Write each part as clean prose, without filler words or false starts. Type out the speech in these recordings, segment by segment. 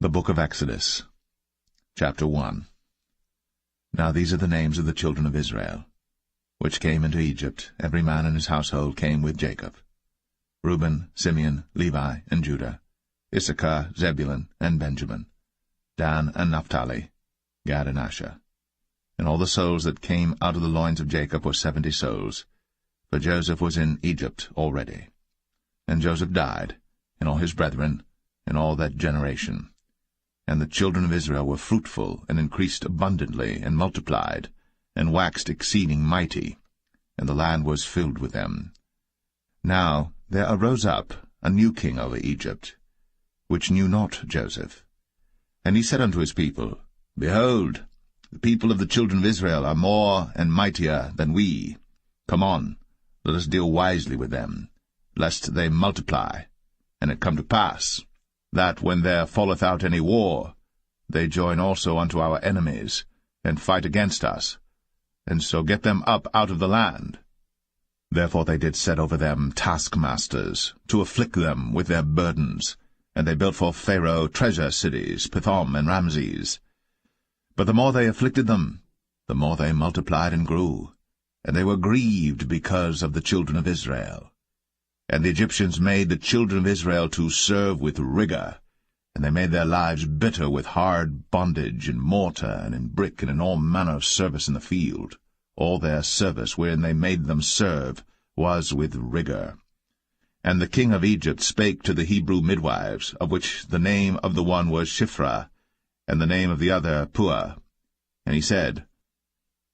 The Book of Exodus, Chapter 1. Now these are the names of the children of Israel, which came into Egypt. Every man in his household came with Jacob: Reuben, Simeon, Levi, and Judah, Issachar, Zebulun, and Benjamin, Dan and Naphtali, Gad and Asher. And all the souls that came out of the loins of Jacob were 70 souls, for Joseph was in Egypt already. And Joseph died, and all his brethren, and all that generation. And the children of Israel were fruitful, and increased abundantly, and multiplied, and waxed exceeding mighty, and the land was filled with them. Now there arose up a new king over Egypt, which knew not Joseph. And he said unto his people, Behold, the people of the children of Israel are more and mightier than we. Come on, let us deal wisely with them, lest they multiply. And it come to pass, that when there falleth out any war, they join also unto our enemies, and fight against us, and so get them up out of the land. Therefore they did set over them taskmasters, to afflict them with their burdens, and they built for Pharaoh treasure cities, Pithom and Ramses. But the more they afflicted them, the more they multiplied and grew, and they were grieved because of the children of Israel. And the Egyptians made the children of Israel to serve with rigor, and they made their lives bitter with hard bondage, in mortar, and in brick, and in all manner of service in the field. All their service wherein they made them serve was with rigor. And the king of Egypt spake to the Hebrew midwives, of which the name of the one was Shiphrah, and the name of the other Puah. And he said,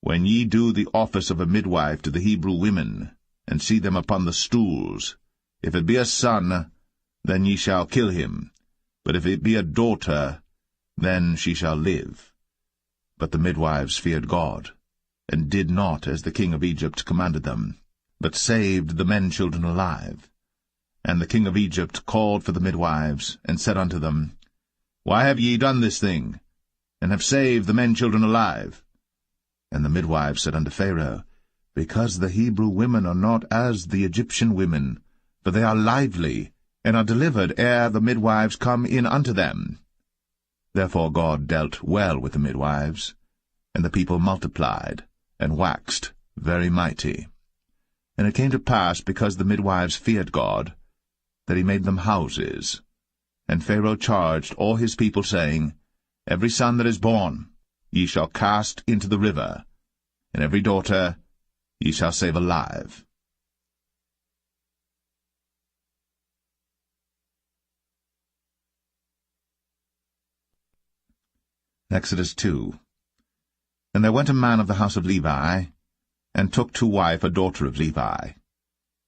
When ye do the office of a midwife to the Hebrew women, and see them upon the stools, if it be a son, then ye shall kill him, but if it be a daughter, then she shall live. But the midwives feared God, and did not as the king of Egypt commanded them, but saved the men-children alive. And the king of Egypt called for the midwives, and said unto them, Why have ye done this thing, and have saved the men-children alive? And the midwives said unto Pharaoh, Because the Hebrew women are not as the Egyptian women, for they are lively, and are delivered ere the midwives come in unto them. Therefore God dealt well with the midwives, and the people multiplied, and waxed very mighty. And it came to pass, because the midwives feared God, that he made them houses. And Pharaoh charged all his people, saying, Every son that is born ye shall cast into the river, and every daughter ye shall save alive. Exodus 2. And there went a man of the house of Levi, and took to wife a daughter of Levi.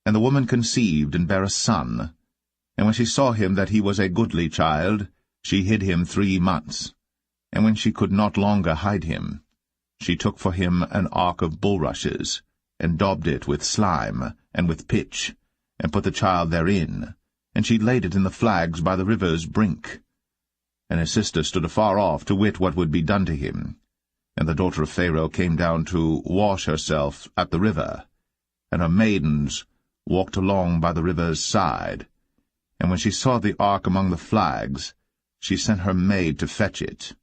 And the woman conceived, and bare a son. And when she saw him that he was a goodly child, she hid him 3 months. And when she could not longer hide him, she took for him an ark of bulrushes, and daubed it with slime, and with pitch, and put the child therein, and she laid it in the flags by the river's brink. And his sister stood afar off, to wit what would be done to him. And the daughter of Pharaoh came down to wash herself at the river, and her maidens walked along by the river's side. And when she saw the ark among the flags, she sent her maid to fetch it.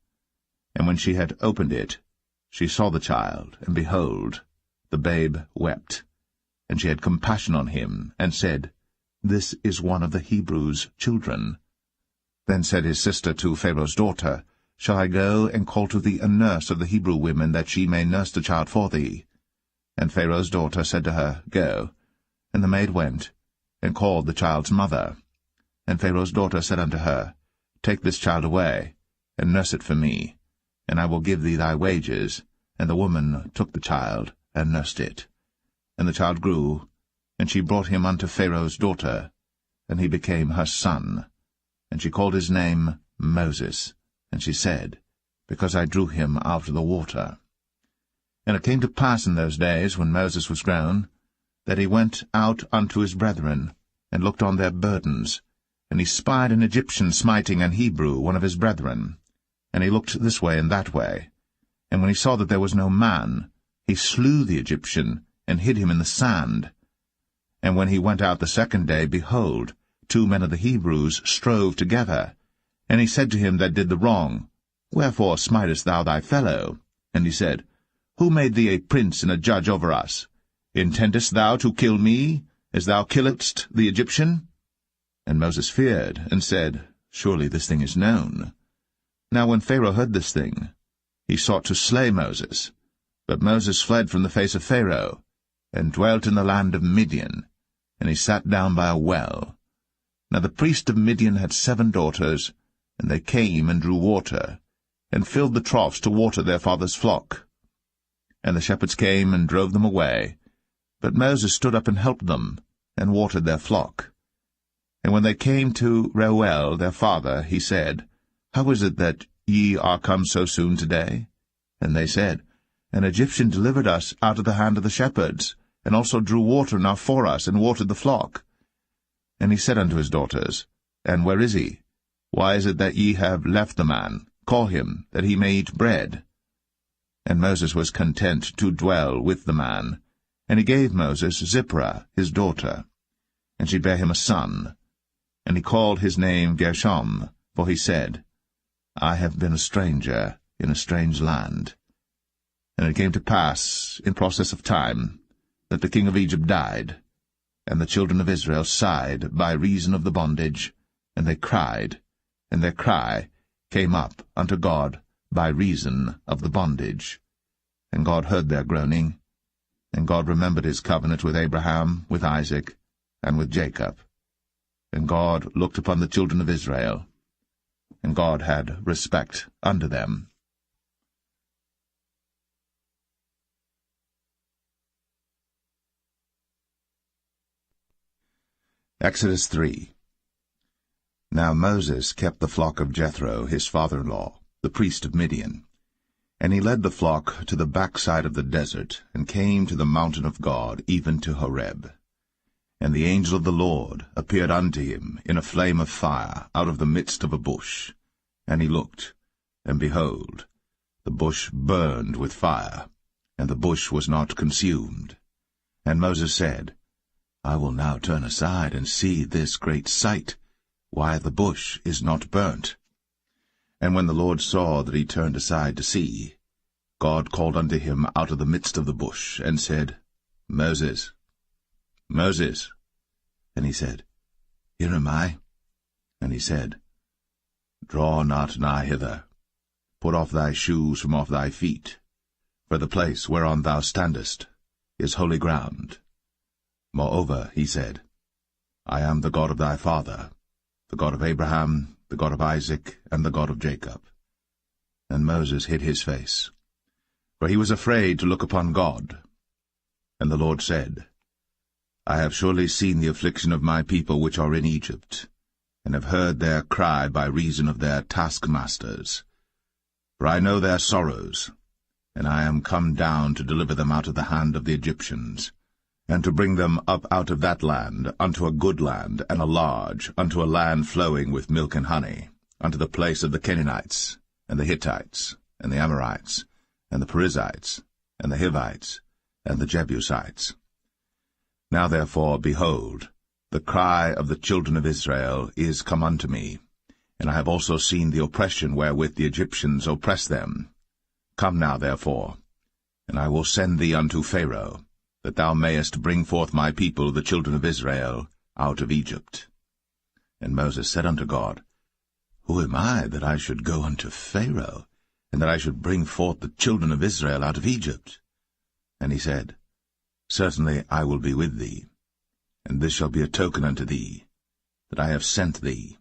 And when she had opened it, she saw the child, and behold, the babe wept. And she had compassion on him, and said, This is one of the Hebrews' children. Then said his sister to Pharaoh's daughter, Shall I go and call to thee a nurse of the Hebrew women, that she may nurse the child for thee? And Pharaoh's daughter said to her, Go. And the maid went, and called the child's mother. And Pharaoh's daughter said unto her, Take this child away, and nurse it for me, and I will give thee thy wages. And the woman took the child, and nursed it. And the child grew, and she brought him unto Pharaoh's daughter, and he became her son. And she called his name Moses, and she said, Because I drew him out of the water. And it came to pass in those days, when Moses was grown, that he went out unto his brethren, and looked on their burdens. And he spied an Egyptian smiting an Hebrew, one of his brethren. And he looked this way and that way. And when he saw that there was no man, he slew the Egyptian, and hid him in the sand. And when he went out the second day, behold, 2 men of the Hebrews strove together, And he said to him that did the wrong, Wherefore smitest thou thy fellow? And he said, Who made thee a prince and a judge over us? Intendest thou to kill me, as thou killedst the Egyptian? And Moses feared, and said, Surely this thing is known. Now when Pharaoh heard this thing, he sought to slay Moses. But Moses fled from the face of Pharaoh, and dwelt in the land of Midian, and he sat down by a well. Now the priest of Midian had 7 daughters, and they came and drew water, and filled the troughs to water their father's flock. And the shepherds came and drove them away, but Moses stood up and helped them, and watered their flock. And when they came to Reuel their father, he said, How is it that ye are come so soon today? And they said, An Egyptian delivered us out of the hand of the shepherds, and also drew water enough for us, and watered the flock. And he said unto his daughters, And where is he? Why is it that ye have left the man? Call him, that he may eat bread. And Moses was content to dwell with the man. And he gave Moses Zipporah his daughter, and she bare him a son. And he called his name Gershom, for he said, I have been a stranger in a strange land. And it came to pass, in process of time, that the king of Egypt died, and the children of Israel sighed by reason of the bondage, and they cried, and their cry came up unto God by reason of the bondage. And God heard their groaning, and God remembered his covenant with Abraham, with Isaac, and with Jacob. And God looked upon the children of Israel, and God had respect unto them. Exodus 3. Now Moses kept the flock of Jethro, his father-in-law, the priest of Midian. And he led the flock to the backside of the desert, and came to the mountain of God, even to Horeb. And the angel of the Lord appeared unto him in a flame of fire out of the midst of a bush. And he looked, and behold, the bush burned with fire, and the bush was not consumed. And Moses said, I will now turn aside and see this great sight, why the bush is not burnt. And when the Lord saw that he turned aside to see, God called unto him out of the midst of the bush, and said, Moses, Moses. And he said, Here am I. And he said, Draw not nigh hither. Put off thy shoes from off thy feet, for the place whereon thou standest is holy ground. Moreover, he said, I am the God of thy father, the God of Abraham, the God of Isaac, and the God of Jacob. And Moses hid his face, for he was afraid to look upon God. And the Lord said, I have surely seen the affliction of my people which are in Egypt, and have heard their cry by reason of their taskmasters. For I know their sorrows, and I am come down to deliver them out of the hand of the Egyptians, and to bring them up out of that land unto a good land, and a large, unto a land flowing with milk and honey, unto the place of the Canaanites, and the Hittites, and the Amorites, and the Perizzites, and the Hivites, and the Jebusites. Now therefore, behold, the cry of the children of Israel is come unto me, and I have also seen the oppression wherewith the Egyptians oppress them. Come now therefore, and I will send thee unto Pharaoh, that thou mayest bring forth my people, the children of Israel, out of Egypt. And Moses said unto God, Who am I, that I should go unto Pharaoh, and that I should bring forth the children of Israel out of Egypt? And he said, Certainly I will be with thee, and this shall be a token unto thee, that I have sent thee.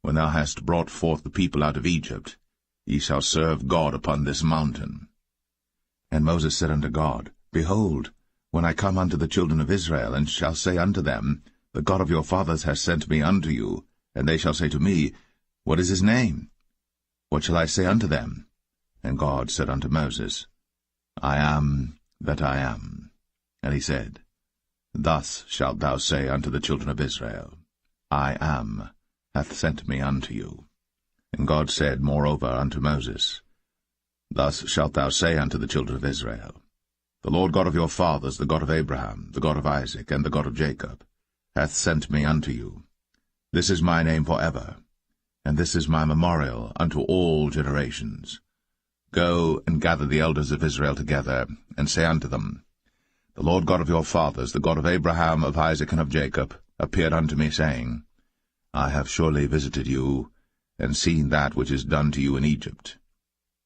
When thou hast brought forth the people out of Egypt, ye shall serve God upon this mountain. And Moses said unto God, Behold, when I come unto the children of Israel, and shall say unto them, The God of your fathers has sent me unto you, and they shall say to me, What is his name? What shall I say unto them? And God said unto Moses, I am that I am. And he said, Thus shalt thou say unto the children of Israel, I am hath sent me unto you. And God said moreover unto Moses, Thus shalt thou say unto the children of Israel, The Lord God of your fathers, the God of Abraham, the God of Isaac, and the God of Jacob, hath sent me unto you. This is my name for ever, and this is my memorial unto all generations. Go and gather the elders of Israel together, and say unto them, The Lord God of your fathers, the God of Abraham, of Isaac, and of Jacob, appeared unto me, saying, I have surely visited you, and seen that which is done to you in Egypt.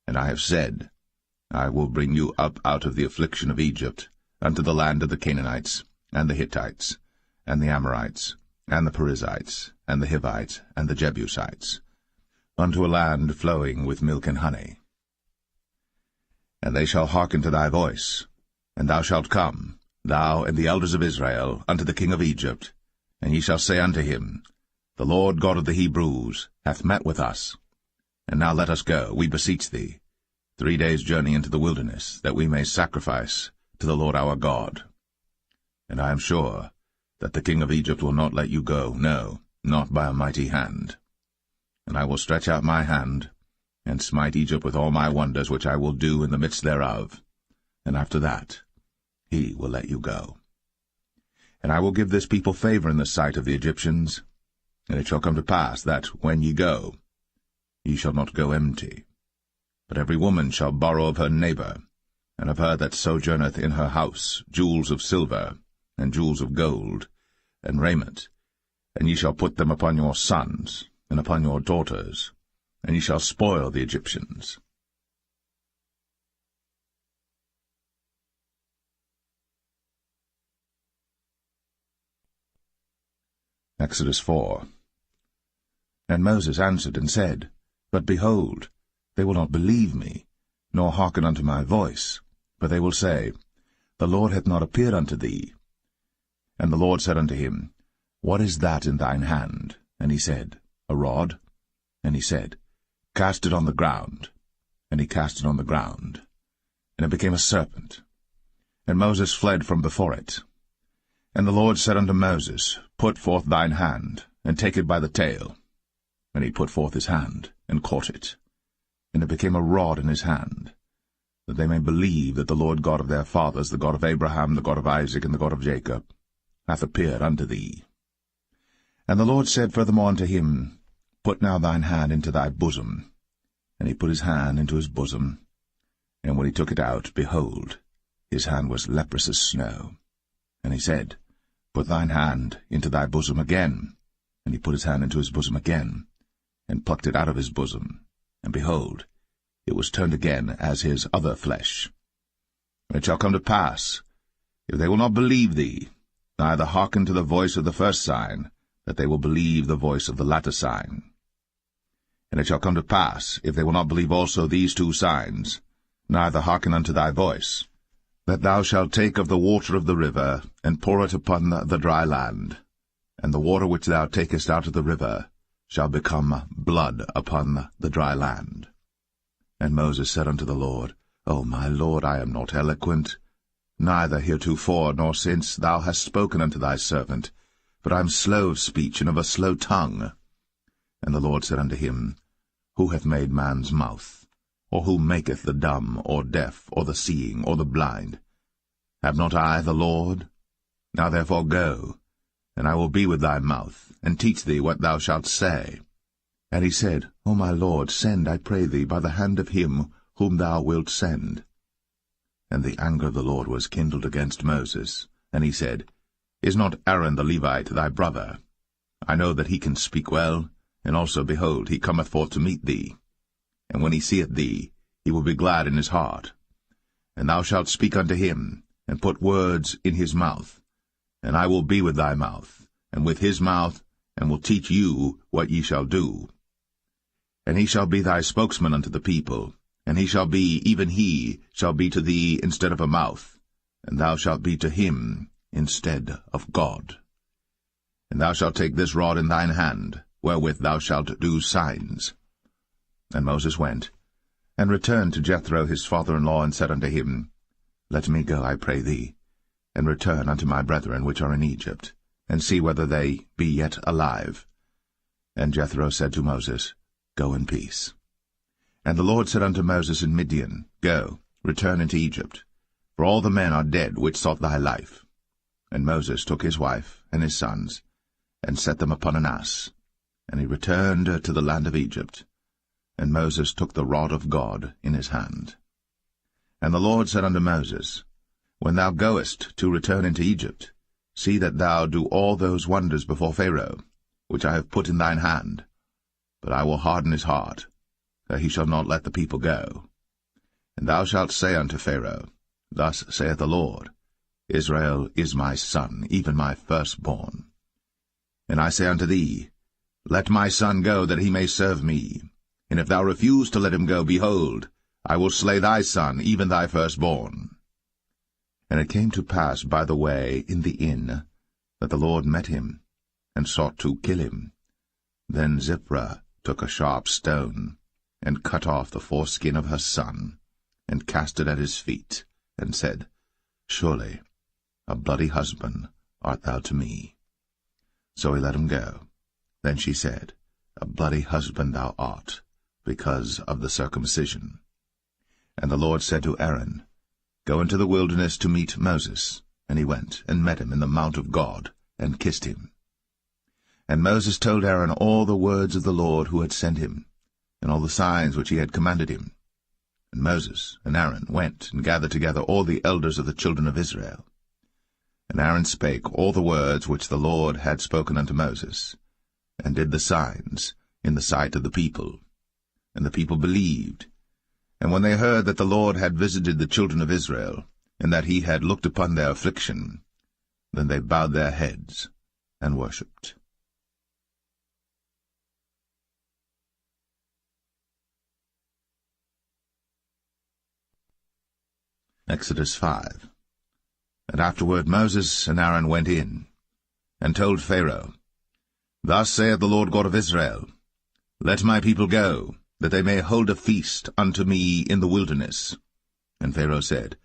And I have said, I will bring you up out of the affliction of Egypt, unto the land of the Canaanites, and the Hittites, and the Amorites, and the Perizzites, and the Hivites, and the Jebusites, unto a land flowing with milk and honey. And they shall hearken to thy voice, and thou shalt come, thou and the elders of Israel, unto the king of Egypt, and ye shall say unto him, The Lord God of the Hebrews hath met with us. And now let us go, we beseech thee, 3 days' journey into the wilderness, that we may sacrifice to the Lord our God. And I am sure that the king of Egypt will not let you go, no, not by a mighty hand. And I will stretch out my hand, and smite Egypt with all my wonders which I will do in the midst thereof, and after that he will let you go. And I will give this people favor in the sight of the Egyptians, and it shall come to pass that, when ye go, ye shall not go empty. But every woman shall borrow of her neighbor, and of her that sojourneth in her house, jewels of silver, and jewels of gold, and raiment, and ye shall put them upon your sons, and upon your daughters, and ye shall spoil the Egyptians. Exodus 4. And Moses answered and said, But behold, they will not believe me, nor hearken unto my voice, but they will say, The Lord hath not appeared unto thee. And the Lord said unto him, What is that in thine hand? And he said, A rod. And he said, Cast it on the ground. And he cast it on the ground, and it became a serpent. And Moses fled from before it. And the Lord said unto Moses, Put forth thine hand, and take it by the tail. And he put forth his hand, and caught it. And it became a rod in his hand, that they may believe that the Lord God of their fathers, the God of Abraham, the God of Isaac, and the God of Jacob, hath appeared unto thee. And the Lord said furthermore unto him, Put now thine hand into thy bosom. And he put his hand into his bosom, and when he took it out, behold, his hand was leprous as snow. And he said, Put thine hand into thy bosom again. And he put his hand into his bosom again, and plucked it out of his bosom, and behold, it was turned again as his other flesh. And it shall come to pass, if they will not believe thee, neither hearken to the voice of the first sign, that they will believe the voice of the latter sign. And it shall come to pass, if they will not believe also these 2 signs, neither hearken unto thy voice, that thou shalt take of the water of the river, and pour it upon the dry land, and the water which thou takest out of the river shall become blood upon the dry land. And Moses said unto the Lord, O my Lord, I am not eloquent, neither heretofore nor since thou hast spoken unto thy servant, but I am slow of speech and of a slow tongue. And the Lord said unto him, Who hath made man's mouth? Or who maketh the dumb, or deaf, or the seeing, or the blind? Have not I the Lord? Now therefore go, and I will be with thy mouth, and teach thee what thou shalt say. And he said, O my Lord, send, I pray thee, by the hand of him whom thou wilt send. And the anger of the Lord was kindled against Moses, and he said, Is not Aaron the Levite thy brother? I know that he can speak well, and also, behold, he cometh forth to meet thee. And when he seeth thee, he will be glad in his heart. And thou shalt speak unto him, and put words in his mouth. And I will be with thy mouth, and with his mouth, and will teach you what ye shall do. And he shall be thy spokesman unto the people, and he shall be, even he, shall be to thee instead of a mouth, and thou shalt be to him instead of God. And thou shalt take this rod in thine hand, wherewith thou shalt do signs. And Moses went, and returned to Jethro his father-in-law, and said unto him, Let me go, I pray thee, and return unto my brethren which are in Egypt, and see whether they be yet alive. And Jethro said to Moses, Go in peace. And the Lord said unto Moses in Midian, Go, return into Egypt, for all the men are dead which sought thy life. And Moses took his wife and his sons, and set them upon an ass, And he returned to the land of Egypt, and Moses took the rod of God in his hand. And the Lord said unto Moses, When thou goest to return into Egypt, see that thou do all those wonders before Pharaoh, which I have put in thine hand. But I will harden his heart, that he shall not let the people go. And thou shalt say unto Pharaoh, Thus saith the Lord, Israel is my son, even my firstborn. And I say unto thee, Let my son go, that he may serve me. And if thou refuse to let him go, behold, I will slay thy son, even thy firstborn. And it came to pass by the way in the inn, that the Lord met him, and sought to kill him. Then Zipporah took a sharp stone, and cut off the foreskin of her son, and cast it at his feet, and said, Surely a bloody husband art thou to me. So he let him go. Then she said, A bloody husband thou art, because of the circumcision. And the Lord said to Aaron, Go into the wilderness to meet Moses. And he went, and met him in the mount of God, and kissed him. And Moses told Aaron all the words of the Lord who had sent him, and all the signs which he had commanded him. And Moses and Aaron went and gathered together all the elders of the children of Israel. And Aaron spake all the words which the Lord had spoken unto Moses, and did the signs in the sight of the people. And the people believed. And when they heard that the Lord had visited the children of Israel, and that he had looked upon their affliction, then they bowed their heads and worshipped. Exodus 5. And afterward Moses and Aaron went in, and told Pharaoh, Thus saith the Lord God of Israel, Let my people go, that they may hold a feast unto me in the wilderness. And Pharaoh said,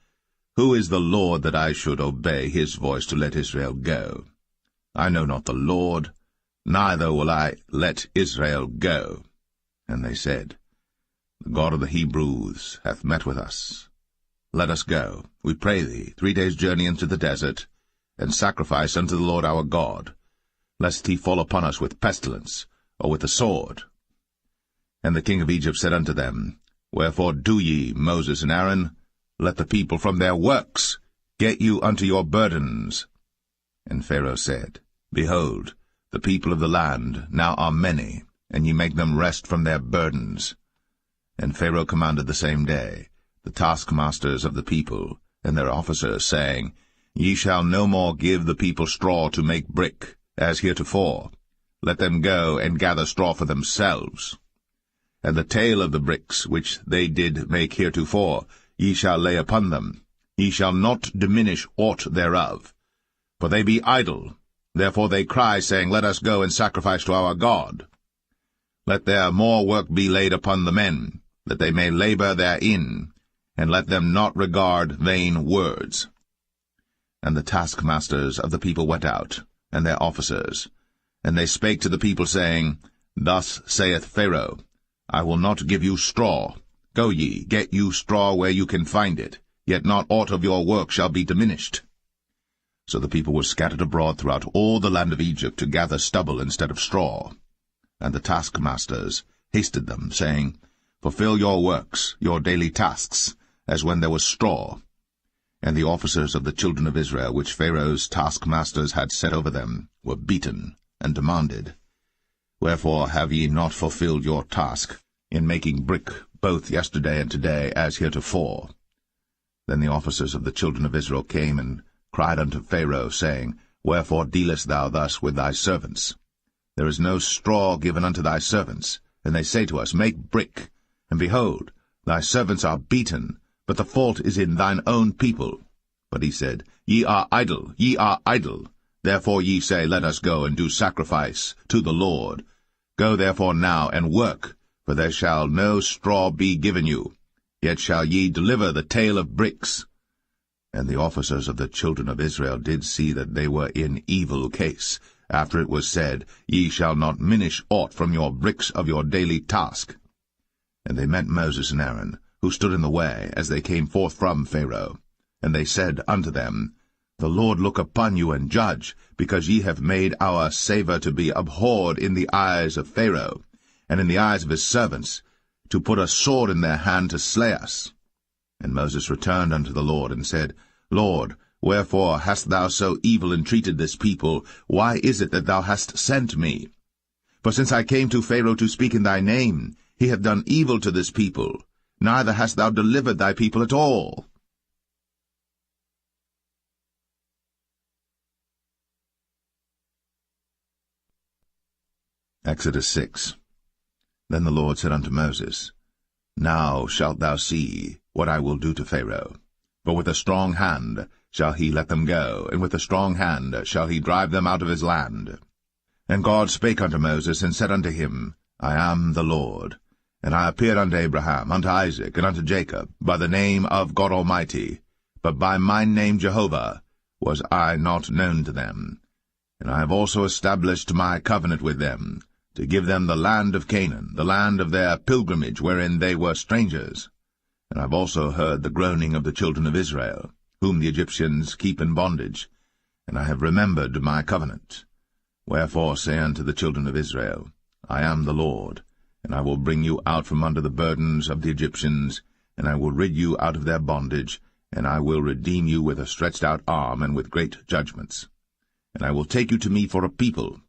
Who is the Lord that I should obey his voice to let Israel go? I know not the Lord, neither will I let Israel go. And they said, The God of the Hebrews hath met with us. Let us go, we pray thee, 3 days' journey into the desert, and sacrifice unto the Lord our God, lest he fall upon us with pestilence, or with the sword. And the king of Egypt said unto them, Wherefore do ye, Moses and Aaron? Let the people from their works get you unto your burdens. And Pharaoh said, Behold, the people of the land now are many, and ye make them rest from their burdens. And Pharaoh commanded the same day the taskmasters of the people, and their officers, saying, Ye shall no more give the people straw to make brick, as heretofore. Let them go and gather straw for themselves. And the tale of the bricks which they did make heretofore ye shall lay upon them. Ye shall not diminish aught thereof. For they be idle, therefore they cry, saying, Let us go and sacrifice to our God. Let their more work be laid upon the men, that they may labor therein, and let them not regard vain words. And the taskmasters of the people went out, and their officers, and they spake to the people, saying, Thus saith Pharaoh, I will not give you straw. Go ye, get you straw where you can find it, yet not aught of your work shall be diminished. So the people were scattered abroad throughout all the land of Egypt to gather stubble instead of straw. And the taskmasters hasted them, saying, Fulfill your works, your daily tasks, as when there was straw. And the officers of the children of Israel, which Pharaoh's taskmasters had set over them, were beaten, and demanded, Wherefore have ye not fulfilled your task in making brick both yesterday and today, as heretofore? Then the officers of the children of Israel came and cried unto Pharaoh, saying, Wherefore dealest thou thus with thy servants? There is no straw given unto thy servants. And they say to us, Make brick. And behold, thy servants are beaten, but the fault is in thine own people. But he said, Ye are idle, ye are idle. Therefore ye say, Let us go and do sacrifice to the Lord. Go therefore now and work, for there shall no straw be given you. Yet shall ye deliver the tale of bricks. And the officers of the children of Israel did see that they were in evil case, after it was said, Ye shall not minish aught from your bricks of your daily task. And they met Moses and Aaron, who stood in the way, as they came forth from Pharaoh. And they said unto them, The Lord look upon you and judge, because ye have made our savour to be abhorred in the eyes of Pharaoh, and in the eyes of his servants, to put a sword in their hand to slay us. And Moses returned unto the Lord, and said, Lord, wherefore hast thou so evil entreated this people? Why is it that thou hast sent me? For since I came to Pharaoh to speak in thy name, he hath done evil to this people, neither hast thou delivered thy people at all. Exodus 6. Then the Lord said unto Moses, Now shalt thou see what I will do to Pharaoh. For with a strong hand shall he let them go, and with a strong hand shall he drive them out of his land. And God spake unto Moses, and said unto him, I am the Lord. And I appeared unto Abraham, unto Isaac, and unto Jacob, by the name of God Almighty, but by my name Jehovah was I not known to them. And I have also established my covenant with them, to give them the land of Canaan, the land of their pilgrimage, wherein they were strangers. And I have also heard the groaning of the children of Israel, whom the Egyptians keep in bondage, and I have remembered my covenant. Wherefore say unto the children of Israel, I am the Lord, and I will bring you out from under the burdens of the Egyptians, and I will rid you out of their bondage, and I will redeem you with a stretched out arm and with great judgments. And I will take you to me for a people,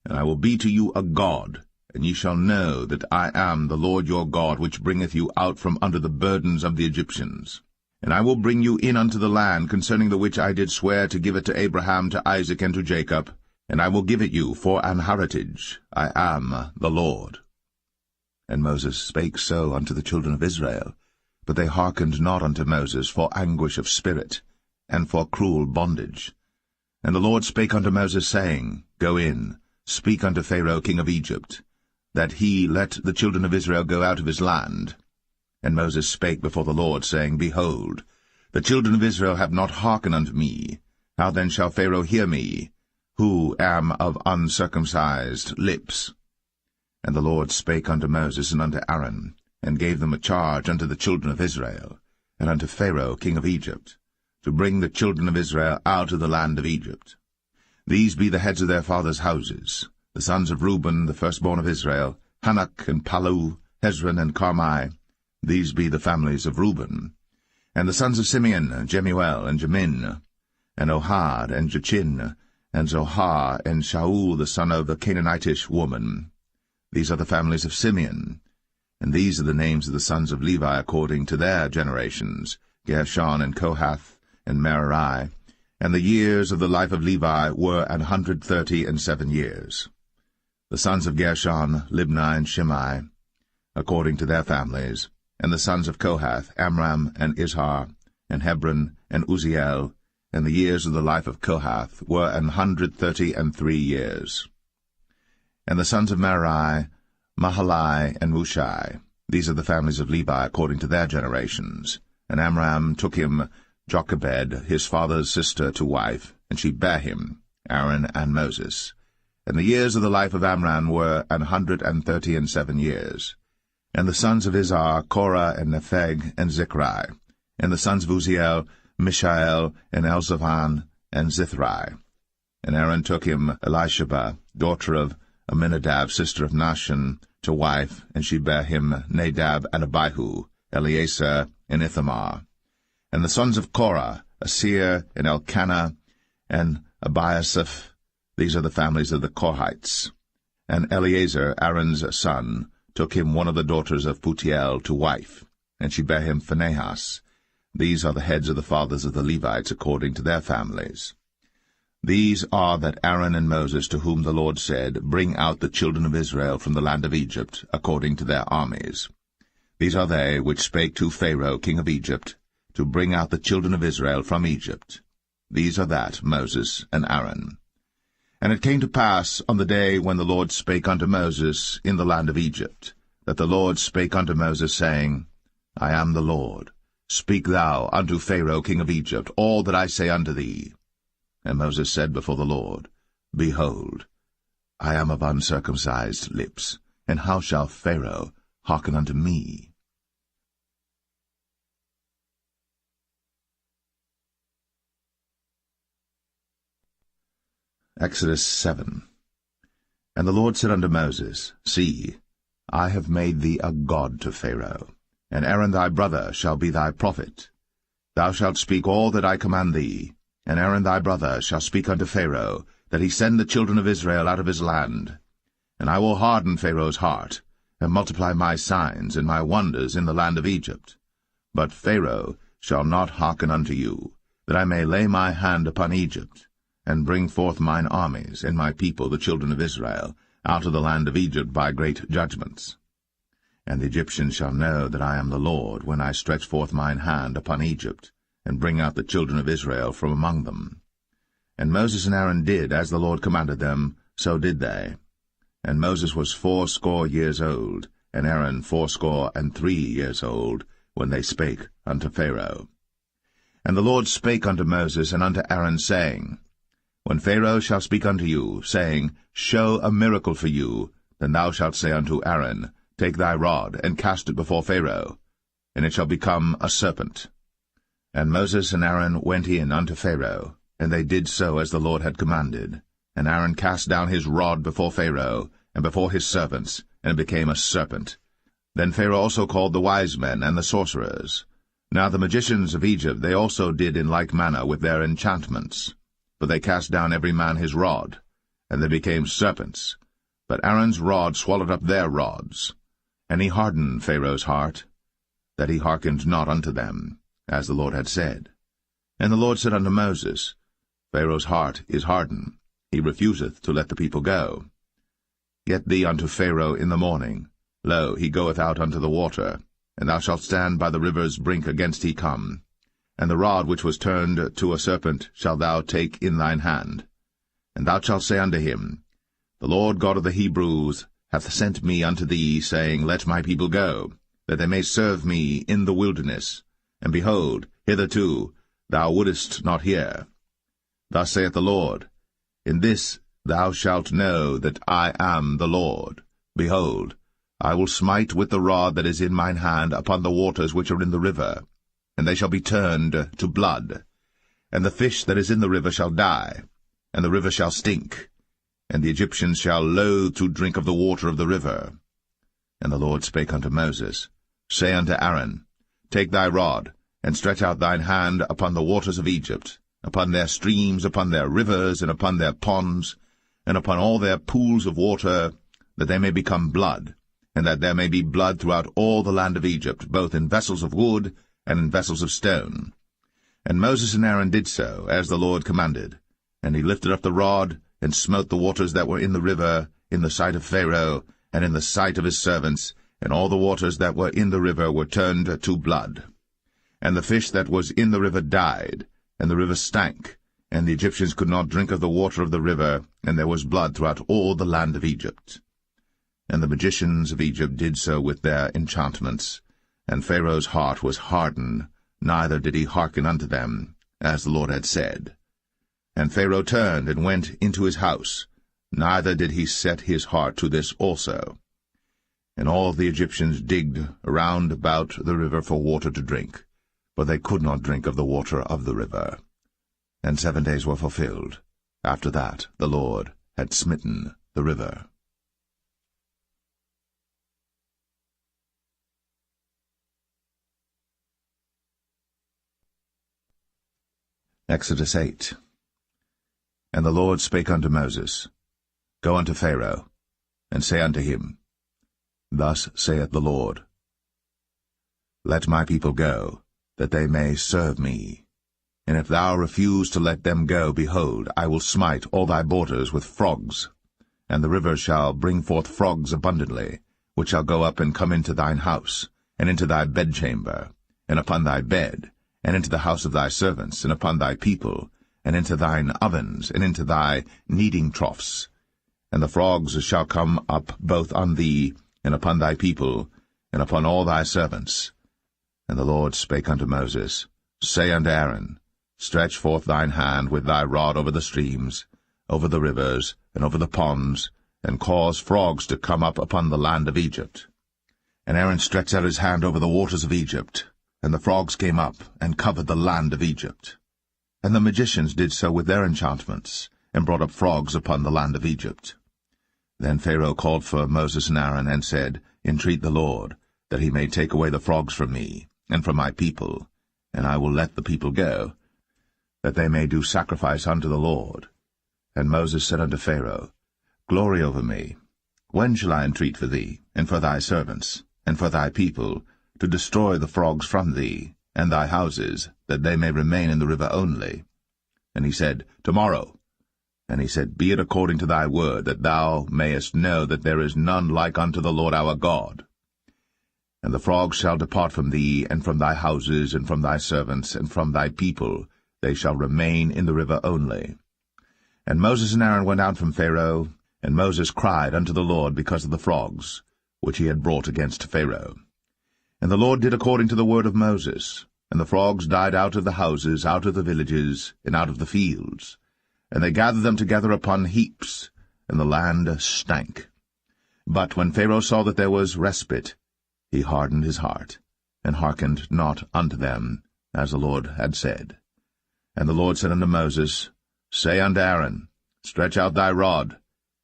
and I will be to you a God, and ye shall know that I am the Lord your God, which bringeth you out from under the burdens of the Egyptians. And I will bring you in unto the land, concerning the which I did swear to give it to Abraham, to Isaac, and to Jacob, and I will give it you for an heritage. I am the Lord. And Moses spake so unto the children of Israel, but they hearkened not unto Moses for anguish of spirit, and for cruel bondage. And the Lord spake unto Moses, saying, Go in, speak unto Pharaoh king of Egypt, that he let the children of Israel go out of his land. And Moses spake before the Lord, saying, Behold, the children of Israel have not hearkened unto me. How then shall Pharaoh hear me, who am of uncircumcised lips? And the Lord spake unto Moses and unto Aaron, and gave them a charge unto the children of Israel, and unto Pharaoh king of Egypt, to bring the children of Israel out of the land of Egypt. These be the heads of their fathers' houses, the sons of Reuben, the firstborn of Israel, Hanok and Palu, Hezron and Carmi. These be the families of Reuben. And the sons of Simeon, Jemuel and Jamin, and Ohad and Jachin, and Zohar and Shaul the son of a Canaanitish woman. These are the families of Simeon. And these are the names of the sons of Levi according to their generations, Gershon and Kohath and Merari. And the years of the life of Levi were 137 years. The sons of Gershon, Libni and Shimei, according to their families. And the sons of Kohath, Amram and Izhar, and Hebron and Uzziel. And the years of the life of Kohath were 133 years. And the sons of Merari, Mahalai and Mushai. These are the families of Levi according to their generations. And Amram took him Jochebed, his father's sister, to wife, and she bare him, Aaron and Moses. And the years of the life of Amram were 137 years. And the sons of Izhar, Korah and Nepheg and Zichri. And the sons of Uzziel, Mishael and Elzavan and Zithri. And Aaron took him Elisheba, daughter of Aminadab, sister of Nahshon, to wife, and she bare him Nadab and Abihu, Eleazar and Ithamar. And the sons of Korah, Asir and Elkanah and Abiasaph. These are the families of the Korhites. And Eleazar, Aaron's son, took him one of the daughters of Putiel to wife, and she bare him Phinehas. These are the heads of the fathers of the Levites according to their families. These are that Aaron and Moses, to whom the Lord said, Bring out the children of Israel from the land of Egypt, according to their armies. These are they which spake to Pharaoh king of Egypt, to bring out the children of Israel from Egypt. These are that Moses and Aaron. And it came to pass on the day when the Lord spake unto Moses in the land of Egypt, that the Lord spake unto Moses, saying, I am the Lord. Speak thou unto Pharaoh king of Egypt all that I say unto thee. And Moses said before the Lord, Behold, I am of uncircumcised lips, and how shall Pharaoh hearken unto me? Exodus 7. And the Lord said unto Moses, See, I have made thee a god to Pharaoh, and Aaron thy brother shall be thy prophet. Thou shalt speak all that I command thee, and Aaron thy brother shall speak unto Pharaoh, that he send the children of Israel out of his land. And I will harden Pharaoh's heart, and multiply my signs and my wonders in the land of Egypt. But Pharaoh shall not hearken unto you, that I may lay my hand upon Egypt, and bring forth mine armies and my people the children of Israel out of the land of Egypt by great judgments. And the Egyptians shall know that I am the Lord, when I stretch forth mine hand upon Egypt, and bring out the children of Israel from among them. And Moses and Aaron did as the Lord commanded them, so did they. And Moses was 80 years old, and Aaron 83 years old, when they spake unto Pharaoh. And the Lord spake unto Moses and unto Aaron, saying, When Pharaoh shall speak unto you, saying, Show a miracle for you, then thou shalt say unto Aaron, Take thy rod, and cast it before Pharaoh, and it shall become a serpent. And Moses and Aaron went in unto Pharaoh, and they did so as the Lord had commanded. And Aaron cast down his rod before Pharaoh, and before his servants, and it became a serpent. Then Pharaoh also called the wise men and the sorcerers. Now the magicians of Egypt they also did in like manner with their enchantments. For they cast down every man his rod, and they became serpents. But Aaron's rod swallowed up their rods. And he hardened Pharaoh's heart, that he hearkened not unto them, as the Lord had said. And the Lord said unto Moses, Pharaoh's heart is hardened, he refuseth to let the people go. Get thee unto Pharaoh in the morning. Lo, he goeth out unto the water, and thou shalt stand by the river's brink against he come. And the rod which was turned to a serpent shalt thou take in thine hand. And thou shalt say unto him, The Lord God of the Hebrews hath sent me unto thee, saying, Let my people go, that they may serve me in the wilderness. And behold, hitherto thou wouldest not hear. Thus saith the Lord, In this thou shalt know that I am the Lord. Behold, I will smite with the rod that is in mine hand upon the waters which are in the river, and they shall be turned to blood. And the fish that is in the river shall die, and the river shall stink, and the Egyptians shall loathe to drink of the water of the river. And the Lord spake unto Moses, Say unto Aaron, Take thy rod, and stretch out thine hand upon the waters of Egypt, upon their streams, upon their rivers, and upon their ponds, and upon all their pools of water, that they may become blood, and that there may be blood throughout all the land of Egypt, both in vessels of wood and in vessels of stone. And Moses and Aaron did so, as the Lord commanded. And he lifted up the rod, and smote the waters that were in the river, in the sight of Pharaoh, and in the sight of his servants, and all the waters that were in the river were turned to blood. And the fish that was in the river died, and the river stank, and the Egyptians could not drink of the water of the river, and there was blood throughout all the land of Egypt. And the magicians of Egypt did so with their enchantments, and Pharaoh's heart was hardened, neither did he hearken unto them, as the Lord had said. And Pharaoh turned and went into his house, neither did he set his heart to this also. And all the Egyptians digged around about the river for water to drink, for they could not drink of the water of the river. And 7 days were fulfilled. After that the Lord had smitten the river. Exodus 8. And the Lord spake unto Moses, Go unto Pharaoh, and say unto him, Thus saith the Lord, Let my people go, that they may serve me. And if thou refuse to let them go, behold, I will smite all thy borders with frogs, and the river shall bring forth frogs abundantly, which shall go up and come into thine house, and into thy bedchamber, and upon thy bed, and into the house of thy servants, and upon thy people, and into thine ovens, and into thy kneading troughs. And the frogs shall come up both on thee, and upon thy people, and upon all thy servants. And the Lord spake unto Moses, Say unto Aaron, Stretch forth thine hand with thy rod over the streams, over the rivers, and over the ponds, and cause frogs to come up upon the land of Egypt. And Aaron stretched out his hand over the waters of Egypt, and the frogs came up, and covered the land of Egypt. And the magicians did so with their enchantments, and brought up frogs upon the land of Egypt. Then Pharaoh called for Moses and Aaron, and said, Entreat the Lord, that he may take away the frogs from me, and from my people, and I will let the people go, that they may do sacrifice unto the Lord. And Moses said unto Pharaoh, Glory over me. When shall I entreat for thee, and for thy servants, and for thy people, to destroy the frogs from thee, and thy houses, that they may remain in the river only? And he said, Tomorrow. And he said, Be it according to thy word, that thou mayest know that there is none like unto the Lord our God. And the frogs shall depart from thee, and from thy houses, and from thy servants, and from thy people, they shall remain in the river only. And Moses and Aaron went out from Pharaoh, and Moses cried unto the Lord because of the frogs, which he had brought against Pharaoh. And the Lord did according to the word of Moses, and the frogs died out of the houses, out of the villages, and out of the fields. And they gathered them together upon heaps, and the land stank. But when Pharaoh saw that there was respite, he hardened his heart, and hearkened not unto them, as the Lord had said. And the Lord said unto Moses, Say unto Aaron, Stretch out thy rod,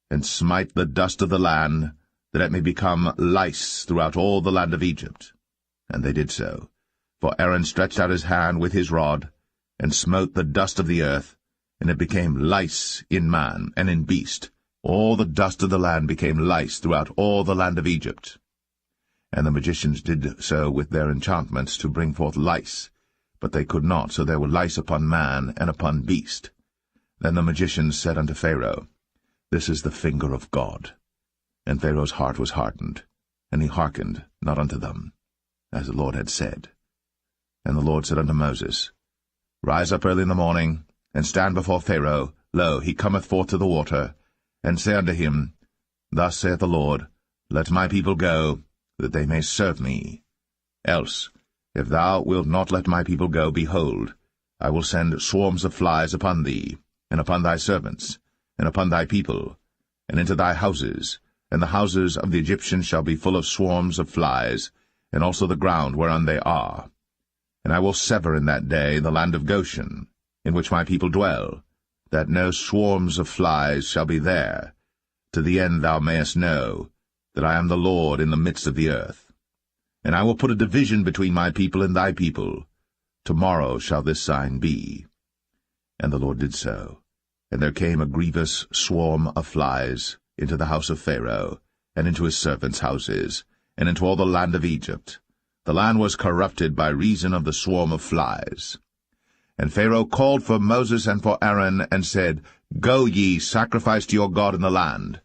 and smite the dust of the land, that it may become lice throughout all the land of Egypt. And they did so. For Aaron stretched out his hand with his rod, and smote the dust of the earth, and it became lice in man and in beast. All the dust of the land became lice throughout all the land of Egypt. And the magicians did so with their enchantments to bring forth lice, but they could not, so there were lice upon man and upon beast. Then the magicians said unto Pharaoh, This is the finger of God. And Pharaoh's heart was hardened, and he hearkened not unto them, as the Lord had said. And the Lord said unto Moses, Rise up early in the morning, and stand before Pharaoh. Lo, he cometh forth to the water. And say unto him, Thus saith the Lord, Let my people go, that they may serve me. Else, if thou wilt not let my people go, behold, I will send swarms of flies upon thee, and upon thy servants, and upon thy people, and into thy houses, and the houses of the Egyptians shall be full of swarms of flies, and also the ground whereon they are. And I will sever in that day the land of Goshen, in which my people dwell, that no swarms of flies shall be there, to the end thou mayest know that I am the Lord in the midst of the earth. And I will put a division between my people and thy people. Tomorrow shall this sign be. And the Lord did so. And there came a grievous swarm of flies into the house of Pharaoh, and into his servants' houses, and into all the land of Egypt. The land was corrupted by reason of the swarm of flies. And Pharaoh called for Moses and for Aaron, and said, Go ye, sacrifice to your God in the land.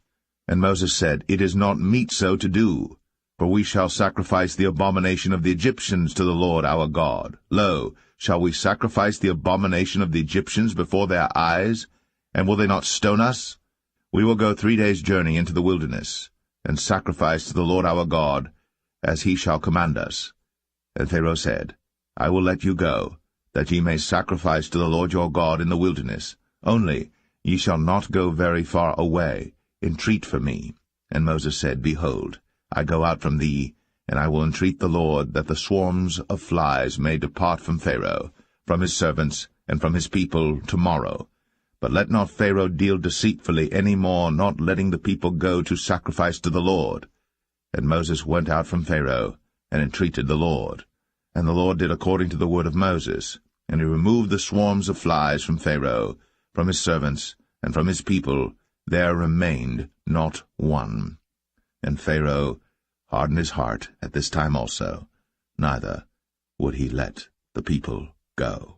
And Moses said, It is not meet so to do, for we shall sacrifice the abomination of the Egyptians to the Lord our God. Lo, shall we sacrifice the abomination of the Egyptians before their eyes? And will they not stone us? We will go 3 days' journey into the wilderness, and sacrifice to the Lord our God, as he shall command us. And Pharaoh said, I will let you go, that ye may sacrifice to the Lord your God in the wilderness. Only ye shall not go very far away. Entreat for me. And Moses said, Behold, I go out from thee, and I will entreat the Lord that the swarms of flies may depart from Pharaoh, from his servants, and from his people tomorrow. But let not Pharaoh deal deceitfully any more, not letting the people go to sacrifice to the Lord. And Moses went out from Pharaoh, and entreated the Lord. And the Lord did according to the word of Moses, and he removed the swarms of flies from Pharaoh, from his servants, and from his people. There remained not one. And Pharaoh hardened his heart at this time also, neither would he let the people go.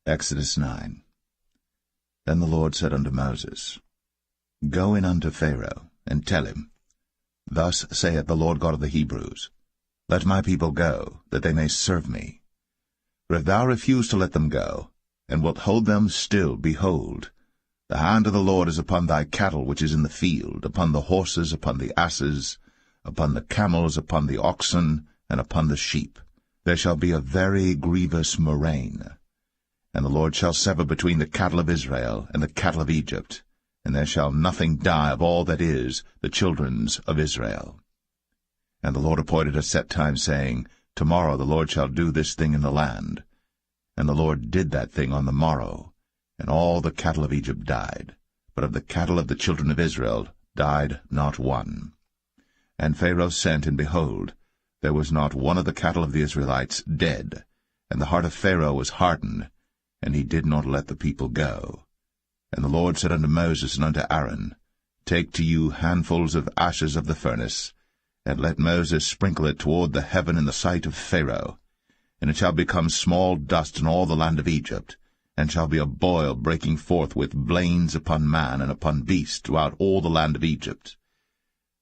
Exodus 9. Then the Lord said unto Moses, Go in unto Pharaoh, and tell him, Thus saith the Lord God of the Hebrews, Let my people go, that they may serve me. For if thou refuse to let them go, and wilt hold them still, behold, the hand of the Lord is upon thy cattle which is in the field, upon the horses, upon the asses, upon the camels, upon the oxen, and upon the sheep. There shall be a very grievous murrain. And the Lord shall sever between the cattle of Israel and the cattle of Egypt, and there shall nothing die of all that is the children's of Israel. And the Lord appointed a set time, saying, Tomorrow the Lord shall do this thing in the land. And the Lord did that thing on the morrow, and all the cattle of Egypt died, but of the cattle of the children of Israel died not one. And Pharaoh sent, and behold, there was not one of the cattle of the Israelites dead, and the heart of Pharaoh was hardened, and he did not let the people go. And the Lord said unto Moses and unto Aaron, Take to you handfuls of ashes of the furnace, and let Moses sprinkle it toward the heaven in the sight of Pharaoh. And it shall become small dust in all the land of Egypt, and shall be a boil breaking forth with blains upon man and upon beast throughout all the land of Egypt.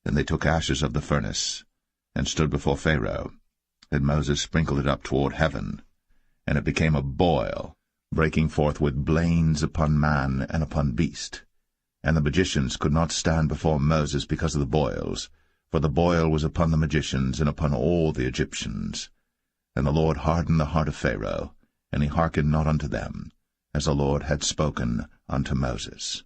Then they took ashes of the furnace, and stood before Pharaoh. And Moses sprinkled it up toward heaven, and it became a boil, breaking forth with blains upon man and upon beast. And the magicians could not stand before Moses because of the boils, for the boil was upon the magicians and upon all the Egyptians. And the Lord hardened the heart of Pharaoh, and he hearkened not unto them, as the Lord had spoken unto Moses.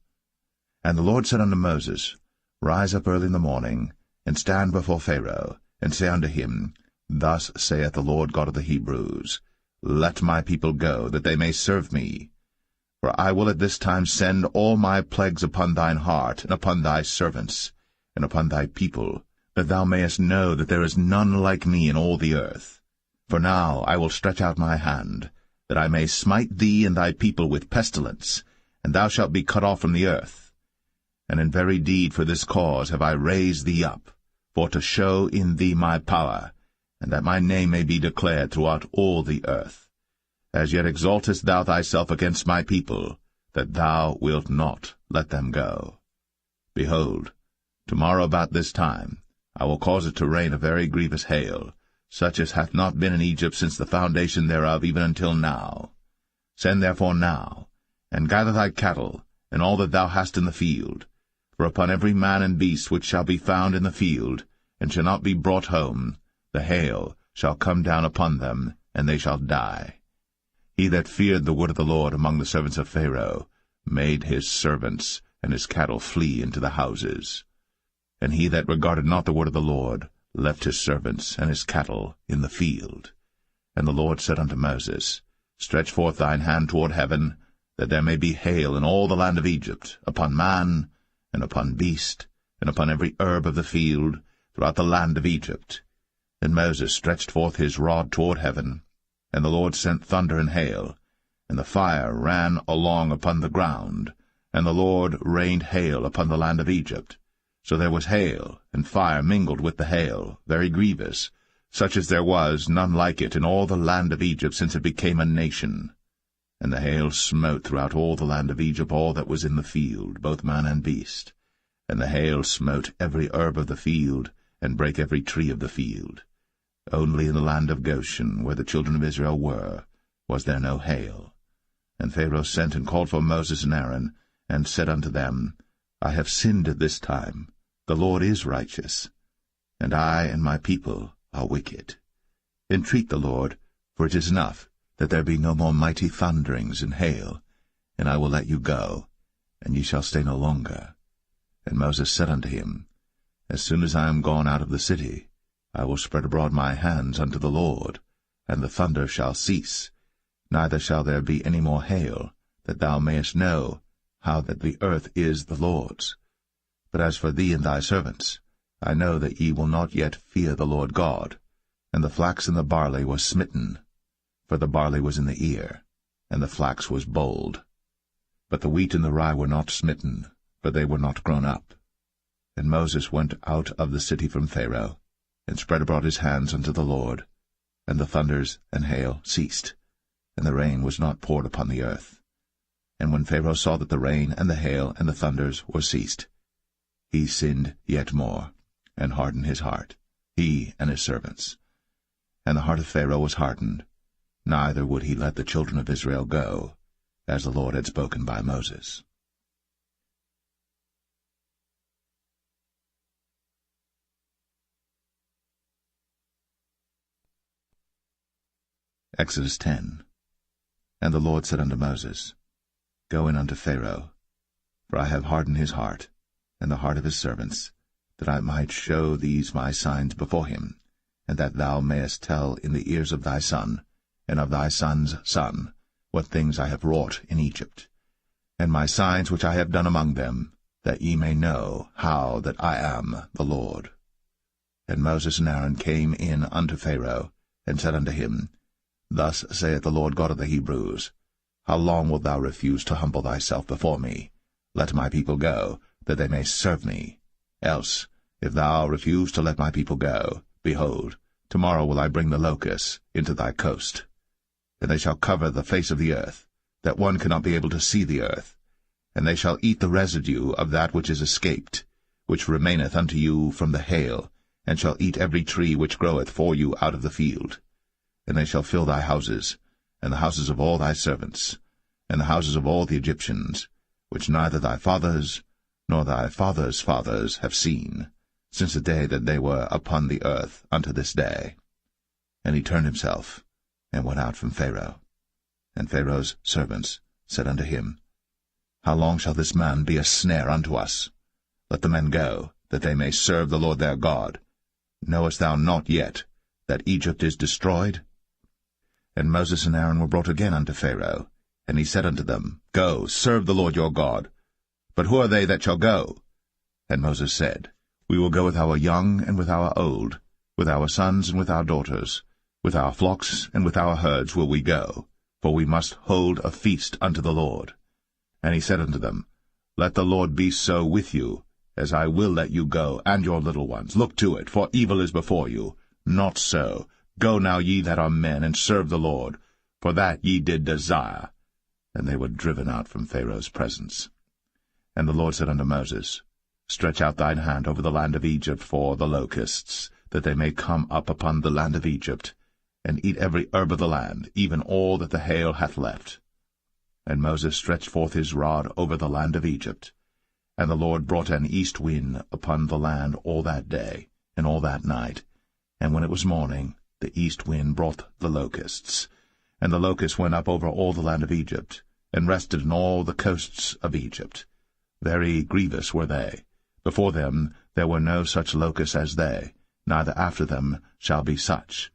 And the Lord said unto Moses, Rise up early in the morning, and stand before Pharaoh, and say unto him, Thus saith the Lord God of the Hebrews, Let my people go, that they may serve me. For I will at this time send all my plagues upon thine heart, and upon thy servants, and upon thy people, that thou mayest know that there is none like me in all the earth. For now I will stretch out my hand, that I may smite thee and thy people with pestilence, and thou shalt be cut off from the earth. And in very deed for this cause have I raised thee up, for to show in thee my power, and that my name may be declared throughout all the earth. As yet exaltest thou thyself against my people, that thou wilt not let them go. Behold, tomorrow about this time I will cause it to rain a very grievous hail, such as hath not been in Egypt since the foundation thereof even until now. Send therefore now, and gather thy cattle, and all that thou hast in the field. For upon every man and beast which shall be found in the field, and shall not be brought home, the hail shall come down upon them, and they shall die. He that feared the word of the Lord among the servants of Pharaoh made his servants and his cattle flee into the houses. And he that regarded not the word of the Lord left his servants and his cattle in the field. And the Lord said unto Moses, Stretch forth thine hand toward heaven, that there may be hail in all the land of Egypt, upon man, and upon beast, and upon every herb of the field, throughout the land of Egypt. And Moses stretched forth his rod toward heaven, and the Lord sent thunder and hail, and the fire ran along upon the ground, and the Lord rained hail upon the land of Egypt. So there was hail, and fire mingled with the hail, very grievous, such as there was none like it in all the land of Egypt since it became a nation. And the hail smote throughout all the land of Egypt all that was in the field, both man and beast. And the hail smote every herb of the field, and brake every tree of the field. Only in the land of Goshen, where the children of Israel were, was there no hail. And Pharaoh sent and called for Moses and Aaron, and said unto them, I have sinned this time. The Lord is righteous, and I and my people are wicked. Entreat the Lord, for it is enough that there be no more mighty thunderings and hail, and I will let you go, and ye shall stay no longer. And Moses said unto him, As soon as I am gone out of the city, I will spread abroad my hands unto the Lord, and the thunder shall cease, neither shall there be any more hail, that thou mayest know how that the earth is the Lord's. But as for thee and thy servants, I know that ye will not yet fear the Lord God. And the flax and the barley was smitten, for the barley was in the ear, and the flax was bold. But the wheat and the rye were not smitten, for they were not grown up. And Moses went out of the city from Pharaoh, and spread abroad his hands unto the Lord, and the thunders and hail ceased, and the rain was not poured upon the earth. And when Pharaoh saw that the rain and the hail and the thunders were ceased, he sinned yet more, and hardened his heart, he and his servants. And the heart of Pharaoh was hardened, neither would he let the children of Israel go, as the Lord had spoken by Moses. Exodus 10. And the Lord said unto Moses, Go in unto Pharaoh, for I have hardened his heart, and the heart of his servants, that I might show these my signs before him, and that thou mayest tell in the ears of thy son, and of thy son's son, what things I have wrought in Egypt, and my signs which I have done among them, that ye may know how that I am the Lord. And Moses and Aaron came in unto Pharaoh, and said unto him, Thus saith the Lord God of the Hebrews, How long wilt thou refuse to humble thyself before me? Let my people go, that they may serve me. Else, if thou refuse to let my people go, behold, tomorrow will I bring the locusts into thy coast. And they shall cover the face of the earth, that one cannot be able to see the earth. And they shall eat the residue of that which is escaped, which remaineth unto you from the hail, and shall eat every tree which groweth for you out of the field. And they shall fill thy houses, and the houses of all thy servants, and the houses of all the Egyptians, which neither thy fathers nor thy fathers' fathers have seen, since the day that they were upon the earth unto this day. And he turned himself, and went out from Pharaoh. And Pharaoh's servants said unto him, How long shall this man be a snare unto us? Let the men go, that they may serve the Lord their God. Knowest thou not yet that Egypt is destroyed? And Moses and Aaron were brought again unto Pharaoh, and he said unto them, Go, serve the Lord your God. But who are they that shall go? And Moses said, We will go with our young and with our old, with our sons and with our daughters, with our flocks and with our herds will we go, for we must hold a feast unto the Lord. And he said unto them, Let the Lord be so with you, as I will let you go, and your little ones. Look to it, for evil is before you. Not so. Go now, ye that are men, and serve the Lord, for that ye did desire. And they were driven out from Pharaoh's presence. And the Lord said unto Moses, Stretch out thine hand over the land of Egypt for the locusts, that they may come up upon the land of Egypt, and eat every herb of the land, even all that the hail hath left. And Moses stretched forth his rod over the land of Egypt. And the Lord brought an east wind upon the land all that day, and all that night. And when it was morning, the east wind brought the locusts. And the locusts went up over all the land of Egypt, and rested in all the coasts of Egypt. Very grievous were they. Before them there were no such locusts as they, neither after them shall be such.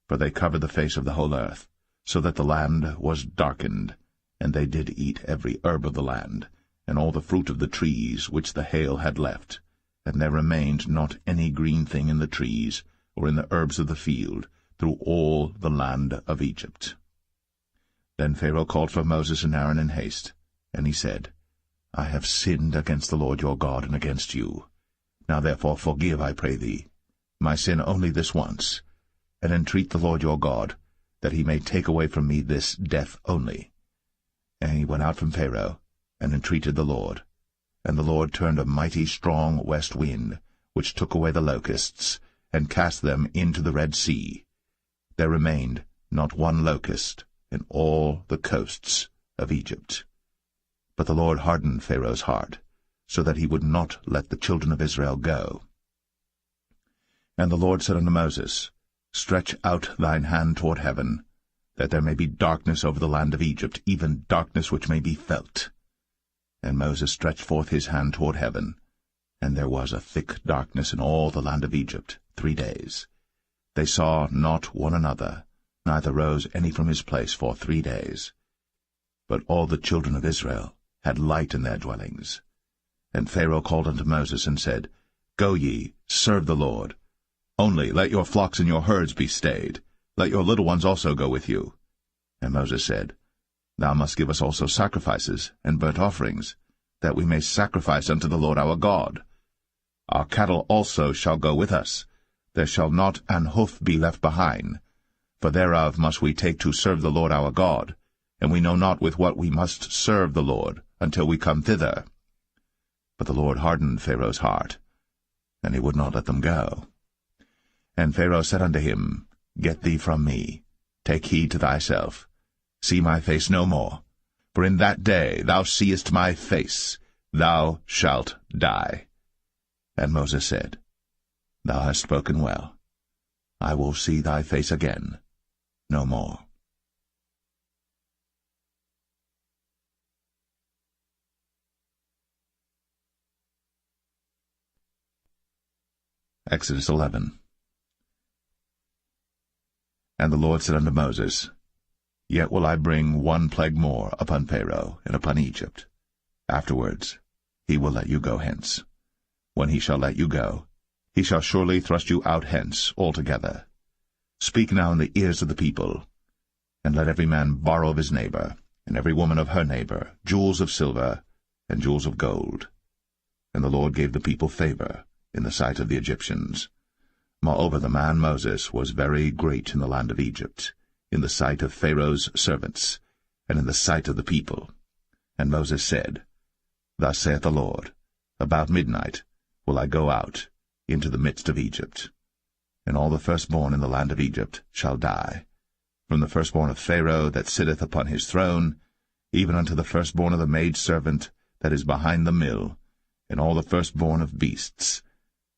For they covered the face of the whole earth, so that the land was darkened. And they did eat every herb of the land, and all the fruit of the trees which the hail had left. And there remained not any green thing in the trees, or in the herbs of the field, through all the land of Egypt. Then Pharaoh called for Moses and Aaron in haste, and he said, I have sinned against the Lord your God and against you. Now therefore forgive, I pray thee, my sin only this once, and entreat the Lord your God, that he may take away from me this death only. And he went out from Pharaoh, and entreated the Lord. And the Lord turned a mighty strong west wind, which took away the locusts, and cast them into the Red Sea. There remained not one locust in all the coasts of Egypt. But the Lord hardened Pharaoh's heart, so that he would not let the children of Israel go. And the Lord said unto Moses, Stretch out thine hand toward heaven, that there may be darkness over the land of Egypt, even darkness which may be felt. And Moses stretched forth his hand toward heaven, and there was a thick darkness in all the land of Egypt 3 days. They saw not one another, neither rose any from his place for 3 days. But all the children of Israel had light in their dwellings. And Pharaoh called unto Moses, and said, Go ye, serve the Lord. Only let your flocks and your herds be stayed. Let your little ones also go with you. And Moses said, Thou must give us also sacrifices and burnt offerings, that we may sacrifice unto the Lord our God. Our cattle also shall go with us. There shall not an hoof be left behind, for thereof must we take to serve the Lord our God, and we know not with what we must serve the Lord until we come thither. But the Lord hardened Pharaoh's heart, and he would not let them go. And Pharaoh said unto him, Get thee from me, take heed to thyself, see my face no more, for in that day thou seest my face, thou shalt die. And Moses said, Thou hast spoken well. I will see thy face again no more. Exodus 11. And the Lord said unto Moses, Yet will I bring one plague more upon Pharaoh and upon Egypt. Afterwards he will let you go hence. When he shall let you go, he shall surely thrust you out hence altogether. Speak now in the ears of the people, and let every man borrow of his neighbor, and every woman of her neighbor, jewels of silver and jewels of gold. And the Lord gave the people favor in the sight of the Egyptians. Moreover, the man Moses was very great in the land of Egypt, in the sight of Pharaoh's servants, and in the sight of the people. And Moses said, Thus saith the Lord, About midnight will I go out into the midst of Egypt, and all the firstborn in the land of Egypt shall die, from the firstborn of Pharaoh that sitteth upon his throne, even unto the firstborn of the maidservant that is behind the mill, and all the firstborn of beasts.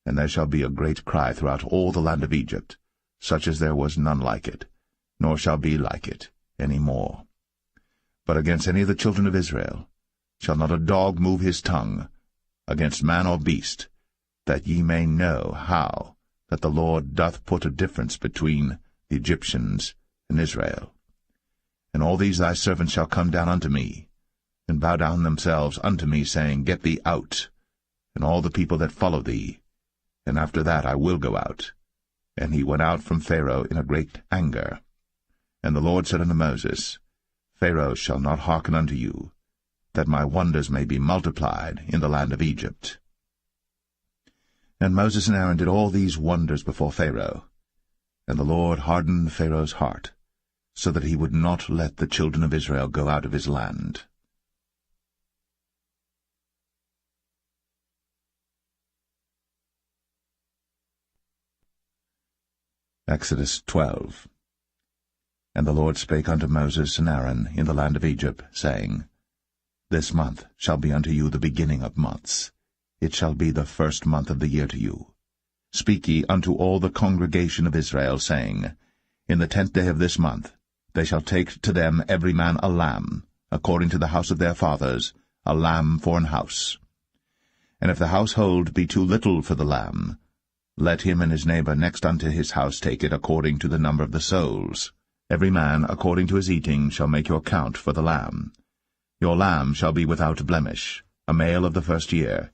And there shall be a great cry throughout all the land of Egypt, such as there was none like it, nor shall be like it any more. But against any of the children of Israel shall not a dog move his tongue, against man or beast, that ye may know how that the Lord doth put a difference between the Egyptians and Israel. And all these thy servants shall come down unto me, and bow down themselves unto me, saying, Get thee out, and all the people that follow thee. And after that I will go out. And he went out from Pharaoh in a great anger. And the Lord said unto Moses, Pharaoh shall not hearken unto you, that my wonders may be multiplied in the land of Egypt. And Moses and Aaron did all these wonders before Pharaoh. And the Lord hardened Pharaoh's heart, so that he would not let the children of Israel go out of his land. Exodus 12. And the Lord spake unto Moses and Aaron in the land of Egypt, saying, This month shall be unto you the beginning of months. It shall be the first month of the year to you. Speak ye unto all the congregation of Israel, saying, In the 10th day of this month they shall take to them every man a lamb, according to the house of their fathers, a lamb for an house. And if the household be too little for the lamb, let him and his neighbor next unto his house take it according to the number of the souls. Every man according to his eating shall make your count for the lamb. Your lamb shall be without blemish, a male of the first year.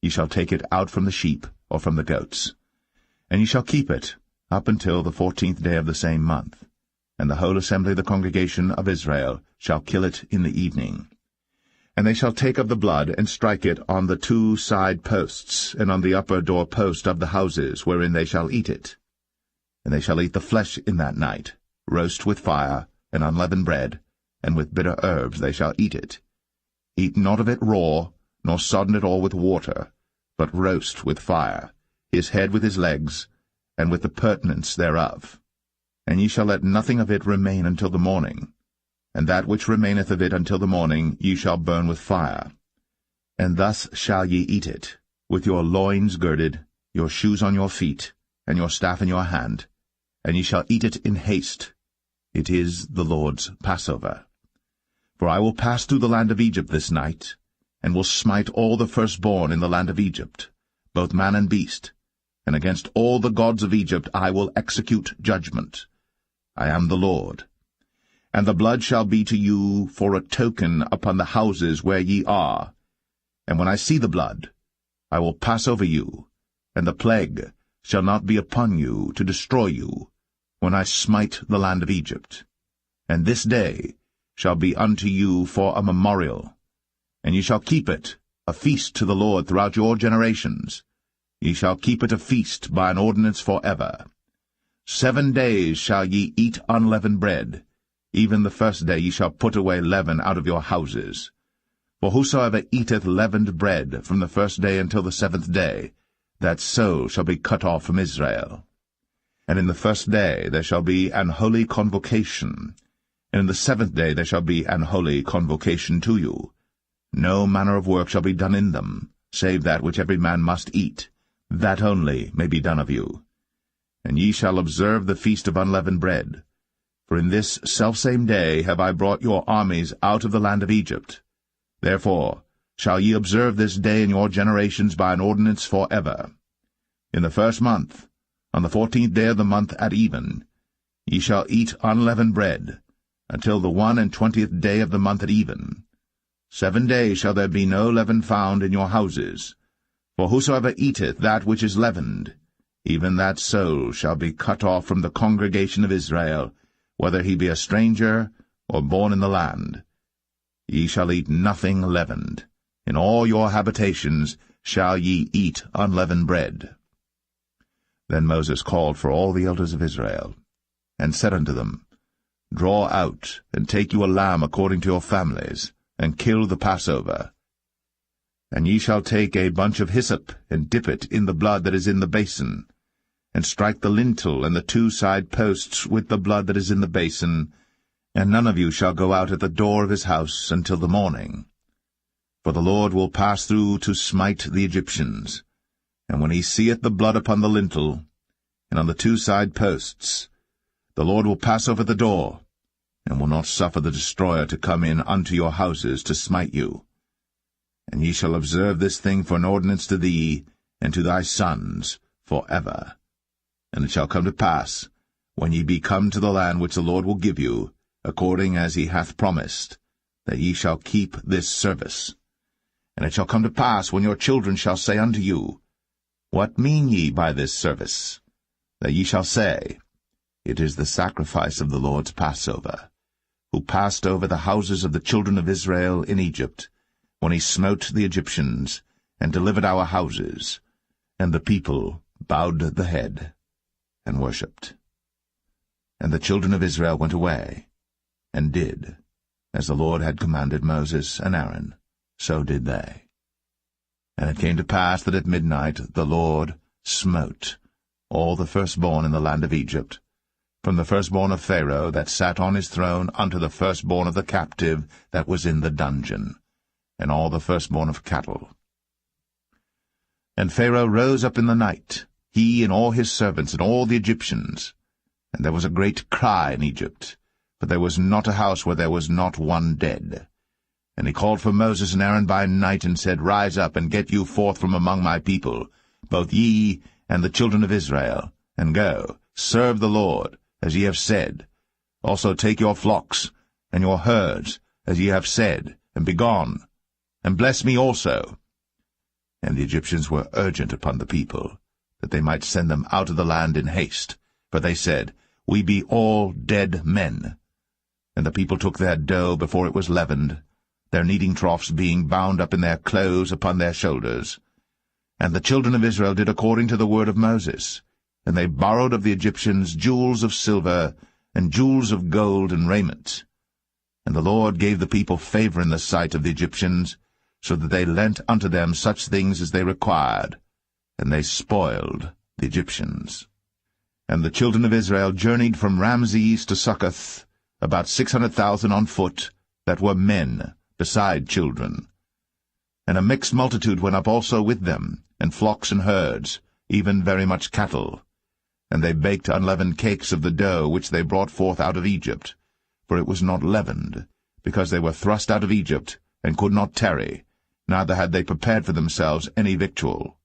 Ye shall take it out from the sheep or from the goats. And ye shall keep it up until the 14th day of the same month. And the whole assembly of the congregation of Israel shall kill it in the evening. And they shall take of the blood, and strike it on the 2 side posts, and on the upper door post of the houses wherein they shall eat it. And they shall eat the flesh in that night, roast with fire, and unleavened bread, and with bitter herbs they shall eat it. Eat not of it raw, nor sodden it all with water, but roast with fire, his head with his legs, and with the purtenance thereof. And ye shall let nothing of it remain until the morning. And that which remaineth of it until the morning ye shall burn with fire. And thus shall ye eat it, with your loins girded, your shoes on your feet, and your staff in your hand, and ye shall eat it in haste. It is the Lord's Passover. For I will pass through the land of Egypt this night, and will smite all the firstborn in the land of Egypt, both man and beast, and against all the gods of Egypt I will execute judgment. I am the Lord. And the blood shall be to you for a token upon the houses where ye are. And when I see the blood, I will pass over you, and the plague shall not be upon you to destroy you, when I smite the land of Egypt. And this day shall be unto you for a memorial, and ye shall keep it a feast to the Lord throughout your generations. Ye shall keep it a feast by an ordinance for ever. 7 days shall ye eat unleavened bread. Even the first day ye shall put away leaven out of your houses. For whosoever eateth leavened bread from the first day until the 7th day, that soul shall be cut off from Israel. And in the first day there shall be an holy convocation, and in the 7th day there shall be an holy convocation to you. No manner of work shall be done in them, save that which every man must eat, that only may be done of you. And ye shall observe the feast of unleavened bread. For in this selfsame day have I brought your armies out of the land of Egypt. Therefore shall ye observe this day in your generations by an ordinance for ever. In the 1st month, on the 14th day of the month at even, ye shall eat unleavened bread, until the 21st day of the month at even. 7 days shall there be no leaven found in your houses. For whosoever eateth that which is leavened, even that soul shall be cut off from the congregation of Israel, whether he be a stranger or born in the land. Ye shall eat nothing leavened. In all your habitations shall ye eat unleavened bread. Then Moses called for all the elders of Israel, and said unto them, Draw out, and take you a lamb according to your families, and kill the Passover. And ye shall take a bunch of hyssop, and dip it in the blood that is in the basin, and strike the lintel and the 2 side posts with the blood that is in the basin, and none of you shall go out at the door of his house until the morning. For the Lord will pass through to smite the Egyptians. And when he seeth the blood upon the lintel, and on the 2 side posts, the Lord will pass over the door, and will not suffer the destroyer to come in unto your houses to smite you. And ye shall observe this thing for an ordinance to thee, and to thy sons, for ever. And it shall come to pass, when ye be come to the land which the Lord will give you, according as he hath promised, that ye shall keep this service. And it shall come to pass, when your children shall say unto you, What mean ye by this service? That ye shall say, It is the sacrifice of the Lord's Passover, who passed over the houses of the children of Israel in Egypt, when he smote the Egyptians, and delivered our houses. And the people bowed the head, and worshipped. And the children of Israel went away, and did, as the Lord had commanded Moses and Aaron, so did they. And it came to pass that at midnight the Lord smote all the firstborn in the land of Egypt, from the firstborn of Pharaoh that sat on his throne unto the firstborn of the captive that was in the dungeon, and all the firstborn of cattle. And Pharaoh rose up in the night, he and all his servants and all the Egyptians. And there was a great cry in Egypt, for there was not a house where there was not one dead. And he called for Moses and Aaron by night, and said, Rise up, and get you forth from among my people, both ye and the children of Israel, and go, serve the Lord, as ye have said. Also take your flocks and your herds, as ye have said, and be gone, and bless me also. And the Egyptians were urgent upon the people, that they might send them out of the land in haste, for they said, We be all dead men. And the people took their dough before it was leavened, their kneading troughs being bound up in their clothes upon their shoulders. And the children of Israel did according to the word of Moses, and they borrowed of the Egyptians jewels of silver, and jewels of gold and raiment. And the Lord gave the people favor in the sight of the Egyptians, so that they lent unto them such things as they required, and they spoiled the Egyptians. And the children of Israel journeyed from Ramses to Succoth, about 600,000 on foot, that were men, beside children. And a mixed multitude went up also with them, and flocks and herds, even very much cattle. And they baked unleavened cakes of the dough which they brought forth out of Egypt, for it was not leavened, because they were thrust out of Egypt, and could not tarry, neither had they prepared for themselves any victual.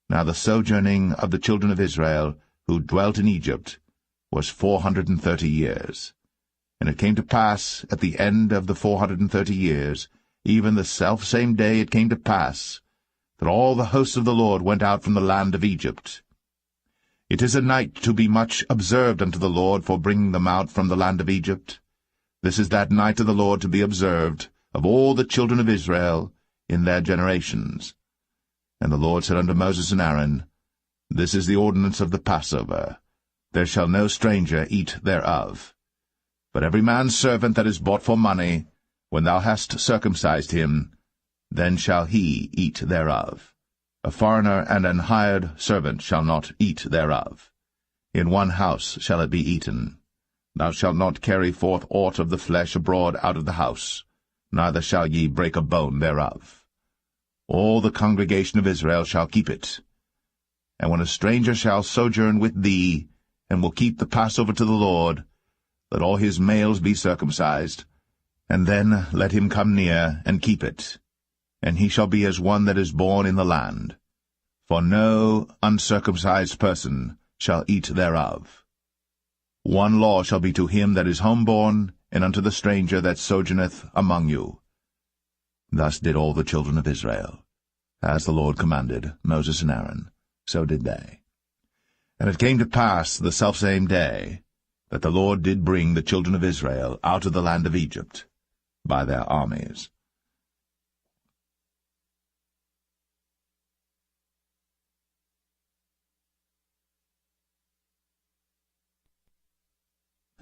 Now the sojourning of the children of Israel, who dwelt in Egypt, was 430 years. And it came to pass, at the end of the 430 years, even the selfsame day it came to pass, that all the hosts of the Lord went out from the land of Egypt. It is a night to be much observed unto the Lord for bringing them out from the land of Egypt. This is that night of the Lord to be observed of all the children of Israel in their generations. And the Lord said unto Moses and Aaron, This is the ordinance of the Passover. There shall no stranger eat thereof. But every man's servant that is bought for money, when thou hast circumcised him, then shall he eat thereof. A foreigner and an hired servant shall not eat thereof. In one house shall it be eaten. Thou shalt not carry forth aught of the flesh abroad out of the house, neither shall ye break a bone thereof. All the congregation of Israel shall keep it. And when a stranger shall sojourn with thee, and will keep the Passover to the Lord, let all his males be circumcised, and then let him come near and keep it. And he shall be as one that is born in the land. For no uncircumcised person shall eat thereof. One law shall be to him that is homeborn, and unto the stranger that sojourneth among you. Thus did all the children of Israel. As the Lord commanded Moses and Aaron, so did they. And it came to pass the selfsame day, that the Lord did bring the children of Israel out of the land of Egypt by their armies.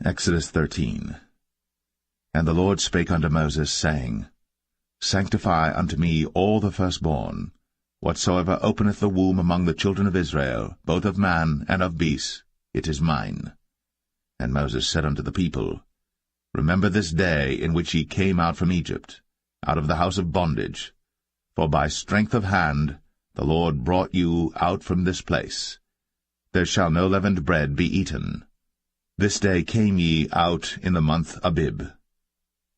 Exodus 13. And the Lord spake unto Moses, saying, Sanctify unto me all the firstborn, whatsoever openeth the womb among the children of Israel, both of man and of beast, it is mine. And Moses said unto the people, Remember this day in which ye came out from Egypt, out of the house of bondage, for by strength of hand the Lord brought you out from this place. There shall no leavened bread be eaten. This day came ye out in the month Abib.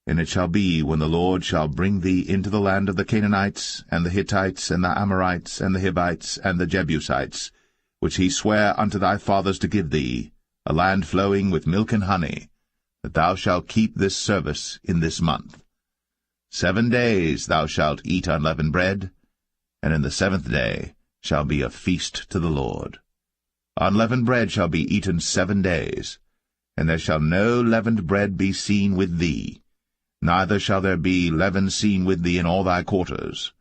And it shall be, when the Lord shall bring thee into the land of the Canaanites, and the Hittites, and the Amorites, and the Hivites, and the Jebusites, which he sware unto thy fathers to give thee, a land flowing with milk and honey, that thou shalt keep this service in this month. 7 days thou shalt eat unleavened bread, and in the 7th day shall be a feast to the Lord. Unleavened bread shall be eaten 7 days, and there shall no leavened bread be seen with thee, neither shall there be leaven seen with thee in all thy quarters.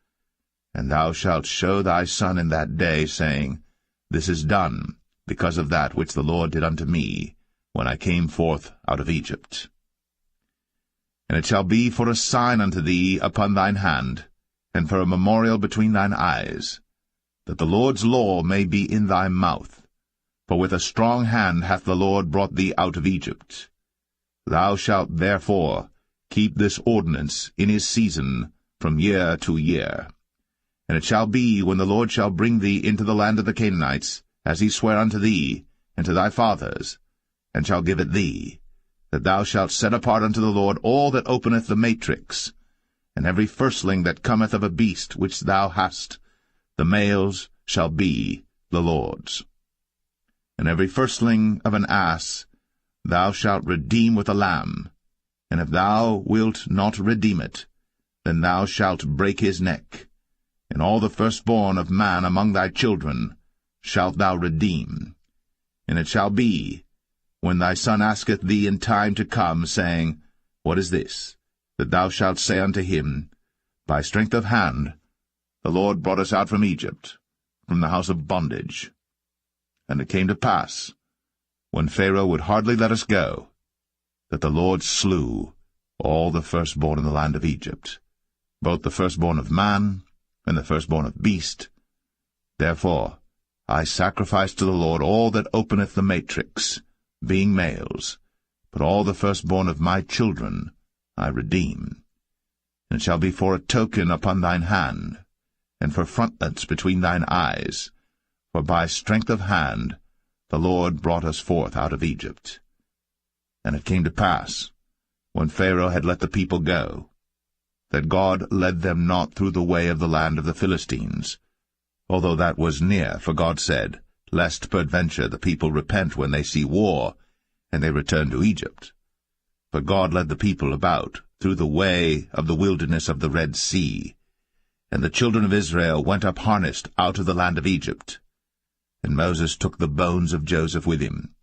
And thou shalt show thy son in that day, saying, This is done, because of that which the Lord did unto me, when I came forth out of Egypt. And it shall be for a sign unto thee upon thine hand, and for a memorial between thine eyes, that the Lord's law may be in thy mouth. For with a strong hand hath the Lord brought thee out of Egypt. Thou shalt therefore keep this ordinance in his season from year to year. And it shall be, when the Lord shall bring thee into the land of the Canaanites, as he sware unto thee, and to thy fathers, and shall give it thee, that thou shalt set apart unto the Lord all that openeth the matrix, and every firstling that cometh of a beast which thou hast, the males shall be the Lord's. And every firstling of an ass thou shalt redeem with a lamb, and if thou wilt not redeem it, then thou shalt break his neck. And all the firstborn of man among thy children shalt thou redeem. And it shall be, when thy son asketh thee in time to come, saying, What is this? That thou shalt say unto him, By strength of hand the Lord brought us out from Egypt, from the house of bondage. And it came to pass, when Pharaoh would hardly let us go, that the Lord slew all the firstborn in the land of Egypt, both the firstborn of man and the firstborn of beast. Therefore I sacrifice to the Lord all that openeth the matrix, being males, but all the firstborn of my children I redeem. And it shall be for a token upon thine hand, and for frontlets between thine eyes, for by strength of hand the Lord brought us forth out of Egypt. And it came to pass, when Pharaoh had let the people go, that God led them not through the way of the land of the Philistines, although that was near, for God said, Lest peradventure the people repent when they see war, and they return to Egypt. But God led the people about through the way of the wilderness of the Red Sea, and the children of Israel went up harnessed out of the land of Egypt. And Moses took the bones of Joseph with him,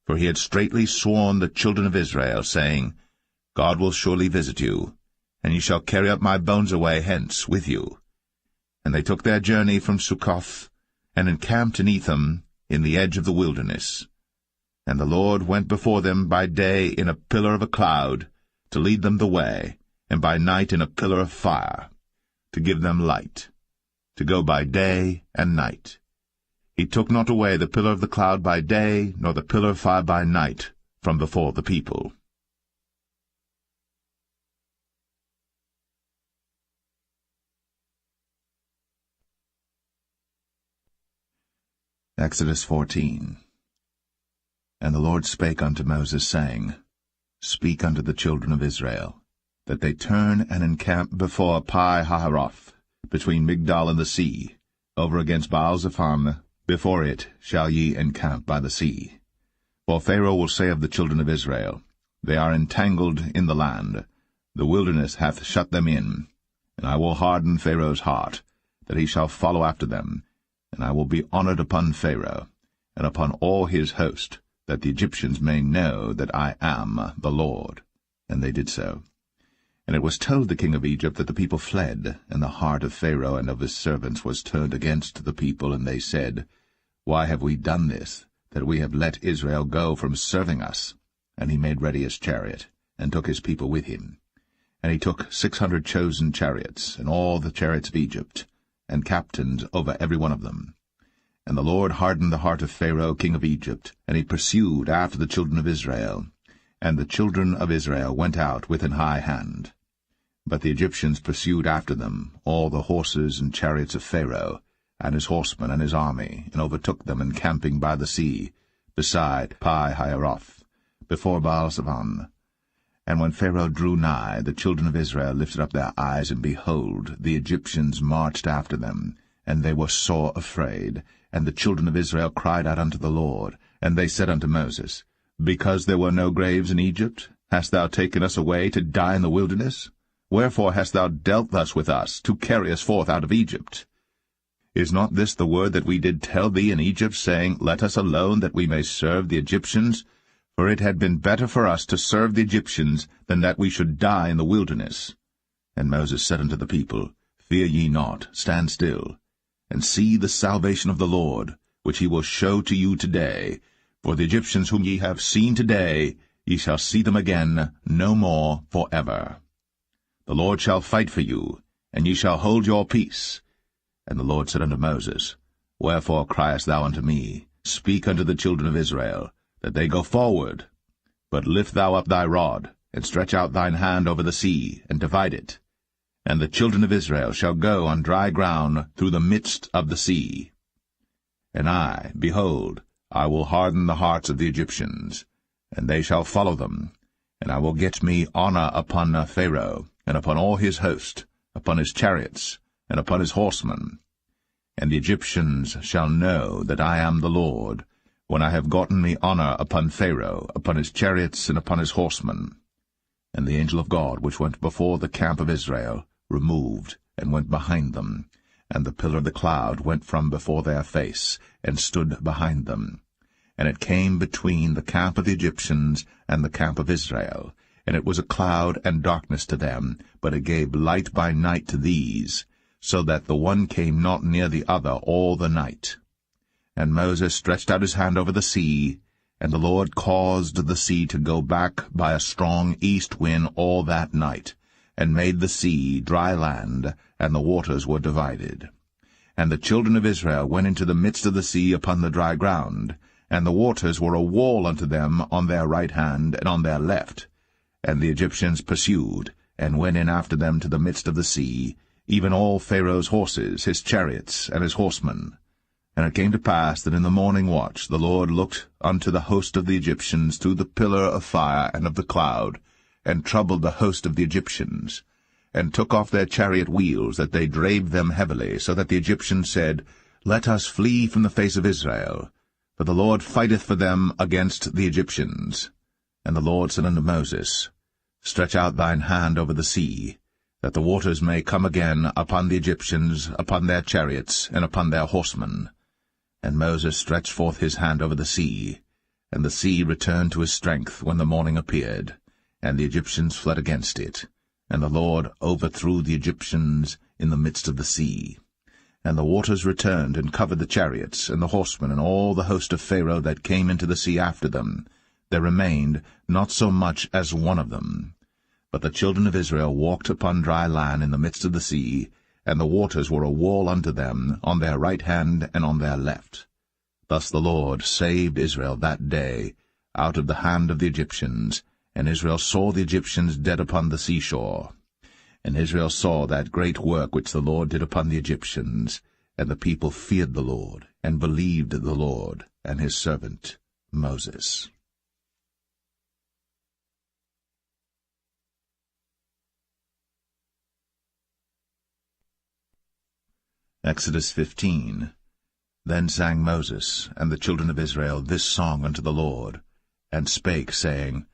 for he had straitly sworn the children of Israel, saying, God will surely visit you, and ye shall carry up my bones away hence with you. And they took their journey from Succoth, and encamped in Etham, in the edge of the wilderness. And the Lord went before them by day in a pillar of a cloud, to lead them the way, and by night in a pillar of fire, to give them light, to go by day and night. He took not away the pillar of the cloud by day, nor the pillar of fire by night, from before the people. Exodus 14. And the Lord spake unto Moses, saying, Speak unto the children of Israel, that they turn and encamp before Pi-hahiroth, between Migdol and the sea, over against Baal-zephon, before it shall ye encamp by the sea. For Pharaoh will say of the children of Israel, They are entangled in the land, the wilderness hath shut them in, and I will harden Pharaoh's heart, that he shall follow after them, and I will be honored upon Pharaoh, and upon all his host, that the Egyptians may know that I am the Lord. And they did so. And it was told the king of Egypt that the people fled, and the heart of Pharaoh and of his servants was turned against the people, and they said, Why have we done this, that we have let Israel go from serving us? And he made ready his chariot, and took his people with him. And he took 600 chosen chariots, and all the chariots of Egypt, and captains over every one of them. And the Lord hardened the heart of Pharaoh king of Egypt, and he pursued after the children of Israel. And the children of Israel went out with an high hand. But the Egyptians pursued after them, all the horses and chariots of Pharaoh, and his horsemen and his army, and overtook them encamping by the sea, beside Pi-hahiroth, before Baal-zephon. And when Pharaoh drew nigh, the children of Israel lifted up their eyes, and behold, the Egyptians marched after them, and they were sore afraid. And the children of Israel cried out unto the Lord, and they said unto Moses, Because there were no graves in Egypt, hast thou taken us away to die in the wilderness? Wherefore hast thou dealt thus with us, to carry us forth out of Egypt? Is not this the word that we did tell thee in Egypt, saying, Let us alone, that we may serve the Egyptians? For it had been better for us to serve the Egyptians, than that we should die in the wilderness. And Moses said unto the people, Fear ye not, stand still, and see the salvation of the Lord, which he will show to you today. For the Egyptians whom ye have seen today, ye shall see them again no more for ever. The Lord shall fight for you, and ye shall hold your peace. And the Lord said unto Moses, Wherefore criest thou unto me? Speak unto the children of Israel, that they go forward. But lift thou up thy rod, and stretch out thine hand over the sea, and divide it. And the children of Israel shall go on dry ground through the midst of the sea. And I, behold, I will harden the hearts of the Egyptians, and they shall follow them. And I will get me honor upon Pharaoh, and upon all his host, upon his chariots, and upon his horsemen. And the Egyptians shall know that I am the Lord, when I have gotten me honor upon Pharaoh, upon his chariots, and upon his horsemen. And the angel of God, which went before the camp of Israel, removed, and went behind them. And the pillar of the cloud went from before their face, and stood behind them. And it came between the camp of the Egyptians and the camp of Israel. And it was a cloud and darkness to them, but it gave light by night to these, so that the one came not near the other all the night. And Moses stretched out his hand over the sea, and the Lord caused the sea to go back by a strong east wind all that night, and made the sea dry land, and the waters were divided. And the children of Israel went into the midst of the sea upon the dry ground, and the waters were a wall unto them on their right hand and on their left. And the Egyptians pursued, and went in after them to the midst of the sea, even all Pharaoh's horses, his chariots, and his horsemen. And it came to pass that in the morning watch the Lord looked unto the host of the Egyptians through the pillar of fire and of the cloud, and troubled the host of the Egyptians, and took off their chariot wheels, that they drave them heavily, so that the Egyptians said, Let us flee from the face of Israel, for the Lord fighteth for them against the Egyptians. And the Lord said unto Moses, Stretch out thine hand over the sea, that the waters may come again upon the Egyptians, upon their chariots, and upon their horsemen. And Moses stretched forth his hand over the sea, and the sea returned to his strength when the morning appeared, and the Egyptians fled against it. And the Lord overthrew the Egyptians in the midst of the sea. And the waters returned and covered the chariots, and the horsemen, and all the host of Pharaoh that came into the sea after them. There remained not so much as one of them. But the children of Israel walked upon dry land in the midst of the sea, and the waters were a wall unto them on their right hand and on their left. Thus the Lord saved Israel that day out of the hand of the Egyptians, and Israel saw the Egyptians dead upon the seashore. And Israel saw that great work which the Lord did upon the Egyptians, and the people feared the Lord, and believed the Lord and his servant Moses. Exodus 15. Then sang Moses and the children of Israel this song unto the Lord, and spake, saying,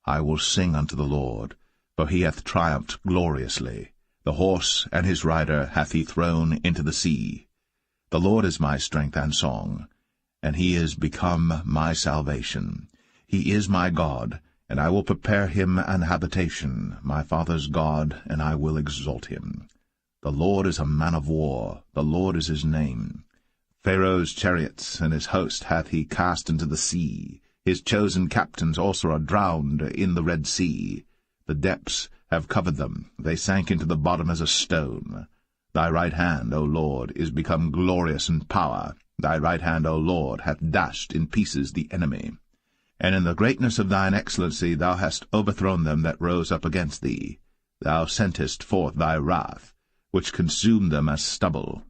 I will sing unto the Lord, for he hath triumphed gloriously. The horse and his rider hath he thrown into the sea. The Lord is my strength and song, and he is become my salvation. He is my God, and I will prepare him an habitation, my father's God, and I will exalt him. The Lord is a man of war, the Lord is his name. Pharaoh's chariots and his host hath he cast into the sea. His chosen captains also are drowned in the Red Sea. The depths have covered them, they sank into the bottom as a stone. Thy right hand, O Lord, is become glorious in power. Thy right hand, O Lord, hath dashed in pieces the enemy. And in the greatness of thine excellency thou hast overthrown them that rose up against thee. Thou sentest forth thy wrath, which consumed them as stubble.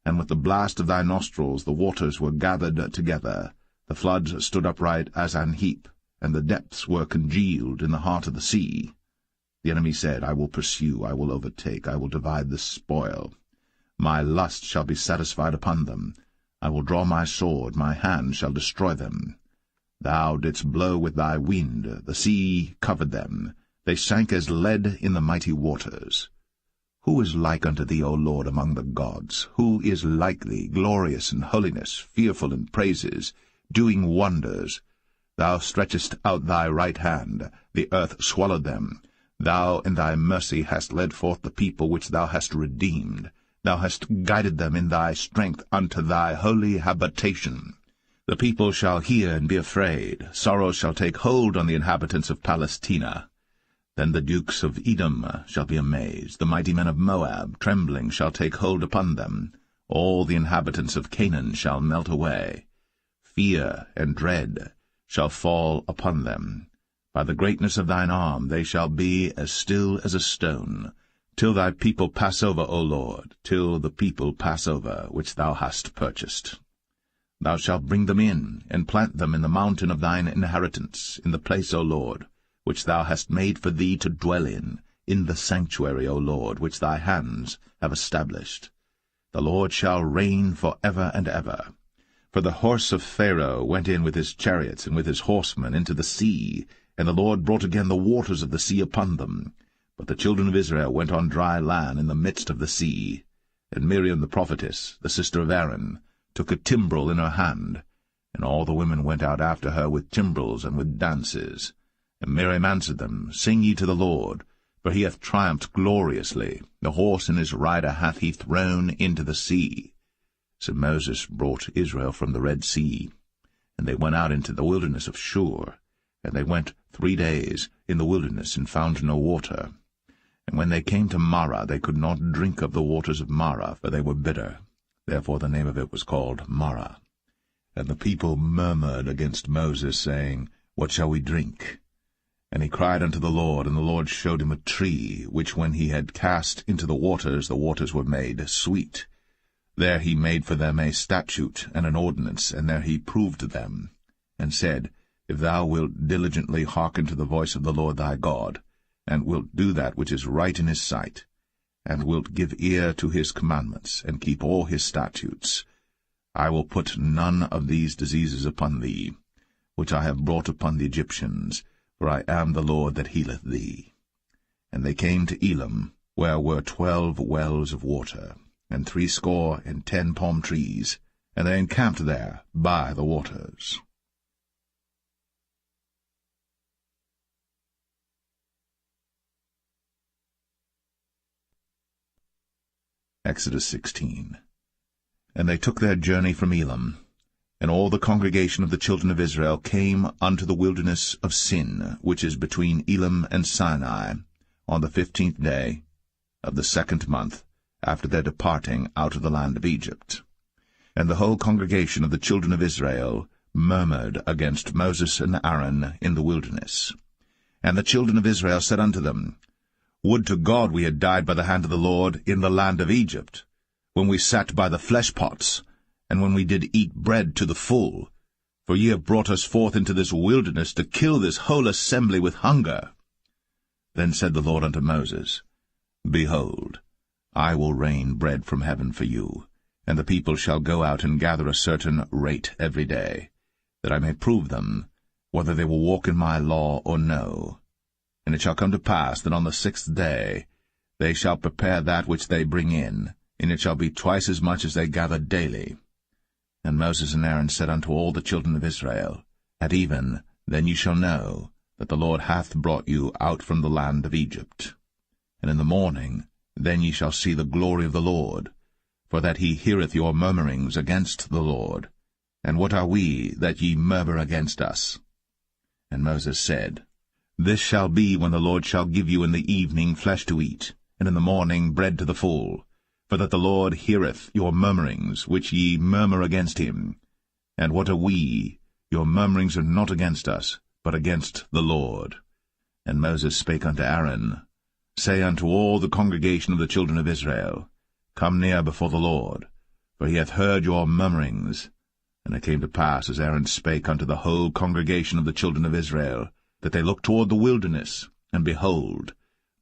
And with the blast of thy nostrils the waters were gathered together. The floods stood upright as an heap, and the depths were congealed in the heart of the sea. The enemy said, I will pursue, I will overtake, I will divide the spoil. My lust shall be satisfied upon them. I will draw my sword, my hand shall destroy them. Thou didst blow with thy wind, the sea covered them. They sank as lead in the mighty waters. Who is like unto thee, O Lord, among the gods? Who is like thee, glorious in holiness, fearful in praises, doing wonders? Thou stretchest out thy right hand, the earth swallowed them. Thou in thy mercy hast led forth the people which thou hast redeemed. Thou hast guided them in thy strength unto thy holy habitation. The people shall hear and be afraid. Sorrow shall take hold on the inhabitants of Palestina. Then the dukes of Edom shall be amazed. The mighty men of Moab, trembling, shall take hold upon them. All the inhabitants of Canaan shall melt away. Fear and dread shall fall upon them. By the greatness of thine arm they shall be as still as a stone, till thy people pass over, O Lord, till the people pass over, which thou hast purchased. Thou shalt bring them in, and plant them in the mountain of thine inheritance, in the place, O Lord, which thou hast made for thee to dwell in the sanctuary, O Lord, which thy hands have established. The Lord shall reign for ever and ever. For the horse of Pharaoh went in with his chariots and with his horsemen into the sea, and the Lord brought again the waters of the sea upon them. But the children of Israel went on dry land in the midst of the sea. And Miriam the prophetess, the sister of Aaron, took a timbrel in her hand, and all the women went out after her with timbrels and with dances. And Miriam answered them, Sing ye to the Lord, for he hath triumphed gloriously. The horse and his rider hath he thrown into the sea. So Moses brought Israel from the Red Sea, and they went out into the wilderness of Shur. And they went 3 days in the wilderness, and found no water. And when they came to Marah, they could not drink of the waters of Marah, for they were bitter. Therefore the name of it was called Marah. And the people murmured against Moses, saying, What shall we drink? And he cried unto the Lord, and the Lord showed him a tree, which when he had cast into the waters were made sweet. There he made for them a statute and an ordinance, and there he proved them, and said, If thou wilt diligently hearken to the voice of the Lord thy God, and wilt do that which is right in his sight, and wilt give ear to his commandments, and keep all his statutes, I will put none of these diseases upon thee, which I have brought upon the Egyptians, for I am the Lord that healeth thee. And they came to Elim, where were 12 wells of water, and 70 palm trees, and they encamped there by the waters. Exodus 16. And they took their journey from Elim, and all the congregation of the children of Israel came unto the wilderness of Sin, which is between Elim and Sinai, on the 15th day of the 2nd month, after their departing out of the land of Egypt. And the whole congregation of the children of Israel murmured against Moses and Aaron in the wilderness. And the children of Israel said unto them, Would to God we had died by the hand of the Lord in the land of Egypt, when we sat by the flesh-pots, and when we did eat bread to the full. For ye have brought us forth into this wilderness to kill this whole assembly with hunger. Then said the Lord unto Moses, Behold, I will rain bread from heaven for you, And the people shall go out and gather a certain rate every day, that I may prove them, whether they will walk in my law or no. And it shall come to pass that on the 6th day they shall prepare that which they bring in, and it shall be twice as much as they gather daily. And Moses and Aaron said unto all the children of Israel, At even then you shall know that the Lord hath brought you out from the land of Egypt. And in the morning then ye shall see the glory of the Lord, for that he heareth your murmurings against the Lord. And what are we, that ye murmur against us? And Moses said, This shall be when the Lord shall give you in the evening flesh to eat, and in the morning bread to the full, for that the Lord heareth your murmurings, which ye murmur against him. And what are we? Your murmurings are not against us, but against the Lord. And Moses spake unto Aaron, Say unto all the congregation of the children of Israel, Come near before the Lord, for he hath heard your murmurings. And it came to pass, as Aaron spake unto the whole congregation of the children of Israel, that they looked toward the wilderness, and behold,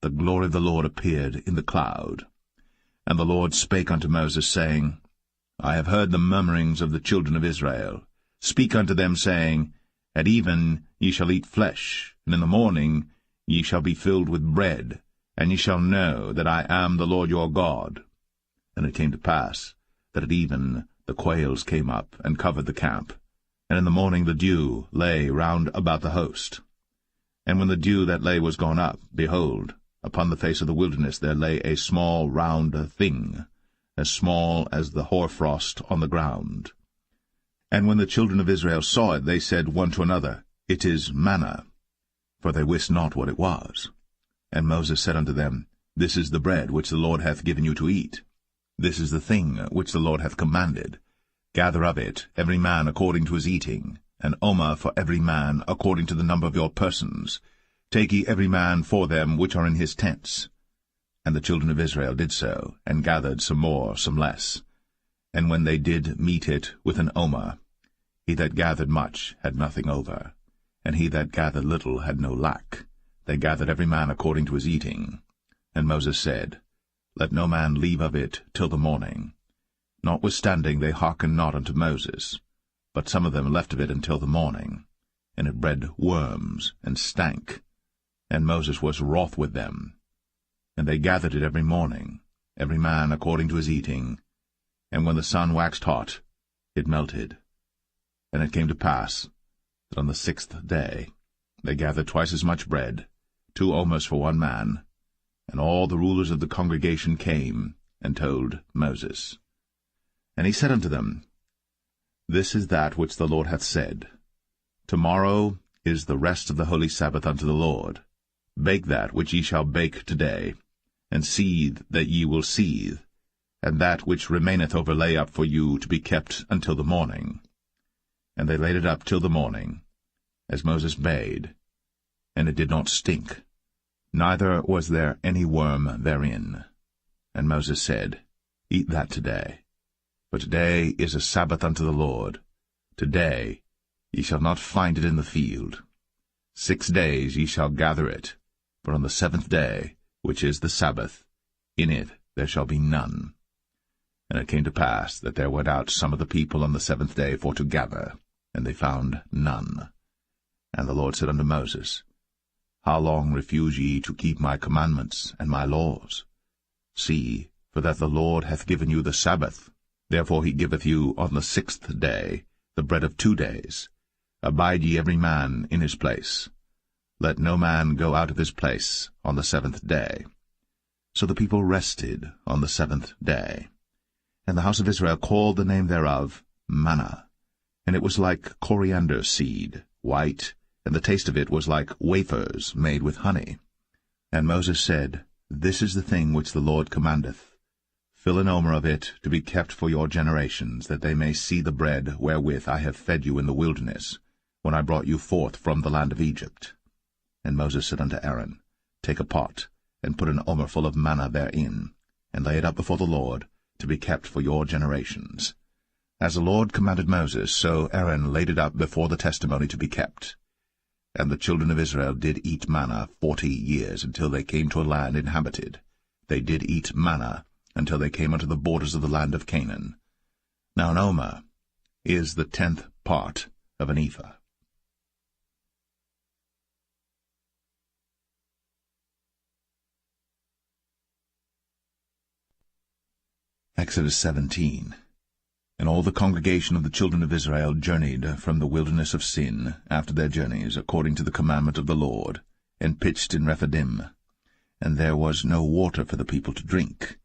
the glory of the Lord appeared in the cloud. And the Lord spake unto Moses, saying, I have heard the murmurings of the children of Israel. Speak unto them, saying, At even ye shall eat flesh, and in the morning ye shall be filled with bread, and ye shall know that I am the Lord your God. And it came to pass, that at even the quails came up, and covered the camp, and in the morning the dew lay round about the host. And when the dew that lay was gone up, behold, upon the face of the wilderness there lay a small round thing, as small as the hoarfrost on the ground. And when the children of Israel saw it, they said one to another, It is manna, for they wist not what it was. And Moses said unto them, This is the bread which the Lord hath given you to eat. This is the thing which the Lord hath commanded. Gather of it every man according to his eating, an omer for every man according to the number of your persons. Take ye every man for them which are in his tents. And the children of Israel did so, and gathered some more, some less. And when they did meet it with an omer, he that gathered much had nothing over, and he that gathered little had no lack. They gathered every man according to his eating. And Moses said, Let no man leave of it till the morning. Notwithstanding they hearkened not unto Moses, but some of them left of it until the morning. And it bred worms, and stank. And Moses was wroth with them. And they gathered it every morning, every man according to his eating. And when the sun waxed hot, it melted. And it came to pass that on the 6th day they gathered twice as much bread, 2 omers for one man. And all the rulers of the congregation came and told Moses. And he said unto them, This is that which the Lord hath said. Tomorrow is the rest of the holy Sabbath unto the Lord. Bake that which ye shall bake today, and seethe that ye will seethe, and that which remaineth over lay up for you to be kept until the morning. And they laid it up till the morning, as Moses bade, and it did not stink, neither was there any worm therein. And Moses said, Eat that today, for today is a Sabbath unto the Lord. Today ye shall not find it in the field. 6 days ye shall gather it, but on the 7th day, which is the Sabbath, in it there shall be none. And it came to pass that there went out some of the people on the 7th day for to gather, and they found none. And the Lord said unto Moses, How long refuse ye to keep my commandments and my laws? See, for that the Lord hath given you the Sabbath. Therefore he giveth you on the 6th day the bread of 2 days. Abide ye every man in his place. Let no man go out of his place on the 7th day. So the people rested on the 7th day. And the house of Israel called the name thereof manna. And it was like coriander seed, white, and the taste of it was like wafers made with honey. And Moses said, This is the thing which the Lord commandeth. Fill an omer of it to be kept for your generations, that they may see the bread wherewith I have fed you in the wilderness, when I brought you forth from the land of Egypt. And Moses said unto Aaron, Take a pot, and put an omer full of manna therein, and lay it up before the Lord, to be kept for your generations. As the Lord commanded Moses, so Aaron laid it up before the testimony to be kept. And the children of Israel did eat manna 40 years, until they came to a land inhabited. They did eat manna, until they came unto the borders of the land of Canaan. Now an omer is the 10th part of an ephah. Exodus 17. And all the congregation of the children of Israel journeyed from the wilderness of Sin after their journeys, according to the commandment of the Lord, and pitched in Rephidim. And there was no water for the people to drink.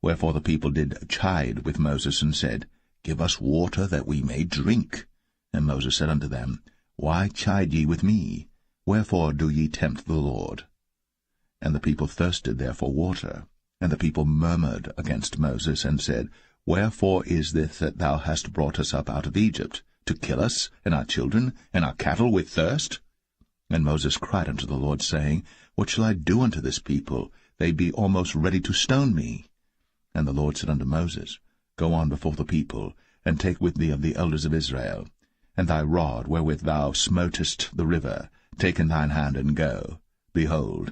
Wherefore the people did chide with Moses, and said, Give us water that we may drink. And Moses said unto them, Why chide ye with me? Wherefore do ye tempt the Lord? And the people thirsted there for water. And the people murmured against Moses, and said, Wherefore is this that thou hast brought us up out of Egypt, to kill us, and our children, and our cattle with thirst? And Moses cried unto the Lord, saying, What shall I do unto this people? They be almost ready to stone me. And the Lord said unto Moses, Go on before the people, and take with thee of the elders of Israel, and thy rod wherewith thou smotest the river, take in thine hand, and go. Behold,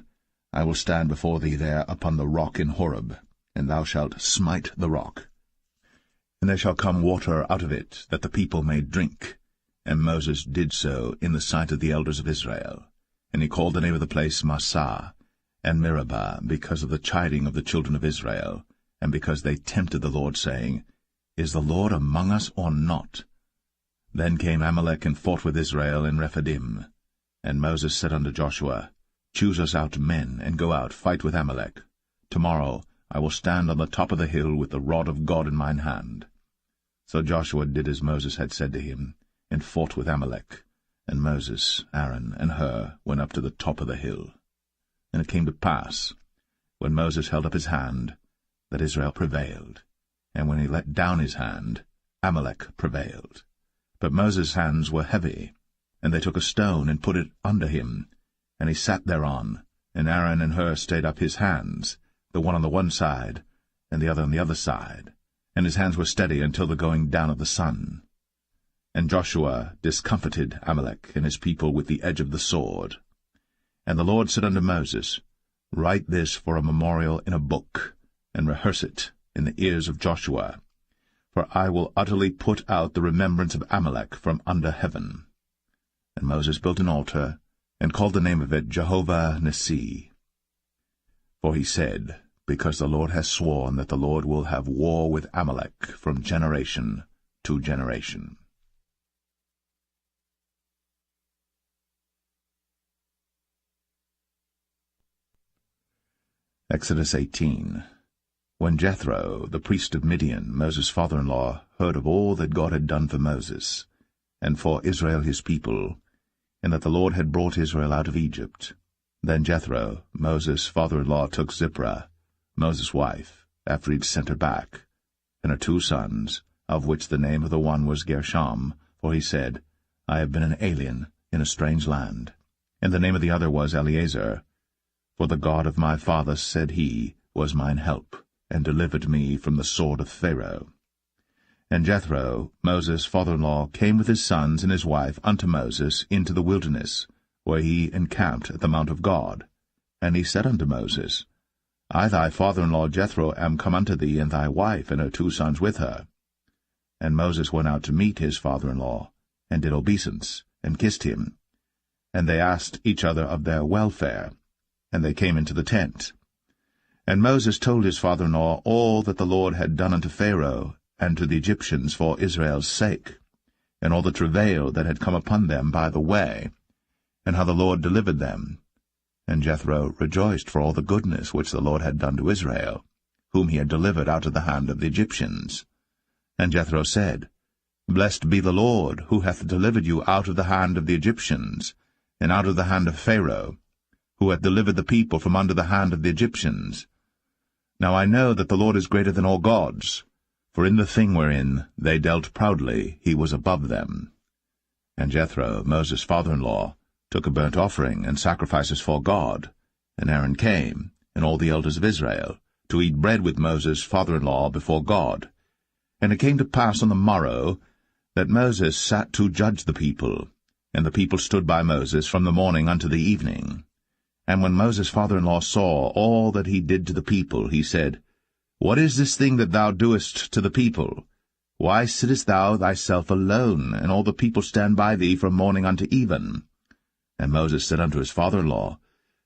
I will stand before thee there upon the rock in Horeb, and thou shalt smite the rock. And there shall come water out of it, that the people may drink. And Moses did so in the sight of the elders of Israel. And he called the name of the place Massah, and Meribah, because of the chiding of the children of Israel, and because they tempted the Lord, saying, Is the Lord among us or not? Then came Amalek and fought with Israel in Rephidim. And Moses said unto Joshua, Choose us out men, and go out, fight with Amalek. Tomorrow I will stand on the top of the hill with the rod of God in mine hand. So Joshua did as Moses had said to him, and fought with Amalek. And Moses, Aaron, and Hur went up to the top of the hill. And it came to pass, when Moses held up his hand, that Israel prevailed. And when he let down his hand, Amalek prevailed. But Moses' hands were heavy, and they took a stone and put it under him, and he sat thereon, and Aaron and Hur stayed up his hands, the one on the one side, and the other on the other side, and his hands were steady until the going down of the sun. And Joshua discomfited Amalek and his people with the edge of the sword. And the Lord said unto Moses, Write this for a memorial in a book, and rehearse it in the ears of Joshua, for I will utterly put out the remembrance of Amalek from under heaven. And Moses built an altar, and called the name of it Jehovah Nissi. For he said, Because the Lord has sworn that the Lord will have war with Amalek from generation to generation. Exodus 18. When Jethro, the priest of Midian, Moses' father-in-law, heard of all that God had done for Moses, and for Israel his people, and that the Lord had brought Israel out of Egypt, then Jethro, Moses' father-in-law, took Zipporah, Moses' wife, after he had sent her back, and her 2 sons, of which the name of the one was Gershom, for he said, I have been an alien in a strange land. And the name of the other was Eleazar, for the God of my father, said he, was mine help, and delivered me from the sword of Pharaoh. And Jethro, Moses' father-in-law, came with his sons and his wife unto Moses into the wilderness, where he encamped at the mount of God. And he said unto Moses, I thy father-in-law Jethro am come unto thee, and thy wife and her 2 sons with her. And Moses went out to meet his father-in-law, and did obeisance, and kissed him. And they asked each other of their welfare, and they came into the tent. And Moses told his father-in-law all that the Lord had done unto Pharaoh and to the Egyptians for Israel's sake, and all the travail that had come upon them by the way, and how the Lord delivered them. And Jethro rejoiced for all the goodness which the Lord had done to Israel, whom he had delivered out of the hand of the Egyptians. And Jethro said, Blessed be the Lord, who hath delivered you out of the hand of the Egyptians, and out of the hand of Pharaoh, who hath delivered the people from under the hand of the Egyptians. Now I know that the Lord is greater than all gods, for in the thing wherein they dealt proudly he was above them. And Jethro, Moses' father-in-law, took a burnt offering and sacrifices for God, and Aaron came, and all the elders of Israel, to eat bread with Moses' father-in-law before God. And it came to pass on the morrow that Moses sat to judge the people, and the people stood by Moses from the morning unto the evening. And when Moses' father-in-law saw all that he did to the people, he said, What is this thing that thou doest to the people? Why sittest thou thyself alone, and all the people stand by thee from morning unto even? And Moses said unto his father-in-law,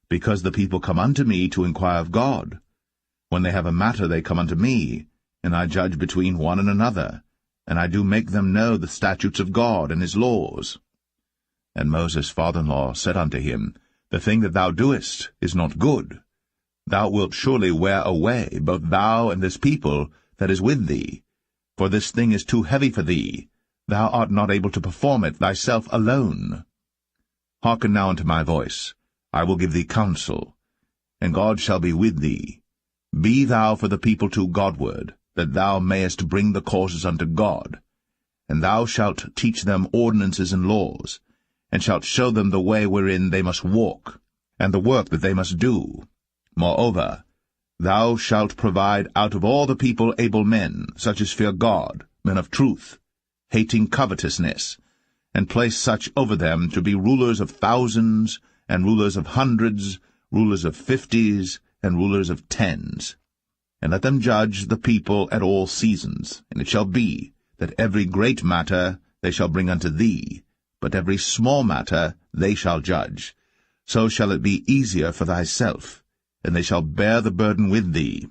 Because the people come unto me to inquire of God. When they have a matter they come unto me, and I judge between one and another, and I do make them know the statutes of God and his laws. And Moses' father-in-law said unto him, The thing that thou doest is not good. Thou wilt surely wear away, both thou and this people that is with thee. For this thing is too heavy for thee. Thou art not able to perform it thyself alone. Hearken now unto my voice. I will give thee counsel, and God shall be with thee. Be thou for the people too Godward, that thou mayest bring the causes unto God. And thou shalt teach them ordinances and laws, and shalt show them the way wherein they must walk, and the work that they must do. Moreover, thou shalt provide out of all the people able men, such as fear God, men of truth, hating covetousness, and place such over them to be rulers of thousands, and rulers of hundreds, rulers of 50s, and rulers of 10s. And let them judge the people at all seasons. And it shall be, that every great matter they shall bring unto thee, but every small matter they shall judge. So shall it be easier for thyself, and they shall bear the burden with thee.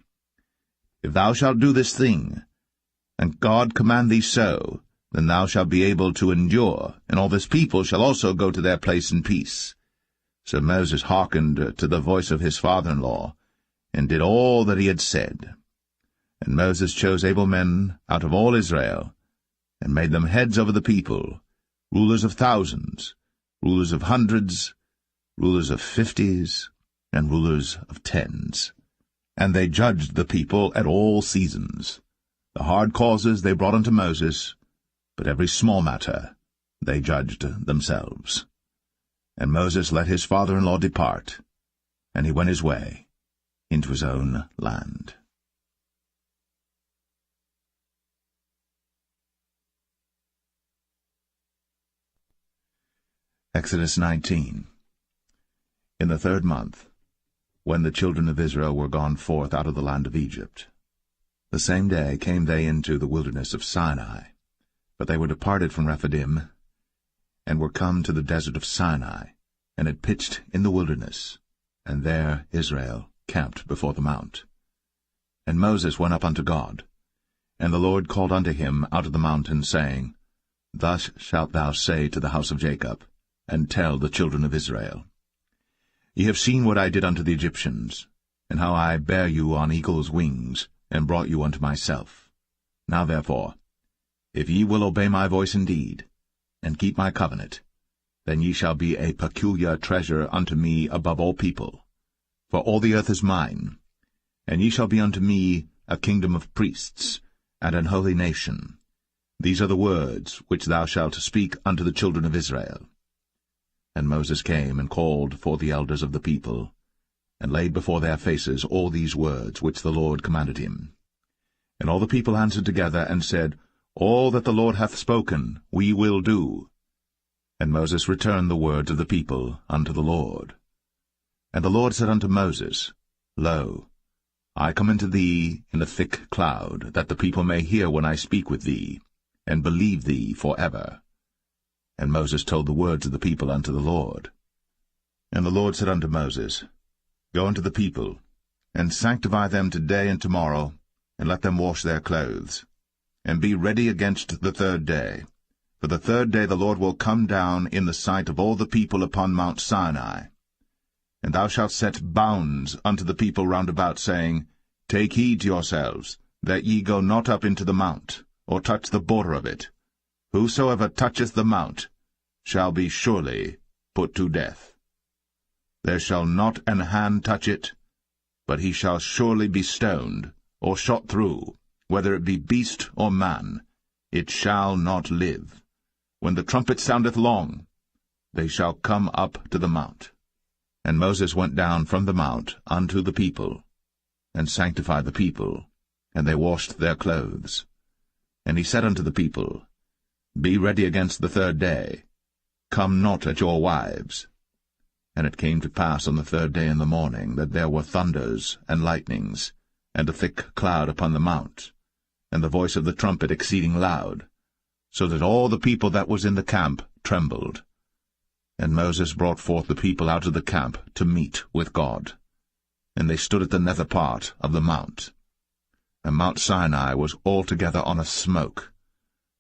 If thou shalt do this thing, and God command thee so, then thou shalt be able to endure, and all this people shall also go to their place in peace. So Moses hearkened to the voice of his father-in-law, and did all that he had said. And Moses chose able men out of all Israel, and made them heads over the people, rulers of thousands, rulers of hundreds, rulers of 50s, and rulers of 10s. And they judged the people at all seasons. The hard causes they brought unto Moses, but every small matter they judged themselves. And Moses let his father-in-law depart, and he went his way into his own land. Exodus 19. In the 3rd month, when the children of Israel were gone forth out of the land of Egypt, the same day came they into the wilderness of Sinai. But they were departed from Rephidim, and were come to the desert of Sinai, and had pitched in the wilderness, and there Israel camped before the mount. And Moses went up unto God, and the Lord called unto him out of the mountain, saying, Thus shalt thou say to the house of Jacob, and tell the children of Israel, Ye have seen what I did unto the Egyptians, and how I bare you on eagle's wings, and brought you unto myself. Now therefore, if ye will obey my voice indeed, and keep my covenant, then ye shall be a peculiar treasure unto me above all people. For all the earth is mine, and ye shall be unto me a kingdom of priests, and an holy nation. These are the words which thou shalt speak unto the children of Israel. And Moses came and called for the elders of the people, and laid before their faces all these words which the Lord commanded him. And all the people answered together, and said, All that the Lord hath spoken we will do. And Moses returned the words of the people unto the Lord. And the Lord said unto Moses, Lo, I come unto thee in a thick cloud, that the people may hear when I speak with thee, and believe thee for ever. And Moses told the words of the people unto the Lord. And the Lord said unto Moses, Go unto the people, and sanctify them today and tomorrow, and let them wash their clothes, and be ready against the 3rd day. For the 3rd day the Lord will come down in the sight of all the people upon Mount Sinai. And thou shalt set bounds unto the people round about, saying, Take heed to yourselves, that ye go not up into the mount, or touch the border of it. Whosoever toucheth the mount shall be surely put to death. There shall not an hand touch it, but he shall surely be stoned, or shot through, whether it be beast or man. It shall not live. When the trumpet soundeth long, they shall come up to the mount. And Moses went down from the mount unto the people, and sanctified the people, and they washed their clothes. And he said unto the people, Be ready against the 3rd day. Come not at your wives. And it came to pass on the 3rd day in the morning, that there were thunders and lightnings, and a thick cloud upon the mount. and the voice of the trumpet exceeding loud, so that all the people that was in the camp trembled. And Moses brought forth the people out of the camp to meet with God. And they stood at the nether part of the mount. And Mount Sinai was altogether on a smoke,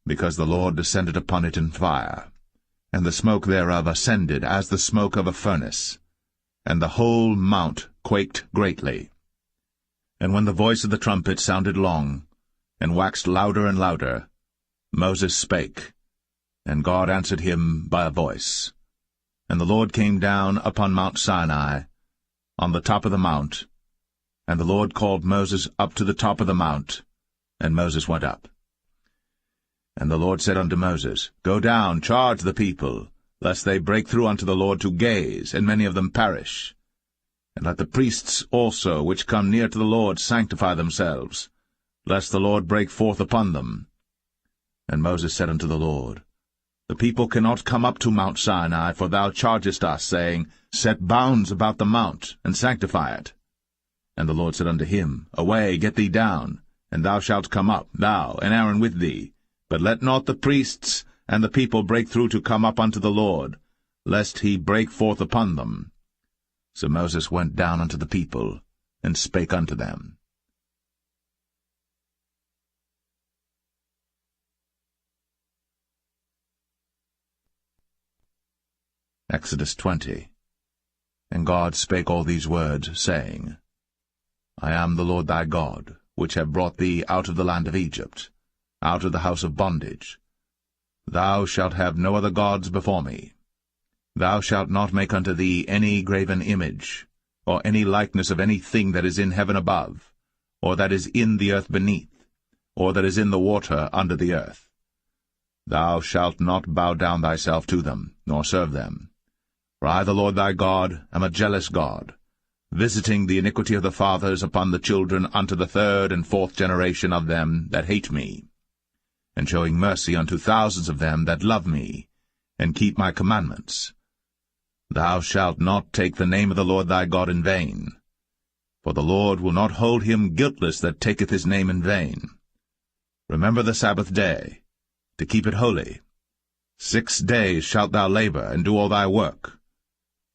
because the Lord descended upon it in fire, and the smoke thereof ascended as the smoke of a furnace, and the whole mount quaked greatly. And when the voice of the trumpet sounded long, and waxed louder and louder, Moses spake, and God answered him by a voice. And the Lord came down upon Mount Sinai, on the top of the mount, and the Lord called Moses up to the top of the mount, and Moses went up. And the Lord said unto Moses, Go down, charge the people, lest they break through unto the Lord to gaze, and many of them perish. And let the priests also, which come near to the Lord, sanctify themselves, lest the Lord break forth upon them. And Moses said unto the Lord, The people cannot come up to Mount Sinai, for thou chargest us, saying, Set bounds about the mount, and sanctify it. And the Lord said unto him, Away, get thee down, and thou shalt come up, thou and Aaron with thee. But let not the priests and the people break through to come up unto the Lord, lest he break forth upon them. So Moses went down unto the people, and spake unto them. Exodus 20. And God spake all these words, saying, I am the Lord thy God, which have brought thee out of the land of Egypt, out of the house of bondage. Thou shalt have no other gods before me. Thou shalt not make unto thee any graven image, or any likeness of any thing that is in heaven above, or that is in the earth beneath, or that is in the water under the earth. Thou shalt not bow down thyself to them, nor serve them. For I, the Lord thy God, am a jealous God, visiting the iniquity of the fathers upon the children unto the third and fourth generation of them that hate me, and showing mercy unto thousands of them that love me, and keep my commandments. Thou shalt not take the name of the Lord thy God in vain, for the Lord will not hold him guiltless that taketh his name in vain. Remember the Sabbath day, to keep it holy. 6 days shalt thou labor, and do all thy work.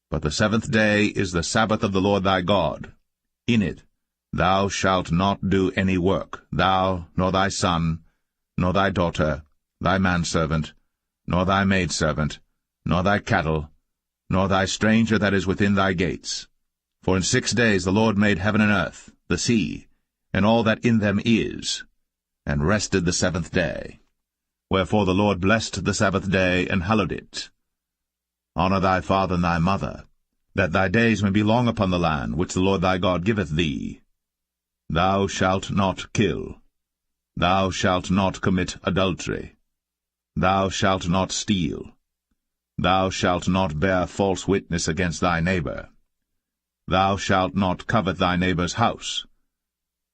But the 7th day is the Sabbath of the Lord thy God. In it thou shalt not do any work, thou, nor thy son, nor thy daughter, thy manservant, nor thy maidservant, nor thy cattle, nor thy stranger that is within thy gates. For in 6 days the Lord made heaven and earth, the sea, and all that in them is, and rested the 7th day. Wherefore the Lord blessed the Sabbath day, and hallowed it. Honor thy father and thy mother, that thy days may be long upon the land which the Lord thy God giveth thee. Thou shalt not kill. Thou shalt not commit adultery. Thou shalt not steal. Thou shalt not bear false witness against thy neighbor. Thou shalt not covet thy neighbor's house.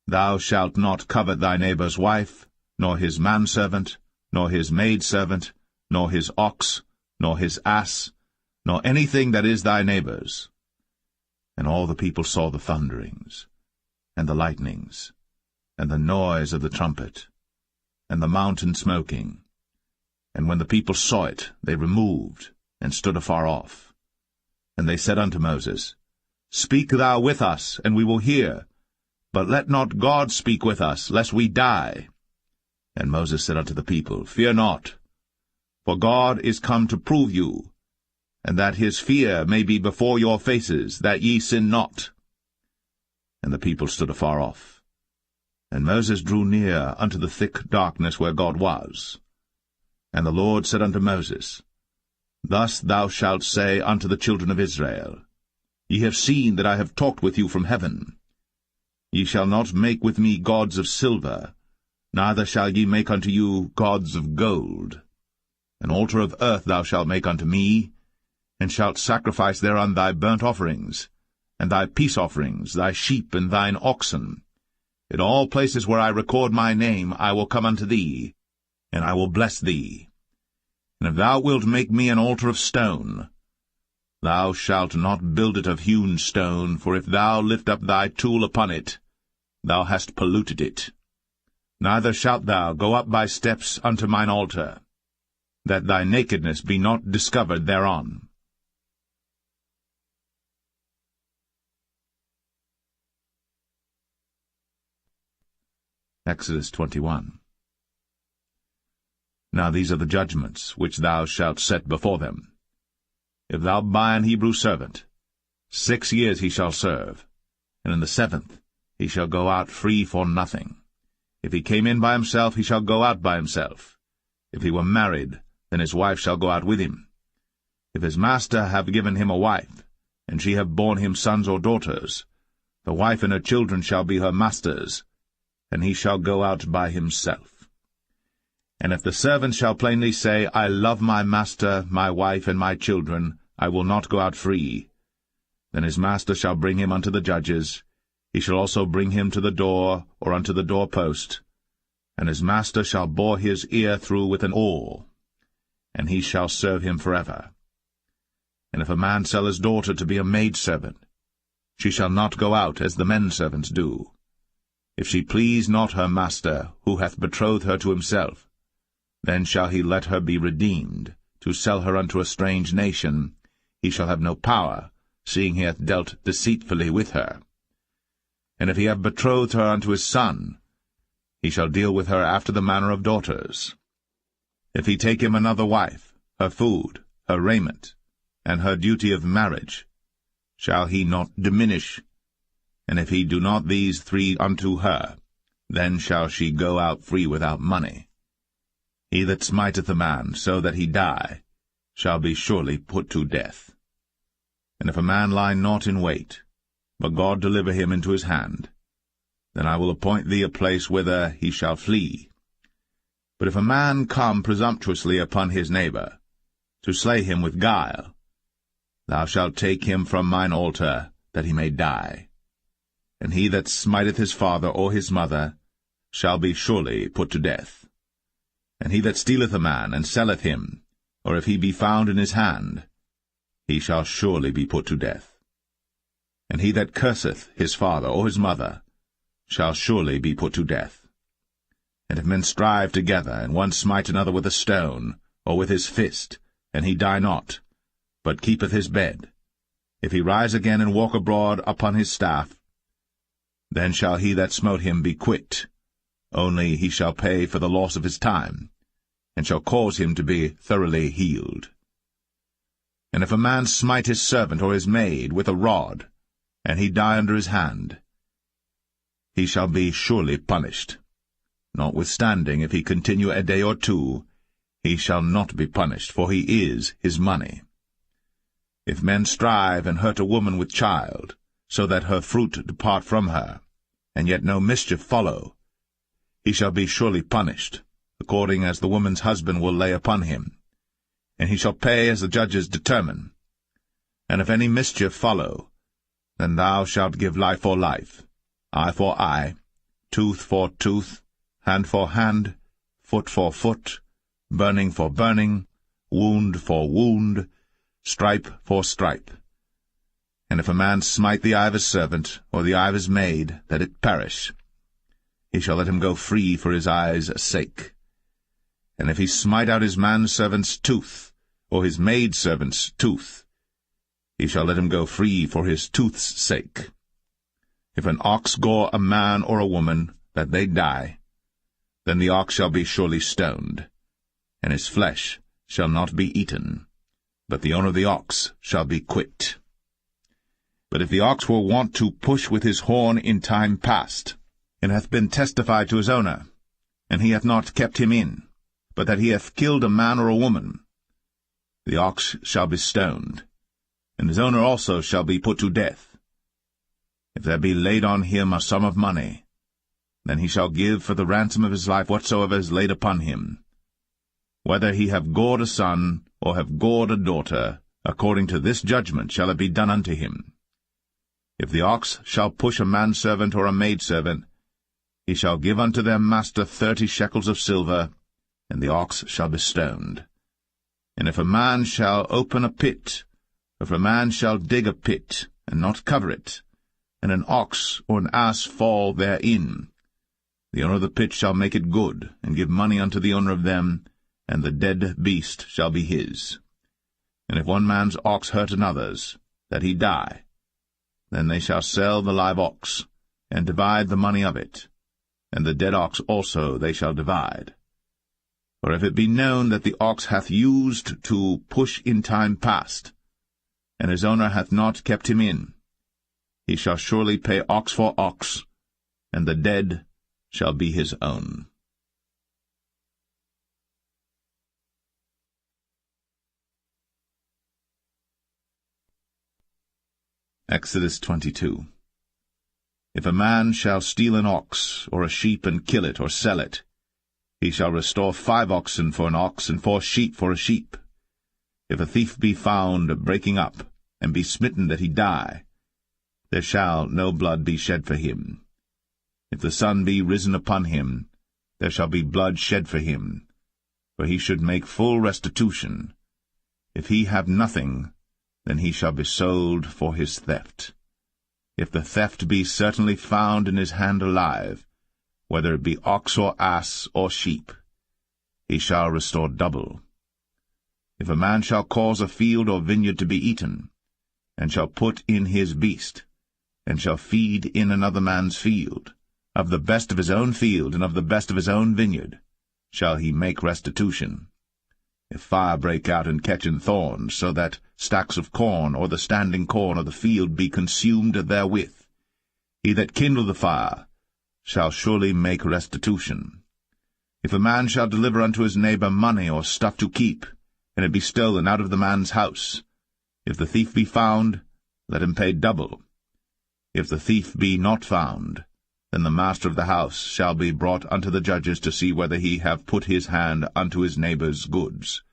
Thou shalt not covet thy neighbor's wife, nor his manservant, nor his maidservant, nor his ox, nor his ass, nor anything that is thy neighbor's. And all the people saw the thunderings, and the lightnings, and the noise of the trumpet, and the mountain smoking. And when the people saw it, they removed, and stood afar off. And they said unto Moses, Speak thou with us, and we will hear, but let not God speak with us, lest we die. And Moses said unto the people, Fear not, for God is come to prove you, and that his fear may be before your faces, that ye sin not. And the people stood afar off. And Moses drew near unto the thick darkness where God was. And the Lord said unto Moses, Thus thou shalt say unto the children of Israel, Ye have seen that I have talked with you from heaven. Ye shall not make with me gods of silver, neither shall ye make unto you gods of gold. An altar of earth thou shalt make unto me, and shalt sacrifice thereon thy burnt offerings, and thy peace offerings, thy sheep and thine oxen. In all places where I record my name I will come unto thee, and I will bless thee. And if thou wilt make me an altar of stone, thou shalt not build it of hewn stone, for if thou lift up thy tool upon it, thou hast polluted it. Neither shalt thou go up by steps unto mine altar, that thy nakedness be not discovered thereon. Exodus 21. Now these are the judgments which thou shalt set before them. If thou buy an Hebrew servant, 6 years he shall serve, and in the 7th he shall go out free for nothing. If he came in by himself, he shall go out by himself. If he were married, then his wife shall go out with him. If his master have given him a wife, and she have borne him sons or daughters, the wife and her children shall be her master's, and he shall go out by himself. And if the servant shall plainly say, I love my master, my wife, and my children, I will not go out free, then his master shall bring him unto the judges. He shall also bring him to the door, or unto the doorpost, and his master shall bore his ear through with an awl, and he shall serve him forever. And if a man sell his daughter to be a maidservant, she shall not go out as the men servants do. If she please not her master, who hath betrothed her to himself, then shall he let her be redeemed, to sell her unto a strange nation. He shall have no power, seeing he hath dealt deceitfully with her. And if he have betrothed her unto his son, he shall deal with her after the manner of daughters. If he take him another wife, her food, her raiment, and her duty of marriage, shall he not diminish? And if he do not these 3 unto her, then shall she go out free without money. He that smiteth a man so that he die shall be surely put to death. And if a man lie not in wait, but God deliver him into his hand, then I will appoint thee a place whither he shall flee. But if a man come presumptuously upon his neighbor, to slay him with guile, thou shalt take him from mine altar, that he may die. And he that smiteth his father or his mother shall be surely put to death. And he that stealeth a man, and selleth him, or if he be found in his hand, he shall surely be put to death. And he that curseth his father or his mother shall surely be put to death. And if men strive together, and one smite another with a stone, or with his fist, and he die not, but keepeth his bed, if he rise again and walk abroad upon his staff, then shall he that smote him be quit, only he shall pay for the loss of his time, and shall cause him to be thoroughly healed. And if a man smite his servant or his maid with a rod, and he die under his hand, he shall be surely punished. Notwithstanding, if he continue a day or 2, he shall not be punished, for he is his money. If men strive and hurt a woman with child, so that her fruit depart from her, and yet no mischief follow, he shall be surely punished, according as the woman's husband will lay upon him, and he shall pay as the judges determine. And if any mischief follow, then thou shalt give life for life, eye for eye, tooth for tooth, hand for hand, foot for foot, burning for burning, wound for wound, stripe for stripe. And if a man smite the eye of his servant, or the eye of his maid, that it perish, he shall let him go free for his eye's sake. And if he smite out his manservant's tooth, or his maidservant's tooth, he shall let him go free for his tooth's sake. If an ox gore a man or a woman, that they die, then the ox shall be surely stoned, and his flesh shall not be eaten, but the owner of the ox shall be quit. But if the ox were wont to push with his horn in time past, and hath been testified to his owner, and he hath not kept him in, but that he hath killed a man or a woman, the ox shall be stoned, and his owner also shall be put to death. If there be laid on him a sum of money, then he shall give for the ransom of his life whatsoever is laid upon him. Whether he have gored a son, or have gored a daughter, according to this judgment shall it be done unto him. If the ox shall push a manservant or a maidservant, he shall give unto their master 30 shekels of silver, and the ox shall be stoned. And if a man shall open a pit, or if a man shall dig a pit, and not cover it, and an ox or an ass fall therein, The owner of the pit shall make it good, and give money unto the owner of them, and the dead beast shall be his. And if one man's ox hurt another's, that he die, then they shall sell the live ox, and divide the money of it, and the dead ox also they shall divide. For if it be known that the ox hath used to push in time past, and his owner hath not kept him in, he shall surely pay ox for ox, and the dead shall be his own. Exodus 22. If a man shall steal an ox or a sheep and kill it or sell it, he shall restore 5 oxen for an ox and 4 sheep for a sheep. If a thief be found breaking up, and be smitten that he die, there shall no blood be shed for him. If the sun be risen upon him, there shall be blood shed for him, for he should make full restitution. If he have nothing, then he shall be sold for his theft. If the theft be certainly found in his hand alive, whether it be ox or ass or sheep, he shall restore double. If a man shall cause a field or vineyard to be eaten, and shall put in his beast, and shall feed in another man's field, of the best of his own field and of the best of his own vineyard, shall he make restitution. If fire break out and catch in thorns, so that stacks of corn or the standing corn of the field be consumed therewith, he that kindled the fire shall surely make restitution. If a man shall deliver unto his neighbor money or stuff to keep, and it be stolen out of the man's house, if the thief be found, let him pay double. If the thief be not found, then the master of the house shall be brought unto the judges to see whether he have put his hand unto his neighbor's goods.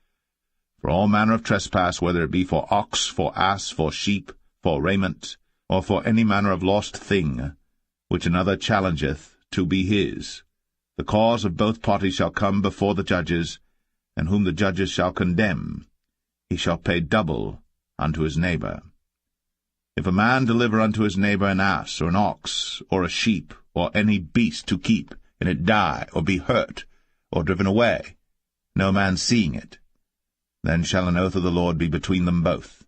For all manner of trespass, whether it be for ox, for ass, for sheep, for raiment, or for any manner of lost thing, which another challengeth to be his, the cause of both parties shall come before the judges, and whom the judges shall condemn, he shall pay double unto his neighbor. If a man deliver unto his neighbor an ass, or an ox, or a sheep, or any beast to keep, and it die, or be hurt, or driven away, no man seeing it, then shall an oath of the Lord be between them both,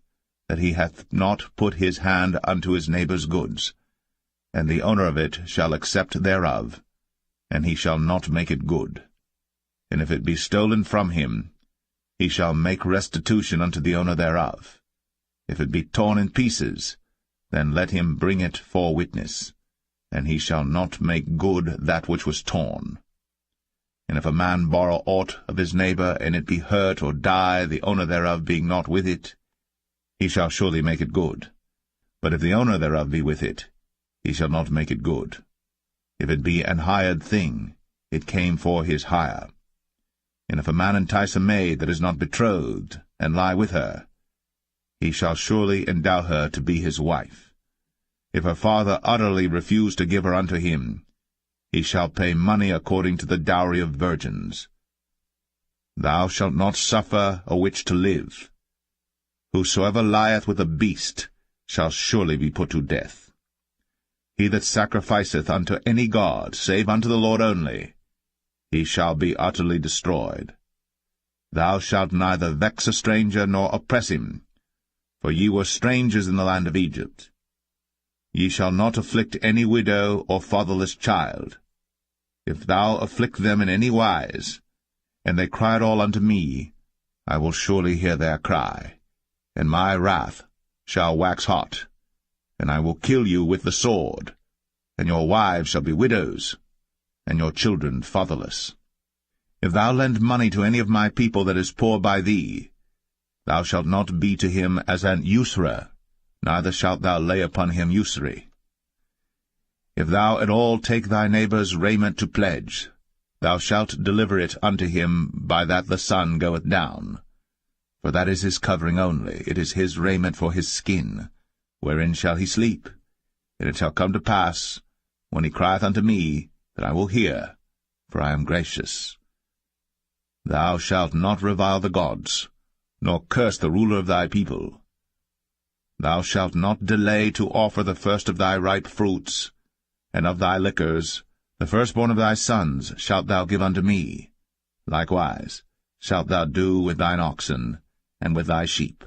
that he hath not put his hand unto his neighbor's goods, and the owner of it shall accept thereof, and he shall not make it good. And if it be stolen from him, he shall make restitution unto the owner thereof. If it be torn in pieces, then let him bring it for witness, and he shall not make good that which was torn. And if a man borrow aught of his neighbor, and it be hurt or die, the owner thereof being not with it, he shall surely make it good. But if the owner thereof be with it, he shall not make it good. If it be an hired thing, it came for his hire. And if a man entice a maid that is not betrothed, and lie with her, he shall surely endow her to be his wife. If her father utterly refuse to give her unto him, he shall pay money according to the dowry of virgins. Thou shalt not suffer a witch to live. Whosoever lieth with a beast shall surely be put to death. He that sacrificeth unto any god, save unto the Lord only, he shall be utterly destroyed. Thou shalt neither vex a stranger nor oppress him, for ye were strangers in the land of Egypt. Ye shall not afflict any widow or fatherless child. If thou afflict them in any wise, and they cry at all unto me, I will surely hear their cry, and my wrath shall wax hot, and I will kill you with the sword, and your wives shall be widows, and your children fatherless. If thou lend money to any of my people that is poor by thee, thou shalt not be to him as an usurer, neither shalt thou lay upon him usury. If thou at all take thy neighbor's raiment to pledge, thou shalt deliver it unto him by that the sun goeth down. For that is his covering only, it is his raiment for his skin, wherein shall he sleep. And it shall come to pass, when he crieth unto me, that I will hear, for I am gracious. Thou shalt not revile the gods, nor curse the ruler of thy people. Thou shalt not delay to offer the first of thy ripe fruits, and of thy liquors, The firstborn of thy sons shalt thou give unto me. Likewise shalt thou do with thine oxen, and with thy sheep.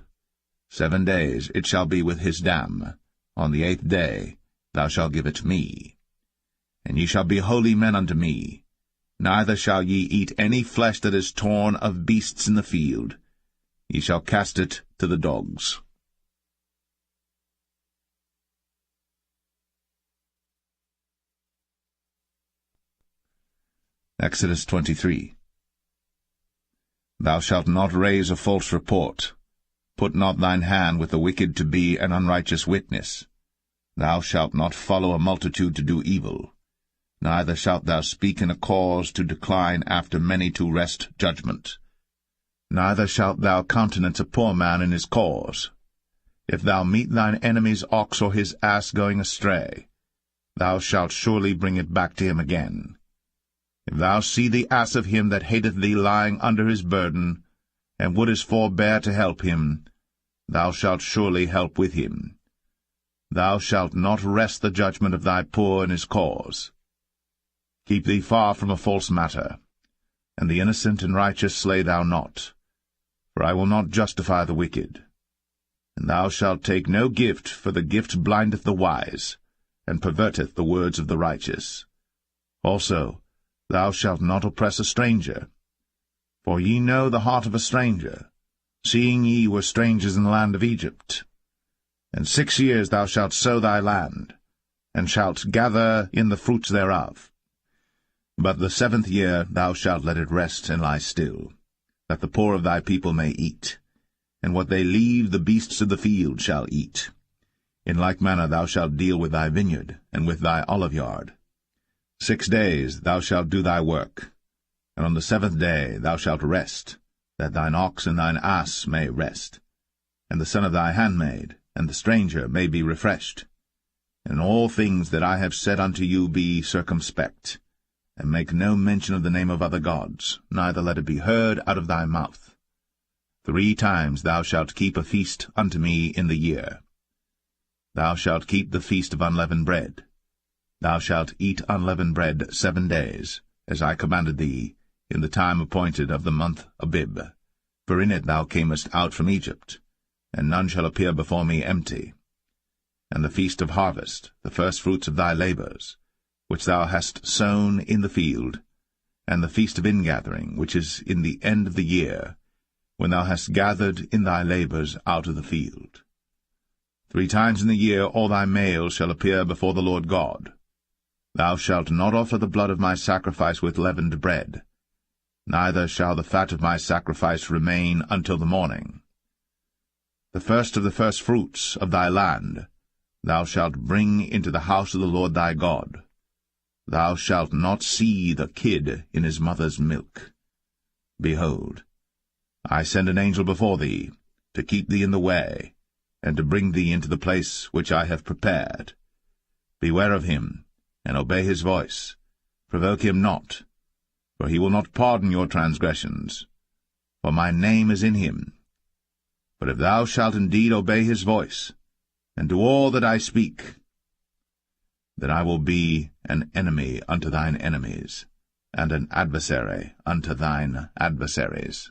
7 days it shall be with his dam. On the 8th day thou shalt give it me. And ye shall be holy men unto me. Neither shall ye eat any flesh that is torn of beasts in the field. Ye shall cast it to the dogs. Exodus 23. Thou shalt not raise a false report. Put not thine hand with the wicked to be an unrighteous witness. Thou shalt not follow a multitude to do evil. Neither shalt thou speak in a cause to decline after many to wrest judgment. Neither shalt thou countenance a poor man in his cause. If thou meet thine enemy's ox or his ass going astray, thou shalt surely bring it back to him again. If thou see the ass of him that hateth thee lying under his burden, and wouldest forbear to help him, thou shalt surely help with him. Thou shalt not wrest the judgment of thy poor in his cause. Keep thee far from a false matter, and the innocent and righteous slay thou not, for I will not justify the wicked. And thou shalt take no gift, for the gift blindeth the wise, and perverteth the words of the righteous. Also, thou shalt not oppress a stranger. For ye know the heart of a stranger, seeing ye were strangers in the land of Egypt. And 6 years thou shalt sow thy land, and shalt gather in the fruits thereof. But the 7th year thou shalt let it rest and lie still, that the poor of thy people may eat, and what they leave the beasts of the field shall eat. In like manner thou shalt deal with thy vineyard, and with thy oliveyard. 6 days thou shalt do thy work, and on the 7th day thou shalt rest, that thine ox and thine ass may rest, and the son of thy handmaid, and the stranger may be refreshed. And in all things that I have said unto you be circumspect, and make no mention of the name of other gods, neither let it be heard out of thy mouth. 3 times thou shalt keep a feast unto me in the year. Thou shalt keep the feast of unleavened bread. Thou shalt eat unleavened bread 7 days, as I commanded thee, in the time appointed of the month Abib. For in it thou camest out from Egypt, and none shall appear before me empty. And the feast of harvest, the firstfruits of thy labours, which thou hast sown in the field, and the feast of ingathering, which is in the end of the year, when thou hast gathered in thy labours out of the field. 3 times in the year all thy males shall appear before the Lord God. Thou shalt not offer the blood of my sacrifice with leavened bread, neither shall the fat of my sacrifice remain until the morning. The first of the firstfruits of thy land thou shalt bring into the house of the Lord thy God. Thou shalt not see the kid in his mother's milk. Behold, I send an angel before thee, to keep thee in the way, and to bring thee into the place which I have prepared. Beware of him, and obey his voice. Provoke him not, for he will not pardon your transgressions, for my name is in him. But if thou shalt indeed obey his voice, and do all that I speak, then I will be an enemy unto thine enemies, and an adversary unto thine adversaries.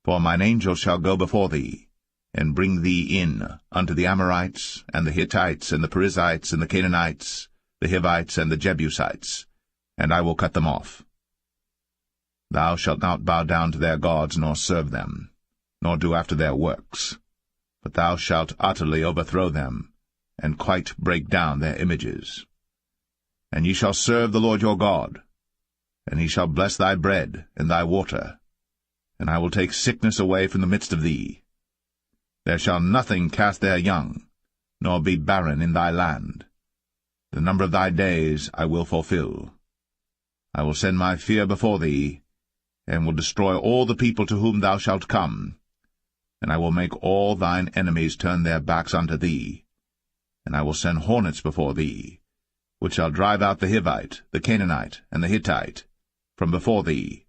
For mine angel shall go before thee, and bring thee in unto the Amorites, and the Hittites, and the Perizzites, and the Canaanites, the Hivites, and the Jebusites, and I will cut them off. Thou shalt not bow down to their gods, nor serve them, nor do after their works, but thou shalt utterly overthrow them, and quite break down their images. And ye shall serve the Lord your God, and he shall bless thy bread and thy water, and I will take sickness away from the midst of thee. There shall nothing cast their young, nor be barren in thy land. The number of thy days I will fulfill. I will send my fear before thee, and will destroy all the people to whom thou shalt come, and I will make all thine enemies turn their backs unto thee. And I will send hornets before thee, which shall drive out the Hivite, the Canaanite, and the Hittite from before thee.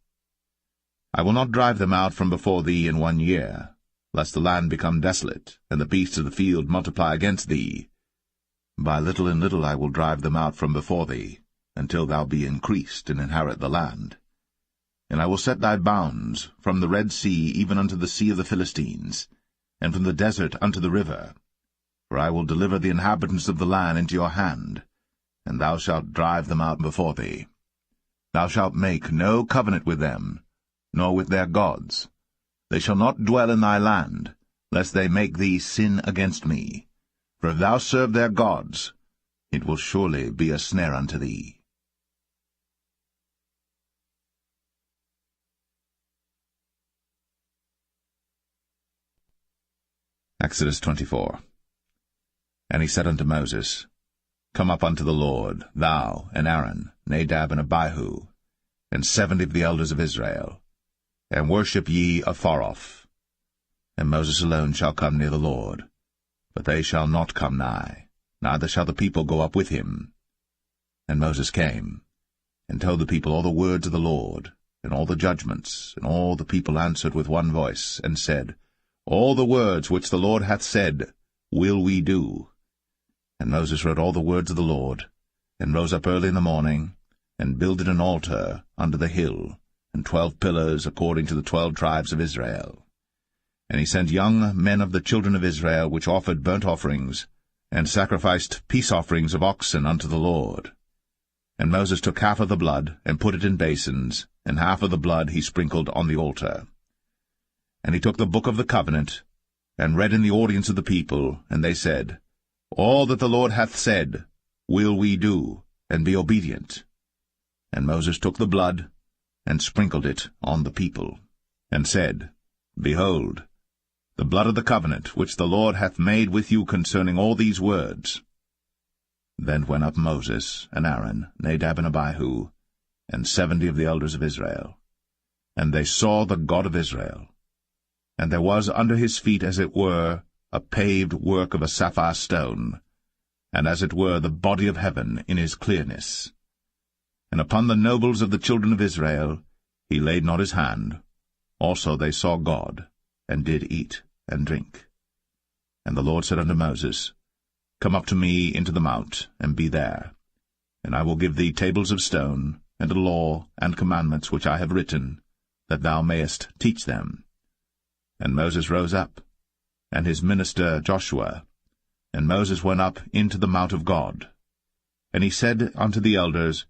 I will not drive them out from before thee in 1 year, lest the land become desolate, and the beasts of the field multiply against thee. By little and little I will drive them out from before thee, until thou be increased and inherit the land. And I will set thy bounds from the Red Sea even unto the sea of the Philistines, and from the desert unto the river. For I will deliver the inhabitants of the land into your hand, and thou shalt drive them out before thee. Thou shalt make no covenant with them, nor with their gods. They shall not dwell in thy land, lest they make thee sin against me. For if thou serve their gods, it will surely be a snare unto thee. Exodus 24. And he said unto Moses, Come up unto the Lord, thou, and Aaron, Nadab, and Abihu, and 70 of the elders of Israel, and worship ye afar off. And Moses alone shall come near the Lord, but they shall not come nigh, neither shall the people go up with him. And Moses came, and told the people all the words of the Lord, and all the judgments, and all the people answered with one voice, and said, All the words which the Lord hath said will we do. And Moses wrote all the words of the Lord, and rose up early in the morning, and builded an altar under the hill, and 12 pillars according to the 12 tribes of Israel. And he sent young men of the children of Israel, which offered burnt offerings, and sacrificed peace offerings of oxen unto the Lord. And Moses took half of the blood, and put it in basins, and half of the blood he sprinkled on the altar. And he took the book of the covenant, and read in the audience of the people, and they said, All that the Lord hath said will we do, and be obedient. And Moses took the blood, and sprinkled it on the people, and said, Behold, the blood of the covenant which the Lord hath made with you concerning all these words. Then went up Moses, and Aaron, Nadab, and Abihu, and 70 of the elders of Israel. And they saw the God of Israel. And there was under his feet, as it were, a paved work of a sapphire stone, and as it were the body of heaven in his clearness. And upon the nobles of the children of Israel he laid not his hand. Also they saw God, and did eat and drink. And the Lord said unto Moses, Come up to me into the mount, and be there. And I will give thee tables of stone, and a law and commandments which I have written, that thou mayest teach them. And Moses rose up, and his minister Joshua, and Moses went up into the mount of God. And he said unto the elders,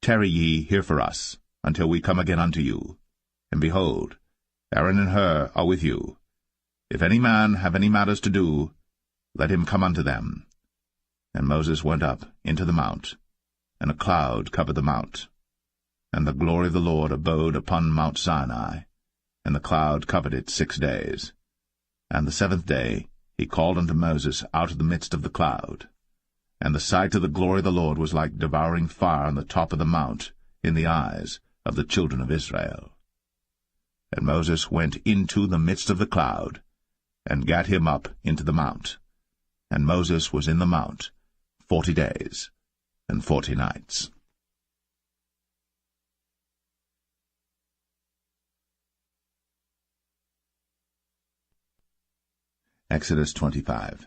Tarry ye here for us, until we come again unto you. And behold, Aaron and Hur are with you. If any man have any matters to do, let him come unto them. And Moses went up into the mount, and a cloud covered the mount. And the glory of the Lord abode upon Mount Sinai, and the cloud covered it 6 days. And the 7th day he called unto Moses out of the midst of the cloud. And the sight of the glory of the Lord was like devouring fire on the top of the mount in the eyes of the children of Israel. And Moses went into the midst of the cloud, and gat him up into the mount. And Moses was in the mount 40 days and 40 nights. Exodus 25.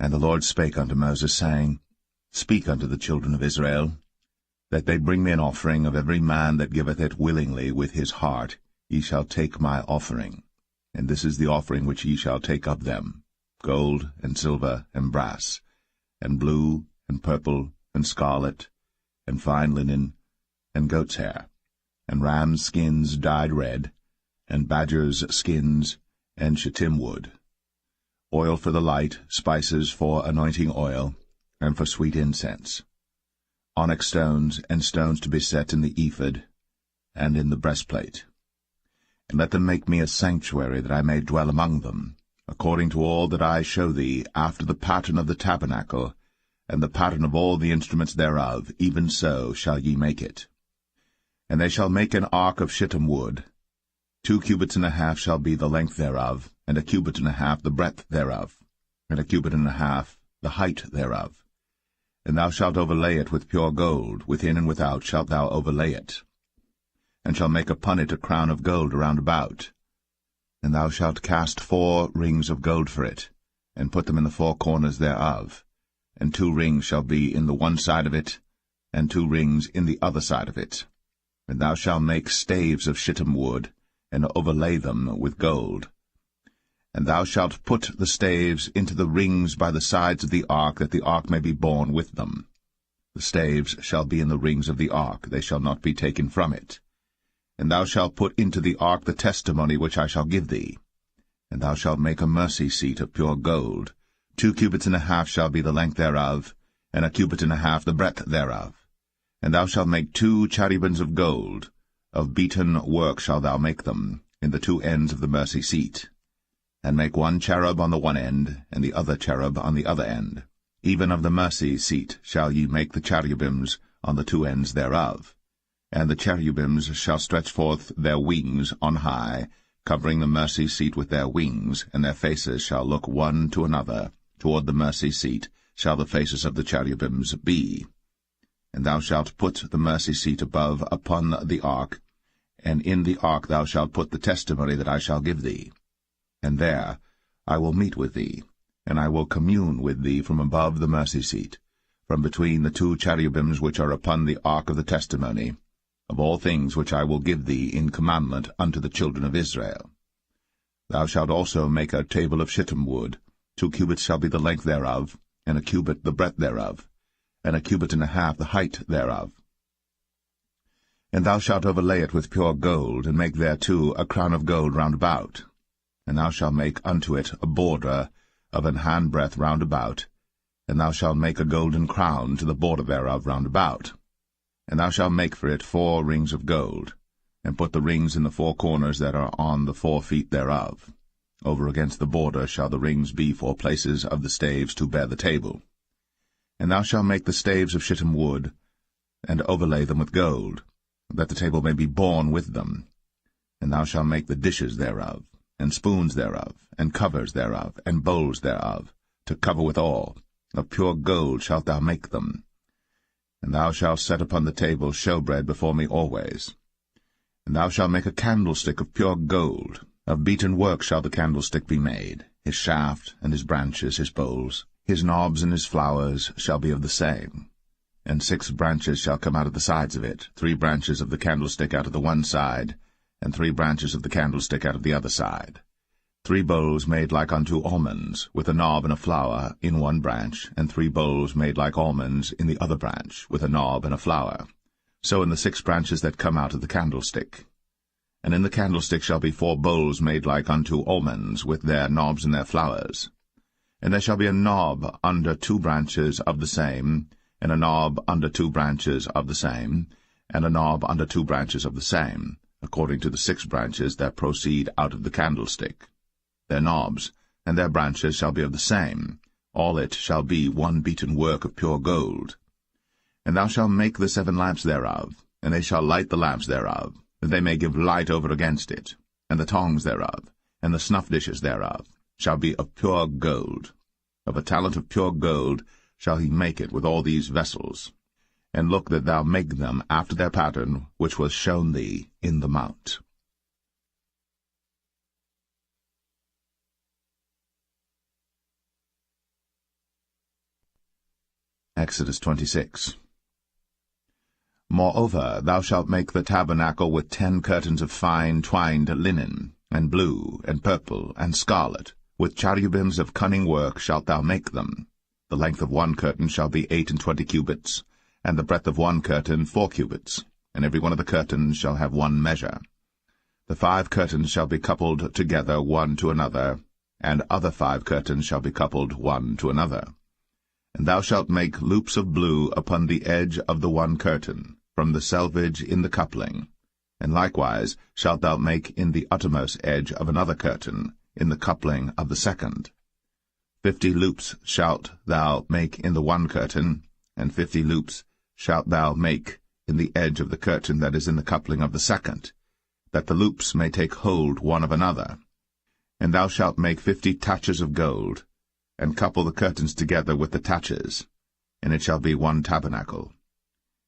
And the Lord spake unto Moses, saying, Speak unto the children of Israel, that they bring me an offering of every man that giveth it willingly with his heart. Ye shall take my offering. And this is the offering which ye shall take of them, gold, and silver, and brass, and blue, and purple, and scarlet, and fine linen, and goat's hair, and rams' skins dyed red, and badgers' skins, and shittim wood, oil for the light, spices for anointing oil, and for sweet incense, onyx stones, and stones to be set in the ephod, and in the breastplate. And let them make me a sanctuary, that I may dwell among them, according to all that I show thee, after the pattern of the tabernacle, and the pattern of all the instruments thereof, even so shall ye make it. And they shall make an ark of shittim wood. 2 cubits and a half shall be the length thereof, and 1 cubit and a half the breadth thereof, and 1 cubit and a half the height thereof. And thou shalt overlay it with pure gold, within and without shalt thou overlay it, and shalt make upon it a crown of gold round about. And thou shalt cast 4 rings of gold for it, and put them in the 4 corners thereof, and 2 rings shall be in the one side of it, and 2 rings in the other side of it. And thou shalt make staves of shittim wood, and overlay them with gold. And thou shalt put the staves into the rings by the sides of the ark, that the ark may be borne with them. The staves shall be in the rings of the ark, they shall not be taken from it. And thou shalt put into the ark the testimony which I shall give thee. And thou shalt make a mercy seat of pure gold. 2 cubits and a half shall be the length thereof, and 1 cubit and a half the breadth thereof. And thou shalt make 2 cherubims of gold. Of beaten work shalt thou make them, in the 2 ends of the mercy seat. And make 1 cherub on the one end, and the other cherub on the other end. Even of the mercy seat shall ye make the cherubims on the 2 ends thereof. And the cherubims shall stretch forth their wings on high, covering the mercy seat with their wings, and their faces shall look one to another. Toward the mercy seat shall the faces of the cherubims be. And thou shalt put the mercy seat above upon the ark, and in the ark thou shalt put the testimony that I shall give thee. And there I will meet with thee, and I will commune with thee from above the mercy seat, from between the 2 cherubims which are upon the ark of the testimony, of all things which I will give thee in commandment unto the children of Israel. Thou shalt also make a table of shittim wood. 2 cubits shall be the length thereof, and 1 cubit the breadth thereof, and 1 cubit and a half the height thereof. And thou shalt overlay it with pure gold, and make thereto a crown of gold round about. And thou shalt make unto it a border of an handbreadth round about, and thou shalt make a golden crown to the border thereof round about. And thou shalt make for it 4 rings of gold, and put the rings in the 4 corners that are on the 4 feet thereof. Over against the border shall the rings be for places of the staves to bear the table. And thou shalt make the staves of shittim wood, and overlay them with gold, that the table may be borne with them. And thou shalt make the dishes thereof, and spoons thereof, and covers thereof, and bowls thereof, to cover withal. Of pure gold shalt thou make them. And thou shalt set upon the table shewbread before me always. And thou shalt make a candlestick of pure gold. Of beaten work shall the candlestick be made. His shaft, and his branches, his bowls, his knobs and his flowers shall be of the same. And 6 branches shall come out of the sides of it, 3 branches of the candlestick out of the one side, and 3 branches of the candlestick out of the other side. 3 bowls made like unto almonds, with a knob and a flower in one branch, and 3 bowls made like almonds in the other branch, with a knob and a flower. So in the 6 branches that come out of the candlestick. And in the candlestick shall be 4 bowls made like unto almonds, with their knobs and their flowers. And there shall be a knob under 2 branches of the same, and a knob under 2 branches of the same, and a knob under 2 branches of the same, according to the 6 branches that proceed out of the candlestick. Their knobs and their branches shall be of the same. All it shall be one beaten work of pure gold. And thou shalt make the 7 lamps thereof, and they shall light the lamps thereof, that they may give light over against it. And the tongs thereof, and the snuff dishes thereof, shall be of pure gold. Of a talent of pure gold shall he make it with all these vessels. And look that thou make them after their pattern, which was shown thee in the mount. Exodus 26. Moreover, thou shalt make the tabernacle with 10 curtains of fine twined linen, and blue, and purple, and scarlet. With cherubims of cunning work shalt thou make them. The length of 1 curtain shall be 28 cubits, and the breadth of 1 curtain 4 cubits, and every one of the curtains shall have 1 measure. The 5 curtains shall be coupled together one to another, and other 5 curtains shall be coupled one to another. And thou shalt make loops of blue upon the edge of the 1 curtain, from the selvage in the coupling. And likewise shalt thou make in the uttermost edge of another curtain, in the coupling of the 2nd. 50 loops shalt thou make in the 1 curtain, and 50 loops shalt thou make in the edge of the curtain that is in the coupling of the 2nd, that the loops may take hold one of another. And thou shalt make 50 taches of gold, and couple the curtains together with the taches, and it shall be 1 tabernacle.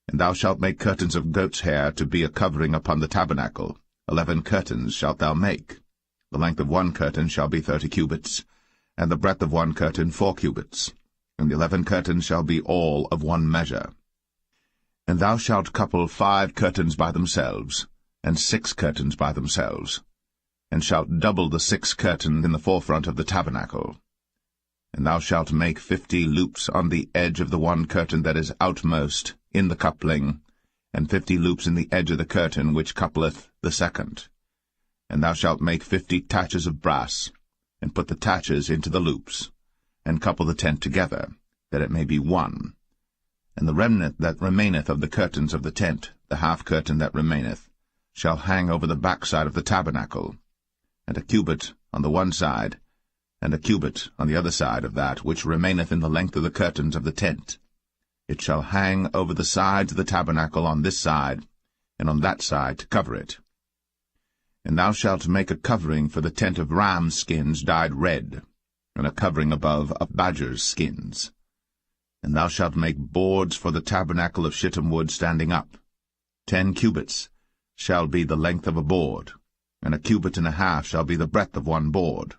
And thou shalt make curtains of goat's hair to be a covering upon the tabernacle. 11 curtains shalt thou make. The length of 1 curtain shall be 30 cubits, and the breadth of 1 curtain 4 cubits, and the 11 curtains shall be all of 1 measure. And thou shalt couple 5 curtains by themselves, and 6 curtains by themselves, and shalt double the 6 curtains in the forefront of the tabernacle. And thou shalt make 50 loops on the edge of the one curtain that is outmost in the coupling, and 50 loops in the edge of the curtain which coupleth the second. And thou shalt make 50 taches of brass, and put the taches into the loops, and couple the tent together, that it may be one. And the remnant that remaineth of the curtains of the tent, the half curtain that remaineth, shall hang over the backside of the tabernacle, and a cubit on the one side, and a cubit on the other side of that which remaineth in the length of the curtains of the tent. It shall hang over the sides of the tabernacle on this side, and on that side to cover it. And thou shalt make a covering for the tent of ram skins dyed red, and a covering above of badgers' skins. And thou shalt make boards for the tabernacle of shittim wood standing up. 10 cubits shall be the length of a board, and a cubit and a half shall be the breadth of one board.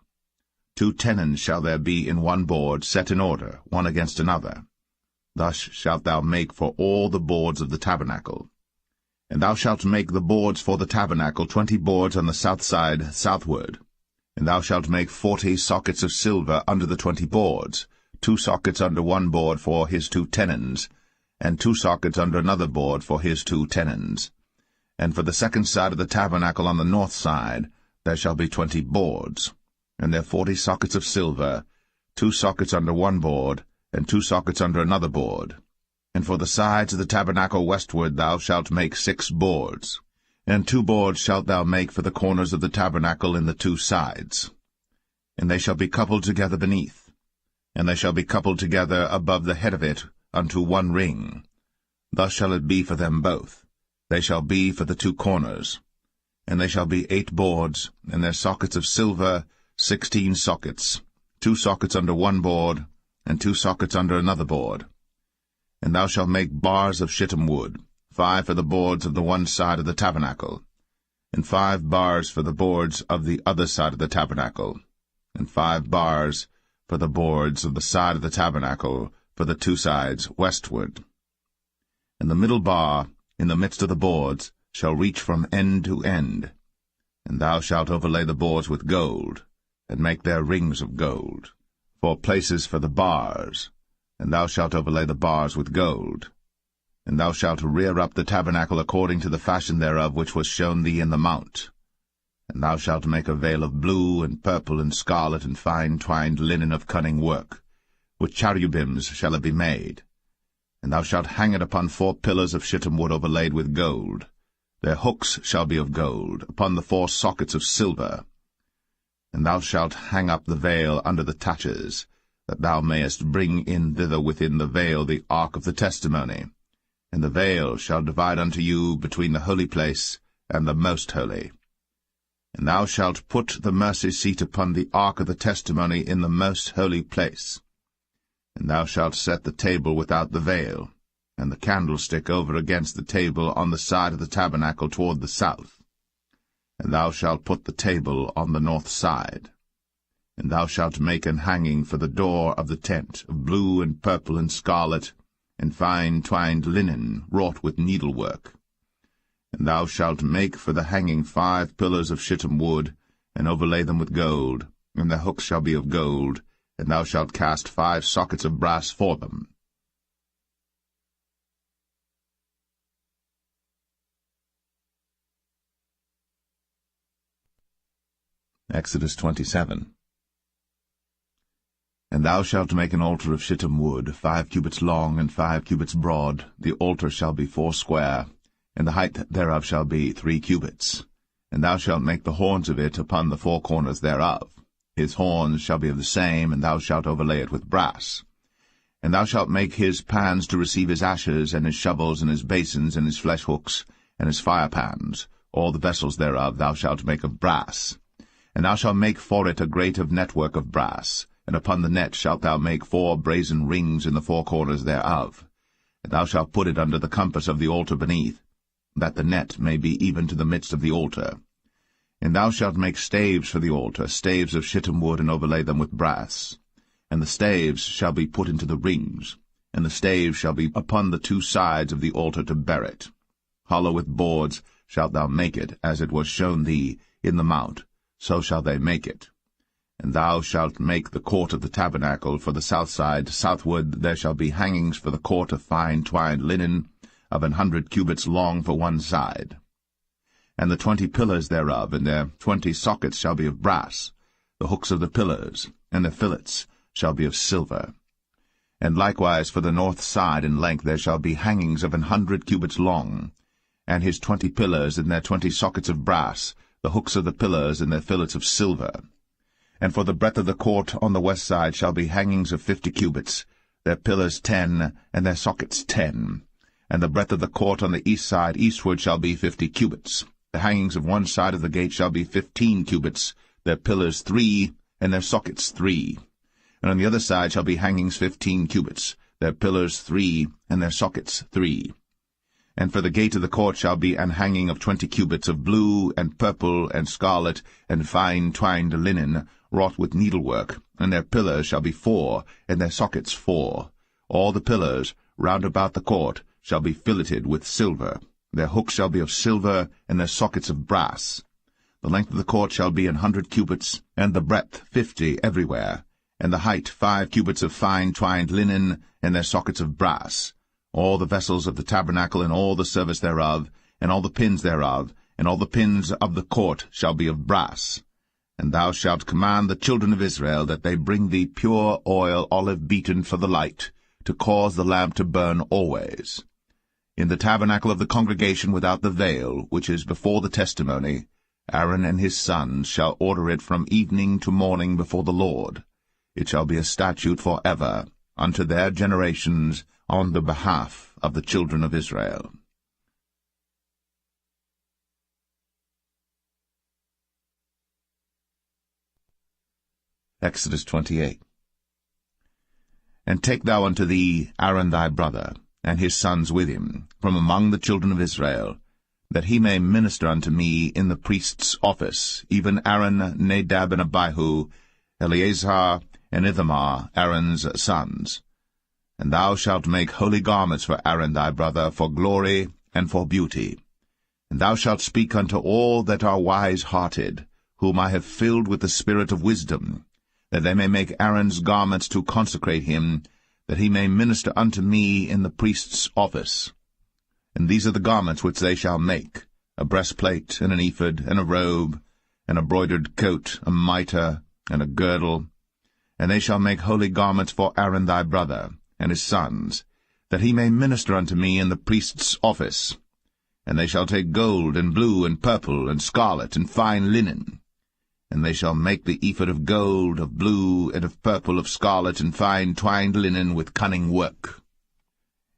2 tenons shall there be in one board, set in order, one against another. Thus shalt thou make for all the boards of the tabernacle. And thou shalt make the boards for the tabernacle 20 boards on the south side southward. And thou shalt make 40 sockets of silver under the 20 boards, 2 sockets under one board for his 2 tenons, and 2 sockets under another board for his 2 tenons. And for the second side of the tabernacle on the north side there shall be 20 boards, and there 40 sockets of silver, 2 sockets under one board, and 2 sockets under another board. And for the sides of the tabernacle westward thou shalt make 6 boards, and 2 boards shalt thou make for the corners of the tabernacle in the 2 sides. And they shall be coupled together beneath, and they shall be coupled together above the head of it unto one ring. Thus shall it be for them both. They shall be for the 2 corners. And they shall be 8 boards, and their sockets of silver 16 sockets, 2 sockets under one board, and 2 sockets under another board. And thou shalt make bars of shittim wood, 5 for the boards of the one side of the tabernacle, and 5 bars for the boards of the other side of the tabernacle, and 5 bars for the boards of the side of the tabernacle for the 2 sides westward. And the middle bar in the midst of the boards shall reach from end to end. And thou shalt overlay the boards with gold, and make their rings of gold, for places for the bars, and thou shalt overlay the bars with gold. And thou shalt rear up the tabernacle according to the fashion thereof which was shown thee in the mount. And thou shalt make a veil of blue, and purple, and scarlet, and fine twined linen of cunning work. With cherubims shall it be made. And thou shalt hang it upon 4 pillars of shittim wood overlaid with gold. Their hooks shall be of gold, upon the 4 sockets of silver. And thou shalt hang up the veil under the taches, that thou mayest bring in thither within the veil the ark of the testimony. And the veil shall divide unto you between the holy place and the most holy. And thou shalt put the mercy seat upon the ark of the testimony in the most holy place. And thou shalt set the table without the veil, and the candlestick over against the table on the side of the tabernacle toward the south. And thou shalt put the table on the north side. And thou shalt make an hanging for the door of the tent of blue and purple and scarlet, and fine twined linen wrought with needlework. And thou shalt make for the hanging 5 pillars of shittim wood, and overlay them with gold, and their hooks shall be of gold, and thou shalt cast 5 sockets of brass for them. Exodus 27. And thou shalt make an altar of shittim wood, 5 cubits long and 5 cubits broad. The altar shall be 4 square, and the height thereof shall be 3 cubits. And thou shalt make the horns of it upon the 4 corners thereof. His horns shall be of the same, and thou shalt overlay it with brass. And thou shalt make his pans to receive his ashes, and his shovels, and his basins, and his flesh hooks, and his firepans. All the vessels thereof thou shalt make of brass. And thou shalt make for it a grate of network of brass, and upon the net shalt thou make 4 brazen rings in the 4 corners thereof. And thou shalt put it under the compass of the altar beneath, that the net may be even to the midst of the altar. And thou shalt make staves for the altar, staves of shittim wood, and overlay them with brass. And the staves shall be put into the rings, and the stave shall be upon the two sides of the altar to bear it. Hollow with boards shalt thou make it, as it was shown thee in the mount, so shall they make it. And thou shalt make the court of the tabernacle for the south side. Southward there shall be hangings for the court of fine twined linen, of 100 cubits long for one side. And the 20 pillars thereof, and their 20 sockets shall be of brass. The hooks of the pillars, and their fillets, shall be of silver. And likewise for the north side in length there shall be hangings of 100 cubits long, and his 20 pillars, and their 20 sockets of brass, the hooks of the pillars, and their fillets of silver. And for the breadth of the court on the west side shall be hangings of 50 cubits, their pillars 10, and their sockets 10. And the breadth of the court on the east side eastward shall be 50 cubits. The hangings of one side of the gate shall be 15 cubits, their pillars 3, and their sockets 3. And on the other side shall be hangings 15 cubits, their pillars 3, and their sockets 3. And for the gate of the court shall be an hanging of 20 cubits of blue, and purple, and scarlet, and fine twined linen, wrought with needlework, and their pillars shall be 4, and their sockets 4. All the pillars round about the court shall be filleted with silver. Their hooks shall be of silver, and their sockets of brass. The length of the court shall be 100 cubits, and the breadth 50 everywhere, and the height 5 cubits of fine twined linen, and their sockets of brass. All the vessels of the tabernacle, and all the service thereof, and all the pins thereof, and all the pins of the court shall be of brass. And thou shalt command the children of Israel that they bring thee pure oil, olive beaten for the light, to cause the lamp to burn always. In the tabernacle of the congregation without the veil, which is before the testimony, Aaron and his sons shall order it from evening to morning before the Lord. It shall be a statute for ever, unto their generations, on the behalf of the children of Israel. Exodus 28. And take thou unto thee Aaron thy brother, and his sons with him, from among the children of Israel, that he may minister unto me in the priest's office, even Aaron, Nadab, and Abihu, Eleazar, and Ithamar, Aaron's sons. And thou shalt make holy garments for Aaron thy brother, for glory and for beauty. And thou shalt speak unto all that are wise-hearted, whom I have filled with the spirit of wisdom, that they may make Aaron's garments to consecrate him, that he may minister unto me in the priest's office. And these are the garments which they shall make, a breastplate, and an ephod, and a robe, and a broidered coat, a mitre, and a girdle. And they shall make holy garments for Aaron thy brother, and his sons, that he may minister unto me in the priest's office. And they shall take gold, and blue, and purple, and scarlet, and fine linen. And they shall make the ephod of gold, of blue, and of purple, of scarlet, and fine twined linen with cunning work.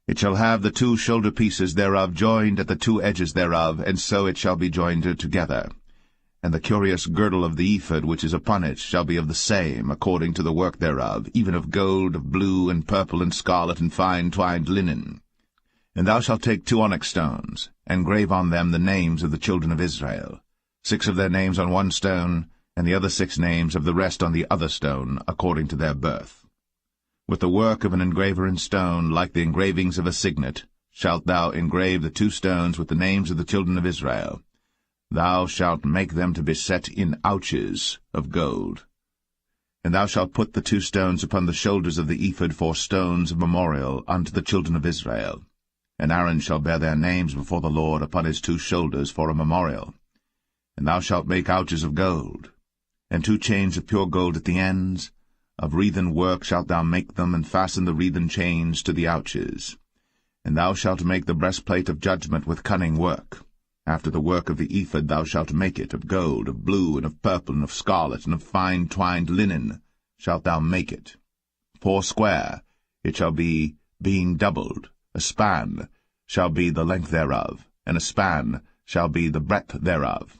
It shall have the 2 shoulder pieces thereof joined at the 2 edges thereof, and so it shall be joined together. And the curious girdle of the ephod which is upon it shall be of the same, according to the work thereof, even of gold, of blue, and purple, and scarlet, and fine twined linen. And thou shalt take 2 onyx stones, and grave on them the names of the children of Israel, 6 of their names on one stone, and the other 6 names of the rest on the other stone, according to their birth. With the work of an engraver in stone, like the engravings of a signet, shalt thou engrave the 2 stones with the names of the children of Israel. Thou shalt make them to be set in ouches of gold. And thou shalt put the 2 stones upon the shoulders of the ephod for stones of memorial unto the children of Israel. And Aaron shall bear their names before the Lord upon his 2 shoulders for a memorial. And thou shalt make ouches of gold, and 2 chains of pure gold at the ends. Of wreathen work shalt thou make them, and fasten the wreathen chains to the ouches. And thou shalt make the breastplate of judgment with cunning work. After the work of the ephod thou shalt make it, of gold, of blue, and of purple, and of scarlet, and of fine twined linen shalt thou make it. 4 square it shall be, being doubled. A span shall be the length thereof, and a span shall be the breadth thereof.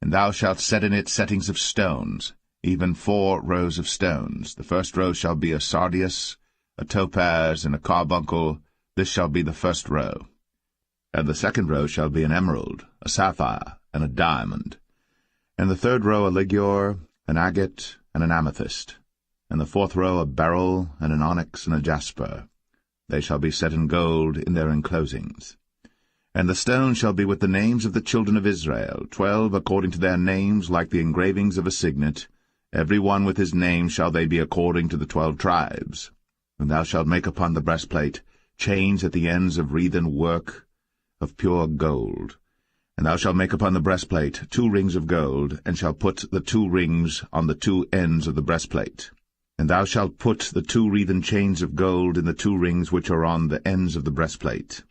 And thou shalt set in it settings of stones, even 4 rows of stones. The first row shall be a sardius, a topaz, and a carbuncle. This shall be the first row. And the second row shall be an emerald, a sapphire, and a diamond. And the third row a ligure, an agate, and an amethyst. And the 4th row a beryl, and an onyx, and a jasper. They shall be set in gold in their enclosings. And the stone shall be with the names of the children of Israel, 12 according to their names, like the engravings of a signet. Every one with his name shall they be according to the 12 tribes. And thou shalt make upon the breastplate chains at the ends of wreathen work of pure gold. And thou shalt make upon the breastplate 2 rings of gold, and shalt put the 2 rings on the 2 ends of the breastplate. And thou shalt put the 2 wreathen chains of gold in the 2 rings which are on the ends of the breastplate.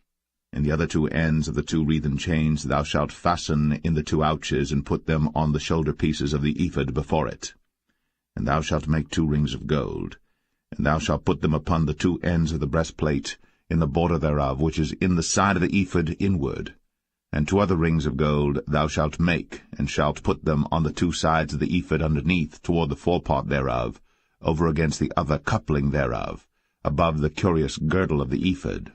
And the other 2 ends of the 2 wreathen chains thou shalt fasten in the 2 ouches, and put them on the shoulder pieces of the ephod before it. And thou shalt make 2 rings of gold, and thou shalt put them upon the 2 ends of the breastplate, in the border thereof, which is in the side of the ephod inward. And 2 other rings of gold thou shalt make, and shalt put them on the 2 sides of the ephod underneath, toward the forepart thereof, over against the other coupling thereof, above the curious girdle of the ephod.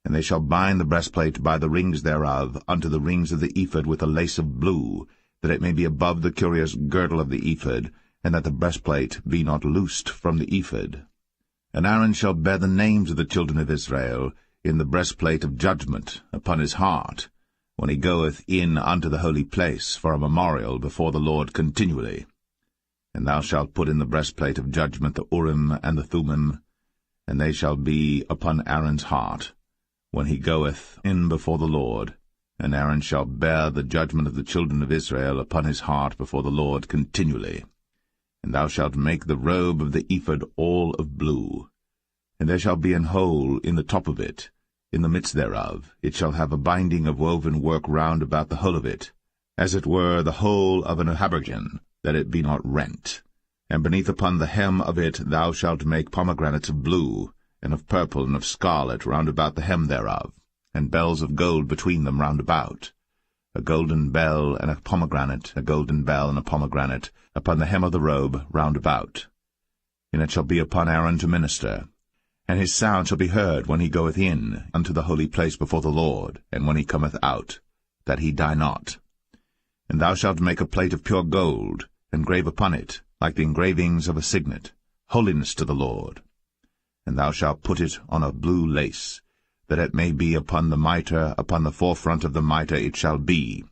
And they shall bind the breastplate by the rings thereof unto the rings of the ephod with a lace of blue, that it may be above the curious girdle of the ephod, and that the breastplate be not loosed from the ephod. And Aaron shall bear the names of the children of Israel in the breastplate of judgment upon his heart, when he goeth in unto the holy place for a memorial before the Lord continually. And thou shalt put in the breastplate of judgment the Urim and the Thummim, and they shall be upon Aaron's heart, when he goeth in before the Lord. And Aaron shall bear the judgment of the children of Israel upon his heart before the Lord continually. And thou shalt make the robe of the ephod all of blue. And there shall be an hole in the top of it, in the midst thereof. It shall have a binding of woven work round about the whole of it, as it were the whole of an habergeon, that it be not rent. And beneath upon the hem of it thou shalt make pomegranates of blue, and of purple, and of scarlet round about the hem thereof, and bells of gold between them round about. A golden bell and a pomegranate, a golden bell and a pomegranate, upon the hem of the robe round about. And it shall be upon Aaron to minister. And his sound shall be heard when he goeth in unto the holy place before the Lord, and when he cometh out, that he die not. And thou shalt make a plate of pure gold, and grave upon it, like the engravings of a signet, holiness to the Lord. And thou shalt put it on a blue lace, that it may be upon the mitre, upon the forefront of the mitre it shall be.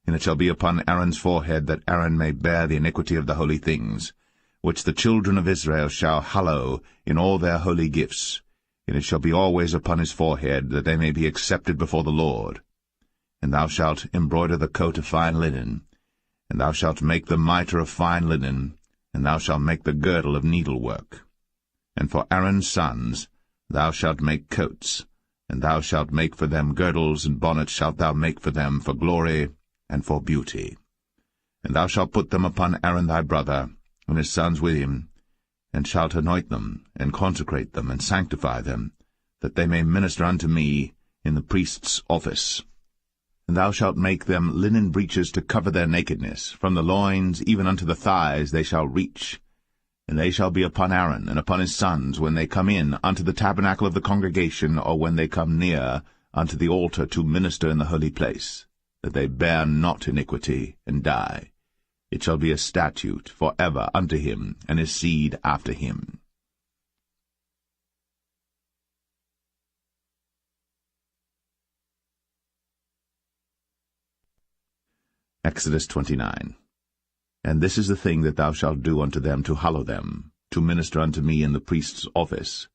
And it shall be upon Aaron's forehead, that Aaron may bear the iniquity of the holy things, which the children of Israel shall hallow in all their holy gifts. And it shall be always upon his forehead, that they may be accepted before the Lord. And thou shalt embroider the coat of fine linen, and thou shalt make the mitre of fine linen, and thou shalt make the girdle of needlework. And for Aaron's sons thou shalt make coats, and thou shalt make for them girdles, and bonnets shalt thou make for them for glory and for beauty. And thou shalt put them upon Aaron thy brother, and his sons with him, and shalt anoint them, and consecrate them, and sanctify them, that they may minister unto me in the priest's office. And thou shalt make them linen breeches to cover their nakedness, from the loins even unto the thighs they shall reach. And they shall be upon Aaron and upon his sons when they come in unto the tabernacle of the congregation, or when they come near unto the altar to minister in the holy place, that they bear not iniquity, and die. It shall be a statute for ever unto him and his seed after him. Exodus 29. And this is the thing that thou shalt do unto them to hallow them, to minister unto me in the priest's office.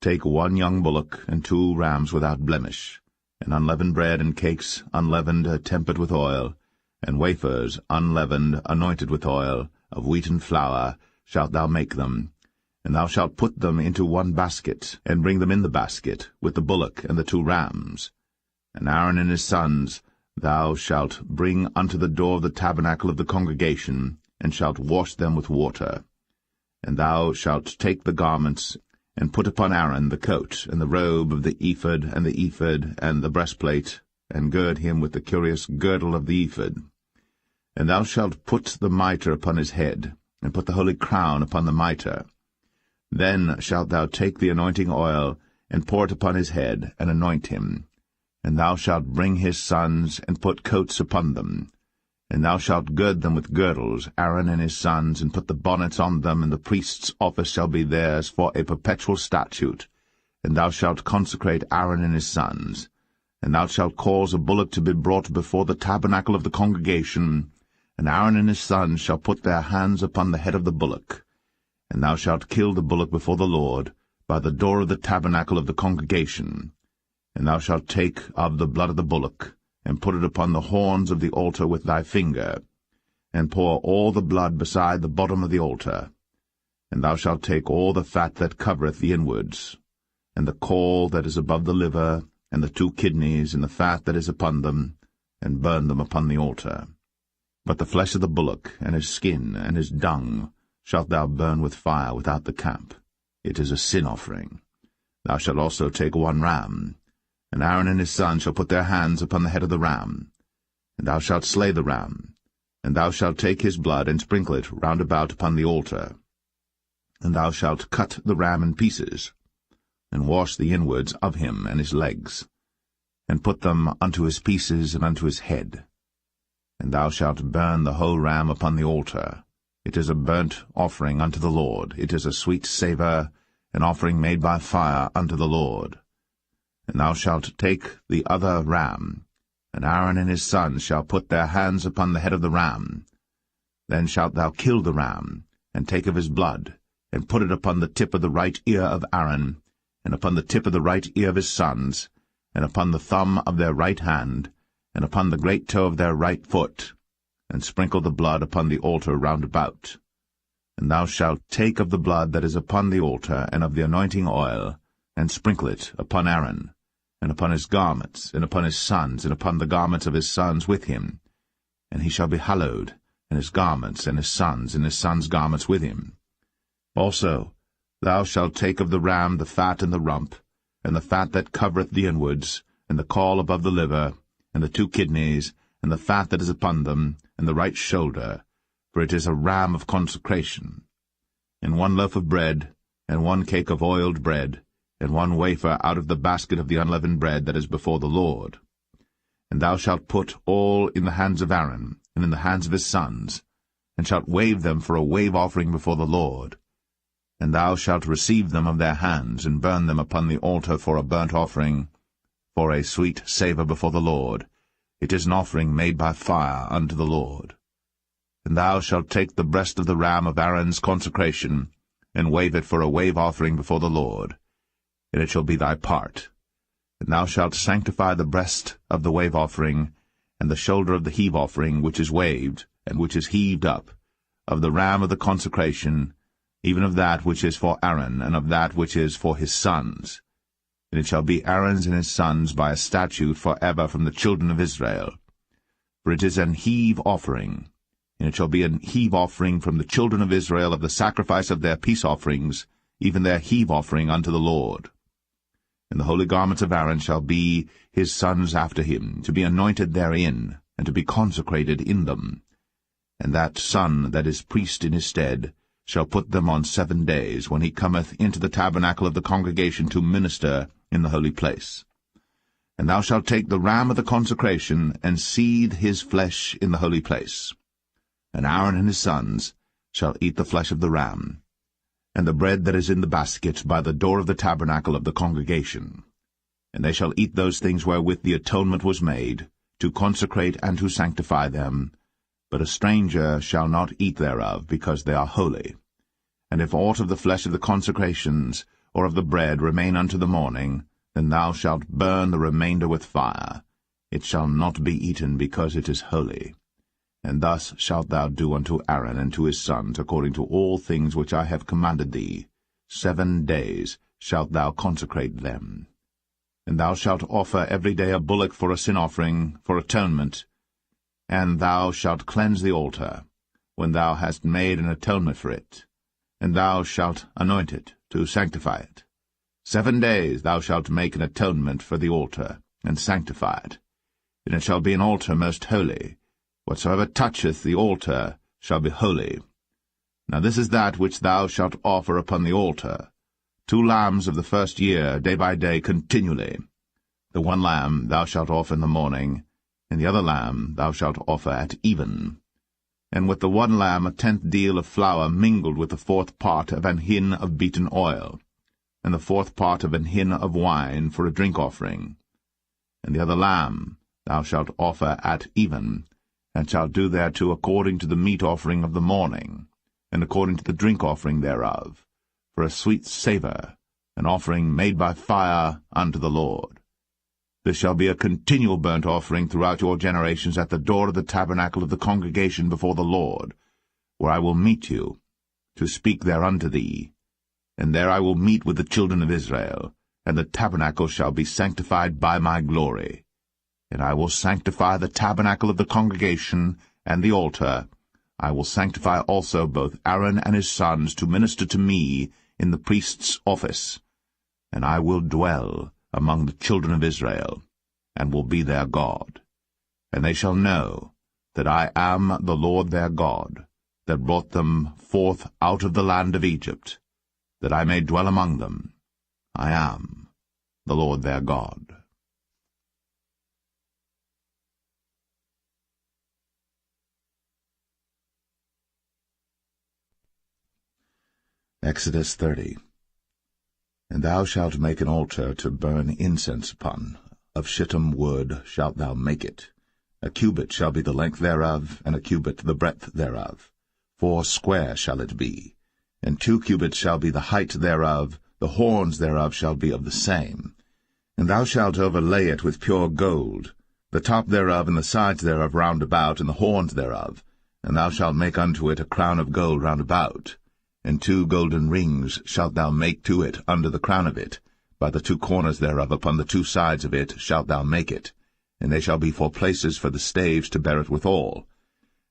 Take 1 young bullock, and 2 rams without blemish, and unleavened bread and cakes unleavened tempered with oil, and wafers unleavened anointed with oil, of wheaten flour shalt thou make them. And thou shalt put them into 1 basket, and bring them in the basket, with the bullock and the 2 rams. And Aaron and his sons thou shalt bring unto the door of the tabernacle of the congregation, and shalt wash them with water. And thou shalt take the garments, and put upon Aaron the coat, and the robe of the ephod, and the breastplate, and gird him with the curious girdle of the ephod. And thou shalt put the mitre upon his head, and put the holy crown upon the mitre. Then shalt thou take the anointing oil, and pour it upon his head, and anoint him. And thou shalt bring his sons, and put coats upon them. And thou shalt gird them with girdles, Aaron and his sons, and put the bonnets on them, and the priest's office shall be theirs for a perpetual statute. and thou shalt consecrate Aaron and his sons. And thou shalt cause a bullock to be brought before the tabernacle of the congregation, and Aaron and his sons shall put their hands upon the head of the bullock. And thou shalt kill the bullock before the Lord, by the door of the tabernacle of the congregation. And thou shalt take of the blood of the bullock, and put it upon the horns of the altar with thy finger, and pour all the blood beside the bottom of the altar. And thou shalt take all the fat that covereth the inwards, and the caul that is above the liver, and the 2 kidneys, and the fat that is upon them, and burn them upon the altar. But the flesh of the bullock, and his skin, and his dung, shalt thou burn with fire without the camp. It is a sin offering. Thou shalt also take 1 ram, and Aaron and his sons shall put their hands upon the head of the ram. And thou shalt slay the ram, and thou shalt take his blood, and sprinkle it round about upon the altar. And thou shalt cut the ram in pieces, and wash the inwards of him and his legs, and put them unto his pieces and unto his head. And thou shalt burn the whole ram upon the altar. It is a burnt offering unto the Lord. It is a sweet savour, an offering made by fire unto the Lord. And thou shalt take the other ram, and Aaron and his sons shall put their hands upon the head of the ram. Then shalt thou kill the ram, and take of his blood, and put it upon the tip of the right ear of Aaron, and upon the tip of the right ear of his sons, and upon the thumb of their right hand, and upon the great toe of their right foot, and sprinkle the blood upon the altar round about. And thou shalt take of the blood that is upon the altar, and of the anointing oil, and sprinkle it upon Aaron, and upon his garments, and upon his sons, and upon the garments of his sons with him. And he shall be hallowed, and his garments, and his sons' garments with him. Also thou shalt take of the ram the fat and the rump, and the fat that covereth the inwards, and the caul above the liver, and the 2 kidneys, and the fat that is upon them, and the right shoulder, for it is a ram of consecration. And 1 loaf of bread, and 1 cake of oiled bread, and 1 wafer out of the basket of the unleavened bread that is before the Lord. And thou shalt put all in the hands of Aaron, and in the hands of his sons, and shalt wave them for a wave offering before the Lord. And thou shalt receive them of their hands, and burn them upon the altar for a burnt offering, for a sweet savour before the Lord. It is an offering made by fire unto the Lord. And thou shalt take the breast of the ram of Aaron's consecration, and wave it for a wave offering before the Lord, and it shall be thy part. And thou shalt sanctify the breast of the wave offering, and the shoulder of the heave offering, which is waved, and which is heaved up, of the ram of the consecration, even of that which is for Aaron, and of that which is for his sons. And it shall be Aaron's and his sons by a statute for ever from the children of Israel. For it is an heave offering, and it shall be an heave offering from the children of Israel of the sacrifice of their peace offerings, even their heave offering unto the Lord. And the holy garments of Aaron shall be his sons after him, to be anointed therein, and to be consecrated in them. And that son that is priest in his stead shall put them on 7 days, when he cometh into the tabernacle of the congregation to minister in the holy place. And thou shalt take the ram of the consecration, and seethe his flesh in the holy place. And Aaron and his sons shall eat the flesh of the ram, and the bread that is in the basket by the door of the tabernacle of the congregation. And they shall eat those things wherewith the atonement was made, to consecrate and to sanctify them, but a stranger shall not eat thereof, because they are holy. And if aught of the flesh of the consecrations, or of the bread, remain unto the morning, then thou shalt burn the remainder with fire. It shall not be eaten, because it is holy. And thus shalt thou do unto Aaron and to his sons, according to all things which I have commanded thee. 7 days shalt thou consecrate them. And thou shalt offer every day a bullock for a sin offering, for atonement, and thou shalt cleanse the altar, when thou hast made an atonement for it, and thou shalt anoint it, to sanctify it. 7 days thou shalt make an atonement for the altar, and sanctify it. And it shall be an altar most holy. Whatsoever toucheth the altar shall be holy. Now this is that which thou shalt offer upon the altar: 2 lambs of the first year, day by day, continually. The 1 lamb thou shalt offer in the morning, and the other lamb thou shalt offer at even. And with the 1 lamb a 10th deal of flour mingled with the 4th part of an hin of beaten oil. and the 4th part of an hin of wine for a drink offering. And the other lamb thou shalt offer at even, and shalt do thereto according to the meat offering of the morning, and according to the drink offering thereof, for a sweet savour, an offering made by fire unto the Lord. This shall be a continual burnt offering throughout your generations at the door of the tabernacle of the congregation before the Lord, where I will meet you, to speak there unto thee. And there I will meet with the children of Israel, and the tabernacle shall be sanctified by my glory. And I will sanctify the tabernacle of the congregation and the altar. I will sanctify also both Aaron and his sons to minister to me in the priest's office. And I will dwell among the children of Israel, and will be their God. And they shall know that I am the Lord their God, that brought them forth out of the land of Egypt, that I may dwell among them. I am the Lord their God. Exodus 30. And thou shalt make an altar to burn incense upon. Of shittim wood shalt thou make it. A cubit shall be the length thereof, and a cubit the breadth thereof. 4 square shall it be. And 2 cubits shall be the height thereof, the horns thereof shall be of the same. And thou shalt overlay it with pure gold, the top thereof and the sides thereof round about, and the horns thereof. And thou shalt make unto it a crown of gold round about. And 2 golden rings shalt thou make to it under the crown of it. By the 2 corners thereof upon the 2 sides of it shalt thou make it. And they shall be for places for the staves to bear it withal.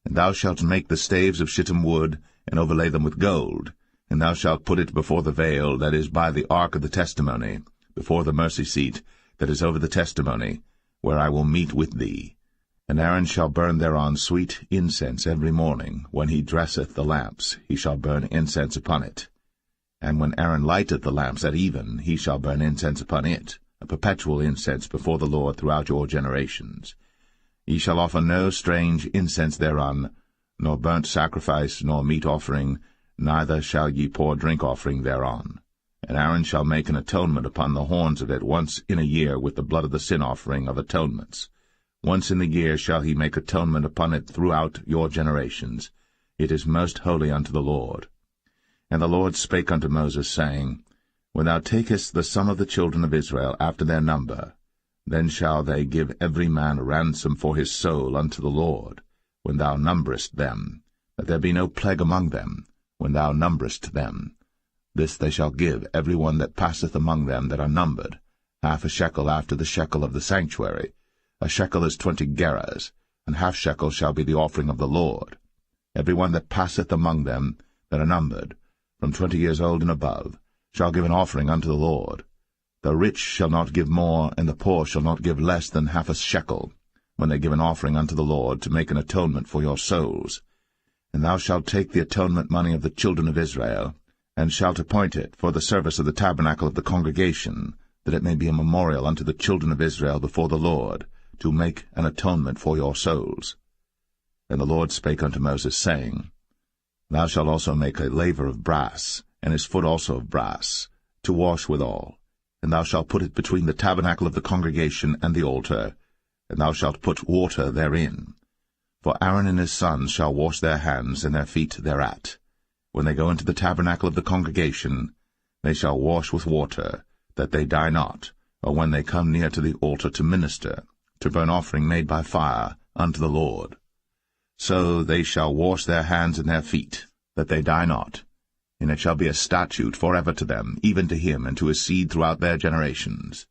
And thou shalt make the staves of shittim wood, and overlay them with gold. And thou shalt put it before the veil that is by the ark of the testimony, before the mercy seat that is over the testimony, where I will meet with thee. And Aaron shall burn thereon sweet incense every morning. When he dresseth the lamps, he shall burn incense upon it. And when Aaron lighteth the lamps at even, he shall burn incense upon it, a perpetual incense before the Lord throughout your generations. Ye shall offer no strange incense thereon, nor burnt sacrifice, nor meat offering, neither shall ye pour drink offering thereon. And Aaron shall make an atonement upon the horns of it once in a year with the blood of the sin offering of atonements. Once in the year shall he make atonement upon it throughout your generations. It is most holy unto the Lord. And the Lord spake unto Moses, saying, When thou takest the sum of the children of Israel after their number, then shall they give every man a ransom for his soul unto the Lord, when thou numberest them, that there be no plague among them, when thou numberest them. This they shall give every one that passeth among them that are numbered, 1/2 shekel after the shekel of the sanctuary. A shekel is 20 gerahs, and 1/2 shekel shall be the offering of the Lord. Every one that passeth among them that are numbered, from 20 years old and above, shall give an offering unto the Lord. The rich shall not give more, and the poor shall not give less than 1/2 shekel, when they give an offering unto the Lord, to make an atonement for your souls. And thou shalt take the atonement money of the children of Israel, and shalt appoint it for the service of the tabernacle of the congregation, that it may be a memorial unto the children of Israel before the Lord, to make an atonement for your souls. And the Lord spake unto Moses, saying, Thou shalt also make a laver of brass, and his foot also of brass, to wash withal. And thou shalt put it between the tabernacle of the congregation and the altar, and thou shalt put water therein. For Aaron and his sons shall wash their hands and their feet thereat. When they go into the tabernacle of the congregation, they shall wash with water, that they die not, or when they come near to the altar to minister, to burn offering made by fire unto the Lord. So they shall wash their hands and their feet, that they die not. And it shall be a statute forever to them, even to him and to his seed throughout their generations.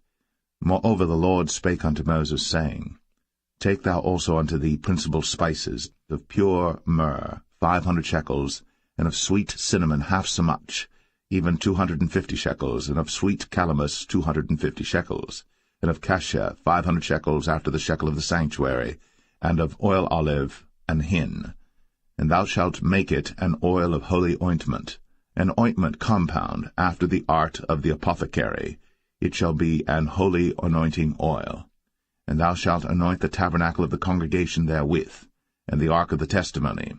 Moreover the Lord spake unto Moses, saying, Take thou also unto thee principal spices, of pure myrrh 500 shekels, and of sweet cinnamon 1/2 so much, even 250 shekels, and of sweet calamus 250 shekels, and of cassia 500 shekels after the shekel of the sanctuary, and of oil olive and hin. And thou shalt make it an oil of holy ointment, an ointment compound after the art of the apothecary. It shall be an holy anointing oil. And thou shalt anoint the tabernacle of the congregation therewith, and the ark of the testimony,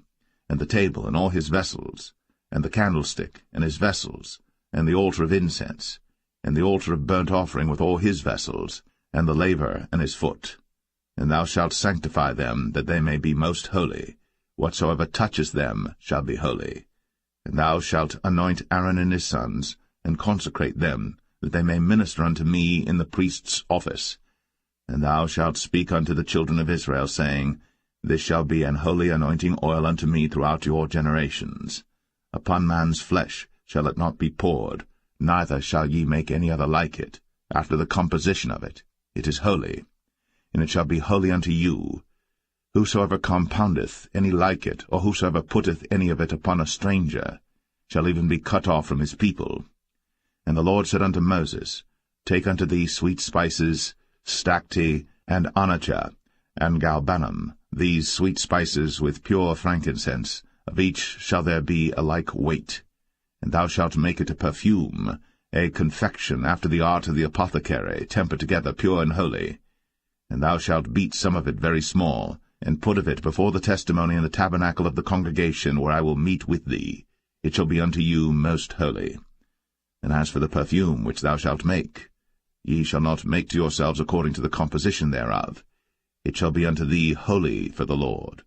and the table and all his vessels, and the candlestick and his vessels, and the altar of incense, and the altar of burnt offering with all his vessels, and the laver and his foot. And thou shalt sanctify them, that they may be most holy. Whatsoever toucheth them shall be holy. And thou shalt anoint Aaron and his sons, and consecrate them, that they may minister unto me in the priest's office. And thou shalt speak unto the children of Israel, saying, This shall be an holy anointing oil unto me throughout your generations. Upon man's flesh shall it not be poured, neither shall ye make any other like it, after the composition of it. It is holy, and it shall be holy unto you. Whosoever compoundeth any like it, or whosoever putteth any of it upon a stranger, shall even be cut off from his people. And the Lord said unto Moses, Take unto thee sweet spices, stacte, and onycha, and galbanum, these sweet spices with pure frankincense, of each shall there be a like weight. And thou shalt make it a perfume, a confection after the art of the apothecary, tempered together pure and holy. And thou shalt beat some of it very small, and put of it before the testimony in the tabernacle of the congregation, where I will meet with thee. It shall be unto you most holy. And as for the perfume which thou shalt make, ye shall not make to yourselves according to the composition thereof. It shall be unto thee holy for the Lord.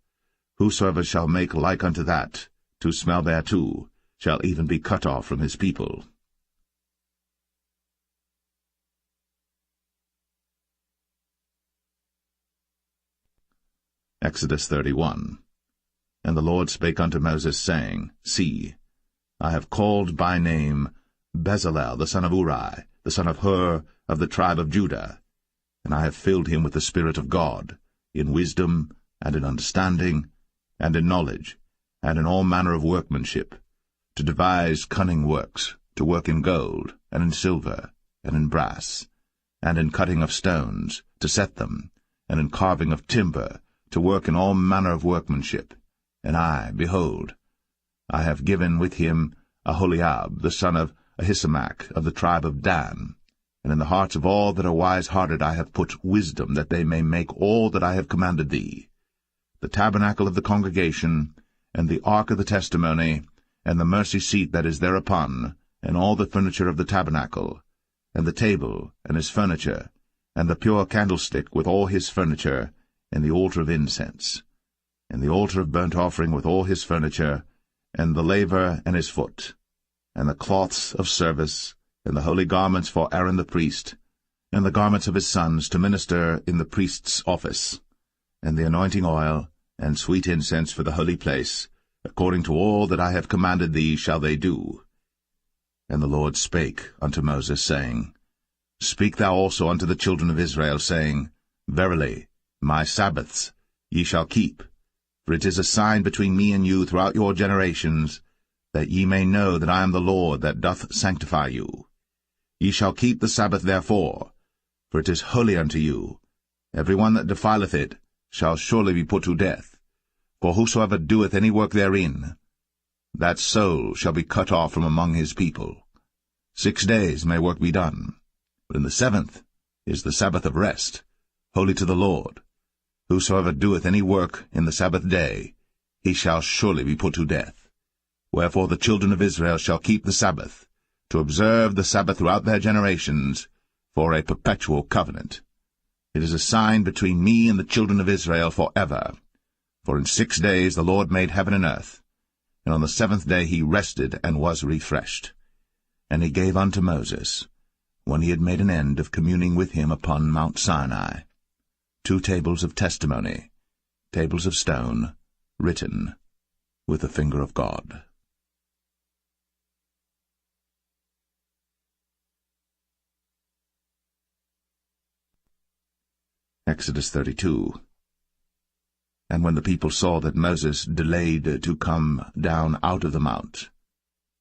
Whosoever shall make like unto that, to smell thereto, shall even be cut off from his people. Exodus 31. And the Lord spake unto Moses, saying, See, I have called by name Bezalel the son of Uri, the son of Hur, of the tribe of Judah, and I have filled him with the Spirit of God, in wisdom, and in understanding, and in knowledge, and in all manner of workmanship, to devise cunning works, to work in gold, and in silver, and in brass, and in cutting of stones, to set them, and in carving of timber, to work in all manner of workmanship. And I, behold, I have given with him Aholiab, the son of Ahisamach, of the tribe of Dan. And in the hearts of all that are wise-hearted I have put wisdom, that they may make all that I have commanded thee: the tabernacle of the congregation, and the ark of the testimony, and the mercy seat that is thereupon, and all the furniture of the tabernacle, and the table, and his furniture, and the pure candlestick with all his furniture, and the altar of incense, and the altar of burnt offering with all his furniture, and the laver and his foot, and the cloths of service, and the holy garments for Aaron the priest, and the garments of his sons to minister in the priest's office, and the anointing oil, and sweet incense for the holy place, according to all that I have commanded thee shall they do. And the Lord spake unto Moses, saying, Speak thou also unto the children of Israel, saying, Verily, my Sabbaths ye shall keep, for it is a sign between me and you throughout your generations, that ye may know that I am the Lord that doth sanctify you. Ye shall keep the Sabbath therefore, for it is holy unto you. Every one that defileth it shall surely be put to death. For whosoever doeth any work therein, that soul shall be cut off from among his people. 6 days may work be done, but in the 7th is the Sabbath of rest, holy to the Lord. Whosoever doeth any work in the Sabbath day, he shall surely be put to death. Wherefore the children of Israel shall keep the Sabbath, to observe the Sabbath throughout their generations, for a perpetual covenant. It is a sign between me and the children of Israel forever. For in 6 days the Lord made heaven and earth, and on the 7th day he rested and was refreshed. And he gave unto Moses, when he had made an end of communing with him upon Mount Sinai, 2 tables of testimony, tables of stone, written with the finger of God. Exodus 32. And when the people saw that Moses delayed to come down out of the mount,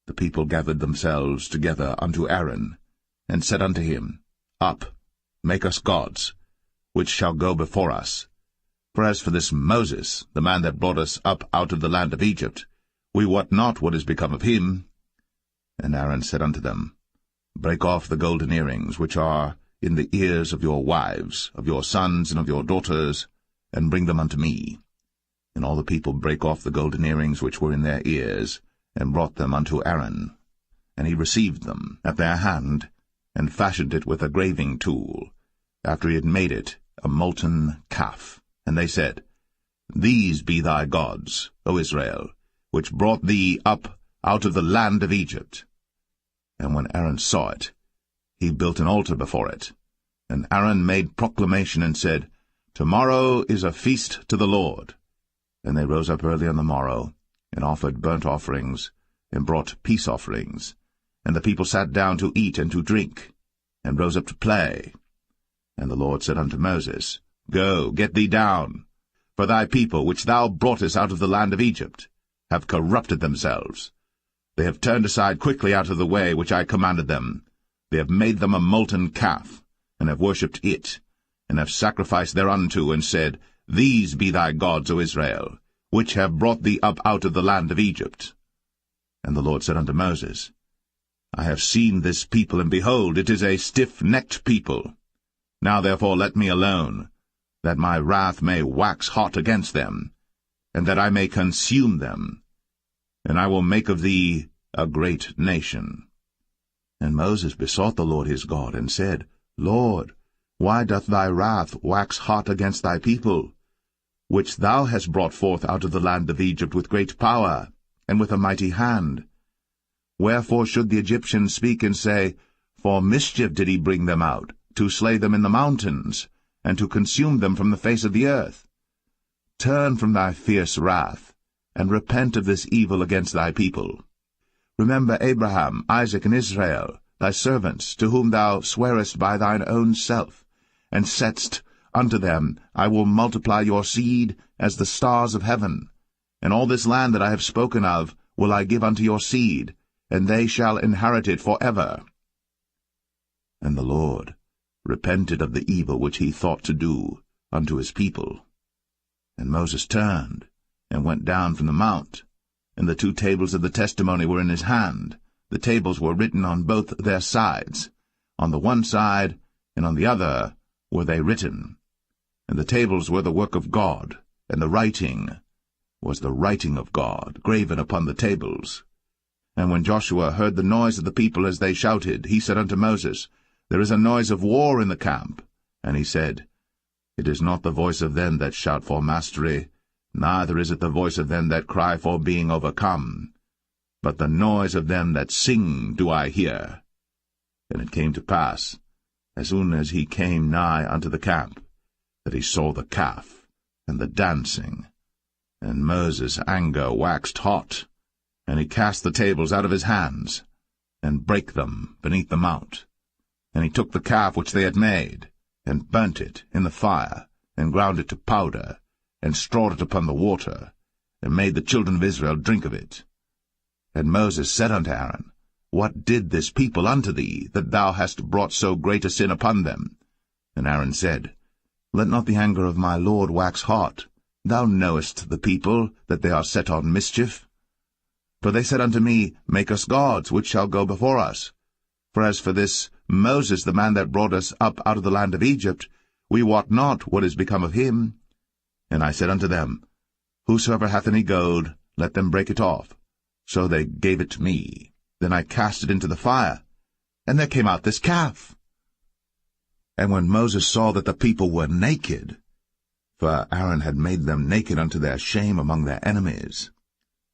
the people gathered themselves together unto Aaron, and said unto him, Up, make us gods, which shall go before us. For as for this Moses, the man that brought us up out of the land of Egypt, we wot not what is become of him. And Aaron said unto them, Break off the golden earrings which are in the ears of your wives, of your sons, and of your daughters, and bring them unto me. And all the people brake off the golden earrings which were in their ears, and brought them unto Aaron. And he received them at their hand, and fashioned it with a graving tool, after he had made it a molten calf. And they said, These be thy gods, O Israel, which brought thee up out of the land of Egypt. And when Aaron saw it, he built an altar before it. And Aaron made proclamation and said, Tomorrow is a feast to the Lord. And they rose up early on the morrow, and offered burnt offerings, and brought peace offerings. And the people sat down to eat and to drink, and rose up to play. And the Lord said unto Moses, Go, get thee down, for thy people, which thou broughtest out of the land of Egypt, have corrupted themselves. They have turned aside quickly out of the way which I commanded them. They have made them a molten calf, and have worshipped it, and have sacrificed thereunto, and said, These be thy gods, O Israel, which have brought thee up out of the land of Egypt. And the Lord said unto Moses, I have seen this people, and behold, it is a stiff-necked people. Now therefore let me alone, that my wrath may wax hot against them, and that I may consume them, and I will make of thee a great nation. And Moses besought the Lord his God, and said, Lord, why doth thy wrath wax hot against thy people, which thou hast brought forth out of the land of Egypt with great power, and with a mighty hand? Wherefore should the Egyptians speak and say, For mischief did he bring them out, to slay them in the mountains, and to consume them from the face of the earth? Turn from thy fierce wrath, and repent of this evil against thy people. Remember Abraham, Isaac, and Israel, thy servants, to whom thou swarest by thine own self, and saidst unto them, I will multiply your seed as the stars of heaven, and all this land that I have spoken of will I give unto your seed, and they shall inherit it for ever. And the Lord repented of the evil which he thought to do unto his people. And Moses turned, and went down from the mount, and the 2 tables of the testimony were in his hand. The tables were written on both their sides. On the one side and on the other were they written. And the tables were the work of God, and the writing was the writing of God, graven upon the tables. And when Joshua heard the noise of the people as they shouted, he said unto Moses, There is a noise of war in the camp. And he said, It is not the voice of them that shout for mastery, neither is it the voice of them that cry for being overcome, but the noise of them that sing do I hear. And it came to pass, as soon as he came nigh unto the camp, that he saw the calf and the dancing. And Moses' anger waxed hot, and he cast the tables out of his hands, and brake them beneath the mount. And he took the calf which they had made, and burnt it in the fire, and ground it to powder, and strawed it upon the water, and made the children of Israel drink of it. And Moses said unto Aaron, What did this people unto thee, that thou hast brought so great a sin upon them? And Aaron said, Let not the anger of my Lord wax hot. Thou knowest the people, that they are set on mischief. For they said unto me, Make us gods, which shall go before us. For as for this Moses, the man that brought us up out of the land of Egypt, we wot not what is become of him. And I said unto them, Whosoever hath any gold, let them break it off. So they gave it to me. Then I cast it into the fire, and there came out this calf. And when Moses saw that the people were naked, for Aaron had made them naked unto their shame among their enemies,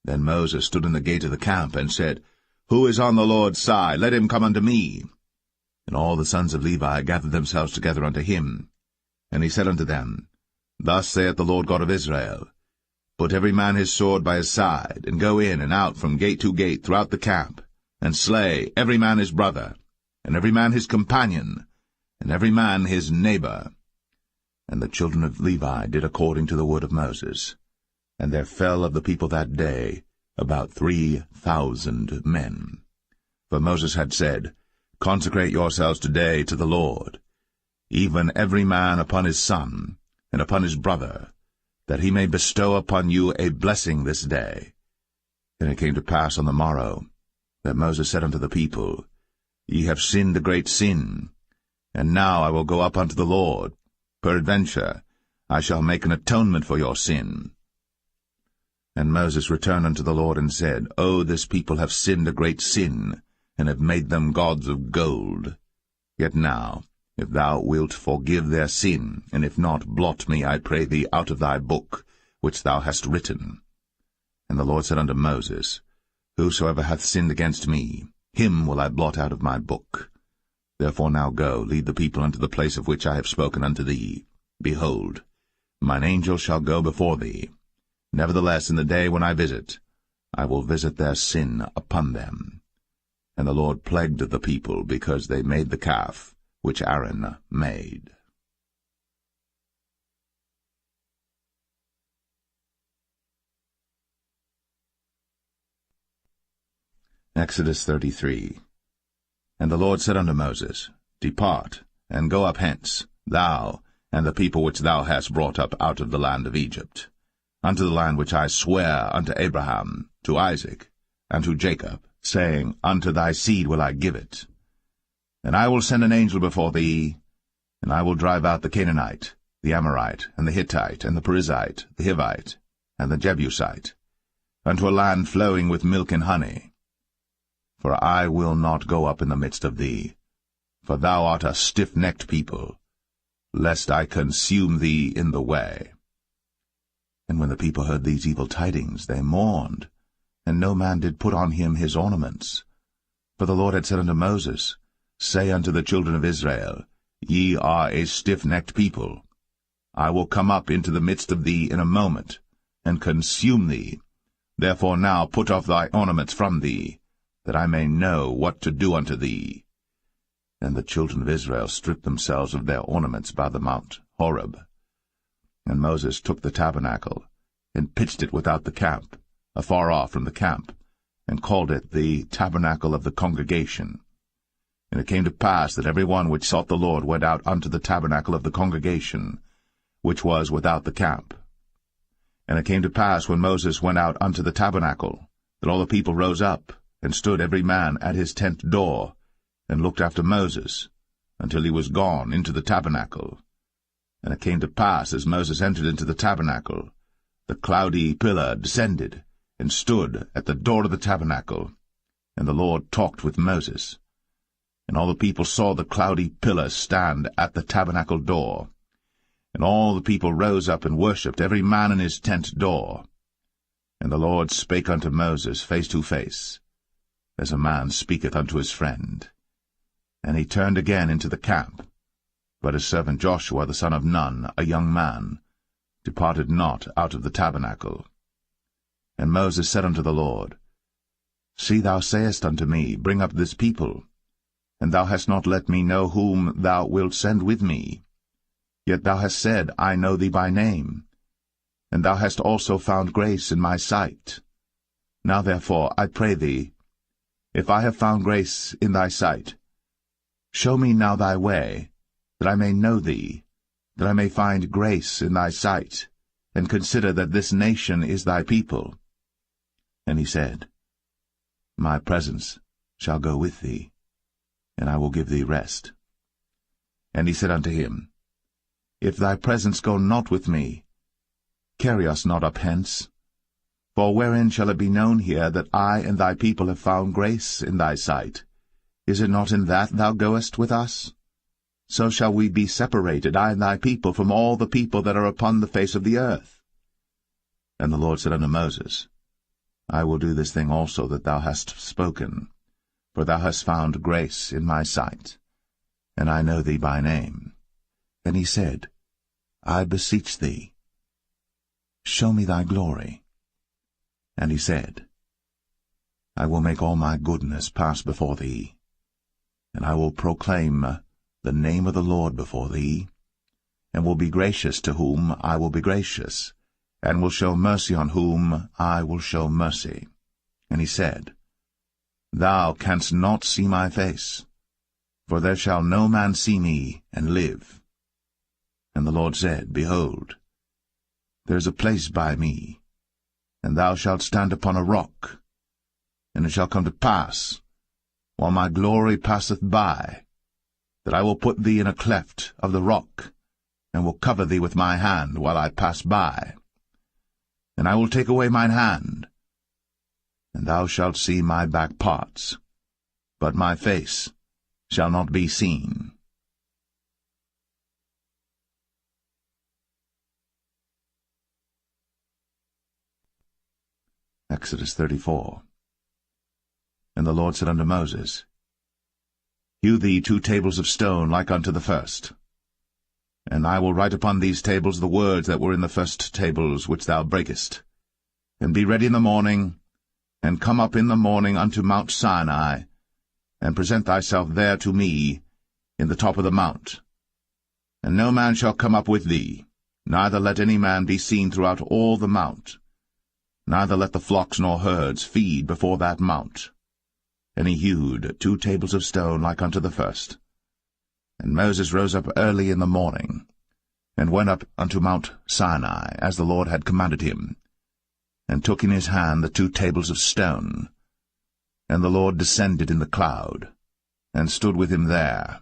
then Moses stood in the gate of the camp, and said, Who is on the Lord's side? Let him come unto me. And all the sons of Levi gathered themselves together unto him. And he said unto them, Thus saith the Lord God of Israel, Put every man his sword by his side, and go in and out from gate to gate throughout the camp, and slay every man his brother, and every man his companion, and every man his neighbor. And the children of Levi did according to the word of Moses. And there fell of the people that day about 3,000 men. For Moses had said, Consecrate yourselves today to the Lord, even every man upon his son, and upon his brother, that he may bestow upon you a blessing this day. And it came to pass on the morrow, that Moses said unto the people, Ye have sinned a great sin, and now I will go up unto the Lord. Peradventure I shall make an atonement for your sin. And Moses returned unto the Lord, and said, O this people have sinned a great sin, and have made them gods of gold. Yet now, if thou wilt forgive their sin, and if not, blot me, I pray thee, out of thy book, which thou hast written. And the Lord said unto Moses, Whosoever hath sinned against me, him will I blot out of my book. Therefore now go, lead the people unto the place of which I have spoken unto thee. Behold, mine angel shall go before thee. Nevertheless, in the day when I visit, I will visit their sin upon them. And the Lord plagued the people, because they made the calf which Aaron made. Exodus 33. And the Lord said unto Moses, Depart, and go up hence, thou, and the people which thou hast brought up out of the land of Egypt, unto the land which I sware unto Abraham, to Isaac, and to Jacob, saying, Unto thy seed will I give it. And I will send an angel before thee, and I will drive out the Canaanite, the Amorite, and the Hittite, and the Perizzite, the Hivite, and the Jebusite, unto a land flowing with milk and honey. For I will not go up in the midst of thee, for thou art a stiff-necked people, lest I consume thee in the way. And when the people heard these evil tidings, they mourned, and no man did put on him his ornaments. For the Lord had said unto Moses, Say unto the children of Israel, Ye are a stiff-necked people. I will come up into the midst of thee in a moment, and consume thee. Therefore now put off thy ornaments from thee, that I may know what to do unto thee. And the children of Israel stripped themselves of their ornaments by the mount Horeb. And Moses took the tabernacle, and pitched it without the camp, afar off from the camp, and called it the tabernacle of the congregation. And it came to pass that every one which sought the Lord went out unto the tabernacle of the congregation, which was without the camp. And it came to pass, when Moses went out unto the tabernacle, that all the people rose up, and stood every man at his tent door, and looked after Moses, until he was gone into the tabernacle. And it came to pass, as Moses entered into the tabernacle, the cloudy pillar descended, and stood at the door of the tabernacle, and the Lord talked with Moses. And all the people saw the cloudy pillar stand at the tabernacle door. And all the people rose up and worshipped, every man in his tent door. And the Lord spake unto Moses face to face, as a man speaketh unto his friend. And he turned again into the camp. But his servant Joshua the son of Nun, a young man, departed not out of the tabernacle. And Moses said unto the Lord, See, thou sayest unto me, Bring up this people, and thou hast not let me know whom thou wilt send with me. Yet thou hast said, I know thee by name, and thou hast also found grace in my sight. Now therefore, I pray thee, if I have found grace in thy sight, show me now thy way, that I may know thee, that I may find grace in thy sight, and consider that this nation is thy people. And he said, My presence shall go with thee, and I will give thee rest. And he said unto him, If thy presence go not with me, carry us not up hence. For wherein shall it be known here that I and thy people have found grace in thy sight? Is it not in that thou goest with us? So shall we be separated, I and thy people, from all the people that are upon the face of the earth. And the Lord said unto Moses, I will do this thing also that thou hast spoken, for thou hast found grace in my sight, and I know thee by name. And he said, I beseech thee, show me thy glory. And he said, I will make all my goodness pass before thee, and I will proclaim the name of the Lord before thee, and will be gracious to whom I will be gracious, and will show mercy on whom I will show mercy. And he said, Thou canst not see my face, for there shall no man see me and live. And the Lord said, Behold, there is a place by me, and thou shalt stand upon a rock. And it shall come to pass, while my glory passeth by, that I will put thee in a cleft of the rock, and will cover thee with my hand while I pass by. And I will take away mine hand, and thou shalt see my back parts, but my face shall not be seen. Exodus 34. And the Lord said unto Moses, Hew thee 2 tables of stone like unto the first. And I will write upon these tables the words that were in the first tables which thou breakest. And be ready in the morning, and come up in the morning unto Mount Sinai, and present thyself there to me in the top of the mount. And no man shall come up with thee, neither let any man be seen throughout all the mount, neither let the flocks nor herds feed before that mount. And he hewed 2 tables of stone like unto the first. And Moses rose up early in the morning, and went up unto Mount Sinai, as the Lord had commanded him, and took in his hand the 2 tables of stone. And the Lord descended in the cloud, and stood with him there,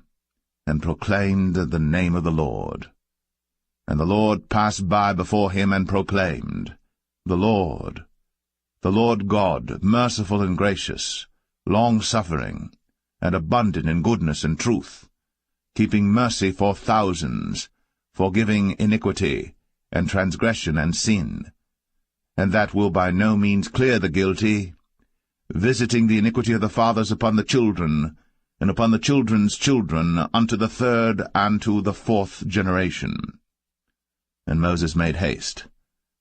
and proclaimed the name of the Lord. And the Lord passed by before him, and proclaimed, the Lord God, merciful and gracious, long-suffering, and abundant in goodness and truth, keeping mercy for thousands, forgiving iniquity, and transgression and sin, and that will by no means clear the guilty, visiting the iniquity of the fathers upon the children, and upon the children's children, unto the 3rd and to the 4th generation. And Moses made haste,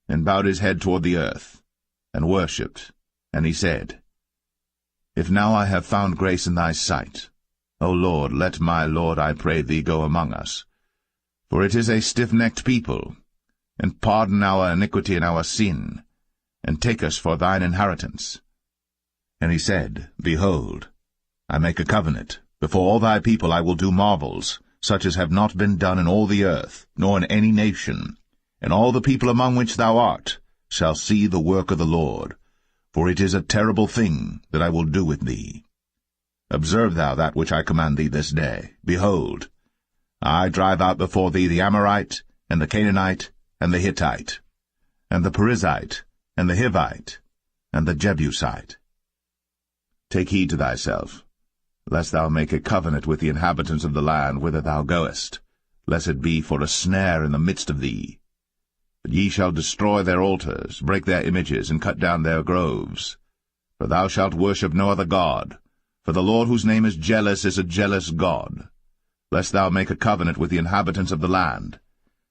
and bowed his head toward the earth, and worshipped, and he said, If now I have found grace in thy sight, O Lord, let my Lord, I pray thee, go among us. For it is a stiff-necked people, and pardon our iniquity and our sin, and take us for thine inheritance. And he said, Behold, I make a covenant. Before all thy people I will do marvels, such as have not been done in all the earth, nor in any nation. And all the people among which thou art shall see the work of the Lord, for it is a terrible thing that I will do with thee. Observe thou that which I command thee this day. Behold, I drive out before thee the Amorite, and the Canaanite, and the Hittite, and the Perizzite, and the Hivite, and the Jebusite. Take heed to thyself, lest thou make a covenant with the inhabitants of the land whither thou goest, lest it be for a snare in the midst of thee. But ye shall destroy their altars, break their images, and cut down their groves. For thou shalt worship no other god, for the Lord whose name is a jealous God. Lest thou make a covenant with the inhabitants of the land,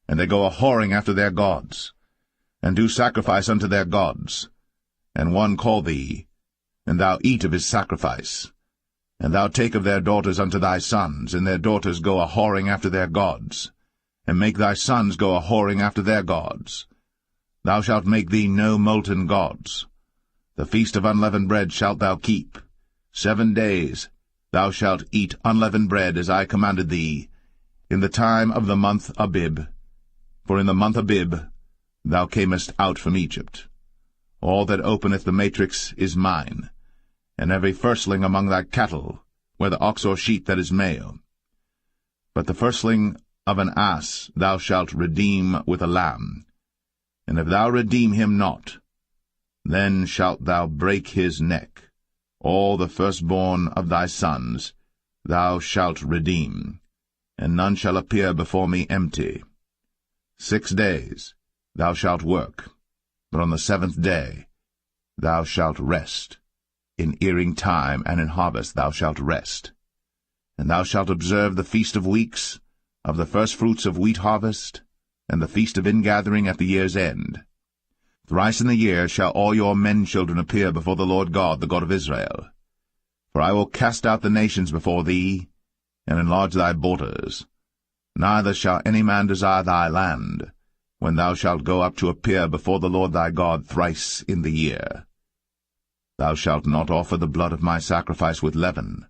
and they go a-whoring after their gods, and do sacrifice unto their gods, and one call thee, and thou eat of his sacrifice, and thou take of their daughters unto thy sons, and their daughters go a-whoring after their gods, and make thy sons go a-whoring after their gods. Thou shalt make thee no molten gods. The feast of unleavened bread shalt thou keep. 7 days thou shalt eat unleavened bread, as I commanded thee, in the time of the month Abib. For in the month Abib thou camest out from Egypt. All that openeth the matrix is mine, and every firstling among thy cattle, whether ox or sheep that is male. But the firstling of an ass thou shalt redeem with a lamb, and if thou redeem him not, then shalt thou break his neck. All the firstborn of thy sons thou shalt redeem, and none shall appear before me empty. 6 days thou shalt work, but on the 7th day thou shalt rest. In earing time and in harvest thou shalt rest. And thou shalt observe the feast of weeks, of the firstfruits of wheat harvest, and the feast of ingathering at the year's end. Thrice in the year shall all your men-children appear before the Lord God, the God of Israel. For I will cast out the nations before thee, and enlarge thy borders. Neither shall any man desire thy land, when thou shalt go up to appear before the Lord thy God thrice in the year. Thou shalt not offer the blood of my sacrifice with leaven,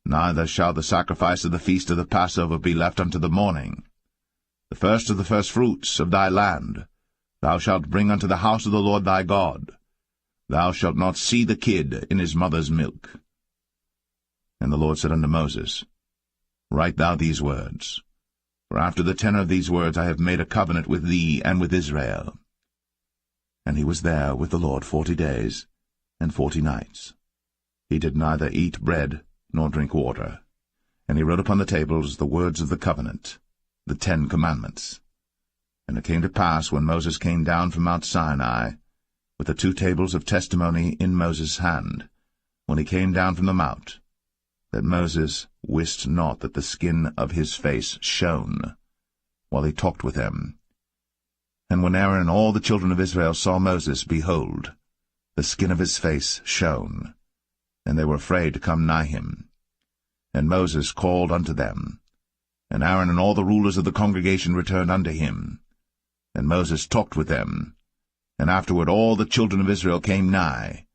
neither shall the sacrifice of the feast of the Passover be left unto the morning. The first of the firstfruits of thy land thou shalt bring unto the house of the Lord thy God. Thou shalt not see the kid in his mother's milk. And the Lord said unto Moses, Write thou these words, for after the tenor of these words I have made a covenant with thee and with Israel. And he was there with the Lord 40 days and 40 nights. He did neither eat bread nor drink water. And he wrote upon the tables the words of the covenant, the 10 commandments. And it came to pass, when Moses came down from Mount Sinai, with the 2 tables of testimony in Moses' hand, when he came down from the mount, that Moses wist not that the skin of his face shone, while he talked with them. And when Aaron and all the children of Israel saw Moses, behold, the skin of his face shone, and they were afraid to come nigh him. And Moses called unto them, and Aaron and all the rulers of the congregation returned unto him. And Moses talked with them, and afterward all the children of Israel came nigh,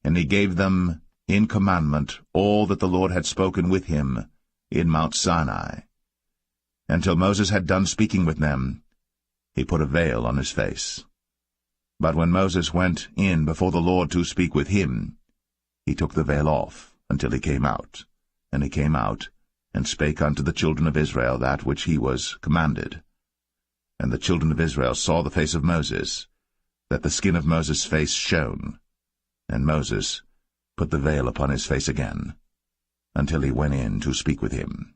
and he gave them in commandment all that the Lord had spoken with him in Mount Sinai. And till Moses had done speaking with them, he put a veil on his face. But when Moses went in before the Lord to speak with him, he took the veil off until he came out. And he came out, and spake unto the children of Israel that which he was commanded. And the children of Israel saw the face of Moses, that the skin of Moses' face shone. And Moses put the veil upon his face again, until he went in to speak with him.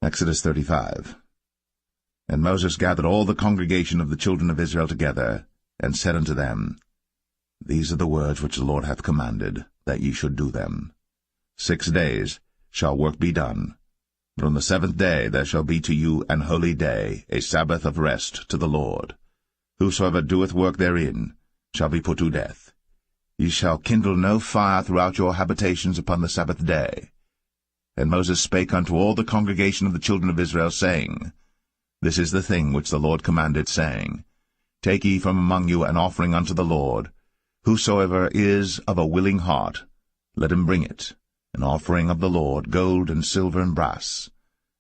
Exodus 35. And Moses gathered all the congregation of the children of Israel together, and said unto them, These are the words which the Lord hath commanded, that ye should do them. 6 days shall work be done, but on the 7th day there shall be to you an holy day, a Sabbath of rest to the Lord. Whosoever doeth work therein shall be put to death. Ye shall kindle no fire throughout your habitations upon the Sabbath day. And Moses spake unto all the congregation of the children of Israel, saying, This is the thing which the Lord commanded, saying, Take ye from among you an offering unto the Lord. Whosoever is of a willing heart, let him bring it, an offering of the Lord, gold and silver and brass,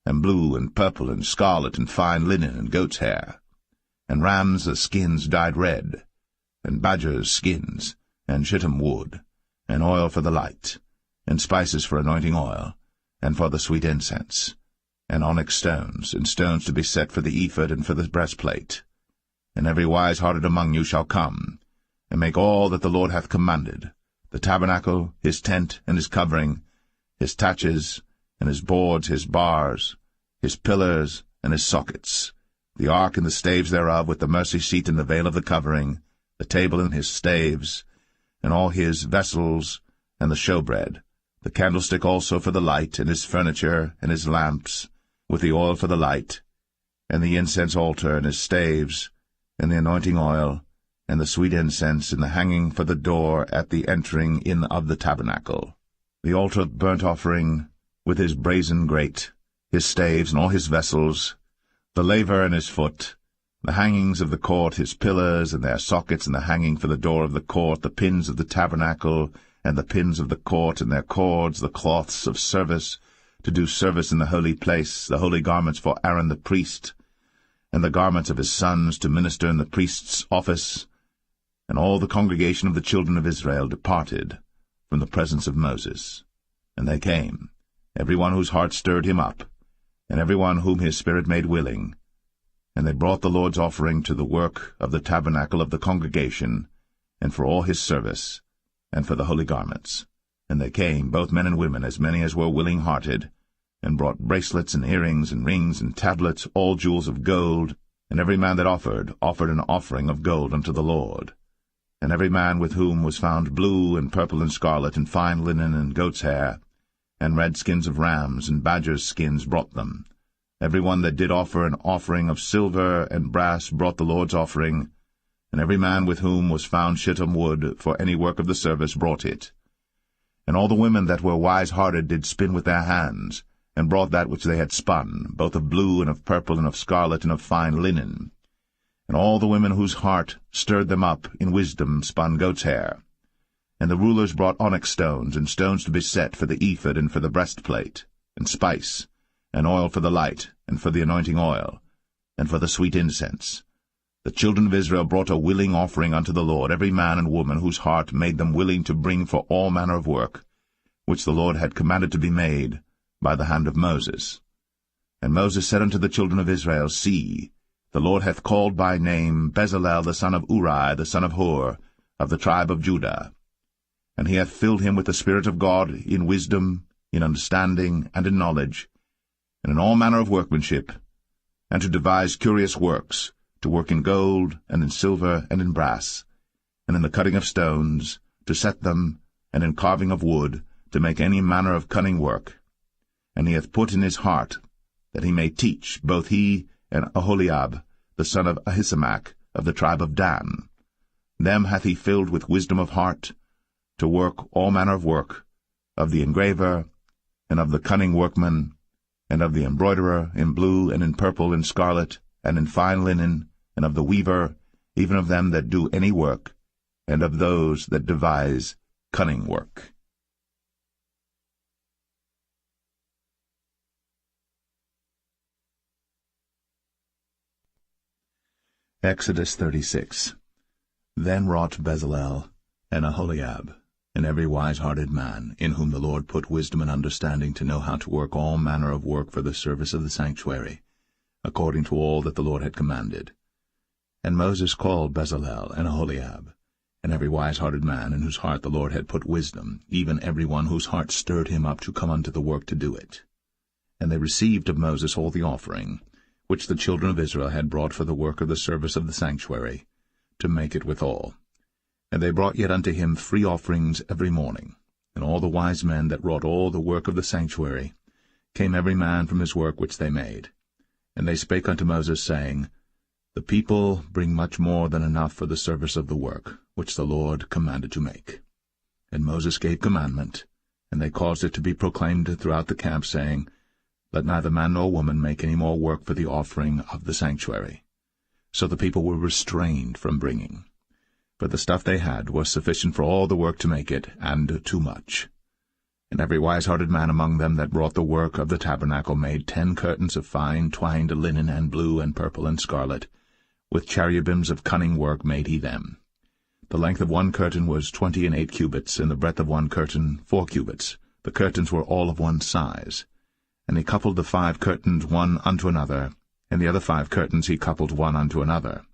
and blue and purple and scarlet and fine linen and goat's hair, and rams' skins dyed red, and badgers' skins, and shittim wood, and oil for the light, and spices for anointing oil, and for the sweet incense, and onyx stones, and stones to be set for the ephod and for the breastplate. And every wise-hearted among you shall come, and make all that the Lord hath commanded, the tabernacle, his tent, and his covering, his taches, and his boards, his bars, his pillars, and his sockets, the ark and the staves thereof, with the mercy seat and the veil of the covering, the table and his staves, and all his vessels, and the showbread, the candlestick also for the light, and his furniture, and his lamps, with the oil for the light, and the incense altar, and his staves, and the anointing oil, and the sweet incense, and the hanging for the door at the entering in of the tabernacle, the altar of burnt offering, with his brazen grate, his staves, and all his vessels, the laver and his foot, the hangings of the court, his pillars, and their sockets, and the hanging for the door of the court, the pins of the tabernacle, and the pins of the court, and their cords, the cloths of service, to do service in the holy place, the holy garments for Aaron the priest, and the garments of his sons to minister in the priest's office. And all the congregation of the children of Israel departed from the presence of Moses. And they came, every one whose heart stirred him up, and every one whom his spirit made willing. And they brought the Lord's offering to the work of the tabernacle of the congregation, and for all his service, and for the holy garments. And they came, both men and women, as many as were willing-hearted, and brought bracelets and earrings and rings and tablets, all jewels of gold. And every man that offered an offering of gold unto the Lord. And every man with whom was found blue and purple and scarlet and fine linen and goat's hair, and red skins of rams and badgers' skins brought them. Every one that did offer an offering of silver and brass brought the Lord's offering, and every man with whom was found shittim wood for any work of the service brought it. And all the women that were wise-hearted did spin with their hands, and brought that which they had spun, both of blue and of purple and of scarlet and of fine linen. And all the women whose heart stirred them up in wisdom spun goat's hair. And the rulers brought onyx stones, and stones to be set for the ephod and for the breastplate, and spice, and oil for the light, and for the anointing oil, and for the sweet incense. The children of Israel brought a willing offering unto the Lord, every man and woman whose heart made them willing to bring for all manner of work, which the Lord had commanded to be made by the hand of Moses. And Moses said unto the children of Israel, See, the Lord hath called by name Bezalel the son of Uri, the son of Hur, of the tribe of Judah. And he hath filled him with the Spirit of God in wisdom, in understanding, and in knowledge, and in all manner of workmanship, and to devise curious works, to work in gold, and in silver, and in brass, and in the cutting of stones, to set them, and in carving of wood, to make any manner of cunning work. And he hath put in his heart that he may teach, both he and Aholiab, the son of Ahisamach, of the tribe of Dan. Them hath he filled with wisdom of heart, to work all manner of work, of the engraver, and of the cunning workman, and of the embroiderer, in blue, and in purple, and scarlet, and in fine linen, and of the weaver, even of them that do any work, and of those that devise cunning work. Exodus 36. Then wrought Bezalel and Aholiab, and every wise-hearted man, in whom the Lord put wisdom and understanding to know how to work all manner of work for the service of the sanctuary, according to all that the Lord had commanded. And Moses called Bezalel and Aholiab, and every wise-hearted man, in whose heart the Lord had put wisdom, even every one whose heart stirred him up to come unto the work to do it. And they received of Moses all the offering, which the children of Israel had brought for the work of the service of the sanctuary, to make it withal. And they brought yet unto him free offerings every morning. And all the wise men that wrought all the work of the sanctuary came every man from his work which they made. And they spake unto Moses, saying, The people bring much more than enough for the service of the work, which the Lord commanded to make. And Moses gave commandment, and they caused it to be proclaimed throughout the camp, saying, Let neither man nor woman make any more work for the offering of the sanctuary. So the people were restrained from bringing. For the stuff they had was sufficient for all the work to make it, and too much. And every wise-hearted man among them that wrought the work of the tabernacle made 10 curtains of fine twined linen, and blue, and purple, and scarlet. With cherubims of cunning work made he them. The length of one curtain was 28 cubits, and the breadth of one curtain 4 cubits. The curtains were all of one size. And he coupled the 5 curtains one unto another, and the other 5 curtains he coupled one unto another.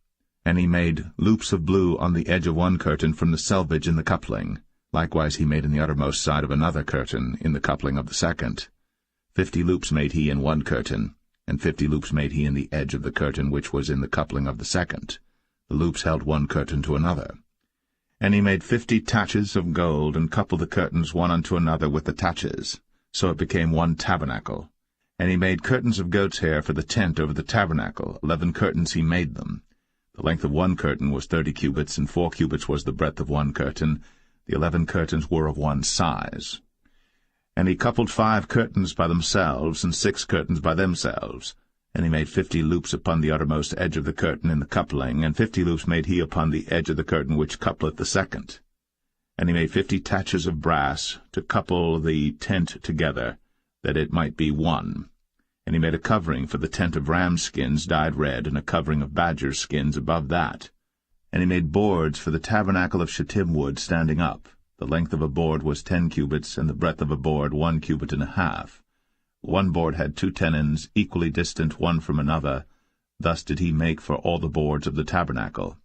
And he made loops of blue on the edge of one curtain from the selvage in the coupling. Likewise he made in the uttermost side of another curtain in the coupling of the second. 50 loops made he in one curtain, and 50 loops made he in the edge of the curtain which was in the coupling of the second. The loops held one curtain to another. And he made 50 taches of gold, and coupled the curtains one unto another with the taches. So it became one tabernacle. And he made curtains of goat's hair for the tent over the tabernacle. 11 curtains he made them. The length of one curtain was 30 cubits, and 4 cubits was the breadth of one curtain. The 11 curtains were of one size. And he coupled 5 curtains by themselves, and 6 curtains by themselves. And he made 50 loops upon the uttermost edge of the curtain in the coupling, and 50 loops made he upon the edge of the curtain which coupleth the second. And he made 50 taches of brass to couple the tent together, that it might be one. And he made a covering for the tent of ram skins dyed red, and a covering of badger skins above that. And he made boards for the tabernacle of shittim wood standing up. The length of a board was 10 cubits, and the breadth of a board 1 cubit and a half. One board had 2 tenons, equally distant one from another. Thus did he make for all the boards of the tabernacle.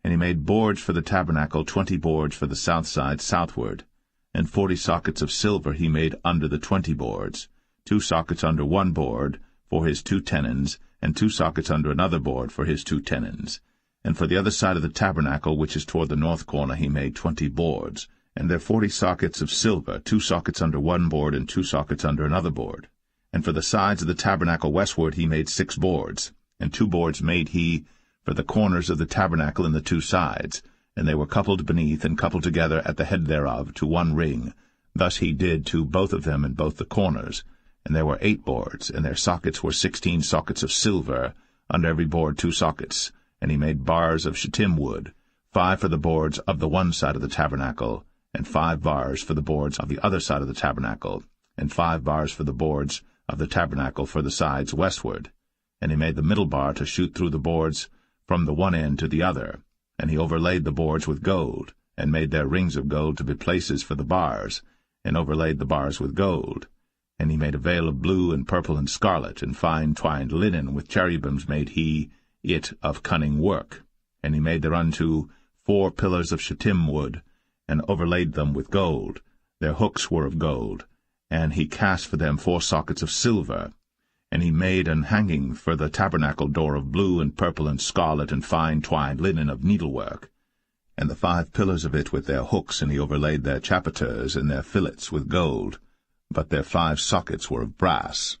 And he made boards for the tabernacle, 20 boards for the south side southward. And 40 sockets of silver he made under the 20 boards, 2 sockets under one board for his 2 tenons, and 2 sockets under another board for his 2 tenons. And for the other side of the tabernacle, which is toward the north corner, he made 20 boards, and their 40 sockets of silver, 2 sockets under one board, and 2 sockets under another board. And for the sides of the tabernacle westward he made 6 boards, and 2 boards made he for the corners of the tabernacle in the 2 sides, and they were coupled beneath and coupled together at the head thereof to one ring. Thus he did to both of them in both the corners. And there were 8 boards, and their sockets were 16 sockets of silver, under every board 2 sockets. And he made bars of shittim wood, 5 for the boards of the one side of the tabernacle, and 5 bars for the boards of the other side of the tabernacle, and 5 bars for the boards of the tabernacle for the sides westward. And he made the middle bar to shoot through the boards from the one end to the other. And he overlaid the boards with gold, and made their rings of gold to be places for the bars, and overlaid the bars with gold. And he made a veil of blue and purple and scarlet, and fine twined linen with cherubims made he, it of cunning work. And he made thereunto 4 pillars of shittim wood, and overlaid them with gold. Their hooks were of gold, and he cast for them 4 sockets of silver. And he made an hanging for the tabernacle door of blue and purple and scarlet and fine twined linen of needlework, and the 5 pillars of it with their hooks, and he overlaid their chapiters and their fillets with gold, but their 5 sockets were of brass.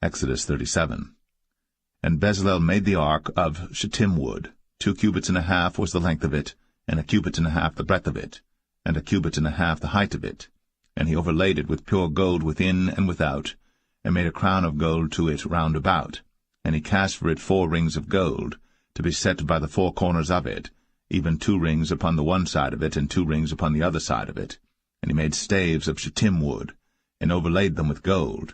Exodus 37. And Bezalel made the ark of shittim wood. 2 cubits and a half was the length of it, and 1 cubit and a half the breadth of it, and 1 cubit and a half the height of it. And he overlaid it with pure gold within and without, and made a crown of gold to it round about. And he cast for it 4 rings of gold, to be set by the 4 corners of it, even 2 rings upon the one side of it, and 2 rings upon the other side of it. And he made staves of shittim wood, and overlaid them with gold.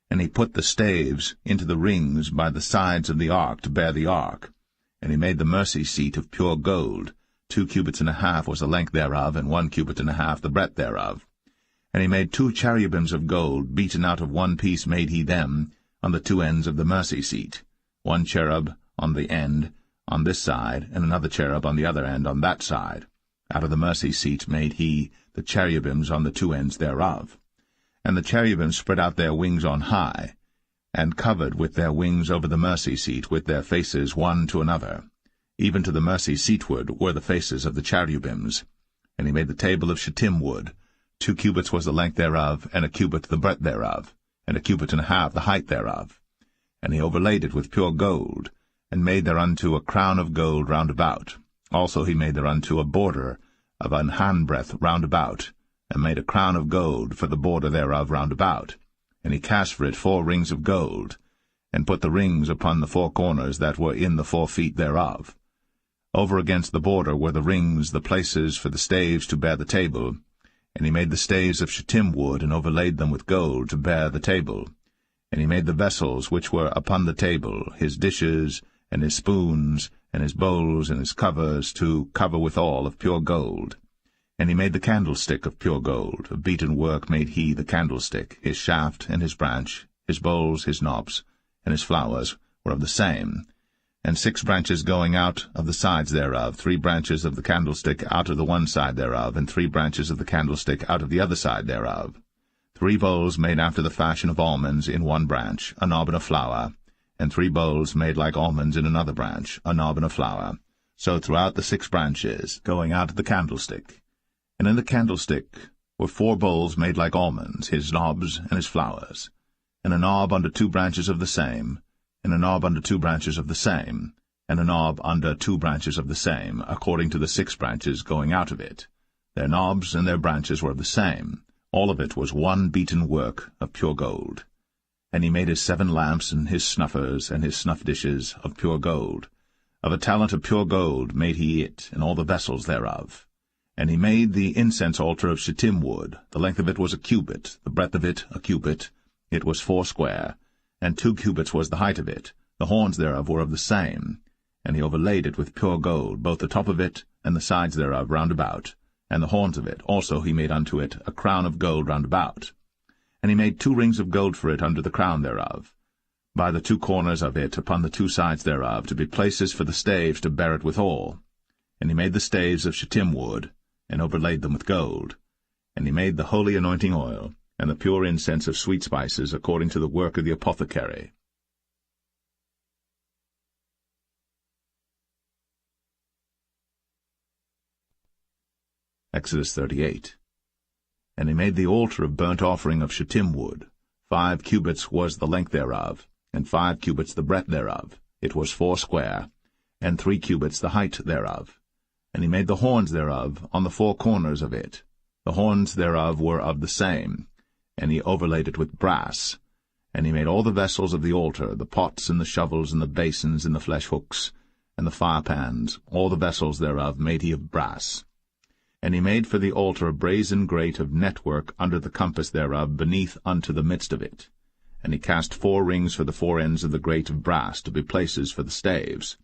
And he put the staves into the rings by the sides of the ark to bear the ark. And he made the mercy seat of pure gold. 2 cubits and a half was the length thereof, and 1 cubit and a half the breadth thereof. And he made 2 cherubims of gold, beaten out of 1 piece made he them, on the 2 ends of the mercy seat. 1 cherub on the end on this side, and another cherub on the other end on that side. Out of the mercy seat made he the cherubims on the 2 ends thereof. And the cherubims spread out their wings on high, and covered with their wings over the mercy seat, with their faces one to another. Even to the mercy seatward were the faces of the cherubims. And he made the table of shittim wood. 2 cubits was the length thereof, and 1 cubit the breadth thereof, and 1 cubit and a half the height thereof. And he overlaid it with pure gold, and made thereunto a crown of gold round about. Also he made thereunto a border of an handbreadth round about, and made a crown of gold for the border thereof round about. And he cast for it 4 rings of gold, and put the rings upon the 4 corners that were in the 4 feet thereof. Over against the border were the rings, the places for the staves to bear the table. And he made the staves of shittim wood, and overlaid them with gold to bear the table. And he made the vessels which were upon the table, his dishes, and his spoons, and his bowls, and his covers, to cover withal of pure gold. And he made the candlestick of pure gold. Of beaten work made he the candlestick. His shaft and his branch, his bowls, his knobs, and his flowers were of the same. And 6 branches going out of the sides thereof, 3 branches of the candlestick out of the one side thereof, and 3 branches of the candlestick out of the other side thereof. 3 bowls made after the fashion of almonds in 1 branch, a knob and a flower, and 3 bowls made like almonds in another branch, a knob and a flower. So throughout the 6 branches, going out of the candlestick. And in the candlestick were 4 bowls made like almonds, his knobs and his flowers, and a knob under 2 branches of the same, and a knob under 2 branches of the same, and a knob under 2 branches of the same, according to the 6 branches going out of it. Their knobs and their branches were of the same. All of it was 1 beaten work of pure gold. And he made his 7 lamps, and his snuffers, and his snuff dishes of pure gold. Of a talent of pure gold made he it, and all the vessels thereof. And he made the incense altar of shittim wood. The length of it was 1 cubit, the breadth of it 1 cubit. It was 4 square, and 2 cubits was the height of it. The horns thereof were of the same. And he overlaid it with pure gold, both the top of it and the sides thereof round about, and the horns of it. Also he made unto it a crown of gold round about. And he made 2 rings of gold for it under the crown thereof, by the 2 corners of it upon the 2 sides thereof, to be places for the staves to bear it withal. And he made the staves of shittim wood, and overlaid them with gold. And he made the holy anointing oil, and the pure incense of sweet spices, according to the work of the apothecary. Exodus 38. And he made the altar of burnt offering of shittim wood. 5 cubits was the length thereof, and 5 cubits the breadth thereof. It was 4 square, and 3 cubits the height thereof. And he made the horns thereof on the 4 corners of it. The horns thereof were of the same, and he overlaid it with brass. And he made all the vessels of the altar, the pots and the shovels and the basins and the flesh hooks, and the firepans, all the vessels thereof made he of brass. And he made for the altar a brazen grate of network under the compass thereof, beneath unto the midst of it. And he cast 4 rings for the 4 ends of the grate of brass, to be places for the staves.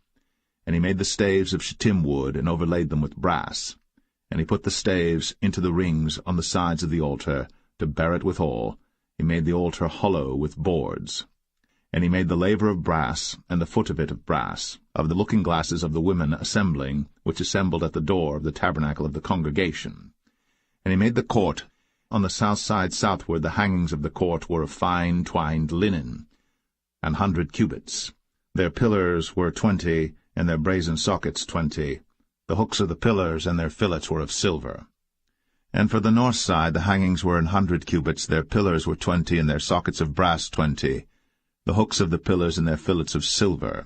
And he made the staves of shittim wood, and overlaid them with brass. And he put the staves into the rings on the sides of the altar, to bear it withal, he made the altar hollow with boards. And he made the laver of brass, and the foot of it of brass, of the looking-glasses of the women assembling, which assembled at the door of the tabernacle of the congregation. And he made the court. On the south side southward the hangings of the court were of fine twined linen, 100 cubits. Their pillars were 20, and their brazen sockets 20. The hooks of the pillars and their fillets were of silver. And for the north side the hangings were 100 cubits, their pillars were 20, and their sockets of brass 20. The hooks of the pillars and their fillets of silver.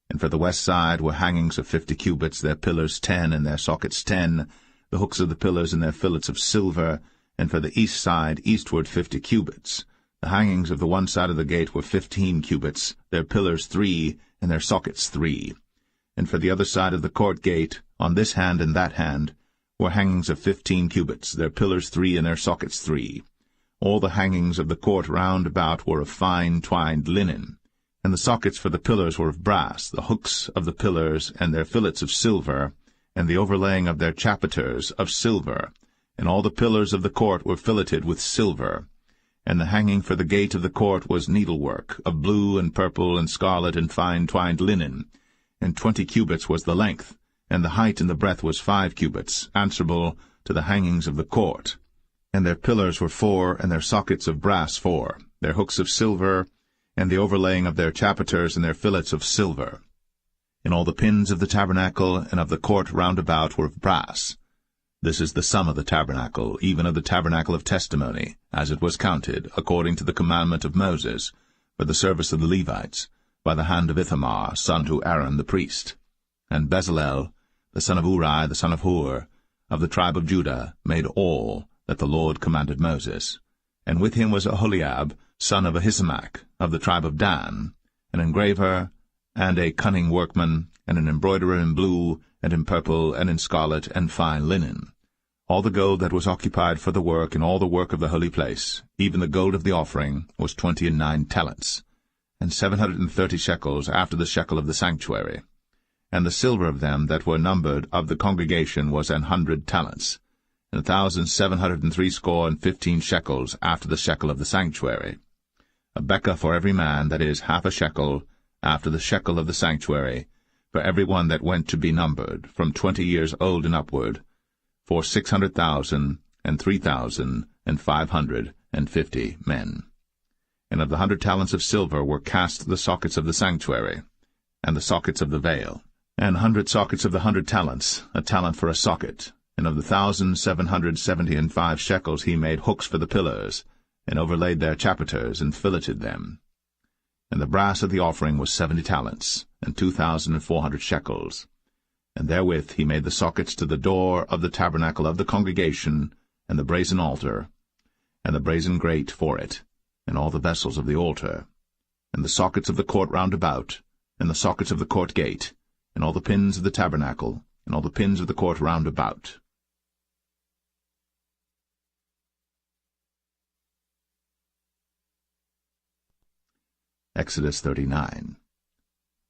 And for the west side were hangings of 50 cubits, their pillars 10, and their sockets 10, the hooks of the pillars and their fillets of silver. And for the east side eastward 50 cubits. The hangings of the one side of the gate were 15 cubits, their pillars 3, and their sockets 3. And for the other side of the court gate, on this hand and that hand, were hangings of 15 cubits, their pillars 3, and their sockets 3. All the hangings of the court round about were of fine twined linen, and the sockets for the pillars were of brass, the hooks of the pillars and their fillets of silver, and the overlaying of their chapiters of silver, and all the pillars of the court were filleted with silver. And the hanging for the gate of the court was needlework, of blue and purple and scarlet and fine twined linen, and 20 cubits was the length, and the height and the breadth was 5 cubits, answerable to the hangings of the court. And their pillars were 4, and their sockets of brass 4, their hooks of silver, and the overlaying of their chapiters and their fillets of silver. And all the pins of the tabernacle and of the court round about were of brass. This is the sum of the tabernacle, even of the tabernacle of testimony, as it was counted, according to the commandment of Moses, for the service of the Levites, by the hand of Ithamar, son to Aaron the priest. And Bezalel, the son of Uri, the son of Hur, of the tribe of Judah, made all that the Lord commanded Moses. And with him was Aholiab, son of Ahisamach, of the tribe of Dan, an engraver, and a cunning workman, and an embroiderer in blue, and in purple, and in scarlet, and fine linen. All the gold that was occupied for the work, and all the work of the holy place, even the gold of the offering, was 29 talents, and 730 shekels after the shekel of the sanctuary. And the silver of them that were numbered of the congregation was 100 talents, and 1,760 shekels after the shekel of the sanctuary. A bekah for every man, that is, half a shekel, after the shekel of the sanctuary, for every one that went to be numbered, from 20 years old and upward, for 600,000 and 3,550 men. And of the 100 talents of silver were cast the sockets of the sanctuary, and the sockets of the veil, and 100 sockets of the 100 talents, a talent for a socket. And of the 1,775 shekels he made hooks for the pillars, and overlaid their chapiters, and filleted them. And the brass of the offering was 70 talents, and 2,400 shekels. And therewith he made the sockets to the door of the tabernacle of the congregation, and the brazen altar, and the brazen grate for it, and all the vessels of the altar, and the sockets of the court round about, and the sockets of the court gate, and all the pins of the tabernacle, and all the pins of the court round about. Exodus 39.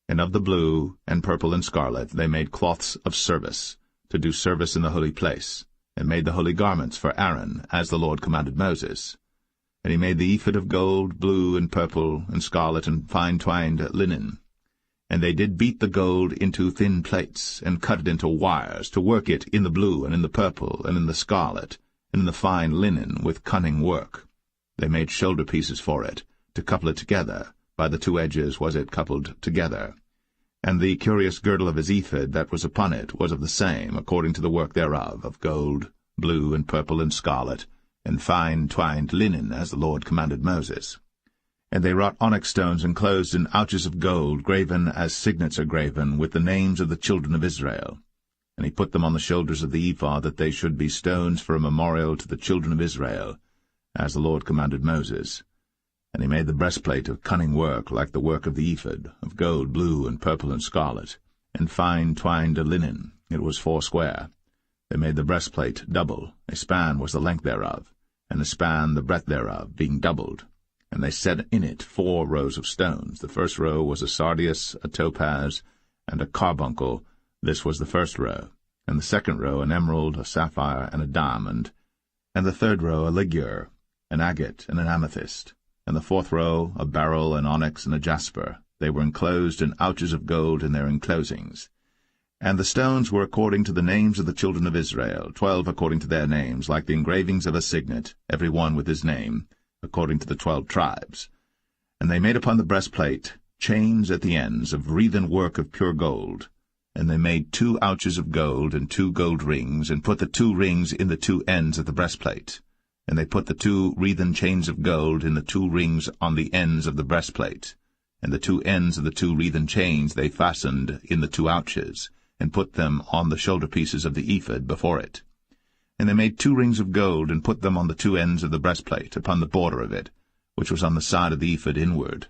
And of the blue, and purple, and scarlet they made cloths of service, to do service in the holy place, and made the holy garments for Aaron, as the Lord commanded Moses. And he made the ephod of gold, blue, and purple, and scarlet, and fine twined linen. And they did beat the gold into thin plates, and cut it into wires, to work it in the blue, and in the purple, and in the scarlet, and in the fine linen, with cunning work. They made shoulder pieces for it, to couple it together. By the 2 edges was it coupled together. And the curious girdle of his ephod that was upon it was of the same, according to the work thereof, of gold, blue, and purple, and scarlet, and fine twined linen, as the Lord commanded Moses. And they wrought onyx stones enclosed in ouches of gold, graven as signets are graven, with the names of the children of Israel. And he put them on the shoulders of the ephod, that they should be stones for a memorial to the children of Israel, as the Lord commanded Moses. And he made the breastplate of cunning work, like the work of the ephod, of gold, blue, and purple, and scarlet, and fine twined linen. It was 4 square. They made the breastplate double. A span was the length thereof, and a span the breadth thereof, being doubled. And they set in it 4 rows of stones. The first row was a sardius, a topaz, and a carbuncle. This was the first row. And the second row an emerald, a sapphire, and a diamond. And the third row a ligure. an agate, and an amethyst, and the fourth row a beryl, an onyx, and a jasper. They were enclosed in ouches of gold in their enclosings. And the stones were according to the names of the children of Israel, 12 according to their names, like the engravings of a signet, every one with his name, according to the 12 tribes. And they made upon the breastplate chains at the ends of wreathen work of pure gold. And they made 2 ouches of gold and 2 gold rings, and put the 2 rings in the 2 ends of the breastplate. And they put the 2 wreathen chains of gold in the 2 rings on the ends of the breastplate. And the 2 ends of the 2 wreathen chains they fastened in the 2 ouches, and put them on the shoulder pieces of the ephod before it. And they made 2 rings of gold, and put them on the 2 ends of the breastplate, upon the border of it, which was on the side of the ephod inward.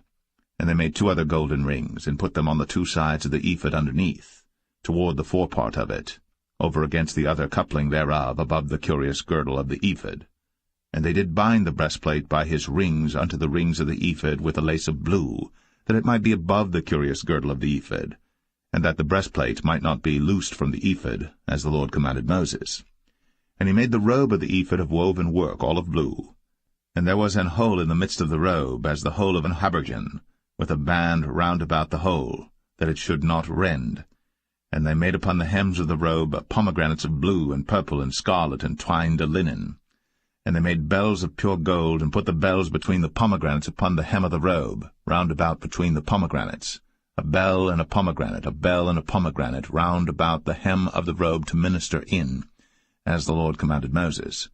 And they made 2 other golden rings, and put them on the 2 sides of the ephod underneath, toward the forepart of it, over against the other coupling thereof, above the curious girdle of the ephod. And they did bind the breastplate by his rings unto the rings of the ephod with a lace of blue, that it might be above the curious girdle of the ephod, and that the breastplate might not be loosed from the ephod, as the Lord commanded Moses. And he made the robe of the ephod of woven work, all of blue. And there was an hole in the midst of the robe, as the hole of an habergeon, with a band round about the hole, that it should not rend. And they made upon the hems of the robe pomegranates of blue and purple and scarlet and twined linen. And they made bells of pure gold, and put the bells between the pomegranates upon the hem of the robe, round about between the pomegranates, a bell and a pomegranate round about the hem of the robe to minister in, as the Lord commanded Moses.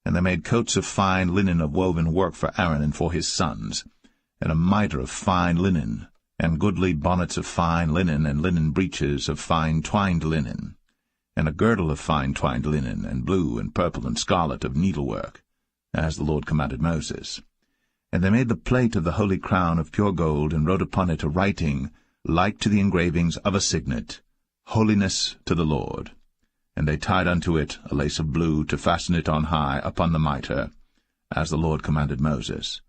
And they made coats of fine linen of woven work for Aaron and for his sons, and a mitre of fine linen, and goodly bonnets of fine linen, and linen breeches of fine twined linen, and a girdle of fine twined linen, and blue and purple and scarlet of needlework, as the Lord commanded Moses. And they made the plate of the holy crown of pure gold, and wrote upon it a writing like to the engravings of a signet, Holiness to the Lord. And they tied unto it a lace of blue, to fasten it on high upon the mitre, as the Lord commanded Moses.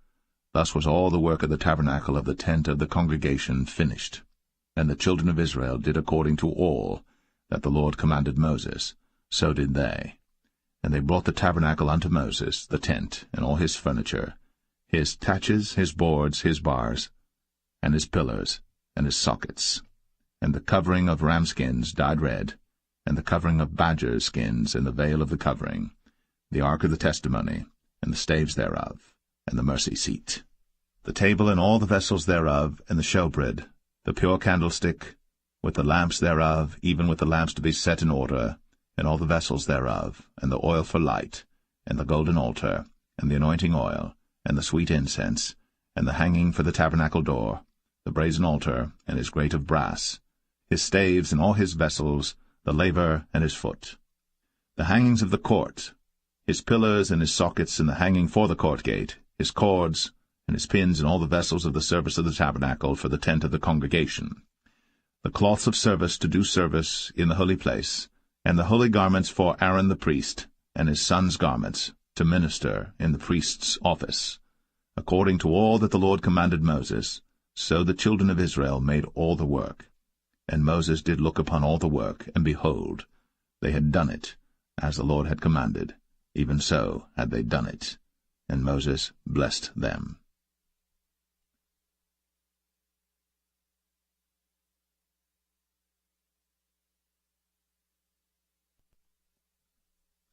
Thus was all the work of the tabernacle of the tent of the congregation finished. And the children of Israel did according to all that the Lord commanded Moses, so did they. And they brought the tabernacle unto Moses, the tent, and all his furniture, his taches, his boards, his bars, and his pillars, and his sockets, and the covering of ram skins dyed red, and the covering of badger skins, and the veil of the covering, the ark of the testimony, and the staves thereof, and the mercy seat, the table and all the vessels thereof, and the showbread, the pure candlestick, with the lamps thereof, even with the lamps to be set in order, and all the vessels thereof, and the oil for light, and the golden altar, and the anointing oil, and the sweet incense, and the hanging for the tabernacle door, the brazen altar, and his grate of brass, his staves and all his vessels, the laver and his foot, the hangings of the court, his pillars and his sockets, and the hanging for the court gate, his cords, and his pins, and all the vessels of the service of the tabernacle for the tent of the congregation, the cloths of service to do service in the holy place, and the holy garments for Aaron the priest, and his sons' garments, to minister in the priest's office. According to all that the Lord commanded Moses, so the children of Israel made all the work. And Moses did look upon all the work, and behold, they had done it, as the Lord had commanded, even so had they done it. And Moses blessed them.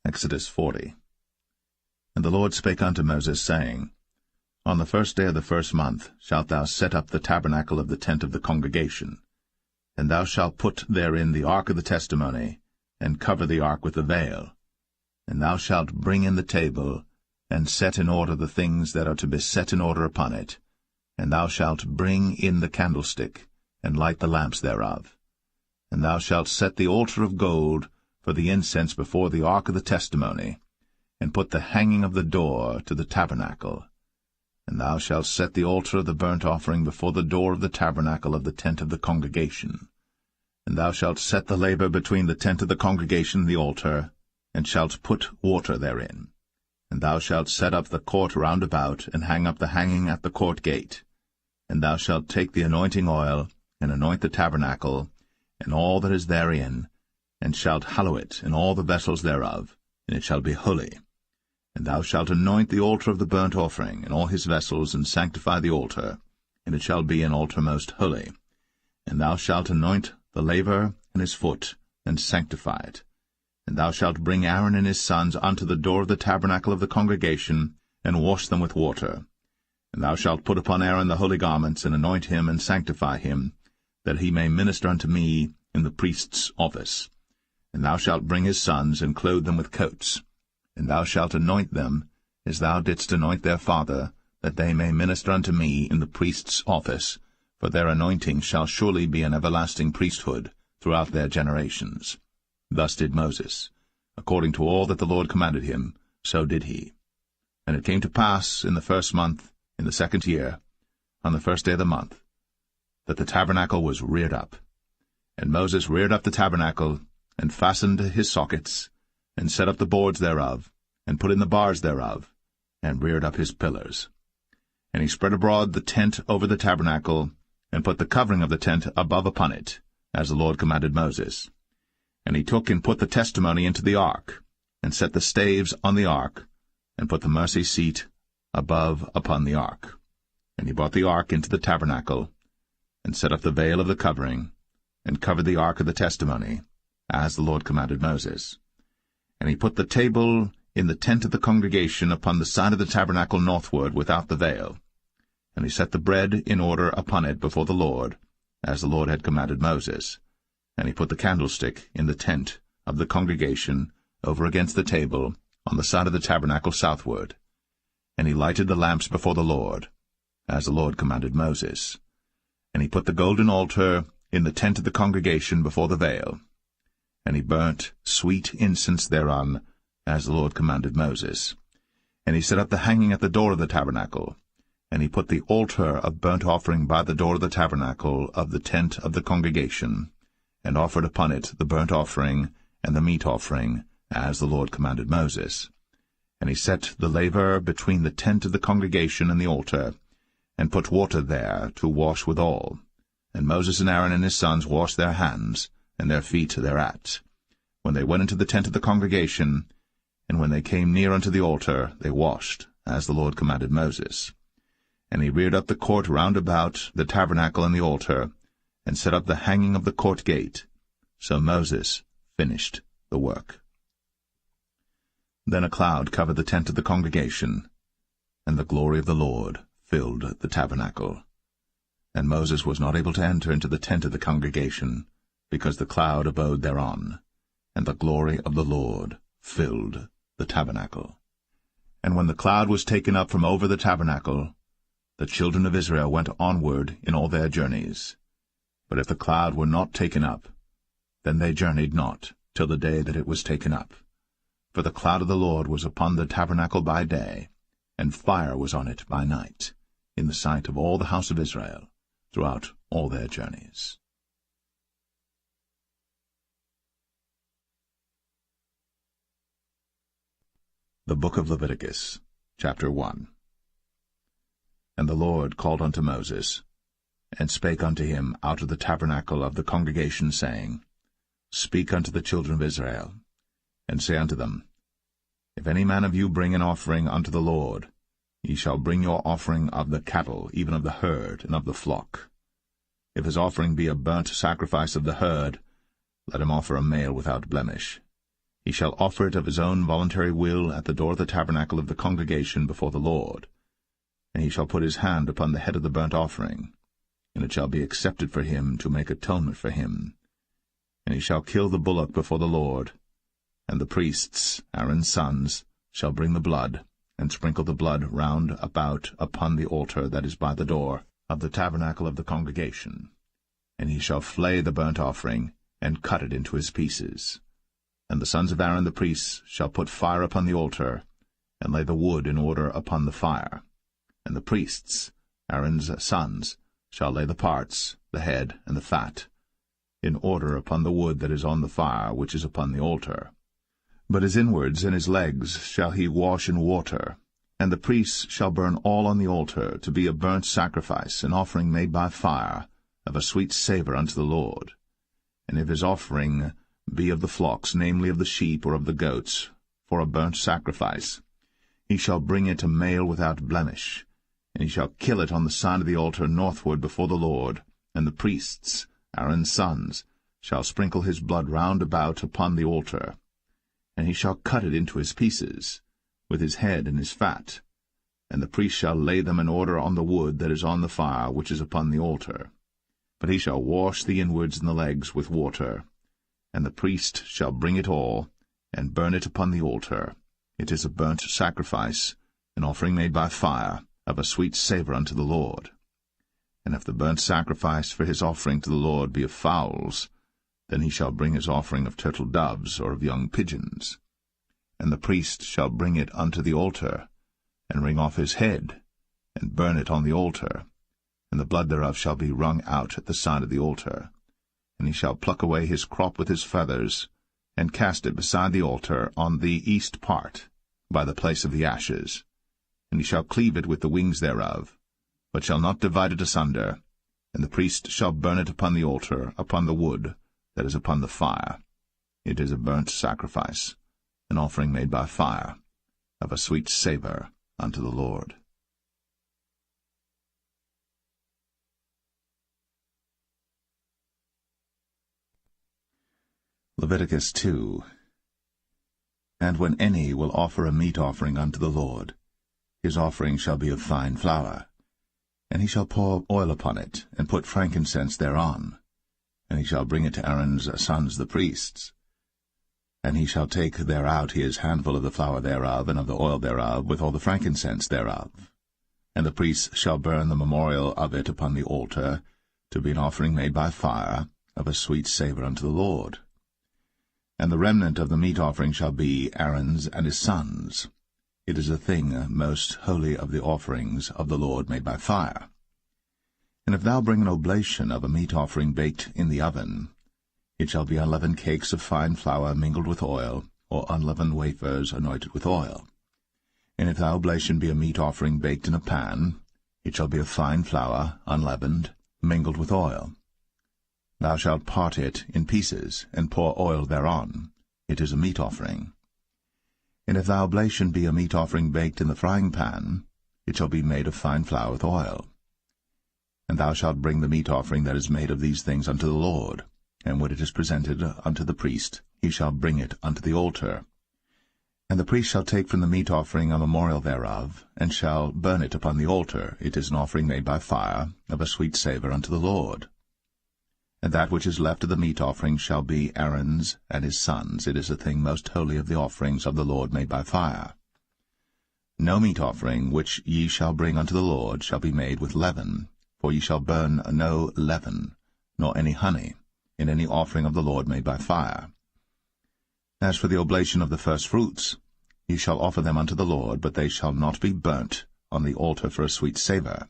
Exodus 40. And the Lord spake unto Moses, saying, On the first day of the first month shalt thou set up the tabernacle of the tent of the congregation, and thou shalt put therein the ark of the testimony, and cover the ark with the veil. And thou shalt bring in the table, and set in order the things that are to be set in order upon it. And thou shalt bring in the candlestick, and light the lamps thereof. And thou shalt set the altar of gold for the incense before the ark of the testimony, and put the hanging of the door to the tabernacle. And thou shalt set the altar of the burnt offering before the door of the tabernacle of the tent of the congregation. And thou shalt set the laver between the tent of the congregation and the altar, and shalt put water therein. And thou shalt set up the court round about, and hang up the hanging at the court gate. And thou shalt take the anointing oil, and anoint the tabernacle, and all that is therein, and shalt hallow it, and all the vessels thereof, and it shall be holy. And thou shalt anoint the altar of the burnt offering, and all his vessels, and sanctify the altar, and it shall be an altar most holy. And thou shalt anoint the laver and his foot, and sanctify it. And thou shalt bring Aaron and his sons unto the door of the tabernacle of the congregation, and wash them with water. And thou shalt put upon Aaron the holy garments, and anoint him, and sanctify him, that he may minister unto me in the priest's office. And thou shalt bring his sons, and clothe them with coats. And thou shalt anoint them, as thou didst anoint their father, that they may minister unto me in the priest's office, for their anointing shall surely be an everlasting priesthood throughout their generations. Thus did Moses. According to all that the Lord commanded him, so did he. And it came to pass in the 1st month, in the 2nd year, on the 1st day of the month, that the tabernacle was reared up. And Moses reared up the tabernacle, and fastened his sockets, and set up the boards thereof, and put in the bars thereof, and reared up his pillars. And he spread abroad the tent over the tabernacle, and put the covering of the tent above upon it, as the Lord commanded Moses. And he took and put the testimony into the ark, and set the staves on the ark, and put the mercy seat above upon the ark. And he brought the ark into the tabernacle, and set up the veil of the covering, and covered the ark of the testimony, as the Lord commanded Moses. And he put the table in the tent of the congregation upon the side of the tabernacle northward without the veil. And he set the bread in order upon it before the Lord, as the Lord had commanded Moses. And he put the candlestick in the tent of the congregation over against the table on the side of the tabernacle southward. And he lighted the lamps before the Lord, as the Lord commanded Moses. And he put the golden altar in the tent of the congregation before the veil. And he burnt sweet incense thereon, as the Lord commanded Moses. And he set up the hanging at the door of the tabernacle. And he put the altar of burnt offering by the door of the tabernacle of the tent of the congregation, and offered upon it the burnt offering and the meat offering, as the Lord commanded Moses. And he set the laver between the tent of the congregation and the altar, and put water there to wash withal. And Moses and Aaron and his sons washed their hands, and their feet thereat, when they went into the tent of the congregation, and when they came near unto the altar, they washed, as the Lord commanded Moses. And he reared up the court round about the tabernacle and the altar, and set up the hanging of the court gate. So Moses finished the work. Then a cloud covered the tent of the congregation, and the glory of the Lord filled the tabernacle. And Moses was not able to enter into the tent of the congregation, because the cloud abode thereon, and the glory of the Lord filled the tabernacle. And when the cloud was taken up from over the tabernacle, the children of Israel went onward in all their journeys. But if the cloud were not taken up, then they journeyed not till the day that it was taken up. For the cloud of the Lord was upon the tabernacle by day, and fire was on it by night, in the sight of all the house of Israel, throughout all their journeys. The Book of Leviticus, chapter 1. And the Lord called unto Moses, and spake unto him out of the tabernacle of the congregation, saying, Speak unto the children of Israel, and say unto them, If any man of you bring an offering unto the Lord, ye shall bring your offering of the cattle, even of the herd, and of the flock. If his offering be a burnt sacrifice of the herd, let him offer a male without blemish. He shall offer it of his own voluntary will at the door of the tabernacle of the congregation before the Lord. And he shall put his hand upon the head of the burnt offering, and it shall be accepted for him to make atonement for him. And he shall kill the bullock before the Lord, and the priests, Aaron's sons, shall bring the blood, and sprinkle the blood round about upon the altar that is by the door of the tabernacle of the congregation. And he shall flay the burnt offering, and cut it into his pieces. And the sons of Aaron the priests shall put fire upon the altar, and lay the wood in order upon the fire. And the priests, Aaron's sons, shall lay the parts, the head, and the fat, in order upon the wood that is on the fire which is upon the altar. But his inwards and his legs shall he wash in water, and the priests shall burn all on the altar, to be a burnt sacrifice, an offering made by fire, of a sweet savour unto the Lord. And if his offering be of the flocks, namely of the sheep or of the goats, for a burnt sacrifice, He shall bring it a male without blemish, and he shall kill it on the side of the altar northward before the Lord, and the priests, Aaron's sons, shall sprinkle his blood round about upon the altar. And he shall cut it into his pieces, with his head and his fat, and the priest shall lay them in order on the wood that is on the fire which is upon the altar. But he shall wash the inwards and the legs with water, and the priest shall bring it all, and burn it upon the altar. It is a burnt sacrifice, an offering made by fire, of a sweet savour unto the Lord. And if the burnt sacrifice for his offering to the Lord be of fowls, then he shall bring his offering of turtle doves or of young pigeons. And the priest shall bring it unto the altar, and wring off his head, and burn it on the altar, and the blood thereof shall be wrung out at the side of the altar. And he shall pluck away his crop with his feathers, and cast it beside the altar on the east part, by the place of the ashes. And he shall cleave it with the wings thereof, but shall not divide it asunder, and the priest shall burn it upon the altar, upon the wood that is upon the fire. It is a burnt sacrifice, an offering made by fire, of a sweet savour unto the Lord. Leviticus 2. And when any will offer a meat offering unto the Lord, his offering shall be of fine flour, and he shall pour oil upon it, and put frankincense thereon, and he shall bring it to Aaron's sons the priests. And he shall take thereout his handful of the flour thereof, and of the oil thereof, with all the frankincense thereof. And the priests shall burn the memorial of it upon the altar, to be an offering made by fire, of a sweet savour unto the Lord. And the remnant of the meat offering shall be Aaron's and his sons. It is a thing most holy of the offerings of the Lord made by fire. And if thou bring an oblation of a meat offering baked in the oven, it shall be unleavened cakes of fine flour mingled with oil, or unleavened wafers anointed with oil. And if thy oblation be a meat offering baked in a pan, it shall be of fine flour, unleavened, mingled with oil. Thou shalt part it in pieces, and pour oil thereon. It is a meat offering. And if thy oblation be a meat offering baked in the frying pan, it shall be made of fine flour with oil. And thou shalt bring the meat offering that is made of these things unto the Lord, and when it is presented unto the priest, he shall bring it unto the altar. And the priest shall take from the meat offering a memorial thereof, and shall burn it upon the altar. It is an offering made by fire, of a sweet savour unto the Lord. And that which is left of the meat offering shall be Aaron's and his sons. It is a thing most holy of the offerings of the Lord made by fire. No meat offering which ye shall bring unto the Lord shall be made with leaven, for ye shall burn no leaven, nor any honey, in any offering of the Lord made by fire. As for the oblation of the firstfruits, ye shall offer them unto the Lord, but they shall not be burnt on the altar for a sweet savour.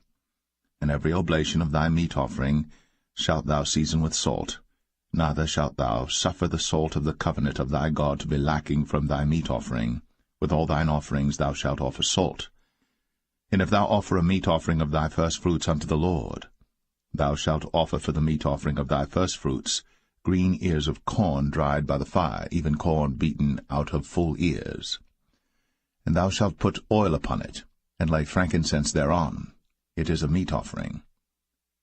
And every oblation of thy meat offering shalt thou season with salt, neither shalt thou suffer the salt of the covenant of thy God to be lacking from thy meat offering. With all thine offerings thou shalt offer salt. And if thou offer a meat offering of thy firstfruits unto the Lord, thou shalt offer for the meat offering of thy firstfruits green ears of corn dried by the fire, even corn beaten out of full ears. And thou shalt put oil upon it, and lay frankincense thereon. It is a meat offering.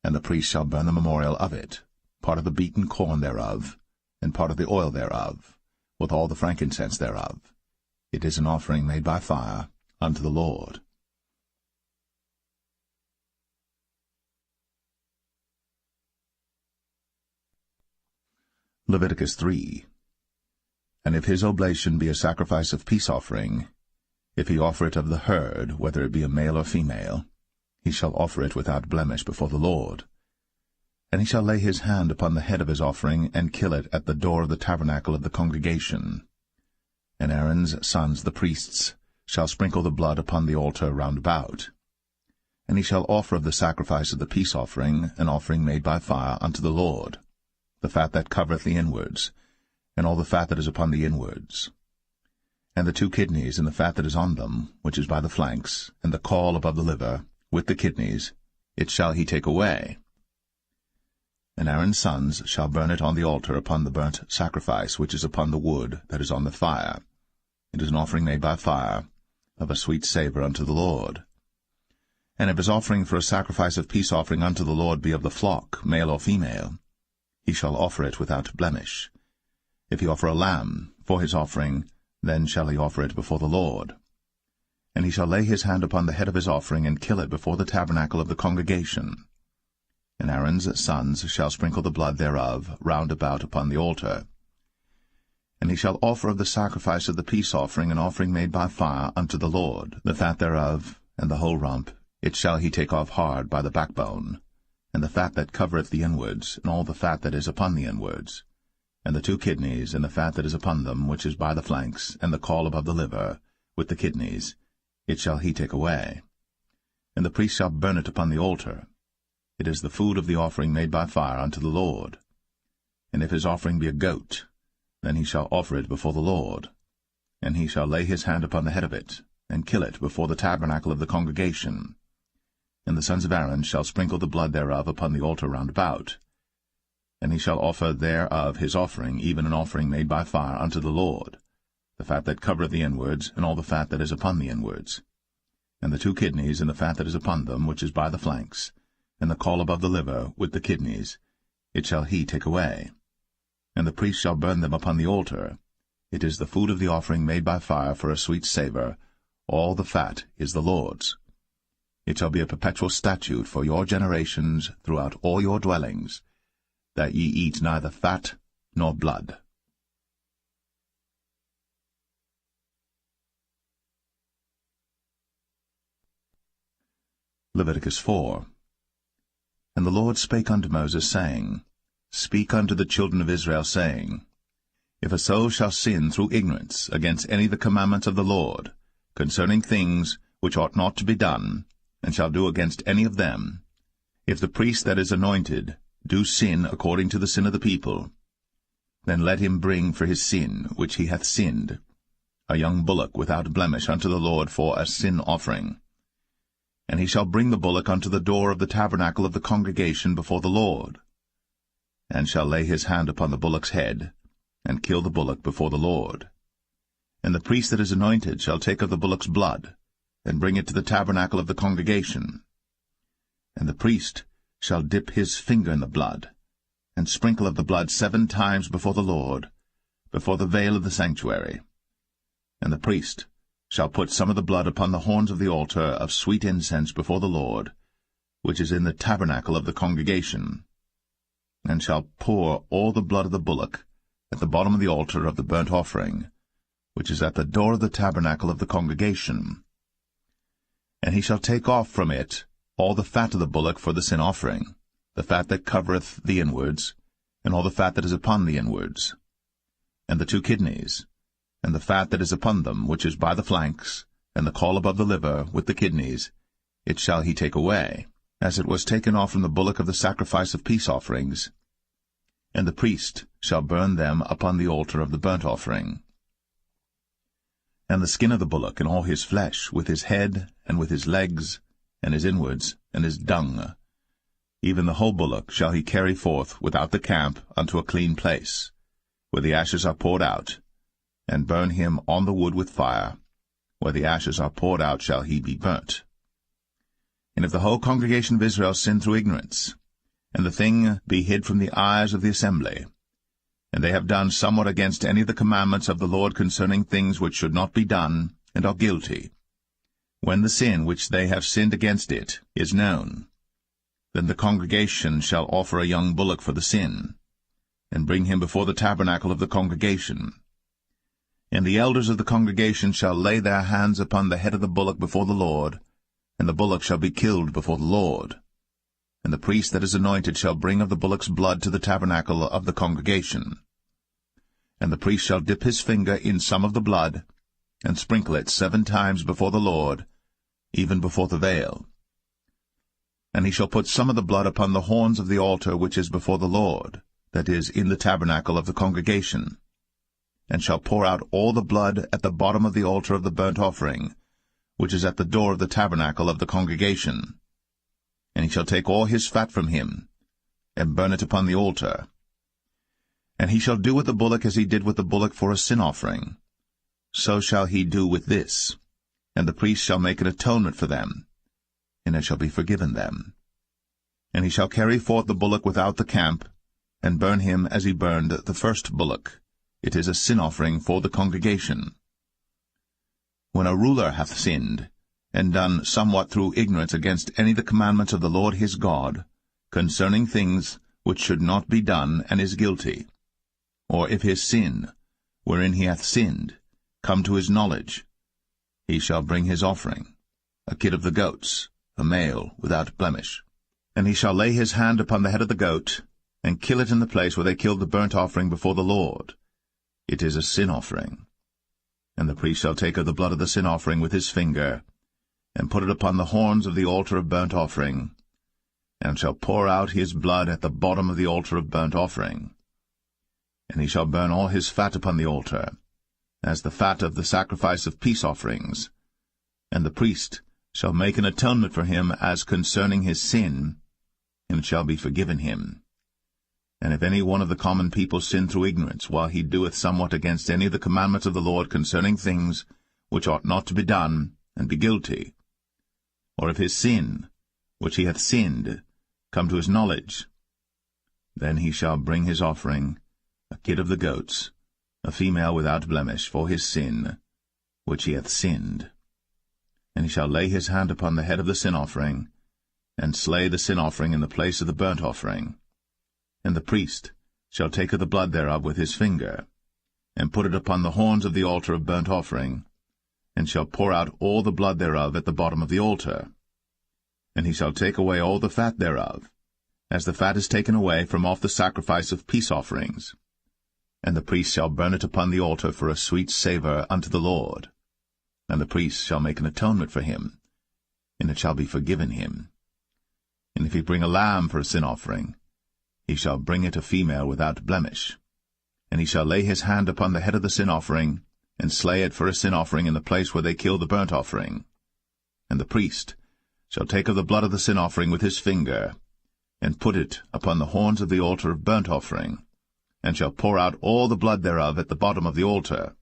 And the priest shall burn the memorial of it, part of the beaten corn thereof, and part of the oil thereof, with all the frankincense thereof. It is an offering made by fire unto the Lord. Leviticus 3. And if his oblation be a sacrifice of peace offering, if he offer it of the herd, whether it be a male or female, he shall offer it without blemish before the Lord. And he shall lay his hand upon the head of his offering, and kill it at the door of the tabernacle of the congregation. And Aaron's sons the priests shall sprinkle the blood upon the altar round about. And he shall offer of the sacrifice of the peace offering an offering made by fire unto the Lord, the fat that covereth the inwards, and all the fat that is upon the inwards, and the 2 kidneys, and the fat that is on them, which is by the flanks, and the caul above the liver, with the kidneys, it shall he take away. And Aaron's sons shall burn it on the altar upon the burnt sacrifice which is upon the wood that is on the fire. It is an offering made by fire, of a sweet savour unto the Lord. And if his offering for a sacrifice of peace offering unto the Lord be of the flock, male or female, he shall offer it without blemish. If he offer a lamb for his offering, then shall he offer it before the Lord. And he shall lay his hand upon the head of his offering, and kill it before the tabernacle of the congregation. And Aaron's sons shall sprinkle the blood thereof round about upon the altar. And he shall offer of the sacrifice of the peace offering an offering made by fire unto the Lord, the fat thereof, and the whole rump, it shall he take off hard by the backbone, and the fat that covereth the inwards, and all the fat that is upon the inwards, and the 2 kidneys, and the fat that is upon them, which is by the flanks, and the caul above the liver, with the kidneys, it shall he take away. And the priest shall burn it upon the altar. It is the food of the offering made by fire unto the Lord. And if his offering be a goat, then he shall offer it before the Lord. And he shall lay his hand upon the head of it, and kill it before the tabernacle of the congregation. And the sons of Aaron shall sprinkle the blood thereof upon the altar round about. And he shall offer thereof his offering, even an offering made by fire unto the Lord, the fat that covereth the inwards, and all the fat that is upon the inwards, and the 2 kidneys, and the fat that is upon them, which is by the flanks, and the caul above the liver, with the kidneys, it shall he take away. And the priest shall burn them upon the altar. It is the food of the offering made by fire for a sweet savour. All the fat is the Lord's. It shall be a perpetual statute for your generations throughout all your dwellings, that ye eat neither fat nor blood. Leviticus 4. And the Lord spake unto Moses, saying, Speak unto the children of Israel, saying, If a soul shall sin through ignorance against any of the commandments of the Lord, concerning things which ought not to be done, and shall do against any of them, if the priest that is anointed do sin according to the sin of the people, then let him bring for his sin which he hath sinned a young bullock without blemish unto the Lord for a sin offering. And he shall bring the bullock unto the door of the tabernacle of the congregation before the Lord, and shall lay his hand upon the bullock's head, and kill the bullock before the Lord. And the priest that is anointed shall take of the bullock's blood, and bring it to the tabernacle of the congregation. And the priest shall dip his finger in the blood, and sprinkle of the blood 7 times before the Lord, before the veil of the sanctuary. And the priest shall put some of the blood upon the horns of the altar of sweet incense before the Lord, which is in the tabernacle of the congregation, and shall pour all the blood of the bullock at the bottom of the altar of the burnt offering, which is at the door of the tabernacle of the congregation. And he shall take off from it all the fat of the bullock for the sin offering, the fat that covereth the inwards, and all the fat that is upon the inwards, and the 2 kidneys, and the fat that is upon them, which is by the flanks, and the caul above the liver, with the kidneys, it shall he take away, as it was taken off from the bullock of the sacrifice of peace offerings. And the priest shall burn them upon the altar of the burnt offering. And the skin of the bullock, and all his flesh, with his head, and with his legs, and his inwards, and his dung, even the whole bullock shall he carry forth without the camp unto a clean place, where the ashes are poured out, and burn him on the wood with fire. Where the ashes are poured out shall he be burnt. And if the whole congregation of Israel sin through ignorance, and the thing be hid from the eyes of the assembly, and they have done somewhat against any of the commandments of the Lord concerning things which should not be done, and are guilty, when the sin which they have sinned against it is known, then the congregation shall offer a young bullock for the sin, and bring him before the tabernacle of the congregation. And the elders of the congregation shall lay their hands upon the head of the bullock before the Lord, and the bullock shall be killed before the Lord. And the priest that is anointed shall bring of the bullock's blood to the tabernacle of the congregation. And the priest shall dip his finger in some of the blood, and sprinkle it 7 times before the Lord, even before the veil. And he shall put some of the blood upon the horns of the altar which is before the Lord, that is, in the tabernacle of the congregation, and shall pour out all the blood at the bottom of the altar of the burnt offering, which is at the door of the tabernacle of the congregation. And he shall take all his fat from him, and burn it upon the altar. And he shall do with the bullock as he did with the bullock for a sin offering. So shall he do with this. And the priest shall make an atonement for them, and it shall be forgiven them. And he shall carry forth the bullock without the camp, and burn him as he burned the first bullock. It is a sin offering for the congregation. When a ruler hath sinned, and done somewhat through ignorance against any of the commandments of the Lord his God, concerning things which should not be done, and is guilty, or if his sin, wherein he hath sinned, come to his knowledge, he shall bring his offering, a kid of the goats, a male without blemish. And he shall lay his hand upon the head of the goat, and kill it in the place where they killed the burnt offering before the Lord. It is a sin offering. And the priest shall take of the blood of the sin offering with his finger, and put it upon the horns of the altar of burnt offering, and shall pour out his blood at the bottom of the altar of burnt offering. And he shall burn all his fat upon the altar, as the fat of the sacrifice of peace offerings. And the priest shall make an atonement for him as concerning his sin, and it shall be forgiven him. And if any one of the common people sin through ignorance, while he doeth somewhat against any of the commandments of the Lord concerning things which ought not to be done, and be guilty, or if his sin, which he hath sinned, come to his knowledge, then he shall bring his offering, a kid of the goats, a female without blemish, for his sin, which he hath sinned. And he shall lay his hand upon the head of the sin offering, and slay the sin offering in the place of the burnt offering. And the priest shall take of the blood thereof with his finger, and put it upon the horns of the altar of burnt offering, and shall pour out all the blood thereof at the bottom of the altar. And he shall take away all the fat thereof, as the fat is taken away from off the sacrifice of peace offerings. And the priest shall burn it upon the altar for a sweet savour unto the Lord. And the priest shall make an atonement for him, and it shall be forgiven him. And if he bring a lamb for a sin offering, he shall bring it a female without blemish. And he shall lay his hand upon the head of the sin offering, and slay it for a sin offering in the place where they kill the burnt offering. And the priest shall take of the blood of the sin offering with his finger, and put it upon the horns of the altar of burnt offering, and shall pour out all the blood thereof at the bottom of the altar.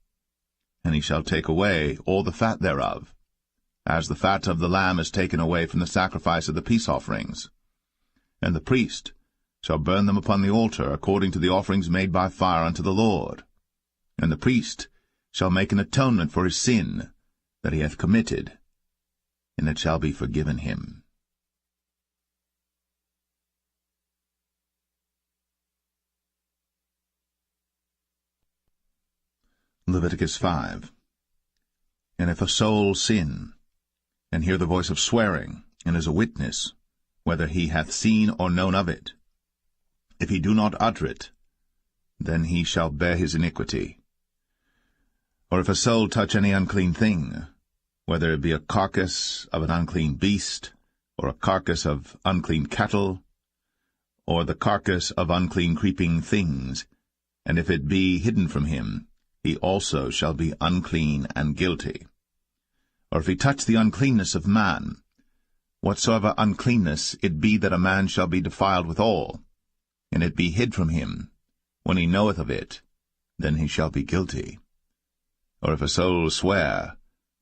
And he shall take away all the fat thereof, as the fat of the lamb is taken away from the sacrifice of the peace offerings. And the priest shall burn them upon the altar according to the offerings made by fire unto the Lord. And the priest shall make an atonement for his sin that he hath committed, and it shall be forgiven him. Leviticus 5. And if a soul sin, and hear the voice of swearing, and is a witness, whether he hath seen or known of it, if he do not utter it, then he shall bear his iniquity. Or if a soul touch any unclean thing, whether it be a carcass of an unclean beast, or a carcass of unclean cattle, or the carcass of unclean creeping things, and if it be hidden from him, he also shall be unclean and guilty. Or if he touch the uncleanness of man, whatsoever uncleanness it be that a man shall be defiled withal, and it be hid from him, when he knoweth of it, then he shall be guilty. Or if a soul swear,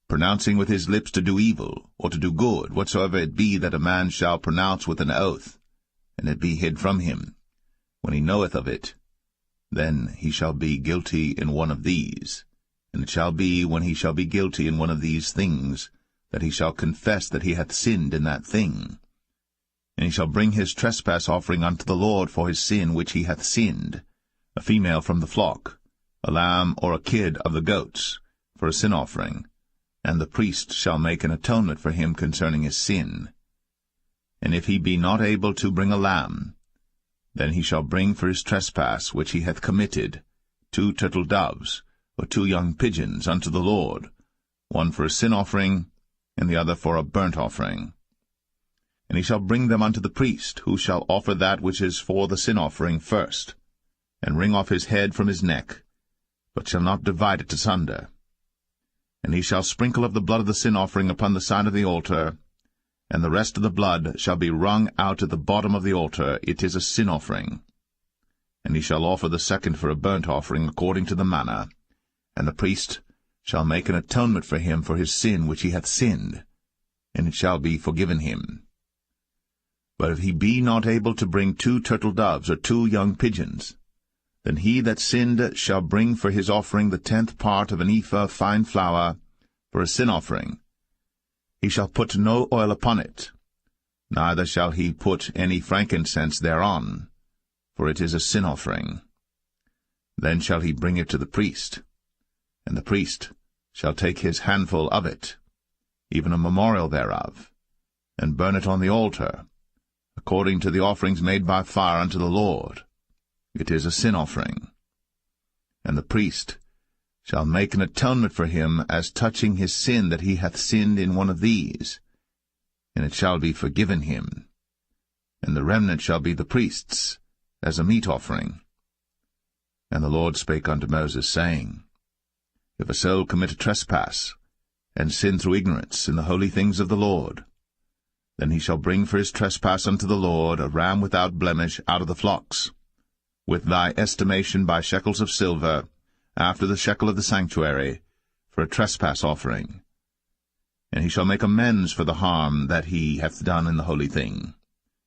pronouncing with his lips to do evil, or to do good, whatsoever it be that a man shall pronounce with an oath, and it be hid from him, when he knoweth of it, then he shall be guilty in one of these. And it shall be, when he shall be guilty in one of these things, that he shall confess that he hath sinned in that thing. And he shall bring his trespass offering unto the Lord for his sin which he hath sinned, a female from the flock, a lamb or a kid of the goats, for a sin offering, and the priest shall make an atonement for him concerning his sin. And if he be not able to bring a lamb, then he shall bring for his trespass which he hath committed 2 turtle doves, or 2 young pigeons unto the Lord, one for a sin offering, and the other for a burnt offering. And he shall bring them unto the priest, who shall offer that which is for the sin offering first, and wring off his head from his neck, but shall not divide it asunder. And he shall sprinkle of the blood of the sin offering upon the side of the altar, and the rest of the blood shall be wrung out at the bottom of the altar. It is a sin offering. And he shall offer the second for a burnt offering according to the manner, and the priest shall make an atonement for him for his sin which he hath sinned, and it shall be forgiven him. But if he be not able to bring 2 turtle-doves or 2 young pigeons, then he that sinned shall bring for his offering the 10th part of an ephah of fine flour for a sin offering. He shall put no oil upon it, neither shall he put any frankincense thereon, for it is a sin offering. Then shall he bring it to the priest, and the priest shall take his handful of it, even a memorial thereof, and burn it on the altar, according to the offerings made by fire unto the Lord. It is a sin offering. And the priest shall make an atonement for him as touching his sin that he hath sinned in one of these, and it shall be forgiven him. And the remnant shall be the priest's, as a meat offering. And the Lord spake unto Moses, saying, If a soul commit a trespass, and sin through ignorance in the holy things of the Lord, then he shall bring for his trespass unto the Lord a ram without blemish out of the flocks, with thy estimation by shekels of silver, after the shekel of the sanctuary, for a trespass offering. And he shall make amends for the harm that he hath done in the holy thing,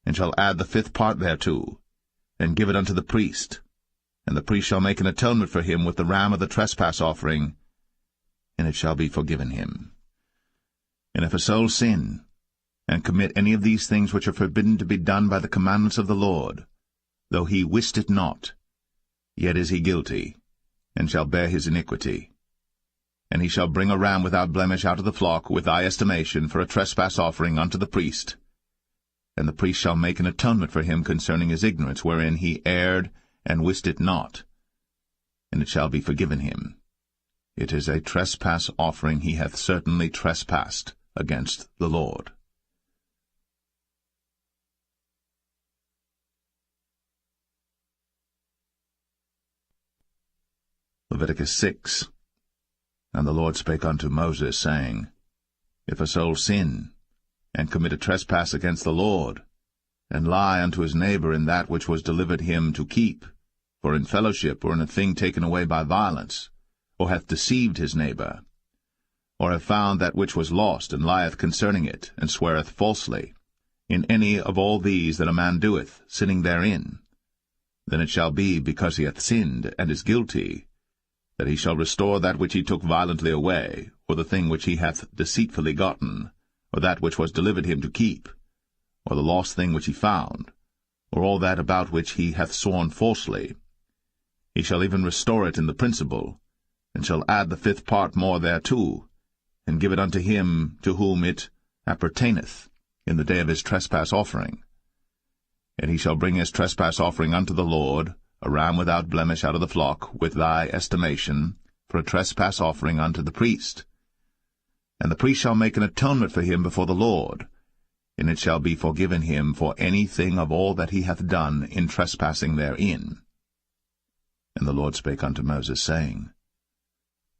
and shall add the 5th part thereto, and give it unto the priest. And the priest shall make an atonement for him with the ram of the trespass offering, and it shall be forgiven him. And if a soul sin, and commit any of these things which are forbidden to be done by the commandments of the Lord, though he wist it not, yet is he guilty, and shall bear his iniquity. And he shall bring a ram without blemish out of the flock, with thy estimation, for a trespass offering unto the priest. And the priest shall make an atonement for him concerning his ignorance, wherein he erred and wist it not, and it shall be forgiven him. It is a trespass offering. He hath certainly trespassed against the Lord. Leviticus 6. And the Lord spake unto Moses, saying, If a soul sin, and commit a trespass against the Lord, and lie unto his neighbor in that which was delivered him to keep, for in fellowship or in a thing taken away by violence, or hath deceived his neighbor, or have found that which was lost, and lieth concerning it, and sweareth falsely, in any of all these that a man doeth, sinning therein, then it shall be, because he hath sinned, and is guilty, that he shall restore that which he took violently away, or the thing which he hath deceitfully gotten, or that which was delivered him to keep, or the lost thing which he found, or all that about which he hath sworn falsely. He shall even restore it in the principal, and shall add the 5th part more thereto, and give it unto him to whom it appertaineth, in the day of his trespass offering. And he shall bring his trespass offering unto the Lord, a ram without blemish out of the flock, with thy estimation, for a trespass offering unto the priest. And the priest shall make an atonement for him before the Lord, and it shall be forgiven him for any thing of all that he hath done in trespassing therein. And the Lord spake unto Moses, saying,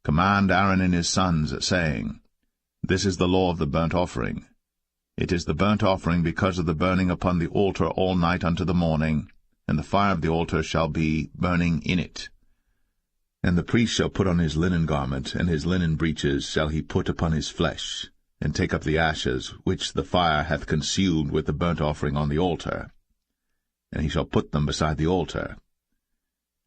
Command Aaron and his sons, saying, This is the law of the burnt offering. It is the burnt offering because of the burning upon the altar all night unto the morning, and the fire of the altar shall be burning in it. And the priest shall put on his linen garment, and his linen breeches shall he put upon his flesh, and take up the ashes which the fire hath consumed with the burnt offering on the altar. And he shall put them beside the altar.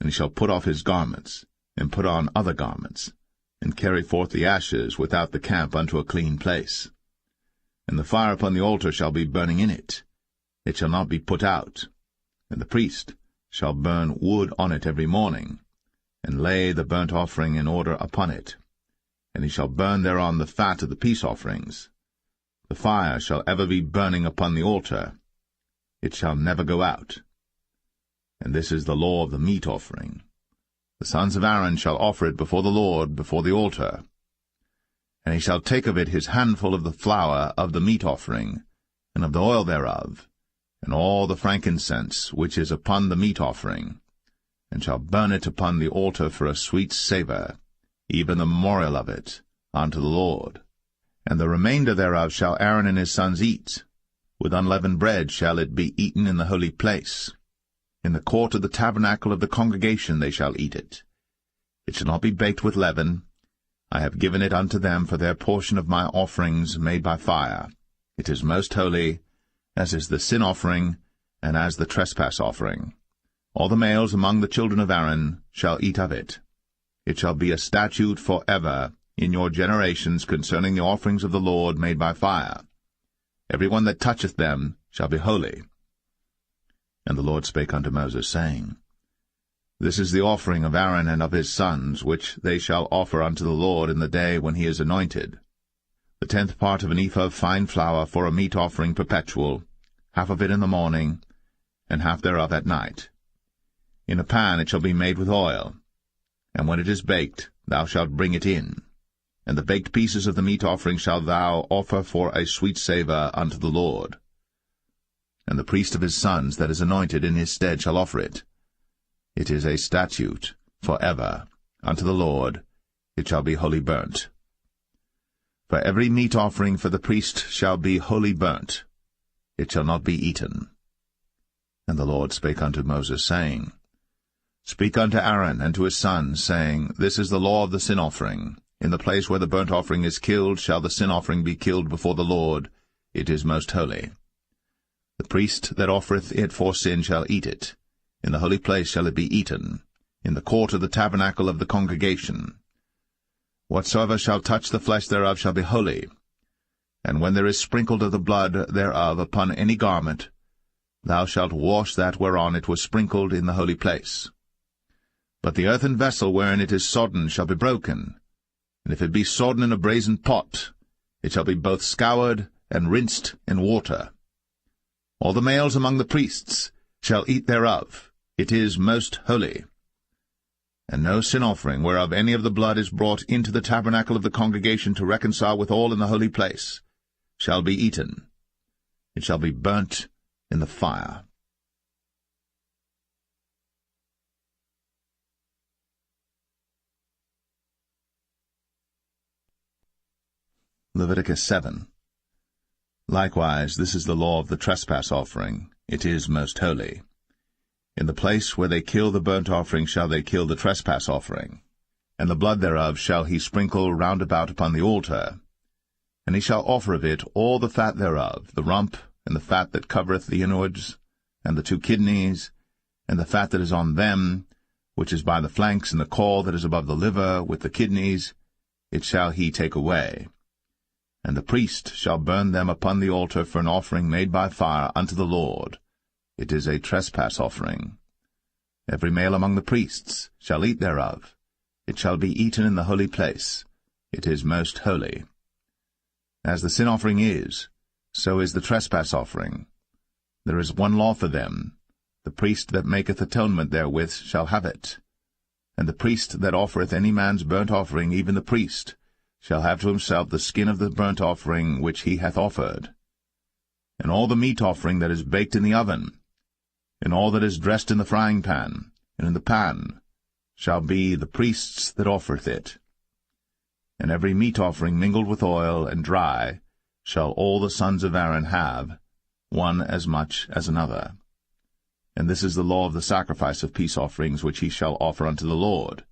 And he shall put off his garments, and put on other garments, and carry forth the ashes without the camp unto a clean place. And the fire upon the altar shall be burning in it. It shall not be put out. And the priest shall burn wood on it every morning, and lay the burnt offering in order upon it. And he shall burn thereon the fat of the peace offerings. The fire shall ever be burning upon the altar. It shall never go out. And this is the law of the meat offering. The sons of Aaron shall offer it before the Lord, before the altar. And he shall take of it his handful of the flour of the meat offering, and of the oil thereof, and all the frankincense which is upon the meat offering, and shall burn it upon the altar for a sweet savour, even the memorial of it, unto the Lord. And the remainder thereof shall Aaron and his sons eat. With unleavened bread shall it be eaten in the holy place. In the court of the tabernacle of the congregation they shall eat it. It shall not be baked with leaven, I have given it unto them for their portion of my offerings made by fire. It is most holy, as is the sin offering, and as the trespass offering. All the males among the children of Aaron shall eat of it. It shall be a statute for ever in your generations concerning the offerings of the Lord made by fire. Every one that toucheth them shall be holy. And the Lord spake unto Moses, saying, This is the offering of Aaron and of his sons, which they shall offer unto the Lord in the day when he is anointed. The 10th part of an ephah of fine flour for a meat offering perpetual, half of it in the morning, and half thereof at night. In a pan it shall be made with oil, and when it is baked, thou shalt bring it in. And the baked pieces of the meat offering shalt thou offer for a sweet savour unto the Lord. And the priest of his sons that is anointed in his stead shall offer it. It is a statute for ever unto the Lord, it shall be wholly burnt. For every meat offering for the priest shall be wholly burnt, it shall not be eaten. And the Lord spake unto Moses, saying, Speak unto Aaron and to his sons, saying, This is the law of the sin offering. In the place where the burnt offering is killed shall the sin offering be killed before the Lord. It is most holy. The priest that offereth it for sin shall eat it. In the holy place shall it be eaten, in the court of the tabernacle of the congregation. Whatsoever shall touch the flesh thereof shall be holy. And when there is sprinkled of the blood thereof upon any garment, thou shalt wash that whereon it was sprinkled in the holy place. But the earthen vessel wherein it is sodden shall be broken, and if it be sodden in a brazen pot, it shall be both scoured and rinsed in water. All the males among the priests shall eat thereof. It is most holy. And no sin offering, whereof any of the blood is brought into the tabernacle of the congregation to reconcile with all in the holy place, shall be eaten. It shall be burnt in the fire. Leviticus 7. Likewise, this is the law of the trespass offering. It is most holy. In the place where they kill the burnt offering shall they kill the trespass offering, and the blood thereof shall he sprinkle round about upon the altar. And he shall offer of it all the fat thereof, the rump, and the fat that covereth the inwards, and the 2 kidneys, and the fat that is on them, which is by the flanks, and the caul that is above the liver, with the kidneys, it shall he take away. And the priest shall burn them upon the altar for an offering made by fire unto the Lord. It is a trespass offering. Every male among the priests shall eat thereof. It shall be eaten in the holy place. It is most holy. As the sin offering is, so is the trespass offering. There is one law for them. The priest that maketh atonement therewith shall have it. And the priest that offereth any man's burnt offering, even the priest, shall have to himself the skin of the burnt offering which he hath offered. And all the meat offering that is baked in the oven, and all that is dressed in the frying pan, and in the pan, shall be the priest's that offereth it. And every meat offering mingled with oil and dry shall all the sons of Aaron have, one as much as another. And this is the law of the sacrifice of peace offerings which he shall offer unto the Lord.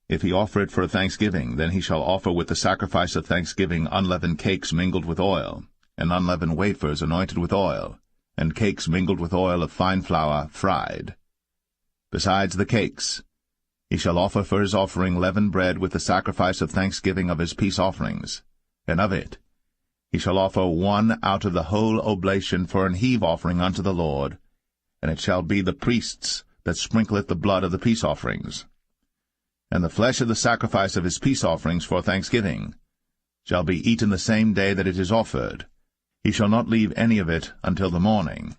If he offer it for a thanksgiving, then he shall offer with the sacrifice of thanksgiving unleavened cakes mingled with oil, and unleavened wafers anointed with oil, and cakes mingled with oil of fine flour fried. Besides the cakes, he shall offer for his offering leavened bread with the sacrifice of thanksgiving of his peace offerings, and of it he shall offer one out of the whole oblation for an heave offering unto the Lord, and it shall be the priest's that sprinkleth the blood of the peace offerings. And the flesh of the sacrifice of his peace offerings for thanksgiving shall be eaten the same day that it is offered. He shall not leave any of it until the morning.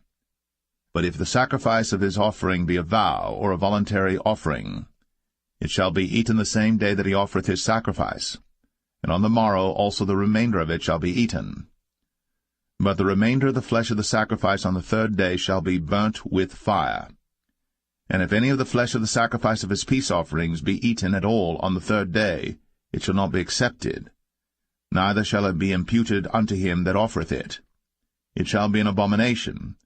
But if the sacrifice of his offering be a vow or a voluntary offering, it shall be eaten the same day that he offereth his sacrifice, and on the morrow also the remainder of it shall be eaten. But the remainder of the flesh of the sacrifice on the 3rd day shall be burnt with fire. And if any of the flesh of the sacrifice of his peace offerings be eaten at all on the 3rd day, it shall not be accepted, neither shall it be imputed unto him that offereth it. It shall be an abomination,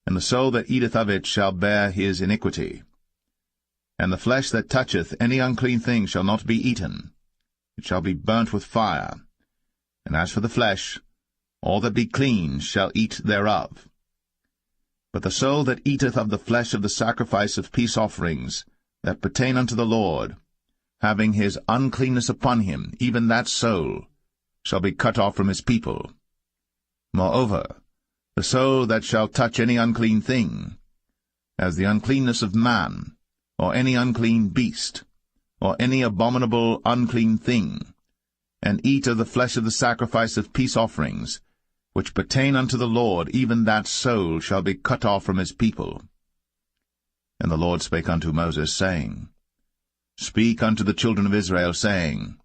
and the soul that eateth of it shall bear his iniquity. And the flesh that toucheth any unclean thing shall not be eaten. it shall be burnt with fire. And as for the flesh, all that be clean shall eat thereof. But the soul that eateth of the flesh of the sacrifice of peace offerings, that pertain unto the Lord, having his uncleanness upon him, even that soul, shall be cut off from his people. Moreover, the soul that shall touch any unclean thing, as the uncleanness of man, or any unclean beast, or any abominable unclean thing, and eat of the flesh of the sacrifice of peace offerings, which pertain unto the Lord, even that soul shall be cut off from his people. And the Lord spake unto Moses, saying, Speak unto the children of Israel, saying,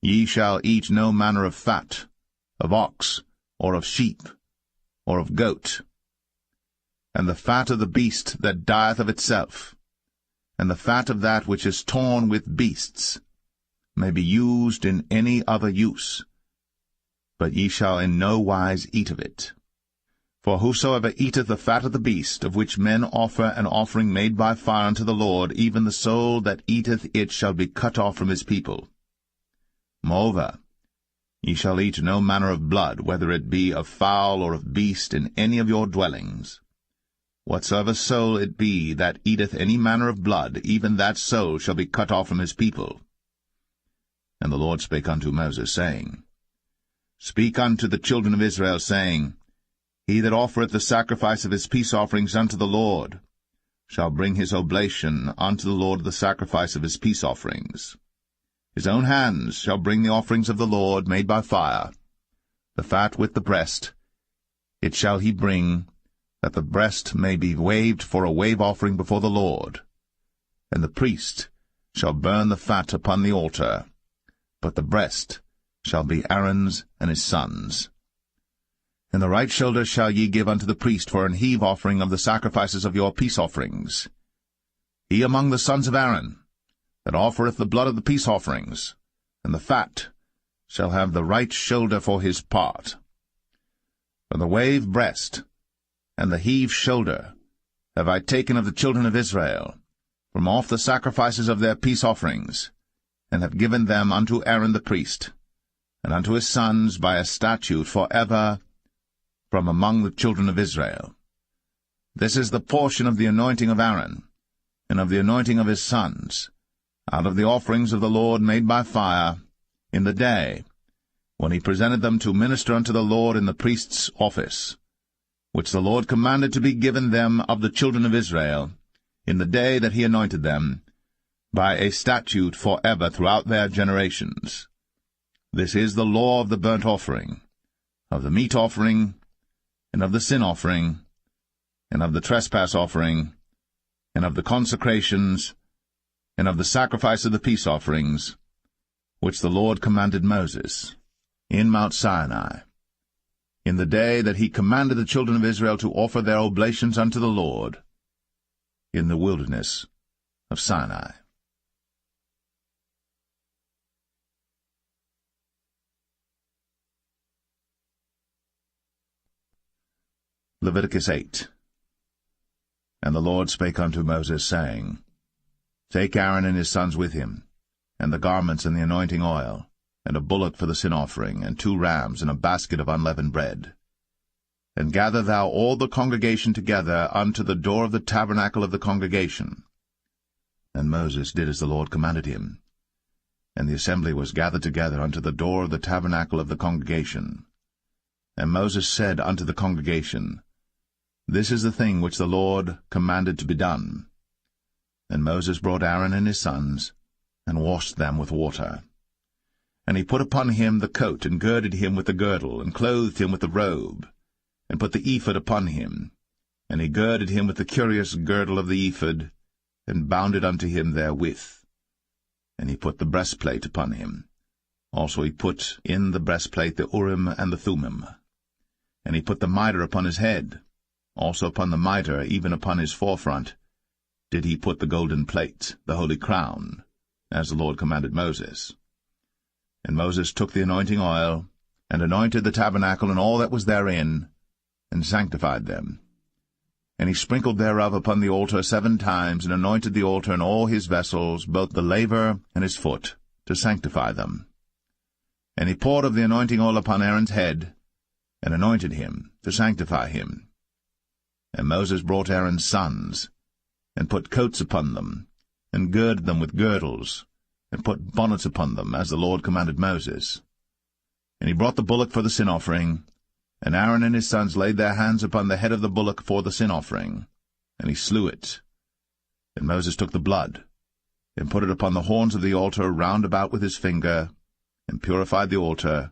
Ye shall eat no manner of fat, of ox, or of sheep, or of goat, and the fat of the beast that dieth of itself, and the fat of that which is torn with beasts, may be used in any other use, but ye shall in no wise eat of it. For whosoever eateth the fat of the beast, of which men offer an offering made by fire unto the Lord, even the soul that eateth it shall be cut off from his people. Moreover, ye shall eat no manner of blood, whether it be of fowl or of beast, in any of your dwellings. Whatsoever soul it be that eateth any manner of blood, even that soul shall be cut off from his people. And the Lord spake unto Moses, saying, Speak unto the children of Israel, saying, He that offereth the sacrifice of his peace offerings unto the Lord shall bring his oblation unto the Lord the sacrifice of his peace offerings. His own hands shall bring the offerings of the Lord made by fire, the fat with the breast. It shall he bring, that the breast may be waved for a wave offering before the Lord. And the priest shall burn the fat upon the altar, but the breast shall be Aaron's and his sons'. And the right shoulder shall ye give unto the priest for an heave offering of the sacrifices of your peace offerings. He among the sons of Aaron, that offereth the blood of the peace offerings, and the fat, shall have the right shoulder for his part. For the wave breast, and the heave shoulder, have I taken of the children of Israel, from off the sacrifices of their peace offerings, and have given them unto Aaron the priest, and unto his sons by a statute for ever, from among the children of Israel. This is the portion of the anointing of Aaron, and of the anointing of his sons, out of the offerings of the Lord made by fire, in the day, when he presented them to minister unto the Lord in the priest's office, which the Lord commanded to be given them of the children of Israel, in the day that he anointed them, by a statute for ever throughout their generations. This is the law of the burnt offering, of the meat offering, and of the sin offering, and of the trespass offering, and of the consecrations, and of the sacrifice of the peace offerings, which the Lord commanded Moses, in Mount Sinai, in the day that he commanded the children of Israel to offer their oblations unto the Lord, in the wilderness of Sinai. Leviticus 8. And the Lord spake unto Moses, saying, Take Aaron and his sons with him, and the garments and the anointing oil, and a bullock for the sin offering, and 2 rams, and a basket of unleavened bread. And gather thou all the congregation together unto the door of the tabernacle of the congregation. And Moses did as the Lord commanded him. And the assembly was gathered together unto the door of the tabernacle of the congregation. And Moses said unto the congregation, This is the thing which the Lord commanded to be done. And Moses brought Aaron and his sons, and washed them with water. And he put upon him the coat, and girded him with the girdle, and clothed him with the robe, and put the ephod upon him. And he girded him with the curious girdle of the ephod, and bound it unto him therewith. And he put the breastplate upon him. Also he put in the breastplate the Urim and the Thummim. And he put the mitre upon his head. Also upon the mitre, even upon his forefront, did he put the golden plate, the holy crown, as the Lord commanded Moses. And Moses took the anointing oil, and anointed the tabernacle and all that was therein, and sanctified them. And he sprinkled thereof upon the altar 7 times, and anointed the altar and all his vessels, both the laver and his foot. to sanctify them. And he poured of the anointing oil upon Aaron's head, and anointed him, to sanctify him. And Moses brought Aaron's sons, and put coats upon them, and girded them with girdles, and put bonnets upon them, as the Lord commanded Moses. And he brought the bullock for the sin offering, and Aaron and his sons laid their hands upon the head of the bullock for the sin offering, and he slew it. And Moses took the blood, and put it upon the horns of the altar round about with his finger, and purified the altar,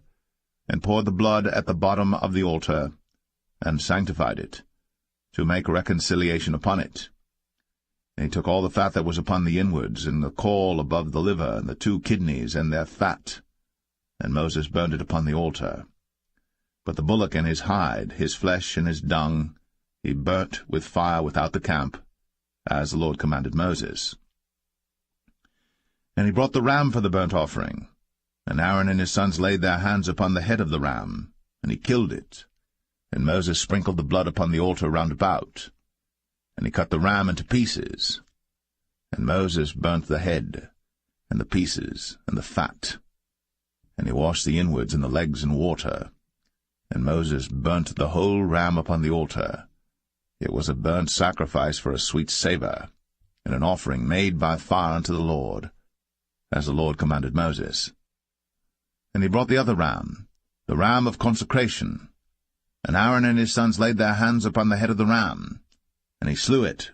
and poured the blood at the bottom of the altar, and sanctified it, to make reconciliation upon it. And he took all the fat that was upon the inwards, and the caul above the liver, and the 2 kidneys, and their fat, and Moses burned it upon the altar. But the bullock and his hide, his flesh and his dung, he burnt with fire without the camp, as the Lord commanded Moses. And he brought the ram for the burnt offering, and Aaron and his sons laid their hands upon the head of the ram, and he killed it. And Moses sprinkled the blood upon the altar round about, and he cut the ram into pieces. And Moses burnt the head, and the pieces, and the fat. And he washed the inwards and the legs in water. And Moses burnt the whole ram upon the altar. It was a burnt sacrifice for a sweet savour, and an offering made by fire unto the Lord, as the Lord commanded Moses. And he brought the other ram, the ram of consecration. And Aaron and his sons laid their hands upon the head of the ram, and he slew it.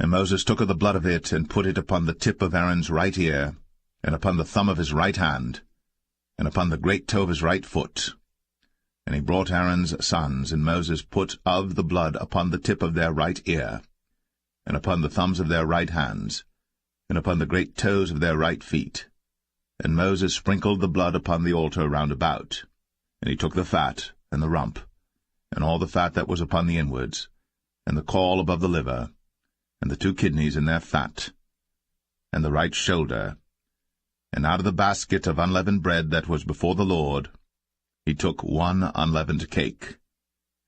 And Moses took of the blood of it, and put it upon the tip of Aaron's right ear, and upon the thumb of his right hand, and upon the great toe of his right foot. And he brought Aaron's sons, and Moses put of the blood upon the tip of their right ear, and upon the thumbs of their right hands, and upon the great toes of their right feet. And Moses sprinkled the blood upon the altar round about. And he took the fat, and the rump, and all the fat that was upon the inwards, and the caul above the liver, and the 2 kidneys in their fat, and the right shoulder. And out of the basket of unleavened bread that was before the Lord, he took 1 unleavened cake,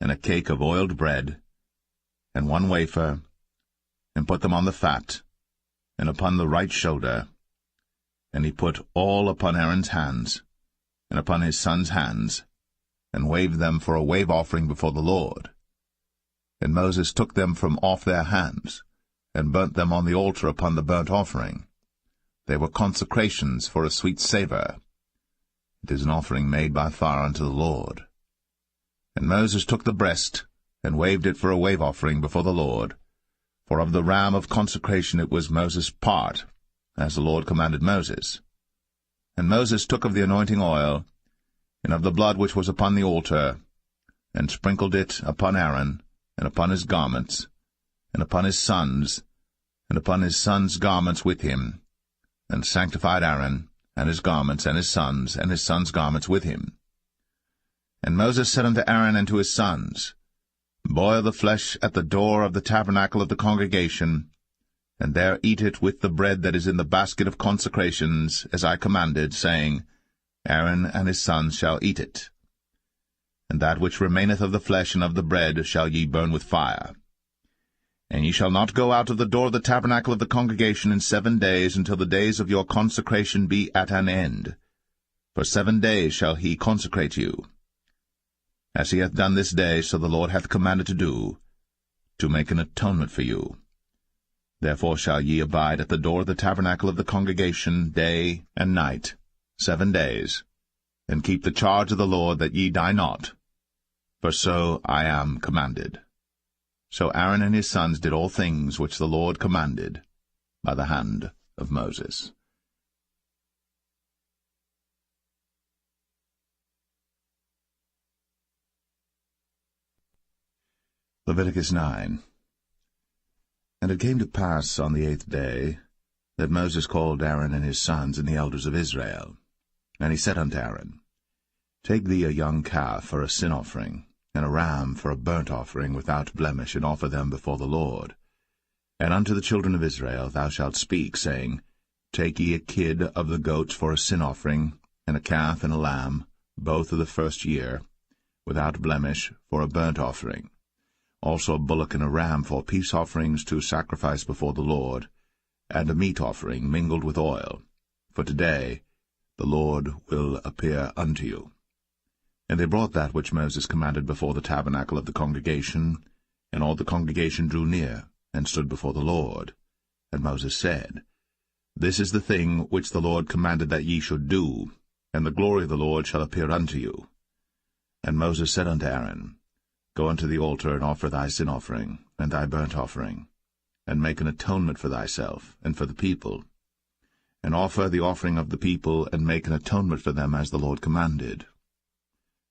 and a cake of oiled bread, and 1 wafer, and put them on the fat, and upon the right shoulder. And he put all upon Aaron's hands, and upon his sons' hands, and waved them for a wave offering before the Lord. And Moses took them from off their hands, and burnt them on the altar upon the burnt offering. They were consecrations for a sweet savour. It is an offering made by fire unto the Lord. And Moses took the breast, and waved it for a wave offering before the Lord. For of the ram of consecration it was Moses' part, as the Lord commanded Moses. And Moses took of the anointing oil, and of the blood which was upon the altar, and sprinkled it upon Aaron, and upon his garments, and upon his sons, and upon his sons' garments with him, and sanctified Aaron, and his garments, and his sons' garments with him. And Moses said unto Aaron and to his sons, Boil the flesh at the door of the tabernacle of the congregation, and there eat it with the bread that is in the basket of consecrations, as I commanded, saying, Aaron and his sons shall eat it. And that which remaineth of the flesh and of the bread shall ye burn with fire. And ye shall not go out of the door of the tabernacle of the congregation in 7 days, until the days of your consecration be at an end. For 7 days shall he consecrate you. As he hath done this day, so the Lord hath commanded to do, to make an atonement for you. Therefore shall ye abide at the door of the tabernacle of the congregation day and night, 7 days, and keep the charge of the Lord, that ye die not, for so I am commanded. So Aaron and his sons did all things which the Lord commanded by the hand of Moses. Leviticus 9. And it came to pass on the 8th day, that Moses called Aaron and his sons and the elders of Israel. And he said unto Aaron, Take thee a young calf for a sin offering, and a ram for a burnt offering without blemish, and offer them before the Lord. And unto the children of Israel thou shalt speak, saying, Take ye a kid of the goats for a sin offering, and a calf and a lamb, both of the first year, without blemish, for a burnt offering. Also a bullock and a ram for peace offerings to sacrifice before the Lord, and a meat offering mingled with oil. for today the Lord will appear unto you. And they brought that which Moses commanded before the tabernacle of the congregation, and all the congregation drew near, and stood before the Lord. And Moses said, This is the thing which the Lord commanded that ye should do, and the glory of the Lord shall appear unto you. And Moses said unto Aaron, Go unto the altar, and offer thy sin offering, and thy burnt offering, and make an atonement for thyself, and for the people. And offer the offering of the people, and make an atonement for them, as the Lord commanded.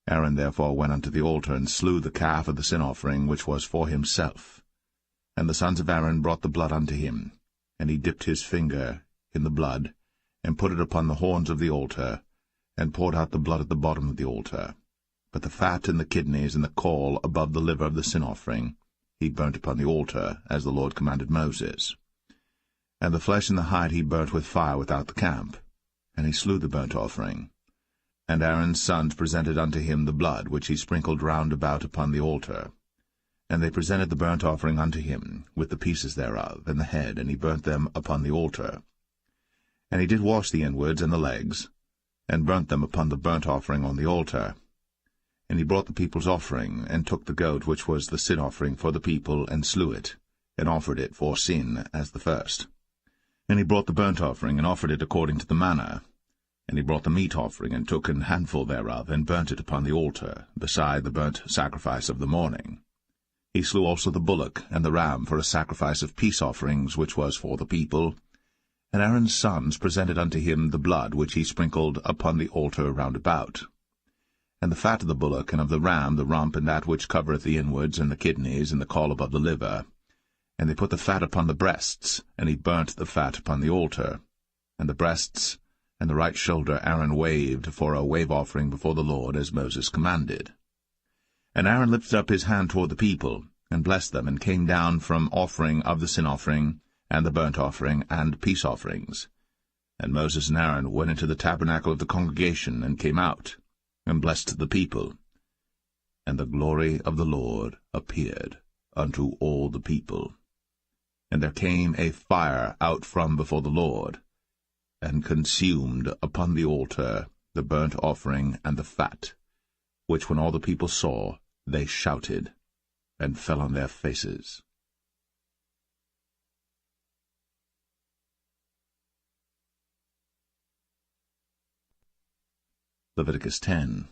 Aaron therefore went unto the altar, and slew the calf of the sin offering, which was for himself. And the sons of Aaron brought the blood unto him, and he dipped his finger in the blood, and put it upon the horns of the altar, and poured out the blood at the bottom of the altar. But the fat and the kidneys and the caul above the liver of the sin offering he burnt upon the altar, as the Lord commanded Moses. And the flesh and the hide he burnt with fire without the camp. And he slew the burnt offering. And Aaron's sons presented unto him the blood, which he sprinkled round about upon the altar. And they presented the burnt offering unto him, with the pieces thereof, and the head, and he burnt them upon the altar. And he did wash the inwards and the legs, and burnt them upon the burnt offering on the altar. And he brought the people's offering, and took the goat which was the sin offering for the people, and slew it, and offered it for sin as the first. And he brought the burnt offering, and offered it according to the manner. And he brought the meat offering, and took an handful thereof, and burnt it upon the altar, beside the burnt sacrifice of the morning. He slew also the bullock and the ram for a sacrifice of peace offerings, which was for the people. And Aaron's sons presented unto him the blood which he sprinkled upon the altar round about. And the fat of the bullock and of the ram, the rump, and that which covereth the inwards, and the kidneys, and the caul above the liver. And they put the fat upon the breasts, and he burnt the fat upon the altar. And the breasts and the right shoulder Aaron waved for a wave offering before the Lord, as Moses commanded. And Aaron lifted up his hand toward the people, and blessed them, and came down from offering of the sin offering, and the burnt offering, and peace offerings. And Moses and Aaron went into the tabernacle of the congregation, and came out, and blessed the people. And the glory of the Lord appeared unto all the people. And there came a fire out from before the Lord, and consumed upon the altar the burnt offering and the fat, which when all the people saw, they shouted, and fell on their faces. Leviticus 10.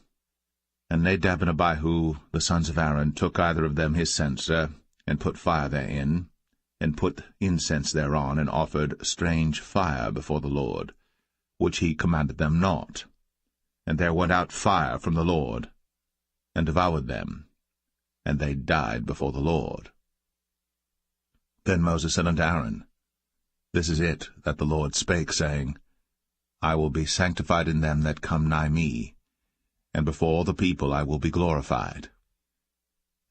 And Nadab and Abihu, the sons of Aaron, took either of them his censer, and put fire therein, and put incense thereon, and offered strange fire before the Lord, which he commanded them not. And there went out fire from the Lord, and devoured them, and they died before the Lord. Then Moses said unto Aaron, This is it that the Lord spake, saying, I will be sanctified in them that come nigh me, and before all the people I will be glorified.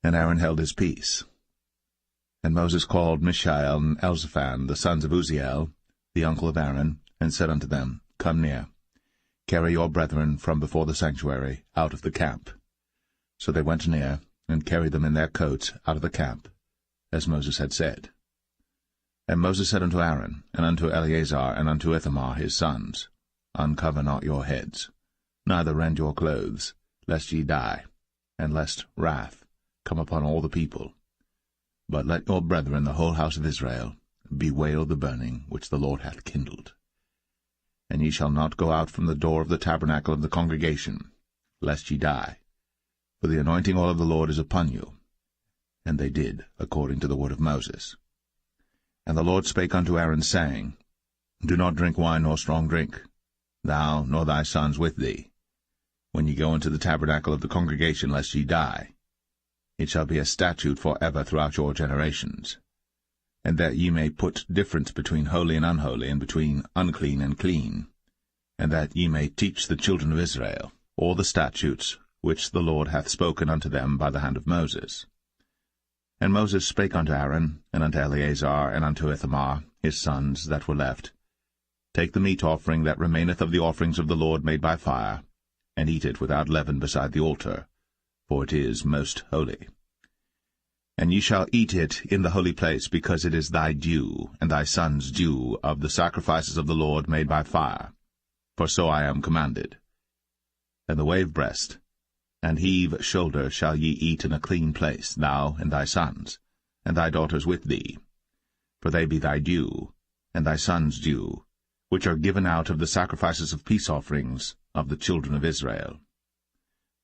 And Aaron held his peace. And Moses called Mishael and Elzaphan, the sons of Uzziel, the uncle of Aaron, and said unto them, Come near, carry your brethren from before the sanctuary out of the camp. So they went near, and carried them in their coats out of the camp, as Moses had said. And Moses said unto Aaron, and unto Eleazar, and unto Ithamar his sons, Uncover not your heads, neither rend your clothes, lest ye die, and lest wrath come upon all the people. But let your brethren, the whole house of Israel, bewail the burning which the Lord hath kindled. And ye shall not go out from the door of the tabernacle of the congregation, lest ye die, for the anointing oil of the Lord is upon you. And they did according to the word of Moses. And the Lord spake unto Aaron, saying, Do not drink wine nor strong drink, thou nor thy sons with thee, when ye go into the tabernacle of the congregation, lest ye die. It shall be a statute for ever throughout your generations, and that ye may put difference between holy and unholy, and between unclean and clean, and that ye may teach the children of Israel all the statutes which the Lord hath spoken unto them by the hand of Moses. And Moses spake unto Aaron, and unto Eleazar, and unto Ithamar, his sons that were left, Take the meat offering that remaineth of the offerings of the Lord made by fire, and eat it without leaven beside the altar, for it is most holy. And ye shall eat it in the holy place, because it is thy due, and thy son's due, of the sacrifices of the Lord made by fire, for so I am commanded. And the wave breast and heave shoulder shall ye eat in a clean place, thou and thy sons, and thy daughters with thee. For they be thy due, and thy sons' due, which are given out of the sacrifices of peace offerings of the children of Israel.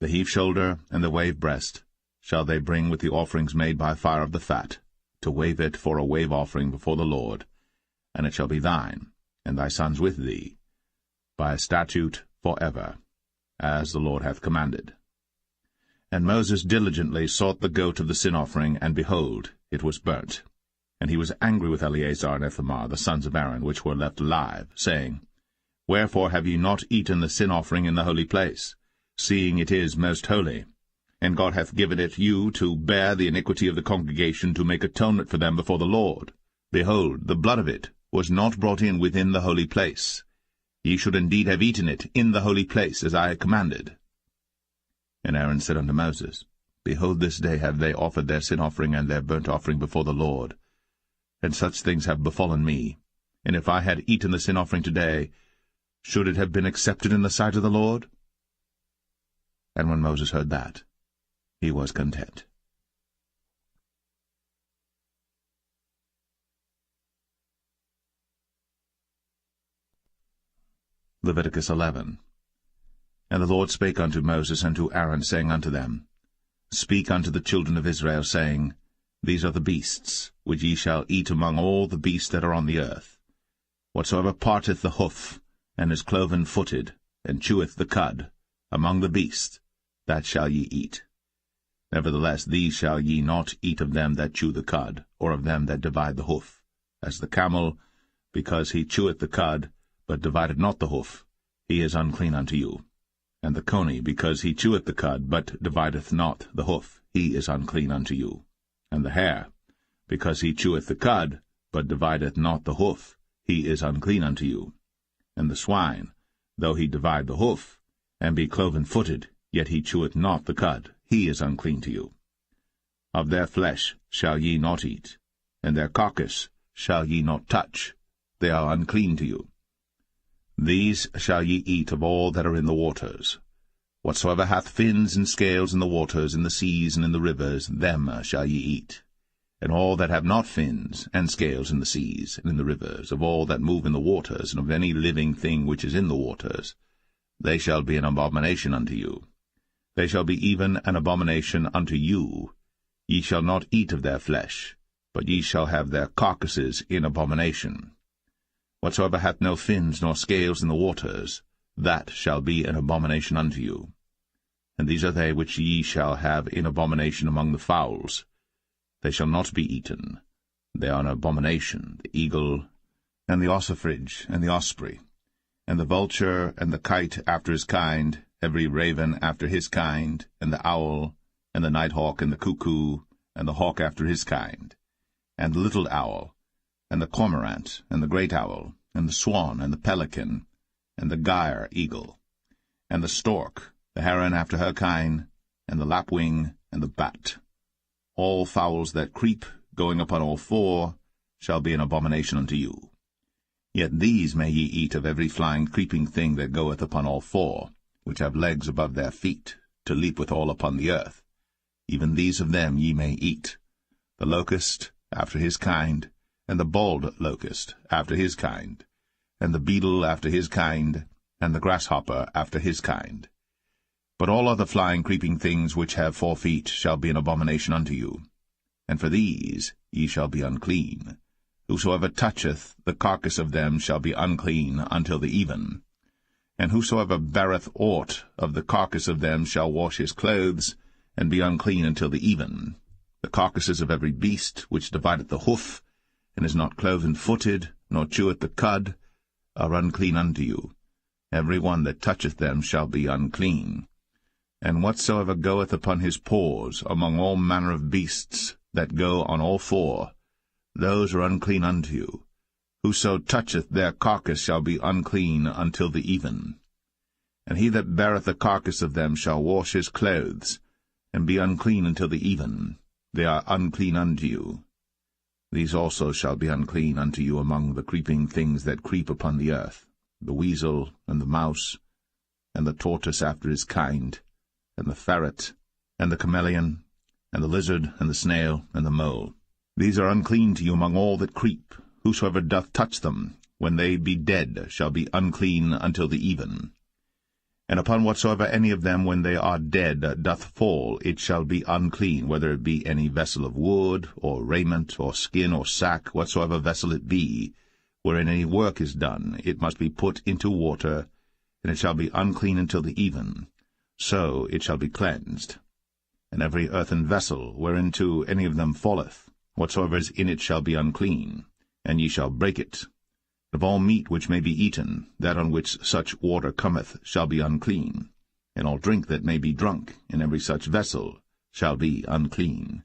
The heave shoulder and the wave breast shall they bring with the offerings made by fire of the fat, to wave it for a wave offering before the Lord, and it shall be thine, and thy sons with thee, by a statute for ever, as the Lord hath commanded. And Moses diligently sought the goat of the sin offering, and behold, it was burnt. And he was angry with Eleazar and Ithamar, the sons of Aaron, which were left alive, saying, Wherefore have ye not eaten the sin offering in the holy place, seeing it is most holy? And God hath given it you to bear the iniquity of the congregation, to make atonement for them before the Lord. Behold, the blood of it was not brought in within the holy place. Ye should indeed have eaten it in the holy place, as I commanded. And Aaron said unto Moses, Behold, this day have they offered their sin offering and their burnt offering before the Lord. And such things have befallen me. And if I had eaten the sin offering today, should it have been accepted in the sight of the Lord? And when Moses heard that, he was content. Leviticus 11. And the Lord spake unto Moses and to Aaron, saying unto them, Speak unto the children of Israel, saying, These are the beasts, which ye shall eat among all the beasts that are on the earth. Whatsoever parteth the hoof, and is cloven-footed, and cheweth the cud, among the beasts, that shall ye eat. Nevertheless these shall ye not eat of them that chew the cud, or of them that divide the hoof, as the camel, because he cheweth the cud, but divideth not the hoof, he is unclean unto you. And the coney, because he cheweth the cud, but divideth not the hoof, he is unclean unto you. And the hare, because he cheweth the cud, but divideth not the hoof, he is unclean unto you. And the swine, though he divide the hoof, and be cloven-footed, yet he cheweth not the cud, he is unclean to you. Of their flesh shall ye not eat, and their carcass shall ye not touch, they are unclean to you. These shall ye eat of all that are in the waters. Whatsoever hath fins and scales in the waters, in the seas, and in the rivers, them shall ye eat. And all that have not fins and scales in the seas, and in the rivers, of all that move in the waters, and of any living thing which is in the waters, they shall be an abomination unto you. They shall be even an abomination unto you. Ye shall not eat of their flesh, but ye shall have their carcasses in abomination. Whatsoever hath no fins nor scales in the waters, that shall be an abomination unto you. And these are they which ye shall have in abomination among the fowls. They shall not be eaten. They are an abomination, the eagle, and the ossifrage, and the osprey, and the vulture, and the kite after his kind, every raven after his kind, and the owl, and the nighthawk, and the cuckoo, and the hawk after his kind, and the little owl, and the cormorant, and the great owl, and the swan, and the pelican, and the gyre eagle, and the stork, the heron after her kind, and the lapwing, and the bat. All fowls that creep, going upon all four, shall be an abomination unto you. Yet these may ye eat of every flying creeping thing that goeth upon all four, which have legs above their feet, to leap withal upon the earth. Even these of them ye may eat, the locust after his kind, and the bald locust after his kind, and the beetle after his kind, and the grasshopper after his kind. But all other flying creeping things which have 4 feet shall be an abomination unto you. And for these ye shall be unclean. Whosoever toucheth the carcass of them shall be unclean until the even. And whosoever beareth aught of the carcass of them shall wash his clothes, and be unclean until the even. The carcasses of every beast which divideth the hoof, and is not cloven-footed, nor cheweth the cud, are unclean unto you. Every one that toucheth them shall be unclean. And whatsoever goeth upon his paws among all manner of beasts that go on all 4, those are unclean unto you. Whoso toucheth their carcass shall be unclean until the even. And he that beareth the carcass of them shall wash his clothes, and be unclean until the even. They are unclean unto you. These also shall be unclean unto you among the creeping things that creep upon the earth. the weasel, and the mouse, and the tortoise after his kind, and the ferret, and the chameleon, and the lizard, and the snail, and the mole. These are unclean to you among all that creep. Whosoever doth touch them, when they be dead, shall be unclean until the even. And upon whatsoever any of them, when they are dead, doth fall, it shall be unclean, whether it be any vessel of wood, or raiment, or skin, or sack, whatsoever vessel it be, wherein any work is done, it must be put into water, and it shall be unclean until the even. So it shall be cleansed. And every earthen vessel, whereinto any of them falleth, whatsoever is in it shall be unclean, and ye shall break it. Of all meat which may be eaten, that on which such water cometh shall be unclean, and all drink that may be drunk in every such vessel shall be unclean.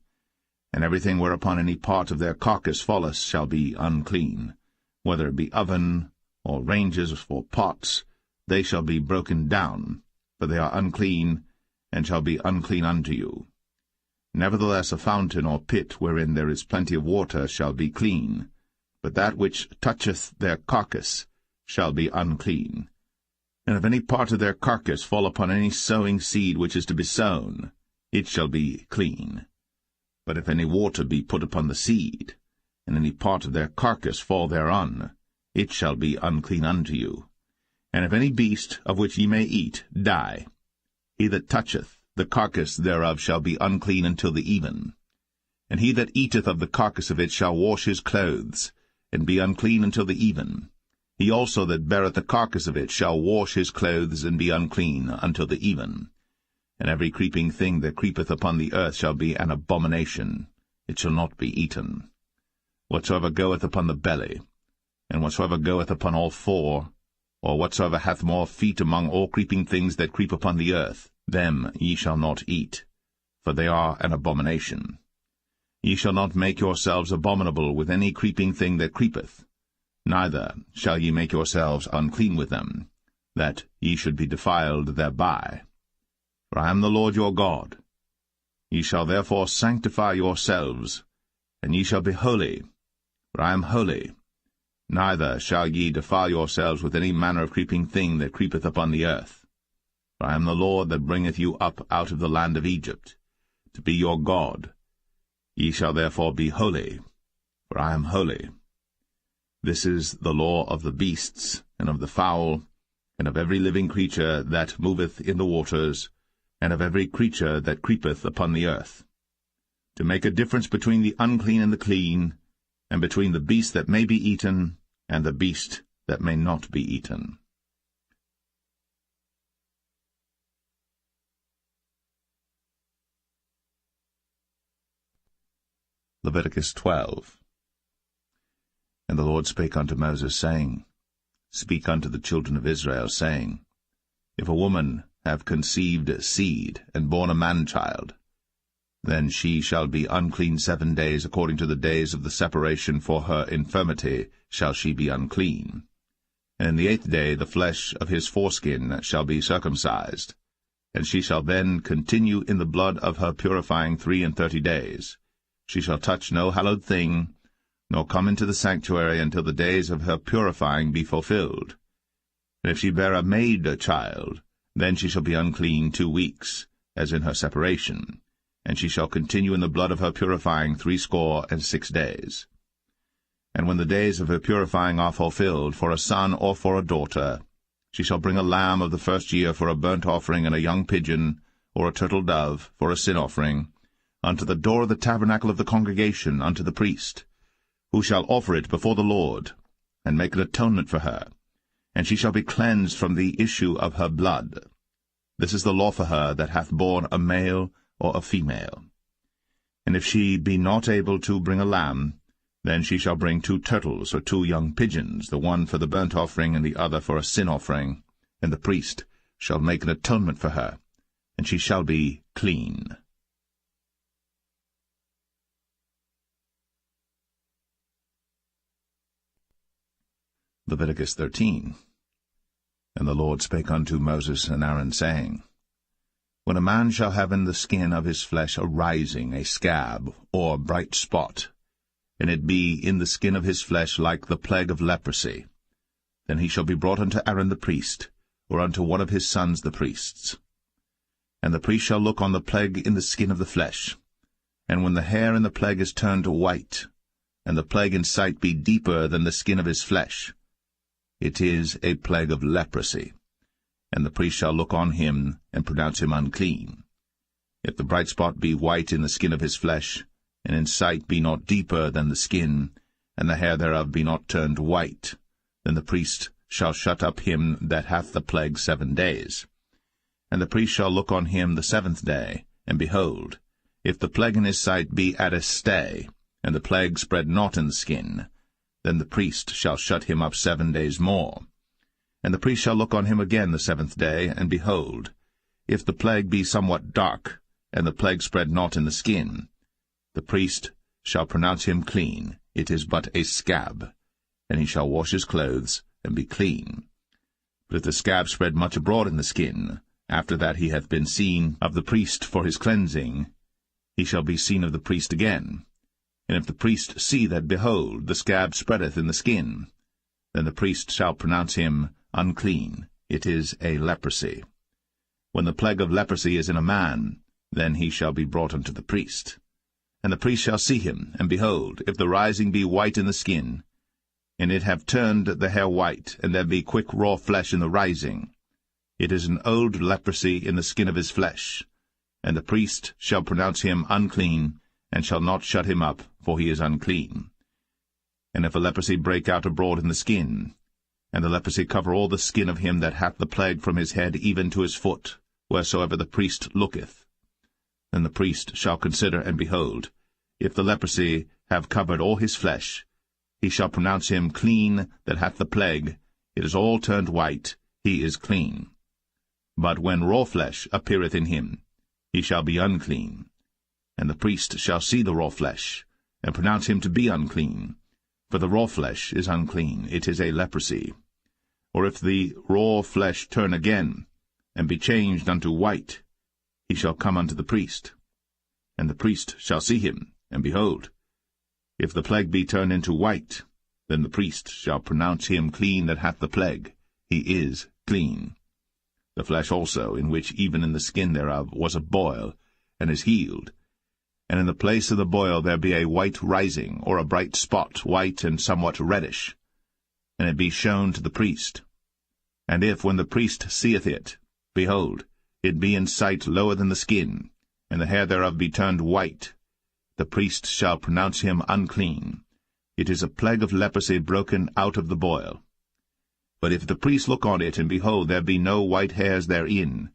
And everything whereupon any part of their carcass falleth shall be unclean, whether it be oven, or ranges, or pots, they shall be broken down, for they are unclean, and shall be unclean unto you. Nevertheless a fountain or pit wherein there is plenty of water shall be clean, but that which toucheth their carcass shall be unclean. And if any part of their carcass fall upon any sowing seed which is to be sown, it shall be clean. But if any water be put upon the seed, and any part of their carcass fall thereon, it shall be unclean unto you. And if any beast, of which ye may eat, die, he that toucheth the carcass thereof shall be unclean until the even. And he that eateth of the carcass of it shall wash his clothes, and be unclean until the even. He also that beareth the carcass of it shall wash his clothes, and be unclean until the even. And every creeping thing that creepeth upon the earth shall be an abomination, it shall not be eaten. Whatsoever goeth upon the belly, and whatsoever goeth upon all four, or whatsoever hath more feet among all creeping things that creep upon the earth, them ye shall not eat, for they are an abomination. Ye shall not make yourselves abominable with any creeping thing that creepeth, neither shall ye make yourselves unclean with them, that ye should be defiled thereby. For I am the Lord your God. Ye shall therefore sanctify yourselves, and ye shall be holy, for I am holy. Neither shall ye defile yourselves with any manner of creeping thing that creepeth upon the earth. For I am the Lord that bringeth you up out of the land of Egypt, to be your God. Ye shall therefore be holy, for I am holy. This is the law of the beasts, and of the fowl, and of every living creature that moveth in the waters, and of every creature that creepeth upon the earth, to make a difference between the unclean and the clean, and between the beast that may be eaten, and the beast that may not be eaten. Leviticus 12. And the Lord spake unto Moses, saying, Speak unto the children of Israel, saying, If a woman have conceived seed, and born a man-child, then she shall be unclean 7 days, according to the days of the separation for her infirmity shall she be unclean. And in the 8th day the flesh of his foreskin shall be circumcised, and she shall then continue in the blood of her purifying 33 days. She shall touch no hallowed thing, nor come into the sanctuary until the days of her purifying be fulfilled. And if she bear a maid-child, then she shall be unclean 2 weeks, as in her separation, and she shall continue in the blood of her purifying 66 days. And when the days of her purifying are fulfilled, for a son or for a daughter, she shall bring a lamb of the 1st year for a burnt offering, and a young pigeon, or a turtle-dove, for a sin offering, unto the door of the tabernacle of the congregation, unto the priest, who shall offer it before the Lord, and make an atonement for her, and she shall be cleansed from the issue of her blood. This is the law for her that hath borne a male or a female. And if she be not able to bring a lamb, then she shall bring 2 turtles or 2 young pigeons, the one for the burnt offering and the other for a sin offering, and the priest shall make an atonement for her, and she shall be clean. Leviticus 13. And the Lord spake unto Moses and Aaron, saying, When a man shall have in the skin of his flesh a rising, a scab, or bright spot, and it be in the skin of his flesh like the plague of leprosy, then he shall be brought unto Aaron the priest, or unto one of his sons the priests. And the priest shall look on the plague in the skin of the flesh. And when the hair in the plague is turned white, and the plague in sight be deeper than the skin of his flesh, it is a plague of leprosy. And the priest shall look on him, and pronounce him unclean. If the bright spot be white in the skin of his flesh, and in sight be not deeper than the skin, and the hair thereof be not turned white, then the priest shall shut up him that hath the plague 7 days. And the priest shall look on him the 7th day, and behold, if the plague in his sight be at a stay, and the plague spread not in the skin, then the priest shall shut him up 7 days more. And the priest shall look on him again the 7th day, and behold, if the plague be somewhat dark, and the plague spread not in the skin, the priest shall pronounce him clean. It is but a scab, and he shall wash his clothes, and be clean. But if the scab spread much abroad in the skin, after that he hath been seen of the priest for his cleansing, he shall be seen of the priest again. And if the priest see that, behold, the scab spreadeth in the skin, then the priest shall pronounce him unclean. It is a leprosy. When the plague of leprosy is in a man, then he shall be brought unto the priest. And the priest shall see him, and behold, if the rising be white in the skin, and it have turned the hair white, and there be quick raw flesh in the rising, it is an old leprosy in the skin of his flesh. And the priest shall pronounce him unclean, and shall not shut him up, for he is unclean. And if a leprosy break out abroad in the skin, and the leprosy cover all the skin of him that hath the plague from his head even to his foot, wheresoever the priest looketh, then the priest shall consider, and behold, if the leprosy have covered all his flesh, he shall pronounce him clean that hath the plague. It is all turned white, he is clean. But when raw flesh appeareth in him, he shall be unclean. And the priest shall see the raw flesh, and pronounce him to be unclean. For the raw flesh is unclean, it is a leprosy. Or if the raw flesh turn again, and be changed unto white, he shall come unto the priest. And the priest shall see him, and behold, if the plague be turned into white, then the priest shall pronounce him clean that hath the plague. He is clean. The flesh also, in which even in the skin thereof was a boil, and is healed, and in the place of the boil there be a white rising, or a bright spot, white and somewhat reddish, and it be shown to the priest. And if, when the priest seeth it, behold, it be in sight lower than the skin, and the hair thereof be turned white, the priest shall pronounce him unclean. It is a plague of leprosy broken out of the boil. But if the priest look on it, and behold, there be no white hairs therein,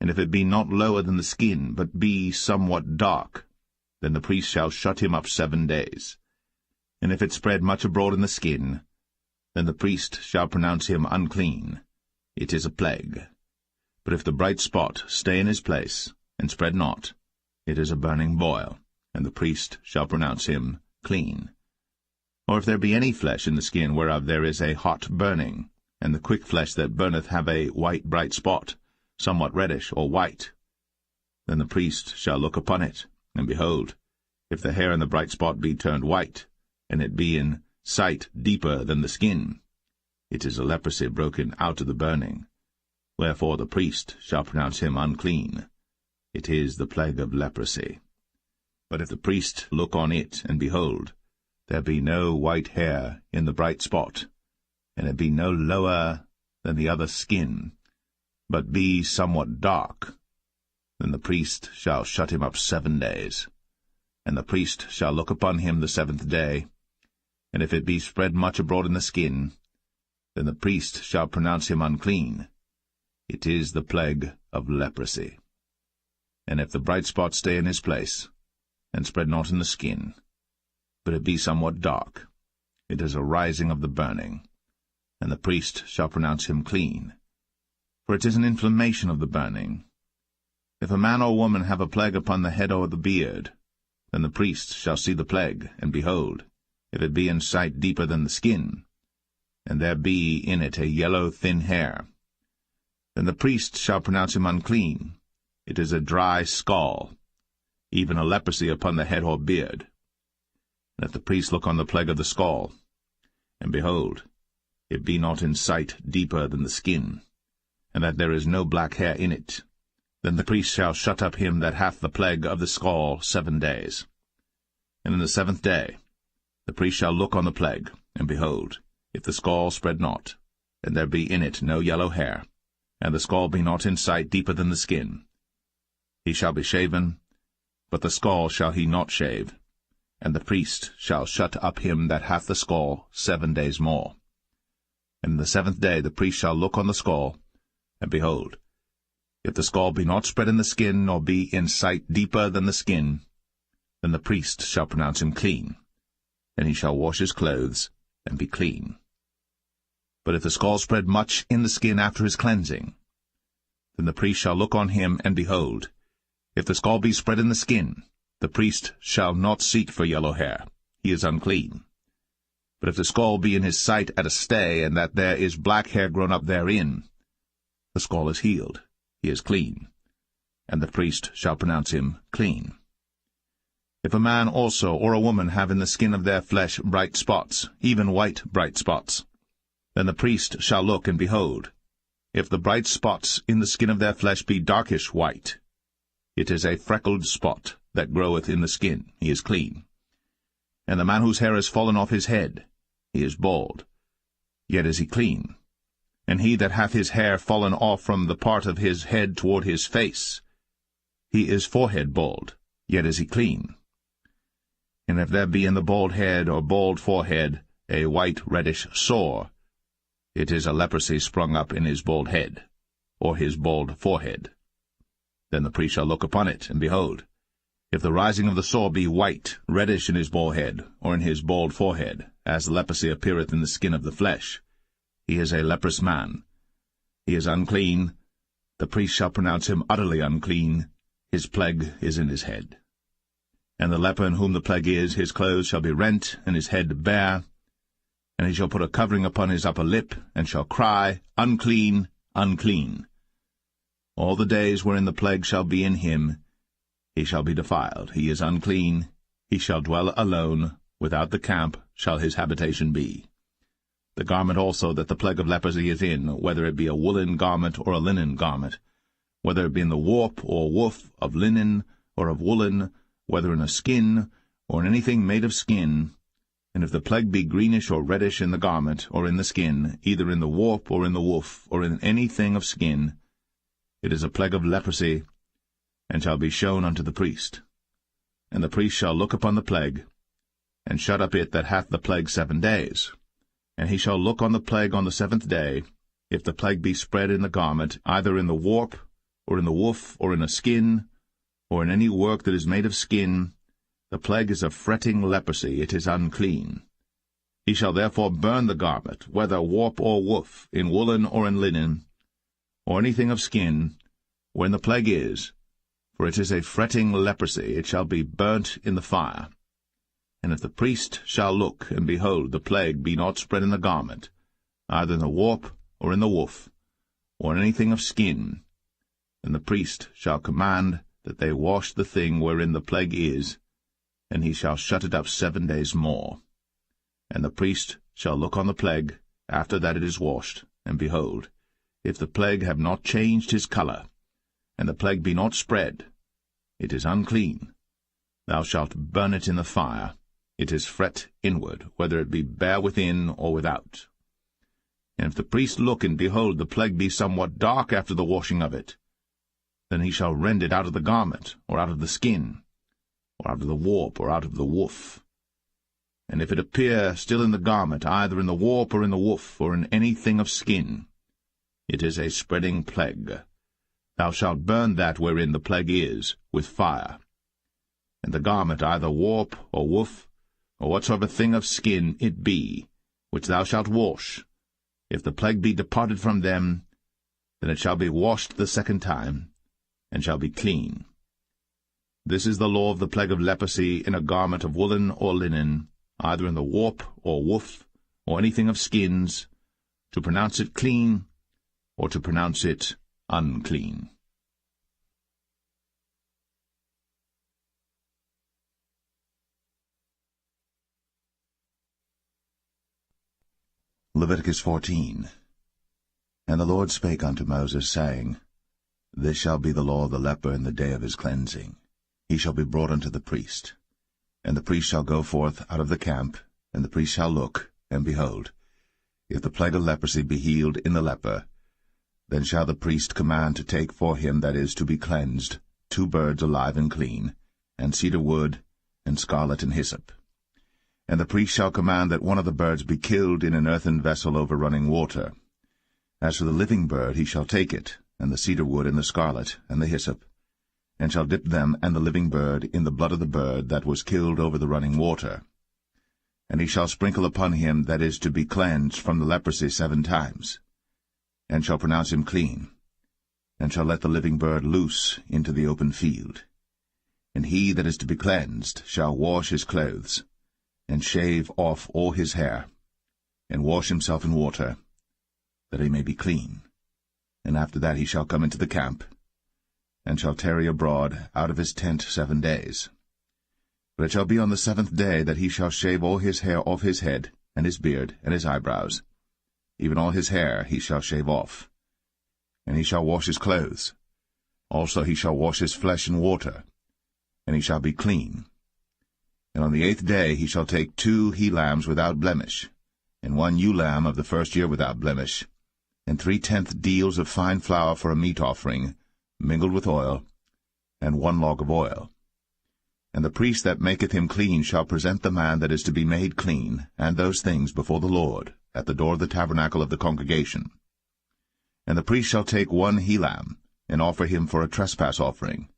and if it be not lower than the skin, but be somewhat dark, then the priest shall shut him up 7 days. And if it spread much abroad in the skin, then the priest shall pronounce him unclean. It is a plague. But if the bright spot stay in his place, and spread not, it is a burning boil, and the priest shall pronounce him clean. Or if there be any flesh in the skin whereof there is a hot burning, and the quick flesh that burneth have a white bright spot, somewhat reddish or white, then the priest shall look upon it, and behold, if the hair in the bright spot be turned white, and it be in sight deeper than the skin, it is a leprosy broken out of the burning. Wherefore the priest shall pronounce him unclean. It is the plague of leprosy. But if the priest look on it, and behold, there be no white hair in the bright spot, and it be no lower than the other skin, but be somewhat dark, then the priest shall shut him up 7 days. And the priest shall look upon him the 7th day, and if it be spread much abroad in the skin, then the priest shall pronounce him unclean. It is the plague of leprosy. And if the bright spot stay in his place, and spread not in the skin, but it be somewhat dark, it is a rising of the burning, and the priest shall pronounce him clean. For it is an inflammation of the burning. If a man or woman have a plague upon the head or the beard, then the priest shall see the plague, and behold, if it be in sight deeper than the skin, and there be in it a yellow thin hair, then the priest shall pronounce him unclean. It is a dry scall, even a leprosy upon the head or beard. And if the priest look on the plague of the scall, and behold, it be not in sight deeper than the skin, and that there is no black hair in it, then the priest shall shut up him that hath the plague of the scall 7 days. And in the 7th day the priest shall look on the plague, and behold, if the scall spread not, and there be in it no yellow hair, and the scall be not in sight deeper than the skin, he shall be shaven, but the scall shall he not shave, and the priest shall shut up him that hath the scall 7 days more. And in the 7th day the priest shall look on the scall, and behold, if the scall be not spread in the skin, nor be in sight deeper than the skin, then the priest shall pronounce him clean, and he shall wash his clothes, and be clean. But if the scall spread much in the skin after his cleansing, then the priest shall look on him, and behold, if the scall be spread in the skin, the priest shall not seek for yellow hair, he is unclean. But if the scall be in his sight at a stay, and that there is black hair grown up therein, the scall is healed, he is clean, and the priest shall pronounce him clean. If a man also or a woman have in the skin of their flesh bright spots, even white bright spots, then the priest shall look, and behold, if the bright spots in the skin of their flesh be darkish white, it is a freckled spot that groweth in the skin, he is clean. And the man whose hair is fallen off his head, he is bald, yet is he clean. And he that hath his hair fallen off from the part of his head toward his face, he is forehead bald, yet is he clean. And if there be in the bald head or bald forehead a white reddish sore, it is a leprosy sprung up in his bald head, or his bald forehead. Then the priest shall look upon it, and behold, if the rising of the sore be white, reddish in his bald head, or in his bald forehead, as the leprosy appeareth in the skin of the flesh, he is a leprous man. He is unclean. The priest shall pronounce him utterly unclean. His plague is in his head. And the leper in whom the plague is, his clothes shall be rent, and his head bare. And he shall put a covering upon his upper lip, and shall cry, Unclean, unclean. All the days wherein the plague shall be in him, he shall be defiled. He is unclean. He shall dwell alone. Without the camp shall his habitation be. The garment also that the plague of leprosy is in, whether it be a woolen garment or a linen garment, whether it be in the warp or woof of linen or of woolen, whether in a skin or in anything made of skin, and if the plague be greenish or reddish in the garment or in the skin, either in the warp or in the woof or in anything of skin, it is a plague of leprosy, and shall be shown unto the priest. And the priest shall look upon the plague, and shut up it that hath the plague 7 days. And he shall look on the plague on the 7th day, if the plague be spread in the garment, either in the warp, or in the woof, or in a skin, or in any work that is made of skin, the plague is a fretting leprosy, it is unclean. He shall therefore burn the garment, whether warp or woof, in woolen or in linen, or anything of skin, wherein the plague is, for it is a fretting leprosy, it shall be burnt in the fire. And if the priest shall look, and behold, the plague be not spread in the garment, either in the warp, or in the woof, or in anything of skin, then the priest shall command that they wash the thing wherein the plague is, and he shall shut it up 7 days more. And the priest shall look on the plague, after that it is washed, and behold, if the plague have not changed his colour, and the plague be not spread, it is unclean. Thou shalt burn it in the fire. It is fret inward, whether it be bare within or without. And if the priest look, and behold, the plague be somewhat dark after the washing of it, then he shall rend it out of the garment, or out of the skin, or out of the warp, or out of the woof. And if it appear still in the garment, either in the warp, or in the woof, or in anything of skin, it is a spreading plague. Thou shalt burn that wherein the plague is, with fire. And the garment, either warp, or woof, or whatsoever thing of skin it be, which thou shalt wash, if the plague be departed from them, then it shall be washed the 2nd time, and shall be clean. This is the law of the plague of leprosy in a garment of woolen or linen, either in the warp or woof, or anything of skins, to pronounce it clean, or to pronounce it unclean. Leviticus 14. And the Lord spake unto Moses, saying, This shall be the law of the leper in the day of his cleansing. He shall be brought unto the priest. And the priest shall go forth out of the camp, and the priest shall look, and behold, if the plague of leprosy be healed in the leper, then shall the priest command to take for him that is to be cleansed 2 birds alive and clean, and cedar wood, and scarlet and hyssop. And the priest shall command that one of the birds be killed in an earthen vessel over running water. As for the living bird, he shall take it, and the cedar wood, and the scarlet, and the hyssop, and shall dip them and the living bird in the blood of the bird that was killed over the running water. And he shall sprinkle upon him that is to be cleansed from the leprosy 7 times, and shall pronounce him clean, and shall let the living bird loose into the open field. And he that is to be cleansed shall wash his clothes, and shave off all his hair, and wash himself in water, that he may be clean. And after that he shall come into the camp, and shall tarry abroad out of his tent 7 days. But it shall be on the 7th day that he shall shave all his hair off his head, and his beard, and his eyebrows. Even all his hair he shall shave off. And he shall wash his clothes. Also he shall wash his flesh in water, and he shall be clean. And on the 8th day he shall take 2 he-lambs without blemish, and 1 ewe-lamb of the 1st year without blemish, and 3/10 deals of fine flour for a meat offering, mingled with oil, and 1 log of oil. And the priest that maketh him clean shall present the man that is to be made clean, and those things before the Lord, at the door of the tabernacle of the congregation. And the priest shall take 1 he-lamb, and offer him for a trespass offering,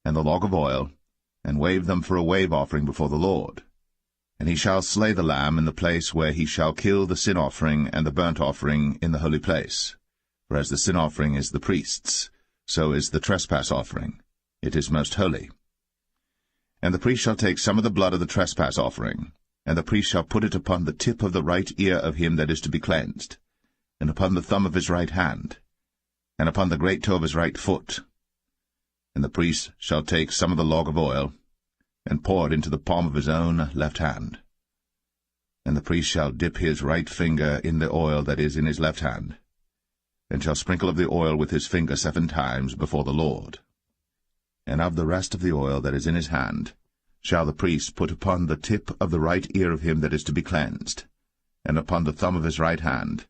and the log of oil, and wave them for a wave offering before the Lord. And he shall slay the lamb in the place where he shall kill the sin offering and the burnt offering in the holy place. For as the sin offering is the priest's, so is the trespass offering. It is most holy. And the priest shall take some of the blood of the trespass offering, and the priest shall put it upon the tip of the right ear of him that is to be cleansed, and upon the thumb of his right hand, and upon the great toe of his right foot. And the priest shall take some of the log of oil, and pour it into the palm of his own left hand. And the priest shall dip his right finger in the oil that is in his left hand, and shall sprinkle of the oil with his finger 7 times before the Lord. And of the rest of the oil that is in his hand shall the priest put upon the tip of the right ear of him that is to be cleansed, and upon the thumb of his right hand,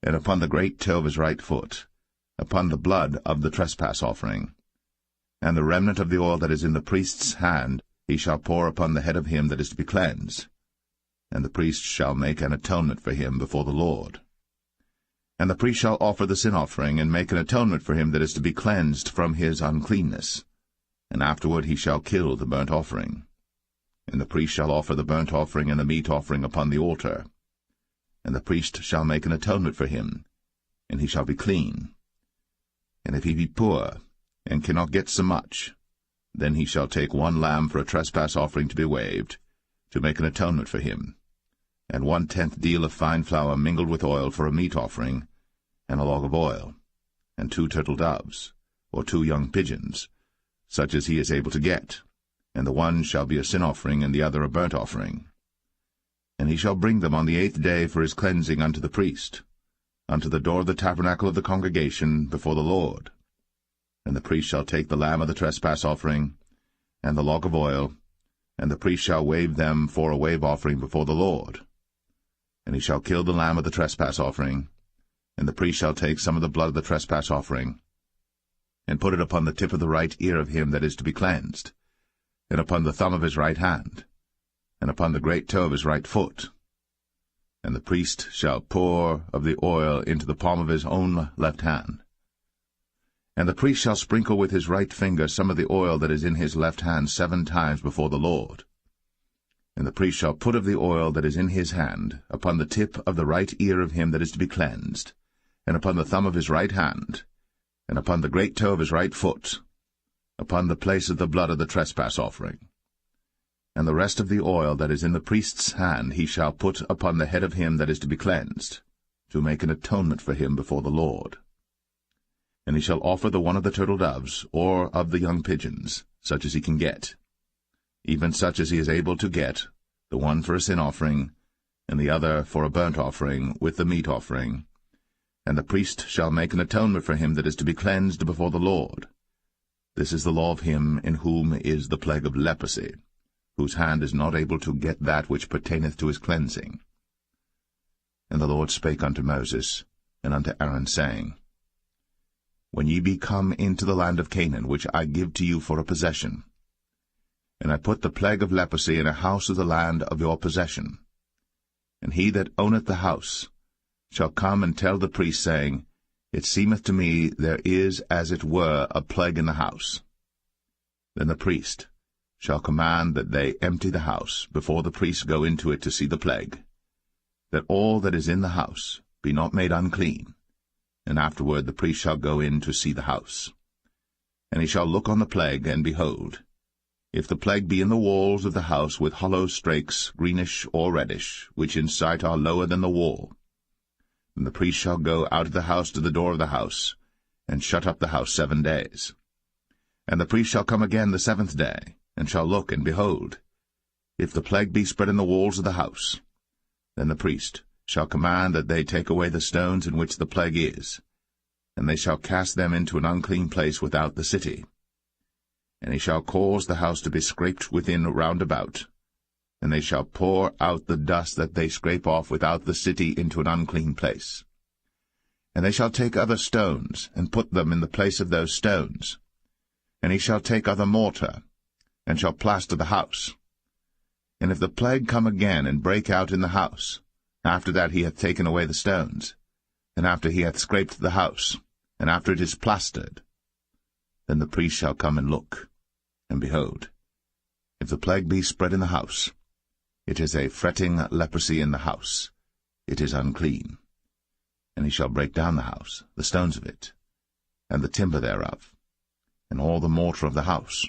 and upon the great toe of his right foot, upon the blood of the trespass offering. And the remnant of the oil that is in the priest's hand he shall pour upon the head of him that is to be cleansed, and the priest shall make an atonement for him before the Lord. And the priest shall offer the sin offering, and make an atonement for him that is to be cleansed from his uncleanness. And afterward he shall kill the burnt offering. And the priest shall offer the burnt offering and the meat offering upon the altar. And the priest shall make an atonement for him, and he shall be clean. And if he be poor, and cannot get so much, then he shall take 1 lamb for a trespass offering to be waved, to make an atonement for him, and 1/10 deal of fine flour mingled with oil for a meat offering, and a log of oil, and 2 turtle doves, or 2 young pigeons, such as he is able to get, and the one shall be a sin offering, and the other a burnt offering. And he shall bring them on the 8th day for his cleansing unto the priest, unto the door of the tabernacle of the congregation before the Lord. And the priest shall take the lamb of the trespass offering, and the log of oil, and the priest shall wave them for a wave offering before the Lord. And he shall kill the lamb of the trespass offering, and the priest shall take some of the blood of the trespass offering, and put it upon the tip of the right ear of him that is to be cleansed, and upon the thumb of his right hand, and upon the great toe of his right foot. And the priest shall pour of the oil into the palm of his own left hand. And the priest shall sprinkle with his right finger some of the oil that is in his left hand 7 times before the Lord. And the priest shall put of the oil that is in his hand upon the tip of the right ear of him that is to be cleansed, and upon the thumb of his right hand, and upon the great toe of his right foot, upon the place of the blood of the trespass offering. And the rest of the oil that is in the priest's hand he shall put upon the head of him that is to be cleansed, to make an atonement for him before the Lord. And he shall offer the one of the turtle doves, or of the young pigeons, such as he can get, even such as he is able to get, the one for a sin offering, and the other for a burnt offering with the meat offering. And the priest shall make an atonement for him that is to be cleansed before the Lord. This is the law of him in whom is the plague of leprosy, whose hand is not able to get that which pertaineth to his cleansing. And the Lord spake unto Moses and unto Aaron, saying, When ye be come into the land of Canaan, which I give to you for a possession, and I put the plague of leprosy in a house of the land of your possession, and he that owneth the house shall come and tell the priest, saying, It seemeth to me there is as it were a plague in the house. Then the priest shall command that they empty the house, before the priests go into it to see the plague, that all that is in the house be not made unclean. And afterward the priest shall go in to see the house. And he shall look on the plague, and behold, if the plague be in the walls of the house with hollow strakes, greenish or reddish, which in sight are lower than the wall, then the priest shall go out of the house to the door of the house, and shut up the house 7 days. And the priest shall come again the 7th day, and shall look, and behold, if the plague be spread in the walls of the house, then the priest shall command that they take away the stones in which the plague is, and they shall cast them into an unclean place without the city. And he shall cause the house to be scraped within round about, and they shall pour out the dust that they scrape off without the city into an unclean place. And they shall take other stones, and put them in the place of those stones. And he shall take other mortar, and shall plaster the house. And if the plague come again and break out in the house, after that he hath taken away the stones, and after he hath scraped the house, and after it is plastered, then the priest shall come and look. And behold, if the plague be spread in the house, it is a fretting leprosy in the house, it is unclean. And he shall break down the house, the stones of it, and the timber thereof, and all the mortar of the house,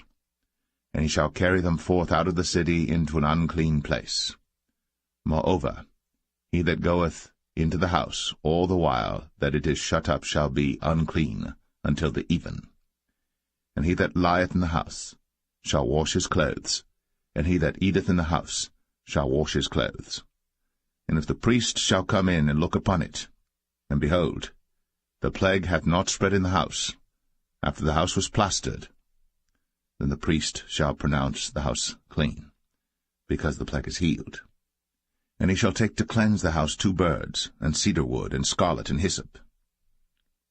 and he shall carry them forth out of the city into an unclean place. Moreover, he that goeth into the house all the while that it is shut up shall be unclean until the even. And he that lieth in the house shall wash his clothes, and he that eateth in the house shall wash his clothes. And if the priest shall come in and look upon it, and behold, the plague hath not spread in the house, after the house was plastered, then the priest shall pronounce the house clean, because the plague is healed. And he shall take to cleanse the house 2 birds, and cedar wood, and scarlet, and hyssop.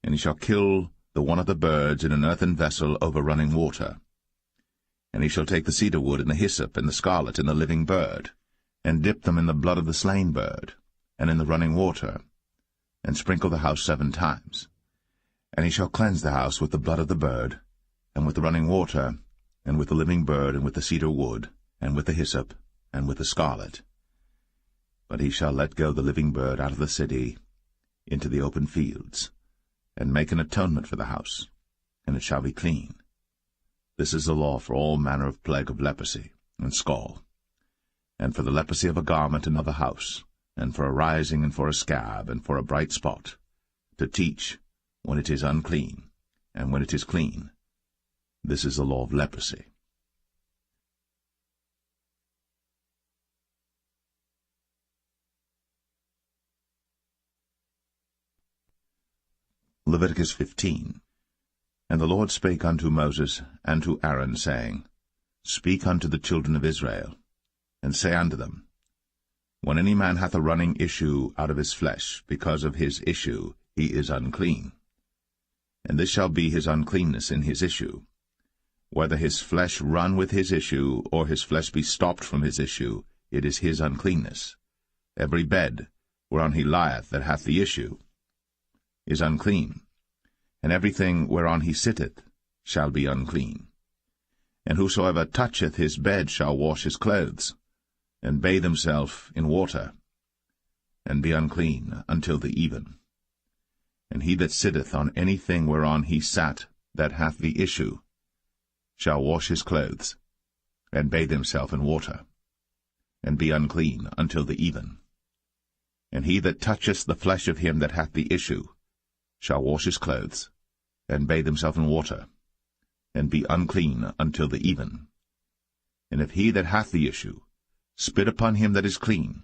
And he shall kill the one of the birds in an earthen vessel over running water. And he shall take the cedar wood, and the hyssop, and the scarlet, and the living bird, and dip them in the blood of the slain bird, and in the running water, and sprinkle the house 7 times. And he shall cleanse the house with the blood of the bird, and with the running water, and with the living bird, and with the cedar wood, and with the hyssop, and with the scarlet. But he shall let go the living bird out of the city into the open fields, and make an atonement for the house, and it shall be clean. This is the law for all manner of plague of leprosy, and scall, and for the leprosy of a garment and of a house, and for a rising, and for a scab, and for a bright spot, to teach when it is unclean, and when it is clean. This is the law of leprosy. Leviticus 15. And the Lord spake unto Moses and to Aaron, saying, Speak unto the children of Israel, and say unto them, When any man hath a running issue out of his flesh, because of his issue he is unclean. And this shall be his uncleanness in his issue, whether his flesh run with his issue, or his flesh be stopped from his issue, it is his uncleanness. Every bed whereon he lieth that hath the issue is unclean, and everything whereon he sitteth shall be unclean. And whosoever toucheth his bed shall wash his clothes, and bathe himself in water, and be unclean until the even. And he that sitteth on anything whereon he sat that hath the issue shall wash his clothes, and bathe himself in water, and be unclean until the even. And he that toucheth the flesh of him that hath the issue shall wash his clothes, and bathe himself in water, and be unclean until the even. And if he that hath the issue spit upon him that is clean,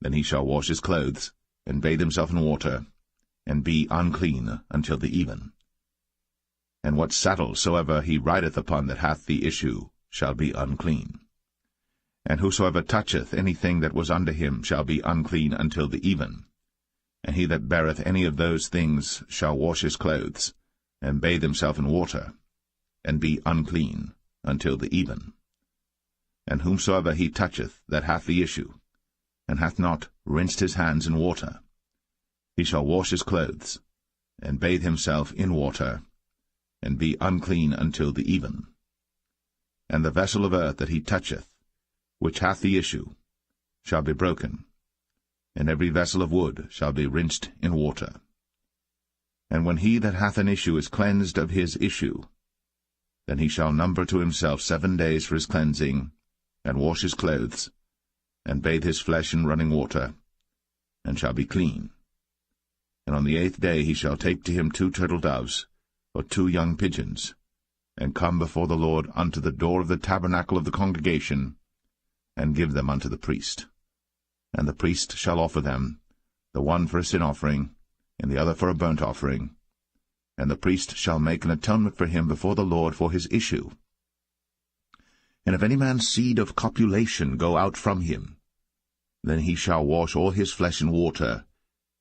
Then he shall wash his clothes, and bathe himself in water, and be unclean until the even. And what saddle soever he rideth upon that hath the issue shall be unclean. And whosoever toucheth anything that was under him shall be unclean until the even. And he that beareth any of those things shall wash his clothes, and bathe himself in water, and be unclean until the even. And whomsoever he toucheth that hath the issue, and hath not rinsed his hands in water, he shall wash his clothes, and bathe himself in water, and be unclean until the even. And the vessel of earth that he toucheth, which hath the issue, shall be broken, and every vessel of wood shall be rinsed in water. And when he that hath an issue is cleansed of his issue, then he shall number to himself 7 days for his cleansing, and wash his clothes, and bathe his flesh in running water, and shall be clean. And on the 8th day he shall take to him 2 turtle doves, or 2 young pigeons, and come before the Lord unto the door of the tabernacle of the congregation, and give them unto the priest. And the priest shall offer them, the one for a sin offering, and the other for a burnt offering. And the priest shall make an atonement for him before the Lord for his issue. And if any man's seed of copulation go out from him, then he shall wash all his flesh in water,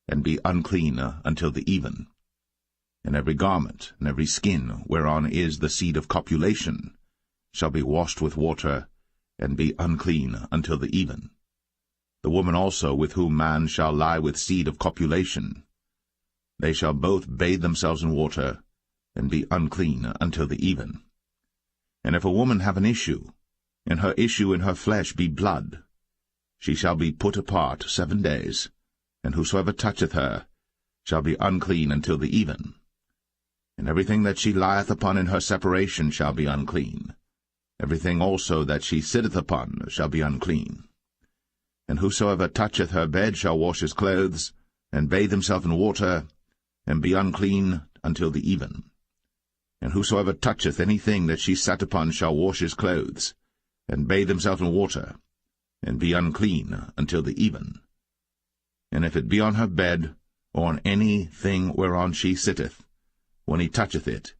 and be unclean until the even. And every garment and every skin whereon is the seed of copulation shall be washed with water, and be unclean until the even. The woman also with whom man shall lie with seed of copulation, they shall both bathe themselves in water, and be unclean until the even. And if a woman have an issue, and her issue in her flesh be blood, she shall be put apart 7 days, and whosoever toucheth her shall be unclean until the even. And everything that she lieth upon in her separation shall be unclean. Everything also that she sitteth upon shall be unclean. And whosoever toucheth her bed shall wash his clothes, and bathe himself in water, and be unclean until the even. And whosoever toucheth anything that she sat upon shall wash his clothes, and bathe himself in water, and be unclean until the even. And if it be on her bed, or on any thing whereon she sitteth, when he toucheth it,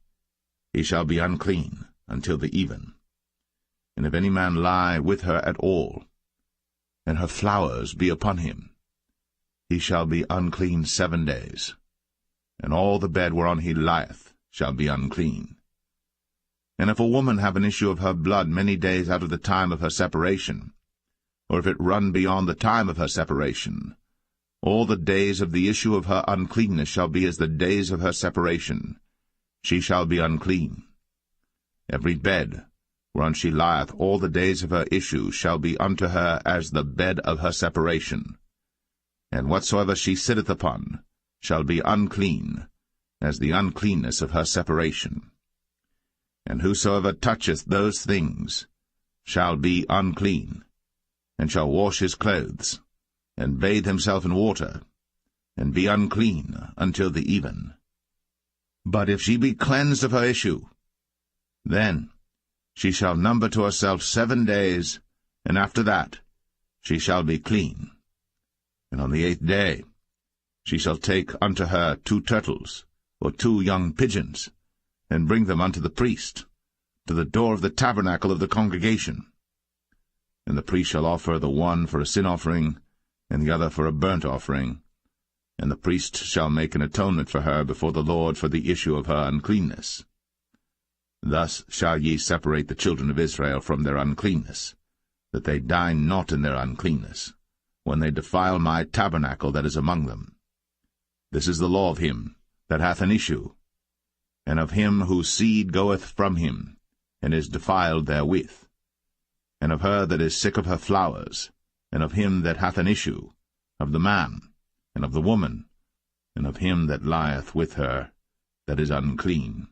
he shall be unclean until the even. And if any man lie with her at all, and her flowers be upon him, he shall be unclean 7 days, and all the bed whereon he lieth shall be unclean. And if a woman have an issue of her blood many days out of the time of her separation, or if it run beyond the time of her separation, all the days of the issue of her uncleanness shall be as the days of her separation. She shall be unclean. Every bed whereon she lieth all the days of her issue shall be unto her as the bed of her separation. And whatsoever she sitteth upon shall be unclean, as the uncleanness of her separation. And whosoever toucheth those things shall be unclean, and shall wash his clothes, and bathe himself in water, and be unclean until the even. But if she be cleansed of her issue, then she shall number to herself 7 days, and after that she shall be clean. And on the 8th day she shall take unto her 2 turtles, or 2 young pigeons, and bring them unto the priest, to the door of the tabernacle of the congregation. And the priest shall offer the one for a sin offering, and the other for a burnt offering, and the priest shall make an atonement for her before the Lord for the issue of her uncleanness. Thus shall ye separate the children of Israel from their uncleanness, that they die not in their uncleanness, when they defile my tabernacle that is among them. This is the law of him that hath an issue, and of him whose seed goeth from him, and is defiled therewith, and of her that is sick of her flowers, and of him that hath an issue, of the man, and of the woman, and of him that lieth with her, that is unclean.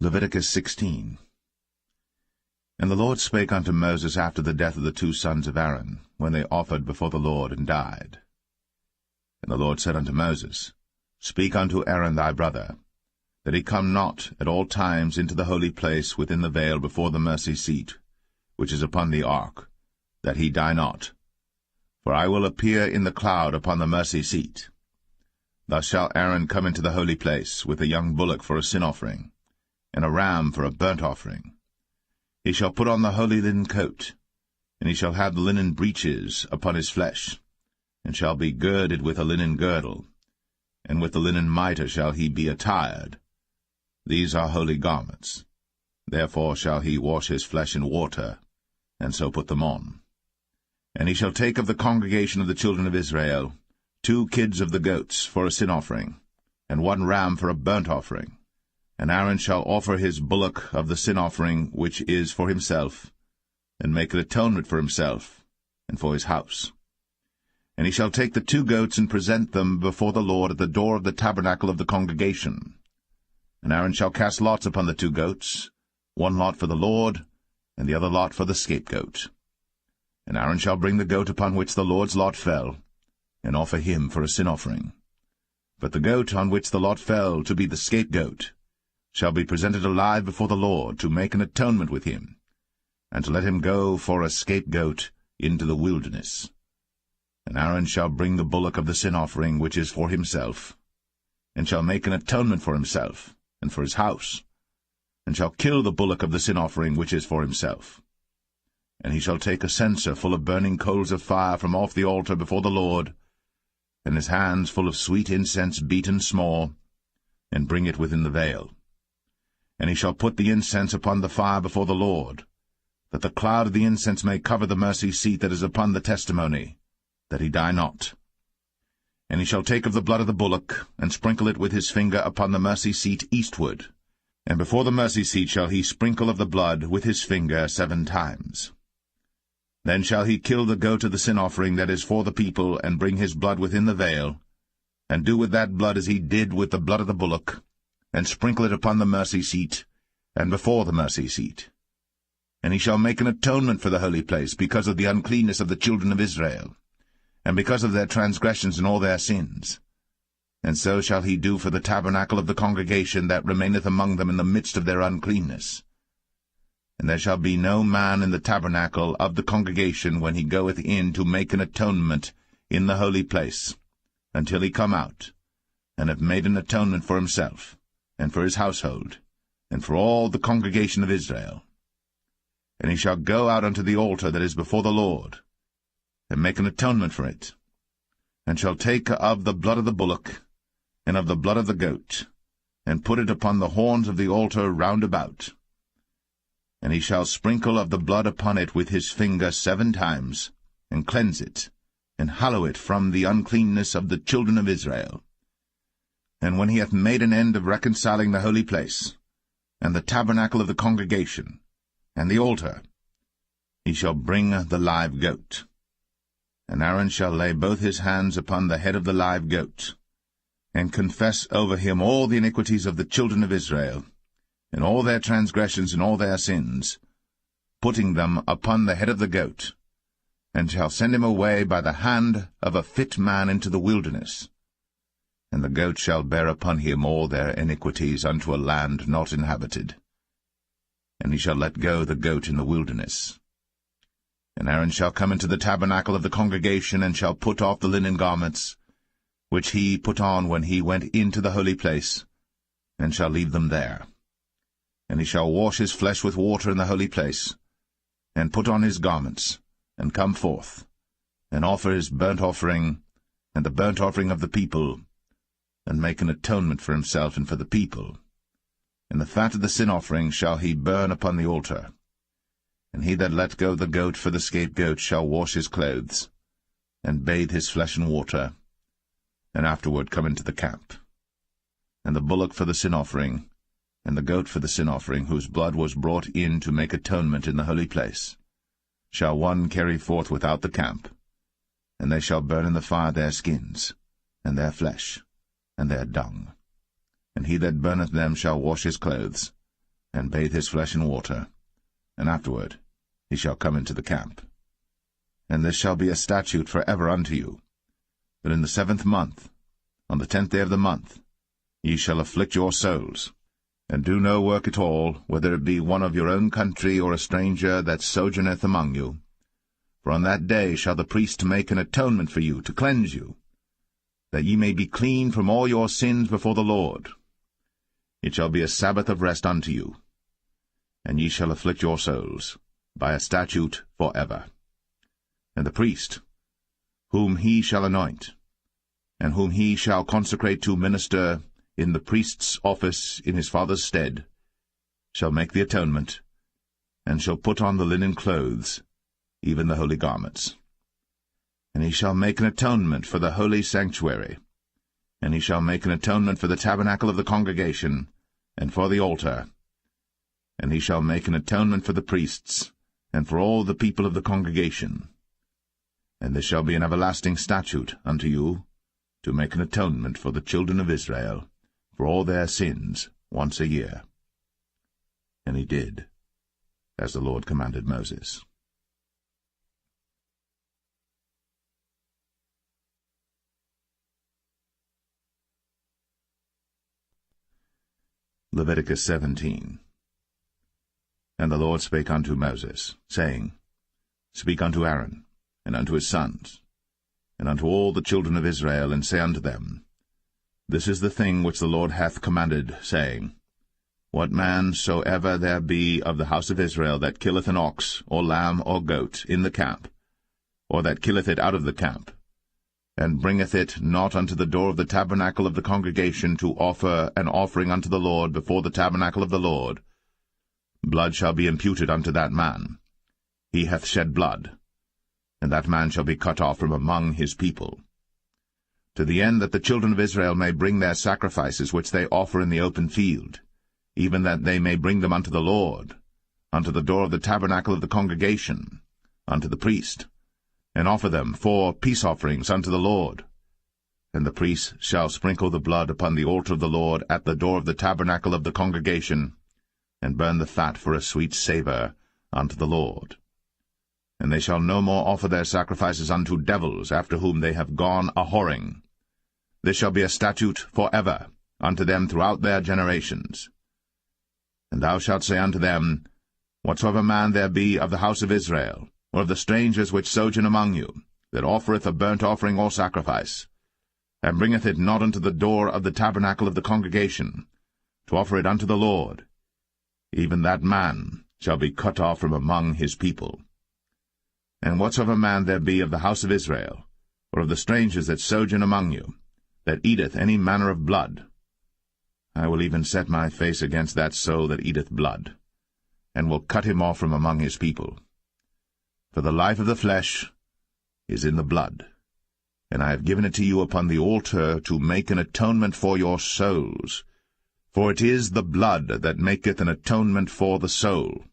Leviticus 16. And the Lord spake unto Moses after the death of the 2 sons of Aaron, when they offered before the Lord and died. And the Lord said unto Moses, Speak unto Aaron thy brother, that he come not at all times into the holy place within the veil before the mercy seat, which is upon the ark, that he die not. For I will appear in the cloud upon the mercy seat. Thus shall Aaron come into the holy place, with a young bullock for a sin offering, and a ram for a burnt offering. He shall put on the holy linen coat, and he shall have the linen breeches upon his flesh, and shall be girded with a linen girdle, and with the linen mitre shall he be attired. These are holy garments. Therefore shall he wash his flesh in water, and so put them on. And he shall take of the congregation of the children of Israel 2 kids of the goats for a sin offering, and 1 ram for a burnt offering. And Aaron shall offer his bullock of the sin offering which is for himself, and make an atonement for himself, and for his house. And he shall take the 2 goats and present them before the Lord at the door of the tabernacle of the congregation. And Aaron shall cast lots upon the 2 goats, 1 lot for the Lord, and the other lot for the scapegoat. And Aaron shall bring the goat upon which the Lord's lot fell, and offer him for a sin offering. But the goat on which the lot fell to be the scapegoat shall be presented alive before the Lord, to make an atonement with him, and to let him go for a scapegoat into the wilderness. And Aaron shall bring the bullock of the sin offering which is for himself, and shall make an atonement for himself, and for his house, and shall kill the bullock of the sin offering which is for himself. And he shall take a censer full of burning coals of fire from off the altar before the Lord, and his hands full of sweet incense beaten small, and bring it within the veil. And he shall put the incense upon the fire before the Lord, that the cloud of the incense may cover the mercy seat that is upon the testimony, that he die not. And he shall take of the blood of the bullock, and sprinkle it with his finger upon the mercy seat eastward, and before the mercy seat shall he sprinkle of the blood with his finger 7 times. Then shall he kill the goat of the sin offering that is for the people, and bring his blood within the veil, and do with that blood as he did with the blood of the bullock, and sprinkle it upon the mercy seat, and before the mercy seat. And he shall make an atonement for the holy place, because of the uncleanness of the children of Israel, and because of their transgressions and all their sins. And so shall he do for the tabernacle of the congregation that remaineth among them in the midst of their uncleanness. And there shall be no man in the tabernacle of the congregation when he goeth in to make an atonement in the holy place, until he come out, and have made an atonement for himself, and for his household, and for all the congregation of Israel. And he shall go out unto the altar that is before the Lord, and make an atonement for it, and shall take of the blood of the bullock, and of the blood of the goat, and put it upon the horns of the altar round about. And he shall sprinkle of the blood upon it with his finger 7 times, and cleanse it, and hallow it from the uncleanness of the children of Israel. And when he hath made an end of reconciling the holy place, and the tabernacle of the congregation, and the altar, he shall bring the live goat. And Aaron shall lay both his hands upon the head of the live goat, and confess over him all the iniquities of the children of Israel, and all their transgressions and all their sins, putting them upon the head of the goat, and shall send him away by the hand of a fit man into the wilderness. And the goat shall bear upon him all their iniquities unto a land not inhabited. And he shall let go the goat in the wilderness. And Aaron shall come into the tabernacle of the congregation, and shall put off the linen garments, which he put on when he went into the holy place, and shall leave them there. And he shall wash his flesh with water in the holy place, and put on his garments, and come forth, and offer his burnt offering, and the burnt offering of the people, and make an atonement for himself and for the people. And the fat of the sin offering shall he burn upon the altar. And he that let go the goat for the scapegoat shall wash his clothes, and bathe his flesh in water, and afterward come into the camp. And the bullock for the sin offering, and the goat for the sin offering, whose blood was brought in to make atonement in the holy place, shall one carry forth without the camp, and they shall burn in the fire their skins, and their flesh, and their dung. And he that burneth them shall wash his clothes, and bathe his flesh in water, and afterward he shall come into the camp. And this shall be a statute for ever unto you, that in the 7th month, on the 10th day of the month, Ye shall afflict your souls, and do no work at all, whether it be one of your own country or a stranger that sojourneth among you. For on that day shall the priest make an atonement for you, to cleanse you, that ye may be clean from all your sins before the Lord. It shall be a Sabbath of rest unto you, and ye shall afflict your souls, by a statute for ever. And the priest, whom he shall anoint, and whom he shall consecrate to minister in the priest's office in his father's stead, shall make the atonement, and shall put on the linen clothes, even the holy garments. And he shall make an atonement for the holy sanctuary, and he shall make an atonement for the tabernacle of the congregation, and for the altar. And he shall make an atonement for the priests, and for all the people of the congregation. And this shall be an everlasting statute unto you, to make an atonement for the children of Israel, for all their sins, once a year. And he did, as the Lord commanded Moses. Leviticus 17. And the Lord spake unto Moses, saying, Speak unto Aaron, and unto his sons, and unto all the children of Israel, and say unto them, This is the thing which the Lord hath commanded, saying, What man soever there be of the house of Israel that killeth an ox, or lamb, or goat, in the camp, or that killeth it out of the camp, and bringeth it not unto the door of the tabernacle of the congregation to offer an offering unto the Lord before the tabernacle of the Lord, blood shall be imputed unto that man. He hath shed blood, and that man shall be cut off from among his people. To the end that the children of Israel may bring their sacrifices which they offer in the open field, even that they may bring them unto the Lord, unto the door of the tabernacle of the congregation, unto the priest, and offer them for peace offerings unto the Lord. And the priest shall sprinkle the blood upon the altar of the Lord at the door of the tabernacle of the congregation, and burn the fat for a sweet savour unto the Lord. And they shall no more offer their sacrifices unto devils, after whom they have gone a-whoring. This shall be a statute for ever unto them throughout their generations. And thou shalt say unto them, Whatsoever man there be of the house of Israel, or of the strangers which sojourn among you, that offereth a burnt offering or sacrifice, and bringeth it not unto the door of the tabernacle of the congregation, to offer it unto the Lord, even that man shall be cut off from among his people. And whatsoever man there be of the house of Israel, or of the strangers that sojourn among you, that eateth any manner of blood, I will even set my face against that soul that eateth blood, and will cut him off from among his people. For the life of the flesh is in the blood, and I have given it to you upon the altar to make an atonement for your souls. For it is the blood that maketh an atonement for the soul.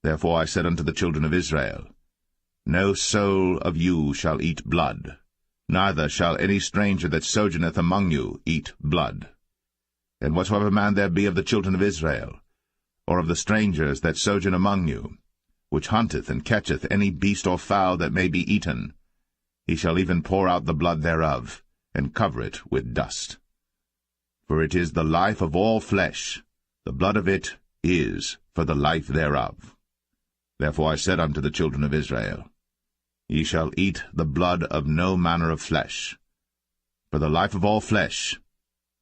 Therefore I said unto the children of Israel, No soul of you shall eat blood, neither shall any stranger that sojourneth among you eat blood. And whatsoever man there be of the children of Israel, or of the strangers that sojourn among you, which hunteth and catcheth any beast or fowl that may be eaten, he shall even pour out the blood thereof, and cover it with dust. For it is the life of all flesh, the blood of it is for the life thereof. Therefore I said unto the children of Israel, Ye shall eat the blood of no manner of flesh, for the life of all flesh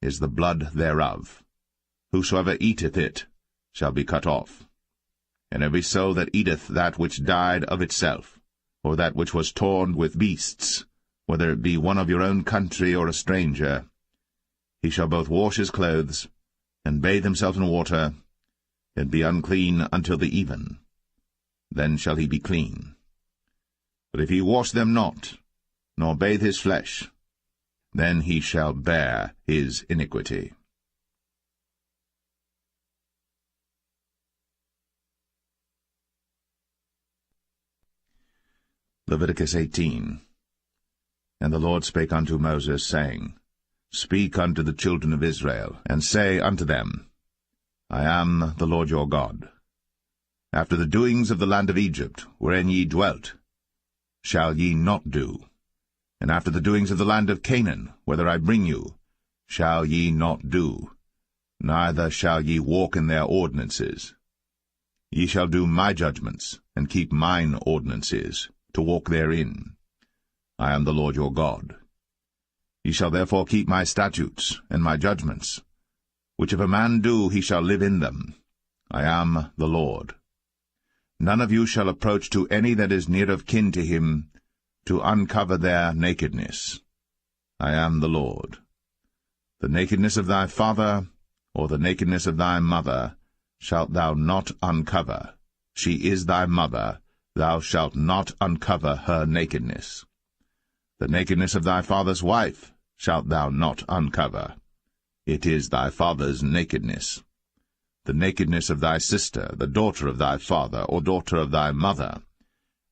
is the blood thereof. Whosoever eateth it shall be cut off. And every soul that eateth that which died of itself, or that which was torn with beasts, whether it be one of your own country or a stranger, he shall both wash his clothes, and bathe himself in water, and be unclean until the even. Then shall he be clean. But if he wash them not, nor bathe his flesh, then he shall bear his iniquity. Leviticus 18. And the Lord spake unto Moses, saying, Speak unto the children of Israel, and say unto them, I am the Lord your God. After the doings of the land of Egypt, wherein ye dwelt, shall ye not do, and after the doings of the land of Canaan, whither I bring you, shall ye not do, neither shall ye walk in their ordinances. Ye shall do my judgments, and keep mine ordinances, to walk therein. I am the Lord your God. Ye shall therefore keep my statutes and my judgments, which if a man do, he shall live in them. I am the Lord. None of you shall approach to any that is near of kin to him, to uncover their nakedness. I am the Lord. The nakedness of thy father, or the nakedness of thy mother, shalt thou not uncover. She is thy mother, thou shalt not uncover her nakedness. The nakedness of thy father's wife shalt thou not uncover. It is thy father's nakedness. The nakedness of thy sister, the daughter of thy father, or daughter of thy mother,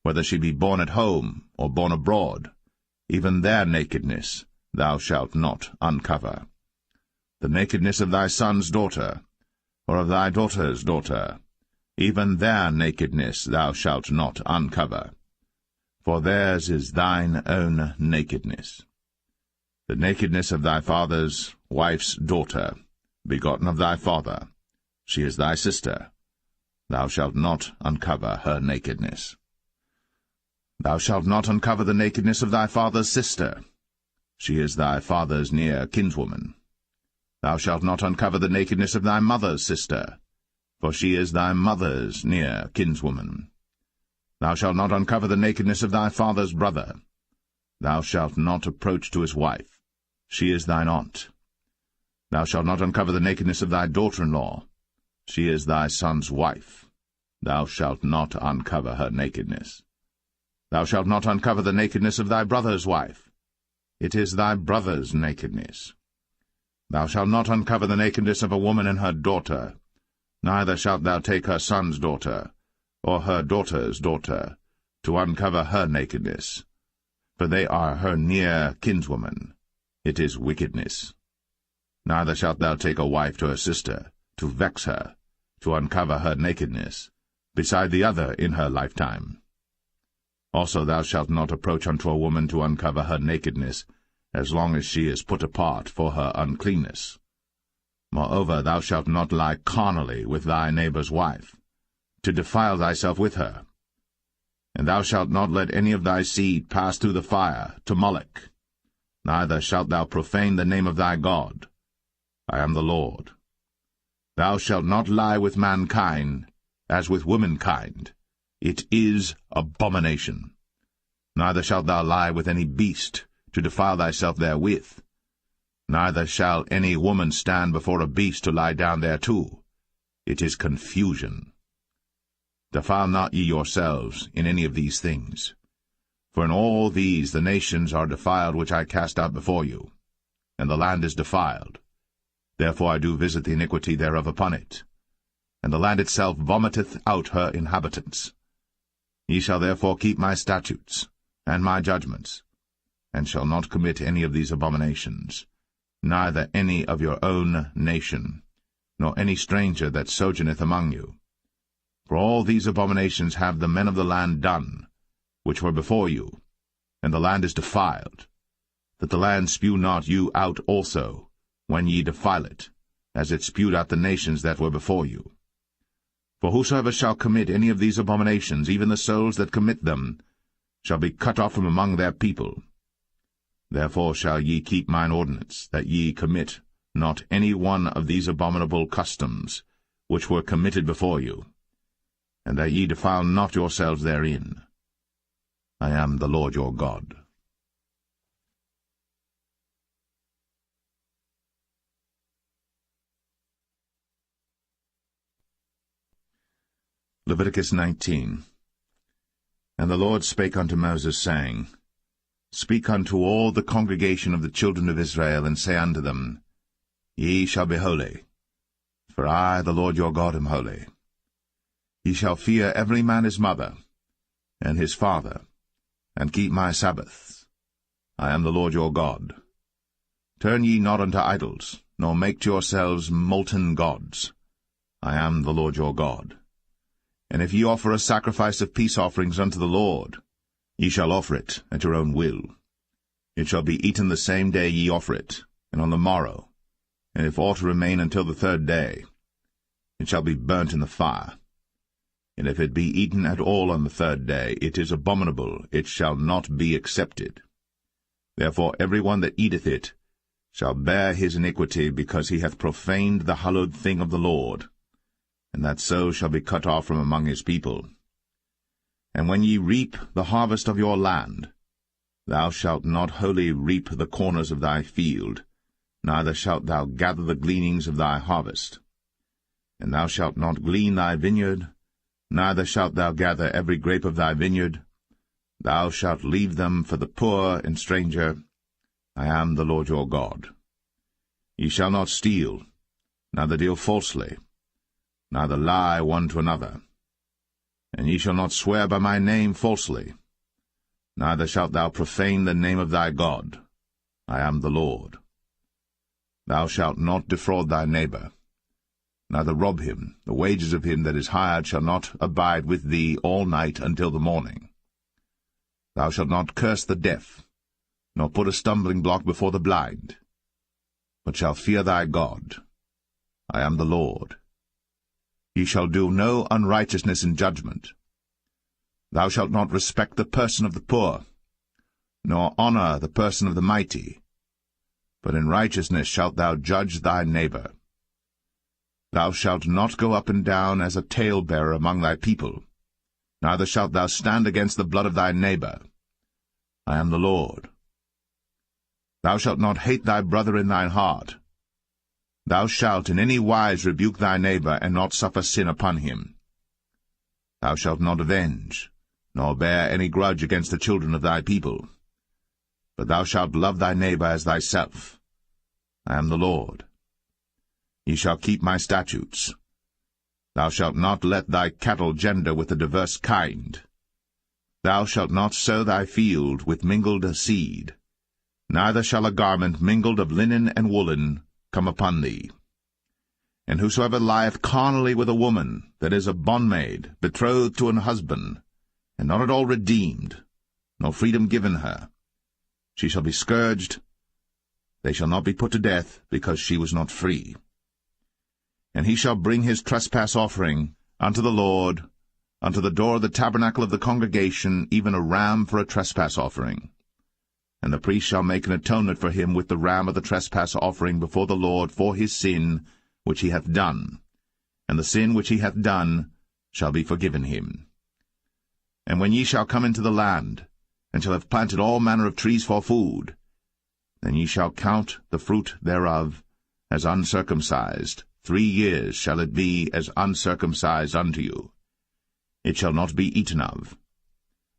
whether she be born at home, or born abroad, even their nakedness thou shalt not uncover. The nakedness of thy son's daughter, or of thy daughter's daughter, even their nakedness thou shalt not uncover. For theirs is thine own nakedness. The nakedness of thy father's wife's daughter, begotten of thy father, she is thy sister. Thou shalt not uncover her nakedness. Thou shalt not uncover the nakedness of thy father's sister. She is thy father's near kinswoman. Thou shalt not uncover the nakedness of thy mother's sister, for she is thy mother's near kinswoman. Thou shalt not uncover the nakedness of thy father's brother. Thou shalt not approach to his wife. She is thine aunt. Thou shalt not uncover the nakedness of thy daughter-in-law. She is thy son's wife. Thou shalt not uncover her nakedness. Thou shalt not uncover the nakedness of thy brother's wife. It is thy brother's nakedness. Thou shalt not uncover the nakedness of a woman and her daughter, neither shalt thou take her son's daughter, or her daughter's daughter, to uncover her nakedness, for they are her near kinswoman. It is wickedness. Neither shalt thou take a wife to her sister, to vex her, to uncover her nakedness, beside the other in her lifetime. Also thou shalt not approach unto a woman to uncover her nakedness, as long as she is put apart for her uncleanness. Moreover, thou shalt not lie carnally with thy neighbor's wife, to defile thyself with her. And thou shalt not let any of thy seed pass through the fire to Moloch, neither shalt thou profane the name of thy God. I am the Lord. Thou shalt not lie with mankind, as with womankind. It is abomination. Neither shalt thou lie with any beast, to defile thyself therewith. Neither shall any woman stand before a beast to lie down thereto. It is confusion. Defile not ye yourselves in any of these things. For in all these the nations are defiled which I cast out before you, and the land is defiled. Therefore I do visit the iniquity thereof upon it, and the land itself vomiteth out her inhabitants. Ye shall therefore keep my statutes and my judgments, and shall not commit any of these abominations, neither any of your own nation, nor any stranger that sojourneth among you. For all these abominations have the men of the land done, which were before you, and the land is defiled, that the land spew not you out also, when ye defile it, as it spewed out the nations that were before you. For whosoever shall commit any of these abominations, even the souls that commit them, shall be cut off from among their people. Therefore shall ye keep mine ordinance, that ye commit not any one of these abominable customs, which were committed before you, and that ye defile not yourselves therein. I am the Lord your God. Leviticus 19. And the Lord spake unto Moses, saying, Speak unto all the congregation of the children of Israel, and say unto them, Ye shall be holy, for I, the Lord your God, am holy. Ye shall fear every man his mother, and his father, and keep my Sabbaths. I am the Lord your God. Turn ye not unto idols, nor make to yourselves molten gods. I am the Lord your God. And if ye offer a sacrifice of peace offerings unto the Lord, ye shall offer it at your own will. It shall be eaten the same day ye offer it, and on the morrow, and if aught remain until the 3rd day, it shall be burnt in the fire. And if it be eaten at all on the 3rd day, it is abominable, it shall not be accepted. Therefore every one that eateth it shall bear his iniquity, because he hath profaned the hallowed thing of the Lord, and that so shall be cut off from among his people. And when ye reap the harvest of your land, thou shalt not wholly reap the corners of thy field, neither shalt thou gather the gleanings of thy harvest. And thou shalt not glean thy vineyard, neither shalt thou gather every grape of thy vineyard. Thou shalt leave them for the poor and stranger. I am the Lord your God. Ye shall not steal, neither deal falsely, neither lie one to another. And ye shall not swear by my name falsely, neither shalt thou profane the name of thy God. I am the Lord. Thou shalt not defraud thy neighbor, neither rob him. The wages of him that is hired shall not abide with thee all night until the morning. Thou shalt not curse the deaf, nor put a stumbling block before the blind, but shall fear thy God. I am the Lord. Ye shall do no unrighteousness in judgment. Thou shalt not respect the person of the poor, nor honor the person of the mighty, but in righteousness shalt thou judge thy neighbor. Thou shalt not go up and down as a talebearer among thy people, neither shalt thou stand against the blood of thy neighbor. I am the Lord. Thou shalt not hate thy brother in thine heart. Thou shalt in any wise rebuke thy neighbor, and not suffer sin upon him. Thou shalt not avenge, nor bear any grudge against the children of thy people, but thou shalt love thy neighbor as thyself. I am the Lord. Ye shall keep my statutes. Thou shalt not let thy cattle gender with a diverse kind. Thou shalt not sow thy field with mingled seed, neither shall a garment mingled of linen and woolen come upon thee. And whosoever lieth carnally with a woman that is a bondmaid, betrothed to an husband, and not at all redeemed, nor freedom given her, she shall be scourged. They shall not be put to death, because she was not free. And he shall bring his trespass offering unto the Lord, unto the door of the tabernacle of the congregation, even a ram for a trespass offering. And the priest shall make an atonement for him with the ram of the trespass offering before the Lord for his sin which he hath done, and the sin which he hath done shall be forgiven him. And when ye shall come into the land, and shall have planted all manner of trees for food, then ye shall count the fruit thereof as uncircumcised. 3 years shall it be as uncircumcised unto you. It shall not be eaten of.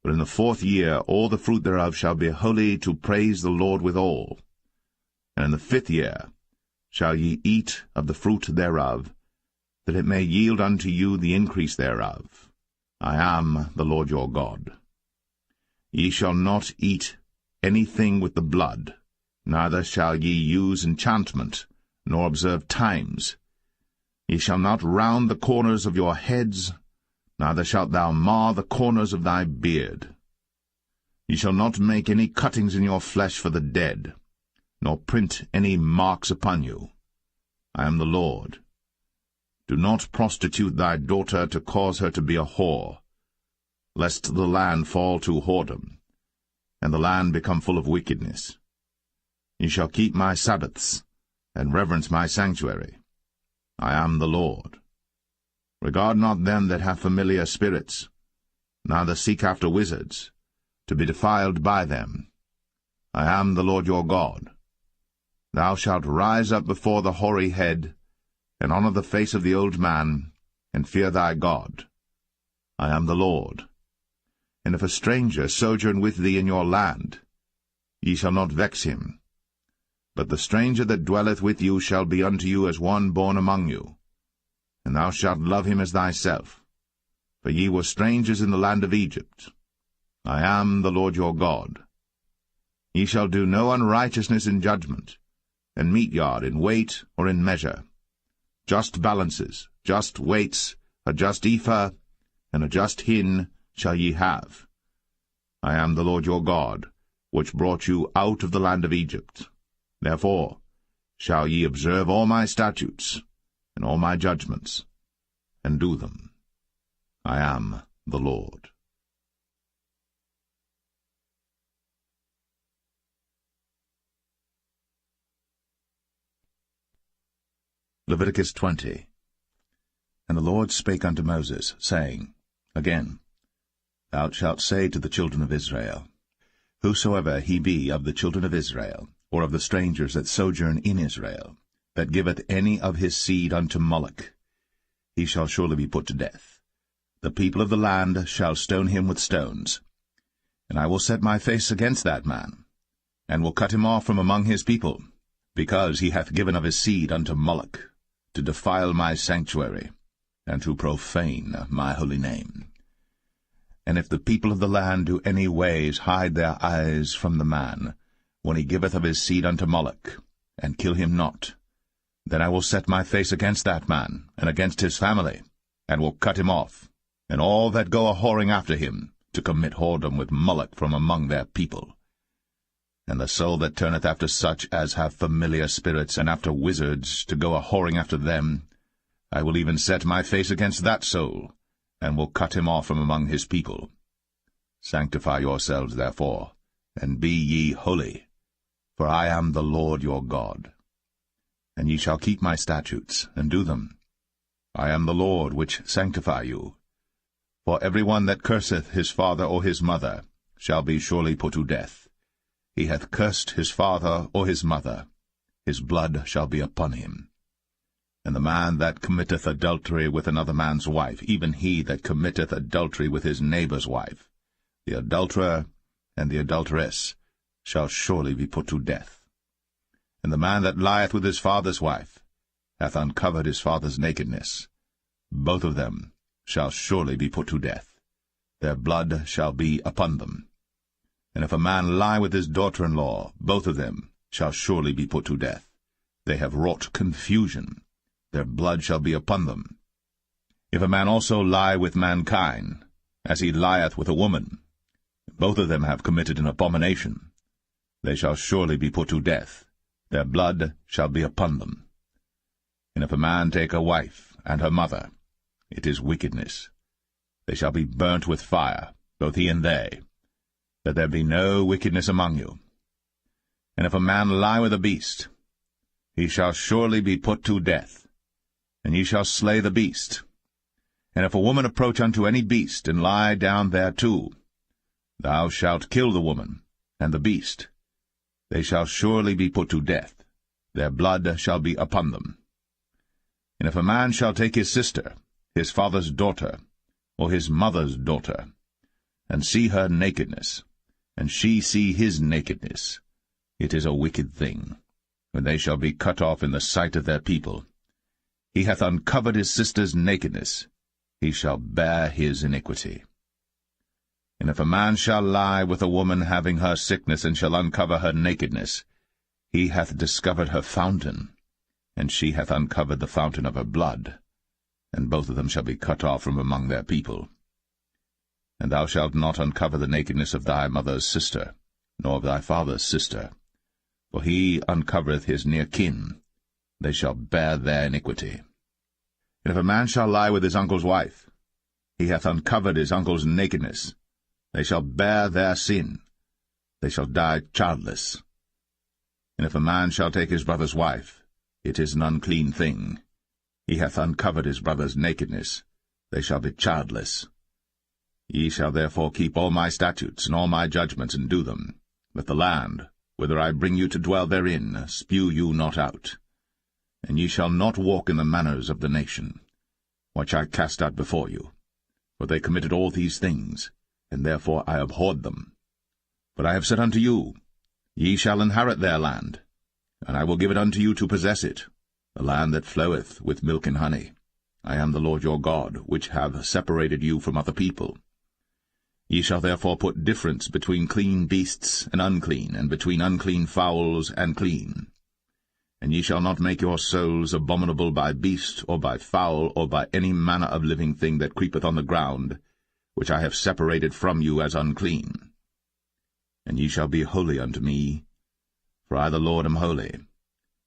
But in the 4th year all the fruit thereof shall be holy, to praise the Lord withal. And in the 5th year shall ye eat of the fruit thereof, that it may yield unto you the increase thereof. I am the Lord your God. Ye shall not eat anything with the blood, neither shall ye use enchantment, nor observe times. Ye shall not round the corners of your heads, neither shalt thou mar the corners of thy beard. Ye shall not make any cuttings in your flesh for the dead, nor print any marks upon you. I am the Lord. Do not prostitute thy daughter to cause her to be a whore, lest the land fall to whoredom, and the land become full of wickedness. Ye shall keep my Sabbaths, and reverence my sanctuary. I am the Lord. Regard not them that have familiar spirits, neither seek after wizards, to be defiled by them. I am the Lord your God. Thou shalt rise up before the hoary head, and honor the face of the old man, and fear thy God. I am the Lord. And if a stranger sojourn with thee in your land, ye shall not vex him. But the stranger that dwelleth with you shall be unto you as one born among you, and thou shalt love him as thyself. For ye were strangers in the land of Egypt. I am the Lord your God. Ye shall do no unrighteousness in judgment, and meet yard in weight or in measure. Just balances, just weights, a just ephah, and a just hin shall ye have. I am the Lord your God, which brought you out of the land of Egypt. Therefore shall ye observe all my statutes, and all my judgments, and do them. I am the Lord. Leviticus 20. And the Lord spake unto Moses, saying, Again, thou shalt say to the children of Israel, Whosoever he be of the children of Israel, or of the strangers that sojourn in Israel, that giveth any of his seed unto Moloch, he shall surely be put to death. The people of the land shall stone him with stones. And I will set my face against that man, and will cut him off from among his people, because he hath given of his seed unto Moloch, to defile my sanctuary, and to profane my holy name. And if the people of the land do any ways hide their eyes from the man, when he giveth of his seed unto Moloch, and kill him not, then I will set my face against that man, and against his family, and will cut him off, and all that go a-whoring after him, to commit whoredom with Moloch from among their people. And the soul that turneth after such as have familiar spirits, and after wizards, to go a-whoring after them, I will even set my face against that soul, and will cut him off from among his people. Sanctify yourselves, therefore, and be ye holy, for I am the Lord your God. And ye shall keep my statutes, and do them. I am the Lord which sanctify you. For every one that curseth his father or his mother shall be surely put to death. He hath cursed his father or his mother, his blood shall be upon him. And the man that committeth adultery with another man's wife, even he that committeth adultery with his neighbour's wife, the adulterer and the adulteress, shall surely be put to death. And the man that lieth with his father's wife hath uncovered his father's nakedness. Both of them shall surely be put to death. Their blood shall be upon them. And if a man lie with his daughter-in-law, both of them shall surely be put to death. They have wrought confusion. Their blood shall be upon them. If a man also lie with mankind, as he lieth with a woman, both of them have committed an abomination. They shall surely be put to death. Their blood shall be upon them. And if a man take a wife and her mother, it is wickedness. They shall be burnt with fire, both he and they, that there be no wickedness among you. And if a man lie with a beast, he shall surely be put to death, and ye shall slay the beast. And if a woman approach unto any beast, and lie down thereto, thou shalt kill the woman and the beast. They shall surely be put to death. Their blood shall be upon them. And if a man shall take his sister, his father's daughter, or his mother's daughter, and see her nakedness, and she see his nakedness, it is a wicked thing, and they shall be cut off in the sight of their people. He hath uncovered his sister's nakedness, he shall bear his iniquity. And if a man shall lie with a woman having her sickness, and shall uncover her nakedness, he hath discovered her fountain, and she hath uncovered the fountain of her blood, and both of them shall be cut off from among their people. And thou shalt not uncover the nakedness of thy mother's sister, nor of thy father's sister, for he uncovereth his near kin. They shall bear their iniquity. And if a man shall lie with his uncle's wife, he hath uncovered his uncle's nakedness. They shall bear their sin. They shall die childless. And if a man shall take his brother's wife, it is an unclean thing. He hath uncovered his brother's nakedness. They shall be childless. Ye shall therefore keep all my statutes and all my judgments, and do them, that the land, whither I bring you to dwell therein, spew you not out. And ye shall not walk in the manners of the nation, which I cast out before you. For they committed all these things, and therefore I abhorred them. But I have said unto you, Ye shall inherit their land, and I will give it unto you to possess it, a land that floweth with milk and honey. I am the Lord your God, which have separated you from other people. Ye shall therefore put difference between clean beasts and unclean, and between unclean fowls and clean. And ye shall not make your souls abominable by beast, or by fowl, or by any manner of living thing that creepeth on the ground, which I have separated from you as unclean. And ye shall be holy unto me, for I the Lord am holy.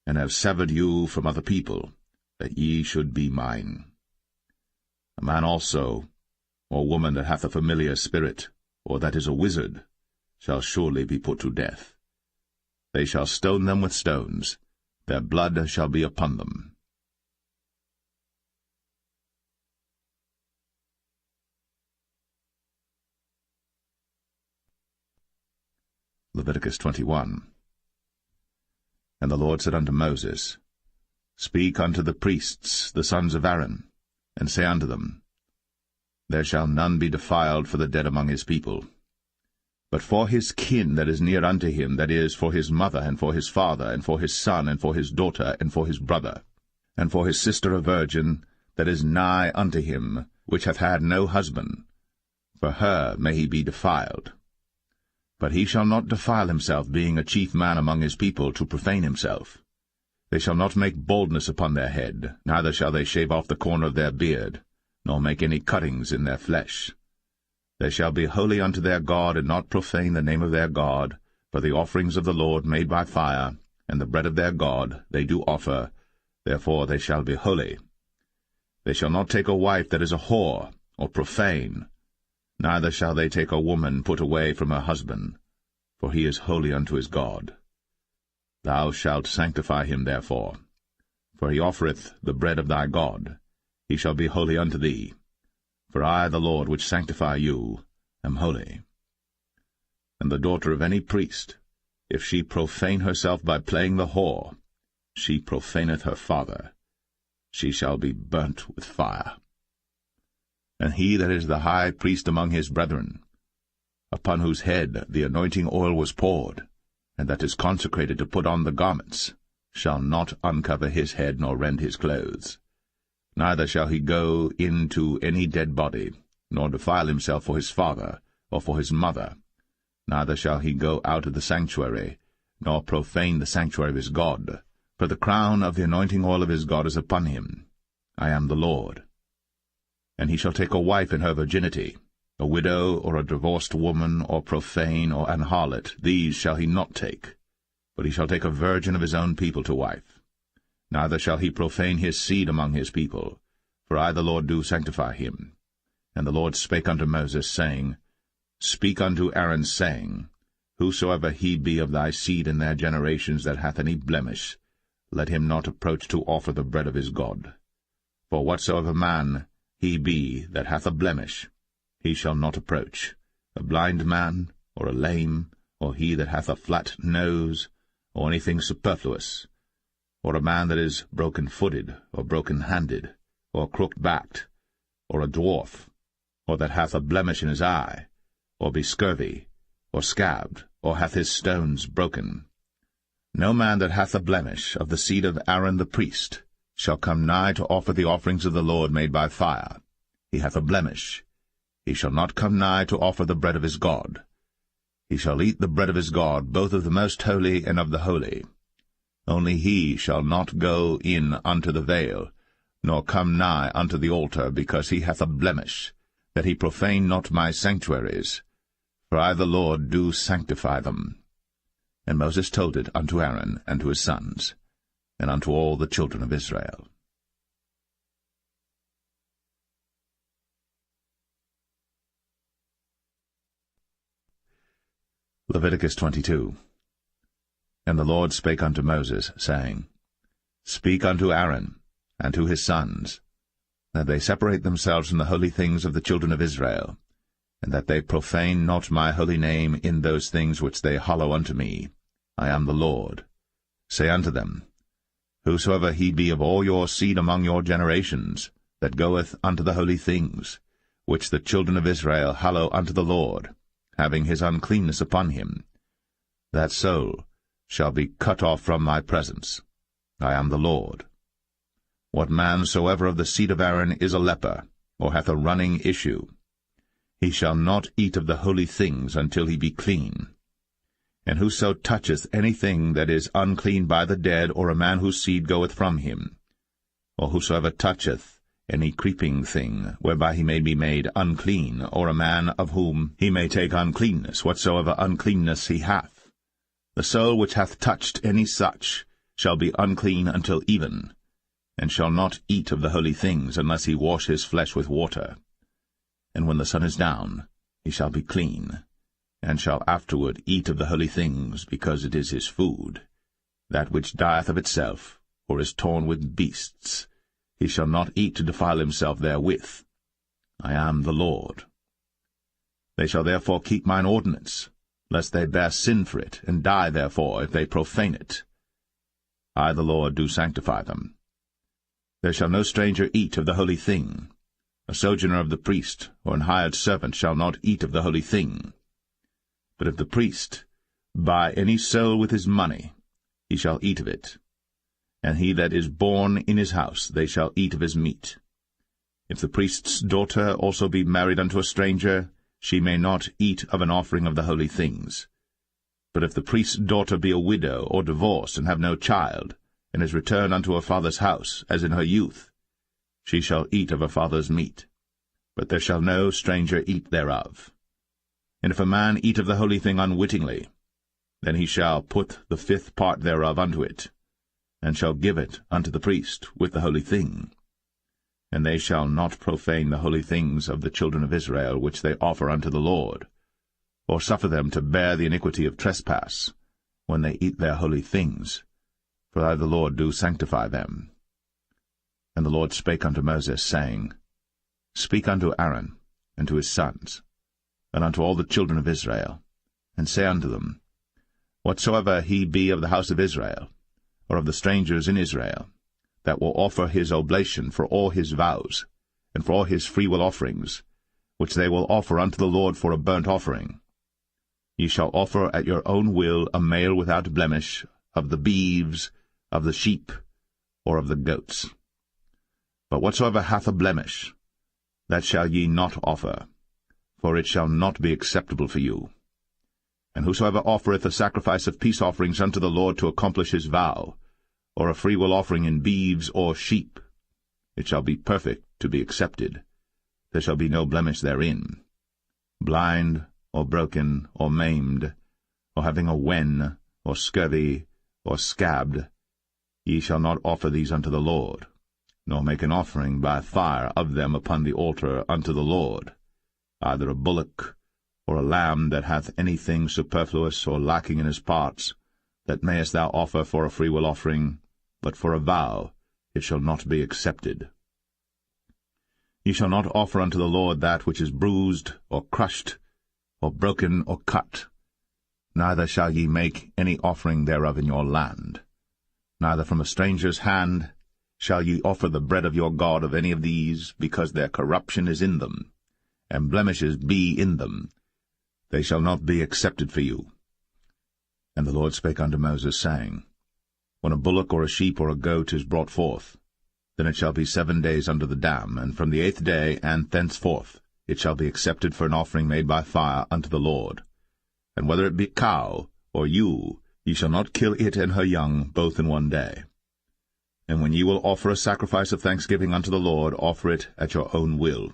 and have severed you from other people, that ye should be mine. A man also, or woman that hath a familiar spirit, or that is a wizard, shall surely be put to death. They shall stone them with stones, their blood shall be upon them. Leviticus 21. And the Lord said unto Moses, Speak unto the priests, the sons of Aaron, and say unto them, There shall none be defiled for the dead among his people. But for his kin that is near unto him, that is, for his mother, and for his father, and for his son, and for his daughter, and for his brother, and for his sister a virgin, that is nigh unto him, which hath had no husband, for her may he be defiled. But he shall not defile himself, being a chief man among his people, to profane himself. They shall not make baldness upon their head, neither shall they shave off the corner of their beard, nor make any cuttings in their flesh. They shall be holy unto their God, and not profane the name of their God, for the offerings of the Lord made by fire, and the bread of their God, they do offer, therefore they shall be holy. They shall not take a wife that is a whore, or profane, neither shall they take a woman put away from her husband, for he is holy unto his God. Thou shalt sanctify him therefore, for he offereth the bread of thy God. He shall be holy unto thee. For I, the Lord, which sanctify you, am holy. And the daughter of any priest, if she profane herself by playing the whore, she profaneth her father. She shall be burnt with fire. And he that is the high priest among his brethren, upon whose head the anointing oil was poured, and that is consecrated to put on the garments, shall not uncover his head nor rend his clothes. Neither shall he go into any dead body, nor defile himself for his father, or for his mother. Neither shall he go out of the sanctuary, nor profane the sanctuary of his God. For the crown of the anointing oil of his God is upon him. I am the Lord. And he shall take a wife in her virginity, a widow, or a divorced woman, or profane, or an harlot. These shall he not take, but he shall take a virgin of his own people to wife. Neither shall he profane his seed among his people, for I the Lord do sanctify him. And the Lord spake unto Moses, saying, Speak unto Aaron, saying, Whosoever he be of thy seed in their generations that hath any blemish, let him not approach to offer the bread of his God. For whatsoever man he be that hath a blemish, he shall not approach, a blind man, or a lame, or he that hath a flat nose, or anything superfluous, or a man that is broken-footed, or broken-handed, or crooked-backed, or a dwarf, or that hath a blemish in his eye, or be scurvy, or scabbed, or hath his stones broken. No man that hath a blemish of the seed of Aaron the priest shall come nigh to offer the offerings of the Lord made by fire. He hath a blemish. He shall not come nigh to offer the bread of his God. He shall eat the bread of his God, both of the most holy and of the holy. Only he shall not go in unto the veil, nor come nigh unto the altar, because he hath a blemish, that he profane not my sanctuaries. For I the Lord do sanctify them. And Moses told it unto Aaron and to his sons, and unto all the children of Israel. Leviticus 22. And the Lord spake unto Moses, saying, Speak unto Aaron and to his sons, that they separate themselves from the holy things of the children of Israel, and that they profane not my holy name in those things which they hallow unto me. I am the Lord. Say unto them, Whosoever he be of all your seed among your generations, that goeth unto the holy things, which the children of Israel hallow unto the Lord, having his uncleanness upon him, that soul shall be cut off from my presence. I am the Lord. What man soever of the seed of Aaron is a leper, or hath a running issue, he shall not eat of the holy things until he be clean. And whoso toucheth anything that is unclean by the dead, or a man whose seed goeth from him, or whosoever toucheth any creeping thing, whereby he may be made unclean, or a man of whom he may take uncleanness, whatsoever uncleanness he hath, the soul which hath touched any such shall be unclean until even, and shall not eat of the holy things, unless he wash his flesh with water. And when the sun is down, he shall be clean, and shall afterward eat of the holy things, because it is his food. That which dieth of itself, or is torn with beasts, he shall not eat to defile himself therewith. I am the Lord. They shall therefore keep mine ordinance, lest they bear sin for it, and die therefore, if they profane it. I the Lord do sanctify them. There shall no stranger eat of the holy thing. A sojourner of the priest, or an hired servant, shall not eat of the holy thing. But if the priest buy any soul with his money, he shall eat of it. And he that is born in his house, they shall eat of his meat. If the priest's daughter also be married unto a stranger, she may not eat of an offering of the holy things. But if the priest's daughter be a widow or divorced, and have no child, and is returned unto her father's house, as in her youth, she shall eat of her father's meat. But there shall no stranger eat thereof. And if a man eat of the holy thing unwittingly, then he shall put the 5th part thereof unto it, and shall give it unto the priest with the holy thing. And they shall not profane the holy things of the children of Israel, which they offer unto the Lord, or suffer them to bear the iniquity of trespass, when they eat their holy things. For I the Lord do sanctify them. And the Lord spake unto Moses, saying, Speak unto Aaron, and to his sons, and unto all the children of Israel, and say unto them, Whatsoever he be of the house of Israel, or of the strangers in Israel, that will offer his oblation for all his vows, and for all his freewill offerings, which they will offer unto the Lord for a burnt offering, ye shall offer at your own will a male without blemish, of the beeves, of the sheep, or of the goats. But whatsoever hath a blemish, that shall ye not offer, for it shall not be acceptable for you. And whosoever offereth a sacrifice of peace offerings unto the Lord to accomplish his vow, or a freewill offering in beeves or sheep, it shall be perfect to be accepted. There shall be no blemish therein. Blind, or broken, or maimed, or having a wen, or scurvy, or scabbed, ye shall not offer these unto the Lord, nor make an offering by fire of them upon the altar unto the Lord, either a bullock, or a lamb that hath anything superfluous or lacking in his parts, that mayest thou offer for a freewill offering, but for a vow it shall not be accepted. Ye shall not offer unto the Lord that which is bruised, or crushed, or broken, or cut. Neither shall ye make any offering thereof in your land. Neither from a stranger's hand shall ye offer the bread of your God of any of these, because their corruption is in them, and blemishes be in them. They shall not be accepted for you. And the Lord spake unto Moses, saying, When a bullock or a sheep or a goat is brought forth, then it shall be 7 days under the dam, and from the 8th day and thenceforth it shall be accepted for an offering made by fire unto the Lord. And whether it be cow or ewe, ye shall not kill it and her young both in 1 day. And when ye will offer a sacrifice of thanksgiving unto the Lord, offer it at your own will.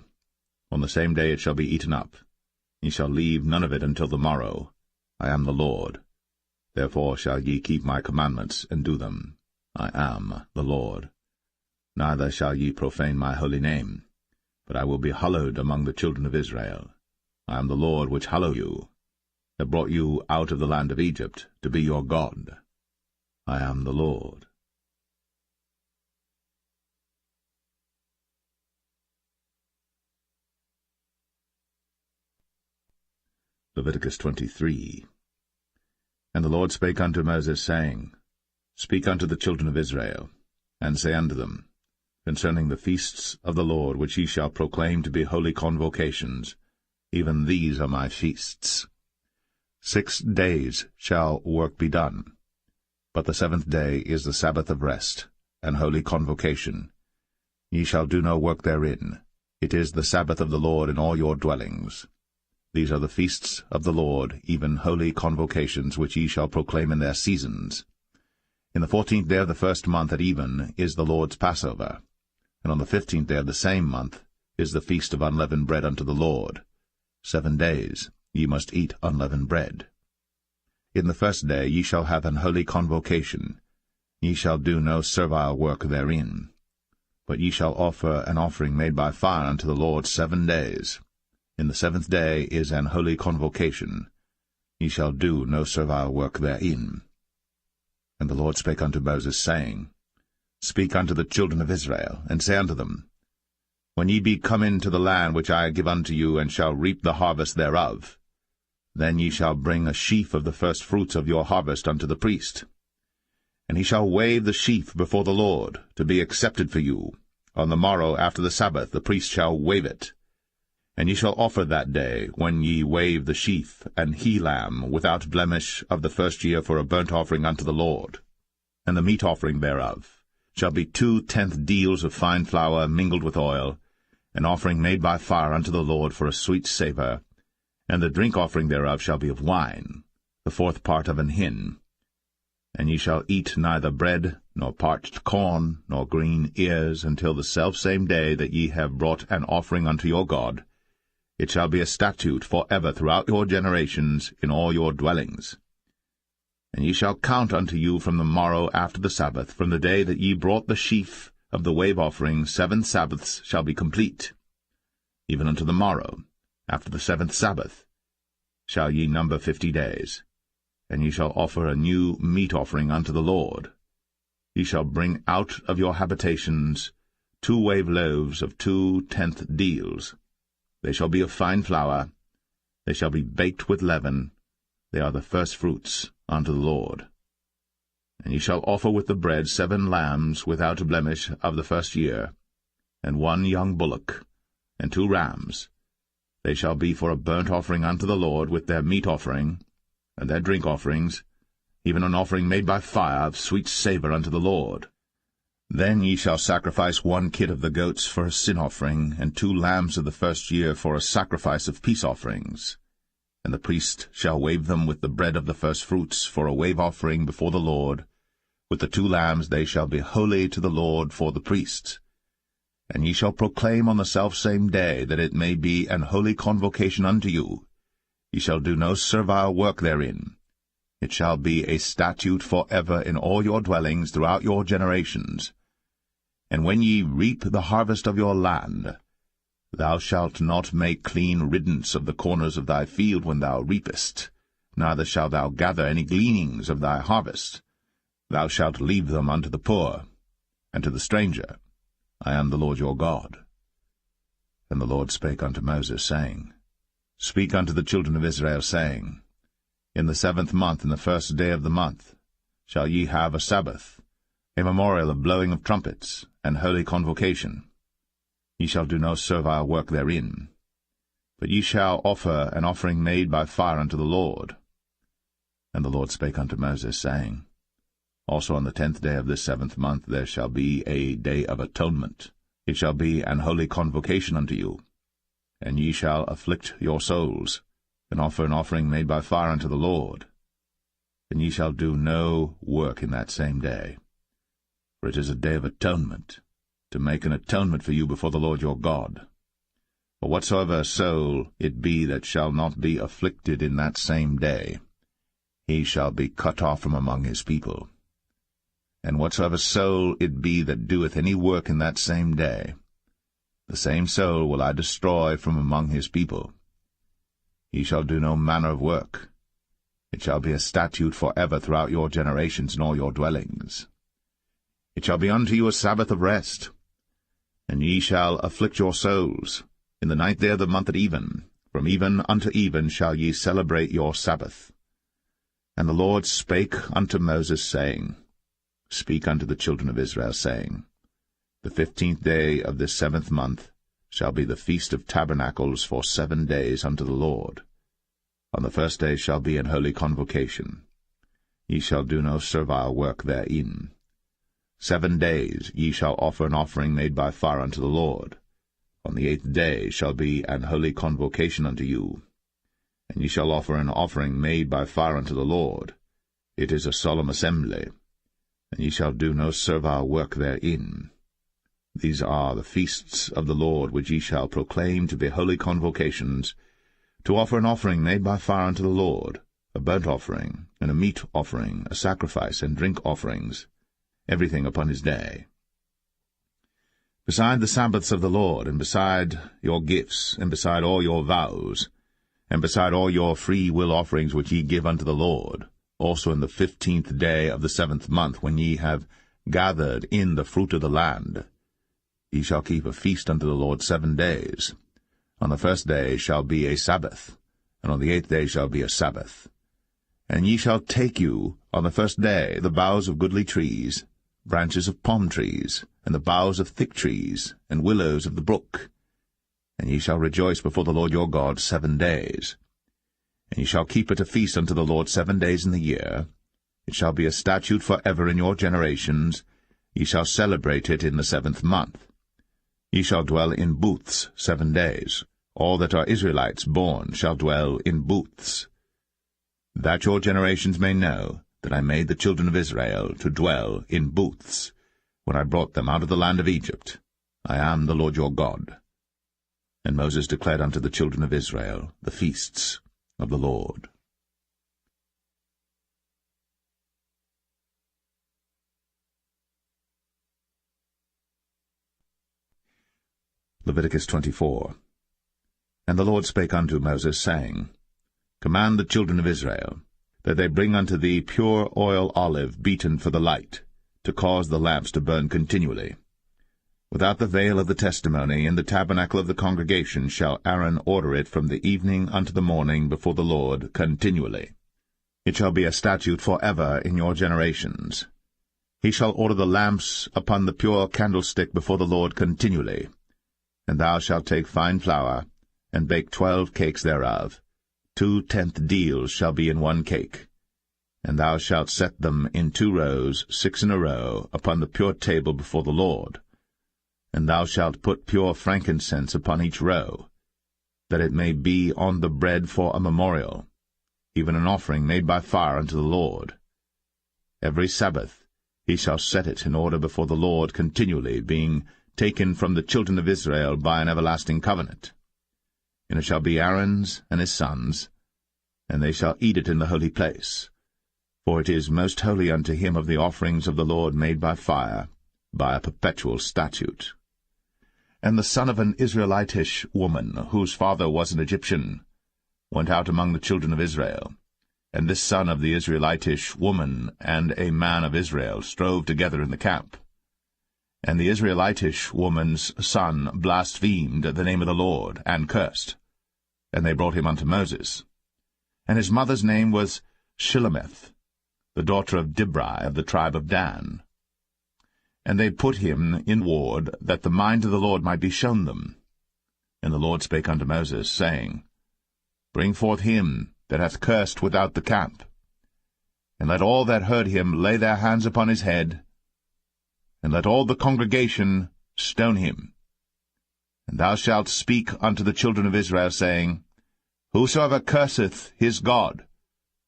On the same day it shall be eaten up. Ye shall leave none of it until the morrow. I am the Lord. Therefore shall ye keep my commandments, and do them. I am the Lord. Neither shall ye profane my holy name, but I will be hallowed among the children of Israel. I am the Lord which hallow you, that brought you out of the land of Egypt, to be your God. I am the Lord. Leviticus 23. And the Lord spake unto Moses, saying, Speak unto the children of Israel, and say unto them, Concerning the feasts of the Lord, which ye shall proclaim to be holy convocations, even these are my feasts. 6 days shall work be done, but the 7th day is the Sabbath of rest, and holy convocation. Ye shall do no work therein. It is the Sabbath of the Lord in all your dwellings. These are the feasts of the Lord, even holy convocations, which ye shall proclaim in their seasons. In the 14th day of the 1st month at even is the Lord's Passover, and on the 15th day of the same month is the feast of unleavened bread unto the Lord. 7 days ye must eat unleavened bread. In the 1st day ye shall have an holy convocation, Ye shall do no servile work therein. But ye shall offer an offering made by fire unto the Lord 7 days. In the 7th day is an holy convocation. Ye shall do no servile work therein. And the Lord spake unto Moses, saying, Speak unto the children of Israel, and say unto them, When ye be come into the land which I give unto you, and shall reap the harvest thereof, then ye shall bring a sheaf of the first fruits of your harvest unto the priest. And he shall wave the sheaf before the Lord, to be accepted for you. On the morrow after the Sabbath the priest shall wave it. And ye shall offer that day, when ye wave the sheaf, an he-lamb without blemish of the first year for a burnt offering unto the Lord. And the meat offering thereof shall be 2/10 deals of fine flour mingled with oil, an offering made by fire unto the Lord for a sweet savour. And the drink offering thereof shall be of wine, the 4th part of an hin. And ye shall eat neither bread, nor parched corn, nor green ears, until the selfsame day that ye have brought an offering unto your God. It shall be a statute for ever throughout your generations in all your dwellings. And ye shall count unto you from the morrow after the Sabbath, from the day that ye brought the sheaf of the wave offering, 7 Sabbaths shall be complete. Even unto the morrow, after the 7th Sabbath, shall ye number 50 days. And ye shall offer a new meat offering unto the Lord. Ye shall bring out of your habitations 2 wave loaves of 2/10 deals. They shall be of fine flour. They shall be baked with leaven. They are the first fruits unto the Lord. And ye shall offer with the bread 7 lambs without blemish of the first year, and 1 young bullock, and 2 rams. They shall be for a burnt offering unto the Lord, with their meat offering, and their drink offerings, even an offering made by fire of sweet savour unto the Lord. Then ye shall sacrifice 1 kid of the goats for a sin offering, and 2 lambs of the first year for a sacrifice of peace offerings. And the priest shall wave them with the bread of the first fruits for a wave offering before the Lord. With the 2 lambs they shall be holy to the Lord for the priests. And ye shall proclaim on the selfsame day, that it may be an holy convocation unto you. Ye shall do no servile work therein. It shall be a statute for ever in all your dwellings throughout your generations. And when ye reap the harvest of your land, thou shalt not make clean riddance of the corners of thy field when thou reapest, neither shalt thou gather any gleanings of thy harvest. Thou shalt leave them unto the poor, and to the stranger. I am the Lord your God. And the Lord spake unto Moses, saying, Speak unto the children of Israel, saying, In the 7th month, in the 1st day of the month, shall ye have a Sabbath, a memorial of blowing of trumpets, and holy convocation. Ye shall do no servile work therein. But ye shall offer an offering made by fire unto the Lord. And the Lord spake unto Moses, saying, Also on the 10th day of this 7th month there shall be a day of atonement. It shall be an holy convocation unto you. And ye shall afflict your souls, and offer an offering made by fire unto the Lord. And ye shall do no work in that same day. For it is a day of atonement, to make an atonement for you before the Lord your God. For whatsoever soul it be that shall not be afflicted in that same day, he shall be cut off from among his people. And whatsoever soul it be that doeth any work in that same day, the same soul will I destroy from among his people. He shall do no manner of work. It shall be a statute for ever throughout your generations in all your dwellings. It shall be unto you a Sabbath of rest. And ye shall afflict your souls. In the 9th day of the month at even, from even unto even shall ye celebrate your Sabbath. And the Lord spake unto Moses, saying, Speak unto the children of Israel, saying, The 15th day of this 7th month shall be the Feast of Tabernacles for 7 days unto the Lord. On the 1st day shall be an holy convocation. Ye shall do no servile work therein. 7 days ye shall offer an offering made by fire unto the Lord. On the 8th day shall be an holy convocation unto you. And ye shall offer an offering made by fire unto the Lord. It is a solemn assembly. And ye shall do no servile work therein. These are the feasts of the Lord which ye shall proclaim to be holy convocations, to offer an offering made by fire unto the Lord, a burnt offering, and a meat offering, a sacrifice, and drink offerings. everything upon his day. Beside the Sabbaths of the Lord, and beside your gifts, and beside all your vows, and beside all your free will offerings which ye give unto the Lord, also in the 15th day of the 7th month, when ye have gathered in the fruit of the land, ye shall keep a feast unto the Lord 7 days. On the 1st day shall be a Sabbath, and on the 8th day shall be a Sabbath. And ye shall take you on the 1st day the boughs of goodly trees, branches of palm trees, and the boughs of thick trees, and willows of the brook. And ye shall rejoice before the Lord your God 7 days. And ye shall keep it a feast unto the Lord 7 days in the year. It shall be a statute for ever in your generations. Ye shall celebrate it in the 7th month. Ye shall dwell in booths 7 days. All that are Israelites born shall dwell in booths. That your generations may know that I made the children of Israel to dwell in booths, when I brought them out of the land of Egypt. I am the Lord your God. And Moses declared unto the children of Israel the feasts of the Lord. Leviticus 24. And the Lord spake unto Moses, saying, Command the children of Israel, that they bring unto thee pure oil olive beaten for the light, to cause the lamps to burn continually. Without the veil of the testimony, in the tabernacle of the congregation, shall Aaron order it from the evening unto the morning before the Lord continually. It shall be a statute for ever in your generations. He shall order the lamps upon the pure candlestick before the Lord continually. And thou shalt take fine flour, and bake 12 cakes thereof. 2/10 deals shall be in 1 cake. And thou shalt set them in 2 rows, 6 in a row, upon the pure table before the Lord. And thou shalt put pure frankincense upon each row, that it may be on the bread for a memorial, even an offering made by fire unto the Lord. Every Sabbath he shall set it in order before the Lord continually, being taken from the children of Israel by an everlasting covenant. And it shall be Aaron's and his sons, and they shall eat it in the holy place. For it is most holy unto him of the offerings of the Lord made by fire, by a perpetual statute. And the son of an Israelitish woman, whose father was an Egyptian, went out among the children of Israel. And this son of the Israelitish woman and a man of Israel strove together in the camp. And the Israelitish woman's son blasphemed the name of the Lord, and cursed. And they brought him unto Moses. And his mother's name was Shilemeth, the daughter of Dibri of the tribe of Dan. And they put him in ward, that the mind of the Lord might be shown them. And the Lord spake unto Moses, saying, Bring forth him that hath cursed without the camp, and let all that heard him lay their hands upon his head, and let all the congregation stone him. And thou shalt speak unto the children of Israel, saying, Whosoever curseth his God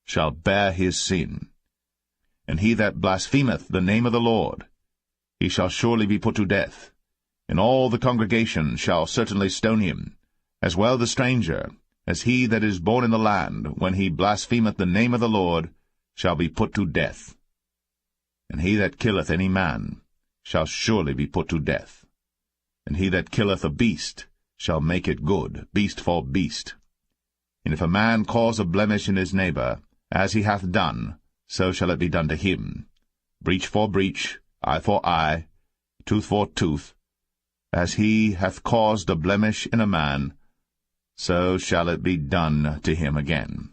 shall bear his sin. And he that blasphemeth the name of the Lord, he shall surely be put to death. And all the congregation shall certainly stone him, as well the stranger, as he that is born in the land, when he blasphemeth the name of the Lord, shall be put to death. And he that killeth any man shall surely be put to death. And he that killeth a beast shall make it good, beast for beast. And if a man cause a blemish in his neighbor, as he hath done, so shall it be done to him. Breach for breach, eye for eye, tooth for tooth. As he hath caused a blemish in a man, so shall it be done to him again.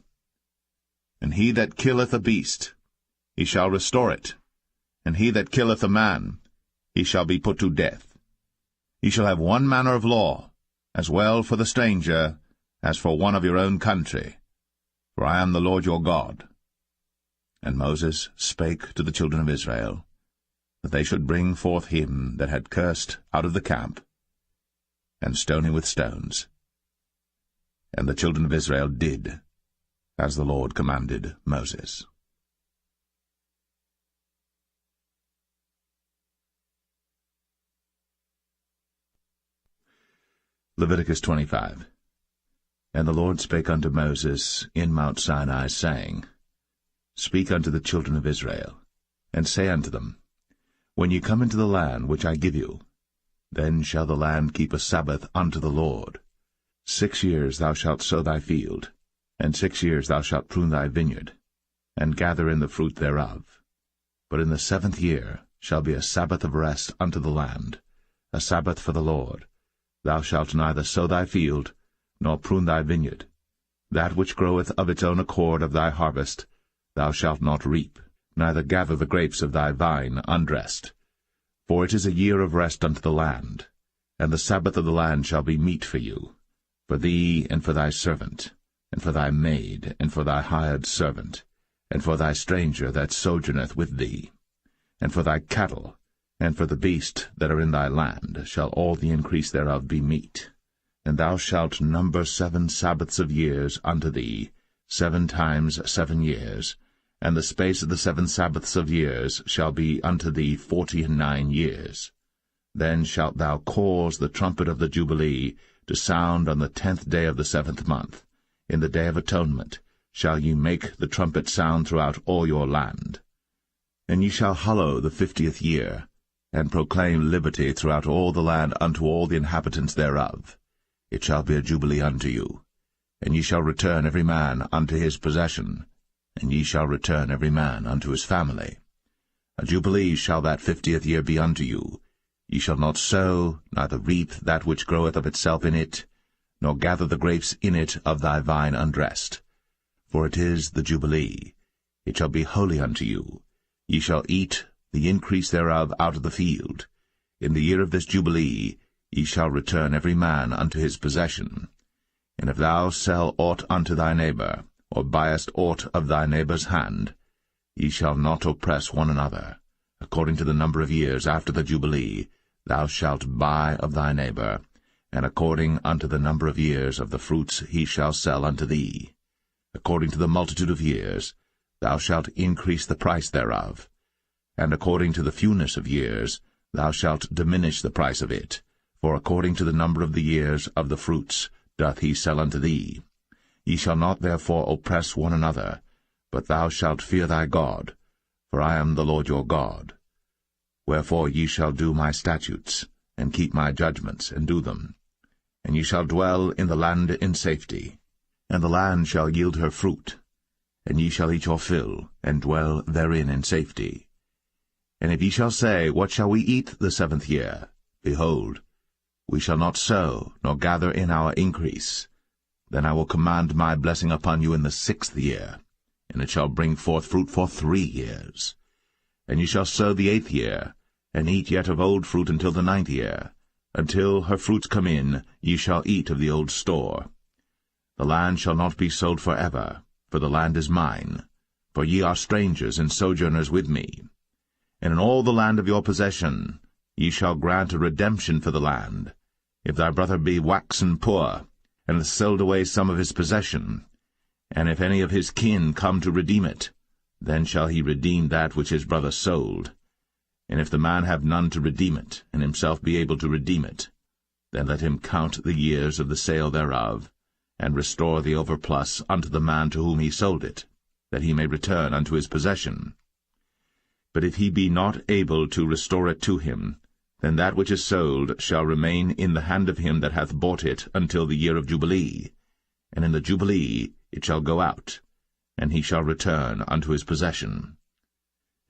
And he that killeth a beast, he shall restore it. And he that killeth a man, he shall be put to death. Ye shall have one manner of law, as well for the stranger as for one of your own country, for I am the Lord your God. And Moses spake to the children of Israel, that they should bring forth him that had cursed out of the camp, and stone him with stones. And the children of Israel did as the Lord commanded Moses. Leviticus 25. And the Lord spake unto Moses in Mount Sinai, saying, Speak unto the children of Israel, and say unto them, When ye come into the land which I give you, then shall the land keep a Sabbath unto the Lord. 6 years thou shalt sow thy field, and 6 years thou shalt prune thy vineyard, and gather in the fruit thereof. But in the 7th year shall be a Sabbath of rest unto the land, a Sabbath for the Lord. Thou shalt neither sow thy field, nor prune thy vineyard. That which groweth of its own accord of thy harvest thou shalt not reap, neither gather the grapes of thy vine undressed. For it is a year of rest unto the land, and the Sabbath of the land shall be meat for you, for thee and for thy servant, and for thy maid, and for thy hired servant, and for thy stranger that sojourneth with thee, and for thy cattle, and for the beast that are in thy land shall all the increase thereof be meat. And thou shalt number 7 Sabbaths of years unto thee, 7 times 7 years, and the space of the 7 Sabbaths of years shall be unto thee 49 years. Then shalt thou cause the trumpet of the Jubilee to sound on the 10th day of the 7th month. In the day of atonement shall ye make the trumpet sound throughout all your land. And ye shall hallow the 50th year, and proclaim liberty throughout all the land unto all the inhabitants thereof. It shall be a jubilee unto you. And ye shall return every man unto his possession, and ye shall return every man unto his family. A jubilee shall that 50th year be unto you. Ye shall not sow, neither reap that which groweth of itself in it, nor gather the grapes in it of thy vine undressed. For it is the jubilee. It shall be holy unto you. Ye shall eat the increase thereof out of the field. In the year of this jubilee ye shall return every man unto his possession. And if thou sell aught unto thy neighbor, or buyest aught of thy neighbor's hand, ye shall not oppress one another. According to the number of years after the jubilee thou shalt buy of thy neighbor, and according unto the number of years of the fruits he shall sell unto thee. According to the multitude of years thou shalt increase the price thereof, and according to the fewness of years thou shalt diminish the price of it, for according to the number of the years of the fruits doth he sell unto thee. Ye shall not therefore oppress one another, but thou shalt fear thy God, for I am the Lord your God. Wherefore ye shall do my statutes, and keep my judgments, and do them. And ye shall dwell in the land in safety, and the land shall yield her fruit, and ye shall eat your fill, and dwell therein in safety. And if ye shall say, What shall we eat the 7th year? Behold, we shall not sow, nor gather in our increase. Then I will command my blessing upon you in the 6th year, and it shall bring forth fruit for 3 years. And ye shall sow the 8th year, and eat yet of old fruit until the 9th year. Until her fruits come in, ye shall eat of the old store. The land shall not be sold forever, for the land is mine, for ye are strangers and sojourners with me. And in all the land of your possession ye shall grant a redemption for the land. If thy brother be waxen poor, and hath sold away some of his possession, and if any of his kin come to redeem it, then shall he redeem that which his brother sold. And if the man have none to redeem it, and himself be able to redeem it, then let him count the years of the sale thereof, and restore the overplus unto the man to whom he sold it, that he may return unto his possession. But if he be not able to restore it to him, then that which is sold shall remain in the hand of him that hath bought it until the year of Jubilee, and in the Jubilee it shall go out, and he shall return unto his possession.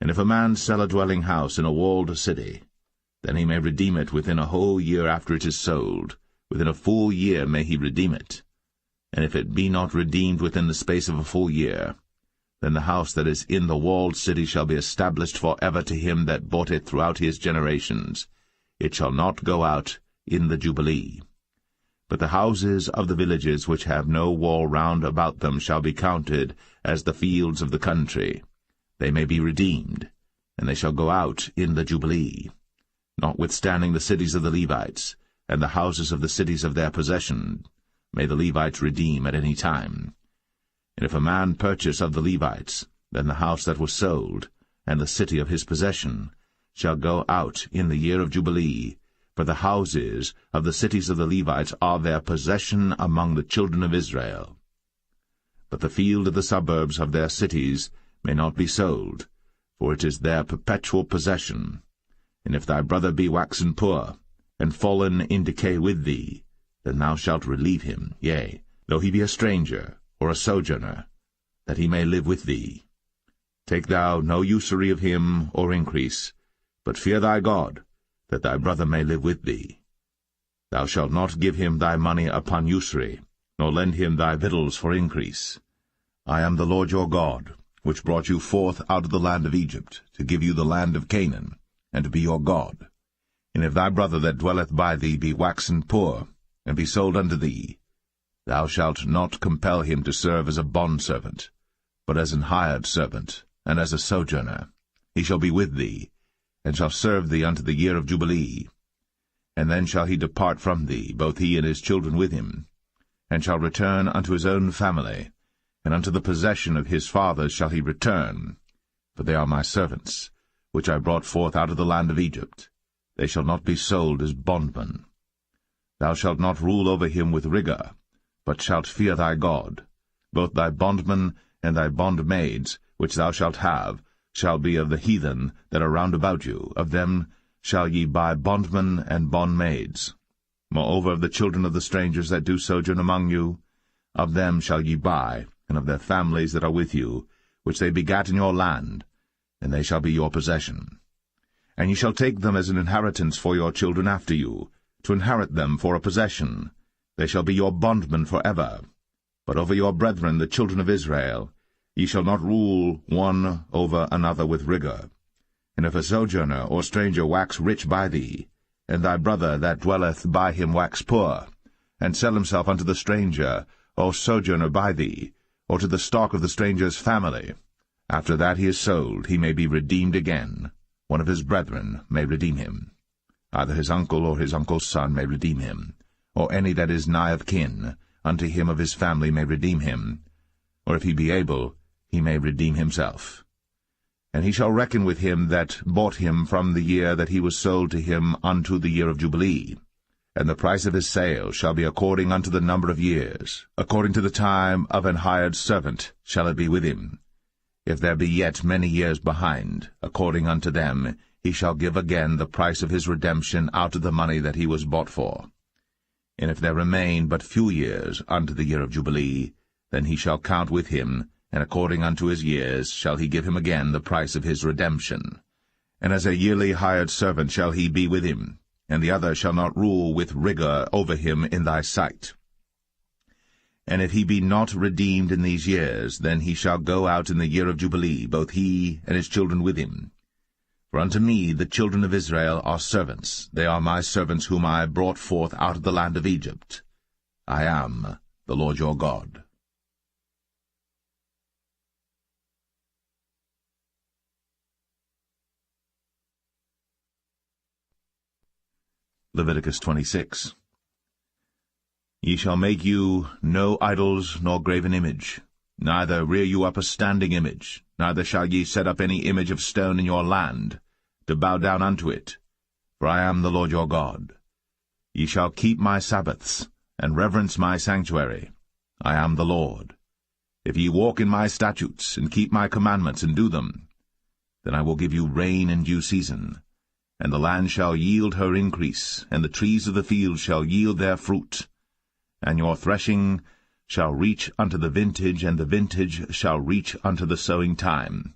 And if a man sell a dwelling house in a walled city, then he may redeem it within a whole year after it is sold. Within a full year may he redeem it. And if it be not redeemed within the space of a full year, then the house that is in the walled city shall be established for ever to him that bought it throughout his generations. It shall not go out in the Jubilee. But the houses of the villages which have no wall round about them shall be counted as the fields of the country. They may be redeemed, and they shall go out in the Jubilee. Notwithstanding the cities of the Levites, and the houses of the cities of their possession, may the Levites redeem at any time. And if a man purchase of the Levites, then the house that was sold, and the city of his possession, shall go out in the year of Jubilee, for the houses of the cities of the Levites are their possession among the children of Israel. But the field of the suburbs of their cities may not be sold, for it is their perpetual possession. And if thy brother be waxen poor, and fallen in decay with thee, then thou shalt relieve him, yea, though he be a stranger, or a sojourner, that he may live with thee. Take thou no usury of him, or increase, but fear thy God, that thy brother may live with thee. Thou shalt not give him thy money upon usury, nor lend him thy victuals for increase. I am the Lord your God, which brought you forth out of the land of Egypt, to give you the land of Canaan, and to be your God. And if thy brother that dwelleth by thee be waxen poor, and be sold unto thee, thou shalt not compel him to serve as a bondservant, but as an hired servant, and as a sojourner. He shall be with thee, and shall serve thee unto the year of Jubilee. And then shall he depart from thee, both he and his children with him, and shall return unto his own family, and unto the possession of his fathers shall he return. For they are my servants, which I brought forth out of the land of Egypt. They shall not be sold as bondmen. Thou shalt not rule over him with rigor, but shalt fear thy God. Both thy bondmen and thy bondmaids, which thou shalt have, shall be of the heathen that are round about you. Of them shall ye buy bondmen and bondmaids. Moreover, of the children of the strangers that do sojourn among you, of them shall ye buy, and of their families that are with you, which they begat in your land, and they shall be your possession. And ye shall take them as an inheritance for your children after you, to inherit them for a possession. They shall be your bondmen for ever. But over your brethren, the children of Israel, ye shall not rule one over another with rigor. And if a sojourner or stranger wax rich by thee, and thy brother that dwelleth by him wax poor, and sell himself unto the stranger or sojourner by thee, or to the stock of the stranger's family, after that he is sold, he may be redeemed again. One of his brethren may redeem him. Either his uncle or his uncle's son may redeem him, or any that is nigh of kin unto him of his family may redeem him, or if he be able, he may redeem himself. And he shall reckon with him that bought him from the year that he was sold to him unto the year of Jubilee. And the price of his sale shall be according unto the number of years, according to the time of an hired servant shall it be with him. If there be yet many years behind, according unto them, he shall give again the price of his redemption out of the money that he was bought for. And if there remain but few years unto the year of Jubilee, then he shall count with him, and according unto his years shall he give him again the price of his redemption. And as a yearly hired servant shall he be with him, and the other shall not rule with rigor over him in thy sight. And if he be not redeemed in these years, then he shall go out in the year of Jubilee, both he and his children with him. For unto me the children of Israel are servants. They are my servants whom I brought forth out of the land of Egypt. I am the Lord your God. Leviticus 26. Ye shall make you no idols nor graven image, neither rear you up a standing image, neither shall ye set up any image of stone in your land, to bow down unto it, for I am the Lord your God. Ye shall keep my Sabbaths, and reverence my sanctuary. I am the Lord. If ye walk in my statutes, and keep my commandments, and do them, then I will give you rain in due season, and the land shall yield her increase, and the trees of the field shall yield their fruit. And your threshing shall reach unto the vintage, and the vintage shall reach unto the sowing time.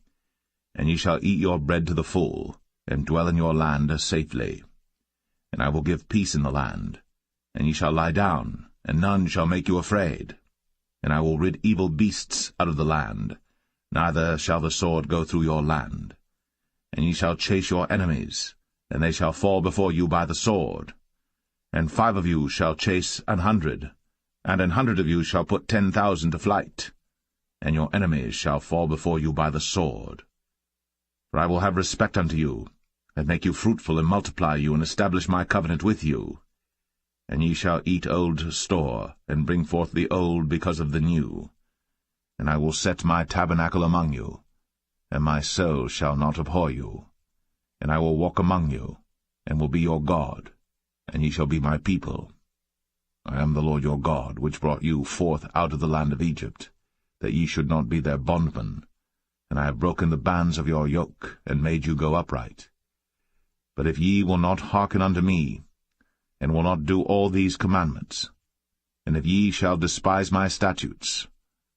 And ye shall eat your bread to the full, and dwell in your land safely. And I will give peace in the land, and ye shall lie down, and none shall make you afraid. And I will rid evil beasts out of the land, neither shall the sword go through your land. And ye shall chase your enemies, and they shall fall before you by the sword. And 5 of you shall chase 100, and 100 of you shall put 10,000 to flight. And your enemies shall fall before you by the sword. For I will have respect unto you, and make you fruitful, and multiply you, and establish my covenant with you. And ye shall eat old store, and bring forth the old because of the new. And I will set my tabernacle among you, and my soul shall not abhor you. And I will walk among you, and will be your God, and ye shall be my people. I am the Lord your God, which brought you forth out of the land of Egypt, that ye should not be their bondmen. And I have broken the bands of your yoke, and made you go upright. But if ye will not hearken unto me, and will not do all these commandments, and if ye shall despise my statutes,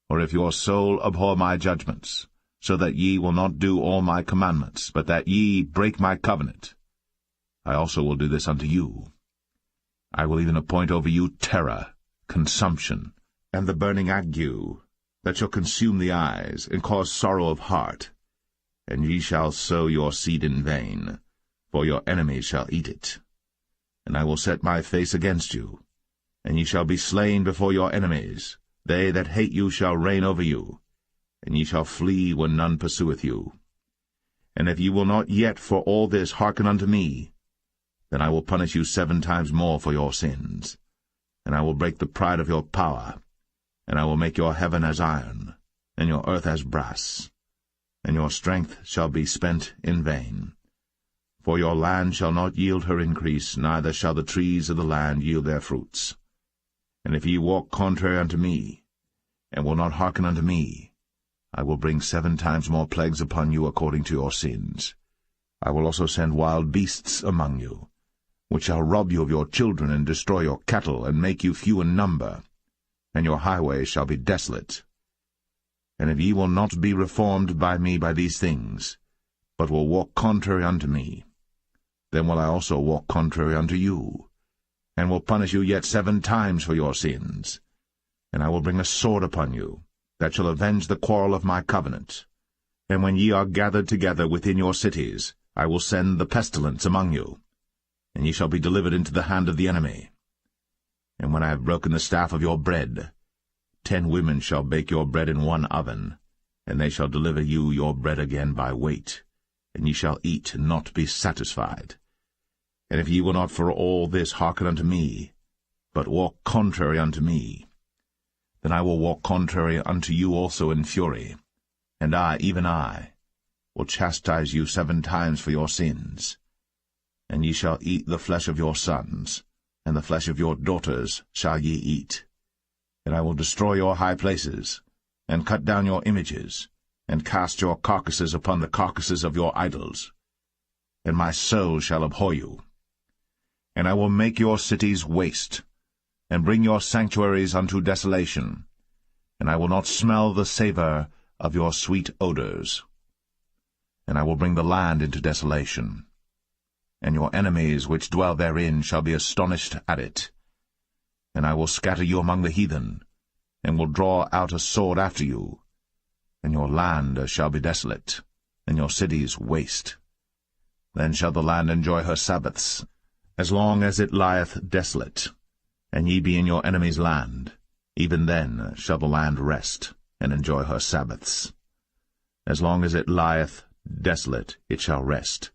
or if your soul abhor my judgments, so that ye will not do all my commandments, but that ye break my covenant, I also will do this unto you. I will even appoint over you terror, consumption, and the burning ague, that shall consume the eyes, and cause sorrow of heart. And ye shall sow your seed in vain, for your enemies shall eat it. And I will set my face against you, and ye shall be slain before your enemies. They that hate you shall reign over you, and ye shall flee when none pursueth you. And if ye will not yet for all this hearken unto me, then I will punish you 7 times more for your sins. And I will break the pride of your power, and I will make your heaven as iron, and your earth as brass. And your strength shall be spent in vain. For your land shall not yield her increase, neither shall the trees of the land yield their fruits. And if ye walk contrary unto me, and will not hearken unto me, I will bring 7 times more plagues upon you according to your sins. I will also send wild beasts among you, which shall rob you of your children, and destroy your cattle, and make you few in number, and your highways shall be desolate. And if ye will not be reformed by me by these things, but will walk contrary unto me, then will I also walk contrary unto you, and will punish you yet 7 times for your sins. And I will bring a sword upon you, that shall avenge the quarrel of my covenant. And when ye are gathered together within your cities, I will send the pestilence among you, and ye shall be delivered into the hand of the enemy. And when I have broken the staff of your bread, 10 women shall bake your bread in one oven, and they shall deliver you your bread again by weight, and ye shall eat and not be satisfied. And if ye will not for all this hearken unto me, but walk contrary unto me, then I will walk contrary unto you also in fury, and I, even I, will chastise you 7 times for your sins. And ye shall eat the flesh of your sons, and the flesh of your daughters shall ye eat. And I will destroy your high places, and cut down your images, and cast your carcasses upon the carcasses of your idols. And my soul shall abhor you. And I will make your cities waste, and bring your sanctuaries unto desolation, and I will not smell the savour of your sweet odours. And I will bring the land into desolation, and your enemies which dwell therein shall be astonished at it. And I will scatter you among the heathen, and will draw out a sword after you, and your land shall be desolate, and your cities waste. Then shall the land enjoy her Sabbaths, as long as it lieth desolate, and ye be in your enemy's land. Even then shall the land rest, and enjoy her Sabbaths. As long as it lieth desolate it shall rest,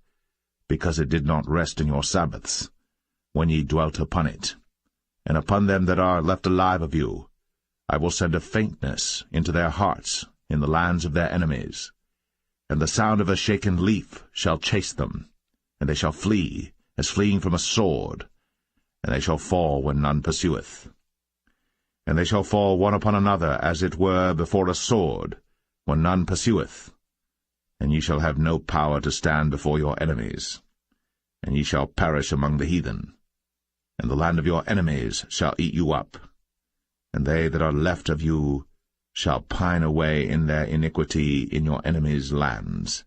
because it did not rest in your Sabbaths, when ye dwelt upon it. And upon them that are left alive of you I will send a faintness into their hearts in the lands of their enemies, and the sound of a shaken leaf shall chase them, and they shall flee, as fleeing from a sword, and they shall fall when none pursueth. And they shall fall one upon another, as it were before a sword, when none pursueth. And ye shall have no power to stand before your enemies, and ye shall perish among the heathen. And the land of your enemies shall eat you up, and they that are left of you shall pine away in their iniquity in your enemies' lands,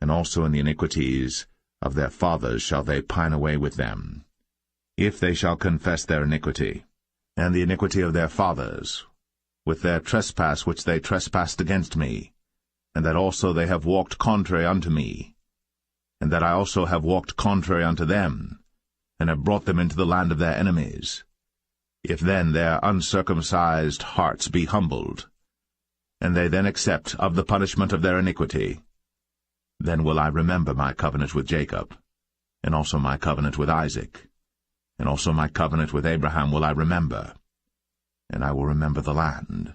and also in the iniquities of their fathers shall they pine away with them, if they shall confess their iniquity, and the iniquity of their fathers, with their trespass which they trespassed against me, and that also they have walked contrary unto me, and that I also have walked contrary unto them, and have brought them into the land of their enemies. If then their uncircumcised hearts be humbled, and they then accept of the punishment of their iniquity, then will I remember my covenant with Jacob, and also my covenant with Isaac, and also my covenant with Abraham will I remember, and I will remember the land.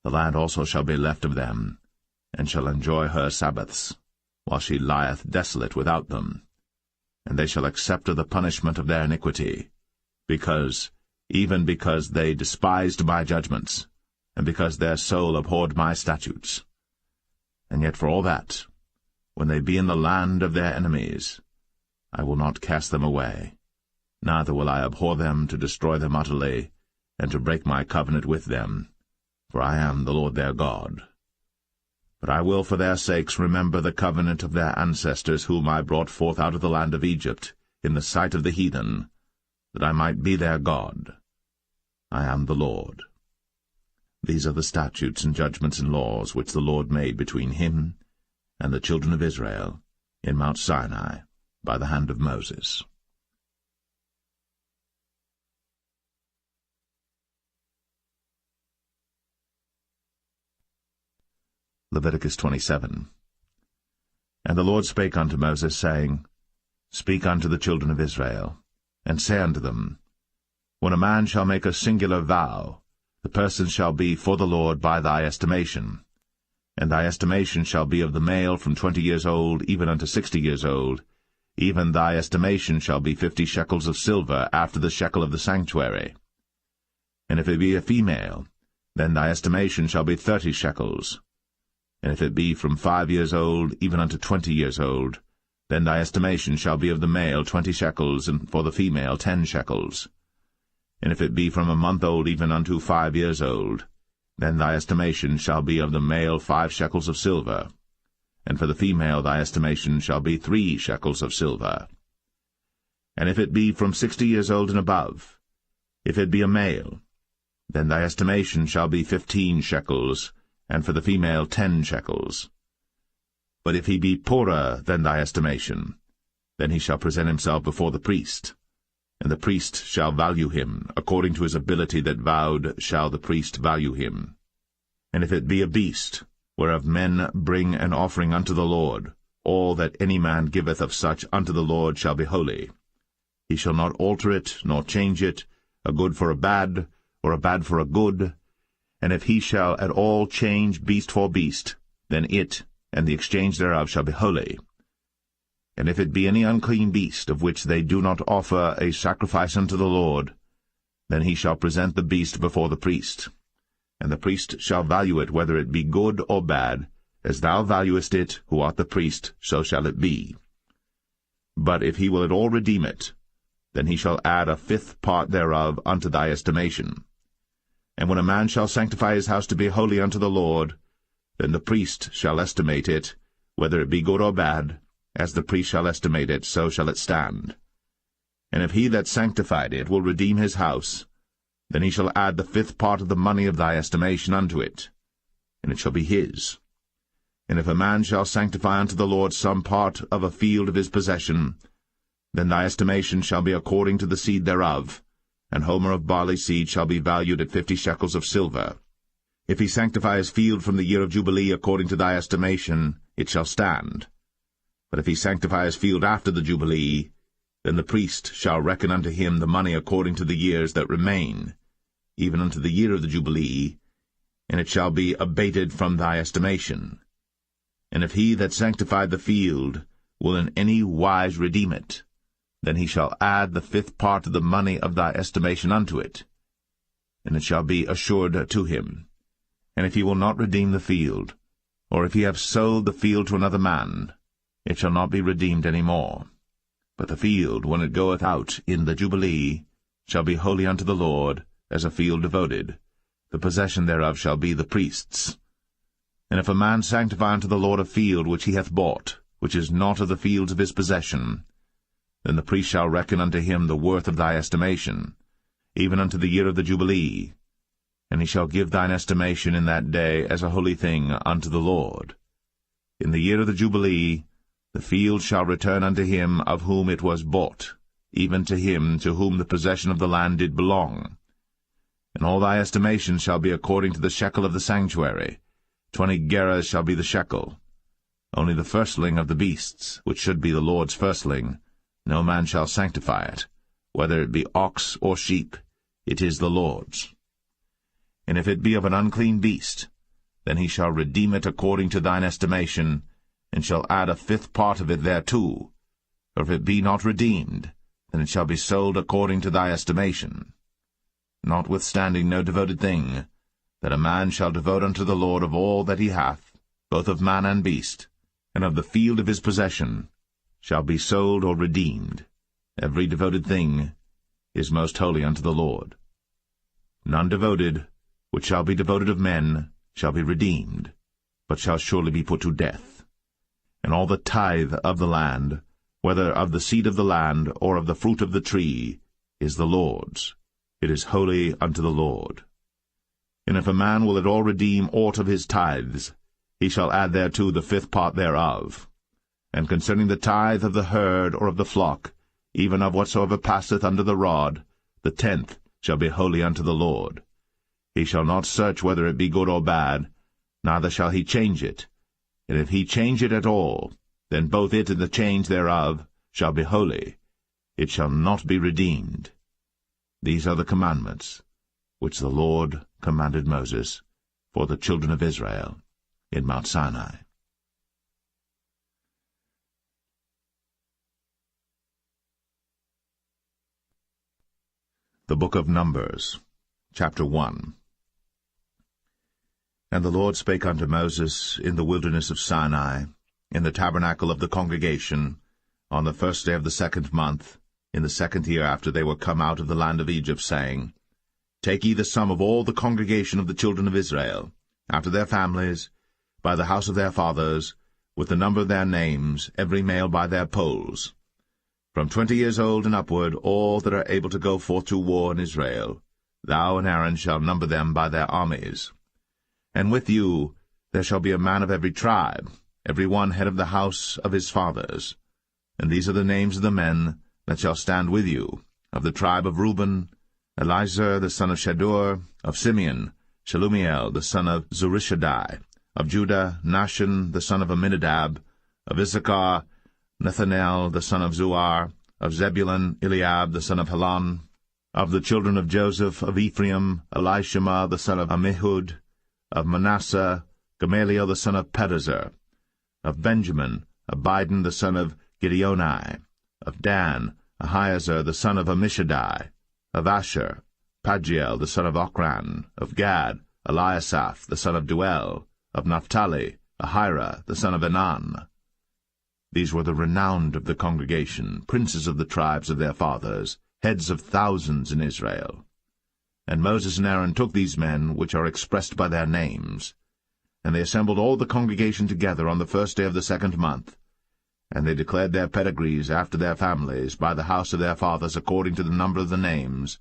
The land also shall be left of them, and shall enjoy her Sabbaths, while she lieth desolate without them. And they shall accept of the punishment of their iniquity, even because they despised my judgments, and because their soul abhorred my statutes. And yet for all that, when they be in the land of their enemies, I will not cast them away, neither will I abhor them to destroy them utterly, and to break my covenant with them, for I am the Lord their God. But I will for their sakes remember the covenant of their ancestors, whom I brought forth out of the land of Egypt, in the sight of the heathen, that I might be their God. I am the Lord. These are the statutes and judgments and laws which the Lord made between him and the children of Israel in Mount Sinai by the hand of Moses. Leviticus 27. And the Lord spake unto Moses, saying, Speak unto the children of Israel, and say unto them, When a man shall make a singular vow, the person shall be for the Lord by thy estimation. And thy estimation shall be of the male from 20 years old even unto 60 years old. Even thy estimation shall be 50 shekels of silver after the shekel of the sanctuary. And if it be a female, then thy estimation shall be 30 shekels. And if it be from 5 years old even unto 20 years old, then thy estimation shall be of the male 20 shekels, and for the female 10 shekels. And if it be from a month old even unto 5 years old, then thy estimation shall be of the male 5 shekels of silver, and for the female thy estimation shall be 3 shekels of silver. And if it be from 60 years old and above, if it be a male, then thy estimation shall be 15 shekels, and for the female 10 shekels. But if he be poorer than thy estimation, then he shall present himself before the priest, and the priest shall value him, according to his ability that vowed shall the priest value him. And if it be a beast, whereof men bring an offering unto the Lord, all that any man giveth of such unto the Lord shall be holy. He shall not alter it, nor change it, a good for a bad, or a bad for a good. And if he shall at all change beast for beast, then it and the exchange thereof shall be holy. And if it be any unclean beast, of which they do not offer a sacrifice unto the Lord, then he shall present the beast before the priest. And the priest shall value it, whether it be good or bad, as thou valuest it, who art the priest, so shall it be. But if he will at all redeem it, then he shall add a 5th part thereof unto thy estimation. And when a man shall sanctify his house to be holy unto the Lord, then the priest shall estimate it, whether it be good or bad. As the priest shall estimate it, so shall it stand. And if he that sanctified it will redeem his house, then he shall add the 5th part of the money of thy estimation unto it, and it shall be his. And if a man shall sanctify unto the Lord some part of a field of his possession, then thy estimation shall be according to the seed thereof, and homer of barley seed shall be valued at 50 shekels of silver. If he sanctify his field from the year of Jubilee according to thy estimation, it shall stand. But if he sanctify his field after the Jubilee, then the priest shall reckon unto him the money according to the years that remain, even unto the year of the Jubilee, and it shall be abated from thy estimation. And if he that sanctified the field will in any wise redeem it, then he shall add the 5th part of the money of thy estimation unto it, and it shall be assured to him. And if he will not redeem the field, or if he have sold the field to another man, it shall not be redeemed any more. But the field, when it goeth out in the Jubilee, shall be holy unto the Lord, as a field devoted. The possession thereof shall be the priest's. And if a man sanctify unto the Lord a field which he hath bought, which is not of the fields of his possession, then the priest shall reckon unto him the worth of thy estimation, even unto the year of the Jubilee. And he shall give thine estimation in that day as a holy thing unto the Lord. In the year of the Jubilee the field shall return unto him of whom it was bought, even to him to whom the possession of the land did belong. And all thy estimation shall be according to the shekel of the sanctuary. 20 gerahs shall be the shekel. Only the firstling of the beasts, which should be the Lord's firstling, no man shall sanctify it. Whether it be ox or sheep, it is the Lord's. And if it be of an unclean beast, then he shall redeem it according to thine estimation, and shall add a 5th part of it thereto. Or if it be not redeemed, then it shall be sold according to thy estimation. Notwithstanding no devoted thing, that a man shall devote unto the Lord of all that he hath, both of man and beast, and of the field of his possession, shall be sold or redeemed. Every devoted thing is most holy unto the Lord. None devoted, which shall be devoted of men, shall be redeemed, but shall surely be put to death. And all the tithe of the land, whether of the seed of the land or of the fruit of the tree, is the Lord's. It is holy unto the Lord. And if a man will at all redeem aught of his tithes, he shall add thereto the 5th part thereof. And concerning the tithe of the herd or of the flock, even of whatsoever passeth under the rod, the 10th shall be holy unto the Lord. He shall not search whether it be good or bad, neither shall he change it. And if he change it at all, then both it and the change thereof shall be holy. It shall not be redeemed. These are the commandments which the Lord commanded Moses for the children of Israel in Mount Sinai. The Book of Numbers, chapter 1. And the Lord spake unto Moses in the wilderness of Sinai, in the tabernacle of the congregation, on the 1st day of the 2nd month, in the 2nd year after they were come out of the land of Egypt, saying, Take ye the sum of all the congregation of the children of Israel, after their families, by the house of their fathers, with the number of their names, every male by their polls. From 20 years old and upward, all that are able to go forth to war in Israel, thou and Aaron shall number them by their armies. And with you there shall be a man of every tribe, every one head of the house of his fathers. And these are the names of the men that shall stand with you: of the tribe of Reuben, Elizur the son of Shedeur; of Simeon, Shelumiel the son of Zurishaddai; of Judah, Nahshon the son of Amminadab; of Issachar, Nethanel the son of Zuar; of Zebulun, Eliab the son of Helon; of the children of Joseph; of Ephraim, Elishama the son of Ammihud; of Manasseh, Gamaliel the son of Pedazur; of Benjamin, Abidan the son of Gideoni; of Dan, Ahiezer the son of Ammishaddai; of Asher, Pagiel the son of Ochran; of Gad, Eliasaph the son of Duel; of Naphtali, Ahira the son of Enan. These were the renowned of the congregation, princes of the tribes of their fathers, heads of thousands in Israel. And Moses and Aaron took these men, which are expressed by their names, and they assembled all the congregation together on the 1st day of the 2nd month, and they declared their pedigrees after their families, by the house of their fathers, according to the number of the names,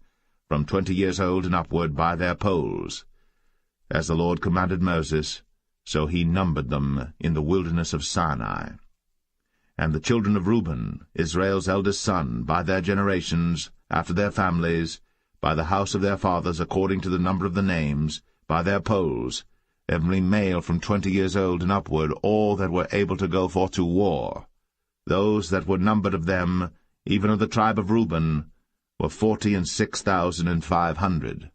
from 20 years old and upward, by their polls. As the Lord commanded Moses, so he numbered them in the wilderness of Sinai. And the children of Reuben, Israel's eldest son, by their generations, after their families, by the house of their fathers, according to the number of the names, by their polls, every male from 20 years old and upward, all that were able to go forth to war. Those that were numbered of them, even of the tribe of Reuben, were 46,500.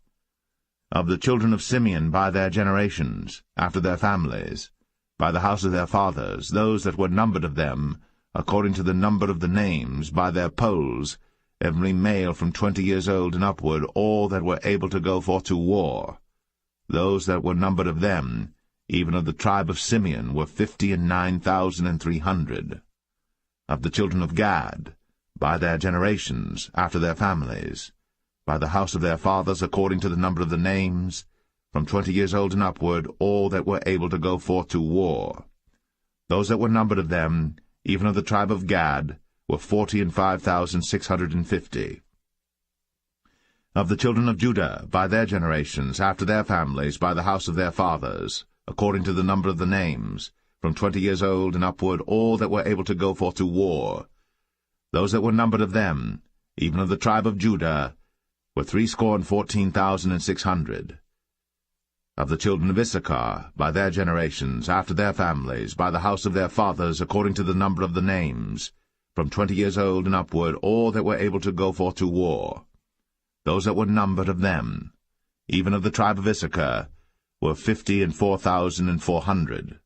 Of the children of Simeon by their generations, after their families, by the house of their fathers, those that were numbered of them, according to the number of the names, by their polls, every male from 20 years old and upward, all that were able to go forth to war. Those that were numbered of them, even of the tribe of Simeon, were 59,300. Of the children of Gad, by their generations, after their families, by the house of their fathers, according to the number of the names, from 20 years old and upward, all that were able to go forth to war. Those that were numbered of them, even of the tribe of Gad, were 45,650. Of the children of Judah, by their generations, after their families, by the house of their fathers, according to the number of the names, from 20 years old and upward, all that were able to go forth to war. Those that were numbered of them, even of the tribe of Judah, were 314,600. Of the children of Issachar, by their generations, after their families, by the house of their fathers, according to the number of the names, from 20 years old and upward, all that were able to go forth to war. Those that were numbered of them, even of the tribe of Issachar, were 54,400.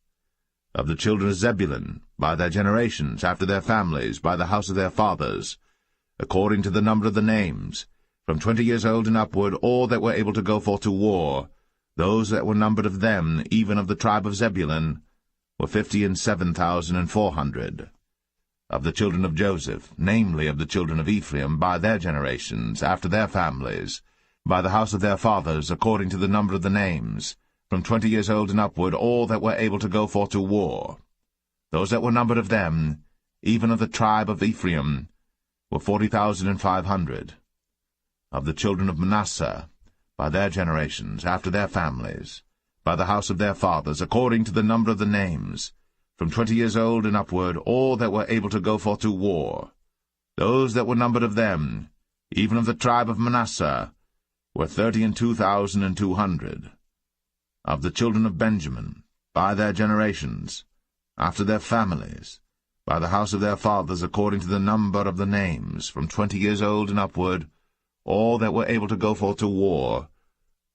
Of the children of Zebulun, by their generations, after their families, by the house of their fathers, according to the number of the names, from 20 years old and upward, all that were able to go forth to war, those that were numbered of them, even of the tribe of Zebulun, were 57,400. Of the children of Joseph, namely of the children of Ephraim, by their generations, after their families, by the house of their fathers, according to the number of the names, from 20 years old and upward, all that were able to go forth to war. Those that were numbered of them, even of the tribe of Ephraim, were 40,500. Of the children of Manasseh, by their generations, after their families, by the house of their fathers, according to the number of the names, from 20 years old and upward, all that were able to go forth to war. Those that were numbered of them, even of the tribe of Manasseh, were 32,200. Of the children of Benjamin, by their generations, after their families, by the house of their fathers, according to the number of the names, from 20 years old and upward, all that were able to go forth to war,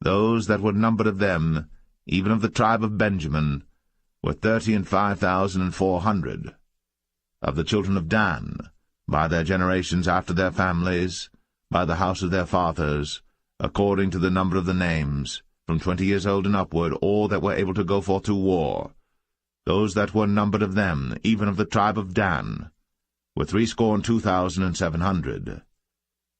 those that were numbered of them, even of the tribe of Benjamin, were 35,400. Of the children of Dan, by their generations after their families, by the house of their fathers, according to the number of the names, from 20 years old and upward, all that were able to go forth to war, those that were numbered of them, even of the tribe of Dan, were 62,700.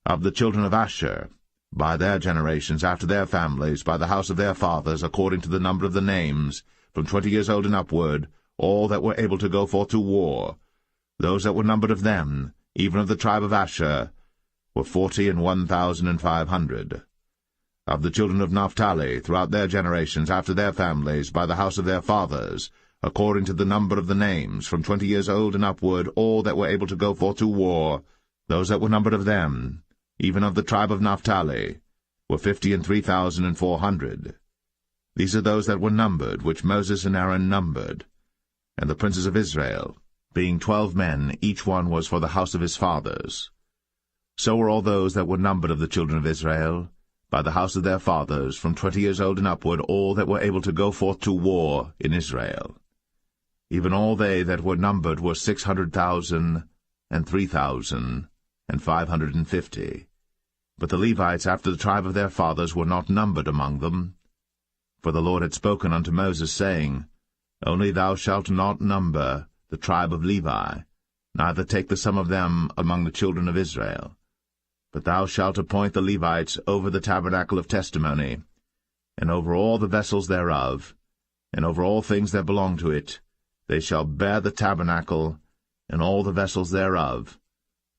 Of the children of Asher, by their generations after their families, by the house of their fathers, according to the number of the names, from 20 years old and upward, all that were able to go forth to war, those that were numbered of them, even of the tribe of Asher, were 41,500. Of the children of Naphtali, throughout their generations, after their families, by the house of their fathers, according to the number of the names, from 20 years old and upward, all that were able to go forth to war, those that were numbered of them, even of the tribe of Naphtali, were 53,400. These are those that were numbered, which Moses and Aaron numbered. And the princes of Israel, being 12 men, each one was for the house of his fathers. So were all those that were numbered of the children of Israel, by the house of their fathers, from 20 years old and upward, all that were able to go forth to war in Israel. Even all they that were numbered were 600,000 and 3,550. But the Levites after the tribe of their fathers were not numbered among them. For the Lord had spoken unto Moses, saying, Only thou shalt not number the tribe of Levi, neither take the sum of them among the children of Israel. But thou shalt appoint the Levites over the tabernacle of testimony, and over all the vessels thereof, and over all things that belong to it. They shall bear the tabernacle, and all the vessels thereof,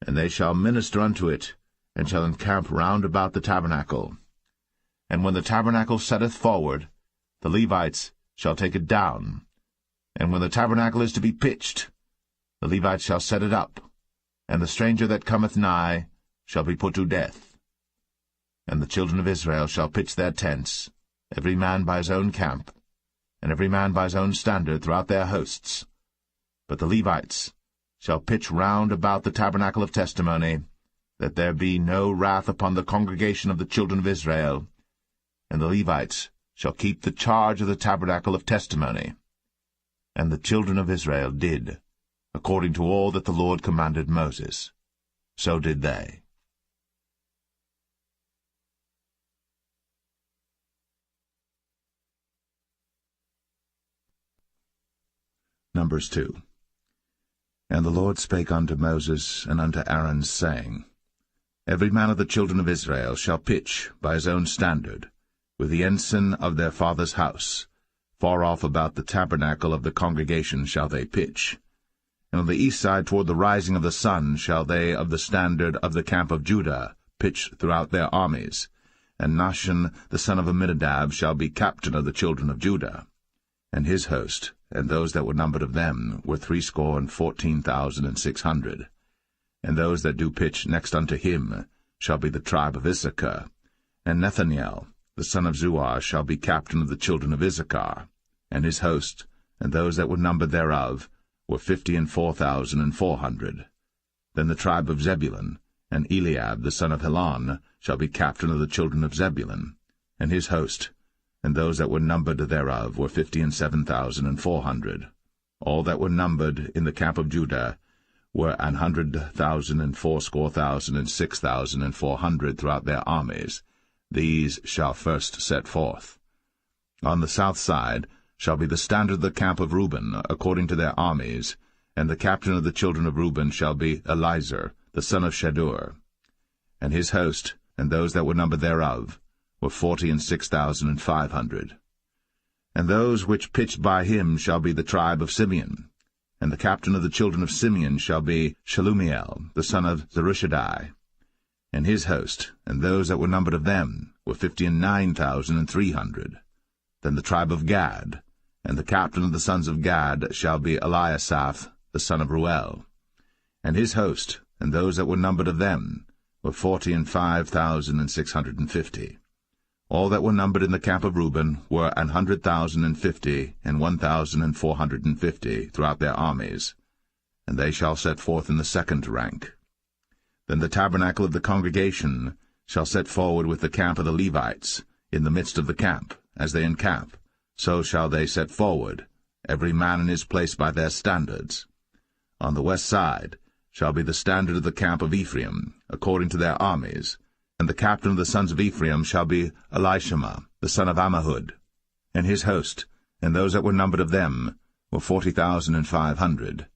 and they shall minister unto it, and shall encamp round about the tabernacle. And when the tabernacle setteth forward, the Levites shall take it down. And when the tabernacle is to be pitched, the Levites shall set it up, and the stranger that cometh nigh shall be put to death. And the children of Israel shall pitch their tents, every man by his own camp, and every man by his own standard throughout their hosts. But the Levites shall pitch round about the tabernacle of testimony, that there be no wrath upon the congregation of the children of Israel. And the Levites shall keep the charge of the tabernacle of testimony. And the children of Israel did, according to all that the Lord commanded Moses. So did they. Numbers 2. And the Lord spake unto Moses and unto Aaron, saying, Every man of the children of Israel shall pitch by his own standard, with the ensign of their father's house. Far off about the tabernacle of the congregation shall they pitch. And on the east side toward the rising of the sun shall they of the standard of the camp of Judah pitch throughout their armies. And Nahshon the son of Amminadab shall be captain of the children of Judah. And his host, and those that were numbered of them, were 314,600. And those that do pitch next unto him shall be the tribe of Issachar. And Nethaniel the son of Zuar shall be captain of the children of Issachar. And his host, and those that were numbered thereof, were 54,400. Then the tribe of Zebulun, and Eliab the son of Helon, shall be captain of the children of Zebulun. And his host, and those that were numbered thereof, were 57,400. All that were numbered in the camp of Judah were 100,000 and 80,000 and 6,400 throughout their armies. These shall first set forth. On the south side shall be the standard of the camp of Reuben, according to their armies, And the captain of the children of Reuben shall be Elizur, the son of Shedeur. And his host, and those that were numbered thereof, were 46,500. And those which pitched by him shall be the tribe of Simeon. And the captain of the children of Simeon shall be Shelumiel, the son of Zurishaddai. And his host, and those that were numbered of them, were 59,300. Then the tribe of Gad, and the captain of the sons of Gad shall be Eliasaph, the son of Ruel. And his host, and those that were numbered of them, were 45,650. All that were numbered in the camp of Reuben were 100,050 and 1,450 throughout their armies, and they shall set forth in the second rank. Then the tabernacle of the congregation shall set forward with the camp of the Levites, in the midst of the camp, as they encamp, so shall they set forward, every man in his place by their standards. On the west side shall be the standard of the camp of Ephraim, according to their armies, and the captain of the sons of Ephraim shall be Elishama, the son of Ammihud. And his host, and those that were numbered of them, were 40,500.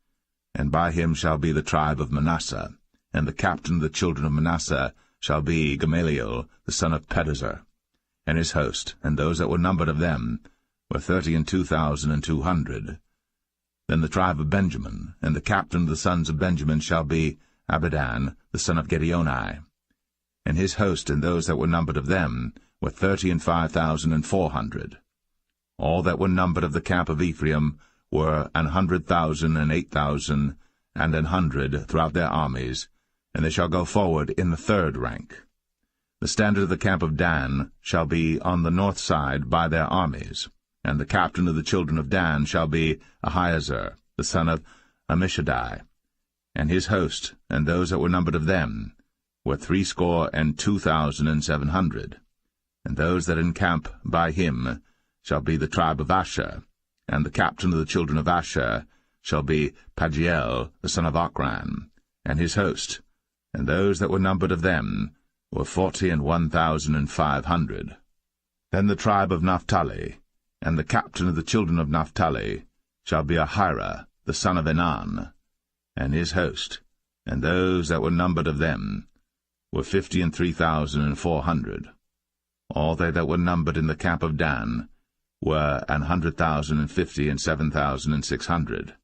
And by him shall be the tribe of Manasseh, and the captain of the children of Manasseh shall be Gamaliel, the son of Pedazur. And his host, and those that were numbered of them, were 32,200. Then the tribe of Benjamin, and the captain of the sons of Benjamin shall be Abidan, the son of Gideoni. And his host, and those that were numbered of them, were 35,400. All that were numbered of the camp of Ephraim were 100,000 and 8,000 and 100 throughout their armies, and they shall go forward in the third rank. The standard of the camp of Dan shall be on the north side by their armies, and the captain of the children of Dan shall be Ahiezer, the son of Ammishaddai. And his host, and those that were numbered of them, were 62,700. And those that encamp by him shall be the tribe of Asher, and the captain of the children of Asher shall be Pagiel, the son of Ochran, and his host, and those that were numbered of them were 41,500. Then the tribe of Naphtali, and the captain of the children of Naphtali shall be Ahira, the son of Enan, and his host, and those that were numbered of them were 53,400. All they that were numbered in the camp of Dan were 100,050 and 7,600.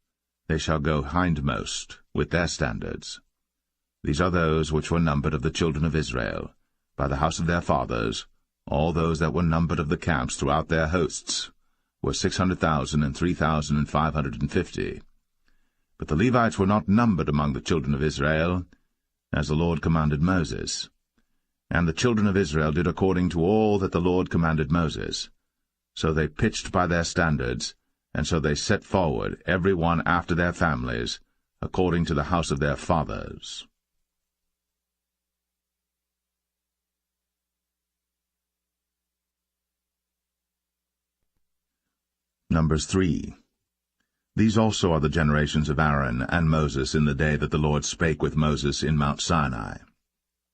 They shall go hindmost with their standards. These are those which were numbered of the children of Israel, by the house of their fathers. All those that were numbered of the camps throughout their hosts were 600,000 and 3,550. But the Levites were not numbered among the children of Israel, as the Lord commanded Moses. And the children of Israel did according to all that the Lord commanded Moses. So they pitched by their standards, and so they set forward, every one after their families, according to the house of their fathers. Numbers 3. These also are the generations of Aaron and Moses in the day that the Lord spake with Moses in Mount Sinai.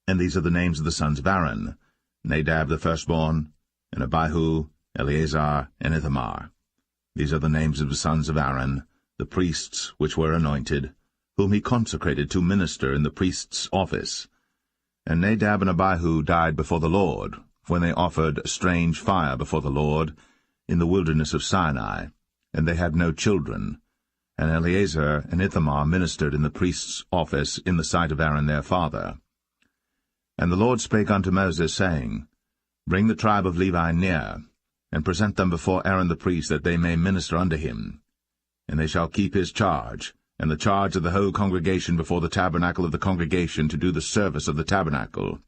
And these are the names of the sons of Aaron, Nadab the firstborn, and Abihu, Eleazar, and Ithamar. These are the names of the sons of Aaron, the priests which were anointed, whom he consecrated to minister in the priest's office. And Nadab and Abihu died before the Lord, when they offered strange fire before the Lord, in the wilderness of Sinai, and they had no children. And Eleazar and Ithamar ministered in the priest's office in the sight of Aaron their father. And the Lord spake unto Moses, saying, Bring the tribe of Levi near, and present them before Aaron the priest, that they may minister unto him. And they shall keep his charge, and the charge of the whole congregation before the tabernacle of the congregation, to do the service of the tabernacle.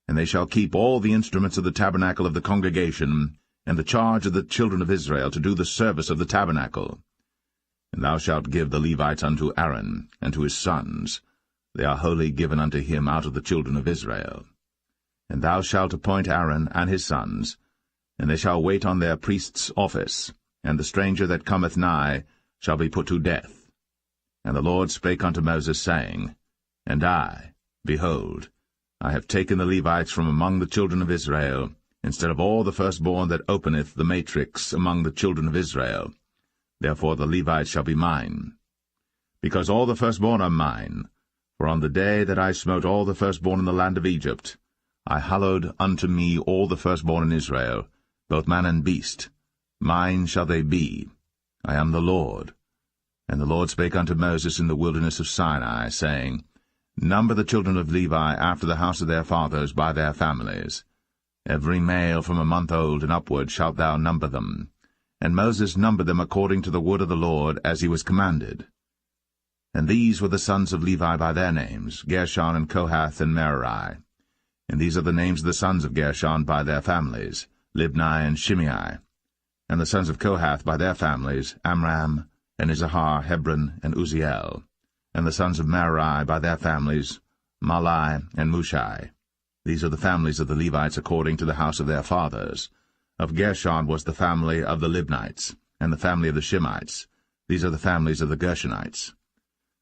And they shall keep all the instruments of the tabernacle of the congregation, and the charge of the children of Israel, to do the service of the tabernacle. And thou shalt give the Levites unto Aaron, and to his sons. They are wholly given unto him out of the children of Israel. And thou shalt appoint Aaron and his sons, and they shall wait on their priest's office, and the stranger that cometh nigh shall be put to death. And the Lord spake unto Moses, saying, And I, behold, I have taken the Levites from among the children of Israel, instead of all the firstborn that openeth the matrix among the children of Israel. Therefore the Levites shall be mine. because all the firstborn are mine. For on the day that I smote all the firstborn in the land of Egypt, I hallowed unto me all the firstborn in Israel, both man and beast. Mine shall they be. I am the Lord. And the Lord spake unto Moses in the wilderness of Sinai, saying, Number the children of Levi after the house of their fathers by their families. Every male from a month old and upward shalt thou number them. And Moses numbered them according to the word of the Lord, as he was commanded. And these were the sons of Levi by their names, Gershon and Kohath and Merari. And these are the names of the sons of Gershon by their families, Libni and Shimei. And the sons of Kohath by their families, Amram, and Izahar, Hebron, and Uzziel. And the sons of Merari by their families, Mahli and Mushi. These are the families of the Levites according to the house of their fathers. Of Gershon was the family of the Libnites, and the family of the Shimites. These are the families of the Gershonites.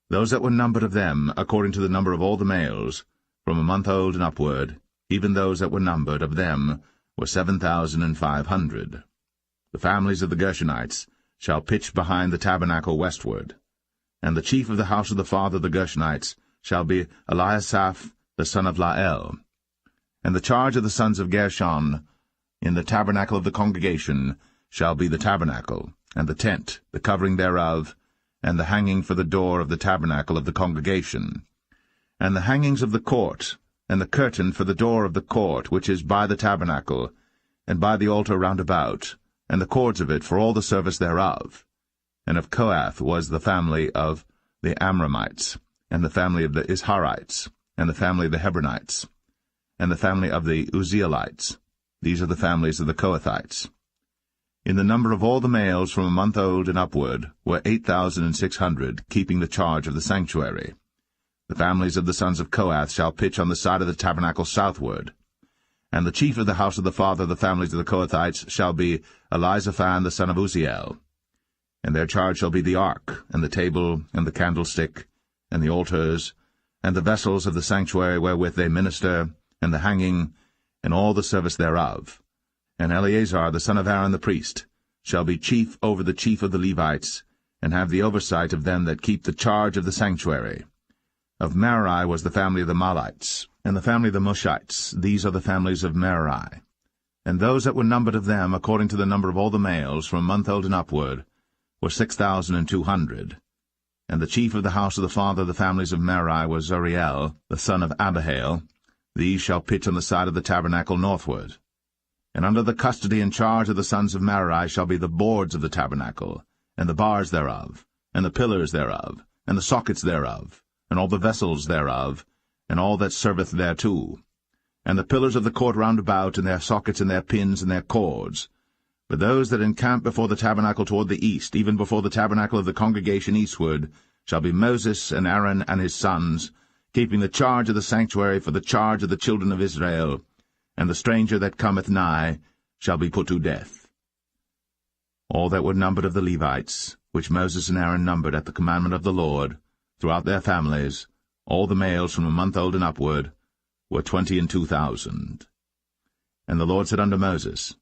Those that were numbered of them, according to the number of all the males, from a month old and upward, even those that were numbered of them, were 7,500. The families of the Gershonites shall pitch behind the tabernacle westward. And the chief of the house of the father of the Gershonites shall be Eliasaph the son of Lael. And the charge of the sons of Gershon in the tabernacle of the congregation shall be the tabernacle, and the tent, the covering thereof, and the hanging for the door of the tabernacle of the congregation, and the hangings of the court, and the curtain for the door of the court which is by the tabernacle, and by the altar round about, and the cords of it for all the service thereof. And of Kohath was the family of the Amramites, and the family of the Isharites, and the family of the Hebronites, and the family of the Uzzielites. These are the families of the Kohathites. In the number of all the males from a month old and upward were 8,600, keeping the charge of the sanctuary. The families of the sons of Kohath shall pitch on the side of the tabernacle southward. And the chief of the house of the father of the families of the Kohathites shall be Elizaphan the son of Uzziel. And their charge shall be the ark, and the table, and the candlestick, and the altars, and the vessels of the sanctuary wherewith they minister, and the hanging, and all the service thereof. And Eleazar the son of Aaron the priest shall be chief over the chief of the Levites, and have the oversight of them that keep the charge of the sanctuary. Of Merari was the family of the Mahlites, and the family of the Mushites. These are the families of Merari. And those that were numbered of them, according to the number of all the males, from a month old and upward, were 6,200. And the chief of the house of the father of the families of Merari was Zuriel, the son of Abihail. These shall pitch on the side of the tabernacle northward. And under the custody and charge of the sons of Merari shall be the boards of the tabernacle, and the bars thereof, and the pillars thereof, and the sockets thereof, and all the vessels thereof, and all that serveth thereto, and the pillars of the court round about, and their sockets, and their pins, and their cords. But those that encamp before the tabernacle toward the east, even before the tabernacle of the congregation eastward, shall be Moses and Aaron and his sons, keeping the charge of the sanctuary for the charge of the children of Israel, and the stranger that cometh nigh shall be put to death. All that were numbered of the Levites, which Moses and Aaron numbered at the commandment of the Lord, throughout their families, all the males from a month old and upward, were 22,000. And the Lord said unto Moses,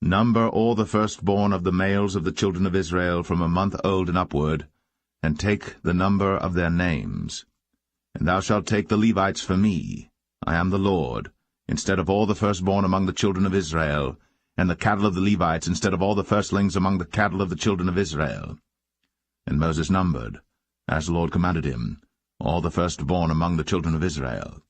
Number all the firstborn of the males of the children of Israel from a month old and upward, and take the number of their names. And thou shalt take the Levites for me, I am the Lord, instead of all the firstborn among the children of Israel, and the cattle of the Levites instead of all the firstlings among the cattle of the children of Israel. And Moses numbered, as the Lord commanded him, all the firstborn among the children of Israel,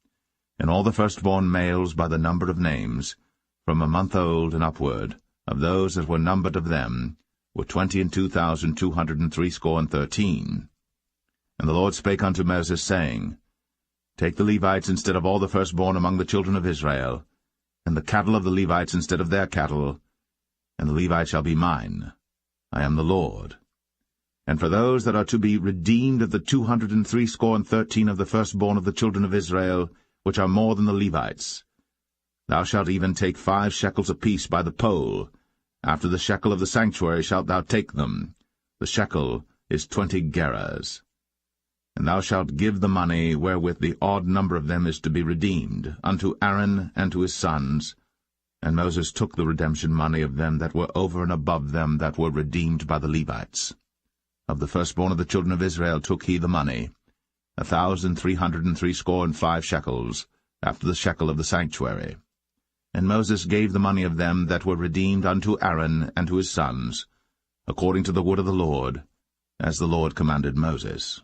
and all the firstborn males by the number of names, from a month old and upward, of those that were numbered of them, were 22,213. And the Lord spake unto Moses, saying, Take the Levites instead of all the firstborn among the children of Israel, and the cattle of the Levites instead of their cattle, and the Levites shall be mine. I am the Lord. And for those that are to be redeemed of the 213 of the firstborn of the children of Israel, which are more than the Levites, thou shalt even take 5 shekels apiece by the poll. After the shekel of the sanctuary shalt thou take them. The shekel is 20 gerahs. And thou shalt give the money wherewith the odd number of them is to be redeemed, unto Aaron and to his sons. And Moses took the redemption money of them that were over and above them that were redeemed by the Levites. Of the firstborn of the children of Israel took he the money, 1,365 shekels, after the shekel of the sanctuary. And Moses gave the money of them that were redeemed unto Aaron and to his sons, according to the word of the Lord, as the Lord commanded Moses.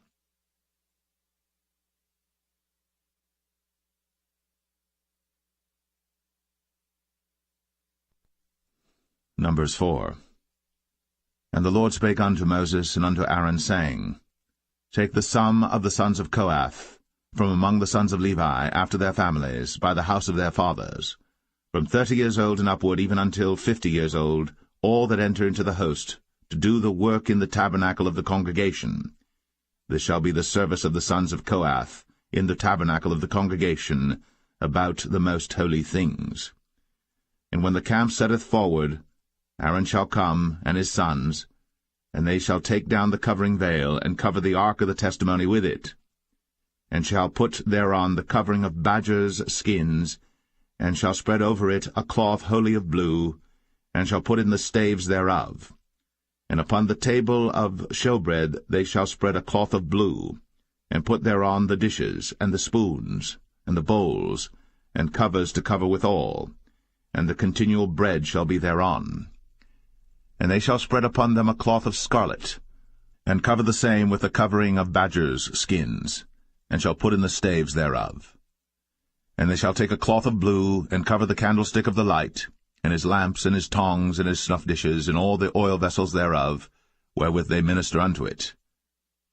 Numbers 4. And the Lord spake unto Moses and unto Aaron, saying, Take the sum of the sons of Kohath, from among the sons of Levi, after their families, by the house of their fathers, from 30 years old and upward, even until 50 years old, all that enter into the host, to do the work in the tabernacle of the congregation. This shall be the service of the sons of Kohath, in the tabernacle of the congregation, about the most holy things. And when the camp setteth forward, Aaron shall come, and his sons, and they shall take down the covering veil, and cover the ark of the testimony with it, and shall put thereon the covering of badgers' skins, and shall spread over it a cloth wholly of blue, and shall put in the staves thereof. And upon the table of showbread they shall spread a cloth of blue, and put thereon the dishes, and the spoons, and the bowls, and covers to cover withal, and the continual bread shall be thereon. And they shall spread upon them a cloth of scarlet, and cover the same with the covering of badgers' skins, and shall put in the staves thereof. And they shall take a cloth of blue, and cover the candlestick of the light, and his lamps, and his tongs, and his snuff dishes, and all the oil vessels thereof, wherewith they minister unto it.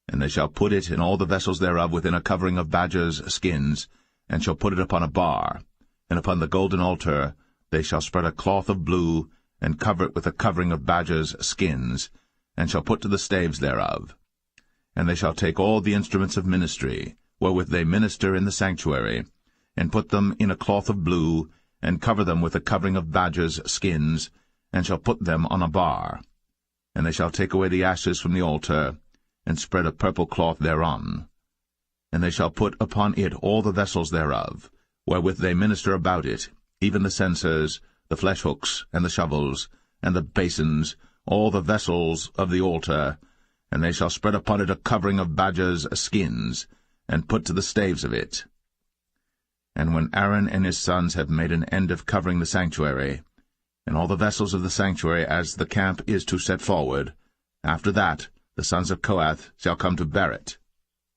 And they shall put it and all the vessels thereof within a covering of badgers' skins, and shall put it upon a bar. And upon the golden altar they shall spread a cloth of blue, and cover it with a covering of badgers' skins, and shall put to the staves thereof. And they shall take all the instruments of ministry, wherewith they minister in the sanctuary, and put them in a cloth of blue, and cover them with a covering of badgers' skins, and shall put them on a bar. And they shall take away the ashes from the altar, and spread a purple cloth thereon. And they shall put upon it all the vessels thereof, wherewith they minister about it, even the censers, the fleshhooks, and the shovels, and the basins, all the vessels of the altar, and they shall spread upon it a covering of badgers' skins, and put to the staves of it. And when Aaron and his sons have made an end of covering the sanctuary, and all the vessels of the sanctuary as the camp is to set forward, after that the sons of Kohath shall come to bear it.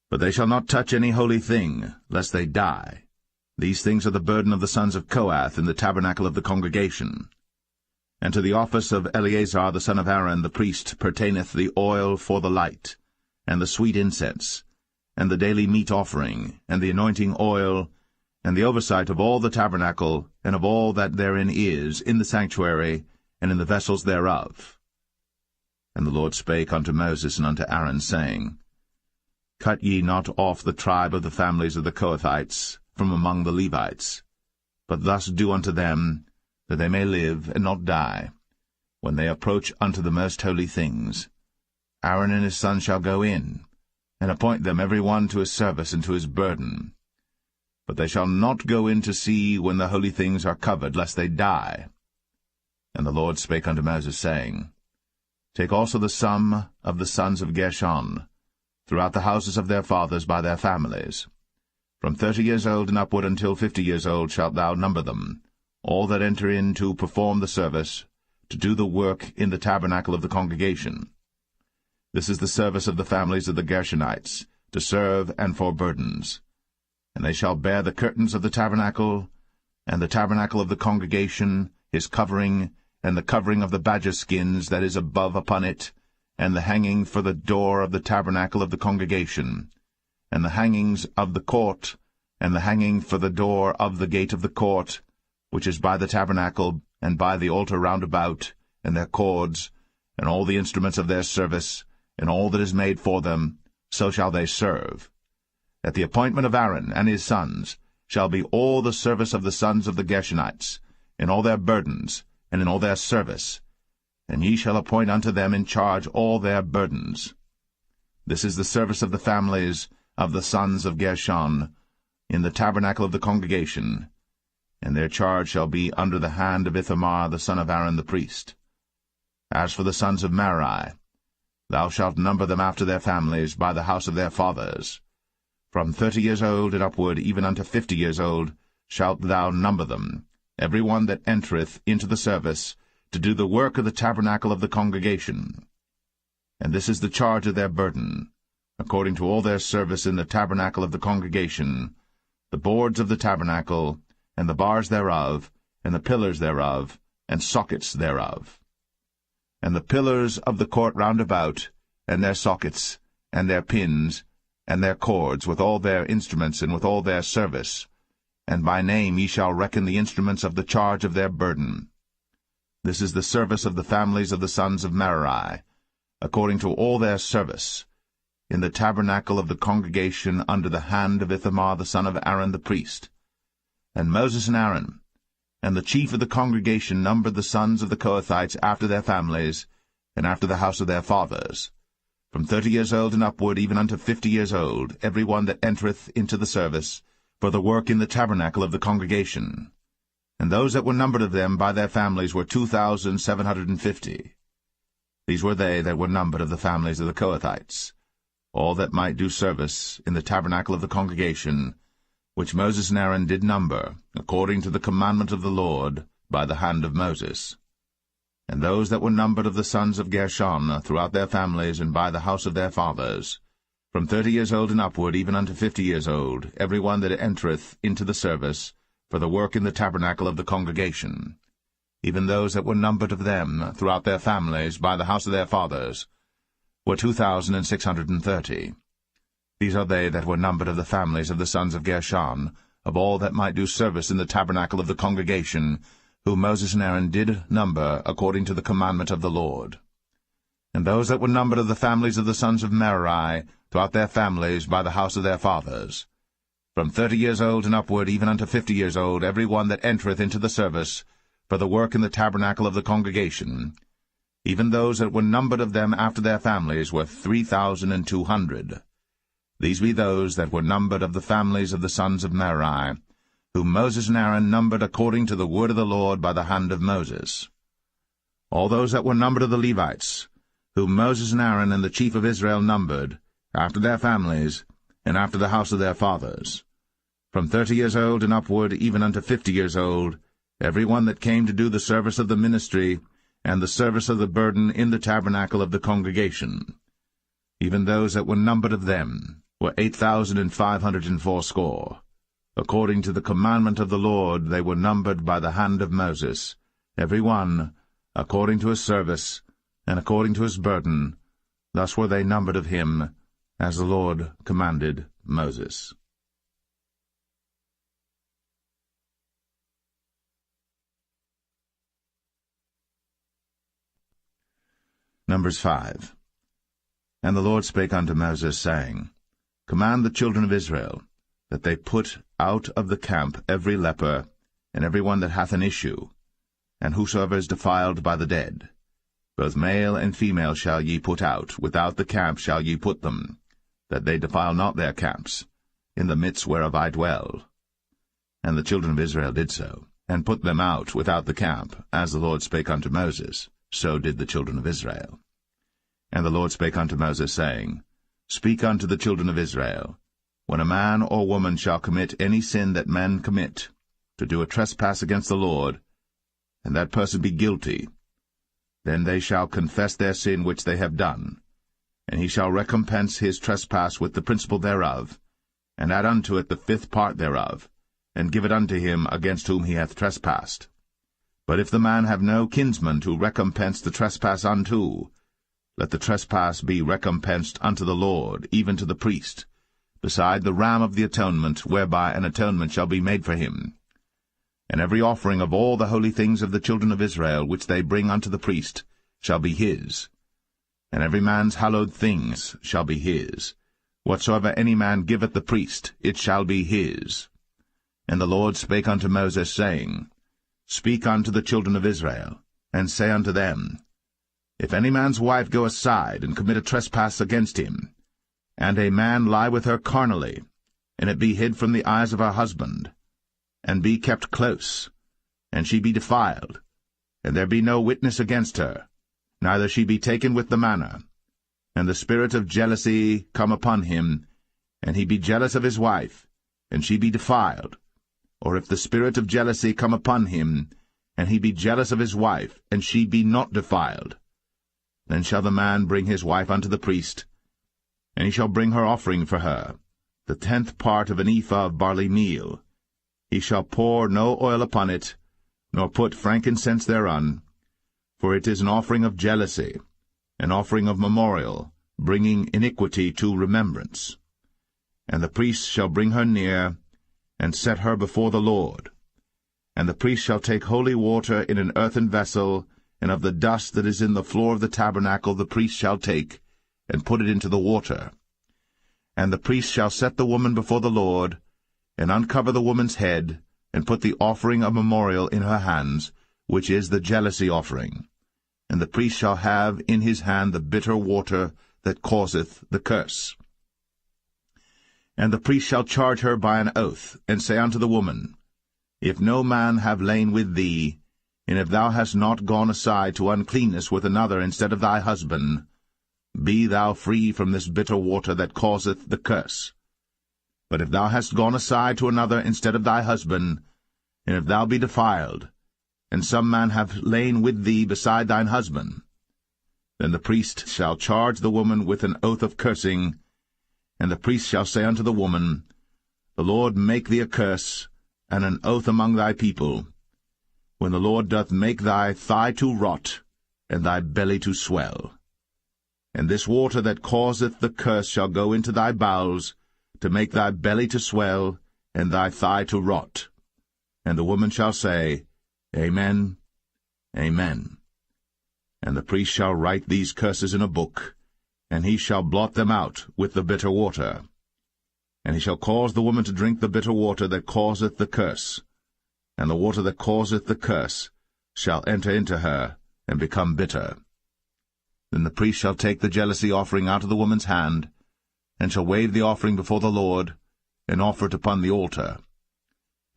But they shall not touch any holy thing, lest they die. These things are the burden of the sons of Kohath in the tabernacle of the congregation. And to the office of Eleazar the son of Aaron the priest pertaineth the oil for the light, and the sweet incense, and the daily meat offering, and the anointing oil, and the oversight of all the tabernacle, and of all that therein is, in the sanctuary, and in the vessels thereof. And the Lord spake unto Moses and unto Aaron, saying, Cut ye not off the tribe of the families of the Kohathites from among the Levites, but thus do unto them, that they may live and not die, when they approach unto the most holy things. Aaron and his sons shall go in, and appoint them every one to his service and to his burden. But they shall not go in to see when the holy things are covered, lest they die. And the Lord spake unto Moses, saying, Take also the sum of the sons of Gershon, throughout the houses of their fathers by their families. From 30 years old and upward until 50 years old shalt thou number them, all that enter in to perform the service, to do the work in the tabernacle of the congregation. This is the service of the families of the Gershonites, to serve and for burdens. And they shall bear the curtains of the tabernacle, and the tabernacle of the congregation, his covering, and the covering of the badger skins that is above upon it, and the hanging for the door of the tabernacle of the congregation, and the hangings of the court, and the hanging for the door of the gate of the court, which is by the tabernacle, and by the altar round about, and their cords, and all the instruments of their service, and all that is made for them, so shall they serve. At the appointment of Aaron and his sons shall be all the service of the sons of the Gershonites, in all their burdens, and in all their service, and ye shall appoint unto them in charge all their burdens. This is the service of the families of the sons of Gershon, in the tabernacle of the congregation, and their charge shall be under the hand of Ithamar the son of Aaron the priest. As for the sons of Merari, Thou shalt number them after their families, by the house of their fathers. From 30 years old and upward, even unto 50 years old, shalt thou number them, every one that entereth into the service, to do the work of the tabernacle of the congregation. And this is the charge of their burden, according to all their service in the tabernacle of the congregation, the boards of the tabernacle, and the bars thereof, and the pillars thereof, and sockets thereof. And the pillars of the court round about, and their sockets, and their pins, and their cords, with all their instruments, and with all their service. And by name ye shall reckon the instruments of the charge of their burden. This is the service of the families of the sons of Merari, according to all their service, in the tabernacle of the congregation under the hand of Ithamar the son of Aaron the priest. And Moses and Aaron, and the chief of the congregation numbered the sons of the Kohathites after their families, and after the house of their fathers, from 30 years old and upward, even unto 50 years old, every one that entereth into the service, for the work in the tabernacle of the congregation. And those that were numbered of them by their families were 2,750. These were they that were numbered of the families of the Kohathites, all that might do service in the tabernacle of the congregation, which Moses and Aaron did number, according to the commandment of the Lord, by the hand of Moses. And those that were numbered of the sons of Gershon throughout their families and by the house of their fathers, from 30 years old and upward, even unto 50 years old, every one that entereth into the service, for the work in the tabernacle of the congregation, even those that were numbered of them throughout their families by the house of their fathers, were 2,630. These are they that were numbered of the families of the sons of Gershon, of all that might do service in the tabernacle of the congregation, whom Moses and Aaron did number according to the commandment of the Lord. And those that were numbered of the families of the sons of Merari, throughout their families by the house of their fathers, from 30 years old and upward, even unto 50 years old, every one that entereth into the service, for the work in the tabernacle of the congregation, even those that were numbered of them after their families, were 3,200. These be those that were numbered of the families of the sons of Merari, whom Moses and Aaron numbered according to the word of the Lord by the hand of Moses. All those that were numbered of the Levites, whom Moses and Aaron and the chief of Israel numbered, after their families, and after the house of their fathers, from 30 years old and upward, even unto 50 years old, every one that came to do the service of the ministry, and the service of the burden in the tabernacle of the congregation. Even those that were numbered of them were 8,580. According to the commandment of the Lord they were numbered by the hand of Moses, every one according to his service, and according to his burden. Thus were they numbered of him, as the Lord commanded Moses. Numbers 5. And the Lord spake unto Moses, saying, Command the children of Israel, that they put out of the camp every leper, and every one that hath an issue, and whosoever is defiled by the dead. Both male and female shall ye put out, without the camp shall ye put them, that they defile not their camps, in the midst whereof I dwell. And the children of Israel did so, and put them out without the camp, as the Lord spake unto Moses, so did the children of Israel. And the Lord spake unto Moses, saying, Speak unto the children of Israel, when a man or woman shall commit any sin that men commit, to do a trespass against the Lord, and that person be guilty, then they shall confess their sin which they have done, and he shall recompense his trespass with the principal thereof, and add unto it the 5th part thereof, and give it unto him against whom he hath trespassed. But if the man have no kinsman to recompense the trespass unto, let the trespass be recompensed unto the Lord, even to the priest, beside the ram of the atonement, whereby an atonement shall be made for him. And every offering of all the holy things of the children of Israel, which they bring unto the priest, shall be his. And every man's hallowed things shall be his. Whatsoever any man giveth the priest, it shall be his. And the Lord spake unto Moses, saying, Speak unto the children of Israel, and say unto them, If any man's wife go aside, and commit a trespass against him, and a man lie with her carnally, and it be hid from the eyes of her husband, and be kept close, and she be defiled, and there be no witness against her, neither she be taken with the manner, and the spirit of jealousy come upon him, and he be jealous of his wife, and she be defiled, or if the spirit of jealousy come upon him, and he be jealous of his wife, and she be not defiled, then shall the man bring his wife unto the priest, and he shall bring her offering for her, the 10th part of an ephah of barley meal. He shall pour no oil upon it, nor put frankincense thereon, for it is an offering of jealousy, an offering of memorial, bringing iniquity to remembrance. And the priest shall bring her near, and set her before the Lord. And the priest shall take holy water in an earthen vessel, and of the dust that is in the floor of the tabernacle the priest shall take, and put it into the water. And the priest shall set the woman before the Lord, and uncover the woman's head, and put the offering of memorial in her hands, which is the jealousy offering. And the priest shall have in his hand the bitter water that causeth the curse. And the priest shall charge her by an oath, and say unto the woman, If no man have lain with thee, and if thou hast not gone aside to uncleanness with another instead of thy husband, be thou free from this bitter water that causeth the curse. But if thou hast gone aside to another instead of thy husband, and if thou be defiled, and some man have lain with thee beside thine husband, then the priest shall charge the woman with an oath of cursing, and the priest shall say unto the woman, The Lord make thee a curse, and an oath among thy people, when the Lord doth make thy thigh to rot, and thy belly to swell. And this water that causeth the curse shall go into thy bowels, to make thy belly to swell, and thy thigh to rot. And the woman shall say, Amen, Amen. And the priest shall write these curses in a book, and he shall blot them out with the bitter water. And he shall cause the woman to drink the bitter water that causeth the curse, and the water that causeth the curse shall enter into her, and become bitter. Then the priest shall take the jealousy offering out of the woman's hand, and shall wave the offering before the Lord, and offer it upon the altar.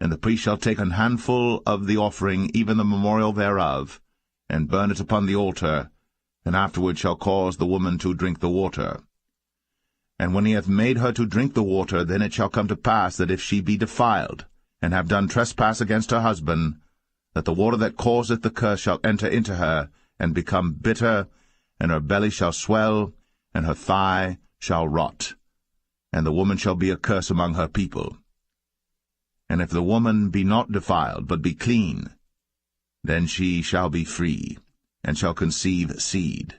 And the priest shall take an handful of the offering, even the memorial thereof, and burn it upon the altar, and afterward shall cause the woman to drink the water. And when he hath made her to drink the water, then it shall come to pass that if she be defiled, and have done trespass against her husband, that the water that causeth the curse shall enter into her, and become bitter, and her belly shall swell, and her thigh shall rot, and the woman shall be a curse among her people. And if the woman be not defiled, but be clean, then she shall be free, and shall conceive seed.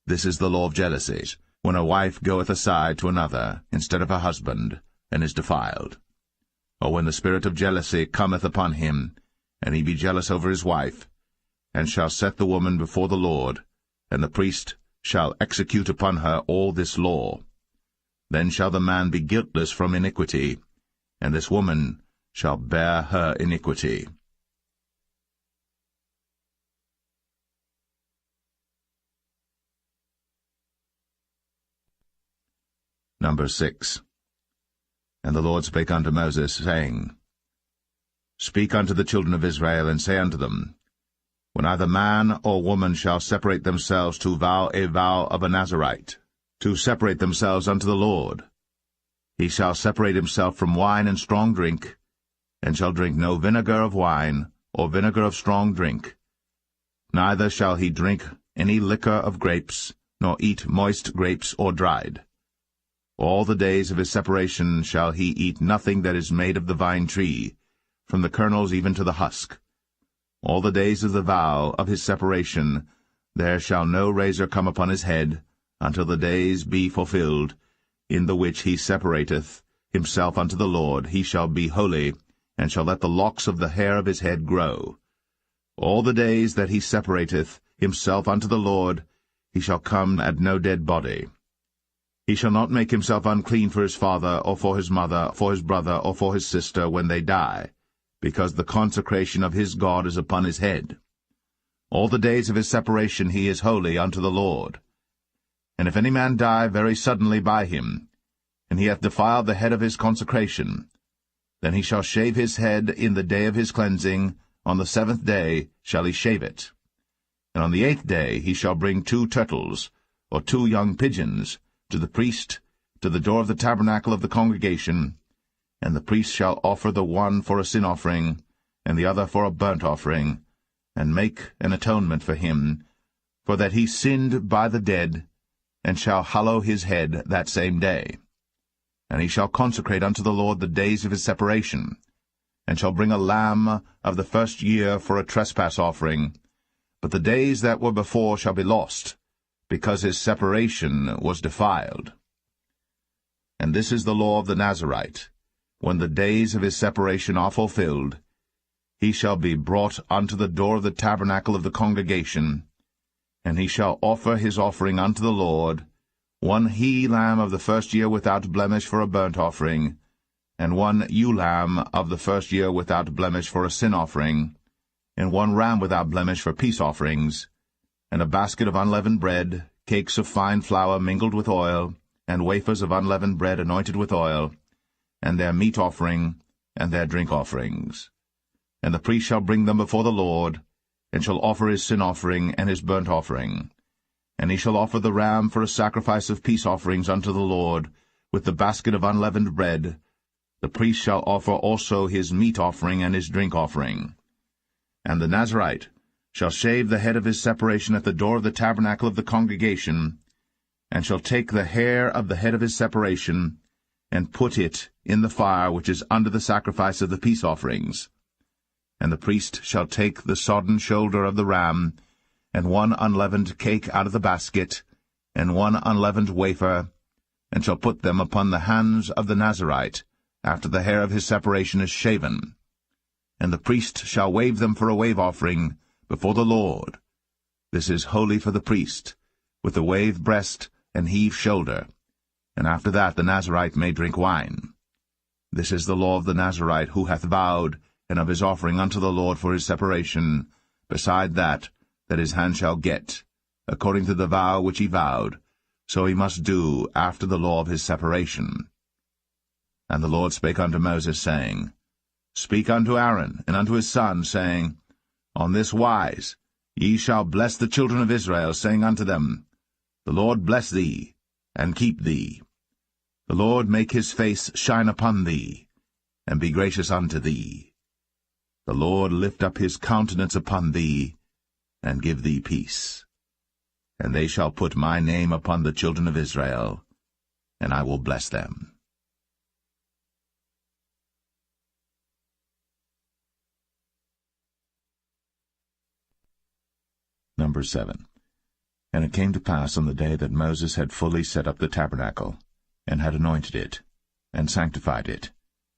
This is the law of jealousies, when a wife goeth aside to another instead of her husband, and is defiled. Or when the spirit of jealousy cometh upon him, and he be jealous over his wife, and shall set the woman before the Lord, and the priest shall execute upon her all this law. Then shall the man be guiltless from iniquity, and this woman shall bear her iniquity. Number 6. And the Lord spake unto Moses, saying, Speak unto the children of Israel, and say unto them, When either man or woman shall separate themselves to vow a vow of a Nazarite, to separate themselves unto the Lord, he shall separate himself from wine and strong drink, and shall drink no vinegar of wine, or vinegar of strong drink. Neither shall he drink any liquor of grapes, nor eat moist grapes or dried. All the days of his separation shall he eat nothing that is made of the vine tree, from the kernels even to the husk. All the days of the vow of his separation there shall no razor come upon his head, until the days be fulfilled, in the which he separateth himself unto the Lord. He shall be holy, and shall let the locks of the hair of his head grow. All the days that he separateth himself unto the Lord, he shall come at no dead body. He shall not make himself unclean for his father, or for his mother, for his brother, or for his sister, when they die, because the consecration of his God is upon his head. All the days of his separation he is holy unto the Lord. And if any man die very suddenly by him, and he hath defiled the head of his consecration, then he shall shave his head in the day of his cleansing. On the 7th day shall he shave it. And on the 8th day he shall bring 2 turtles, or 2 young pigeons, to the priest, to the door of the tabernacle of the congregation, and the priest shall offer the one for a sin offering, and the other for a burnt offering, and make an atonement for him, for that he sinned by the dead, and shall hallow his head that same day. And he shall consecrate unto the Lord the days of his separation, and shall bring a lamb of the first year for a trespass offering, but the days that were before shall be lost, because his separation was defiled. And this is the law of the Nazarite. When the days of his separation are fulfilled, he shall be brought unto the door of the tabernacle of the congregation, and he shall offer his offering unto the Lord, 1 he-lamb of the first year without blemish for a burnt offering, and 1 ewe-lamb of the first year without blemish for a sin offering, and 1 ram without blemish for peace offerings, and a basket of unleavened bread, cakes of fine flour mingled with oil, and wafers of unleavened bread anointed with oil, and their meat offering, and their drink offerings. And the priest shall bring them before the Lord, and shall offer his sin offering and his burnt offering. And he shall offer the ram for a sacrifice of peace offerings unto the Lord, with the basket of unleavened bread. The priest shall offer also his meat offering and his drink offering. And the Nazarite shall shave the head of his separation at the door of the tabernacle of the congregation, and shall take the hair of the head of his separation, and put it in the fire which is under the sacrifice of the peace offerings. And the priest shall take the sodden shoulder of the ram, and 1 unleavened cake out of the basket, and 1 unleavened wafer, and shall put them upon the hands of the Nazarite, after the hair of his separation is shaven. And the priest shall wave them for a wave offering before the Lord. This is holy for the priest, with the wave breast and heave shoulder. And after that the Nazarite may drink wine. This is the law of the Nazarite who hath vowed, and of his offering unto the Lord for his separation, beside that his hand shall get, according to the vow which he vowed, so he must do after the law of his separation. And the Lord spake unto Moses, saying, Speak unto Aaron and unto his sons, saying, On this wise ye shall bless the children of Israel, saying unto them, The Lord bless thee, and keep thee. The Lord make his face shine upon thee, and be gracious unto thee. The Lord lift up his countenance upon thee, and give thee peace. And they shall put my name upon the children of Israel, and I will bless them. Number 7. And it came to pass on the day that Moses had fully set up the tabernacle, and had anointed it, and sanctified it,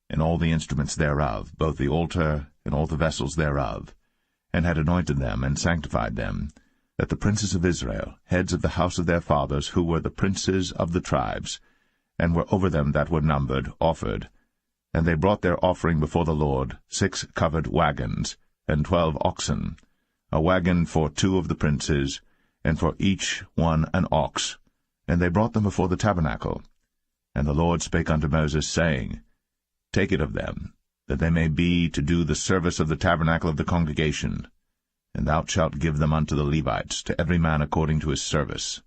and all the instruments thereof, both the altar and all the vessels thereof, and had anointed them and sanctified them, that the princes of Israel, heads of the house of their fathers, who were the princes of the tribes, and were over them that were numbered, offered. And they brought their offering before the Lord, 6 covered wagons, and 12 oxen, a wagon for 2 of the princes, and for each one an ox. And they brought them before the tabernacle. And the Lord spake unto Moses, saying, Take it of them, that they may be to do the service of the tabernacle of the congregation, and thou shalt give them unto the Levites, to every man according to his service.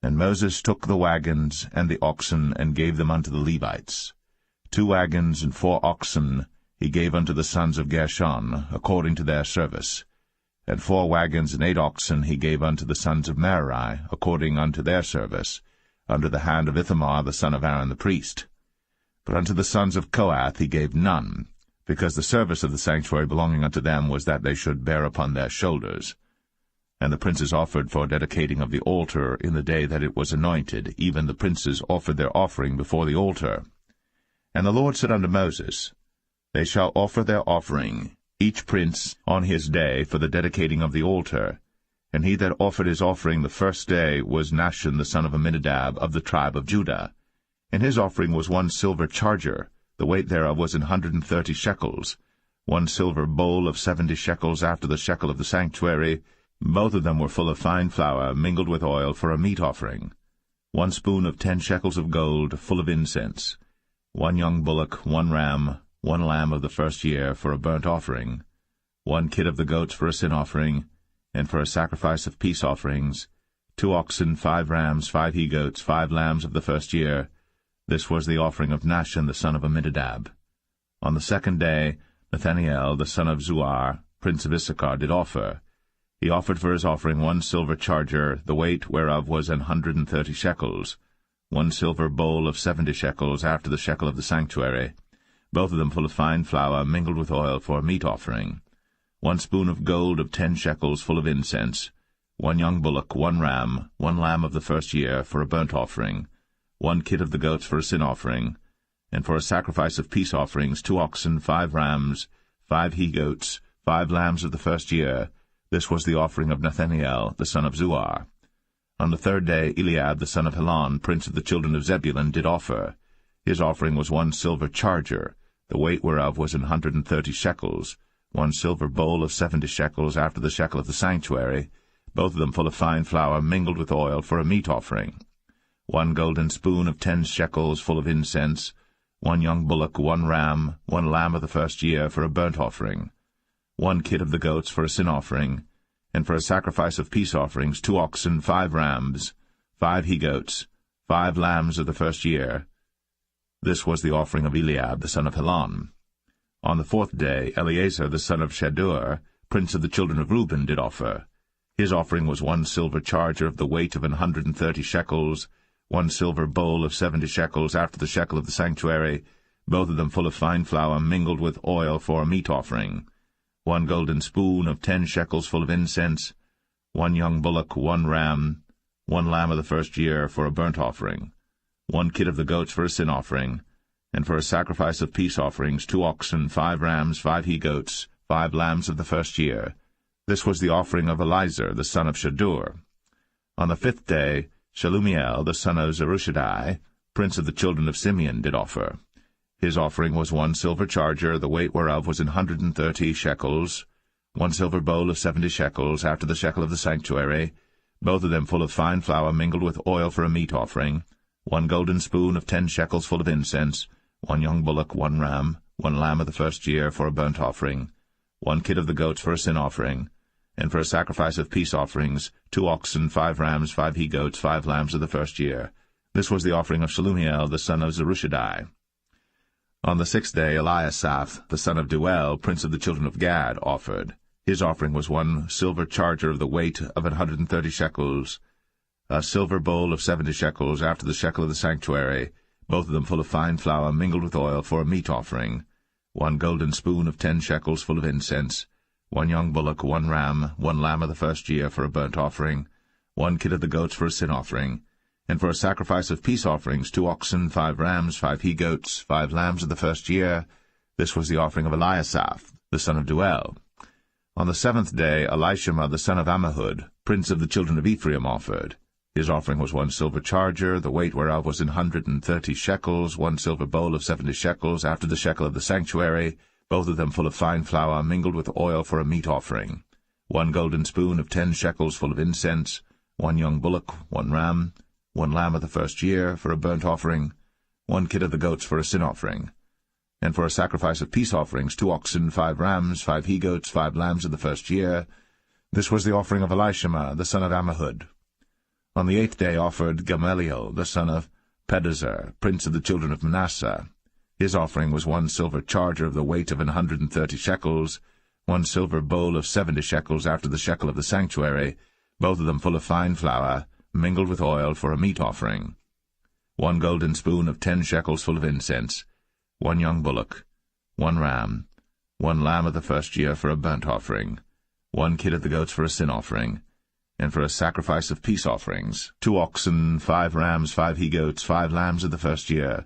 And Moses took the wagons and the oxen, and gave them unto the Levites. 2 wagons and 4 oxen he gave unto the sons of Gershon, according to their service. And 4 wagons and 8 oxen he gave unto the sons of Merari, according unto their service, under the hand of Ithamar the son of Aaron the priest. But unto the sons of Kohath he gave none, because the service of the sanctuary belonging unto them was that they should bear upon their shoulders. And the princes offered for dedicating of the altar in the day that it was anointed, even the princes offered their offering before the altar. And the Lord said unto Moses, They shall offer their offering, each prince on his day, for the dedicating of the altar. And he that offered his offering the first day was Nahshon the son of Amminadab, of the tribe of Judah. And his offering was 1 silver charger, the weight thereof was 130 shekels, 1 silver bowl of 70 shekels after the shekel of the sanctuary. Both of them were full of fine flour, mingled with oil, for a meat offering. 1 spoon of 10 shekels of gold, full of incense. 1 young bullock, 1 ram, 1 lamb of the first year, for a burnt offering. 1 kid of the goats for a sin offering, and for a sacrifice of peace offerings, 2 oxen, 5 rams, 5 he-goats, 5 lambs of the first year. This was the offering of Nahshon the son of Amminadab. On the second day, Nathaniel the son of Zuar, prince of Issachar, did offer. He offered for his offering 1 silver charger, the weight whereof was 130 shekels, 1 silver bowl of 70 shekels after the shekel of the sanctuary, both of them full of fine flour mingled with oil for a meat offering, 1 spoon of gold of 10 shekels full of incense, 1 young bullock, 1 ram, 1 lamb of the first year for a burnt offering, 1 kid of the goats for a sin offering, and for a sacrifice of peace offerings 2 oxen, 5 rams, 5 he-goats, 5 lambs of the first year. This was the offering of Nathaniel the son of Zuar. On the third day Eliab the son of Helon, prince of the children of Zebulun, did offer. His offering was 1 silver charger, the weight whereof was 130 shekels, 1 silver bowl of 70 shekels after the shekel of the sanctuary, both of them full of fine flour mingled with oil for a meat offering, 1 golden spoon of 10 shekels full of incense, 1 young bullock, 1 ram, 1 lamb of the first year for a burnt offering, 1 kid of the goats for a sin offering, and for a sacrifice of peace offerings 2 oxen, 5 rams, 5 he-goats, 5 lambs of the first year. This was the offering of Eliab the son of Helon. On the fourth day Eleazar the son of Shadur, prince of the children of Reuben, did offer. His offering was 1 silver charger of the weight of 130 shekels, 1 silver bowl of 70 shekels after the shekel of the sanctuary, both of them full of fine flour mingled with oil for a meat offering, 1 golden spoon of 10 shekels full of incense, 1 young bullock, 1 ram, 1 lamb of the first year for a burnt offering, 1 kid of the goats for a sin offering, and for a sacrifice of peace offerings 2 oxen, 5 rams, 5 he-goats, 5 lambs of the first year. This was the offering of Elizur the son of Shadur. On the fifth day Shelumiel the son of Zerushadai, prince of the children of Simeon, did offer. His offering was 1 silver charger, the weight whereof was 130 shekels, 1 silver bowl of 70 shekels after the shekel of the sanctuary, both of them full of fine flour mingled with oil for a meat offering, 1 golden spoon of 10 shekels full of incense, 1 young bullock, 1 ram, 1 lamb of the first year for a burnt offering, 1 kid of the goats for a sin offering, and for a sacrifice of peace offerings 2 oxen, 5 rams, 5 he-goats, 5 lambs of the first year. This was the offering of Shelumiel the son of Zerushadai. On the sixth day Eliasaph the son of Deuel, prince of the children of Gad, offered. His offering was 1 silver charger of the weight of 130 shekels, a silver bowl of 70 shekels after the shekel of the sanctuary, both of them full of fine flour mingled with oil for a meat offering, 1 golden spoon of 10 shekels full of incense, 1 young bullock, 1 ram, 1 lamb of the first year for a burnt offering, 1 kid of the goats for a sin offering, and for a sacrifice of peace offerings 2 oxen, 5 rams, 5 he-goats, 5 lambs of the first year. This was the offering of Eliasaph the son of Deuel. On the seventh day Elishama the son of Ammihud, prince of the children of Ephraim, offered. His offering was 1 silver charger, the weight whereof was 130 shekels, 1 silver bowl of 70 shekels after the shekel of the sanctuary, both of them full of fine flour mingled with oil for a meat offering, 1 golden spoon of 10 shekels full of incense, 1 young bullock, 1 ram, 1 lamb of the first year for a burnt offering, 1 kid of the goats for a sin offering, and for a sacrifice of peace offerings 2 oxen, 5 rams, 5 he-goats, 5 lambs of the first year. This was the offering of Elishama the son of Ammihud. On the eighth day offered Gamaliel the son of Pedahzur, prince of the children of Manasseh. His offering was 1 silver charger of the weight of 130 shekels, 1 silver bowl of 70 shekels after the shekel of the sanctuary, both of them full of fine flour mingled with oil for a meat offering, 1 golden spoon of 10 shekels full of incense, 1 young bullock, 1 ram, 1 lamb of the first year for a burnt offering, 1 kid of the goats for a sin offering, and for a sacrifice of peace offerings 2 oxen, 5 rams, 5 he-goats, 5 lambs of the first year.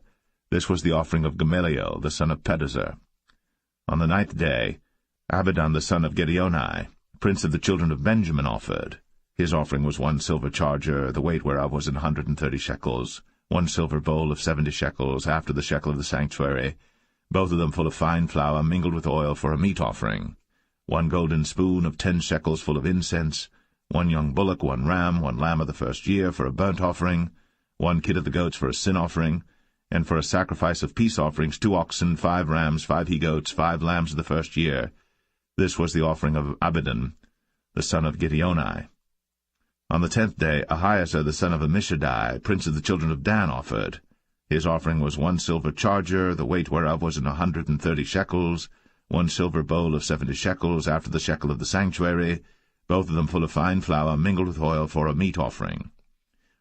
This was the offering of Gamaliel the son of Pedahzur. On the ninth day Abidan the son of Gideoni, prince of the children of Benjamin, offered. His offering was 1 silver charger, the weight whereof was 130 shekels, 1 silver bowl of 70 shekels after the shekel of the sanctuary, both of them full of fine flour mingled with oil for a meat offering, 1 golden spoon of 10 shekels full of incense, 1 young bullock, 1 ram, 1 lamb of the first year for a burnt offering, 1 kid of the goats for a sin offering, and for a sacrifice of peace offerings 2 oxen, 5 rams, 5 he-goats, 5 lambs of the first year. This was the offering of Abidan the son of Gideoni. On the 10th day Ahiezer the son of Ammishaddai, prince of the children of Dan, offered. His offering was 1 silver charger, the weight whereof was 130 shekels, 1 silver bowl of 70 shekels, after the shekel of the sanctuary, both of them full of fine flour mingled with oil for a meat offering.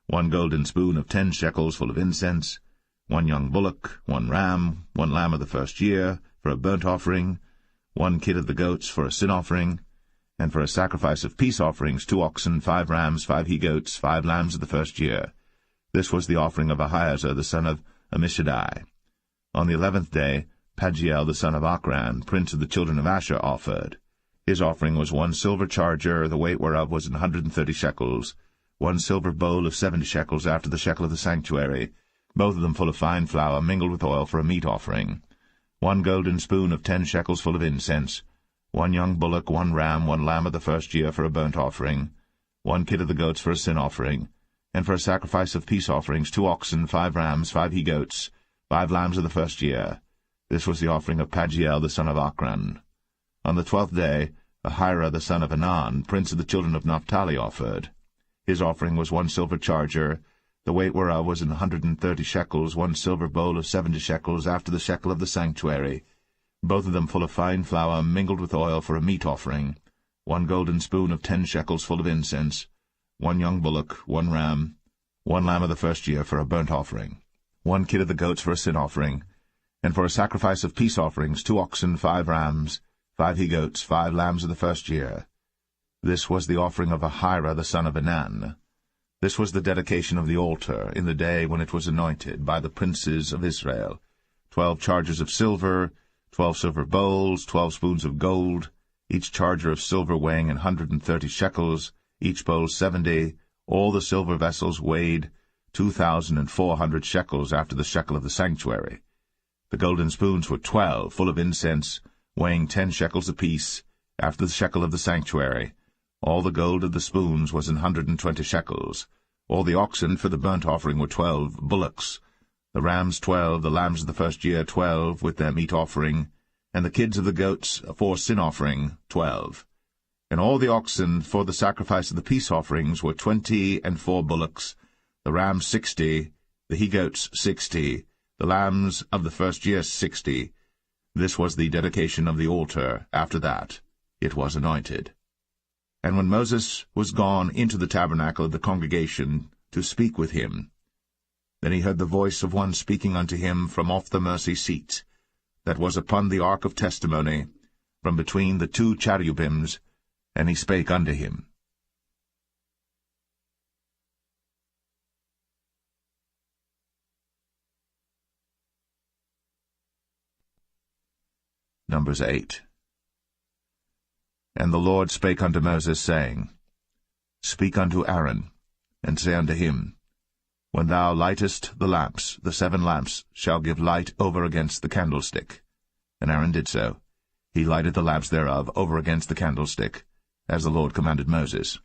1 golden spoon of 10 shekels full of incense, 1 young bullock, 1 ram, 1 lamb of the first year, for a burnt offering, 1 kid of the goats for a sin offering, and for a sacrifice of peace offerings 2 oxen, 5 rams, 5 he-goats, 5 lambs of the first year. This was the offering of Ahiezer the son of Ammishaddai. On the 11th day Pagiel the son of Ochran, prince of the children of Asher, offered. His offering was 1 silver charger, the weight whereof was 130 shekels, 1 silver bowl of 70 shekels, after the shekel of the sanctuary, both of them full of fine flour mingled with oil for a meat offering. 1 golden spoon of 10 shekels full of incense, 1 young bullock, 1 ram, 1 lamb of the first year for a burnt offering, 1 kid of the goats for a sin offering, and for a sacrifice of peace offerings 2 oxen, 5 rams, 5 he-goats, 5 lambs of the first year. This was the offering of Pagiel the son of Ochran. On the 12th day Ahira the son of Anan, prince of the children of Naphtali, offered. His offering was 1 silver charger, the weight whereof was 130 shekels, 1 silver bowl of 70 shekels, after the shekel of the sanctuary, both of them full of fine flour mingled with oil for a meat offering, 1 golden spoon of 10 shekels full of incense, 1 young bullock, 1 ram, 1 lamb of the first year for a burnt offering, 1 kid of the goats for a sin offering, and for a sacrifice of peace offerings 2 oxen, 5 rams, 5 he-goats, 5 lambs of the first year. This was the offering of Ahira the son of Anan. This was the dedication of the altar in the day when it was anointed by the princes of Israel: 12 chargers of silver, 12 silver bowls, 12 spoons of gold, each charger of silver weighing 130 shekels, each bowl 70, all the silver vessels weighed 2,400 shekels, after the shekel of the sanctuary. The golden spoons were 12, full of incense, weighing 10 shekels apiece, after the shekel of the sanctuary. All the gold of the spoons was 120 shekels. All the oxen for the burnt offering were 12 bullocks, the rams 12, the lambs of the first year 12, with their meat offering, and the kids of the goats for sin offering 12. And all the oxen for the sacrifice of the peace offerings were 24 bullocks, the rams 60, the he-goats 60, the lambs of the first year 60. This was the dedication of the altar. After that it was anointed. And when Moses was gone into the tabernacle of the congregation to speak with him, then he heard the voice of one speaking unto him from off the mercy seat, that was upon the ark of testimony, from between the 2 cherubims, and he spake unto him. Numbers 8. And the Lord spake unto Moses, saying, Speak unto Aaron, and say unto him, When thou lightest the lamps, the 7 lamps shall give light over against the candlestick. And Aaron did so. He lighted the lamps thereof over against the candlestick, as the Lord commanded Moses.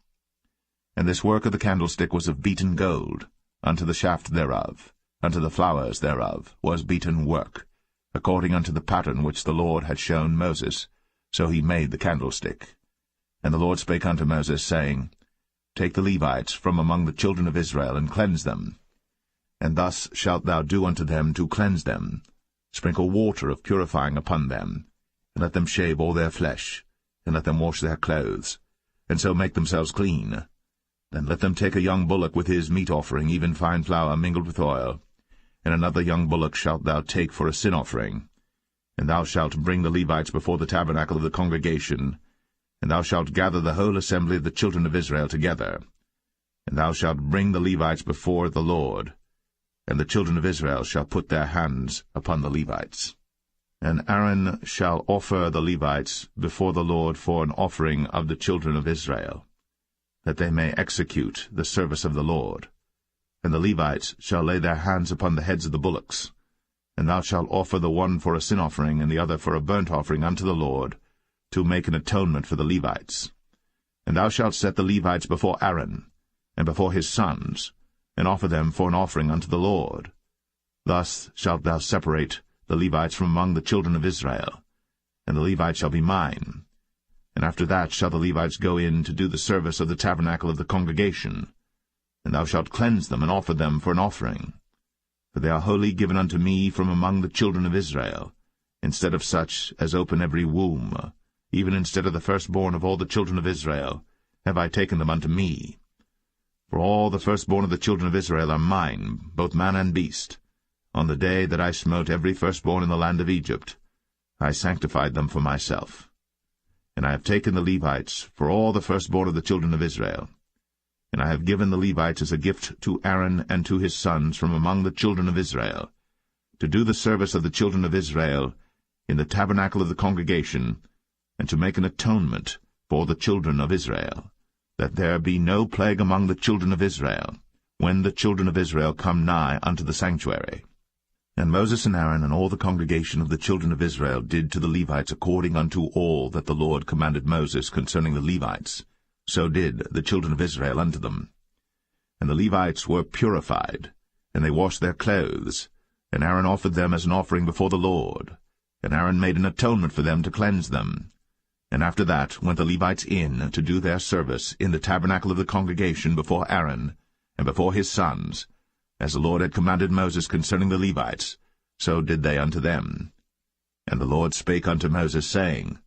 And this work of the candlestick was of beaten gold, unto the shaft thereof, unto the flowers thereof was beaten work, according unto the pattern which the Lord had shown Moses. So he made the candlestick. And the Lord spake unto Moses, saying, Take the Levites from among the children of Israel, and cleanse them. And thus shalt thou do unto them to cleanse them. Sprinkle water of purifying upon them, and let them shave all their flesh, and let them wash their clothes, and so make themselves clean. Then let them take a young bullock with his meat offering, even fine flour mingled with oil, and another young bullock shalt thou take for a sin offering. And thou shalt bring the Levites before the tabernacle of the congregation, and thou shalt gather the whole assembly of the children of Israel together. And thou shalt bring the Levites before the Lord, and the children of Israel shall put their hands upon the Levites. And Aaron shall offer the Levites before the Lord for an offering of the children of Israel, that they may execute the service of the Lord. And the Levites shall lay their hands upon the heads of the bullocks. And thou shalt offer the one for a sin offering, and the other for a burnt offering unto the Lord, to make an atonement for the Levites. And thou shalt set the Levites before Aaron, and before his sons, and offer them for an offering unto the Lord. Thus shalt thou separate the Levites from among the children of Israel, and the Levites shall be mine. And after that shall the Levites go in to do the service of the tabernacle of the congregation. And thou shalt cleanse them, and offer them for an offering. For they are wholly given unto me from among the children of Israel, instead of such as open every womb, even instead of the firstborn of all the children of Israel, have I taken them unto me. For all the firstborn of the children of Israel are mine, both man and beast. On the day that I smote every firstborn in the land of Egypt, I sanctified them for myself. And I have taken the Levites for all the firstborn of the children of Israel. And I have given the Levites as a gift to Aaron and to his sons from among the children of Israel, to do the service of the children of Israel in the tabernacle of the congregation, and to make an atonement for the children of Israel, that there be no plague among the children of Israel, when the children of Israel come nigh unto the sanctuary. And Moses and Aaron and all the congregation of the children of Israel did to the Levites according unto all that the Lord commanded Moses concerning the Levites. So did the children of Israel unto them. And the Levites were purified, and they washed their clothes, and Aaron offered them as an offering before the Lord. And Aaron made an atonement for them to cleanse them. And after that went the Levites in to do their service in the tabernacle of the congregation before Aaron, and before his sons, as the Lord had commanded Moses concerning the Levites, so did they unto them. And the Lord spake unto Moses, saying,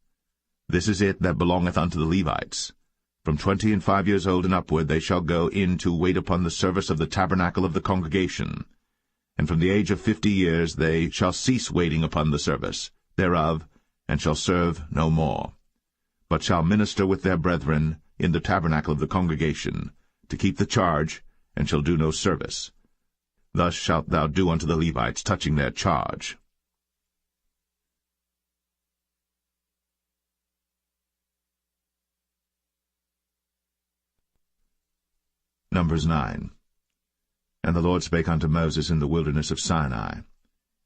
This is it that belongeth unto the Levites. From 20 and 5 years old and upward they shall go in to wait upon the service of the tabernacle of the congregation. And from the age of 50 years they shall cease waiting upon the service thereof, and shall serve no more, but shall minister with their brethren in the tabernacle of the congregation, to keep the charge, and shall do no service. Thus shalt thou do unto the Levites touching their charge. Numbers 9. And the Lord spake unto Moses in the wilderness of Sinai,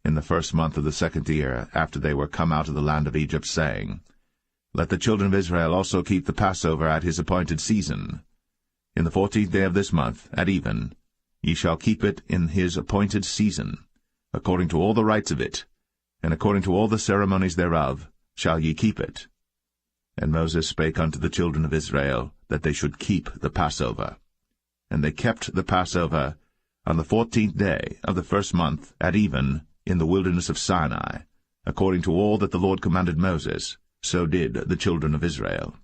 in the first month of the 2nd year, after they were come out of the land of Egypt, saying, Let the children of Israel also keep the Passover at his appointed season. In the 14th day of this month, at even, ye shall keep it in his appointed season, according to all the rites of it, and according to all the ceremonies thereof shall ye keep it. And Moses spake unto the children of Israel, that they should keep the Passover. And they kept the Passover on the 14th day of the first month at even in the wilderness of Sinai, according to all that the Lord commanded Moses, so did the children of Israel.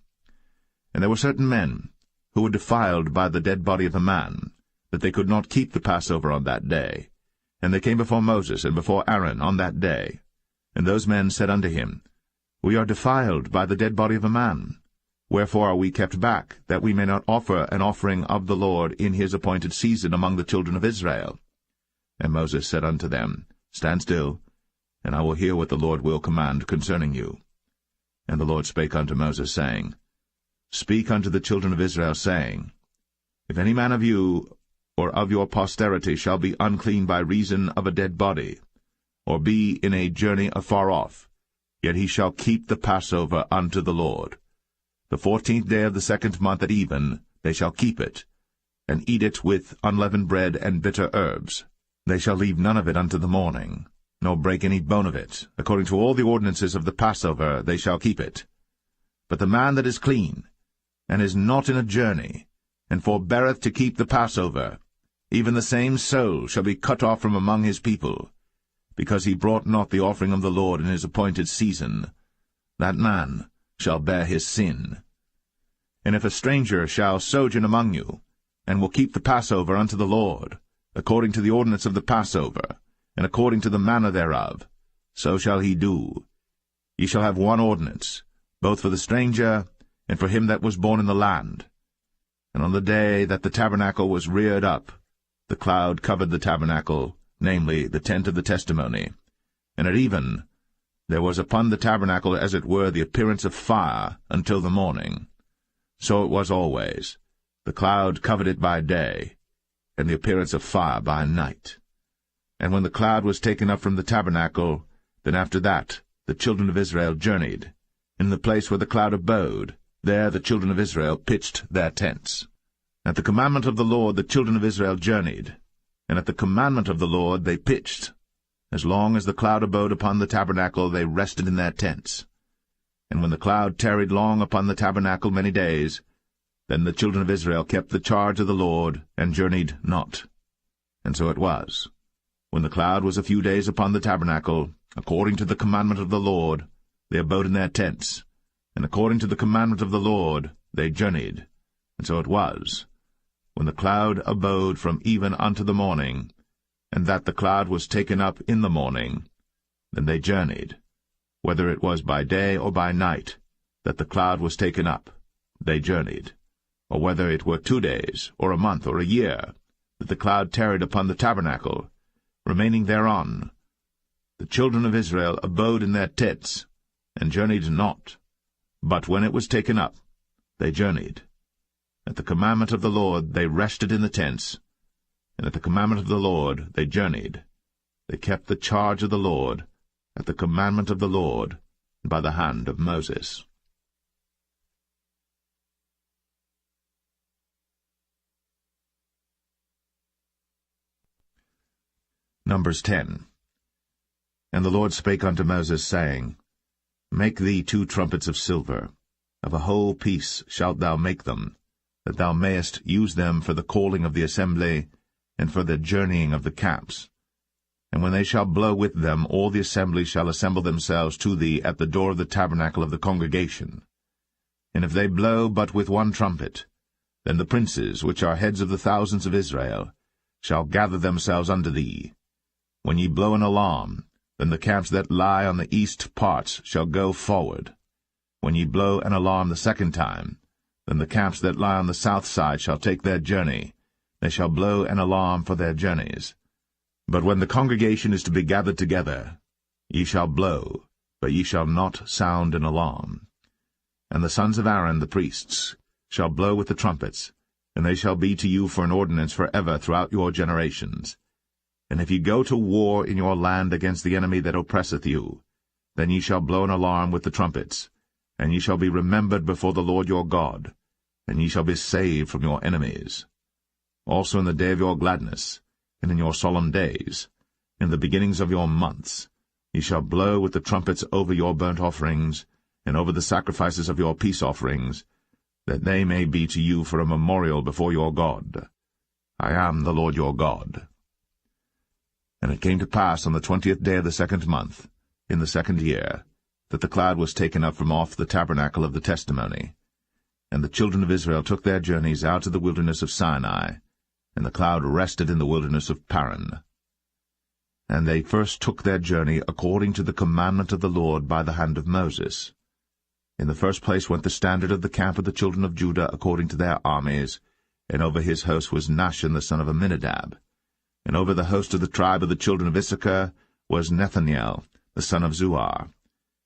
And there were certain men who were defiled by the dead body of a man, that they could not keep the Passover on that day. And they came before Moses and before Aaron on that day. And those men said unto him, We are defiled by the dead body of a man. Wherefore are we kept back, that we may not offer an offering of the Lord in his appointed season among the children of Israel? And Moses said unto them, Stand still, and I will hear what the Lord will command concerning you. And the Lord spake unto Moses, saying, Speak unto the children of Israel, saying, If any man of you or of your posterity shall be unclean by reason of a dead body, or be in a journey afar off, yet he shall keep the Passover unto the Lord. The 14th day of the 2nd month at even they shall keep it, and eat it with unleavened bread and bitter herbs. They shall leave none of it unto the morning, nor break any bone of it. According to all the ordinances of the Passover they shall keep it. But the man that is clean, and is not in a journey, and forbeareth to keep the Passover, even the same soul shall be cut off from among his people, because he brought not the offering of the Lord in his appointed season. That man shall bear his sin. And if a stranger shall sojourn among you, and will keep the Passover unto the Lord, according to the ordinance of the Passover, and according to the manner thereof, so shall he do. Ye shall have one ordinance, both for the stranger and for him that was born in the land. And on the day that the tabernacle was reared up, the cloud covered the tabernacle, namely, the tent of the testimony. And at even there was upon the tabernacle as it were the appearance of fire until the morning. So it was always. The cloud covered it by day, and the appearance of fire by night. And when the cloud was taken up from the tabernacle, then after that the children of Israel journeyed. In the place where the cloud abode, there the children of Israel pitched their tents. At the commandment of the Lord the children of Israel journeyed, and at the commandment of the Lord they pitched. As long as the cloud abode upon the tabernacle, they rested in their tents. And when the cloud tarried long upon the tabernacle many days, then the children of Israel kept the charge of the Lord, and journeyed not. And so it was, when the cloud was a few days upon the tabernacle, according to the commandment of the Lord, they abode in their tents, and according to the commandment of the Lord they journeyed. And so it was, when the cloud abode from even unto the morning, and that the cloud was taken up in the morning, then they journeyed, whether it was by day or by night, that the cloud was taken up, they journeyed, or whether it were 2 days, or a month, or a year, that the cloud tarried upon the tabernacle, remaining thereon. The children of Israel abode in their tents, and journeyed not, but when it was taken up, they journeyed. At the commandment of the Lord they rested in the tents, and at the commandment of the Lord they journeyed. They kept the charge of the Lord, at the commandment of the Lord, by the hand of Moses. Numbers 10. And the Lord spake unto Moses, saying, Make thee 2 trumpets of silver, of a whole piece shalt thou make them, that thou mayest use them for the calling of the assembly, and for the journeying of the camps. And when they shall blow with them, all the assembly shall assemble themselves to thee at the door of the tabernacle of the congregation. And if they blow but with 1 trumpet, then the princes, which are heads of the thousands of Israel, shall gather themselves unto thee. When ye blow an alarm, then the camps that lie on the east parts shall go forward. When ye blow an alarm the 2nd time, then the camps that lie on the south side shall take their journey. They shall blow an alarm for their journeys. But when the congregation is to be gathered together, ye shall blow, but ye shall not sound an alarm. And the sons of Aaron the priests shall blow with the trumpets, and they shall be to you for an ordinance for ever throughout your generations. And if ye go to war in your land against the enemy that oppresseth you, then ye shall blow an alarm with the trumpets, and ye shall be remembered before the Lord your God, and ye shall be saved from your enemies. Also in the day of your gladness, and in your solemn days, in the beginnings of your months, ye shall blow with the trumpets over your burnt offerings, and over the sacrifices of your peace offerings, that they may be to you for a memorial before your God. I am the Lord your God. And it came to pass on the 20th day of the 2nd month, in the 2nd year, that the cloud was taken up from off the tabernacle of the testimony. And the children of Israel took their journeys out of the wilderness of Sinai, and the cloud rested in the wilderness of Paran. And they first took their journey according to the commandment of the Lord by the hand of Moses. In the first place went the standard of the camp of the children of Judah according to their armies, and over his host was Nahshon the son of Amminadab. And over the host of the tribe of the children of Issachar was Nethanel the son of Zuar.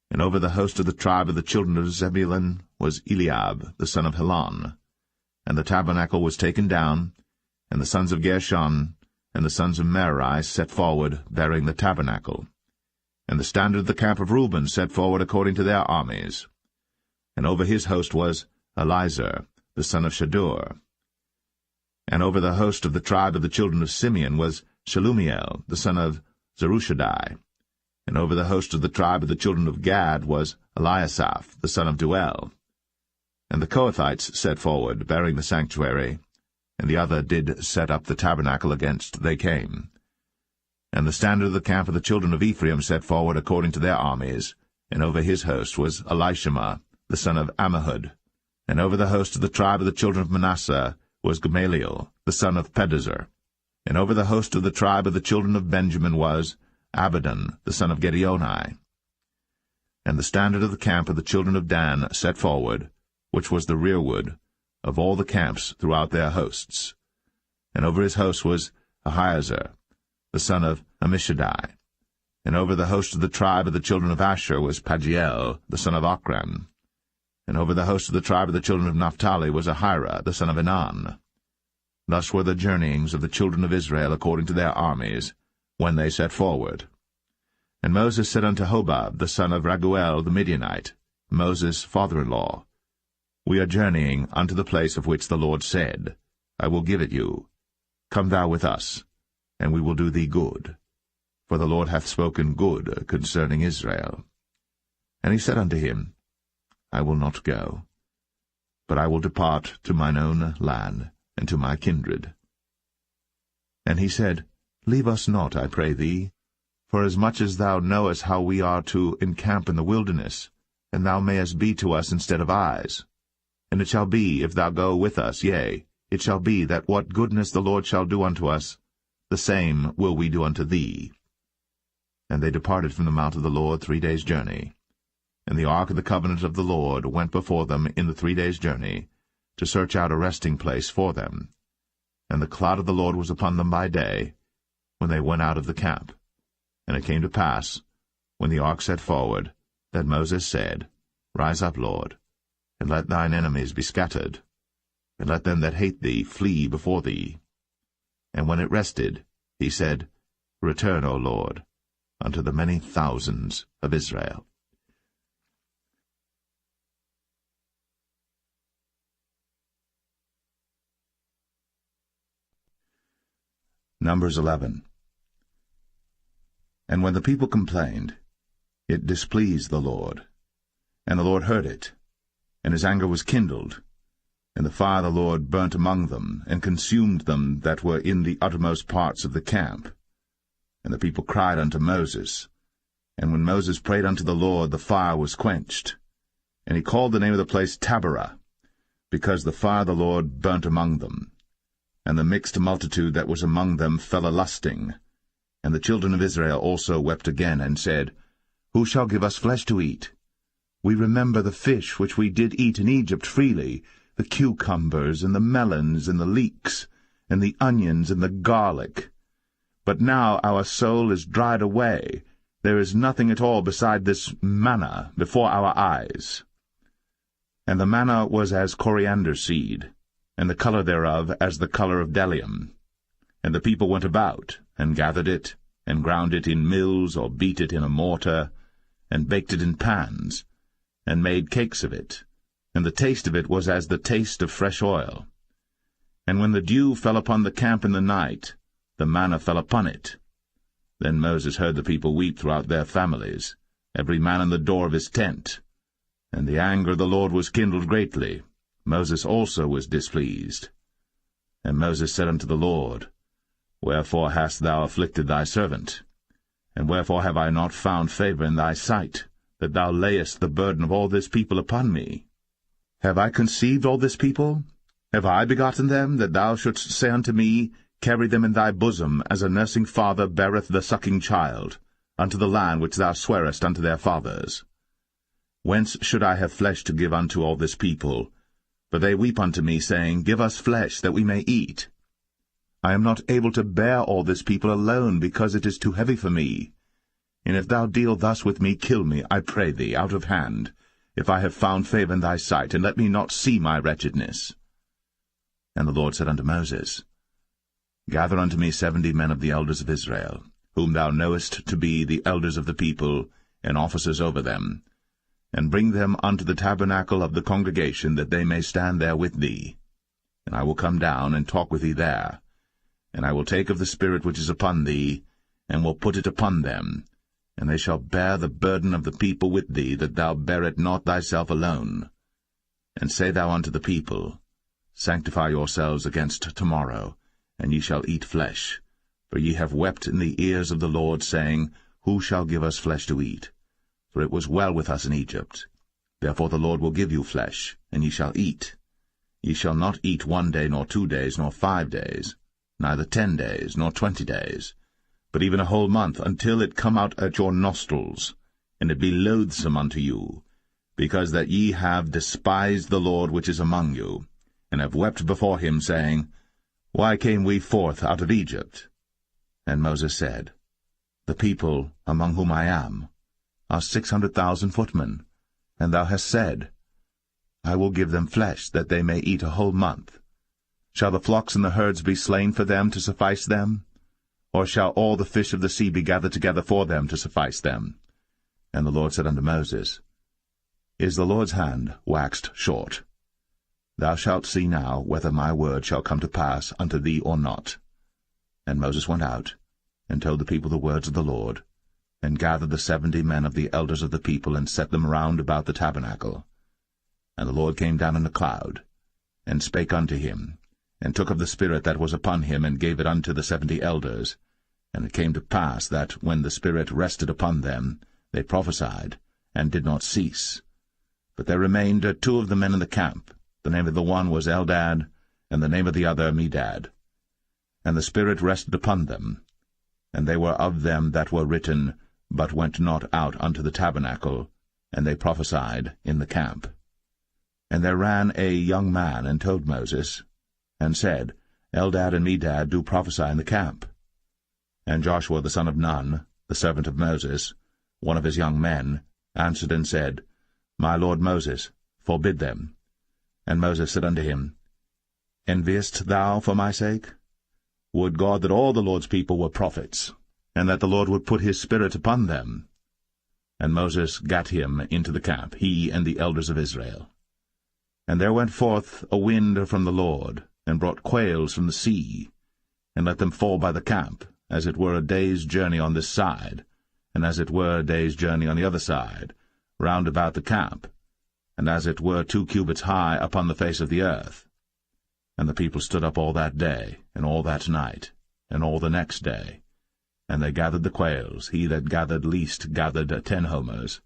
And over the host of the tribe of the children of Zebulun was Eliab the son of Helon. And the tabernacle was taken down, and the sons of Gershon and the sons of Merari set forward, bearing the tabernacle. And the standard of the camp of Reuben set forward according to their armies. And over his host was Elizur the son of Shadur. And over the host of the tribe of the children of Simeon was Shelumiel the son of Zerushadai. And over the host of the tribe of the children of Gad was Eliasaph the son of Duel. And the Kohathites set forward, bearing the sanctuary, and the other did set up the tabernacle against they came. And the standard of the camp of the children of Ephraim set forward according to their armies, and over his host was Elishama the son of Ammihud. And over the host of the tribe of the children of Manasseh was Gamaliel the son of Pedazur. And over the host of the tribe of the children of Benjamin was Abidan the son of Gideoni. And the standard of the camp of the children of Dan set forward, which was the rearward of all the camps throughout their hosts. And over his host was Ahiezer the son of Ammishaddai. And over the host of the tribe of the children of Asher was Pagiel the son of Ochran. And over the host of the tribe of the children of Naphtali was Ahira the son of Enan. Thus were the journeyings of the children of Israel according to their armies, when they set forward. And Moses said unto Hobab the son of Raguel the Midianite, Moses' father-in-law, We are journeying unto the place of which the Lord said, I will give it you. Come thou with us, and we will do thee good. For the Lord hath spoken good concerning Israel. And he said unto him, I will not go, but I will depart to mine own land, and to my kindred. And he said, Leave us not, I pray thee, for as much as thou knowest how we are to encamp in the wilderness, and thou mayest be to us instead of eyes. And it shall be, if thou go with us, yea, it shall be that what goodness the Lord shall do unto us, the same will we do unto thee. And they departed from the mount of the Lord 3 days' journey. And the ark of the covenant of the Lord went before them in the 3 days' journey, to search out a resting place for them. And the cloud of the Lord was upon them by day, when they went out of the camp. And it came to pass, when the ark set forward, that Moses said, Rise up, Lord, and let thine enemies be scattered, and let them that hate thee flee before thee. And when it rested, he said, Return, O Lord, unto the many thousands of Israel. Numbers 11. And when the people complained, it displeased the Lord. And the Lord heard it, and his anger was kindled. And the fire of the Lord burnt among them, and consumed them that were in the uttermost parts of the camp. And the people cried unto Moses. And when Moses prayed unto the Lord, the fire was quenched. And he called the name of the place Taberah, because the fire of the Lord burnt among them. And the mixed multitude that was among them fell a-lusting. And the children of Israel also wept again, and said, Who shall give us flesh to eat? We remember the fish which we did eat in Egypt freely, the cucumbers, and the melons, and the leeks, and the onions, and the garlic. But now our soul is dried away. There is nothing at all beside this manna before our eyes. And the manna was as coriander seed, and the color thereof as the color of bdellium. And the people went about, and gathered it, and ground it in mills, or beat it in a mortar, and baked it in pans, and made cakes of it. And the taste of it was as the taste of fresh oil. And when the dew fell upon the camp in the night, the manna fell upon it. Then Moses heard the people weep throughout their families, every man in the door of his tent. And the anger of the Lord was kindled greatly. Moses also was displeased. And Moses said unto the Lord, Wherefore hast thou afflicted thy servant? And wherefore have I not found favor in thy sight, that thou layest the burden of all this people upon me? Have I conceived all this people? Have I begotten them, that thou shouldst say unto me, Carry them in thy bosom, as a nursing father beareth the sucking child, unto the land which thou swarest unto their fathers? Whence should I have flesh to give unto all this people? For they weep unto me, saying, Give us flesh, that we may eat. I am not able to bear all this people alone, because it is too heavy for me. And if thou deal thus with me, kill me, I pray thee, out of hand, if I have found favor in thy sight, and let me not see my wretchedness. And the Lord said unto Moses, Gather unto me 70 men of the elders of Israel, whom thou knowest to be the elders of the people, and officers over them, and bring them unto the tabernacle of the congregation, that they may stand there with thee. And I will come down and talk with thee there. And I will take of the Spirit which is upon thee, and will put it upon them, and they shall bear the burden of the people with thee, that thou bear it not thyself alone. And say thou unto the people, Sanctify yourselves against tomorrow, and ye shall eat flesh. For ye have wept in the ears of the Lord, saying, Who shall give us flesh to eat? For it was well with us in Egypt. Therefore the Lord will give you flesh, and ye shall eat. Ye shall not eat 1 day, nor 2 days, nor 5 days, neither 10 days, nor 20 days, but even a whole month, until it come out at your nostrils, and it be loathsome unto you, because that ye have despised the Lord which is among you, and have wept before him, saying, Why came we forth out of Egypt? And Moses said, The people, among whom I am, are 600,000 footmen, and thou hast said, I will give them flesh, that they may eat a whole month. Shall the flocks and the herds be slain for them to suffice them? Or shall all the fish of the sea be gathered together for them to suffice them? And the Lord said unto Moses, Is the Lord's hand waxed short? Thou shalt see now whether my word shall come to pass unto thee or not. And Moses went out, and told the people the words of the Lord, and gathered the 70 men of the elders of the people, and set them round about the tabernacle. And the Lord came down in a cloud, and spake unto him, and took of the Spirit that was upon him, and gave it unto the 70 elders. And it came to pass that, when the Spirit rested upon them, they prophesied, and did not cease. But there remained 2 of the men in the camp. The name of the one was Eldad, and the name of the other Medad. And the Spirit rested upon them, and they were of them that were written, but went not out unto the tabernacle, and they prophesied in the camp. And there ran a young man, and told Moses, and said, Eldad and Medad do prophesy in the camp. And Joshua the son of Nun, the servant of Moses, one of his young men, answered and said, My lord Moses, forbid them. And Moses said unto him, Enviest thou for my sake? Would God that all the Lord's people were prophets, and that the Lord would put his Spirit upon them. And Moses gat him into the camp, he and the elders of Israel. And there went forth a wind from the Lord, and brought quails from the sea, and let them fall by the camp, as it were a day's journey on this side, and as it were a day's journey on the other side, round about the camp, and as it were 2 cubits high upon the face of the earth. And the people stood up all that day, and all that night, and all the next day. And they gathered the quails, he that gathered least gathered 10 homers,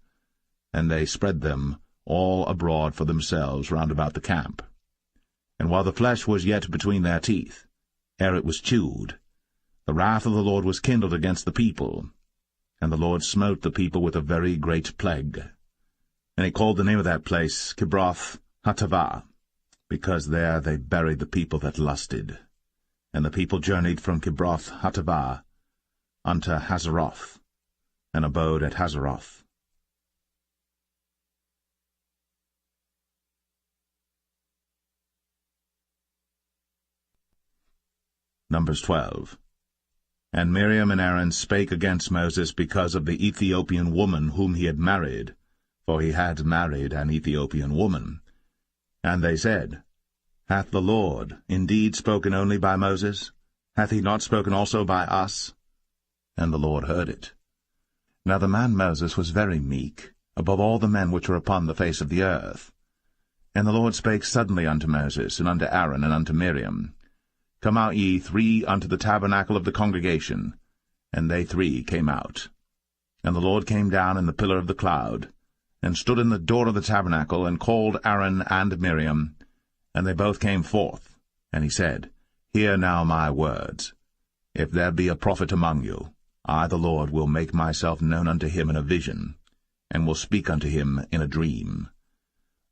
and they spread them all abroad for themselves round about the camp. And while the flesh was yet between their teeth, ere it was chewed, the wrath of the Lord was kindled against the people, and the Lord smote the people with a very great plague. And he called the name of that place Kibroth Hattaavah, because there they buried the people that lusted. And the people journeyed from Kibroth Hattaavah unto Hazeroth, and abode at Hazeroth. Numbers 12. And Miriam and Aaron spake against Moses because of the Ethiopian woman whom he had married, for he had married an Ethiopian woman. And they said, Hath the Lord indeed spoken only by Moses? Hath he not spoken also by us? And the Lord heard it. Now the man Moses was very meek, above all the men which were upon the face of the earth. And the Lord spake suddenly unto Moses, and unto Aaron, and unto Miriam, Come out ye 3 unto the tabernacle of the congregation. And they 3 came out. And the Lord came down in the pillar of the cloud, and stood in the door of the tabernacle, and called Aaron and Miriam. And they both came forth. And he said, Hear now my words. If there be a prophet among you, I the Lord will make myself known unto him in a vision, and will speak unto him in a dream.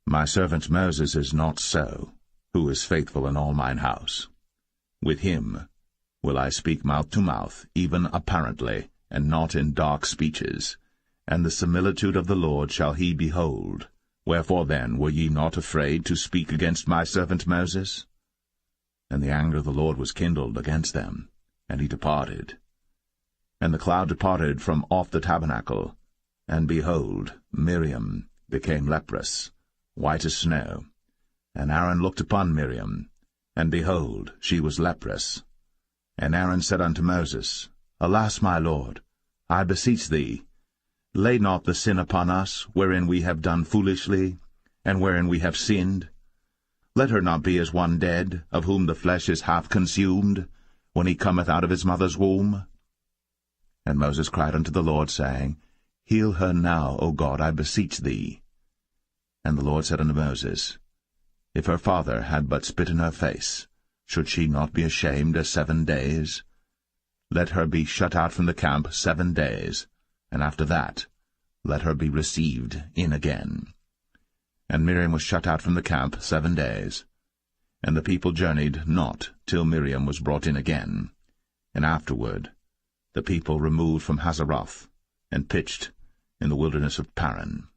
My servant Moses is not so, who is faithful in all mine house. With him will I speak mouth to mouth, even apparently, and not in dark speeches. And the similitude of the Lord shall he behold. Wherefore then were ye not afraid to speak against my servant Moses? And the anger of the Lord was kindled against them, and he departed. And the cloud departed from off the tabernacle, and behold, Miriam became leprous, white as snow. And Aaron looked upon Miriam, and behold, she was leprous. And Aaron said unto Moses, Alas, my lord, I beseech thee, lay not the sin upon us, wherein we have done foolishly, and wherein we have sinned. Let her not be as one dead, of whom the flesh is half consumed, when he cometh out of his mother's womb. And Moses cried unto the Lord, saying, Heal her now, O God, I beseech thee. And the Lord said unto Moses, If her father had but spit in her face, should she not be ashamed 7 days? Let her be shut out from the camp 7 days, and after that let her be received in again. And Miriam was shut out from the camp 7 days. And the people journeyed not till Miriam was brought in again. And afterward the people removed from Hazeroth, and pitched in the wilderness of Paran.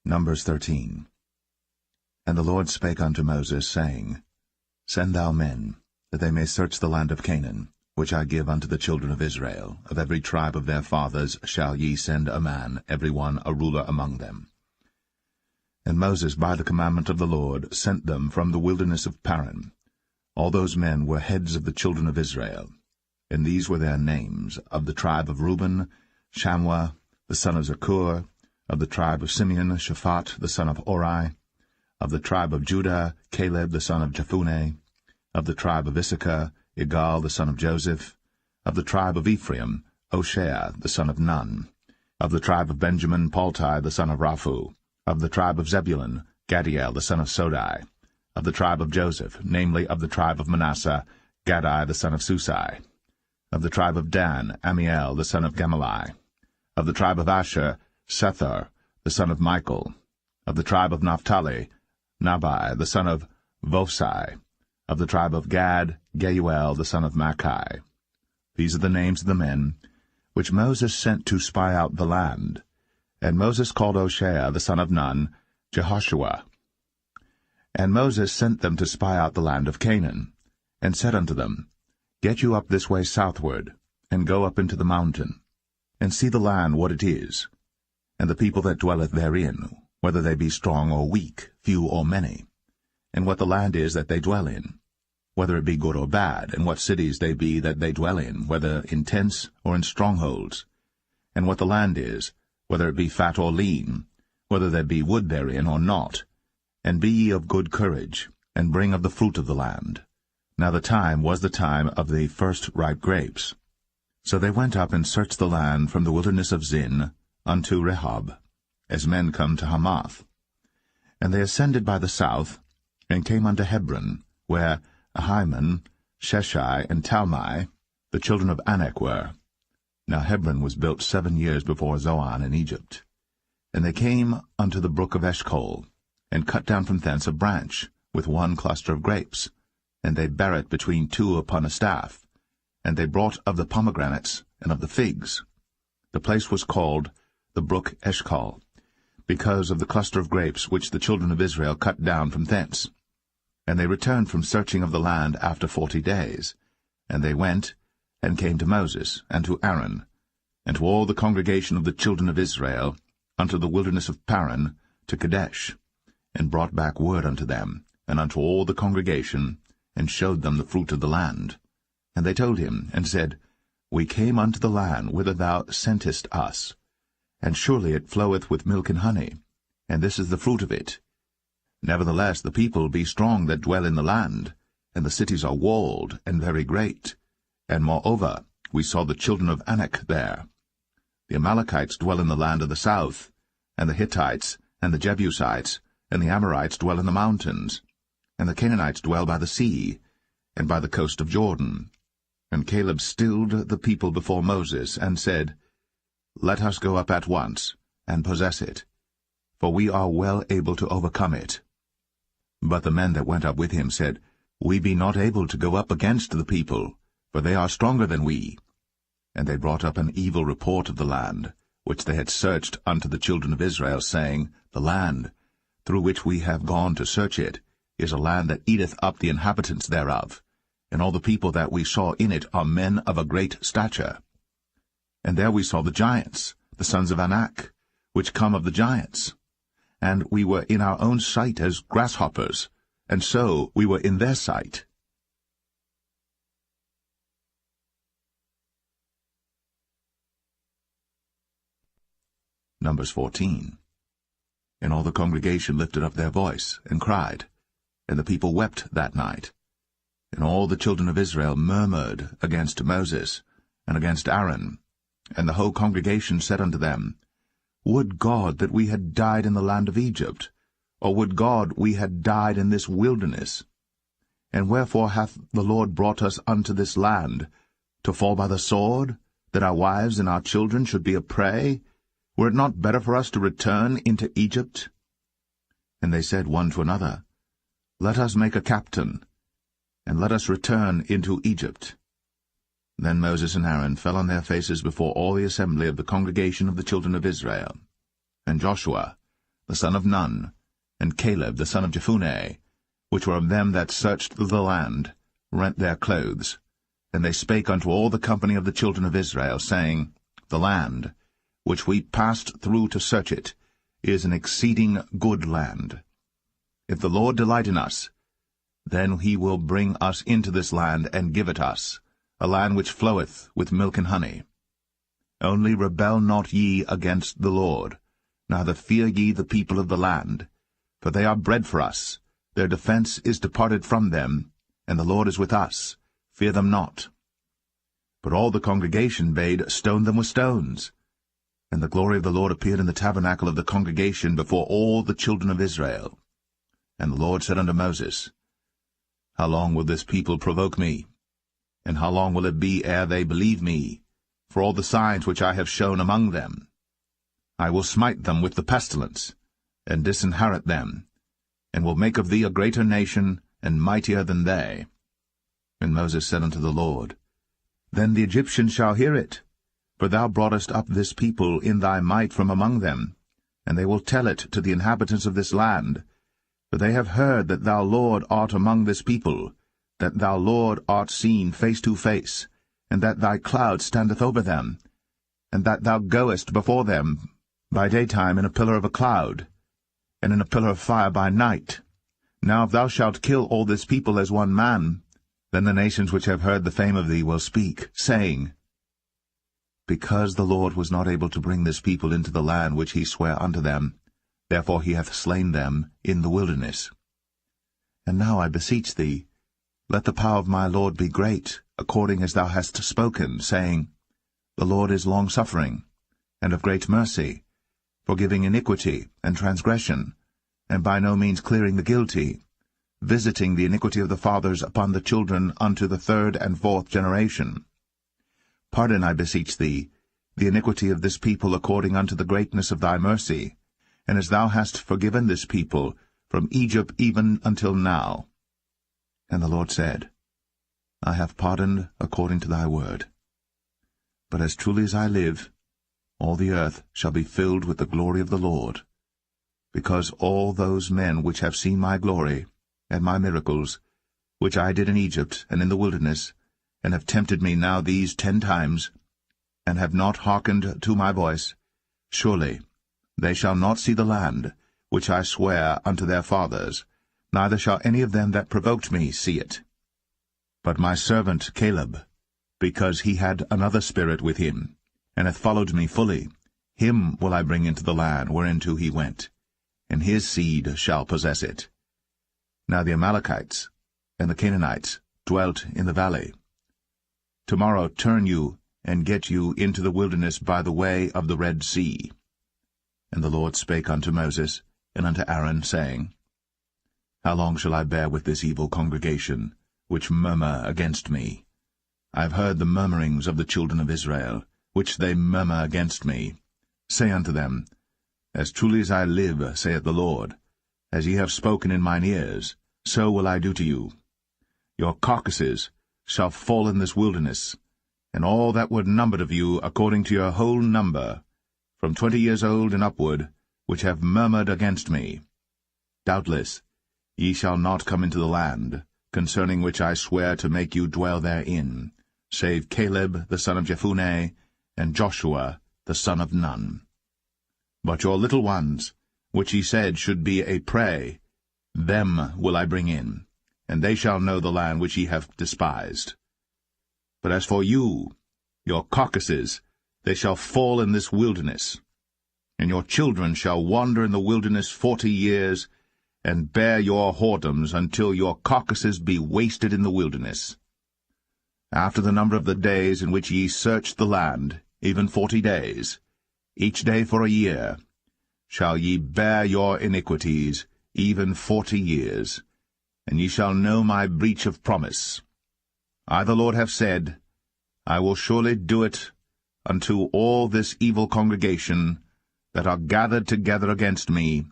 Numbers 13. And the Lord spake unto Moses, saying, Send thou men, that they may search the land of Canaan, which I give unto the children of Israel. Of every tribe of their fathers shall ye send a man, every one a ruler among them. And Moses, by the commandment of the Lord, sent them from the wilderness of Paran. All those men were heads of the children of Israel. And these were their names: of the tribe of Reuben, Shammua, the son of Zakur; of the tribe of Simeon, Shaphat, the son of Ori; of the tribe of Judah, Caleb, the son of Jephunneh; of the tribe of Issachar, Igal, the son of Joseph; of the tribe of Ephraim, Hoshea, the son of Nun; of the tribe of Benjamin, Palti, the son of Raphu; of the tribe of Zebulun, Gadiel, the son of Sodai; of the tribe of Joseph, namely, of the tribe of Manasseh, Gadai, the son of Susai; of the tribe of Dan, Amiel, the son of Gemalli; of the tribe of Asher, Sethur, the son of Michael; of the tribe of Naphtali, Nabai, the son of Vosai; of the tribe of Gad, Geuel, the son of Machi. These are the names of the men which Moses sent to spy out the land. And Moses called Hoshea, the son of Nun, Jehoshua. And Moses sent them to spy out the land of Canaan, and said unto them, Get you up this way southward, and go up into the mountain, and see the land what it is, and the people that dwelleth therein, whether they be strong or weak, few or many, and what the land is that they dwell in, whether it be good or bad, and what cities they be that they dwell in, whether in tents or in strongholds, and what the land is, whether it be fat or lean, whether there be wood therein or not. And be ye of good courage, and bring of the fruit of the land. Now the time was the time of the first ripe grapes. So they went up and searched the land from the wilderness of Zin unto Rehob, as men come to Hamath. And they ascended by the south, and came unto Hebron, where Ahiman, Sheshai, and Talmai, the children of Anak, were. Now Hebron was built 7 years before Zoan in Egypt. And they came unto the brook of Eshcol, and cut down from thence a branch, with one cluster of grapes, and they bare it between two upon a staff. And they brought of the pomegranates and of the figs. The place was called the brook Eshcol, because of the cluster of grapes which the children of Israel cut down from thence. And they returned from searching of the land after 40 days. And they went, and came to Moses, and to Aaron, and to all the congregation of the children of Israel, unto the wilderness of Paran, to Kadesh, and brought back word unto them, and unto all the congregation, and showed them the fruit of the land. And they told him, and said, We came unto the land whither thou sentest us, and surely it floweth with milk and honey, and this is the fruit of it. Nevertheless the people be strong that dwell in the land, and the cities are walled and very great. And moreover, we saw the children of Anak there. The Amalekites dwell in the land of the south, and the Hittites, and the Jebusites, and the Amorites dwell in the mountains, and the Canaanites dwell by the sea, and by the coast of Jordan. And Caleb stilled the people before Moses, and said, Let us go up at once, and possess it, for we are well able to overcome it. But the men that went up with him said, We be not able to go up against the people, for they are stronger than we. And they brought up an evil report of the land, which they had searched unto the children of Israel, saying, The land, through which we have gone to search it, is a land that eateth up the inhabitants thereof, and all the people that we saw in it are men of a great stature. And there we saw the giants, the sons of Anak, which come of the giants. And we were in our own sight as grasshoppers, and so we were in their sight. Numbers 14. And all the congregation lifted up their voice, and cried, and the people wept that night. And all the children of Israel murmured against Moses, and against Aaron. And the whole congregation said unto them, Would God that we had died in the land of Egypt, or would God we had died in this wilderness? And wherefore hath the Lord brought us unto this land, to fall by the sword, that our wives and our children should be a prey? Were it not better for us to return into Egypt? And they said one to another, Let us make a captain, and let us return into Egypt. Then Moses and Aaron fell on their faces before all the assembly of the congregation of the children of Israel. And Joshua, the son of Nun, and Caleb, the son of Jephunneh, which were of them that searched the land, rent their clothes. And they spake unto all the company of the children of Israel, saying, The land, which we passed through to search it, is an exceeding good land. If the Lord delight in us, then he will bring us into this land, and give it us, a land which floweth with milk and honey. Only rebel not ye against the Lord, neither fear ye the people of the land. For they are bread for us, their defense is departed from them, and the Lord is with us. Fear them not. But all the congregation bade stone them with stones. And the glory of the Lord appeared in the tabernacle of the congregation before all the children of Israel. And the Lord said unto Moses, How long will this people provoke me? And how long will it be ere they believe me, for all the signs which I have shown among them? I will smite them with the pestilence, and disinherit them, and will make of thee a greater nation, and mightier than they. And Moses said unto the Lord, Then the Egyptians shall hear it, for thou broughtest up this people in thy might from among them, and they will tell it to the inhabitants of this land. For they have heard that thou, Lord, art among this people, that thou, Lord, art seen face to face, and that thy cloud standeth over them, and that thou goest before them by daytime in a pillar of a cloud, and in a pillar of fire by night. Now if thou shalt kill all this people as one man, then the nations which have heard the fame of thee will speak, saying, Because the Lord was not able to bring this people into the land which he sware unto them, therefore he hath slain them in the wilderness. And now I beseech thee, let the power of my Lord be great, according as thou hast spoken, saying, The Lord is long-suffering, and of great mercy, forgiving iniquity and transgression, and by no means clearing the guilty, visiting the iniquity of the fathers upon the children unto the third and fourth generation. Pardon, I beseech thee, the iniquity of this people according unto the greatness of thy mercy, and as thou hast forgiven this people from Egypt even until now. And the Lord said, I have pardoned according to thy word. But as truly as I live, all the earth shall be filled with the glory of the Lord, because all those men which have seen my glory and my miracles, which I did in Egypt and in the wilderness, and have tempted me now these 10 times, and have not hearkened to my voice, surely they shall not see the land which I sware unto their fathers, neither shall any of them that provoked me see it. But my servant Caleb, because he had another spirit with him, and hath followed me fully, him will I bring into the land whereinto he went, and his seed shall possess it. Now the Amalekites and the Canaanites dwelt in the valley. Tomorrow turn you, and get you into the wilderness by the way of the Red Sea. And the Lord spake unto Moses and unto Aaron, saying, How long shall I bear with this evil congregation, which murmur against me? I have heard the murmurings of the children of Israel, which they murmur against me. Say unto them, As truly as I live, saith the Lord, as ye have spoken in mine ears, so will I do to you. Your carcasses shall fall in this wilderness, and all that were numbered of you according to your whole number, from 20 years old and upward, which have murmured against me. Doubtless ye shall not come into the land, concerning which I swear to make you dwell therein, save Caleb the son of Jephunneh, and Joshua the son of Nun. But your little ones, which ye said should be a prey, them will I bring in, and they shall know the land which ye have despised. But as for you, your carcasses, they shall fall in this wilderness, and your children shall wander in the wilderness 40 years, and bear your whoredoms until your carcasses be wasted in the wilderness. After the number of the days in which ye searched the land, even 40 days, each day for a year, shall ye bear your iniquities, even 40 years, and ye shall know my breach of promise. I the Lord have said, I will surely do it unto all this evil congregation that are gathered together against me.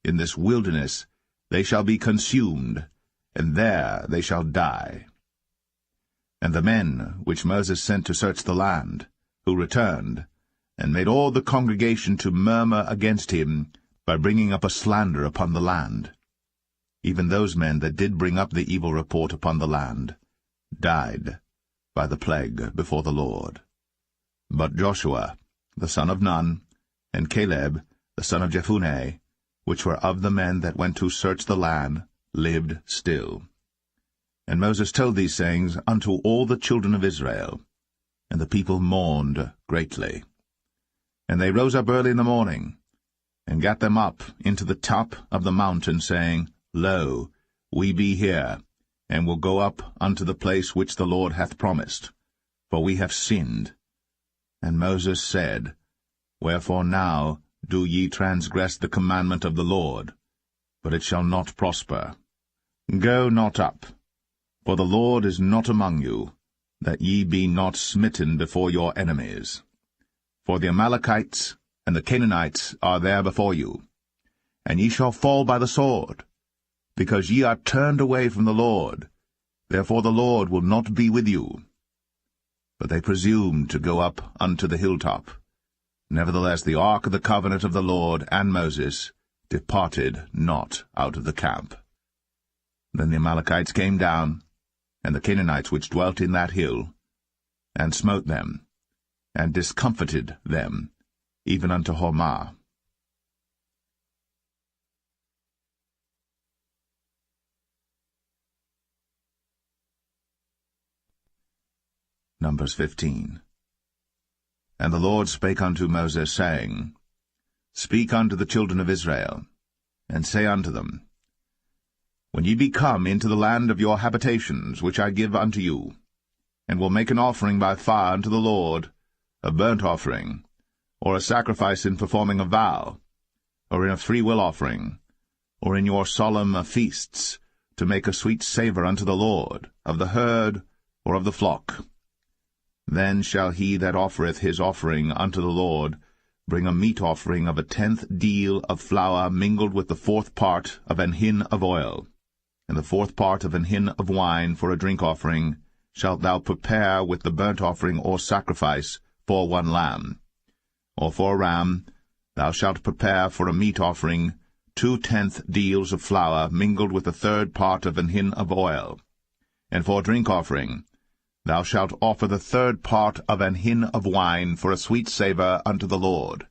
In this wilderness they shall be consumed, and there they shall die. And the men which Moses sent to search the land, who returned, and made all the congregation to murmur against him, by bringing up a slander upon the land, even those men that did bring up the evil report upon the land, died by the plague before the Lord. But Joshua, the son of Nun, and Caleb, the son of Jephunneh, which were of the men that went to search the land, lived still. And Moses told these sayings unto all the children of Israel. And the people mourned greatly. And they rose up early in the morning, and gat them up into the top of the mountain, saying, Lo, we be here, and will go up unto the place which the Lord hath promised, for we have sinned. And Moses said, Wherefore now do ye transgress the commandment of the Lord? But it shall not prosper. Go not up, for the Lord is not among you, that ye be not smitten before your enemies. For the Amalekites and the Canaanites are there before you, and ye shall fall by the sword, because ye are turned away from the Lord. Therefore the Lord will not be with you. But they presumed to go up unto the hilltop. Nevertheless the ark of the covenant of the Lord and Moses departed not out of the camp. Then the Amalekites came down, and the Canaanites which dwelt in that hill, and smote them, and discomfited them, even unto Hormah. Numbers 15. And the Lord spake unto Moses, saying, Speak unto the children of Israel, and say unto them, When ye be come into the land of your habitations, which I give unto you, and will make an offering by fire unto the Lord, a burnt offering, or a sacrifice in performing a vow, or in a freewill offering, or in your solemn feasts, to make a sweet savour unto the Lord, of the herd or of the flock. Then shall he that offereth his offering unto the Lord bring a meat offering of 1/10 deal of flour mingled with the 4th part of an hin of oil, and the 4th part of an hin of wine for a drink offering shalt thou prepare with the burnt offering or sacrifice for 1 lamb. Or for a ram thou shalt prepare for a meat offering 2/10 deals of flour mingled with the 3rd part of an hin of oil. And for a drink offering thou shalt offer the 3rd part of an hin of wine for a sweet savour unto the Lord.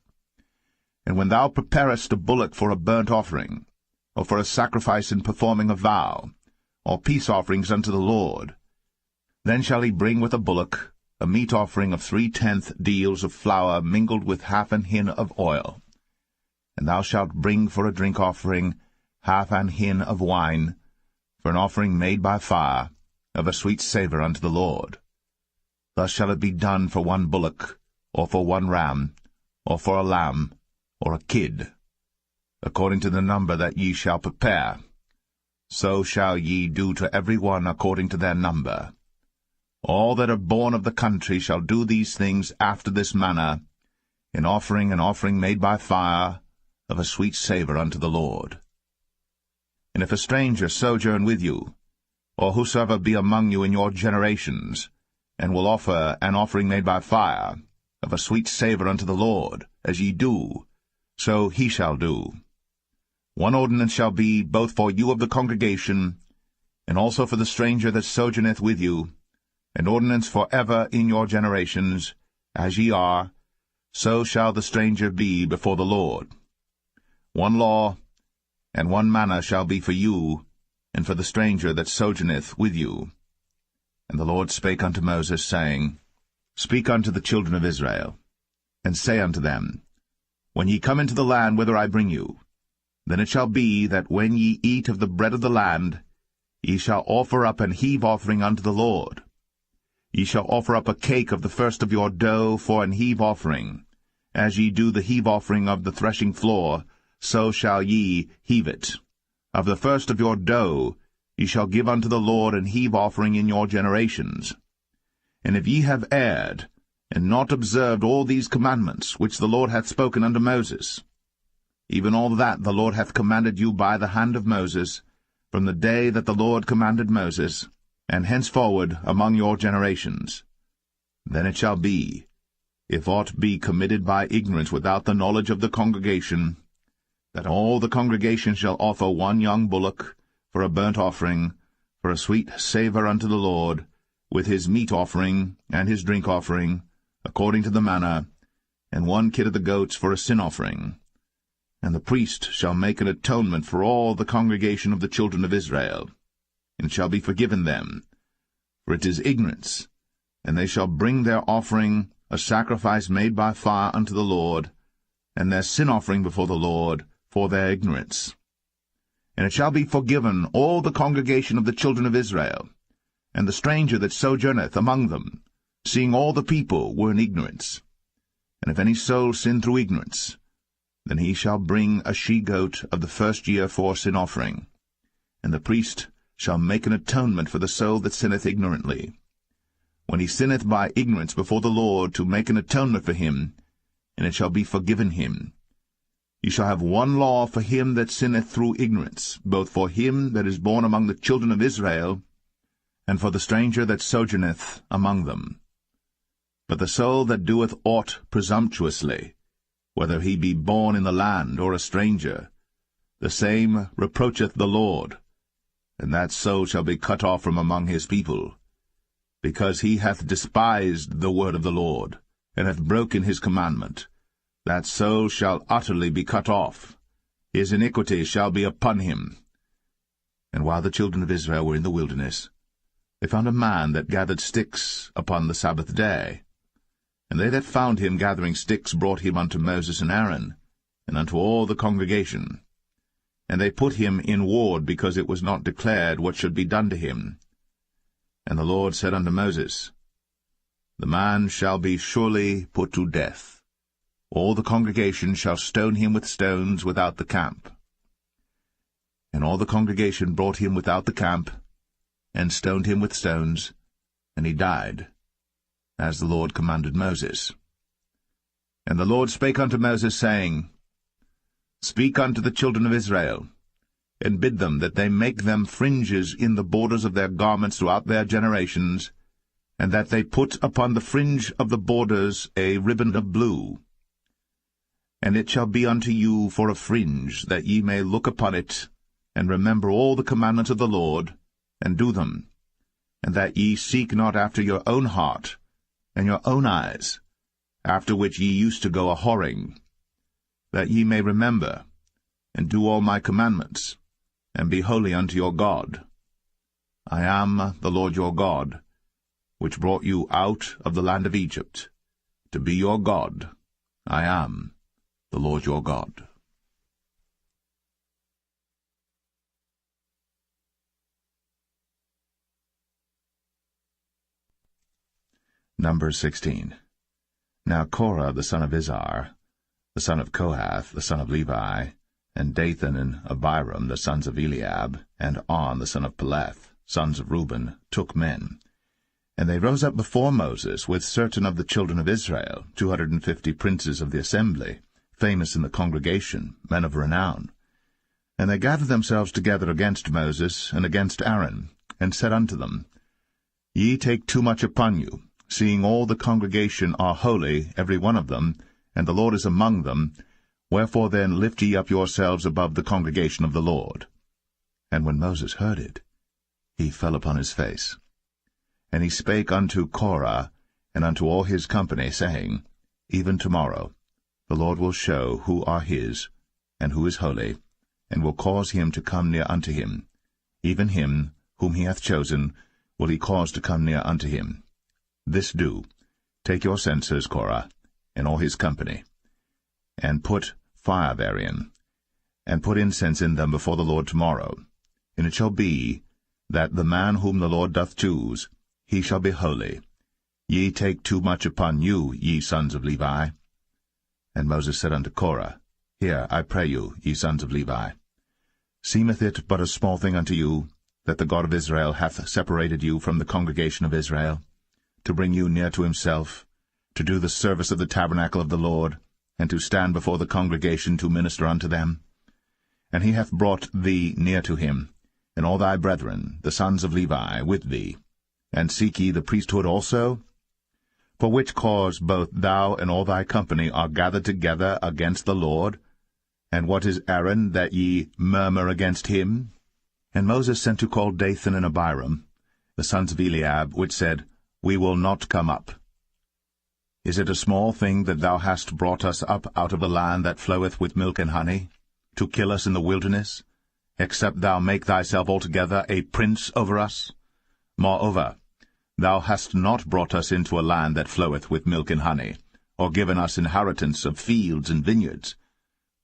And when thou preparest a bullock for a burnt offering, or for a sacrifice in performing a vow, or peace offerings unto the Lord, then shall he bring with a bullock a meat offering of 3/10 deals of flour mingled with 1/2 an hin of oil. And thou shalt bring for a drink offering 1/2 an hin of wine, for an offering made by fire, of a sweet savour unto the Lord. Thus shall it be done for 1 bullock, or for 1 ram, or for a lamb, or a kid, according to the number that ye shall prepare. So shall ye do to every one according to their number. All that are born of the country shall do these things after this manner, in offering an offering made by fire, of a sweet savour unto the Lord. And if a stranger sojourn with you, or whosoever be among you in your generations, and will offer an offering made by fire, of a sweet savour unto the Lord, as ye do, so he shall do. 1 ordinance shall be both for you of the congregation, and also for the stranger that sojourneth with you, an ordinance for ever in your generations, as ye are, so shall the stranger be before the Lord. 1 law and 1 manner shall be for you, and for the stranger that sojourneth with you. And the Lord spake unto Moses, saying, Speak unto the children of Israel, and say unto them, When ye come into the land whither I bring you, then it shall be that when ye eat of the bread of the land, ye shall offer up an heave offering unto the Lord. Ye shall offer up a cake of the first of your dough for an heave offering. As ye do the heave offering of the threshing floor, so shall ye heave it. Of the first of your dough ye shall give unto the Lord an heave offering in your generations. And if ye have erred, and not observed all these commandments which the Lord hath spoken unto Moses, even all that the Lord hath commanded you by the hand of Moses, from the day that the Lord commanded Moses, and henceforward among your generations, then it shall be, if aught be committed by ignorance without the knowledge of the congregation, that all the congregation shall offer 1 young bullock for a burnt offering, for a sweet savour unto the Lord, with his meat offering and his drink offering, according to the manner, and 1 kid of the goats for a sin offering. And the priest shall make an atonement for all the congregation of the children of Israel. and shall be forgiven them. For it is ignorance, and they shall bring their offering, a sacrifice made by fire unto the Lord, and their sin offering before the Lord, for their ignorance. And it shall be forgiven all the congregation of the children of Israel, and the stranger that sojourneth among them, seeing all the people were in ignorance. And if any soul sin through ignorance, then he shall bring a she-goat of the first year for sin offering, and the priest shall make an atonement for the soul that sinneth ignorantly. When he sinneth by ignorance before the Lord, to make an atonement for him, and it shall be forgiven him. Ye shall have one law for him that sinneth through ignorance, both for him that is born among the children of Israel, and for the stranger that sojourneth among them. But the soul that doeth aught presumptuously, whether he be born in the land or a stranger, the same reproacheth the Lord, and that soul shall be cut off from among his people, because he hath despised the word of the Lord, and hath broken his commandment. That soul shall utterly be cut off. His iniquity shall be upon him. And while the children of Israel were in the wilderness, they found a man that gathered sticks upon the Sabbath day. And they that found him gathering sticks brought him unto Moses and Aaron, and unto all the congregation. And they put him in ward, because it was not declared what should be done to him. And the Lord said unto Moses, The man shall be surely put to death. All the congregation shall stone him with stones without the camp. And all the congregation brought him without the camp, and stoned him with stones, and he died, as the Lord commanded Moses. And the Lord spake unto Moses, saying, Speak unto the children of Israel, and bid them that they make them fringes in the borders of their garments throughout their generations, and that they put upon the fringe of the borders a ribbon of blue. And it shall be unto you for a fringe, that ye may look upon it, and remember all the commandments of the Lord, and do them, and that ye seek not after your own heart, and your own eyes, after which ye used to go a-whoring, that ye may remember, and do all my commandments, and be holy unto your God. I am the Lord your God, which brought you out of the land of Egypt, to be your God. I am the Lord your God. Numbers 16. Now Korah the son of Izhar, the son of Kohath, the son of Levi, and Dathan and Abiram, the sons of Eliab, and On, the son of Paulett, sons of Reuben, took men. And they rose up before Moses with certain of the children of Israel, 250 princes of the assembly, famous in the congregation, men of renown. And they gathered themselves together against Moses and against Aaron, and said unto them, Ye take too much upon you, seeing all the congregation are holy, every one of them, and the Lord is among them. Wherefore then lift ye up yourselves above the congregation of the Lord. And when Moses heard it, he fell upon his face. And he spake unto Korah, and unto all his company, saying, Even tomorrow the Lord will show who are his, and who is holy, and will cause him to come near unto him. Even him whom he hath chosen will he cause to come near unto him. This do, take your censers, Korah, and all his company, and put fire therein, and put incense in them before the Lord tomorrow. And it shall be, that the man whom the Lord doth choose, he shall be holy. Ye take too much upon you, ye sons of Levi. And Moses said unto Korah, Hear, I pray you, ye sons of Levi. Seemeth it but a small thing unto you, that the God of Israel hath separated you from the congregation of Israel, to bring you near to himself, to do the service of the tabernacle of the Lord, and to stand before the congregation to minister unto them? And he hath brought thee near to him, and all thy brethren, the sons of Levi, with thee. And seek ye the priesthood also? For which cause both thou and all thy company are gathered together against the Lord? And what is Aaron, that ye murmur against him? And Moses sent to call Dathan and Abiram, the sons of Eliab, which said, We will not come up. Is it a small thing that thou hast brought us up out of a land that floweth with milk and honey, to kill us in the wilderness, except thou make thyself altogether a prince over us? Moreover, thou hast not brought us into a land that floweth with milk and honey, or given us inheritance of fields and vineyards.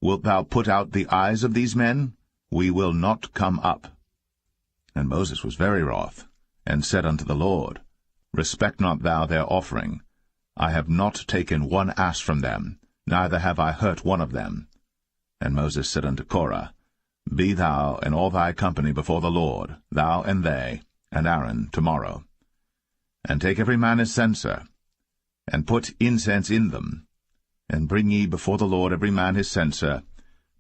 Wilt thou put out the eyes of these men? We will not come up. And Moses was very wroth, and said unto the Lord, Respect not thou their offering. I have not taken one ass from them, neither have I hurt one of them. And Moses said unto Korah, Be thou and all thy company before the Lord, thou and they, and Aaron, tomorrow. And take every man his censer, and put incense in them, and bring ye before the Lord every man his censer,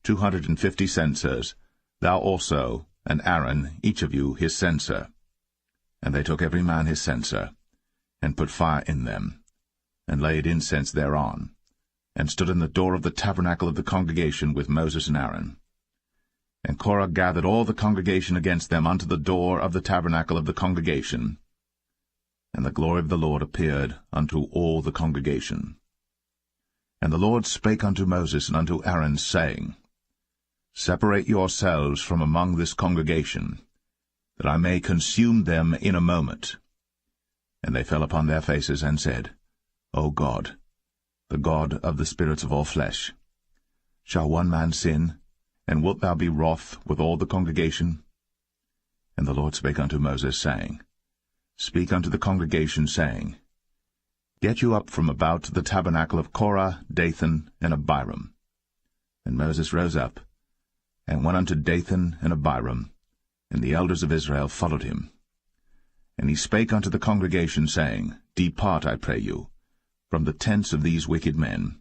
250 censers, thou also, and Aaron, each of you, his censer. And they took every man his censer, and put fire in them, and laid incense thereon, and stood in the door of the tabernacle of the congregation with Moses and Aaron. And Korah gathered all the congregation against them unto the door of the tabernacle of the congregation. And the glory of the Lord appeared unto all the congregation. And the Lord spake unto Moses and unto Aaron, saying, Separate yourselves from among this congregation, that I may consume them in a moment. And they fell upon their faces, and said, O God, the God of the spirits of all flesh, shall one man sin, and wilt thou be wroth with all the congregation? And the Lord spake unto Moses, saying, Speak unto the congregation, saying, Get you up from about the tabernacle of Korah, Dathan, and Abiram. And Moses rose up, and went unto Dathan and Abiram, and the elders of Israel followed him. And he spake unto the congregation, saying, Depart, I pray you, from the tents of these wicked men,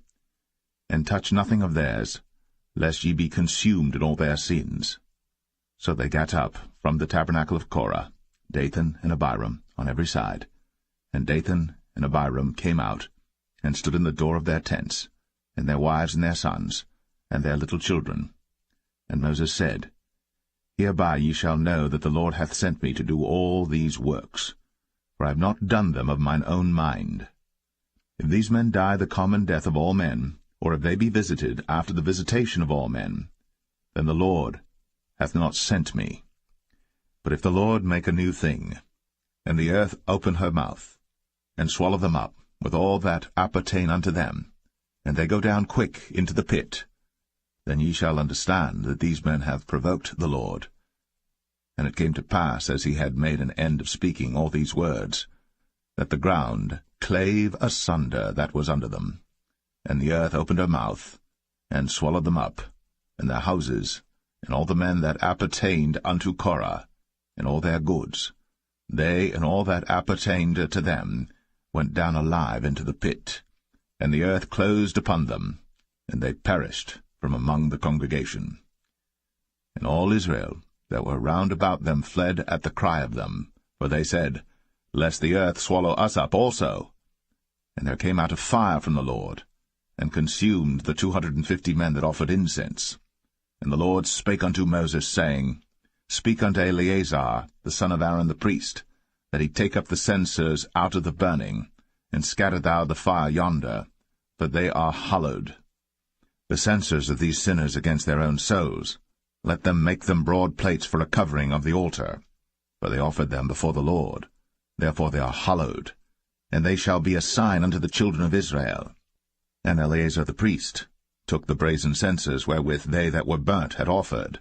and touch nothing of theirs, lest ye be consumed in all their sins. So they gat up from the tabernacle of Korah, Dathan and Abiram, on every side. And Dathan and Abiram came out, and stood in the door of their tents, and their wives and their sons, and their little children. And Moses said, Hereby ye shall know that the Lord hath sent me to do all these works, for I have not done them of mine own mind. If these men die the common death of all men, or if they be visited after the visitation of all men, then the Lord hath not sent me. But if the Lord make a new thing, and the earth open her mouth, and swallow them up with all that appertain unto them, and they go down quick into the pit, then ye shall understand that these men have provoked the Lord. And it came to pass, as he had made an end of speaking all these words, that the ground clave asunder that was under them, and the earth opened her mouth, and swallowed them up, and their houses, and all the men that appertained unto Korah, and all their goods. They and all that appertained to them went down alive into the pit, and the earth closed upon them, and they perished from among the congregation. And all Israel that were round about them fled at the cry of them, for they said, Lest the earth swallow us up also. And there came out a fire from the Lord, and consumed the 250 men that offered incense. And the Lord spake unto Moses, saying, Speak unto Eleazar, the son of Aaron the priest, that he take up the censers out of the burning, and scatter thou the fire yonder, for they are hallowed. The censers of these sinners against their own souls, let them make them broad plates for a covering of the altar, for they offered them before the Lord. Therefore they are hallowed, and they shall be a sign unto the children of Israel. And Eleazar the priest took the brazen censers wherewith they that were burnt had offered,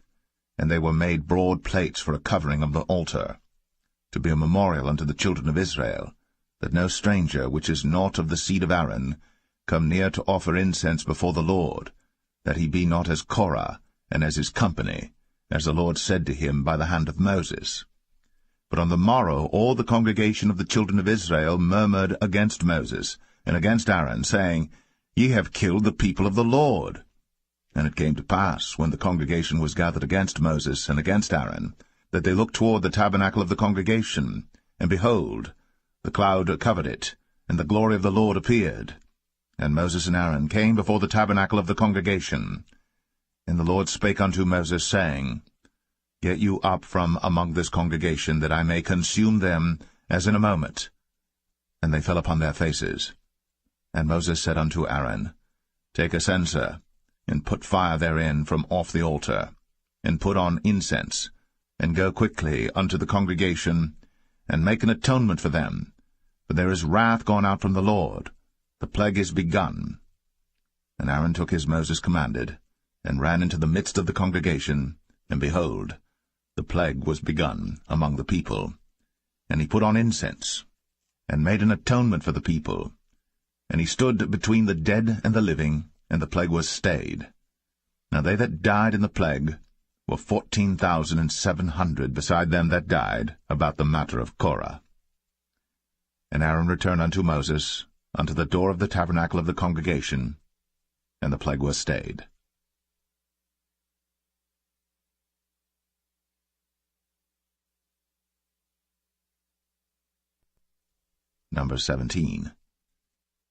and they were made broad plates for a covering of the altar, to be a memorial unto the children of Israel, that no stranger which is not of the seed of Aaron come near to offer incense before the Lord, that he be not as Korah, and as his company, as the Lord said to him by the hand of Moses. But on the morrow all the congregation of the children of Israel murmured against Moses, and against Aaron, saying, Ye have killed the people of the Lord. And it came to pass, when the congregation was gathered against Moses and against Aaron, that they looked toward the tabernacle of the congregation, and behold, the cloud covered it, and the glory of the Lord appeared. And Moses and Aaron came before the tabernacle of the congregation. And the Lord spake unto Moses, saying, Get you up from among this congregation, that I may consume them as in a moment. And they fell upon their faces. And Moses said unto Aaron, Take a censer, and put fire therein from off the altar, and put on incense, and go quickly unto the congregation, and make an atonement for them. For there is wrath gone out from the Lord, the plague is begun. And Aaron took as Moses commanded, and ran into the midst of the congregation, and behold, the plague was begun among the people. And he put on incense, and made an atonement for the people. And he stood between the dead and the living, and the plague was stayed. Now they that died in the plague were 14,700, beside them that died about the matter of Korah. And Aaron returned unto Moses, unto the door of the tabernacle of the congregation, and the plague was stayed. Number 17.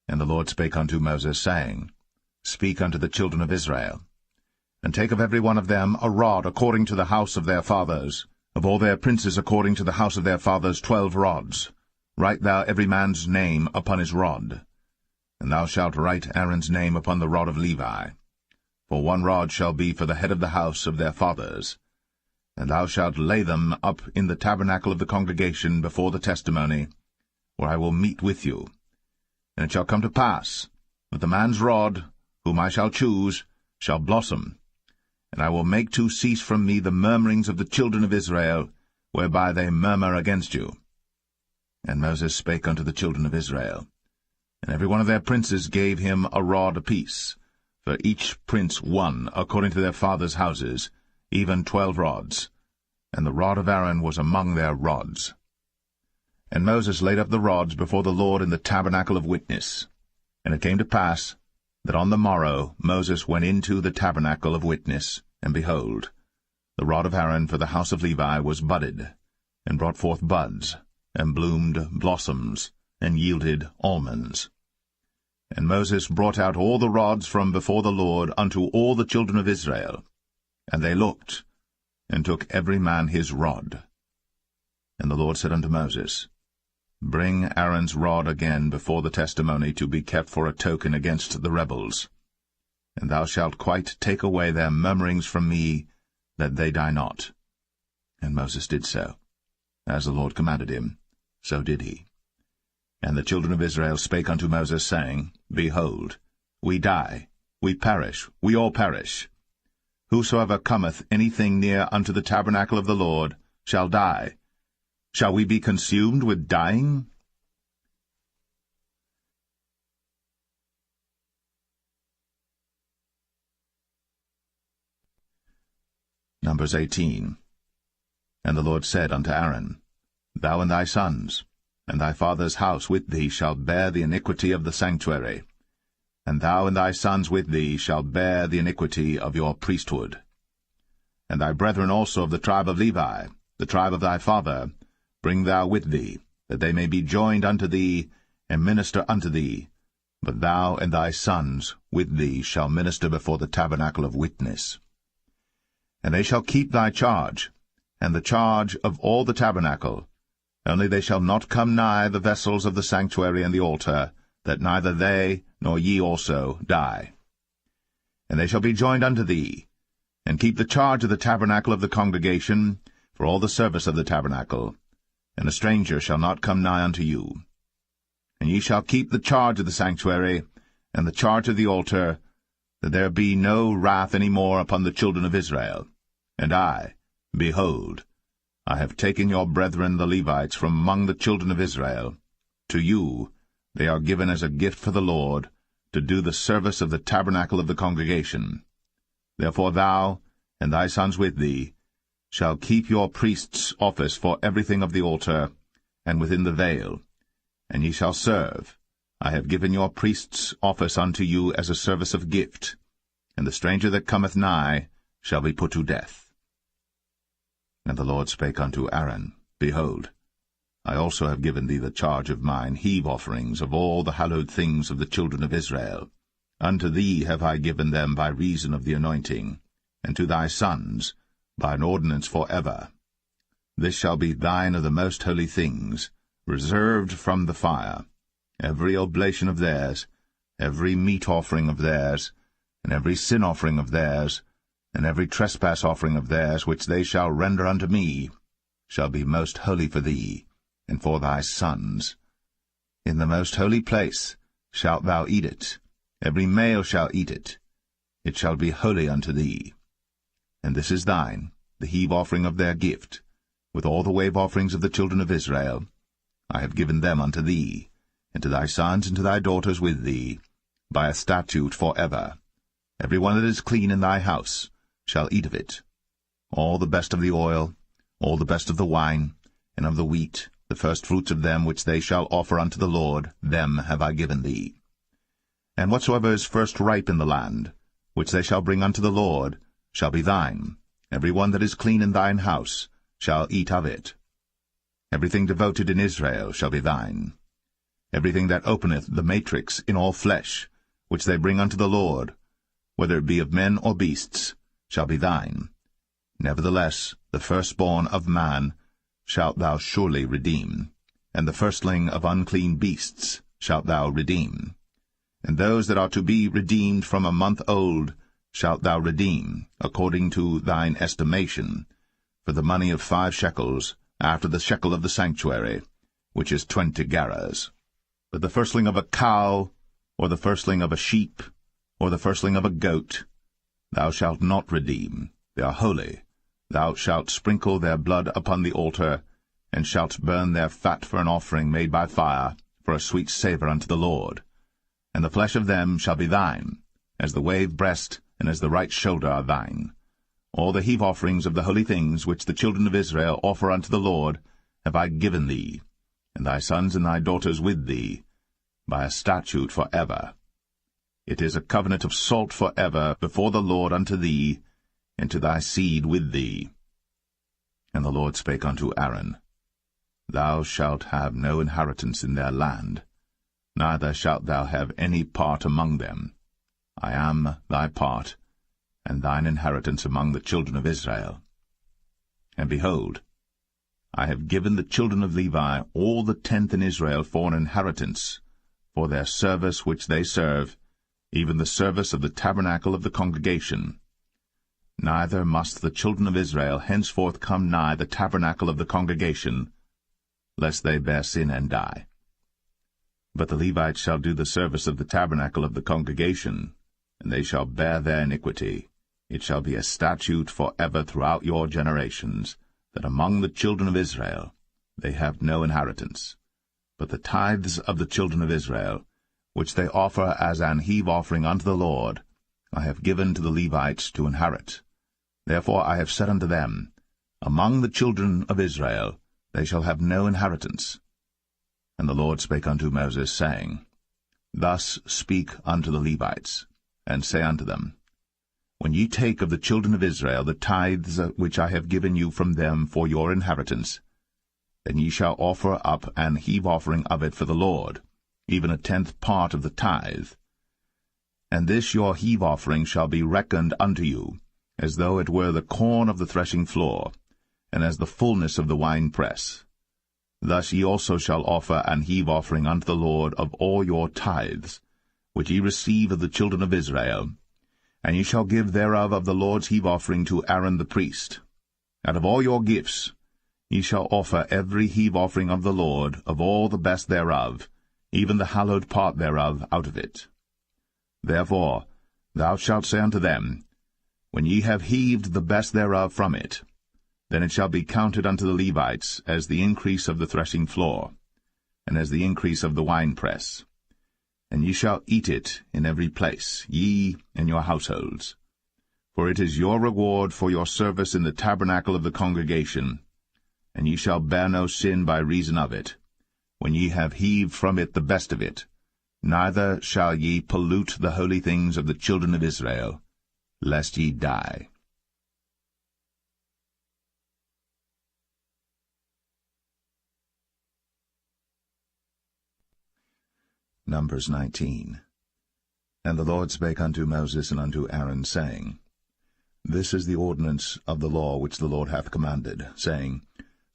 And the Lord spake unto Moses, saying, Speak unto the children of Israel, and take of every one of them a rod according to the house of their fathers, of all their princes according to the house of their fathers 12 rods. Write thou every man's name upon his rod. And thou shalt write Aaron's name upon the rod of Levi. For 1 rod shall be for the head of the house of their fathers. And thou shalt lay them up in the tabernacle of the congregation before the testimony, where I will meet with you. And it shall come to pass that the man's rod, whom I shall choose, shall blossom, and I will make to cease from me the murmurings of the children of Israel, whereby they murmur against you. And Moses spake unto the children of Israel, and every one of their princes gave him a rod apiece, for each prince 1 according to their fathers' houses, even 12 rods, and the rod of Aaron was among their rods. And Moses laid up the rods before the Lord in the tabernacle of witness. And it came to pass that on the morrow Moses went into the tabernacle of witness, and behold, the rod of Aaron for the house of Levi was budded, and brought forth buds, and bloomed blossoms, and yielded almonds. And Moses brought out all the rods from before the Lord unto all the children of Israel. And they looked, and took every man his rod. And the Lord said unto Moses, Bring Aaron's rod again before the testimony to be kept for a token against the rebels. And thou shalt quite take away their murmurings from me, that they die not. And Moses did so. As the Lord commanded him, so did he. And the children of Israel spake unto Moses, saying, Behold, we die, we perish, we all perish. Whosoever cometh anything near unto the tabernacle of the Lord shall die. Shall we be consumed with dying? Numbers 18. And the Lord said unto Aaron, Thou and thy sons, and thy father's house with thee shall bear the iniquity of the sanctuary, and thou and thy sons with thee shall bear the iniquity of your priesthood. And thy brethren also of the tribe of Levi, the tribe of thy father, bring thou with thee, that they may be joined unto thee, and minister unto thee. But thou and thy sons with thee shall minister before the tabernacle of witness. And they shall keep thy charge, and the charge of all the tabernacle. Only they shall not come nigh the vessels of the sanctuary and the altar, that neither they nor ye also die. And they shall be joined unto thee, and keep the charge of the tabernacle of the congregation, for all the service of the tabernacle. And a stranger shall not come nigh unto you. And ye shall keep the charge of the sanctuary, and the charge of the altar, that there be no wrath any more upon the children of Israel. And I, behold, I have taken your brethren the Levites from among the children of Israel. To you they are given as a gift for the Lord, to do the service of the tabernacle of the congregation. Therefore thou, and thy sons with thee, shall keep your priest's office for everything of the altar, and within the veil, and ye shall serve. I have given your priest's office unto you as a service of gift, and the stranger that cometh nigh shall be put to death. And the Lord spake unto Aaron, Behold, I also have given thee the charge of mine heave offerings of all the hallowed things of the children of Israel. Unto thee have I given them by reason of the anointing, and to thy sons by an ordinance for ever. This shall be thine of the most holy things, reserved from the fire, every oblation of theirs, every meat offering of theirs, and every sin offering of theirs, And every trespass offering of theirs which they shall render unto me shall be most holy for thee, and for thy sons. In the most holy place shalt thou eat it, every male shall eat it. It shall be holy unto thee. And this is thine, the heave offering of their gift, with all the wave offerings of the children of Israel. I have given them unto thee, and to thy sons and to thy daughters with thee, by a statute for ever. Every one that is clean in thy house shall eat of it. All the best of the oil, all the best of the wine, and of the wheat, the firstfruits of them which they shall offer unto the Lord, them have I given thee. And whatsoever is first ripe in the land, which they shall bring unto the Lord, shall be thine. Every one that is clean in thine house shall eat of it. Everything devoted in Israel shall be thine. Everything that openeth the matrix in all flesh, which they bring unto the Lord, whether it be of men or beasts, shall be thine. Nevertheless, the firstborn of man shalt thou surely redeem, and the firstling of unclean beasts shalt thou redeem. And those that are to be redeemed from a month old shalt thou redeem, according to thine estimation, for the money of 5 shekels, after the shekel of the sanctuary, which is 20 gerahs. But the firstling of a cow, or the firstling of a sheep, or the firstling of a goat, thou shalt not redeem. They are holy. Thou shalt sprinkle their blood upon the altar, and shalt burn their fat for an offering made by fire, for a sweet savour unto the Lord. And the flesh of them shall be thine, as the wave breast and as the right shoulder are thine. All the heave offerings of the holy things which the children of Israel offer unto the Lord have I given thee, and thy sons and thy daughters with thee, by a statute for ever. It is a covenant of salt for ever before the Lord unto thee, and to thy seed with thee. And the Lord spake unto Aaron, Thou shalt have no inheritance in their land, neither shalt thou have any part among them. I am thy part, and thine inheritance among the children of Israel. And behold, I have given the children of Levi all the 10th in Israel for an inheritance, for their service which they serve, even the service of the tabernacle of the congregation. Neither must the children of Israel henceforth come nigh the tabernacle of the congregation, lest they bear sin and die. But the Levites shall do the service of the tabernacle of the congregation, and they shall bear their iniquity. It shall be a statute for ever throughout your generations, that among the children of Israel they have no inheritance. But the tithes of the children of Israel, which they offer as an heave offering unto the Lord, I have given to the Levites to inherit. Therefore I have said unto them, Among the children of Israel they shall have no inheritance. And the Lord spake unto Moses, saying, Thus speak unto the Levites, and say unto them, When ye take of the children of Israel the tithes which I have given you from them for your inheritance, then ye shall offer up an heave offering of it for the Lord, even a 10th part of the tithe. And this your heave offering shall be reckoned unto you, as though it were the corn of the threshing floor, and as the fullness of the winepress. Thus ye also shall offer an heave offering unto the Lord of all your tithes, which ye receive of the children of Israel, and ye shall give thereof of the Lord's heave offering to Aaron the priest. Out of all your gifts ye shall offer every heave offering of the Lord, of all the best thereof, even the hallowed part thereof out of it. Therefore thou shalt say unto them, When ye have heaved the best thereof from it, then it shall be counted unto the Levites as the increase of the threshing floor, and as the increase of the winepress. And ye shall eat it in every place, ye and your households. For it is your reward for your service in the tabernacle of the congregation, and ye shall bear no sin by reason of it, when ye have heaved from it the best of it, neither shall ye pollute the holy things of the children of Israel, lest ye die. Numbers 19. And the Lord spake unto Moses and unto Aaron, saying, This is the ordinance of the law which the Lord hath commanded, saying,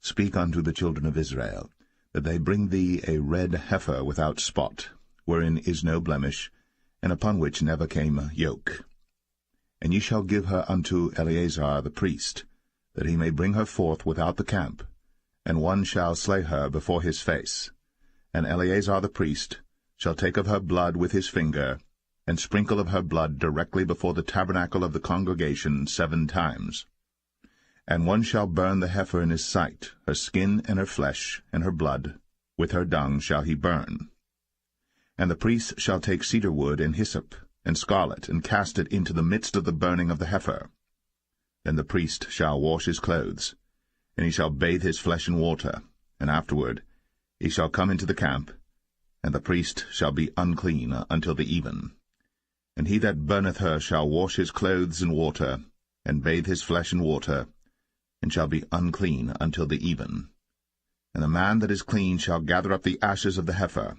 Speak unto the children of Israel, that they bring thee a red heifer without spot, wherein is no blemish, and upon which never came yoke. And ye shall give her unto Eleazar the priest, that he may bring her forth without the camp, and one shall slay her before his face. And Eleazar the priest shall take of her blood with his finger, and sprinkle of her blood directly before the tabernacle of the congregation 7 times. And one shall burn the heifer in his sight, her skin and her flesh and her blood, with her dung shall he burn. And the priest shall take cedar wood and hyssop and scarlet, and cast it into the midst of the burning of the heifer. Then the priest shall wash his clothes, and he shall bathe his flesh in water, and afterward he shall come into the camp, and the priest shall be unclean until the even. And he that burneth her shall wash his clothes in water, and bathe his flesh in water, and shall be unclean until the even. And the man that is clean shall gather up the ashes of the heifer,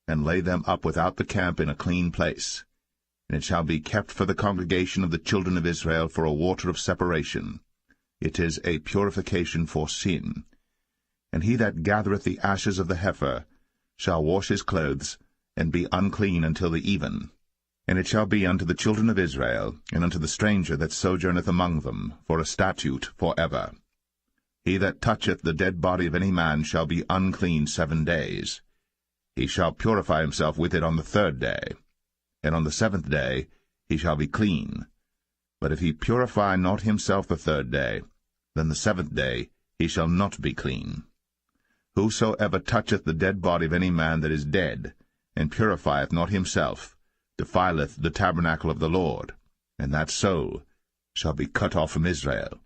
and lay them up without the camp in a clean place. And it shall be kept for the congregation of the children of Israel for a water of separation. It is a purification for sin. And he that gathereth the ashes of the heifer shall wash his clothes, and be unclean until the even. And it shall be unto the children of Israel, and unto the stranger that sojourneth among them, for a statute for ever. He that toucheth the dead body of any man shall be unclean 7 days. He shall purify himself with it on the 3rd day. And on the 7th day he shall be clean. But if he purify not himself the 3rd day, then the 7th day he shall not be clean. Whosoever toucheth the dead body of any man that is dead, and purifieth not himself, defileth the tabernacle of the Lord, and that soul shall be cut off from Israel,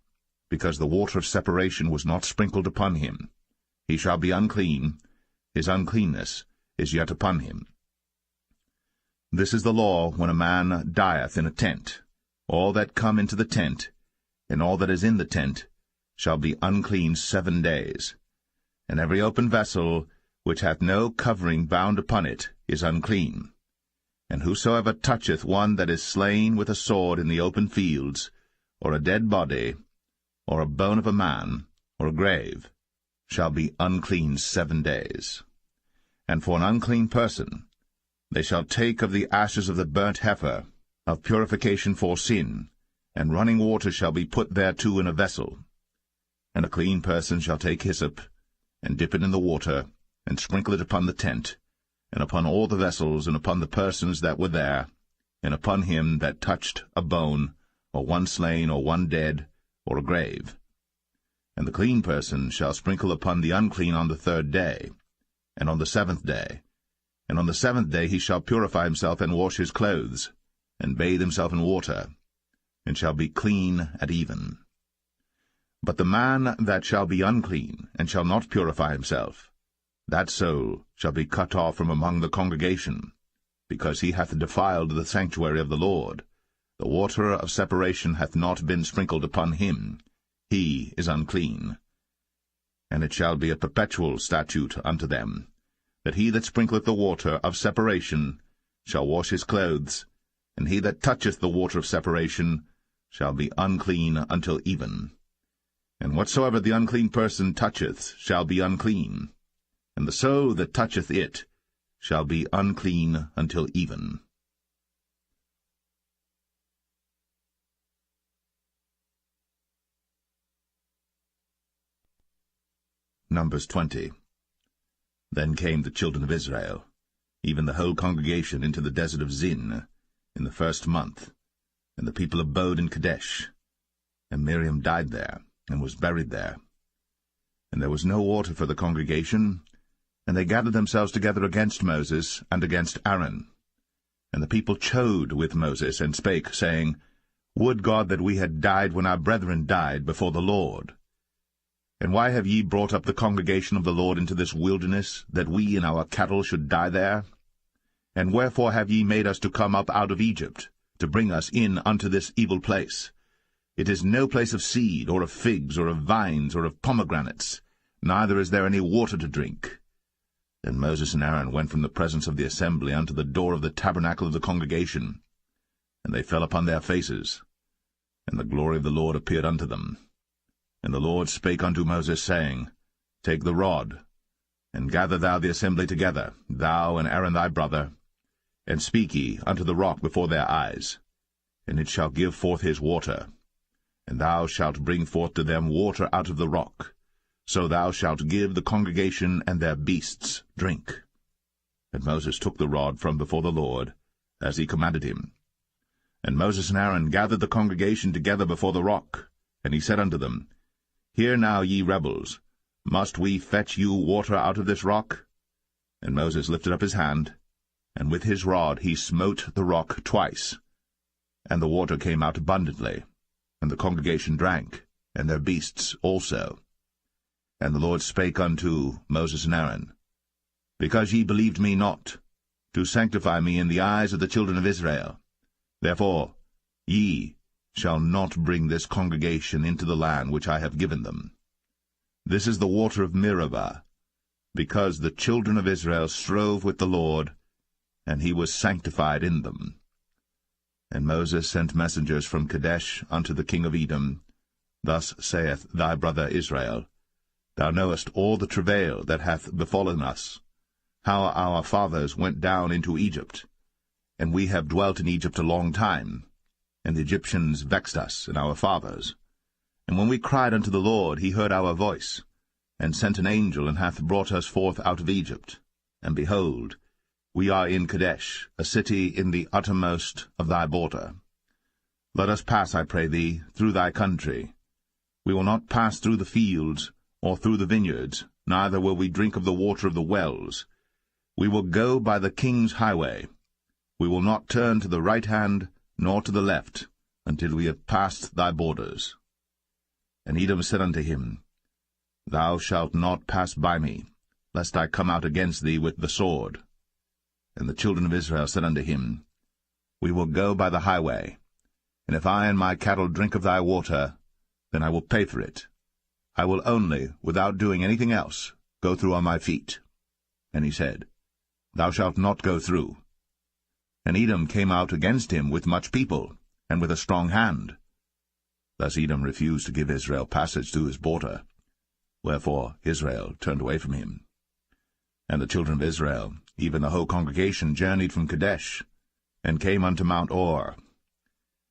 because the water of separation was not sprinkled upon him. He shall be unclean, his uncleanness is yet upon him. This is the law when a man dieth in a tent. All that come into the tent, and all that is in the tent, shall be unclean 7 days. And every open vessel, which hath no covering bound upon it, is unclean. And whosoever toucheth one that is slain with a sword in the open fields, or a dead body, or a bone of a man, or a grave, shall be unclean 7 days. And for an unclean person, they shall take of the ashes of the burnt heifer, of purification for sin, and running water shall be put thereto in a vessel. And a clean person shall take hyssop, and dip it in the water, and sprinkle it upon the tent, and upon all the vessels, and upon the persons that were there, and upon him that touched a bone, or one slain, or one dead, or a grave. And the clean person shall sprinkle upon the unclean on the 3rd day, and on the 7th day. And on the 7th day he shall purify himself, and wash his clothes, and bathe himself in water, and shall be clean at even. But the man that shall be unclean, and shall not purify himself, that soul shall be cut off from among the congregation, because he hath defiled the sanctuary of the Lord. The water of separation hath not been sprinkled upon him. He is unclean. And it shall be a perpetual statute unto them, that he that sprinkleth the water of separation shall wash his clothes, and he that toucheth the water of separation shall be unclean until even. And whatsoever the unclean person toucheth shall be unclean, and the soul that toucheth it shall be unclean until even. Numbers 20. Then came the children of Israel, even the whole congregation, into the desert of Zin, in the 1st month, and the people abode in Kadesh. And Miriam died there, and was buried there. And there was no water for the congregation, and they gathered themselves together against Moses and against Aaron. And the people chode with Moses, and spake, saying, Would God that we had died when our brethren died before the Lord! And why have ye brought up the congregation of the Lord into this wilderness, that we and our cattle should die there? And wherefore have ye made us to come up out of Egypt, to bring us in unto this evil place? It is no place of seed, or of figs, or of vines, or of pomegranates, neither is there any water to drink. Then Moses and Aaron went from the presence of the assembly unto the door of the tabernacle of the congregation, and they fell upon their faces, and the glory of the Lord appeared unto them. And the Lord spake unto Moses, saying, Take the rod, and gather thou the assembly together, thou and Aaron thy brother, and speak ye unto the rock before their eyes. and it shall give forth his water. And thou shalt bring forth to them water out of the rock. So thou shalt give the congregation and their beasts drink. And Moses took the rod from before the Lord, as he commanded him. And Moses and Aaron gathered the congregation together before the rock. And he said unto them, Hear now, ye rebels, must we fetch you water out of this rock? And Moses lifted up his hand, and with his rod he smote the rock twice. And the water came out abundantly, and the congregation drank, and their beasts also. And the Lord spake unto Moses and Aaron, Because ye believed me not, to sanctify me in the eyes of the children of Israel, therefore ye shall not bring this congregation into the land which I have given them. This is the water of Meribah, because the children of Israel strove with the Lord, and he was sanctified in them. And Moses sent messengers from Kadesh unto the king of Edom. Thus saith thy brother Israel, Thou knowest all the travail that hath befallen us, how our fathers went down into Egypt. And we have dwelt in Egypt a long time, and the Egyptians vexed us and our fathers. And when we cried unto the Lord, he heard our voice, and sent an angel, and hath brought us forth out of Egypt. And behold, we are in Kadesh, a city in the uttermost of thy border. Let us pass, I pray thee, through thy country. We will not pass through the fields, or through the vineyards, neither will we drink of the water of the wells. We will go by the king's highway. We will not turn to the right hand, nor to the left, until we have passed thy borders. And Edom said unto him, Thou shalt not pass by me, lest I come out against thee with the sword. And the children of Israel said unto him, We will go by the highway, and if I and my cattle drink of thy water, then I will pay for it. I will only, without doing anything else, go through on my feet. And he said, Thou shalt not go through. And Edom came out against him with much people, and with a strong hand. Thus Edom refused to give Israel passage through his border. Wherefore Israel turned away from him. And the children of Israel, even the whole congregation, journeyed from Kadesh, and came unto Mount Or.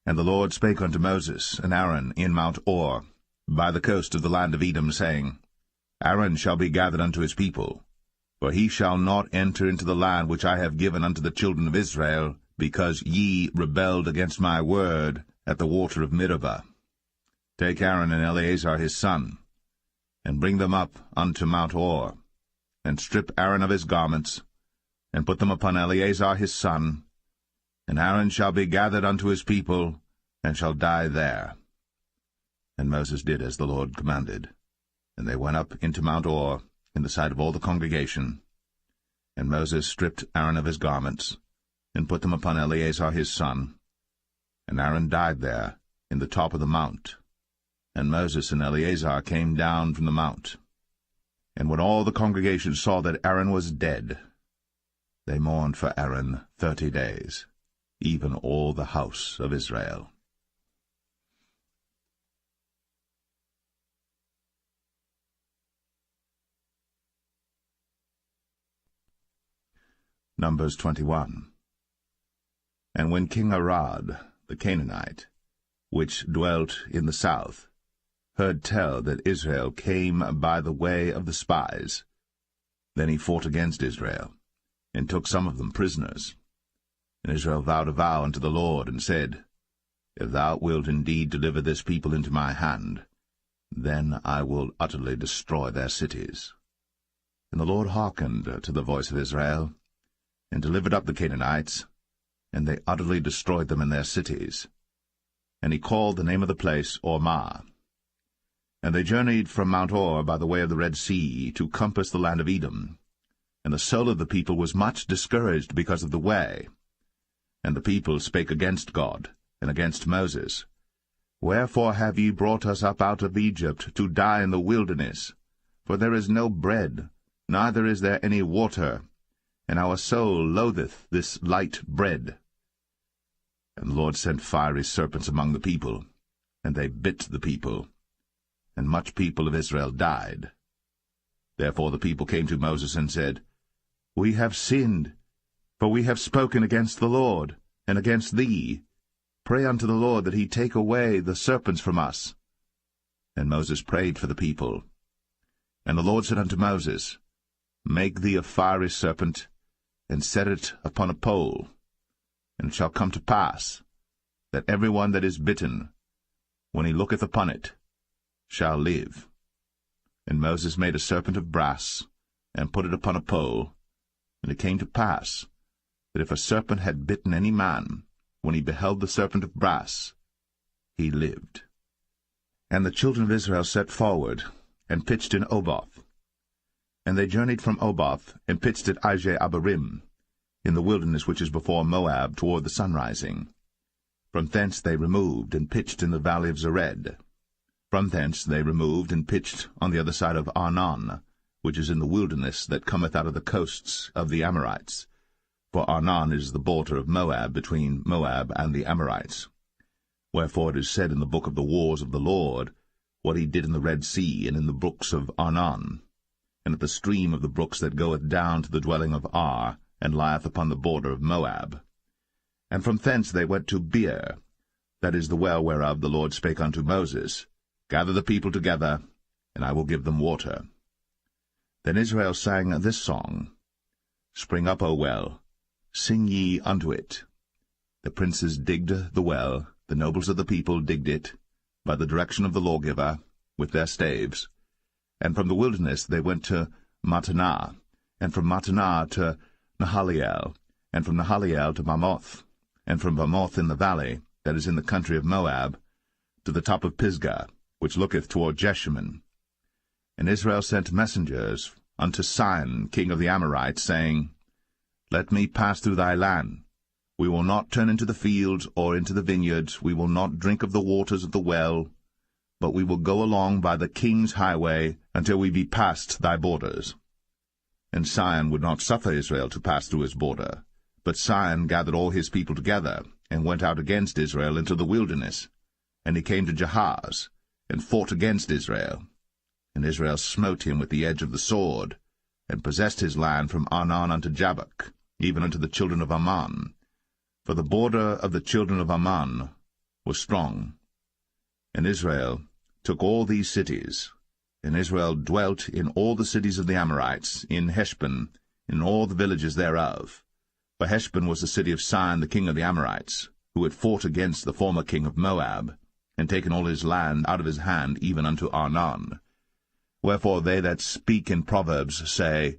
And the Lord spake unto Moses and Aaron in Mount Or, by the coast of the land of Edom, saying, Aaron shall be gathered unto his people, for he shall not enter into the land which I have given unto the children of Israel, because ye rebelled against my word at the water of Meribah. Take Aaron and Eleazar his son, and bring them up unto Mount Or, and strip Aaron of his garments, and put them upon Eleazar his son, and Aaron shall be gathered unto his people, and shall die there. And Moses did as the Lord commanded. And they went up into Mount Or, in the sight of all the congregation. And Moses stripped Aaron of his garments, and put them upon Eleazar his son. And Aaron died there, in the top of the mount. And Moses and Eleazar came down from the mount. And when all the congregation saw that Aaron was dead, they mourned for Aaron 30 days, even all the house of Israel. Numbers 21. And when King Arad, the Canaanite, which dwelt in the south, heard tell that Israel came by the way of the spies, then he fought against Israel, and took some of them prisoners. And Israel vowed a vow unto the Lord, and said, If thou wilt indeed deliver this people into my hand, then I will utterly destroy their cities. And the Lord hearkened to the voice of Israel, and delivered up the Canaanites, and they utterly destroyed them in their cities. And he called the name of the place Ormah. And they journeyed from Mount Or by the way of the Red Sea to compass the land of Edom. And the soul of the people was much discouraged because of the way. And the people spake against God, and against Moses. Wherefore have ye brought us up out of Egypt to die in the wilderness? For there is no bread, neither is there any water, and our soul loatheth this light bread. And the Lord sent fiery serpents among the people, and they bit the people, and much people of Israel died. Therefore the people came to Moses and said, We have sinned, for we have spoken against the Lord, and against thee. Pray unto the Lord that he take away the serpents from us. And Moses prayed for the people. And the Lord said unto Moses, Make thee a fiery serpent, and set it upon a pole. And it shall come to pass, that every one that is bitten, when he looketh upon it, shall live. And Moses made a serpent of brass, and put it upon a pole. And it came to pass, that if a serpent had bitten any man, when he beheld the serpent of brass, he lived. And the children of Israel set forward, and pitched in Oboth. And they journeyed from Oboth, and pitched at Abarim, in the wilderness which is before Moab, toward the sunrising. From thence they removed, and pitched in the valley of Zered. From thence they removed, and pitched on the other side of Arnon, which is in the wilderness that cometh out of the coasts of the Amorites. For Arnon is the border of Moab, between Moab and the Amorites. Wherefore it is said in the book of the wars of the Lord, what he did in the Red Sea, and in the brooks of Arnon, and at the stream of the brooks that goeth down to the dwelling of Ar, and lieth upon the border of Moab. And from thence they went to Beer, that is the well whereof the Lord spake unto Moses, Gather the people together, and I will give them water. Then Israel sang this song, Spring up, O well, sing ye unto it. The princes digged the well, the nobles of the people digged it, by the direction of the lawgiver, with their staves. And from the wilderness they went to Mattanah, and from Mattanah to Nahaliel, and from Nahaliel to Bamoth, and from Bamoth in the valley, that is in the country of Moab, to the top of Pisgah, which looketh toward Jeshimon. And Israel sent messengers unto Sihon, king of the Amorites, saying, Let me pass through thy land. We will not turn into the fields or into the vineyards, we will not drink of the waters of the well, but we will go along by the king's highway until we be past thy borders. And Sihon would not suffer Israel to pass through his border. But Sihon gathered all his people together, and went out against Israel into the wilderness. And he came to Jahaz, and fought against Israel. And Israel smote him with the edge of the sword, and possessed his land from Arnon unto Jabbok, even unto the children of Ammon. For the border of the children of Ammon was strong. And Israel took all these cities, and Israel dwelt in all the cities of the Amorites, in Heshbon, in all the villages thereof. For Heshbon was the city of Sihon the king of the Amorites, who had fought against the former king of Moab, and taken all his land out of his hand, even unto Arnon. Wherefore they that speak in Proverbs say,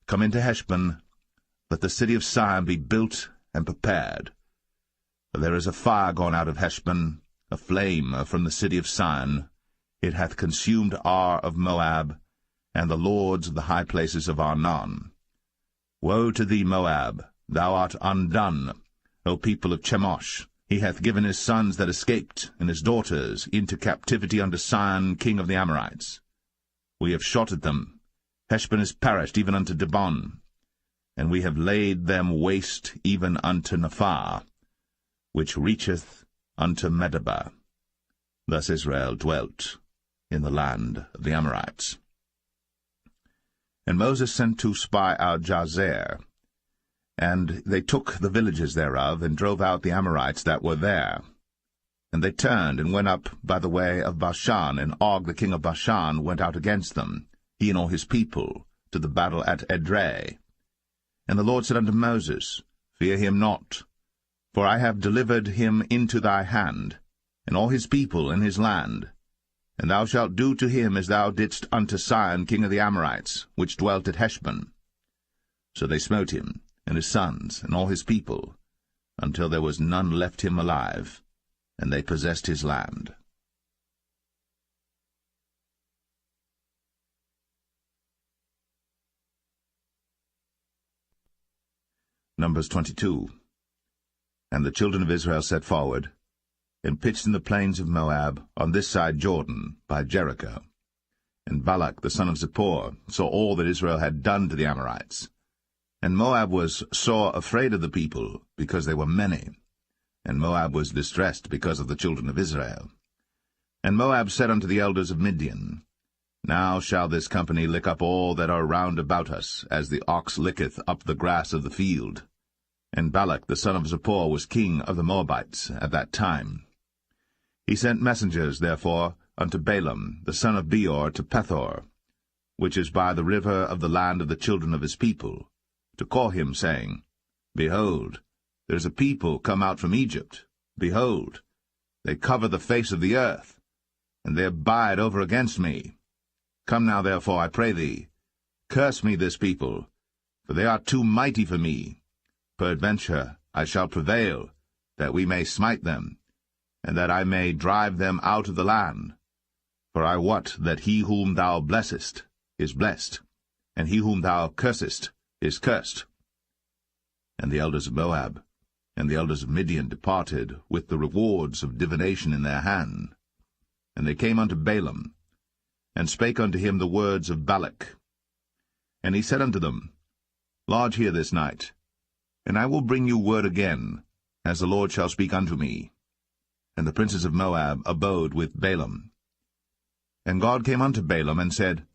Come into Heshbon, let the city of Sihon be built and prepared. For there is a fire gone out of Heshbon, a flame from the city of Sihon. It hath consumed Ar of Moab, and the lords of the high places of Arnon. Woe to thee, Moab! Thou art undone, O people of Chemosh. He hath given his sons that escaped, and his daughters, into captivity unto Sihon king of the Amorites. We have shot at them. Heshbon is perished even unto Dibon, and we have laid them waste even unto Nephah, which reacheth unto Medeba. Thus Israel dwelt in the land of the Amorites. And Moses sent to spy out Jazer, and they took the villages thereof, and drove out the Amorites that were there. And they turned, and went up by the way of Bashan, and Og the king of Bashan went out against them, he and all his people, to the battle at Edrei. And the Lord said unto Moses, Fear him not, for I have delivered him into thy hand, and all his people and his land. And thou shalt do to him as thou didst unto Sihon king of the Amorites, which dwelt at Heshbon. So they smote him, and his sons, and all his people, until there was none left him alive, and they possessed his land. Numbers 22. And the children of Israel set forward, and pitched in the plains of Moab, on this side Jordan, by Jericho. And Balak the son of Zippor saw all that Israel had done to the Amorites. And Moab was sore afraid of the people, because they were many. And Moab was distressed because of the children of Israel. And Moab said unto the elders of Midian, Now shall this company lick up all that are round about us, as the ox licketh up the grass of the field. And Balak the son of Zippor was king of the Moabites at that time. He sent messengers, therefore, unto Balaam the son of Beor to Pethor, which is by the river of the land of the children of his people, to call him, saying, Behold, there is a people come out from Egypt. Behold, they cover the face of the earth, and they abide over against me. Come now, therefore, I pray thee, curse me this people, for they are too mighty for me. Peradventure I shall prevail, that we may smite them, and that I may drive them out of the land. For I wot that he whom thou blessest is blessed, and he whom thou cursest is cursed. And the elders of Moab and the elders of Midian departed with the rewards of divination in their hand. And they came unto Balaam, and spake unto him the words of Balak. And he said unto them, Lodge here this night, and I will bring you word again, as the Lord shall speak unto me. And the princes of Moab abode with Balaam. And God came unto Balaam, and said,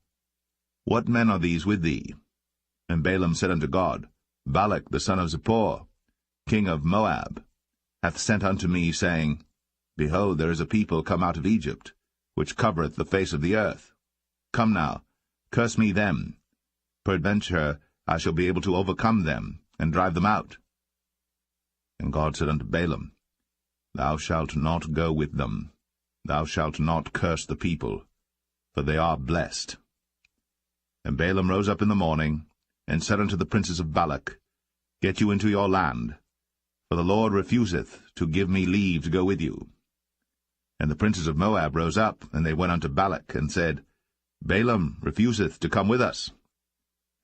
What men are these with thee? And Balaam said unto God, Balak the son of Zippor, king of Moab, hath sent unto me, saying, Behold, there is a people come out of Egypt, which covereth the face of the earth. Come now, curse me them. Peradventure I shall be able to overcome them, and drive them out. And God said unto Balaam, Thou shalt not go with them. Thou shalt not curse the people, for they are blessed. And Balaam rose up in the morning, and said unto the princes of Balak, Get you into your land, for the Lord refuseth to give me leave to go with you. And the princes of Moab rose up, and they went unto Balak, and said, Balaam refuseth to come with us.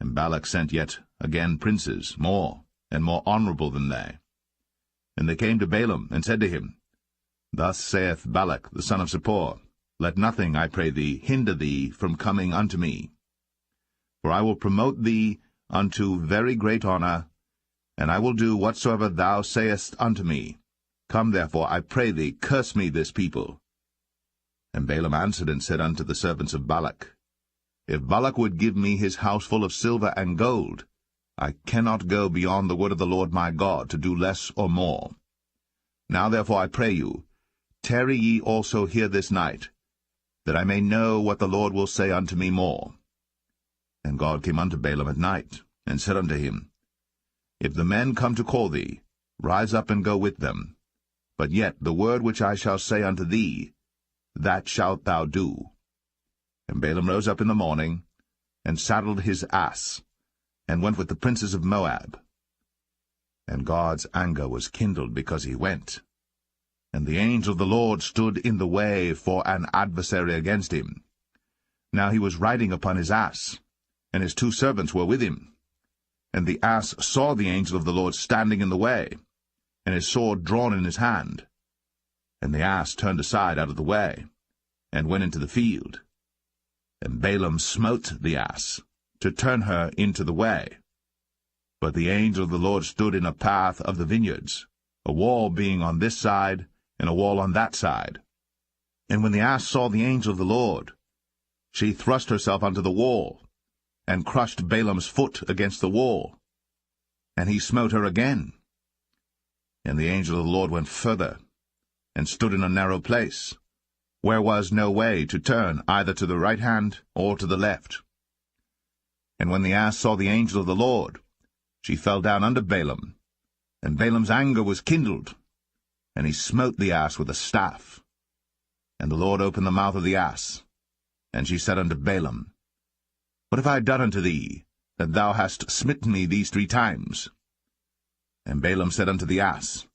And Balak sent yet again princes, more and more honorable than they. And they came to Balaam, and said to him, Thus saith Balak the son of Zippor, Let nothing, I pray thee, hinder thee from coming unto me. For I will promote thee unto very great honor, and I will do whatsoever thou sayest unto me. Come therefore, I pray thee, curse me this people. And Balaam answered and said unto the servants of Balak, If Balak would give me his house full of silver and gold, I cannot go beyond the word of the Lord my God to do less or more. Now therefore I pray you, tarry ye also here this night, that I may know what the Lord will say unto me more. And God came unto Balaam at night, and said unto him, If the men come to call thee, rise up and go with them. But yet the word which I shall say unto thee, that shalt thou do. And Balaam rose up in the morning, and saddled his ass, and went with the princes of Moab. And God's anger was kindled because he went. And the angel of the Lord stood in the way for an adversary against him. Now he was riding upon his ass, and his 2 servants were with him. And the ass saw the angel of the Lord standing in the way, and his sword drawn in his hand. And the ass turned aside out of the way, and went into the field. And Balaam smote the ass, to turn her into the way. But the angel of the Lord stood in a path of the vineyards, a wall being on this side, and a wall on that side. And when the ass saw the angel of the Lord, she thrust herself unto the wall, and crushed Balaam's foot against the wall. And he smote her again. And the angel of the Lord went further, and stood in a narrow place, where was no way to turn either to the right hand or to the left. And when the ass saw the angel of the Lord, she fell down under Balaam, and Balaam's anger was kindled, and he smote the ass with a staff. And the Lord opened the mouth of the ass, and she said unto Balaam, What have I done unto thee, that thou hast smitten me these 3 times? And Balaam said unto the ass,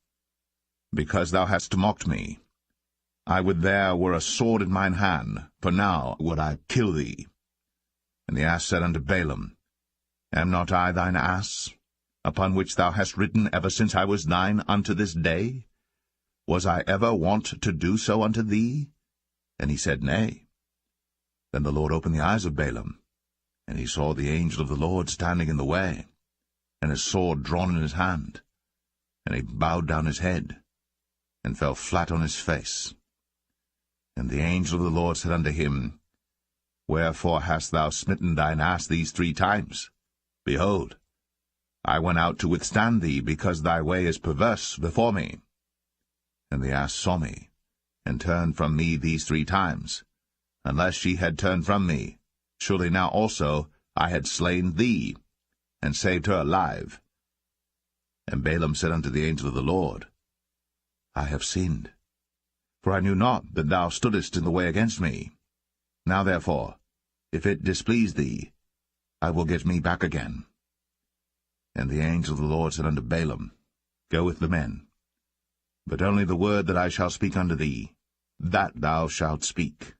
Because thou hast mocked me. I would there were a sword in mine hand, for now would I kill thee. And the ass said unto Balaam, Am not I thine ass, upon which thou hast ridden ever since I was thine unto this day? Was I ever wont to do so unto thee? And he said, Nay. Then the Lord opened the eyes of Balaam, and he saw the angel of the Lord standing in the way, and his sword drawn in his hand. And he bowed down his head, and fell flat on his face. And the angel of the Lord said unto him, Wherefore hast thou smitten thine ass these 3 times? Behold, I went out to withstand thee, because thy way is perverse before me. And the ass saw me, and turned from me these 3 times. Unless she had turned from me, surely now also I had slain thee, and saved her alive. And Balaam said unto the angel of the Lord, I have sinned, for I knew not that thou stoodest in the way against me. Now therefore, if it displease thee, I will get me back again. And the angel of the Lord said unto Balaam, Go with the men, but only the word that I shall speak unto thee, that thou shalt speak.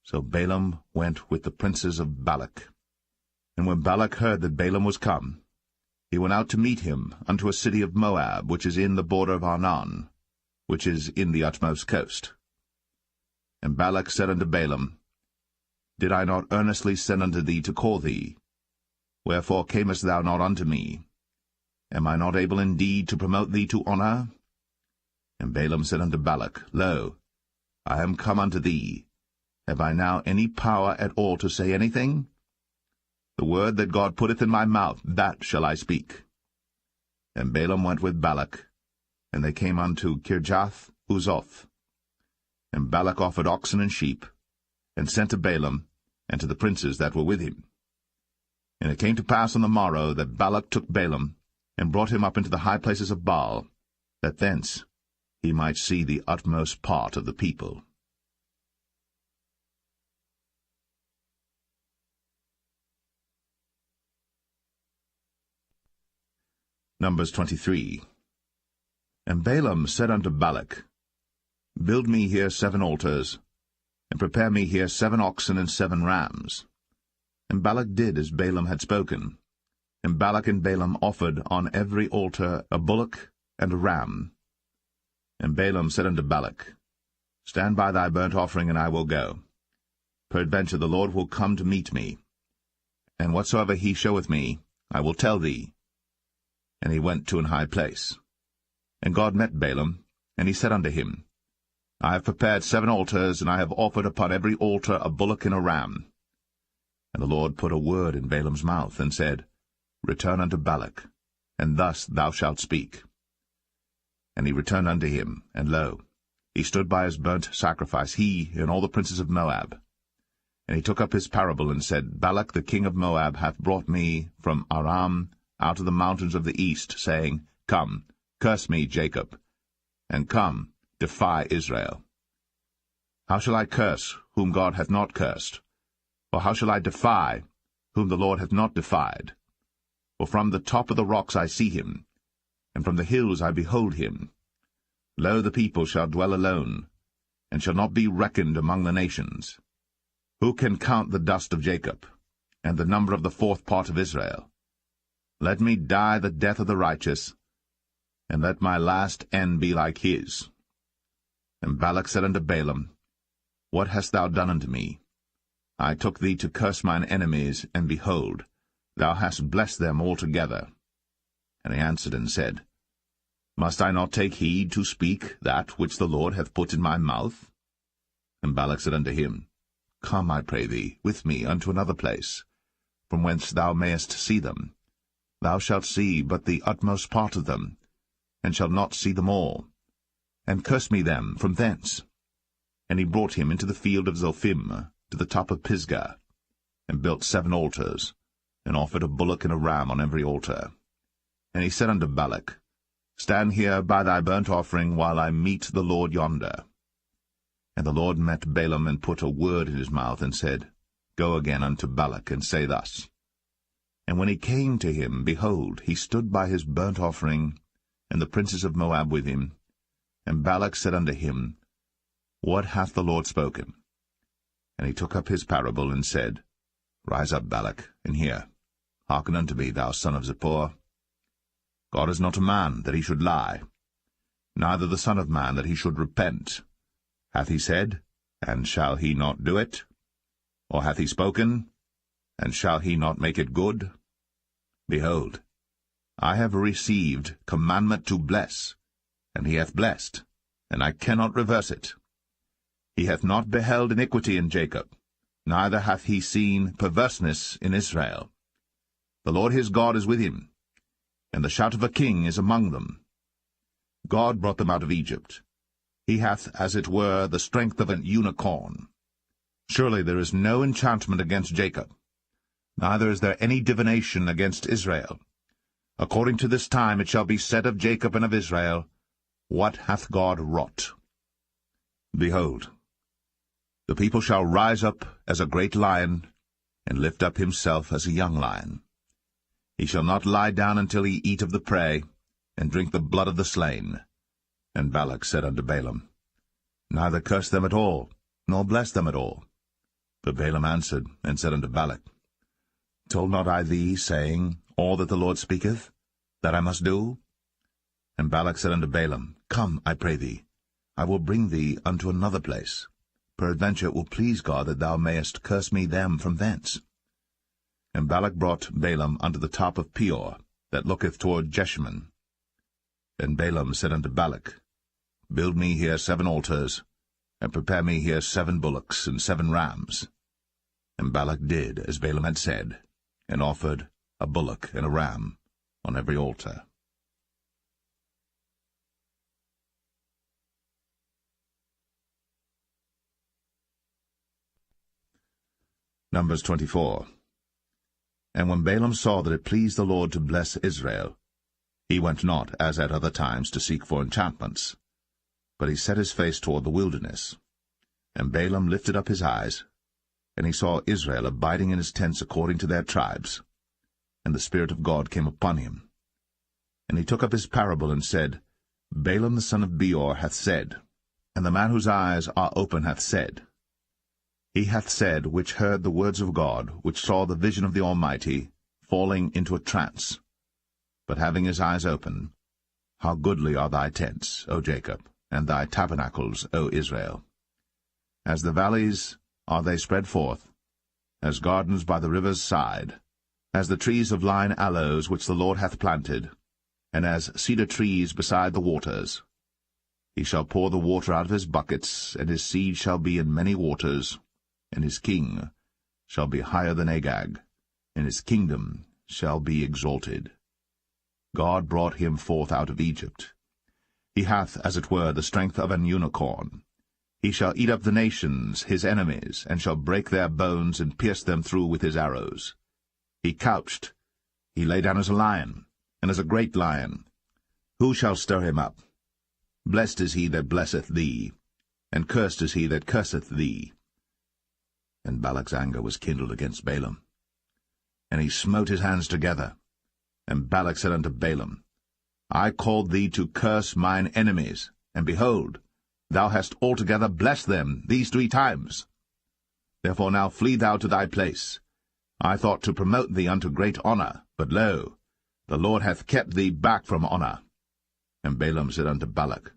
So Balaam went with the princes of Balak. And when Balak heard that Balaam was come, he went out to meet him unto a city of Moab, which is in the border of Arnon, which is in the utmost coast. And Balak said unto Balaam, Did I not earnestly send unto thee to call thee? Wherefore camest thou not unto me? Am I not able indeed to promote thee to honour? And Balaam said unto Balak, Lo, I am come unto thee. Have I now any power at all to say anything? The word that God putteth in my mouth, that shall I speak. And Balaam went with Balak, and they came unto Kirjath-Uzoth. And Balak offered oxen and sheep, and sent to Balaam, and to the princes that were with him. And it came to pass on the morrow that Balak took Balaam, and brought him up into the high places of Baal, that thence he might see the utmost part of the people. Numbers 23. And Balaam said unto Balak, Build me here 7 altars, and prepare me here 7 oxen and 7 rams. And Balak did as Balaam had spoken. And Balak and Balaam offered on every altar a bullock and a ram. And Balaam said unto Balak, Stand by thy burnt offering, and I will go. Peradventure the Lord will come to meet me. And whatsoever he showeth me, I will tell thee. And he went to an high place. And God met Balaam, and he said unto him, I have prepared 7 altars, and I have offered upon every altar a bullock and a ram. And the Lord put a word in Balaam's mouth, and said, Return unto Balak, and thus thou shalt speak. And he returned unto him, and lo, he stood by his burnt sacrifice, he and all the princes of Moab. And he took up his parable, and said, Balak the king of Moab hath brought me from Aram out of the mountains of the east, saying, Come, curse me, Jacob, and come, defy Israel. How shall I curse whom God hath not cursed? Or how shall I defy whom the Lord hath not defied? For from the top of the rocks I see him, and from the hills I behold him. Lo, the people shall dwell alone, and shall not be reckoned among the nations. Who can count the dust of Jacob, and the number of the 4th part of Israel? Let me die the death of the righteous, and let my last end be like his. And Balak said unto Balaam, What hast thou done unto me? I took thee to curse mine enemies, and behold, thou hast blessed them altogether. And he answered and said, Must I not take heed to speak that which the Lord hath put in my mouth? And Balak said unto him, Come, I pray thee, with me unto another place, from whence thou mayest see them. Thou shalt see but the utmost part of them, and shalt not see them all. And curse me them from thence. And he brought him into the field of Zophim, to the top of Pisgah, and built 7 altars, and offered a bullock and a ram on every altar. And he said unto Balak, Stand here by thy burnt offering, while I meet the Lord yonder. And the Lord met Balaam, and put a word in his mouth, and said, Go again unto Balak, and say thus. And when he came to him, behold, he stood by his burnt offering, and the princes of Moab with him. And Balak said unto him, What hath the Lord spoken? And he took up his parable, and said, Rise up, Balak, and hear. Hearken unto me, thou son of Zippor. God is not a man, that he should lie, neither the Son of Man, that he should repent. Hath he said, and shall he not do it? Or hath he spoken, and shall he not make it good? Behold, I have received commandment to bless, and he hath blessed, and I cannot reverse it. He hath not beheld iniquity in Jacob, neither hath he seen perverseness in Israel. The Lord his God is with him, and the shout of a king is among them. God brought them out of Egypt. He hath, as it were, the strength of an unicorn. Surely there is no enchantment against Jacob, neither is there any divination against Israel. According to this time it shall be said of Jacob and of Israel, What hath God wrought? Behold, the people shall rise up as a great lion, and lift up himself as a young lion. He shall not lie down until he eat of the prey, and drink the blood of the slain. And Balak said unto Balaam, Neither curse them at all, nor bless them at all. But Balaam answered, and said unto Balak, Told not I thee, saying, All that the Lord speaketh, that I must do? And Balak said unto Balaam, Come, I pray thee, I will bring thee unto another place. Peradventure it will please God that thou mayest curse me them from thence. And Balak brought Balaam unto the top of Peor, that looketh toward Jeshimon. And Balaam said unto Balak, Build me here 7 altars, and prepare me here 7 bullocks and 7 rams. And Balak did as Balaam had said, and offered a bullock and a ram on every altar. Numbers 24. And when Balaam saw that it pleased the Lord to bless Israel, he went not, as at other times, to seek for enchantments, but he set his face toward the wilderness. And Balaam lifted up his eyes, and he saw Israel abiding in his tents according to their tribes. And the Spirit of God came upon him. And he took up his parable, and said, Balaam the son of Beor hath said, and the man whose eyes are open hath said, He hath said, which heard the words of God, which saw the vision of the Almighty, falling into a trance, but having his eyes open, How goodly are thy tents, O Jacob, and thy tabernacles, O Israel! As the valleys are they spread forth, as gardens by the river's side, as the trees of lign aloes which the Lord hath planted, and as cedar trees beside the waters. He shall pour the water out of his buckets, and his seed shall be in many waters, and his king shall be higher than Agag, and his kingdom shall be exalted. God brought him forth out of Egypt. He hath, as it were, the strength of an unicorn. He shall eat up the nations, his enemies, and shall break their bones and pierce them through with his arrows. He couched, he lay down as a lion, and as a great lion. Who shall stir him up? Blessed is he that blesseth thee, and cursed is he that curseth thee. And Balak's anger was kindled against Balaam. And he smote his hands together. And Balak said unto Balaam, I called thee to curse mine enemies, and behold, thou hast altogether blessed them these 3 times. Therefore now flee thou to thy place. I thought to promote thee unto great honour, but lo, the Lord hath kept thee back from honour. And Balaam said unto Balak,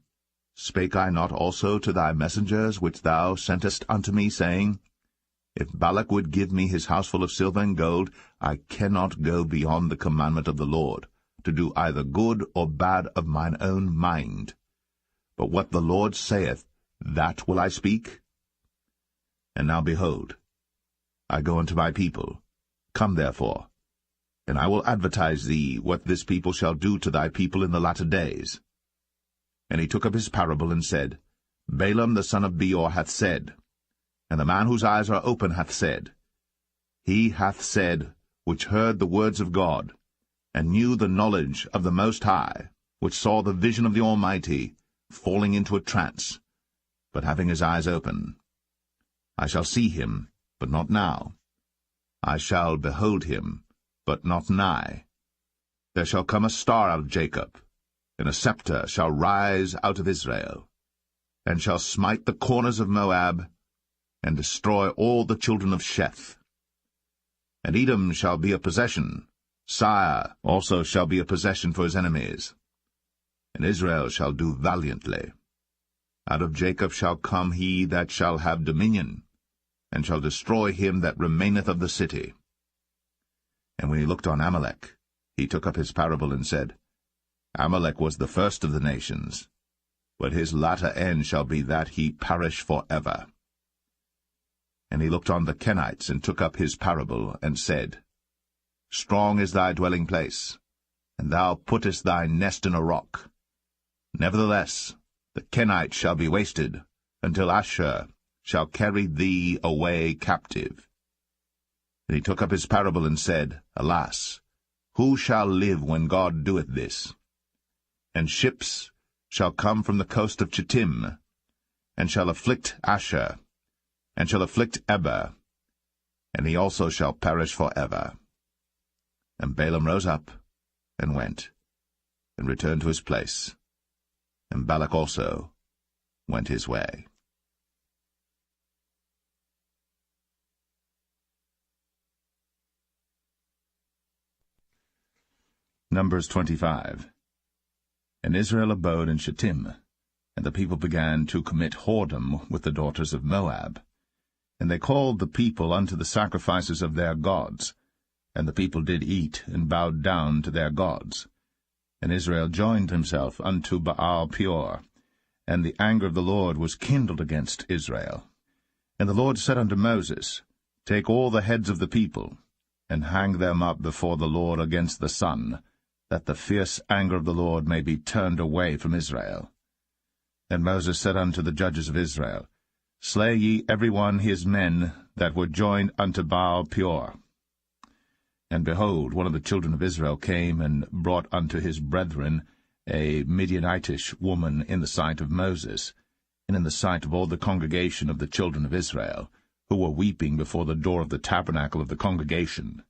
Spake I not also to thy messengers which thou sentest unto me, saying, If Balak would give me his house full of silver and gold, I cannot go beyond the commandment of the Lord, to do either good or bad of mine own mind. But what the Lord saith, that will I speak. And now behold, I go unto my people. Come therefore, and I will advertise thee what this people shall do to thy people in the latter days. And he took up his parable, and said, Balaam the son of Beor hath said, and the man whose eyes are open hath said, He hath said, which heard the words of God, and knew the knowledge of the Most High, which saw the vision of the Almighty, falling into a trance, but having his eyes open. I shall see him, but not now. I shall behold him, but not nigh. There shall come a star out of Jacob, and a scepter shall rise out of Israel, and shall smite the corners of Moab, and destroy all the children of Sheth. And Edom shall be a possession, Sire also shall be a possession for his enemies. And Israel shall do valiantly. Out of Jacob shall come he that shall have dominion, and shall destroy him that remaineth of the city. And when he looked on Amalek, he took up his parable, and said, Amalek was the first of the nations, but his latter end shall be that he perish for ever. And he looked on the Kenites, and took up his parable, and said, Strong is thy dwelling place, and thou puttest thy nest in a rock. Nevertheless, the Kenites shall be wasted, until Ashur shall carry thee away captive. And he took up his parable and said, Alas, who shall live when God doeth this? And ships shall come from the coast of Chittim, and shall afflict Ashur, and shall afflict Eber, and he also shall perish for ever. And Balaam rose up, and went, and returned to his place, and Balak also went his way. Numbers 25. And Israel abode in Shittim, and the people began to commit whoredom with the daughters of Moab. And they called the people unto the sacrifices of their gods, and the people did eat, and bowed down to their gods. And Israel joined himself unto Baal-peor, and the anger of the Lord was kindled against Israel. And the Lord said unto Moses, Take all the heads of the people, and hang them up before the Lord against the sun, that the fierce anger of the Lord may be turned away from Israel. And Moses said unto the judges of Israel, Slay ye every one his men that were joined unto Baal-peor. And behold, one of the children of Israel came and brought unto his brethren a Midianitish woman in the sight of Moses, and in the sight of all the congregation of the children of Israel, who were weeping before the door of the tabernacle of the congregation.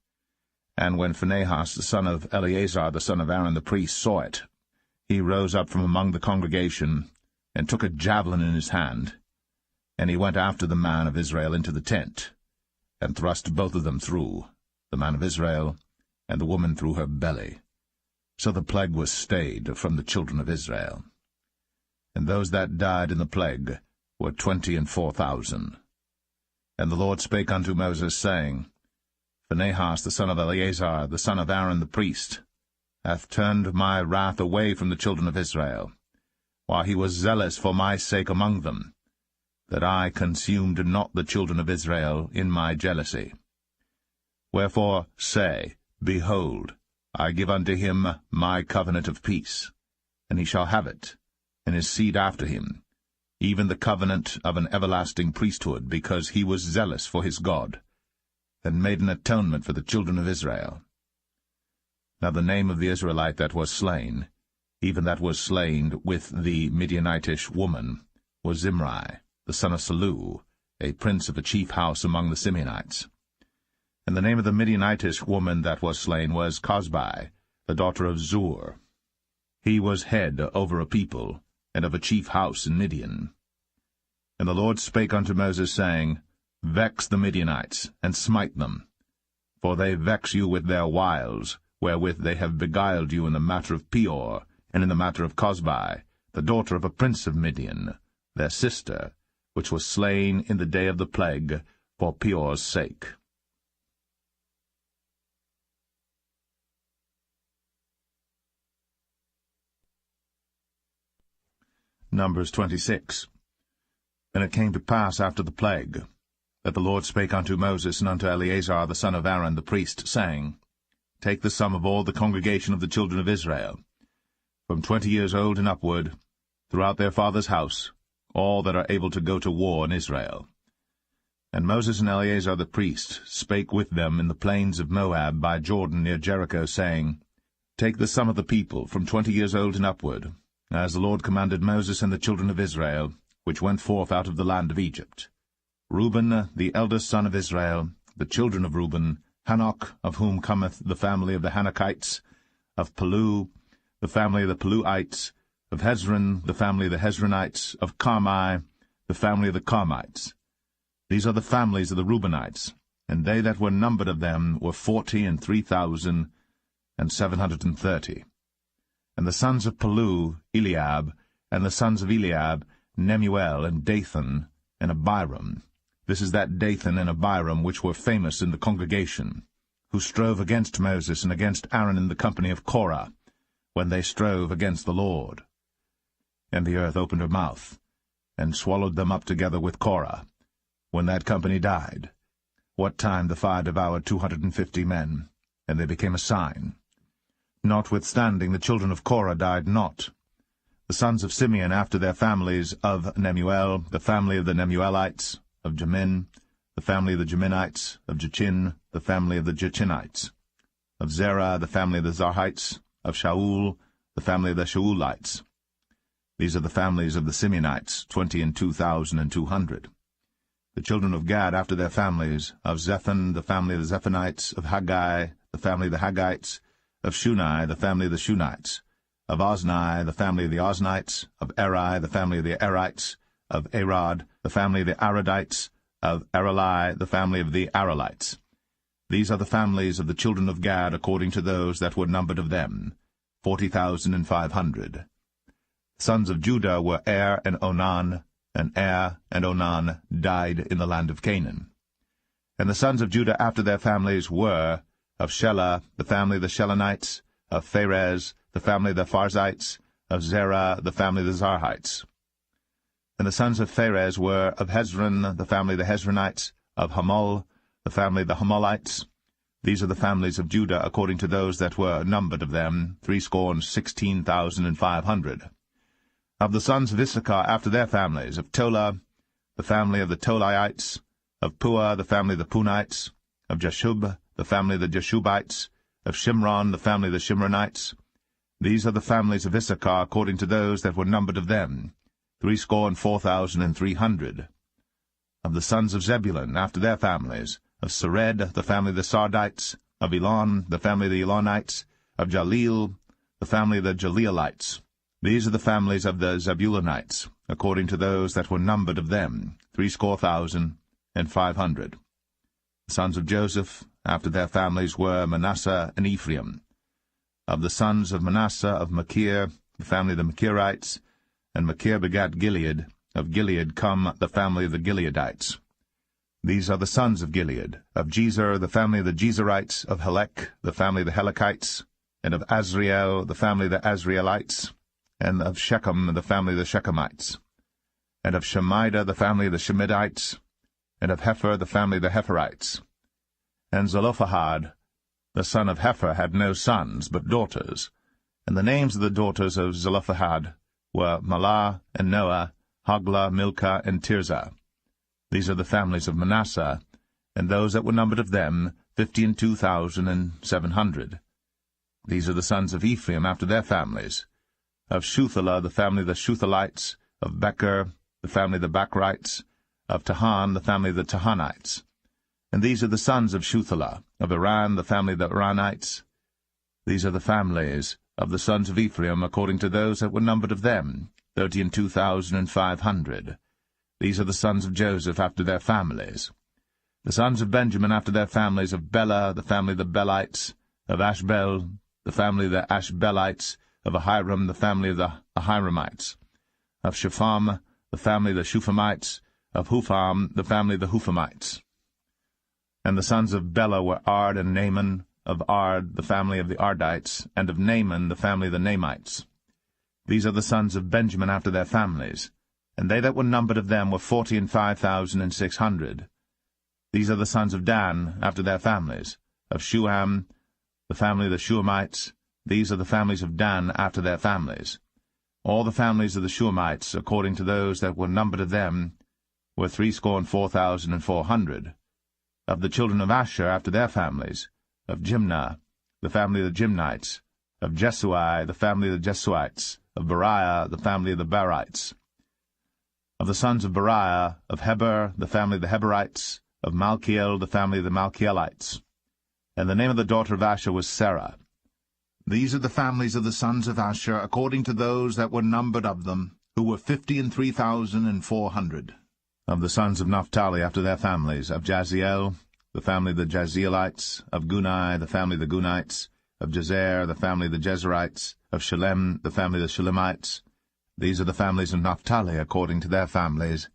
And when Phinehas the son of Eleazar the son of Aaron the priest saw it, he rose up from among the congregation, and took a javelin in his hand, and he went after the man of Israel into the tent, and thrust both of them through, the man of Israel, and the woman through her belly. So the plague was stayed from the children of Israel. And those that died in the plague were 24,000. And the Lord spake unto Moses, saying, Phinehas the son of Eleazar, the son of Aaron the priest, hath turned my wrath away from the children of Israel, while he was zealous for my sake among them, that I consumed not the children of Israel in my jealousy. Wherefore say, Behold, I give unto him my covenant of peace, and he shall have it, and his seed after him, even the covenant of an everlasting priesthood, because he was zealous for his God, and made an atonement for the children of Israel. Now the name of the Israelite that was slain, even that was slain with the Midianitish woman, was Zimri, the son of Salu, a prince of a chief house among the Simeonites. And the name of the Midianitish woman that was slain was Cosbi, the daughter of Zur. He was head over a people, and of a chief house in Midian. And the Lord spake unto Moses, saying, Vex the Midianites, and smite them, for they vex you with their wiles, wherewith they have beguiled you in the matter of Peor, and in the matter of Cosbi, the daughter of a prince of Midian, their sister, which was slain in the day of the plague, for Peor's sake. Numbers 26. And it came to pass after the plague, that the Lord spake unto Moses and unto Eleazar the son of Aaron the priest, saying, Take the sum of all the congregation of the children of Israel, from 20 years old and upward, throughout their father's house, all that are able to go to war in Israel. And Moses and Eleazar the priest spake with them in the plains of Moab by Jordan near Jericho, saying, Take the sum of the people from 20 years old and upward, as the Lord commanded Moses and the children of Israel, which went forth out of the land of Egypt. Reuben, the eldest son of Israel, the children of Reuben, Hanok, of whom cometh the family of the Hanokites, of Palu, the family of the Paluites, of Hezron, the family of the Hezronites, of Carmi, the family of the Carmites. These are the families of the Reubenites, and they that were numbered of them were 40,003,730. And the sons of Palu, Eliab, and the sons of Eliab, Nemuel, and Dathan, and Abiram. This is that Dathan and Abiram which were famous in the congregation, who strove against Moses and against Aaron in the company of Korah, when they strove against the Lord. And the earth opened her mouth, and swallowed them up together with Korah, when that company died, what time the fire devoured 250 men, and they became a sign. Notwithstanding the children of Korah died not. The sons of Simeon after their families, of Nemuel, the family of the Nemuelites, of Jamin, the family of the Jaminites, of Jachin, the family of the Jachinites, of Zerah, the family of the Zarhites, of Shaul, the family of the Shaulites. These are the families of the Simeonites, 22,200. The children of Gad after their families, of Zephon, the family of the Zephonites, of Haggai, the family of the Haggites, of Shuni, the family of the Shunites, of Ozni, the family of the Oznites, of Eri, the family of the Erites, of Arad, the family of the Aradites, of Areli, the family of the Arelites. These are the families of the children of Gad according to those that were numbered of them, 40,500. Sons of Judah were Er and Onan, and Er and Onan died in the land of Canaan. And the sons of Judah after their families were, of Shelah, the family of the Shelonites, of Pharez, the family of the Pharzites, of Zerah, the family of the Zarhites. And the sons of Pharez were, of Hezron, the family of the Hezronites, of Hamul, the family of the Hamulites. These are the families of Judah according to those that were numbered of them, 16,500. Of the sons of Issachar after their families, of Tola, the family of the Tolaites, of Puah, the family of the Punites, of Jashub, the family of the Jashubites, of Shimron, the family of the Shimronites. These are the families of Issachar according to those that were numbered of them, 64,300. Of the sons of Zebulun after their families, of Sered, the family of the Sardites, of Elon, the family of the Elonites, of Jaleel, the family of the Jaleelites. These are the families of the Zebulunites, according to those that were numbered of them, 64,500. The sons of Joseph after their families were Manasseh and Ephraim. Of the sons of Manasseh, of Machir, the family of the Machirites, and Machir begat Gilead. Of Gilead come the family of the Gileadites. These are the sons of Gilead. Of Jezer, the family of the Jezerites. Of Helek, the family of the Helekites. And of Azriel, the family of the Azrielites. And of Shechem, the family of the Shechemites. And of Shemida, the family of the Shemidites. And of Hepher, the family of the Hepherites. And Zelophehad, the son of Hepher, had no sons, but daughters. And the names of the daughters of Zelophehad were Mahlah and Noah, Hoglah, Milcah, and Tirzah. These are the families of Manasseh, and those that were numbered of them, 52,700. These are the sons of Ephraim after their families. Of Shuthelah, the family of the Shuthalites. Of Becher, the family of the Bachrites. Of Tahan, the family of the Tahanites. And these are the sons of Shuthelah. Of Iran, the family of the Iranites. These are the families of the sons of Ephraim according to those that were numbered of them, 32,500. These are the sons of Joseph after their families. The sons of Benjamin after their families, of Bela, the family of the Belites. Of Ashbel, the family of the Ashbelites. Of Ahiram, the family of the Ahiramites. Of Shepham, the family of the Shuphamites. Of Hupham, the family of the Huphamites. And the sons of Bela were Ard and Naaman. Of Ard, the family of the Ardites. And of Naaman, the family of the Naamites. These are the sons of Benjamin after their families. And they that were numbered of them were 45,600. These are the sons of Dan after their families. Of Shuham, the family of the Shuhamites. These are the families of Dan after their families. All the families of the Shuhamites, according to those that were numbered of them, were 64,400. Of the children of Asher after their families, of Jimnah, the family of the Jimnites. Of Jesui, the family of the Jesuites. Of Beriah, the family of the Berites. Of the sons of Beriah, of Heber, the family of the Heberites. Of Malchiel, the family of the Malchielites. And the name of the daughter of Asher was Sarah. These are the families of the sons of Asher, according to those that were numbered of them, who were 53,400. Of the sons of Naphtali after their families, of Jaziel, the family of the Jazielites. Of Gunai, the family of the Gunites. Of Jezer, the family of the Jezerites. Of Shalem, the family of the Shalemites. These are the families of Naphtali according to their families,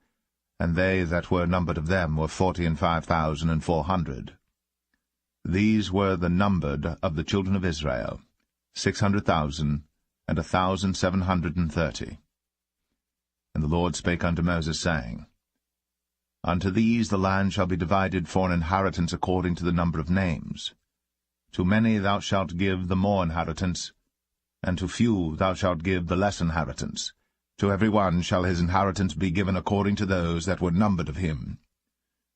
and they that were numbered of them were 45,400. These were the numbered of the children of Israel, 600,000 and 1,730. And the Lord spake unto Moses, saying, Unto these the land shall be divided for an inheritance according to the number of names. To many thou shalt give the more inheritance, and to few thou shalt give the less inheritance. To every one shall his inheritance be given according to those that were numbered of him.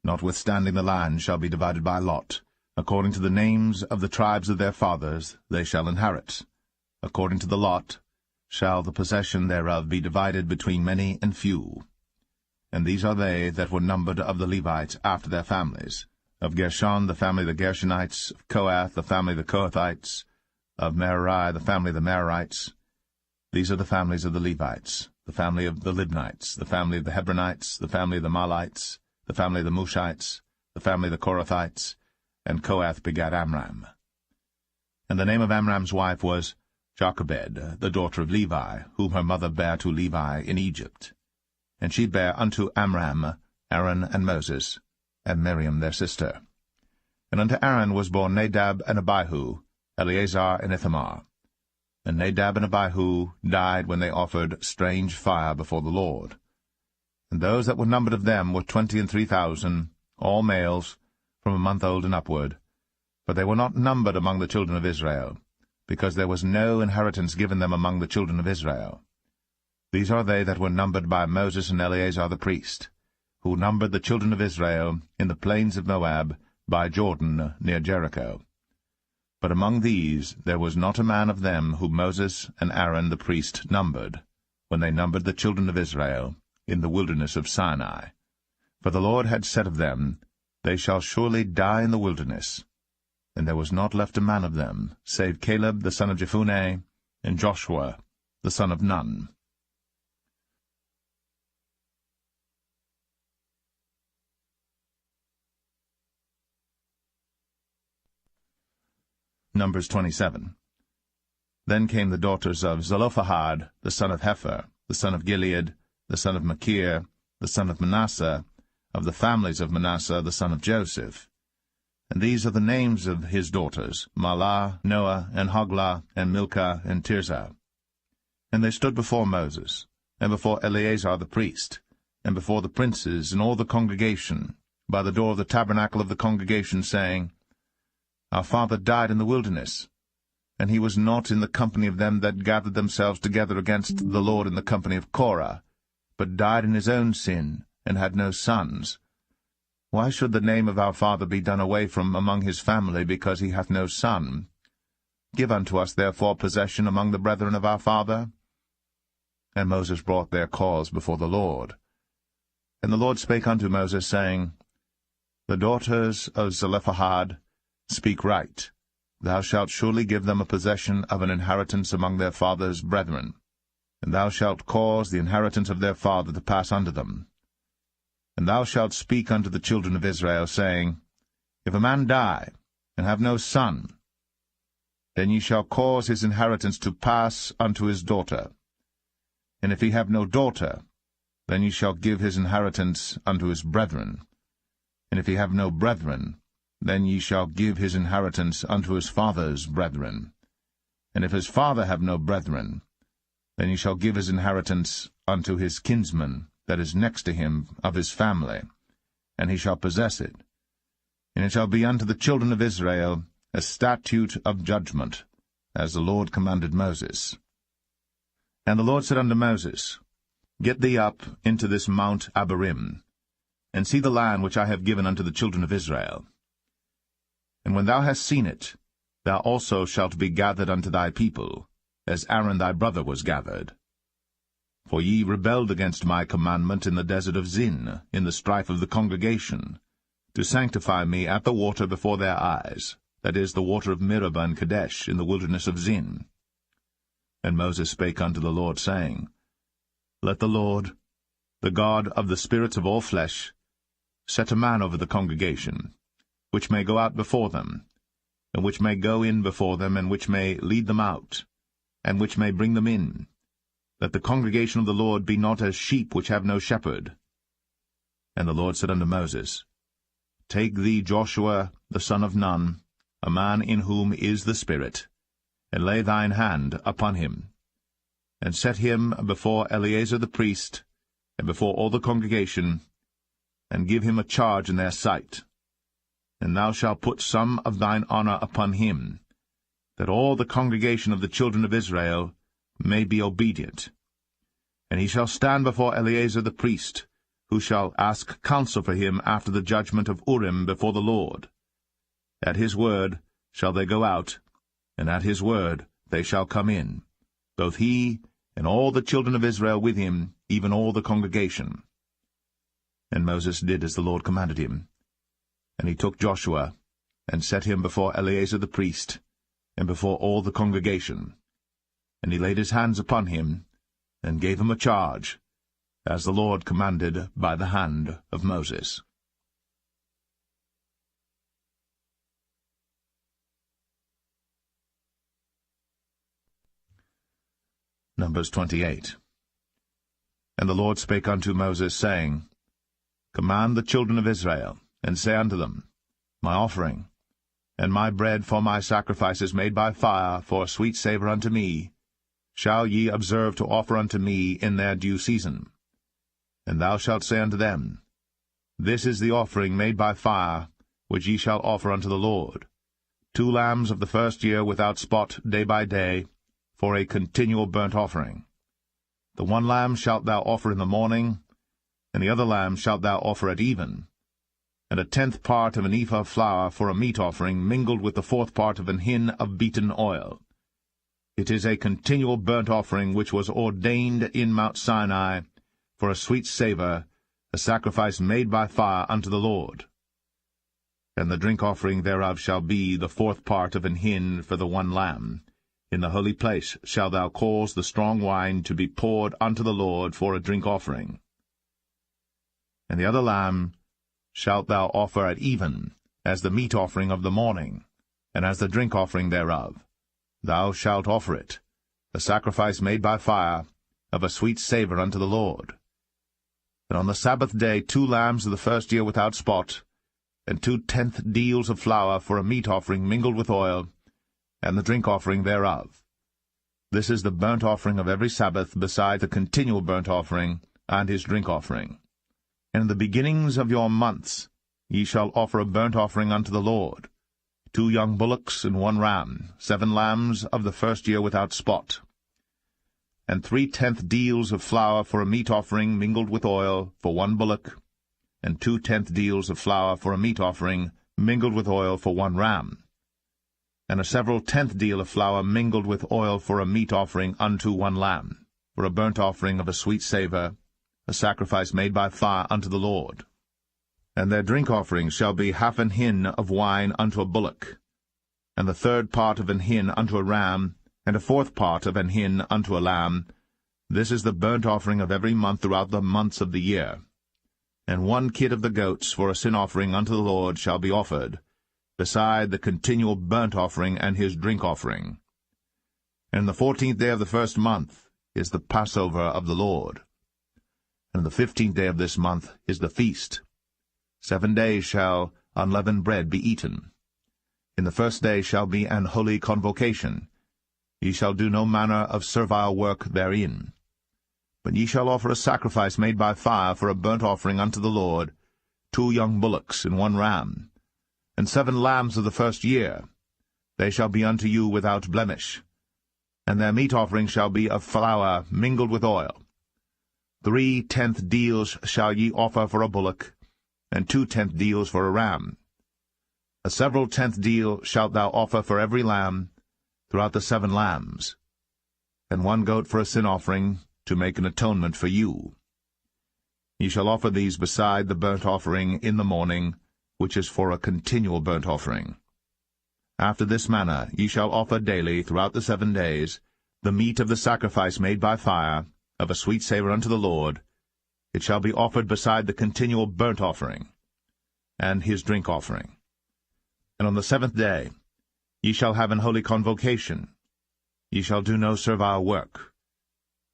Notwithstanding the land shall be divided by lot. According to the names of the tribes of their fathers they shall inherit. According to the lot shall the possession thereof be divided between many and few. And these are they that were numbered of the Levites after their families. Of Gershon, the family of the Gershonites. Of Kohath, the family of the Kohathites. Of Merari, the family of the Merarites. These are the families of the Levites, the family of the Libnites, the family of the Hebronites, the family of the Mahlites, the family of the Mushites, the family of the Korathites, and Kohath begat Amram. And the name of Amram's wife was Jochebed, the daughter of Levi, whom her mother bare to Levi in Egypt. And she bare unto Amram Aaron and Moses, and Miriam their sister. And unto Aaron was born Nadab and Abihu, Eleazar and Ithamar. And Nadab and Abihu died when they offered strange fire before the Lord. And those that were numbered of them were 23,000, all males, from a month old and upward. But they were not numbered among the children of Israel, because there was no inheritance given them among the children of Israel. These are they that were numbered by Moses and Eleazar the priest, who numbered the children of Israel in the plains of Moab, by Jordan near Jericho. But among these there was not a man of them whom Moses and Aaron the priest numbered, when they numbered the children of Israel in the wilderness of Sinai. For the Lord had said of them, They shall surely die in the wilderness. And there was not left a man of them, save Caleb the son of Jephunneh, and Joshua the son of Nun. Numbers 27. Then came the daughters of Zelophehad, the son of Hepher, the son of Gilead, the son of Machir, the son of Manasseh, of the families of Manasseh, the son of Joseph. And these are the names of his daughters, Mahlah, Noah, and Hoglah, and Milcah, and Tirzah. And they stood before Moses, and before Eleazar the priest, and before the princes and all the congregation, by the door of the tabernacle of the congregation, saying, Our father died in the wilderness, and he was not in the company of them that gathered themselves together against the Lord in the company of Korah, but died in his own sin, and had no sons. Why should the name of our father be done away from among his family, because he hath no son? Give unto us therefore possession among the brethren of our father. And Moses brought their cause before the Lord. And the Lord spake unto Moses, saying, The daughters of Zelophehad speak right. Thou shalt surely give them a possession of an inheritance among their father's brethren, and thou shalt cause the inheritance of their father to pass unto them. And thou shalt speak unto the children of Israel, saying, If a man die, and have no son, then ye shall cause his inheritance to pass unto his daughter. And if he have no daughter, then ye shall give his inheritance unto his brethren. And if he have no brethren, then ye shall give his inheritance unto his father's brethren. And if his father have no brethren, then he shall give his inheritance unto his kinsman that is next to him of his family, and he shall possess it. And it shall be unto the children of Israel a statute of judgment, as the Lord commanded Moses. And the Lord said unto Moses, Get thee up into this Mount Abarim, and see the land which I have given unto the children of Israel. And when thou hast seen it, thou also shalt be gathered unto thy people, as Aaron thy brother was gathered. For ye rebelled against my commandment in the desert of Zin, in the strife of the congregation, to sanctify me at the water before their eyes, that is, the water of Meribah and Kadesh, in the wilderness of Zin. And Moses spake unto the Lord, saying, Let the Lord, the God of the spirits of all flesh, set a man over the congregation, which may go out before them, and which may go in before them, and which may lead them out, and which may bring them in, that the congregation of the Lord be not as sheep which have no shepherd. And the Lord said unto Moses, Take thee Joshua the son of Nun, a man in whom is the Spirit, and lay thine hand upon him, and set him before Eleazar the priest, and before all the congregation, and give him a charge in their sight. and thou shalt put some of thine honour upon him, that all the congregation of the children of Israel may be obedient. And he shall stand before Eleazar the priest, who shall ask counsel for him after the judgment of Urim before the Lord. At his word shall they go out, and at his word they shall come in, both he and all the children of Israel with him, even all the congregation. And Moses did as the Lord commanded him. And he took Joshua, and set him before Eleazar the priest, and before all the congregation. And he laid his hands upon him, and gave him a charge, as the Lord commanded by the hand of Moses. Numbers 28. And the Lord spake unto Moses, saying, Command the children of Israel, and say unto them, My offering, and my bread for my sacrifices made by fire for a sweet savour unto me, shall ye observe to offer unto me in their due season. And thou shalt say unto them, This is the offering made by fire, which ye shall offer unto the Lord, 2 lambs of the first year without spot day by day, for a continual burnt offering. The 1 lamb shalt thou offer in the morning, and the other lamb shalt thou offer at even, and 1/10 part of an ephah of flour for a meat offering mingled with the 4th part of an hin of beaten oil. It is a continual burnt offering which was ordained in Mount Sinai for a sweet savour, a sacrifice made by fire unto the Lord. And the drink offering thereof shall be the 4th part of an hin for the 1 lamb. In the holy place shalt thou cause the strong wine to be poured unto the Lord for a drink offering. And the other lamb shalt thou offer at even, as the meat offering of the morning, and as the drink offering thereof. Thou shalt offer it, a sacrifice made by fire, of a sweet savour unto the Lord. And on the Sabbath day 2 lambs of the first year without spot, and 2/10 deals of flour for a meat offering mingled with oil, and the drink offering thereof. This is the burnt offering of every Sabbath, beside the continual burnt offering, and his drink offering. And in the beginnings of your months ye shall offer a burnt offering unto the Lord, 2 young bullocks and 1 ram, 7 lambs of the first year without spot, and 3/10 deals of flour for a meat offering mingled with oil for 1 bullock, and 2/10 deals of flour for a meat offering mingled with oil for 1 ram, and a several 10th deal of flour mingled with oil for a meat offering unto 1 lamb, for a burnt offering of a sweet savour, a sacrifice made by fire unto the Lord. And their drink offering shall be 1/2 an hin of wine unto a bullock, and the 1/3 part of an hin unto a ram, and a 4th part of an hin unto a lamb. This is the burnt offering of every month throughout the months of the year. And 1 kid of the goats for a sin offering unto the Lord shall be offered, beside the continual burnt offering and his drink offering. And the 14th day of the first month is the Passover of the Lord. And the 15th day of this month is the feast. 7 days shall unleavened bread be eaten. In the first day shall be an holy convocation. Ye shall do no manner of servile work therein. But ye shall offer a sacrifice made by fire for a burnt offering unto the Lord, 2 young bullocks and 1 ram, and 7 lambs of the first year. They shall be unto you without blemish. And their meat offering shall be of flour mingled with oil. 3/10 deals shall ye offer for a bullock, and 2/10 deals for a ram. A several 10th deal shalt thou offer for every lamb, throughout the 7 lambs, and 1 goat for a sin offering, to make an atonement for you. Ye shall offer these beside the burnt offering in the morning, which is for a continual burnt offering. After this manner ye shall offer daily throughout the 7 days the meat of the sacrifice made by fire, of a sweet savour unto the Lord. It shall be offered beside the continual burnt offering, and his drink offering. And on the 7th day ye shall have an holy convocation. Ye shall do no servile work.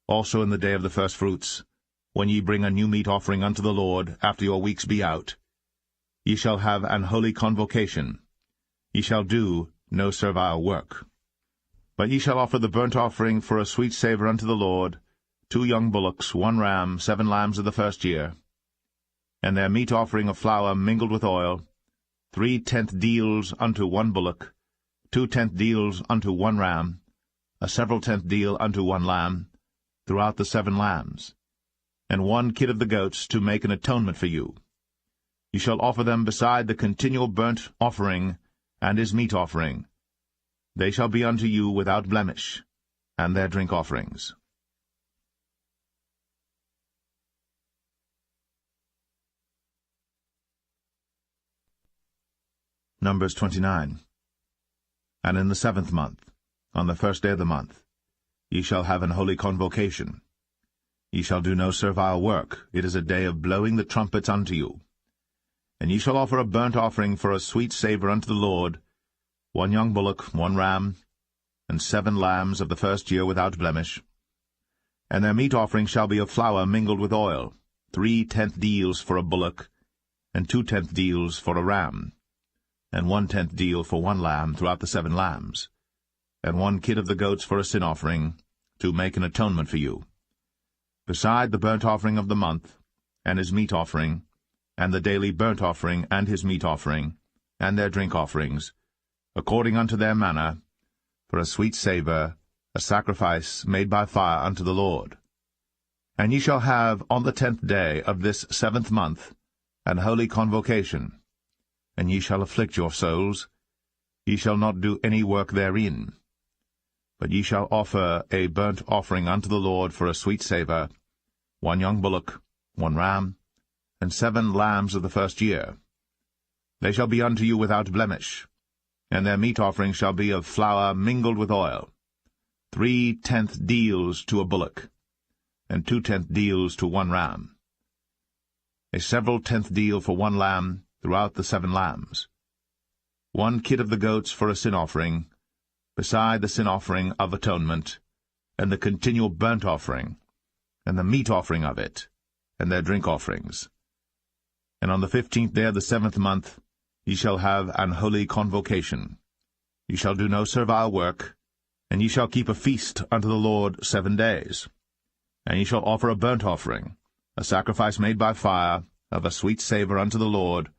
Also in the day of the firstfruits, when ye bring a new meat offering unto the Lord, after your weeks be out, ye shall have an holy convocation. Ye shall do no servile work. But ye shall offer the burnt offering for a sweet savour unto the Lord, 2 young bullocks, 1 ram, 7 lambs of the first year, and their meat offering of flour mingled with oil, 3/10 deals unto 1 bullock, 2/10 deals unto 1 ram, a several tenth deal unto 1 lamb, throughout the 7 lambs, and 1 kid of the goats to make an atonement for you. You shall offer them beside the continual burnt offering and his meat offering. They shall be unto you without blemish, and their drink offerings. Numbers 29. And in the 7th month, on the 1st day of the month, ye shall have an holy convocation. Ye shall do no servile work. It is a day of blowing the trumpets unto you. And ye shall offer a burnt offering for a sweet savour unto the Lord, 1 young bullock, 1 ram, and 7 lambs of the 1st year without blemish. And their meat offering shall be of flour mingled with oil, 3/10 deals for a bullock, and 2/10 deals for a ram, and 1/10 deal for 1 lamb throughout the 7 lambs, and 1 kid of the goats for a sin offering, to make an atonement for you, beside the burnt offering of the month, and his meat offering, and the daily burnt offering and his meat offering, and their drink offerings, according unto their manner, for a sweet savour, a sacrifice made by fire unto the Lord. And ye shall have on the 10th day of this 7th month an holy convocation, and ye shall afflict your souls. Ye shall not do any work therein. But ye shall offer a burnt offering unto the Lord for a sweet savour, 1 young bullock, 1 ram, and 7 lambs of the 1st year. They shall be unto you without blemish, and their meat offering shall be of flour mingled with oil, 3/10 deals to a bullock, and 2/10 deals to 1 ram, a several tenth deal for 1 lamb throughout the 7 lambs, 1 kid of the goats for a sin offering, beside the sin offering of atonement, and the continual burnt offering, and the meat offering of it, and their drink offerings. And on the 15th day of the 7th month ye shall have an holy convocation. Ye shall do no servile work, and ye shall keep a feast unto the Lord 7 days. And ye shall offer a burnt offering, a sacrifice made by fire, of a sweet savour unto the Lord,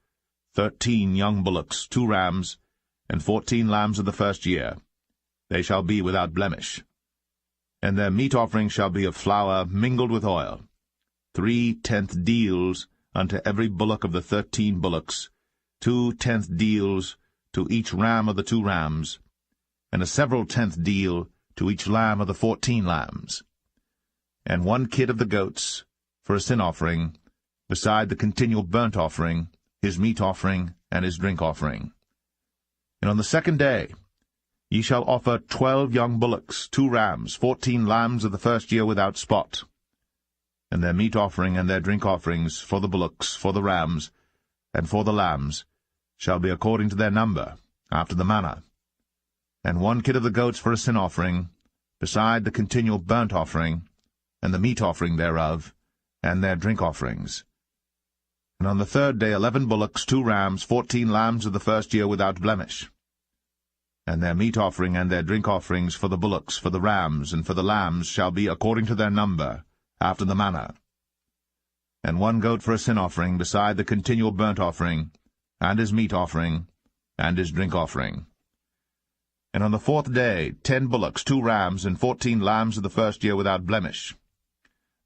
13 young bullocks, 2 rams, and 14 lambs of the 1st year. They shall be without blemish. And their meat offering shall be of flour mingled with oil, 3/10 deals unto every bullock of the 13 bullocks, 2/10 deals to each ram of the 2 rams, and a several tenth deal to each lamb of the 14 lambs, and 1 kid of the goats for a sin offering, beside the continual burnt offering, his meat offering, and his drink offering. And on the 2nd day ye shall offer 12 young bullocks, 2 rams, 14 lambs of the 1st year without spot, and their meat offering and their drink offerings for the bullocks, for the rams, and for the lambs, shall be according to their number, after the manner, and 1 kid of the goats for a sin offering, beside the continual burnt offering, and the meat offering thereof, and their drink offerings. And on the 3rd day 11 bullocks, 2 rams, 14 lambs of the 1st year without blemish, and their meat offering and their drink offerings for the bullocks, for the rams, and for the lambs shall be according to their number, after the manner, and 1 goat for a sin offering, beside the continual burnt offering, and his meat offering, and his drink offering. And on the 4th day 10 bullocks, 2 rams, and 14 lambs of the 1st year without blemish,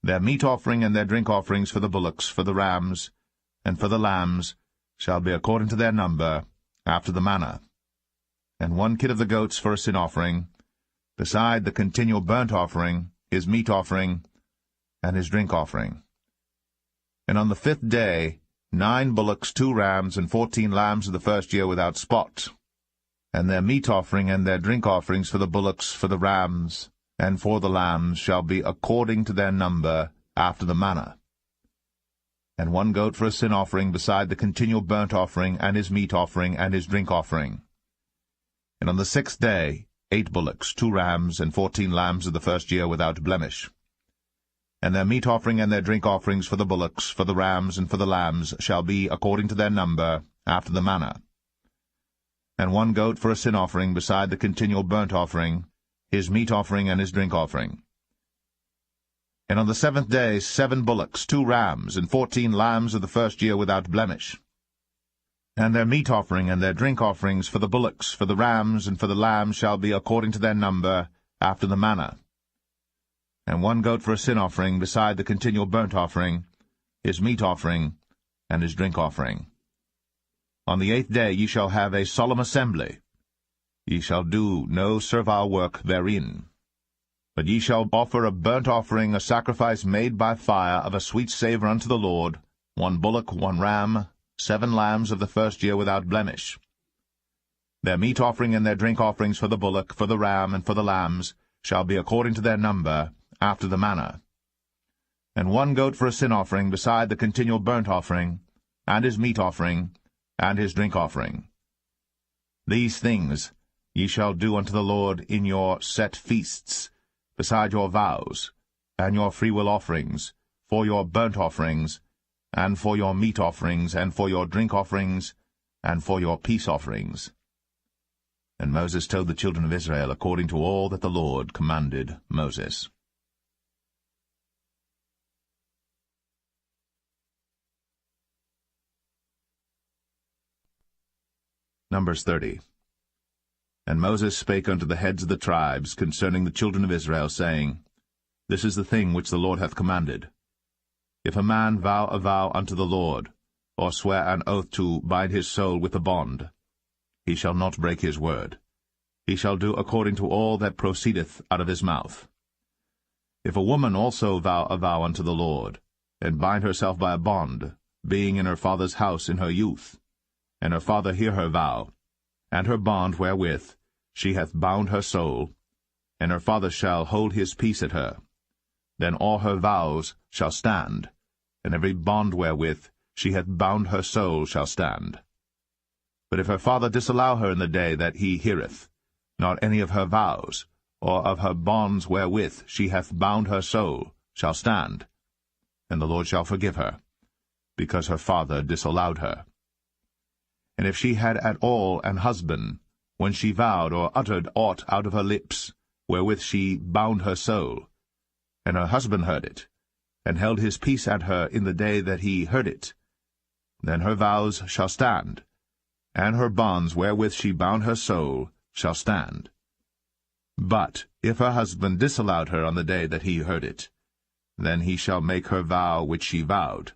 their meat offering and their drink offerings for the bullocks, for the rams, and for the lambs shall be according to their number, after the manner, and 1 kid of the goats for a sin offering, beside the continual burnt offering, his meat offering, and his drink offering. And on the 5th day 9 bullocks, 2 rams, and 14 lambs of the 1st year without spot, and their meat offering and their drink offerings for the bullocks, for the rams, and for the lambs shall be according to their number, after the manner, and 1 goat for a sin offering, beside the continual burnt offering, and his meat offering, and his drink offering. And on the 6th day 8 bullocks, 2 rams, and 14 lambs of the 1st year without blemish, and their meat offering and their drink offerings for the bullocks, for the rams, and for the lambs shall be according to their number, after the manner, and 1 goat for a sin offering, beside the continual burnt offering, his meat offering, and his drink offering. And on the 7th day 7 bullocks, 2 rams, and 14 lambs of the 1st year without blemish, And their meat offering and their drink offerings for the bullocks, for the rams, and for the lambs shall be according to their number, after the manner. And 1 goat for a sin offering, beside the continual burnt offering, his meat offering, and his drink offering. On the 8th day ye shall have a solemn assembly. Ye shall do no servile work therein. But ye shall offer a burnt offering, a sacrifice made by fire, of a sweet savour unto the Lord, 1 bullock, 1 ram, 7 lambs of the first year without blemish. Their meat offering and their drink offerings for the bullock, for the ram, and for the lambs, shall be according to their number, after the manner. And 1 goat for a sin offering, beside the continual burnt offering, and his meat offering, and his drink offering. These things ye shall do unto the Lord in your set feasts, beside your vows, and your freewill offerings, for your burnt offerings, and for your meat offerings, and for your drink offerings, and for your peace offerings. And Moses told the children of Israel according to all that the Lord commanded Moses. Numbers 30. And Moses spake unto the heads of the tribes concerning the children of Israel, saying, This is the thing which the Lord hath commanded. If a man vow a vow unto the Lord, or swear an oath to bind his soul with a bond, he shall not break his word. He shall do according to all that proceedeth out of his mouth. If a woman also vow a vow unto the Lord, and bind herself by a bond, being in her father's house in her youth, and her father hear her vow, and her bond wherewith she hath bound her soul, and her father shall hold his peace at her, then all her vows shall stand, and every bond wherewith she hath bound her soul shall stand. But if her father disallow her in the day that he heareth, not any of her vows, or of her bonds wherewith she hath bound her soul, shall stand, and the Lord shall forgive her, because her father disallowed her. And if she had at all an husband, when she vowed or uttered aught out of her lips, wherewith she bound her soul, and her husband heard it, and held his peace at her in the day that he heard it, then her vows shall stand, and her bonds wherewith she bound her soul shall stand. But if her husband disallowed her on the day that he heard it, then he shall make her vow which she vowed,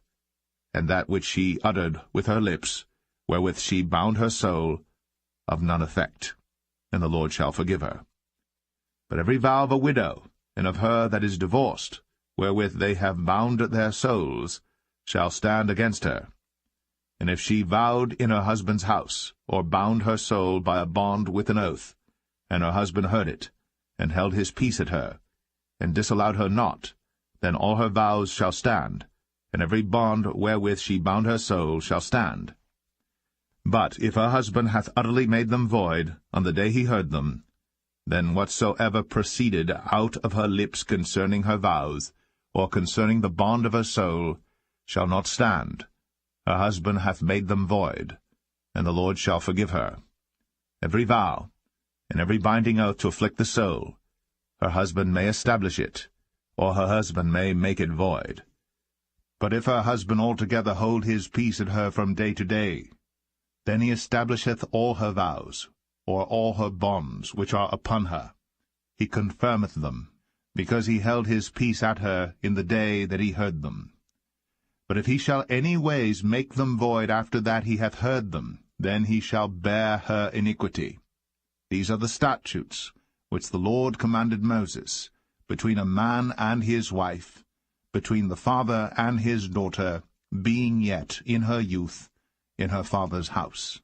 and that which she uttered with her lips, wherewith she bound her soul, of none effect, and the Lord shall forgive her. But every vow of a widow, and of her that is divorced, wherewith they have bound their souls, shall stand against her. And if she vowed in her husband's house, or bound her soul by a bond with an oath, and her husband heard it, and held his peace at her, and disallowed her not, then all her vows shall stand, and every bond wherewith she bound her soul shall stand. But if her husband hath utterly made them void on the day he heard them, then whatsoever proceeded out of her lips concerning her vows, or concerning the bond of her soul, shall not stand. Her husband hath made them void, and the Lord shall forgive her. Every vow, and every binding oath to afflict the soul, her husband may establish it, or her husband may make it void. But if her husband altogether hold his peace at her from day to day, then he establisheth all her vows, or all her bonds which are upon her. He confirmeth them, because he held his peace at her in the day that he heard them. But if he shall any ways make them void after that he hath heard them, then he shall bear her iniquity. These are the statutes which the Lord commanded Moses, between a man and his wife, between the father and his daughter, being yet in her youth, in her father's house.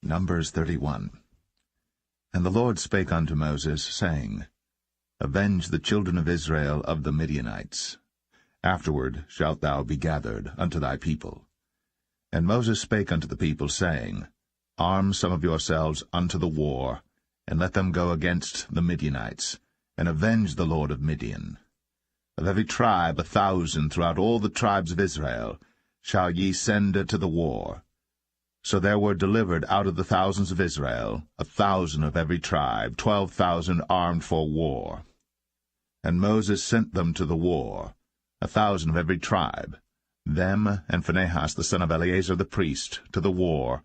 Numbers 31. And the Lord spake unto Moses, saying, Avenge the children of Israel of the Midianites. Afterward shalt thou be gathered unto thy people. And Moses spake unto the people, saying, Arm some of yourselves unto the war, and let them go against the Midianites, and avenge the lord of Midian. Of every tribe 1,000 throughout all the tribes of Israel shall ye send to the war. So there were delivered out of the thousands of Israel 1,000 of every tribe, 12,000 armed for war. And Moses sent them to the war, 1,000 of every tribe, them and Phinehas the son of Eleazar the priest, to the war,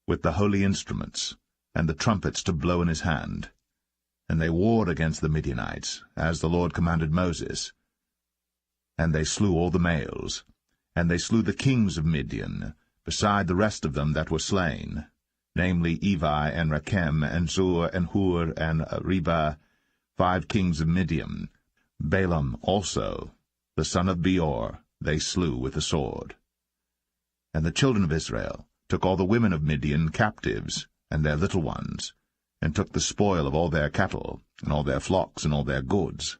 with the holy instruments, and the trumpets to blow in his hand. And they warred against the Midianites, as the Lord commanded Moses. And they slew all the males, and they slew the kings of Midian, beside the rest of them that were slain, namely Evi, and Rechem, and Zur, and Hur, and Reba, 5 kings of Midian. Balaam also, the son of Beor, they slew with the sword. And the children of Israel took all the women of Midian captives, and their little ones, and took the spoil of all their cattle, and all their flocks, and all their goods.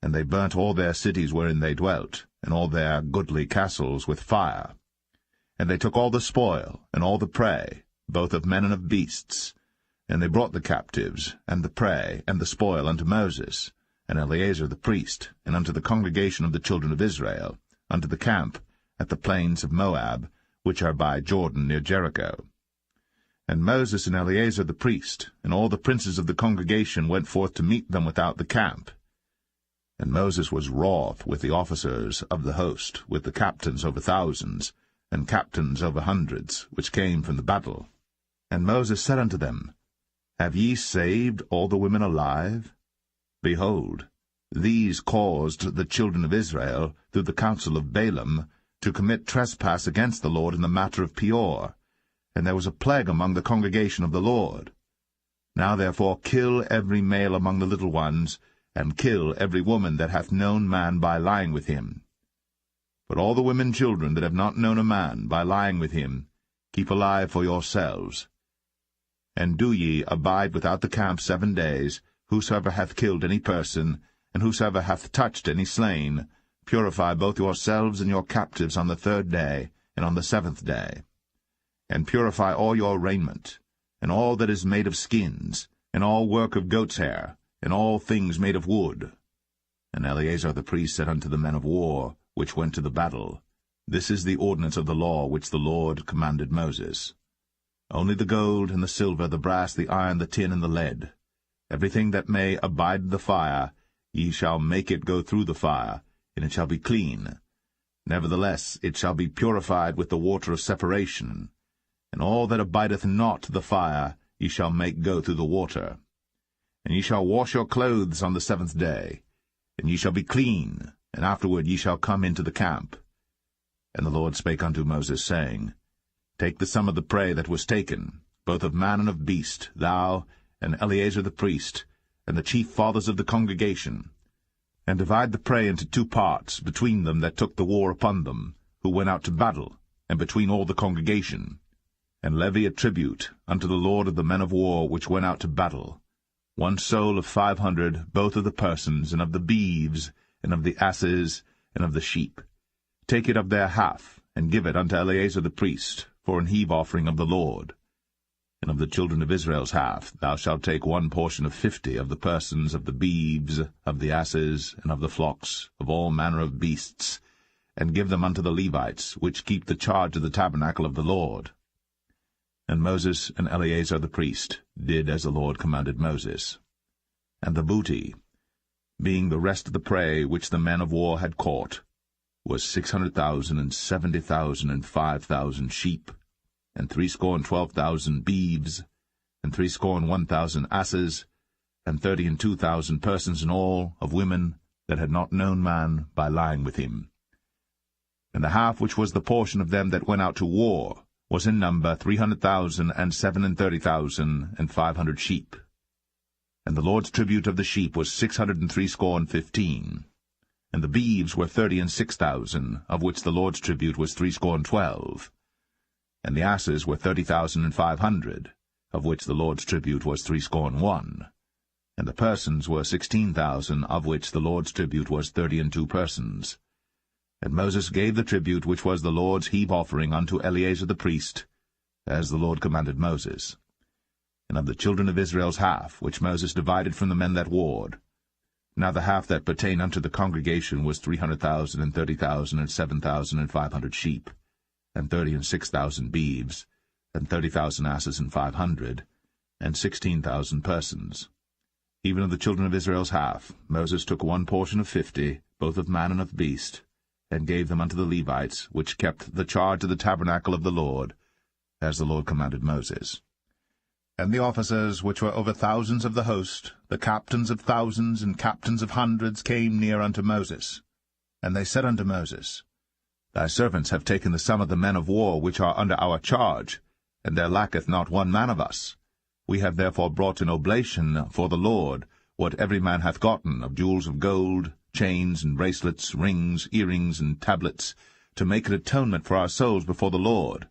And they burnt all their cities wherein they dwelt, and all their goodly castles with fire. And they took all the spoil, and all the prey, both of men and of beasts. And they brought the captives, and the prey, and the spoil unto Moses, and Eleazar the priest, and unto the congregation of the children of Israel, unto the camp at the plains of Moab, which are by Jordan near Jericho. And Moses and Eleazar the priest, and all the princes of the congregation went forth to meet them without the camp. And Moses was wroth with the officers of the host, with the captains over thousands, and captains over hundreds, which came from the battle. And Moses said unto them, Have ye saved all the women alive? Behold, these caused the children of Israel, through the counsel of Balaam, to commit trespass against the Lord in the matter of Peor, and there was a plague among the congregation of the Lord. Now therefore kill every male among the little ones, and kill every woman that hath known man by lying with him. But all the women children that have not known a man by lying with him, keep alive for yourselves. And do ye abide without the camp 7 days, whosoever hath killed any person, and whosoever hath touched any slain, purify both yourselves and your captives on the 3rd day, and on the 7th day. And purify all your raiment, and all that is made of skins, and all work of goat's hair, and all things made of wood. And Eleazar the priest said unto the men of war, which went to the battle, This is the ordinance of the law which the Lord commanded Moses. Only the gold, and the silver, the brass, the iron, the tin, and the lead, everything that may abide the fire, ye shall make it go through the fire, and it shall be clean. Nevertheless it shall be purified with the water of separation, and all that abideth not the fire ye shall make go through the water. And ye shall wash your clothes on the 7th day, and ye shall be clean, and afterward ye shall come into the camp. And the Lord spake unto Moses, saying, Take the sum of the prey that was taken, both of man and of beast, thou, and Eleazar the priest, and the chief fathers of the congregation, and divide the prey into 2 parts, between them that took the war upon them, who went out to battle, and between all the congregation. And levy a tribute unto the Lord of the men of war which went out to battle, 1 soul of 500, both of the persons, and of the beeves, and of the asses, and of the sheep. Take it of their half, and give it unto Eleazar the priest, for an heave offering of the Lord. And of the children of Israel's half thou shalt take 1 portion of 50 of the persons, of the beeves, of the asses, and of the flocks, of all manner of beasts, and give them unto the Levites, which keep the charge of the tabernacle of the Lord. And Moses and Eleazar the priest did as the Lord commanded Moses. And the booty, being the rest of the prey which the men of war had caught, was 600,000, and 70,000, and 5,000 sheep, and 12,000 beeves, and 1,000 asses, and 32,000 persons in all, of women that had not known man by lying with him. And the half which was the portion of them that went out to war was in number 300,000, and 37,000, and 500 sheep. And the Lord's tribute of the sheep was 615. And the beeves were 36,000, of which the Lord's tribute was 312. And the asses were 30,500, of which the Lord's tribute was 301. And the persons were 16,000, of which the Lord's tribute was 32 persons. And Moses gave the tribute which was the Lord's heave offering unto Eleazar the priest, as the Lord commanded Moses. And of the children of Israel's half, which Moses divided from the men that warred, now the half that pertained unto the congregation was 300,000, and 30,000, and 7,500 sheep, and 36,000 beeves, and 30,000 asses, and 500, and 16,000 persons. even of the children of Israel's half, Moses took 1 portion of 50, both of man and of beast, and gave them unto the Levites, which kept the charge of the tabernacle of the Lord, as the Lord commanded Moses. And the officers which were over thousands of the host, the captains of thousands and captains of hundreds, came near unto Moses. And they said unto Moses, Thy servants have taken the sum of the men of war which are under our charge, and there lacketh not one man of us. We have therefore brought an oblation for the Lord, what every man hath gotten, of jewels of gold, chains and bracelets, rings, earrings, and tablets, to make an atonement for our souls before the Lord.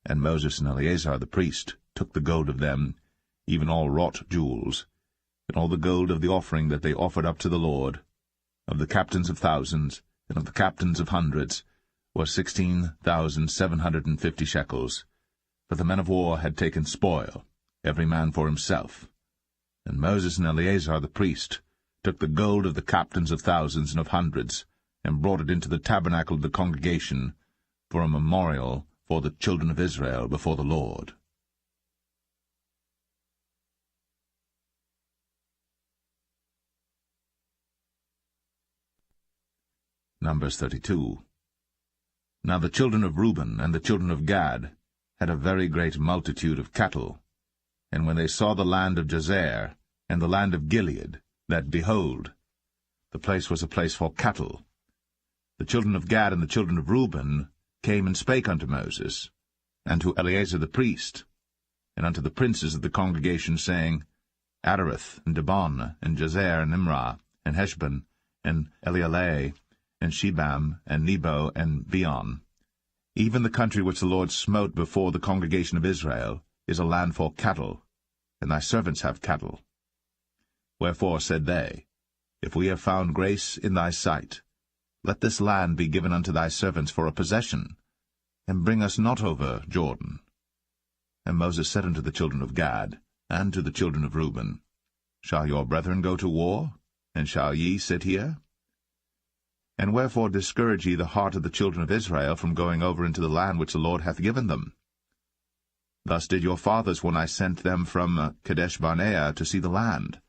And Moses and Eleazar the priest took the gold of them, even all wrought jewels, and all the gold of the offering that they offered up to the Lord, of the captains of thousands, and of the captains of hundreds, was 16,750 shekels. For the men of war had taken spoil, every man for himself. And Moses and Eleazar the priest took the gold of the captains of thousands and of hundreds, and brought it into the tabernacle of the congregation, for a memorial for the children of Israel before the Lord. Numbers 32. Now the children of Reuben and the children of Gad had a very great multitude of cattle. And when they saw the land of Jazer, and the land of Gilead, that, behold, the place was a place for cattle, the children of Gad and the children of Reuben came and spake unto Moses, and to Eleazar the priest, and unto the princes of the congregation, saying, Adareth, and Dibon, and Jazer, and Imrah, and Heshbon, and Elealeh, and Shebam, and Nebo, and Beon, even the country which the Lord smote before the congregation of Israel, is a land for cattle, and thy servants have cattle. Wherefore said they, If we have found grace in thy sight, let this land be given unto thy servants for a possession, and bring us not over Jordan. And Moses said unto the children of Gad, and to the children of Reuben, Shall your brethren go to war, and shall ye sit here? And wherefore discourage ye the heart of the children of Israel from going over into the land which the Lord hath given them? Thus did your fathers when I sent them from Kadesh-barnea to see the land.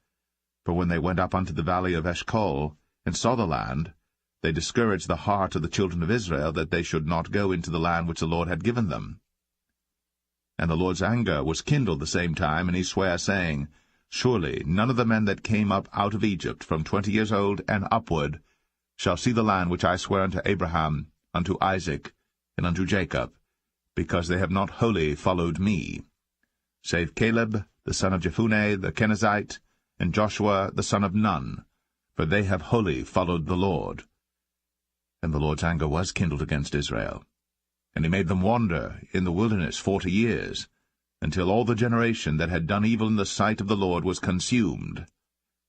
For when they went up unto the valley of Eshcol, and saw the land, they discouraged the heart of the children of Israel, that they should not go into the land which the Lord had given them. And the Lord's anger was kindled the same time, and he sware, saying, Surely none of the men that came up out of Egypt from 20 years old and upward shall see the land which I swear unto Abraham, unto Isaac, and unto Jacob, because they have not wholly followed me, save Caleb the son of Jephunneh the Kenizzite, and Joshua the son of Nun, for they have wholly followed the Lord. And the Lord's anger was kindled against Israel, and he made them wander in the wilderness 40 years, until all the generation that had done evil in the sight of the Lord was consumed.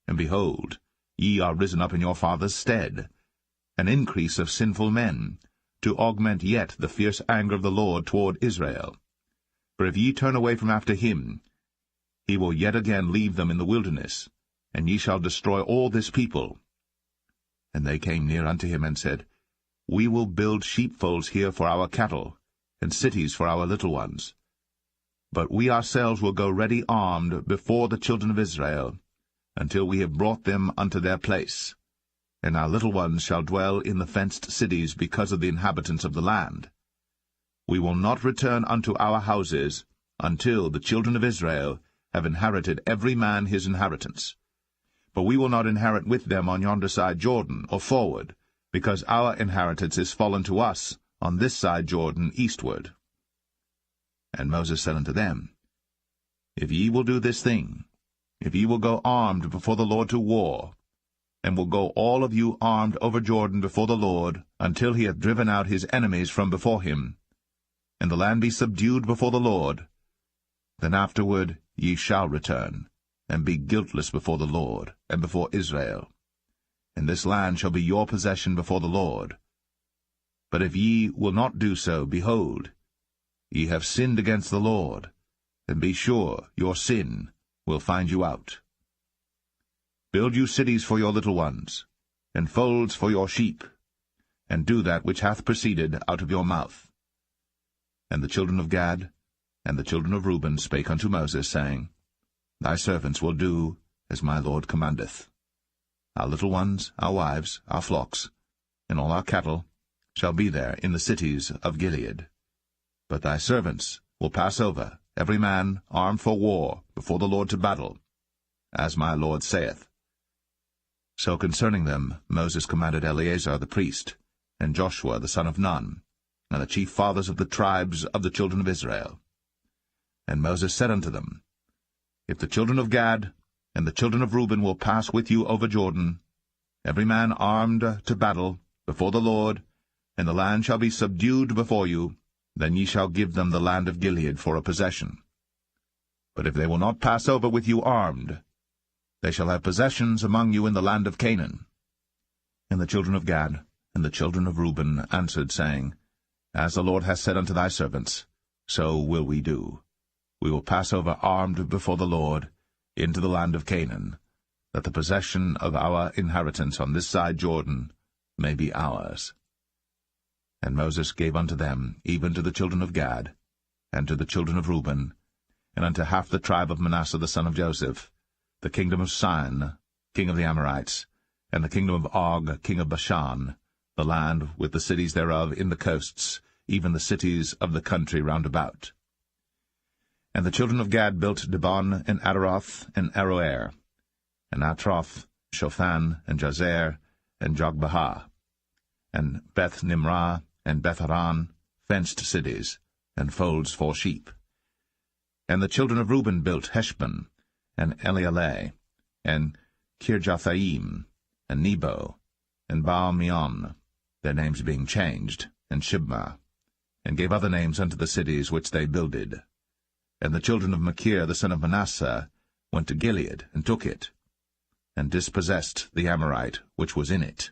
And behold, ye are risen up in your father's stead, an increase of sinful men, to augment yet the fierce anger of the Lord toward Israel. For if ye turn away from after him, he will yet again leave them in the wilderness, and ye shall destroy all this people. And they came near unto him, and said, We will build sheepfolds here for our cattle, and cities for our little ones. But we ourselves will go ready armed before the children of Israel, until we have brought them unto their place. And our little ones shall dwell in the fenced cities because of the inhabitants of the land. We will not return unto our houses until the children of Israel have inherited every man his inheritance. For we will not inherit with them on yonder side Jordan, or forward, because our inheritance is fallen to us on this side Jordan eastward. And Moses said unto them, If ye will do this thing, if ye will go armed before the Lord to war, and will go all of you armed over Jordan before the Lord, until he hath driven out his enemies from before him, and the land be subdued before the Lord, then afterward ye shall return, and be guiltless before the Lord, and before Israel. And this land shall be your possession before the Lord. But if ye will not do so, behold, ye have sinned against the Lord, and be sure your sin will find you out. Build you cities for your little ones, and folds for your sheep, and do that which hath proceeded out of your mouth. And the children of Gad and the children of Reuben spake unto Moses, saying, Thy servants will do as my lord commandeth. Our little ones, our wives, our flocks, and all our cattle shall be there in the cities of Gilead. But thy servants will pass over, every man armed for war, before the Lord to battle, as my lord saith. So concerning them Moses commanded Eleazar the priest, and Joshua the son of Nun, and the chief fathers of the tribes of the children of Israel. And Moses said unto them, If the children of Gad and the children of Reuben will pass with you over Jordan, every man armed to battle, before the Lord, and the land shall be subdued before you, then ye shall give them the land of Gilead for a possession. But if they will not pass over with you armed, they shall have possessions among you in the land of Canaan. And the children of Gad and the children of Reuben answered, saying, As the Lord hath said unto thy servants, so will we do. We will pass over armed before the Lord into the land of Canaan, that the possession of our inheritance on this side Jordan may be ours. And Moses gave unto them, even to the children of Gad, and to the children of Reuben, and unto half the tribe of Manasseh the son of Joseph, the kingdom of Sihon, king of the Amorites, and the kingdom of Og, king of Bashan, the land with the cities thereof in the coasts, even the cities of the country round about. And the children of Gad built Dibon, and Adaroth, and Aroer, and Atroth, Shophan, and Jazer, and Jogbehah, and Beth-Nimrah, and Beth-Haran, fenced cities, and folds for sheep. And the children of Reuben built Heshbon, and Elealeh, and Kirjathaim, and Nebo, and Baal-Meon, their names being changed, and Shibmah, and gave other names unto the cities which they builded. And the children of Machir the son of Manasseh went to Gilead, and took it, and dispossessed the Amorite which was in it.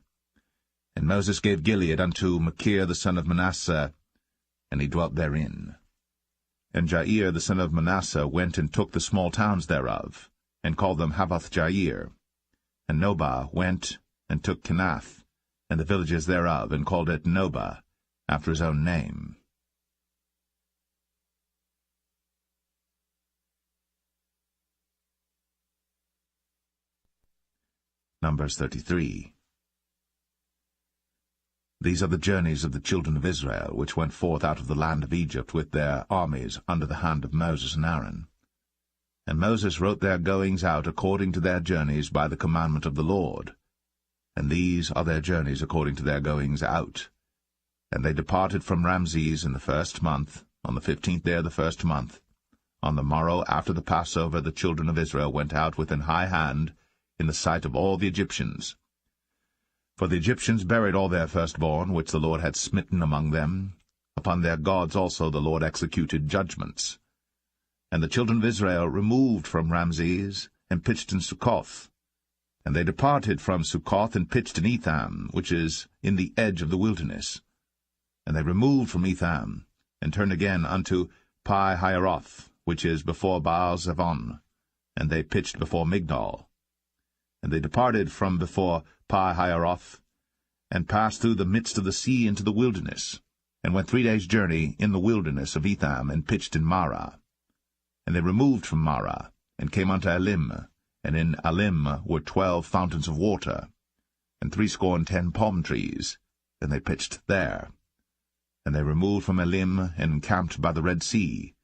And Moses gave Gilead unto Machir the son of Manasseh, and he dwelt therein. And Jair the son of Manasseh went and took the small towns thereof, and called them Havoth-Jair. And Nobah went and took Kenath, and the villages thereof, and called it Nobah, after his own name. Numbers 33. These are the journeys of the children of Israel, which went forth out of the land of Egypt with their armies under the hand of Moses and Aaron. And Moses wrote their goings out according to their journeys by the commandment of the Lord. And these are their journeys according to their goings out. And they departed from Ramses in the 1st month, on the 15th day of the 1st month. On the morrow after the Passover the children of Israel went out with an high hand in the sight of all the Egyptians. For the Egyptians buried all their firstborn, which the Lord had smitten among them. Upon their gods also the Lord executed judgments. And the children of Israel removed from Ramses, and pitched in Succoth. And they departed from Succoth, and pitched in Etham, which is in the edge of the wilderness. And they removed from Etham, and turned again unto Pi-Hahiroth, which is before Baal-Zevon, and they pitched before Migdol. And they departed from before Pi-Hahiroth, and passed through the midst of the sea into the wilderness, and went 3 days' journey in the wilderness of Etham, and pitched in Marah. And they removed from Marah, and came unto Elim, and in Elim were 12 fountains of water, and 70 palm trees, and they pitched there. And they removed from Elim, and encamped by the Red Sea.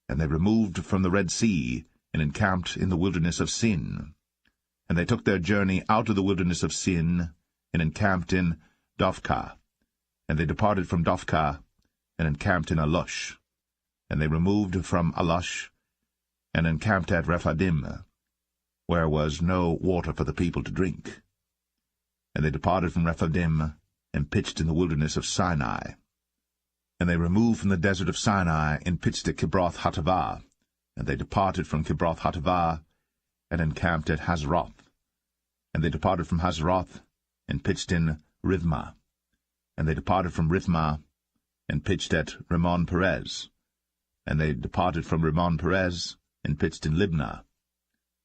And they removed from the Red Sea, and encamped in the wilderness of Sin. And they took their journey out of the wilderness of Sin, and encamped in Dophkah. And they departed from Dophkah, and encamped in Alush. And they removed from Alush, and encamped at Rephidim, where was no water for the people to drink. And they departed from Rephidim, and pitched in the wilderness of Sinai. And they removed from the desert of Sinai, and pitched at Kibroth-Hattaavah. And they departed from Kibroth-Hattaavah, and encamped at Hazeroth. And they departed from Hazeroth, and pitched in Rithmah. And they departed from Rithmah, and pitched at Rimmon-Perez. And they departed from Rimmon-Perez, and pitched in Libnah.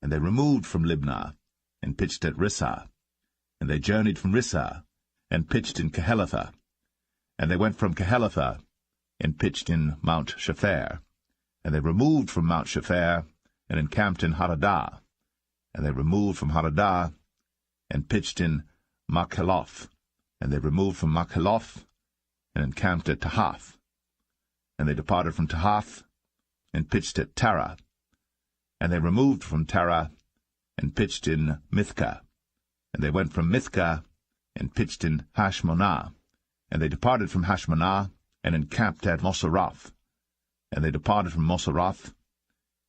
And they removed from Libnah, and pitched at Rissah. And they journeyed from Rissah, and pitched in Kehelatha. And they went from Kehelatha, and pitched in Mount Shepher. And they removed from Mount Shepher, and encamped in Hadadah. And they removed from Hadadah, and pitched in Makheloth. And they removed from Makheloth, and encamped at Tahath. And they departed from Tahath, and pitched at Tara. And they removed from Tara, and pitched in Mithkah. And they went from Mithkah, and pitched in Hashmonah. And they departed from Hashmonah, and encamped at Moseroth. And they departed from Moseroth,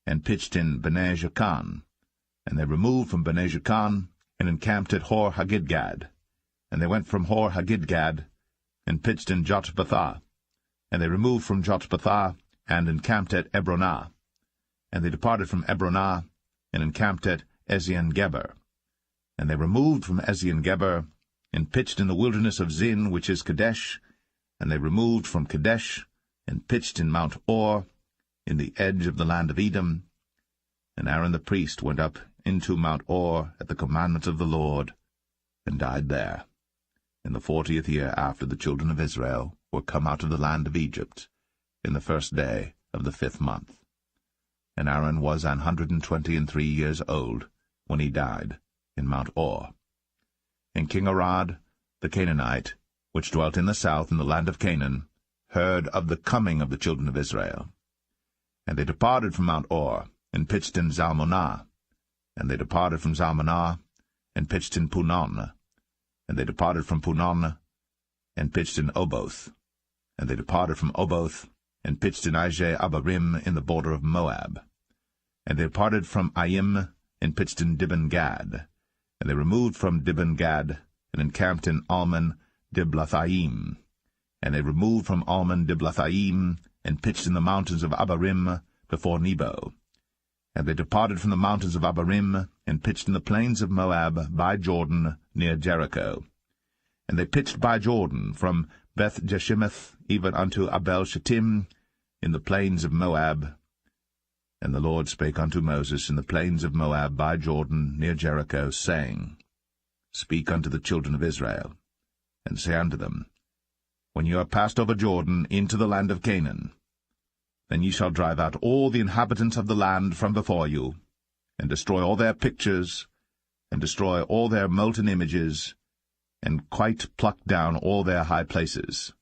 and pitched in Bene Jaakan. And they removed from Bene Jaakan, and encamped at Hor-Haggidgad. And they went from Hor-Haggidgad, and pitched in Jotbathah. And they removed from Jotbathah, and encamped at Ebronah. And they departed from Ebronah, and encamped at Ezion-Geber. And they removed from Ezion-Geber, and pitched in the wilderness of Zin, which is Kadesh. And they removed from Kadesh, and pitched in Mount Or, in the edge of the land of Edom. And Aaron the priest went up into Mount Or at the commandment of the Lord, and died there, in the 40th year after the children of Israel were come out of the land of Egypt, in the 1st day of the 5th month. And Aaron was 123 years old when he died in Mount Or. And King Arad, the Canaanite, which dwelt in the south in the land of Canaan, heard of the coming of the children of Israel. And they departed from Mount Or, and pitched in Zalmonah. And they departed from Zalmonah, and pitched in Punon. And they departed from Punon, and pitched in Oboth. And they departed from Oboth, and pitched in Ije-Abarim in the border of Moab. And they departed from Aim, and pitched in Dibon-Gad. And they removed from Dibon-Gad, and encamped in Almon-Diblathaim. And they removed from Almon-Diblathaim, and pitched in the mountains of Abarim before Nebo. And they departed from the mountains of Abarim, and pitched in the plains of Moab by Jordan near Jericho. And they pitched by Jordan from Beth-Jeshimoth even unto Abel-Shittim in the plains of Moab. And the Lord spake unto Moses in the plains of Moab by Jordan near Jericho, saying, Speak unto the children of Israel, and say unto them, When ye are passed over Jordan into the land of Canaan, then ye shall drive out all the inhabitants of the land from before you, and destroy all their pictures, and destroy all their molten images, and quite pluck down all their high places.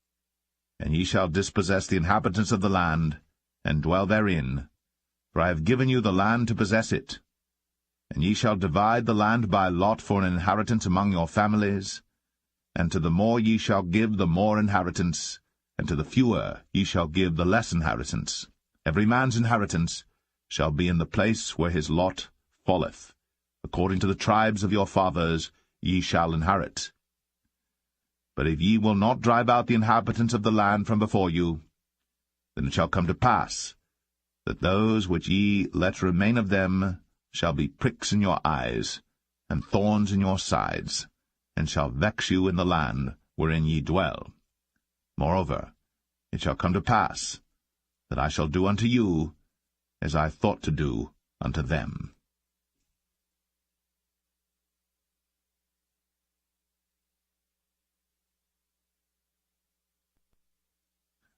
And ye shall dispossess the inhabitants of the land, and dwell therein, for I have given you the land to possess it. And ye shall divide the land by lot for an inheritance among your families, and to the more ye shall give the more inheritance, and to the fewer ye shall give the less inheritance. Every man's inheritance shall be in the place where his lot falleth. According to the tribes of your fathers ye shall inherit. But if ye will not drive out the inhabitants of the land from before you, then it shall come to pass that those which ye let remain of them shall be pricks in your eyes, and thorns in your sides, and shall vex you in the land wherein ye dwell. Moreover, it shall come to pass that I shall do unto you as I thought to do unto them.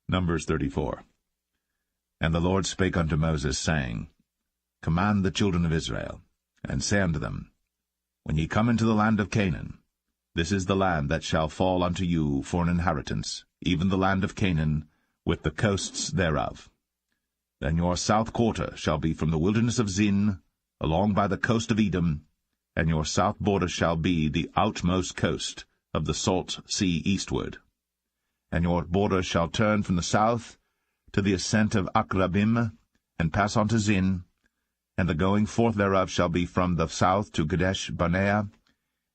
Numbers 34. And the Lord spake unto Moses, saying, Command the children of Israel, and say unto them, When ye come into the land of Canaan, this is the land that shall fall unto you for an inheritance, even the land of Canaan, with the coasts thereof. Then your south quarter shall be from the wilderness of Zin, along by the coast of Edom, and your south border shall be the outmost coast of the salt sea eastward. And your border shall turn from the south to the ascent of Akrabim, and pass on to Zin, and the going forth thereof shall be from the south to Kadesh Barnea,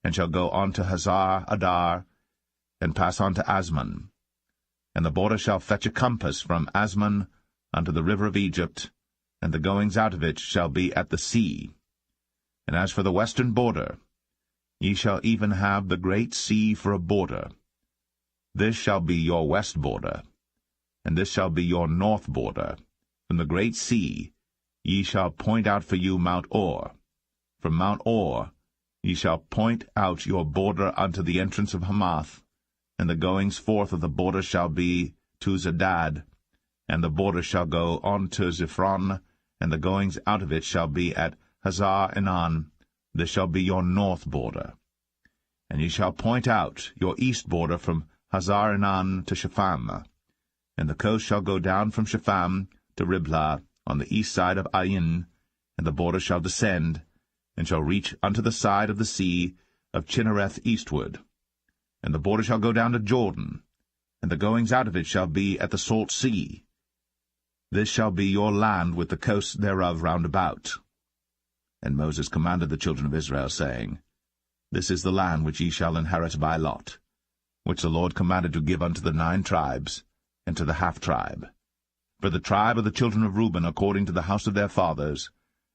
and shall go on to Hazar Adar, and pass on to Asmon. And the border shall fetch a compass from Asmon unto the river of Egypt, and the goings out of it shall be at the sea. And as for the western border, ye shall even have the great sea for a border. This shall be your west border, and this shall be your north border. From the great sea ye shall point out for you Mount Or. From Mount Or ye shall point out your border unto the entrance of Hamath, and the goings forth of the border shall be to Zedad, and the border shall go on to Ziphron, and the goings out of it shall be at Hazar Enan, This shall be your north border. And ye shall point out your east border from Hazar-Enan to Shepham, and the coast shall go down from Shepham to Riblah on the east side of Ain, and the border shall descend, and shall reach unto the side of the sea of Chinnereth eastward. And the border shall go down to Jordan, and the goings out of it shall be at the salt sea. This shall be your land with the coasts thereof round about. And Moses commanded the children of Israel, saying, This is the land which ye shall inherit by lot, which the Lord commanded to give unto the 9 tribes, and to the half-tribe. For the tribe of the children of Reuben according to the house of their fathers,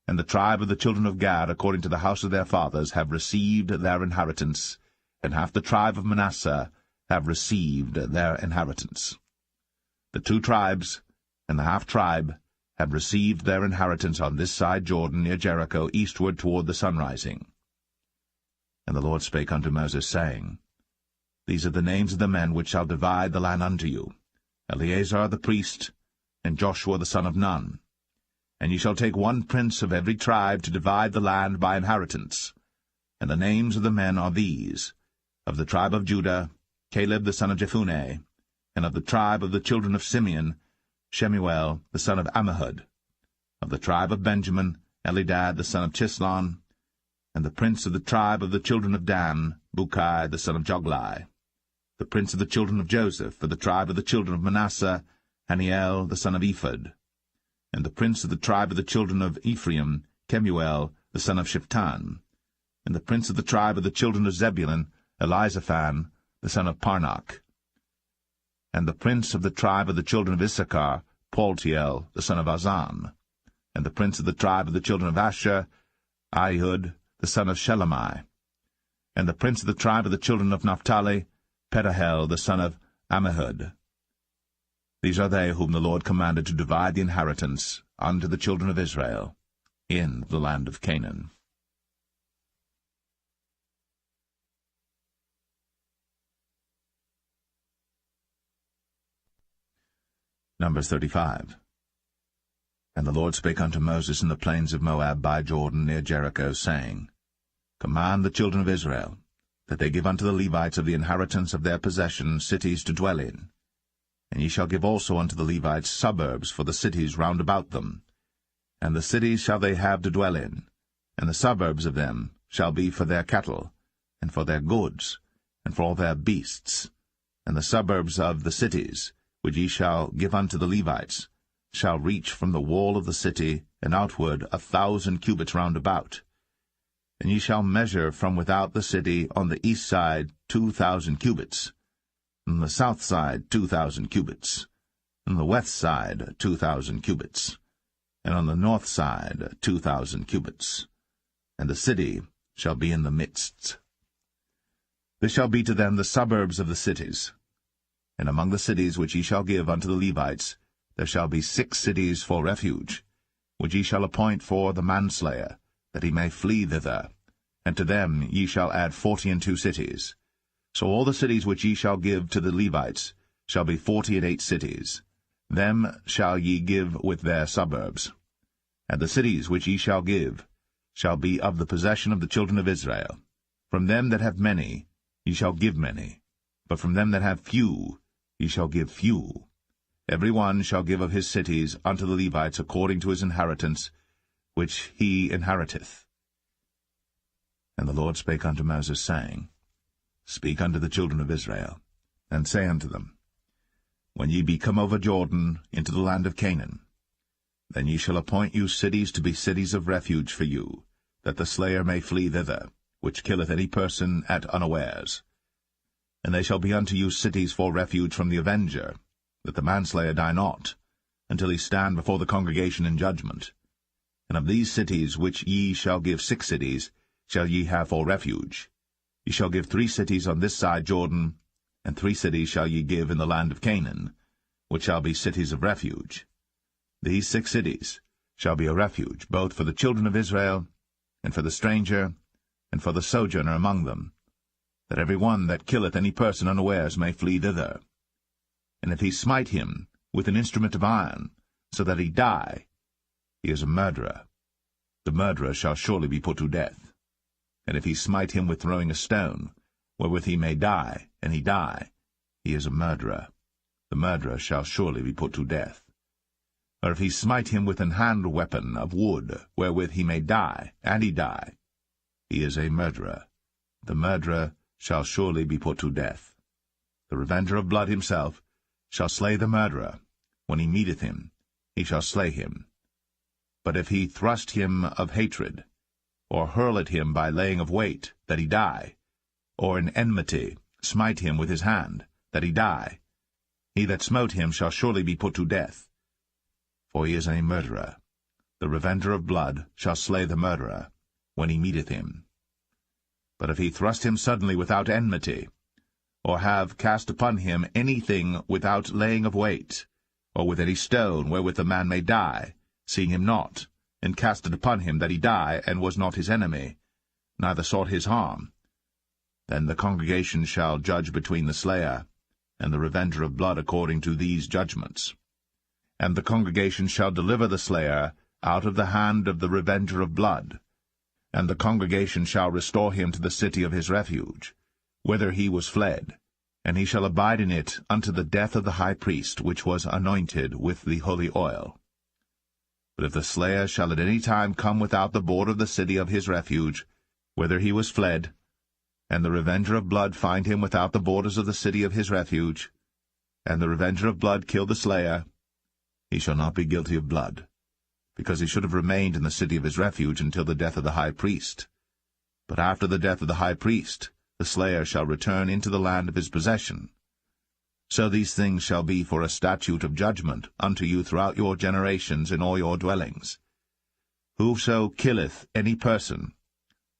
and the tribe of the children of Gad according to the house of their fathers, have received their inheritance, and half the tribe of Manasseh have received their inheritance. The 2 tribes and the half-tribe have received their inheritance on this side Jordan near Jericho, eastward toward the sunrising. And the Lord spake unto Moses, saying, These are the names of the men which shall divide the land unto you, Eleazar the priest, and Joshua the son of Nun. And ye shall take 1 prince of every tribe to divide the land by inheritance. And the names of the men are these: of the tribe of Judah, Caleb the son of Jephunneh, and of the tribe of the children of Simeon, Shemuel the son of Ammihud. Of the tribe of Benjamin, Elidad the son of Chislon, and the prince of the tribe of the children of Dan, Bukai the son of Joglai. The prince of the children of Joseph, for the tribe of the children of Manasseh, Haniel the son of Ephod. And the prince of the tribe of the children of Ephraim, Kemuel the son of Shiptan. And the prince of the tribe of the children of Zebulun, Elizaphan the son of Parnach. And the prince of the tribe of the children of Issachar, Paltiel the son of Azan. And the prince of the tribe of the children of Asher, Ahihud the son of Shelemai. And the prince of the tribe of the children of Naphtali, Pedahel the son of Ammihud. These are they whom the Lord commanded to divide the inheritance unto the children of Israel in the land of Canaan. Numbers 35. And the Lord spake unto Moses in the plains of Moab by Jordan near Jericho, saying, Command the children of Israel, that they give unto the Levites of the inheritance of their possession cities to dwell in. And ye shall give also unto the Levites suburbs for the cities round about them. And the cities shall they have to dwell in, and the suburbs of them shall be for their cattle, and for their goods, and for all their beasts. And the suburbs of the cities, which ye shall give unto the Levites, shall reach from the wall of the city and outward 1,000 cubits round about. And ye shall measure from without the city on the east side 2,000 cubits, on the south side 2,000 cubits, on the west side 2,000 cubits, and on the north side 2,000 cubits. And the city shall be in the midst. This shall be to them the suburbs of the cities. And among the cities which ye shall give unto the Levites, there shall be 6 cities for refuge, which ye shall appoint for the manslayer, that he may flee thither. And to them ye shall add 42 cities. So all the cities which ye shall give to the Levites shall be 48 cities. Them shall ye give with their suburbs. And the cities which ye shall give shall be of the possession of the children of Israel. From them that have many ye shall give many, but from them that have few ye shall give few. Every one shall give of his cities unto the Levites according to his inheritance, which he inheriteth. And the Lord spake unto Moses, saying, Speak unto the children of Israel, and say unto them, When ye be come over Jordan into the land of Canaan, then ye shall appoint you cities to be cities of refuge for you, that the slayer may flee thither, which killeth any person at unawares. And they shall be unto you cities for refuge from the avenger, that the manslayer die not, until he stand before the congregation in judgment. And of these cities which ye shall give 6 cities shall ye have for refuge. Ye shall give 3 cities on this side Jordan, and 3 cities shall ye give in the land of Canaan, which shall be cities of refuge. These 6 cities shall be a refuge, both for the children of Israel, and for the stranger, and for the sojourner among them, that every one that killeth any person unawares may flee thither. And if he smite him with an instrument of iron, so that he die, he is a murderer. The murderer shall surely be put to death. and if he smite him with throwing a stone, wherewith he may die, and he die, he is a murderer. The murderer shall surely be put to death. Or if he smite him with an hand weapon of wood, wherewith he may die, and he die, he is a murderer. The murderer shall surely be put to death. The revenger of blood himself shall slay the murderer. When he meeteth him, he shall slay him. But if he thrust him of hatred, or hurl at him by laying of weight, that he die, or in enmity smite him with his hand, that he die, he that smote him shall surely be put to death, for he is a murderer. The revenger of blood shall slay the murderer, when he meeteth him. But if he thrust him suddenly without enmity, or have cast upon him anything without laying of weight, or with any stone wherewith the man may die, seeing him not, and cast it upon him that he die, and was not his enemy, neither sought his harm, then the congregation shall judge between the slayer and the revenger of blood according to these judgments. And the congregation shall deliver the slayer out of the hand of the revenger of blood, and the congregation shall restore him to the city of his refuge, whither he was fled, and he shall abide in it unto the death of the high priest, which was anointed with the holy oil. But if the slayer shall at any time come without the border of the city of his refuge, whither he was fled, and the revenger of blood find him without the borders of the city of his refuge, and the revenger of blood kill the slayer, he shall not be guilty of blood, because he should have remained in the city of his refuge until the death of the high priest. But after the death of the high priest, the slayer shall return into the land of his possession. So these things shall be for a statute of judgment unto you throughout your generations in all your dwellings. Whoso killeth any person,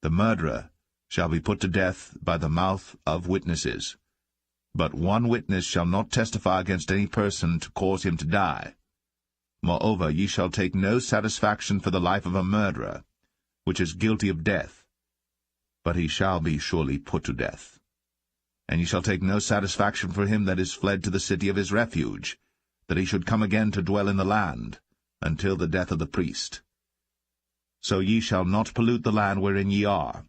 the murderer, shall be put to death by the mouth of witnesses. But one witness shall not testify against any person to cause him to die. Moreover, ye shall take no satisfaction for the life of a murderer, which is guilty of death, but he shall be surely put to death. And ye shall take no satisfaction for him that is fled to the city of his refuge, that he should come again to dwell in the land, until the death of the priest. So ye shall not pollute the land wherein ye are,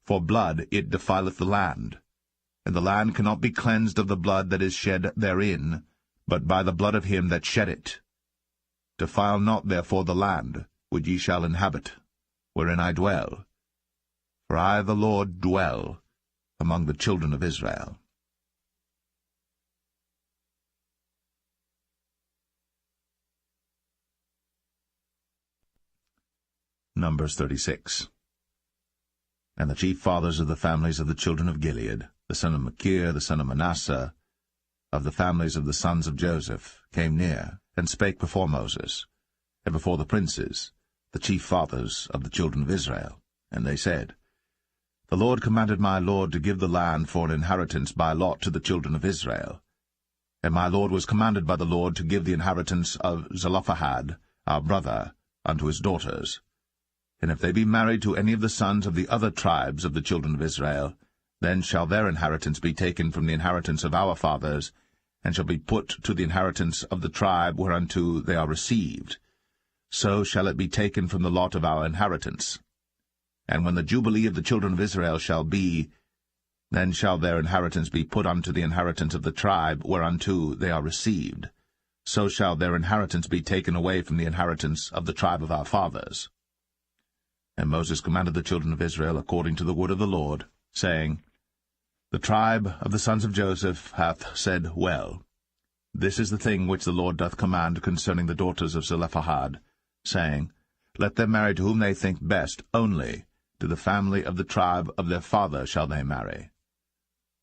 for blood it defileth the land, and the land cannot be cleansed of the blood that is shed therein, but by the blood of him that shed it. Defile not therefore the land which ye shall inhabit, wherein I dwell. For I the Lord dwell among the children of Israel. Numbers 36. And the chief fathers of the families of the children of Gilead, the son of Machir, the son of Manasseh, of the families of the sons of Joseph, came near, and spake before Moses, and before the princes, the chief fathers of the children of Israel. And they said, The Lord commanded my Lord to give the land for an inheritance by lot to the children of Israel. And my Lord was commanded by the Lord to give the inheritance of Zelophehad, our brother, unto his daughters. And if they be married to any of the sons of the other tribes of the children of Israel, then shall their inheritance be taken from the inheritance of our fathers, and shall be put to the inheritance of the tribe whereunto they are received. So shall it be taken from the lot of our inheritance. And when the jubilee of the children of Israel shall be, then shall their inheritance be put unto the inheritance of the tribe whereunto they are received. So shall their inheritance be taken away from the inheritance of the tribe of our fathers. And Moses commanded the children of Israel according to the word of the Lord, saying, The tribe of the sons of Joseph hath said well. This is the thing which the Lord doth command concerning the daughters of Zelophehad, saying, Let them marry to whom they think best, only to the family of the tribe of their father shall they marry.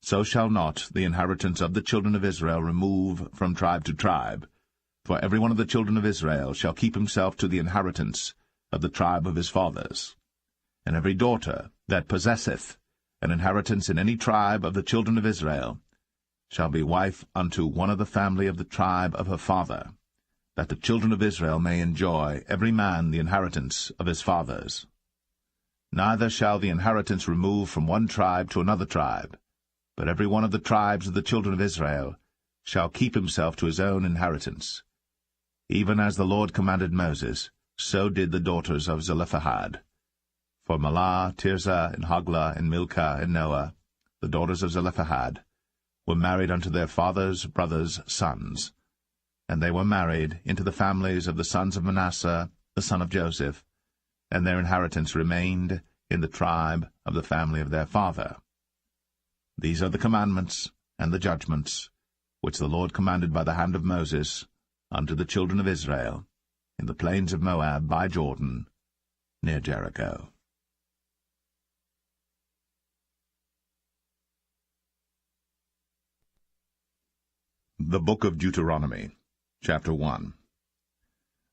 So shall not the inheritance of the children of Israel remove from tribe to tribe, for every one of the children of Israel shall keep himself to the inheritance of the tribe of his fathers. And every daughter that possesseth an inheritance in any tribe of the children of Israel shall be wife unto one of the family of the tribe of her father, that the children of Israel may enjoy every man the inheritance of his fathers. Neither shall the inheritance remove from one tribe to another tribe, but every one of the tribes of the children of Israel shall keep himself to his own inheritance. Even as the Lord commanded Moses, so did the daughters of Zelophehad. For For Mahlah, Tirzah, and Hoglah, and Milcah, and Noah, the daughters of Zelophehad, were married unto their father's brothers' sons. And they were married into the families of the sons of Manasseh, the son of Joseph, and their inheritance remained in the tribe of the family of their father. These are the commandments and the judgments which the Lord commanded by the hand of Moses unto the children of Israel in the plains of Moab by Jordan, near Jericho. The Book of Deuteronomy, Chapter 1.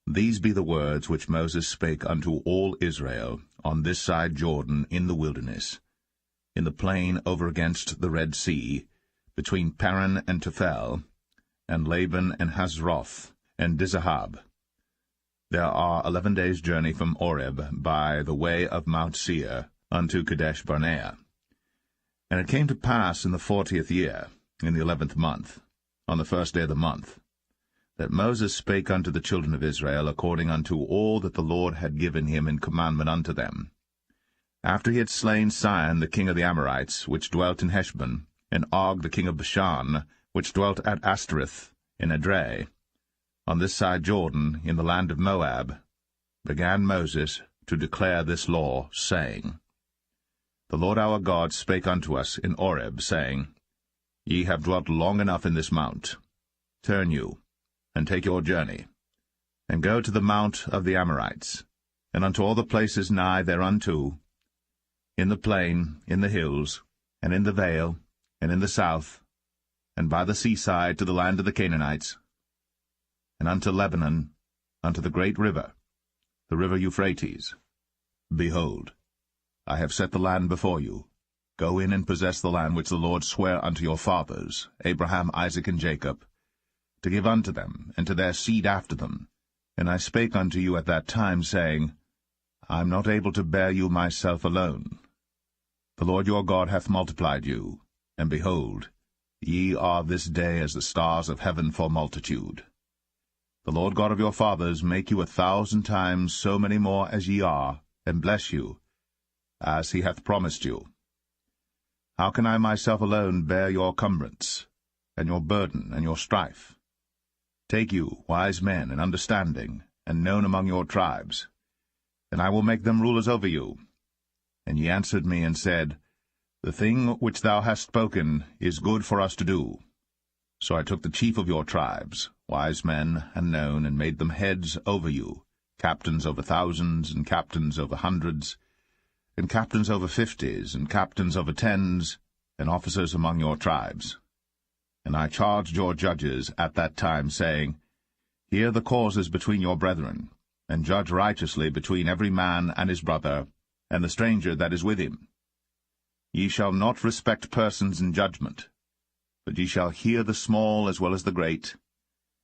These be the words which Moses spake unto all Israel on this side Jordan in the wilderness, in the plain over against the Red Sea, between Paran and Tophel, and Laban and Hazroth, and Dizahab. There are 11 days' journey from Oreb by the way of Mount Seir unto Kadesh Barnea. And it came to pass in the 40th year, in the 11th month, on the first day of the month, that Moses spake unto the children of Israel according unto all that the Lord had given him in commandment unto them. After he had slain Sihon the king of the Amorites, which dwelt in Heshbon, and Og the king of Bashan, which dwelt at Ashtoreth in Edrei, on this side Jordan, in the land of Moab, began Moses to declare this law, saying, The Lord our God spake unto us in Oreb, saying, Ye have dwelt long enough in this mount. Turn you, and take your journey, and go to the mount of the Amorites, and unto all the places nigh thereunto, in the plain, in the hills, and in the vale, and in the south, and by the seaside to the land of the Canaanites, and unto Lebanon, unto the great river, the river Euphrates. Behold, I have set the land before you. Go in and possess the land which the Lord sware unto your fathers, Abraham, Isaac, and Jacob, to give unto them, and to their seed after them. And I spake unto you at that time, saying, I am not able to bear you myself alone. The Lord your God hath multiplied you, and behold, ye are this day as the stars of heaven for multitude. The Lord God of your fathers make you 1,000 times so many more as ye are, and bless you, as he hath promised you. How can I myself alone bear your cumbrance, and your burden, and your strife? Take you wise men and understanding, and known among your tribes, and I will make them rulers over you. And ye answered me and said, The thing which thou hast spoken is good for us to do. So I took the chief of your tribes, wise men and known, and made them heads over you, captains over thousands, and captains over hundreds, and captains over 50s, and captains over 10s, and officers among your tribes. And I charged your judges at that time, saying, Hear the causes between your brethren, and judge righteously between every man and his brother, and the stranger that is with him. Ye shall not respect persons in judgment, but ye shall hear the small as well as the great.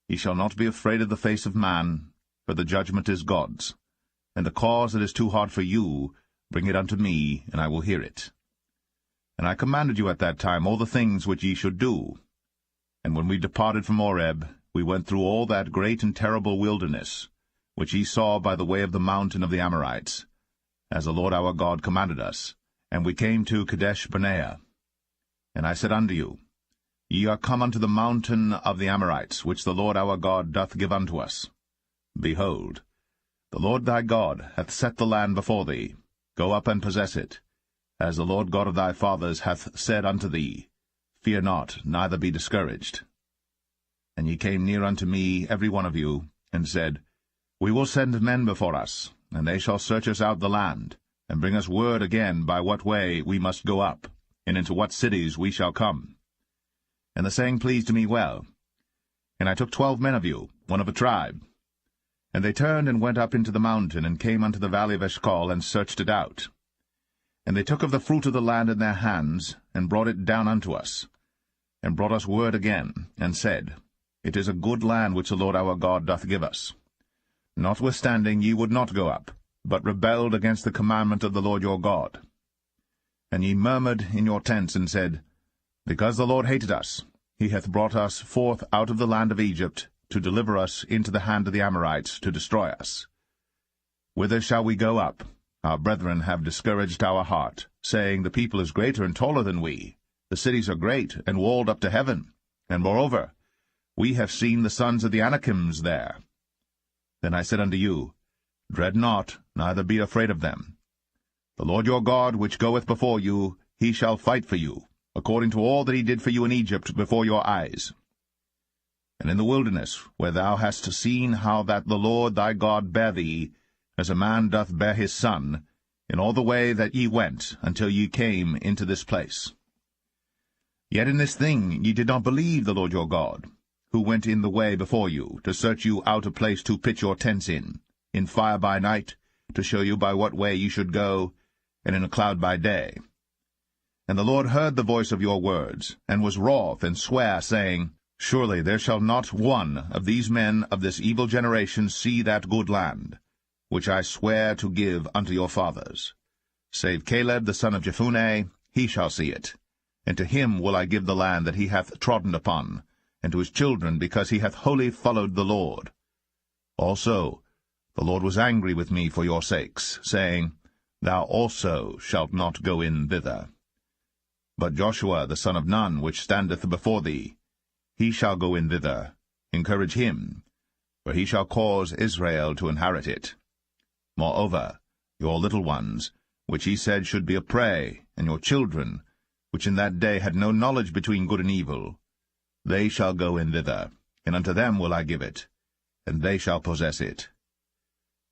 Ye shall not be afraid of the face of man, for the judgment is God's. And the cause that is too hard for you, bring it unto me, and I will hear it. And I commanded you at that time all the things which ye should do. And when we departed from Oreb, we went through all that great and terrible wilderness, which ye saw by the way of the mountain of the Amorites, as the Lord our God commanded us. And we came to Kadesh Barnea. And I said unto you, Ye are come unto the mountain of the Amorites, which the Lord our God doth give unto us. Behold, the Lord thy God hath set the land before thee. Go up and possess it, as the Lord God of thy fathers hath said unto thee. Fear not, neither be discouraged. And ye came near unto me, every one of you, and said, We will send men before us, and they shall search us out the land, and bring us word again by what way we must go up, and into what cities we shall come. And the saying pleased me well. And I took 12 men of you, one of a tribe. And they turned and went up into the mountain, and came unto the valley of Eshcol, and searched it out. And they took of the fruit of the land in their hands, and brought it down unto us, and brought us word again, and said, It is a good land which the Lord our God doth give us. Notwithstanding ye would not go up, but rebelled against the commandment of the Lord your God. And ye murmured in your tents, and said, Because the Lord hated us, he hath brought us forth out of the land of Egypt, to deliver us into the hand of the Amorites, to destroy us. Whither shall we go up? Our brethren have discouraged our heart, saying, The people is greater and taller than we. The cities are great, and walled up to heaven. And moreover, we have seen the sons of the Anakims there. Then I said unto you, Dread not, neither be afraid of them. The Lord your God, which goeth before you, he shall fight for you, according to all that he did for you in Egypt before your eyes. And in the wilderness, where thou hast seen how that the Lord thy God bare thee, as a man doth bear his son, in all the way that ye went, until ye came into this place. Yet in this thing ye did not believe the Lord your God, who went in the way before you, to search you out a place to pitch your tents in fire by night, to show you by what way ye should go, and in a cloud by day. And the Lord heard the voice of your words, and was wroth, and sware, saying, Surely there shall not one of these men of this evil generation see that good land, which I swear to give unto your fathers. Save Caleb the son of Jephunneh, he shall see it. And to him will I give the land that he hath trodden upon, and to his children, because he hath wholly followed the Lord. Also the Lord was angry with me for your sakes, saying, Thou also shalt not go in thither. But Joshua the son of Nun, which standeth before thee, he shall go in thither. Encourage him, for he shall cause Israel to inherit it. Moreover, your little ones, which he said should be a prey, and your children, which in that day had no knowledge between good and evil, they shall go in thither, and unto them will I give it, and they shall possess it.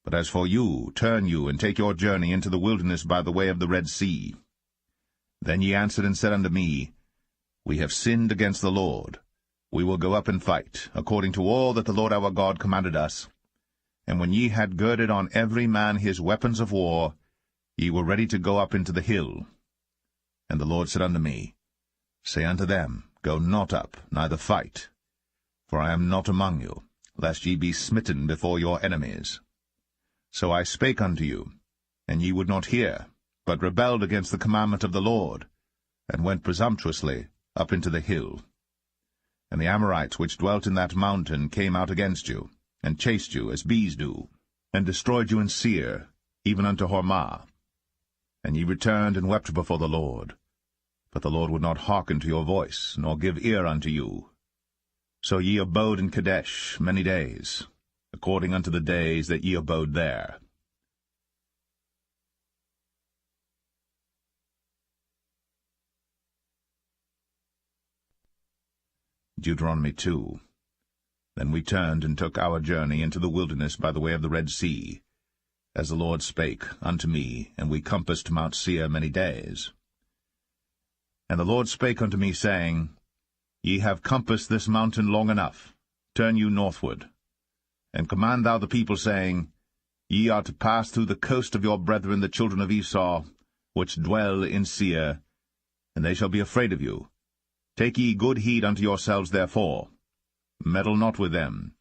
But as for you, turn you, and take your journey into the wilderness by the way of the Red Sea. Then ye answered and said unto me, We have sinned against the Lord. We will go up and fight, according to all that the Lord our God commanded us. And when ye had girded on every man his weapons of war, ye were ready to go up into the hill. And the Lord said unto me, Say unto them, Go not up, neither fight, for I am not among you, lest ye be smitten before your enemies. So I spake unto you, and ye would not hear, but rebelled against the commandment of the Lord, and went presumptuously up into the hill. And the Amorites which dwelt in that mountain came out against you, and chased you as bees do, and destroyed you in Seir, even unto Hormah. And ye returned and wept before the Lord. But the Lord would not hearken to your voice, nor give ear unto you. So ye abode in Kadesh many days, according unto the days that ye abode there. Deuteronomy 2. Then we turned and took our journey into the wilderness by the way of the Red Sea, as the Lord spake unto me, and we compassed Mount Seir many days. And the Lord spake unto me, saying, Ye have compassed this mountain long enough. Turn you northward. And command thou the people, saying, Ye are to pass through the coast of your brethren the children of Esau, which dwell in Seir, and they shall be afraid of you. Take ye good heed unto yourselves therefore. Meddle not with them,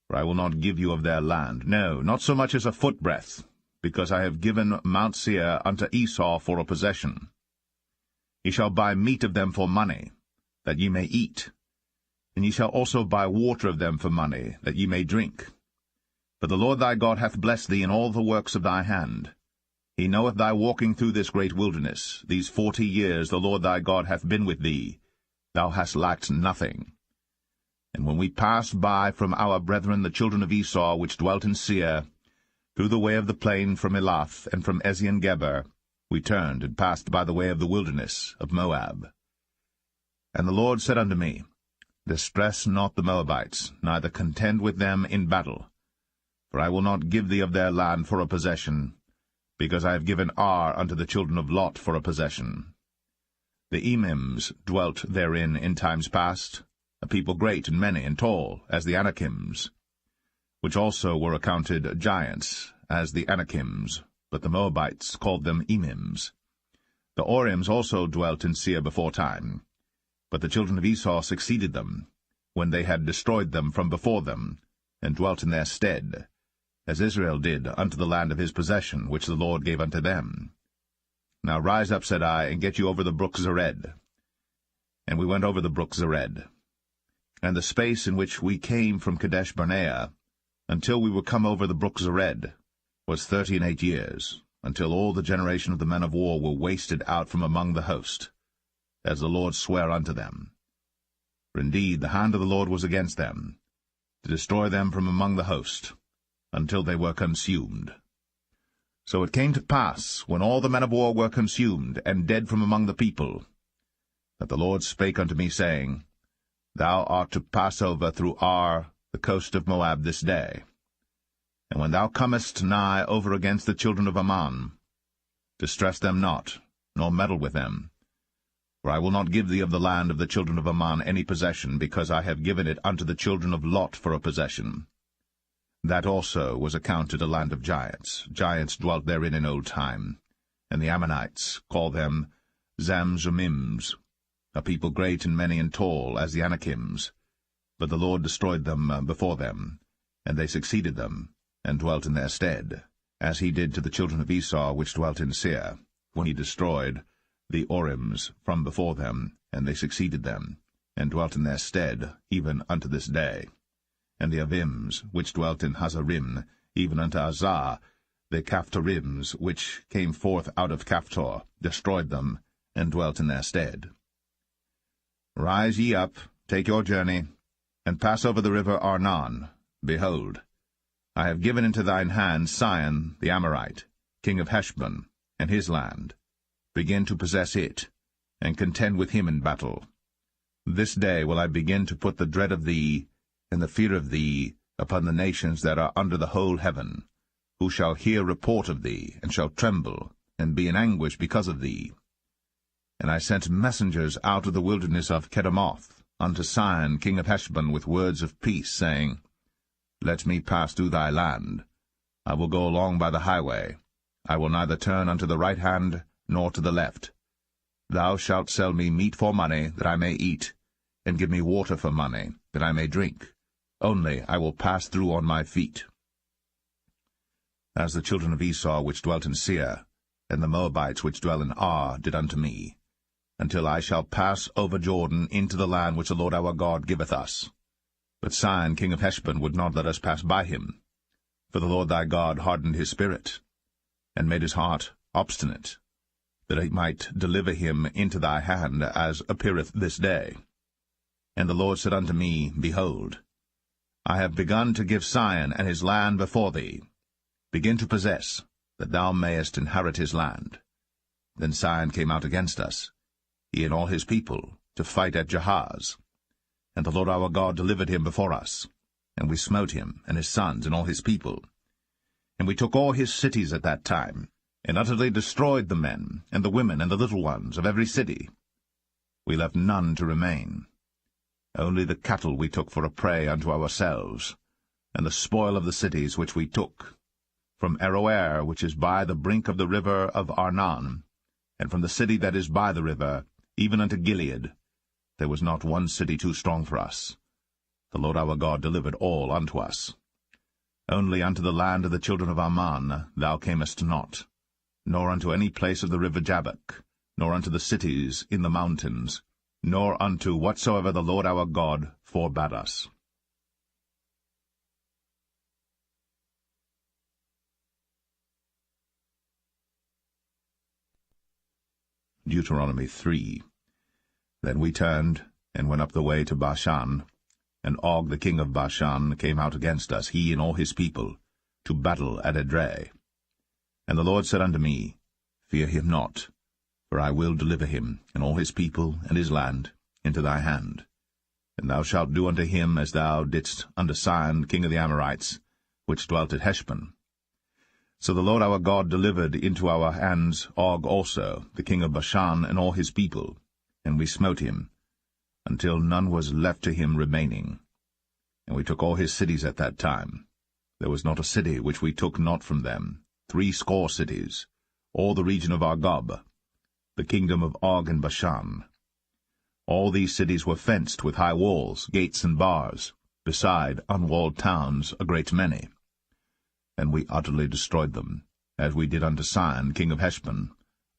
for I will not give you of their land, no, not so much as a footbreadth, because I have given Mount Seir unto Esau for a possession. Ye shall buy meat of them for money, that ye may eat, and ye shall also buy water of them for money, that ye may drink. For the Lord thy God hath blessed thee in all the works of thy hand. He knoweth thy walking through this great wilderness. These 40 years the Lord thy God hath been with thee. Thou hast lacked nothing. And when we passed by from our brethren the children of Esau, which dwelt in Seir, through the way of the plain from Elath and from Ezion-Geber, we turned and passed by the way of the wilderness of Moab. And the Lord said unto me, Distress not the Moabites, neither contend with them in battle. For I will not give thee of their land for a possession, because I have given Ar unto the children of Lot for a possession. The Emims dwelt therein in times past, a people great and many and tall, as the Anakims, which also were accounted giants, as the Anakims, but the Moabites called them Emims. The Orims also dwelt in Seir before time, but the children of Esau succeeded them, when they had destroyed them from before them, and dwelt in their stead, as Israel did unto the land of his possession, which the Lord gave unto them. Now rise up, said I, and get you over the brook Zered. And we went over the brook Zered. And the space in which we came from Kadesh-barnea, until we were come over the brook Zered, was 38 years, until all the generation of the men of war were wasted out from among the host, as the Lord sware unto them. For indeed the hand of the Lord was against them, to destroy them from among the host, until they were consumed. So it came to pass, when all the men of war were consumed, and dead from among the people, that the Lord spake unto me, saying, Thou art to pass over through Ar, the coast of Moab, this day. And when thou comest nigh over against the children of Ammon, distress them not, nor meddle with them. For I will not give thee of the land of the children of Ammon any possession, because I have given it unto the children of Lot for a possession. That also was accounted a land of giants. Giants dwelt therein in old time, and the Ammonites call them Zamzummims, a people great and many and tall as the Anakims. But the Lord destroyed them before them, and they succeeded them, and dwelt in their stead, as he did to the children of Esau which dwelt in Seir, when he destroyed the Orims from before them, and they succeeded them, and dwelt in their stead, even unto this day. And the Avims, which dwelt in Hazarim, even unto Azar, the Caphtorims, which came forth out of Caphtor, destroyed them, and dwelt in their stead. Rise ye up, take your journey, and pass over the river Arnon. Behold, I have given into thine hand Sihon the Amorite, king of Heshbon, and his land. Begin to possess it, and contend with him in battle. This day will I begin to put the dread of thee, and the fear of thee, upon the nations that are under the whole heaven, who shall hear report of thee, and shall tremble, and be in anguish because of thee. And I sent messengers out of the wilderness of Kedemoth unto Sihon king of Heshbon with words of peace, saying, Let me pass through thy land. I will go along by the highway. I will neither turn unto the right hand, nor to the left. Thou shalt sell me meat for money, that I may eat, and give me water for money, that I may drink. Only I will pass through on my feet. As the children of Esau which dwelt in Seir, and the Moabites which dwell in Ar, did unto me, until I shall pass over Jordan into the land which the Lord our God giveth us. But Sihon king of Heshbon would not let us pass by him, for the Lord thy God hardened his spirit, and made his heart obstinate, that he might deliver him into thy hand, as appeareth this day. And the Lord said unto me, Behold, I have begun to give Sihon and his land before thee. Begin to possess, that thou mayest inherit his land. Then Sihon came out against us, he and all his people, to fight at Jahaz. And the Lord our God delivered him before us, and we smote him, and his sons, and all his people. And we took all his cities at that time, and utterly destroyed the men, and the women, and the little ones of every city. We left none to remain. Only the cattle we took for a prey unto ourselves, and the spoil of the cities which we took, from Aroer, which is by the brink of the river of Arnon, and from the city that is by the river, even unto Gilead. There was not one city too strong for us. The Lord our God delivered all unto us. Only unto the land of the children of Ammon thou camest not, nor unto any place of the river Jabbok, nor unto the cities in the mountains, nor unto whatsoever the Lord our God forbade us. Deuteronomy 3. Then we turned, and went up the way to Bashan, and Og the king of Bashan came out against us, he and all his people, to battle at Edrei. And the Lord said unto me, Fear him not, for I will deliver him, and all his people, and his land, into thy hand. And thou shalt do unto him as thou didst unto Sihon king of the Amorites, which dwelt at Heshbon. So the Lord our God delivered into our hands Og also, the king of Bashan, and all his people, and we smote him, until none was left to him remaining. And we took all his cities at that time. There was not a city which we took not from them, 80 cities, all the region of Argob, the kingdom of Og and Bashan. All these cities were fenced with high walls, gates, and bars, beside unwalled towns a great many. And we utterly destroyed them, as we did unto Sihon king of Heshbon,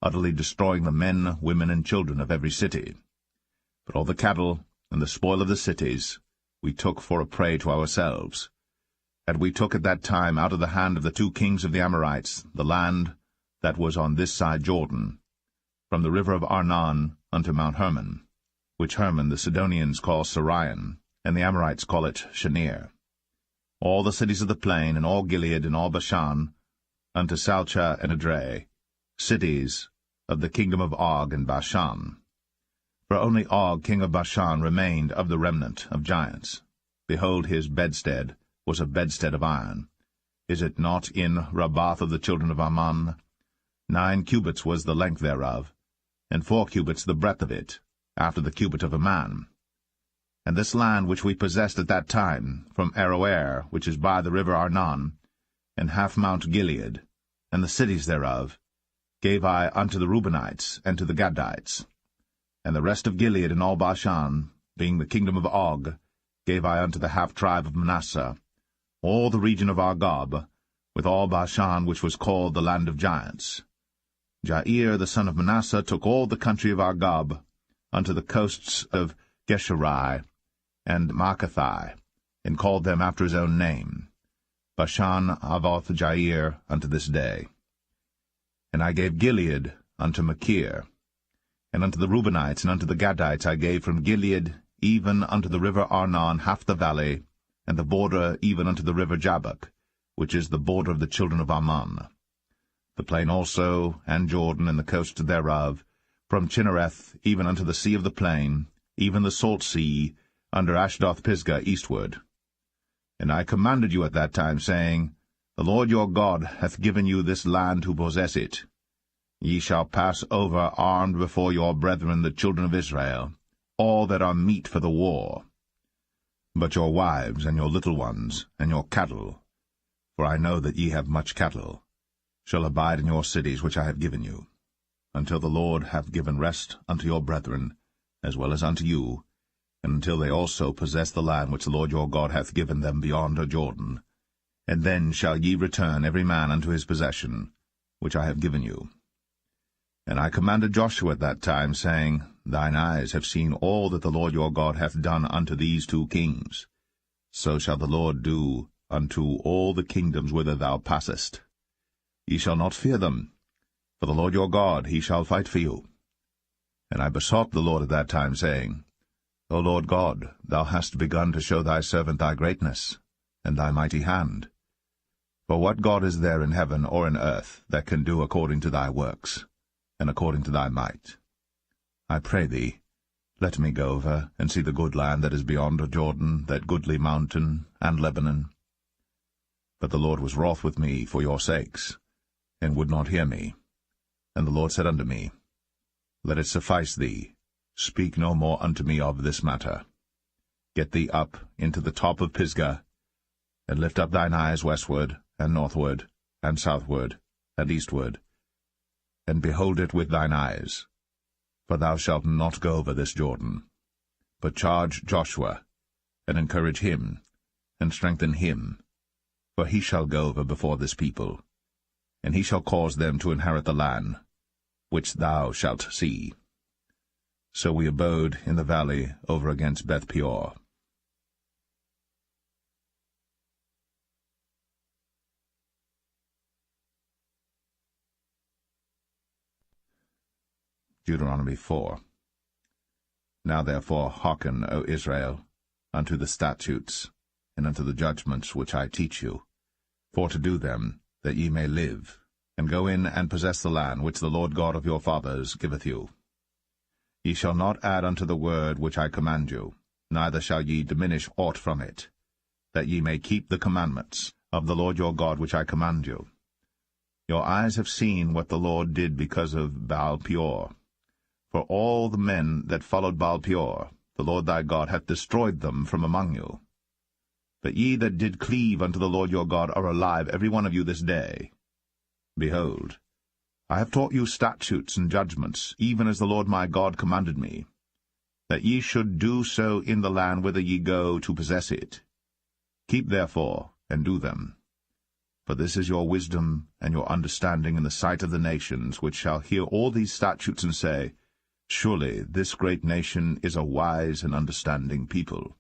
utterly destroying the men, women, and children of every city. But all the cattle and the spoil of the cities we took for a prey to ourselves. And we took at that time out of the hand of the 2 kings of the Amorites the land that was on this side Jordan, from the river of Arnon unto Mount Hermon, which Hermon the Sidonians call Sirion, and the Amorites call it Shenir. All the cities of the plain, and all Gilead, and all Bashan, unto Salcha and Edrei, cities of the kingdom of Og and Bashan. For only Og king of Bashan remained of the remnant of giants. Behold, his bedstead was a bedstead of iron. Is it not in Rabbath of the children of Ammon? 9 cubits was the length thereof, and 4 cubits the breadth of it, after the cubit of a man. And this land which we possessed at that time, from Aroer, which is by the river Arnon, and half Mount Gilead, and the cities thereof, gave I unto the Reubenites and to the Gadites. And the rest of Gilead and all Bashan, being the kingdom of Og, gave I unto the half-tribe of Manasseh, all the region of Argob, with all Bashan, which was called the land of giants. Jair the son of Manasseh took all the country of Argob, unto the coasts of Geshurai and Maacathai, and called them after his own name, Bashan Avoth Jair, unto this day. And I gave Gilead unto Machir, and unto the Reubenites and unto the Gadites I gave from Gilead even unto the river Arnon half the valley, and the border even unto the river Jabbok, which is the border of the children of Ammon. The plain also, and Jordan, and the coast thereof, from Chinnereth even unto the sea of the plain, even the salt sea, under Ashdoth-Pisgah eastward. And I commanded you at that time, saying, The Lord your God hath given you this land to possess it. Ye shall pass over armed before your brethren the children of Israel, all that are meet for the war. But your wives, and your little ones, and your cattle, for I know that ye have much cattle, shall abide in your cities which I have given you, until the Lord hath given rest unto your brethren, as well as unto you, and until they also possess the land which the Lord your God hath given them beyond Jordan. And then shall ye return every man unto his possession, which I have given you. And I commanded Joshua at that time, saying, Thine eyes have seen all that the Lord your God hath done unto these 2 kings. So shall the Lord do unto all the kingdoms whither thou passest. Ye shall not fear them, for the Lord your God, he shall fight for you. And I besought the Lord at that time, saying, O Lord God, thou hast begun to show thy servant thy greatness, and thy mighty hand. For what God is there in heaven or in earth that can do according to thy works, and according to thy might? I pray thee, let me go over and see the good land that is beyond Jordan, that goodly mountain, and Lebanon. But the Lord was wroth with me for your sakes, and would not hear me. And the Lord said unto me, Let it suffice thee, speak no more unto me of this matter. Get thee up into the top of Pisgah, and lift up thine eyes westward, and northward, and southward, and eastward, and behold it with thine eyes. For thou shalt not go over this Jordan, but charge Joshua, and encourage him, and strengthen him, for he shall go over before this people, and he shall cause them to inherit the land, which thou shalt see. So we abode in the valley over against Beth-peor. Deuteronomy 4. Now therefore hearken, O Israel, unto the statutes, and unto the judgments which I teach you, for to do them, that ye may live, and go in and possess the land which the Lord God of your fathers giveth you. Ye shall not add unto the word which I command you, neither shall ye diminish aught from it, that ye may keep the commandments of the Lord your God which I command you. Your eyes have seen what the Lord did because of Baal-peor. For all the men that followed Baal-peor, the Lord thy God hath destroyed them from among you. But ye that did cleave unto the Lord your God are alive every one of you this day. Behold, I have taught you statutes and judgments, even as the Lord my God commanded me, that ye should do so in the land whither ye go to possess it. Keep therefore, and do them. For this is your wisdom and your understanding in the sight of the nations, which shall hear all these statutes and say, Surely this great nation is a wise and understanding people.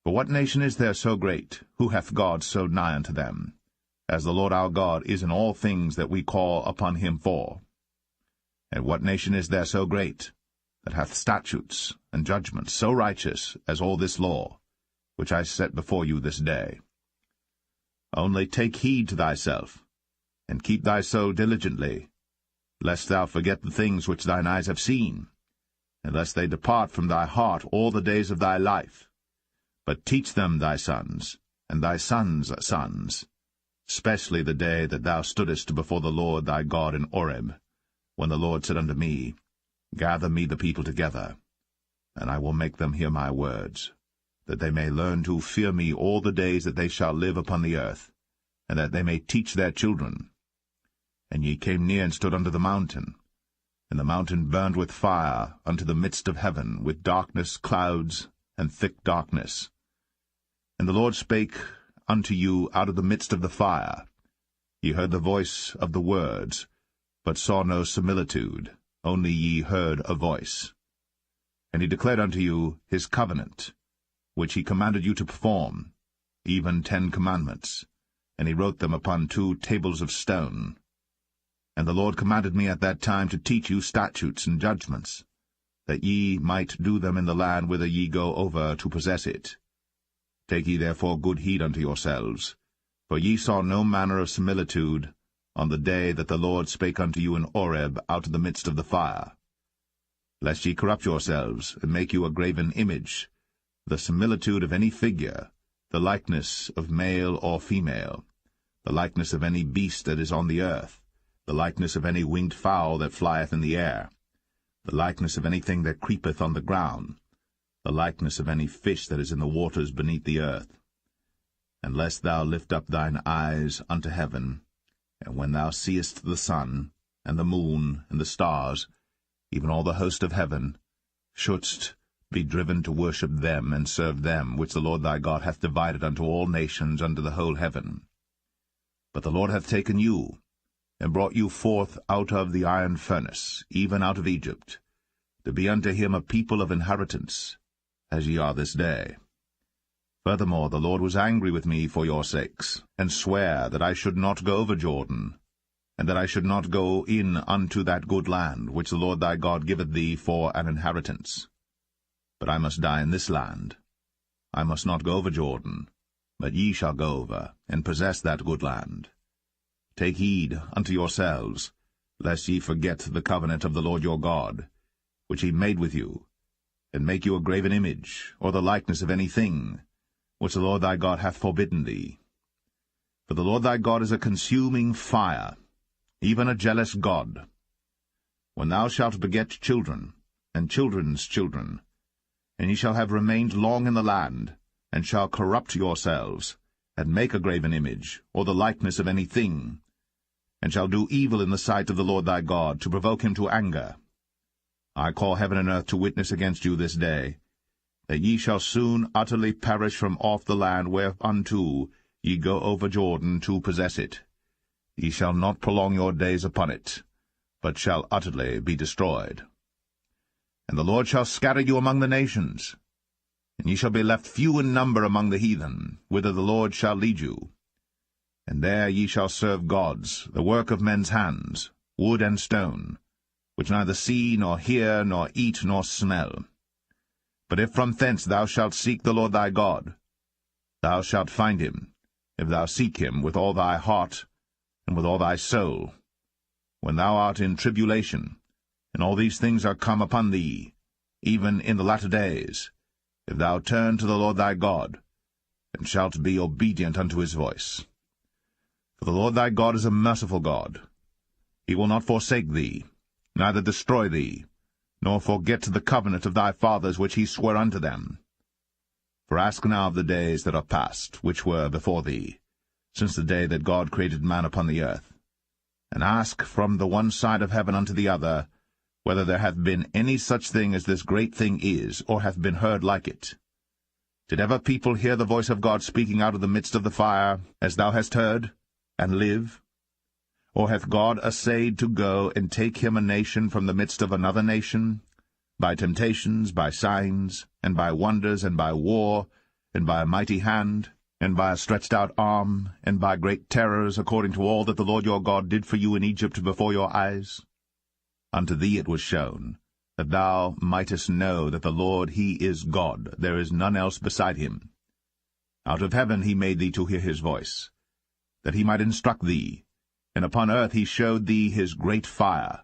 For what nation is there so great, who hath God so nigh unto them, as the Lord our God is in all things that we call upon him for. And what nation is there so great, that hath statutes and judgments so righteous as all this law, which I set before you this day? Only take heed to thyself, and keep thy soul diligently, lest thou forget the things which thine eyes have seen, and lest they depart from thy heart all the days of thy life. But teach them thy sons, and thy sons' sons, especially the day that thou stoodest before the Lord thy God in Horeb, when the Lord said unto me, Gather me the people together, and I will make them hear my words, that they may learn to fear me all the days that they shall live upon the earth, and that they may teach their children. And ye came near and stood under the mountain, and the mountain burned with fire unto the midst of heaven, with darkness, clouds, and thick darkness. And the Lord spake unto you out of the midst of the fire. Ye heard the voice of the words, but saw no similitude, only ye heard a voice. And he declared unto you his covenant, which he commanded you to perform, even 10 commandments, and he wrote them upon 2 tables of stone. And the Lord commanded me at that time to teach you statutes and judgments, that ye might do them in the land whither ye go over to possess it. Take ye therefore good heed unto yourselves, for ye saw no manner of similitude on the day that the Lord spake unto you in Horeb out of the midst of the fire, lest ye corrupt yourselves, and make you a graven image, the similitude of any figure, the likeness of male or female, the likeness of any beast that is on the earth, the likeness of any winged fowl that flieth in the air, the likeness of anything that creepeth on the ground, the likeness of any fish that is in the waters beneath the earth. And lest thou lift up thine eyes unto heaven, and when thou seest the sun, and the moon, and the stars, even all the host of heaven, shouldst be driven to worship them and serve them, which the Lord thy God hath divided unto all nations under the whole heaven. But the Lord hath taken you, and brought you forth out of the iron furnace, even out of Egypt, to be unto him a people of inheritance, as ye are this day. Furthermore, the Lord was angry with me for your sakes, and sware that I should not go over Jordan, and that I should not go in unto that good land, which the Lord thy God giveth thee for an inheritance. But I must die in this land. I must not go over Jordan, but ye shall go over, and possess that good land. Take heed unto yourselves, lest ye forget the covenant of the Lord your God, which he made with you, and make you a graven image, or the likeness of any thing, which the Lord thy God hath forbidden thee. For the Lord thy God is a consuming fire, even a jealous God. When thou shalt beget children, and children's children, and ye shall have remained long in the land, and shall corrupt yourselves, and make a graven image, or the likeness of any thing, and shall do evil in the sight of the Lord thy God, to provoke him to anger, I call heaven and earth to witness against you this day, that ye shall soon utterly perish from off the land whereunto ye go over Jordan to possess it. Ye shall not prolong your days upon it, but shall utterly be destroyed. And the Lord shall scatter you among the nations, and ye shall be left few in number among the heathen, whither the Lord shall lead you. And there ye shall serve gods, the work of men's hands, wood and stone, which neither see, nor hear, nor eat, nor smell. But if from thence thou shalt seek the Lord thy God, thou shalt find him, if thou seek him with all thy heart and with all thy soul. When thou art in tribulation, and all these things are come upon thee, even in the latter days, if thou turn to the Lord thy God, and shalt be obedient unto his voice. For the Lord thy God is a merciful God. He will not forsake thee, neither destroy thee, nor forget the covenant of thy fathers which he sware unto them. For ask now of the days that are past, which were before thee, since the day that God created man upon the earth, and ask from the one side of heaven unto the other, whether there hath been any such thing as this great thing is, or hath been heard like it. Did ever people hear the voice of God speaking out of the midst of the fire, as thou hast heard, and live? Or hath God assayed to go and take him a nation from the midst of another nation, by temptations, by signs, and by wonders, and by war, and by a mighty hand? and by a stretched-out arm, and by great terrors, according to all that the Lord your God did for you in Egypt before your eyes? Unto thee it was shown, that thou mightest know that the Lord he is God, there is none else beside him. Out of heaven he made thee to hear his voice, that he might instruct thee, and upon earth he showed thee his great fire,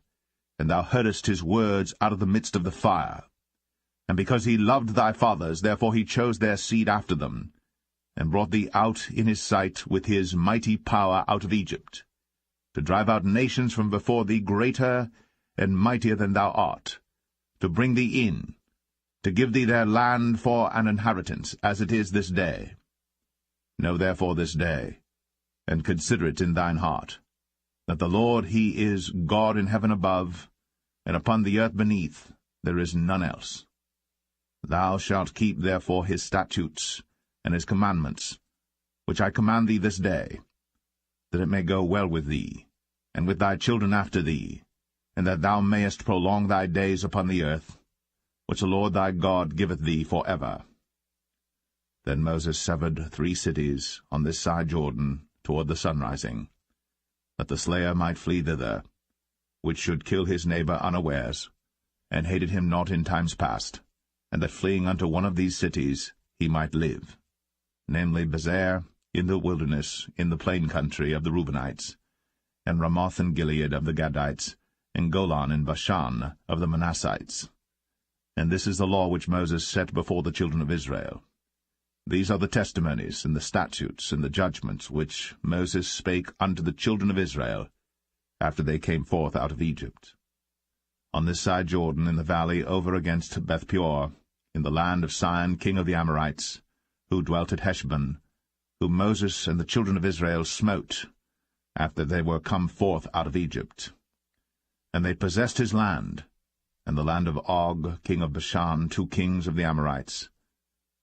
and thou heardest his words out of the midst of the fire. And because he loved thy fathers, therefore he chose their seed after them, and brought thee out in his sight with his mighty power out of Egypt, to drive out nations from before thee greater and mightier than thou art, to bring thee in, to give thee their land for an inheritance, as it is this day. Know therefore this day, and consider it in thine heart, that the Lord he is God in heaven above, and upon the earth beneath there is none else. Thou shalt keep therefore his statutes and his commandments, which I command thee this day, that it may go well with thee, and with thy children after thee, and that thou mayest prolong thy days upon the earth, which the Lord thy God giveth thee for ever. Then Moses severed 3 cities on this side Jordan toward the sunrising, that the slayer might flee thither, which should kill his neighbor unawares, and hated him not in times past, and that fleeing unto one of these cities he might live, namely Bezer in the wilderness, in the plain country of the Reubenites, and Ramoth in Gilead of the Gadites, and Golan in Bashan of the Manassites. And this is the law which Moses set before the children of Israel. These are the testimonies, and the statutes, and the judgments, which Moses spake unto the children of Israel, after they came forth out of Egypt. On this side Jordan, in the valley over against Beth-peor, in the land of Sihon king of the Amorites, who dwelt at Heshbon, whom Moses and the children of Israel smote, after they were come forth out of Egypt. And they possessed his land, and the land of Og king of Bashan, 2 kings of the Amorites,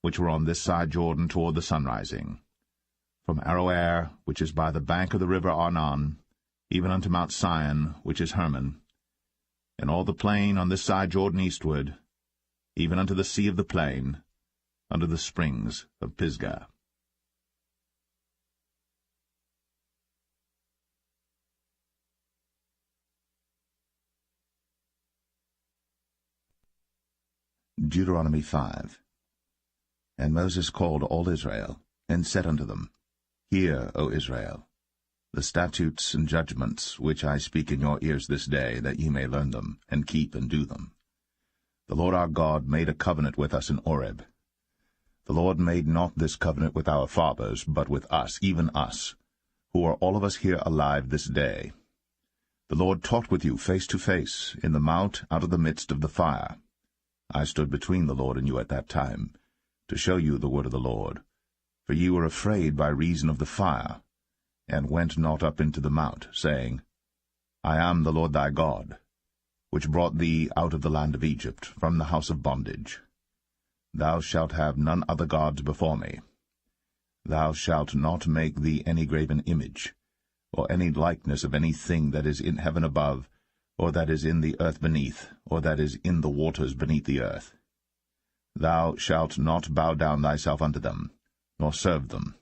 which were on this side Jordan toward the sunrising, from Aroer, which is by the bank of the river Arnon, even unto Mount Sion, which is Hermon, and all the plain on this side Jordan eastward, even unto the sea of the plain, unto the springs of Pisgah. Deuteronomy 5. And Moses called all Israel, and said unto them, Hear, O Israel, the statutes and judgments which I speak in your ears this day, that ye may learn them, and keep and do them. The Lord our God made a covenant with us in Horeb. The Lord made not this covenant with our fathers, but with us, even us, who are all of us here alive this day. The Lord talked with you face to face, in the mount out of the midst of the fire. I stood between the Lord and you at that time, to show you the word of the Lord. For ye were afraid by reason of the fire, and went not up into the mount, saying, I am the Lord thy God, which brought thee out of the land of Egypt, from the house of bondage. Thou shalt have none other gods before me. Thou shalt not make thee any graven image, or any likeness of any thing that is in heaven above, or that is in the earth beneath, or that is in the waters beneath the earth. Thou shalt not bow down thyself unto them, nor serve them.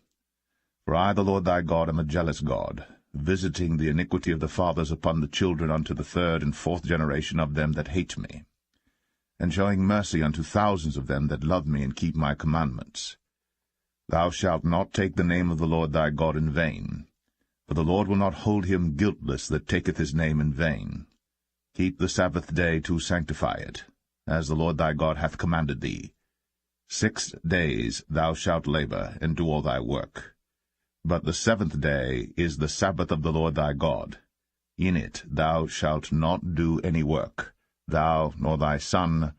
For I, the Lord thy God, am a jealous God, visiting the iniquity of the fathers upon the children unto the 3rd and 4th generation of them that hate me, and showing mercy unto thousands of them that love me and keep my commandments. Thou shalt not take the name of the Lord thy God in vain, for the Lord will not hold him guiltless that taketh his name in vain. Keep the Sabbath day to sanctify it, as the Lord thy God hath commanded thee. 6 days thou shalt labor, and do all thy work. But the 7th day is the Sabbath of the Lord thy God. In it thou shalt not do any work, thou, nor thy son,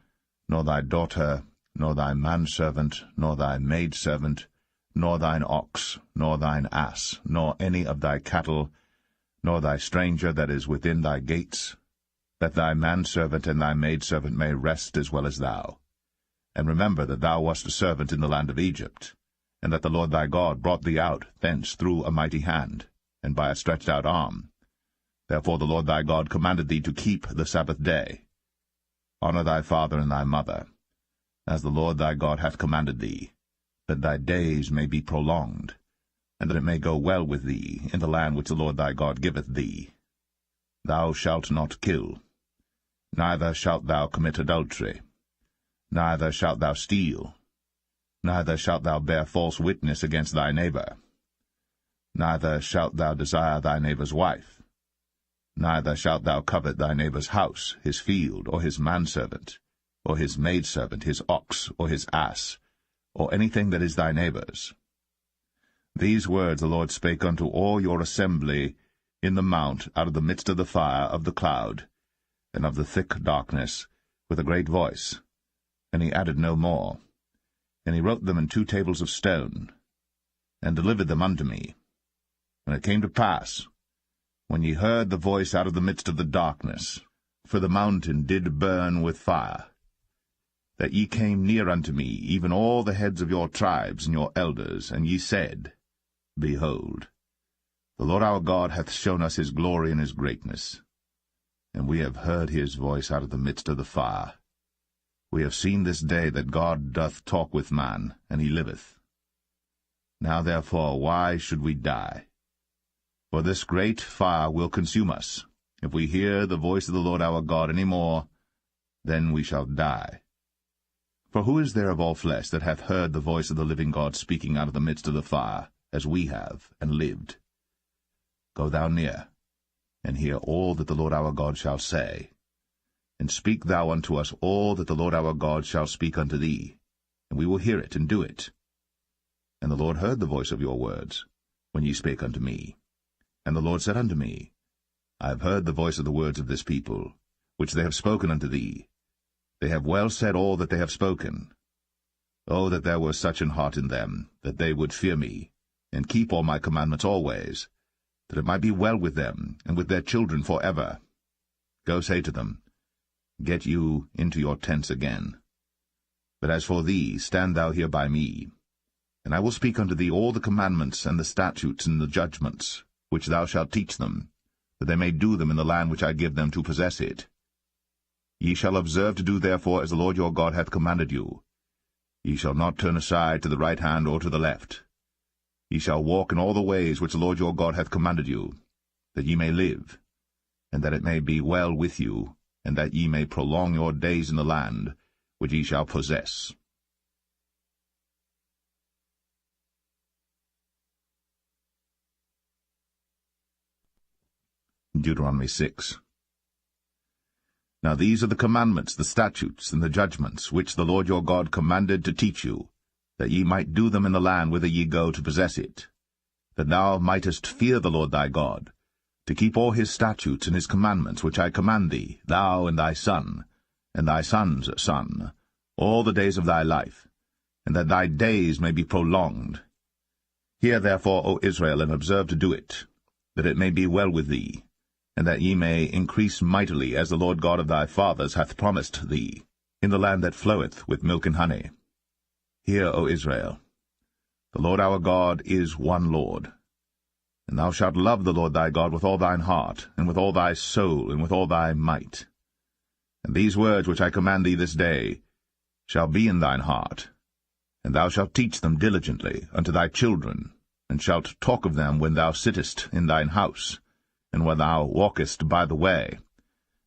nor thy daughter, nor thy manservant, nor thy maidservant, nor thine ox, nor thine ass, nor any of thy cattle, nor thy stranger that is within thy gates, that thy manservant and thy maidservant may rest as well as thou. And remember that thou wast a servant in the land of Egypt, and that the Lord thy God brought thee out thence through a mighty hand, and by a stretched out arm. Therefore the Lord thy God commanded thee to keep the Sabbath day. Honor thy father and thy mother, as the Lord thy God hath commanded thee, that thy days may be prolonged, and that it may go well with thee in the land which the Lord thy God giveth thee. Thou shalt not kill, neither shalt thou commit adultery, neither shalt thou steal, neither shalt thou bear false witness against thy neighbor, neither shalt thou desire thy neighbor's wife, neither shalt thou covet thy neighbor's house, his field, or his manservant, or his maidservant, his ox, or his ass, or anything that is thy neighbor's. These words the Lord spake unto all your assembly in the mount out of the midst of the fire, of the cloud, and of the thick darkness, with a great voice. And he added no more. And he wrote them in 2 tables of stone, and delivered them unto me. And it came to pass, when ye heard the voice out of the midst of the darkness, for the mountain did burn with fire, that ye came near unto me, even all the heads of your tribes and your elders, and ye said, Behold, the Lord our God hath shown us his glory and his greatness, and we have heard his voice out of the midst of the fire. We have seen this day that God doth talk with man, and he liveth. Now therefore why should we die? For this great fire will consume us. If we hear the voice of the Lord our God any more, then we shall die. For who is there of all flesh that hath heard the voice of the living God speaking out of the midst of the fire, as we have, and lived? Go thou near, and hear all that the Lord our God shall say. And speak thou unto us all that the Lord our God shall speak unto thee, and we will hear it, and do it. And the Lord heard the voice of your words, when ye spake unto me. And the Lord said unto me, I have heard the voice of the words of this people, which they have spoken unto thee. They have well said all that they have spoken. Oh, that there were such an heart in them, that they would fear me, and keep all my commandments always, that it might be well with them, and with their children for ever. Go say to them, Get you into your tents again. But as for thee, stand thou here by me, and I will speak unto thee all the commandments and the statutes and the judgments, which thou shalt teach them, that they may do them in the land which I give them to possess it. Ye shall observe to do therefore as the Lord your God hath commanded you. Ye shall not turn aside to the right hand or to the left. Ye shall walk in all the ways which the Lord your God hath commanded you, that ye may live, and that it may be well with you, and that ye may prolong your days in the land which ye shall possess. Deuteronomy 6. Now these are the commandments, the statutes, and the judgments, which the Lord your God commanded to teach you, that ye might do them in the land whither ye go to possess it, that thou mightest fear the Lord thy God, to keep all his statutes and his commandments which I command thee, thou and thy son, and thy son's son, all the days of thy life, and that thy days may be prolonged. Hear therefore, O Israel, and observe to do it, that it may be well with thee, and that ye may increase mightily, as the Lord God of thy fathers hath promised thee, in the land that floweth with milk and honey. Hear, O Israel, the Lord our God is one Lord. And thou shalt love the Lord thy God with all thine heart, and with all thy soul, and with all thy might. And these words which I command thee this day shall be in thine heart, and thou shalt teach them diligently unto thy children, and shalt talk of them when thou sittest in thine house, and when thou walkest by the way,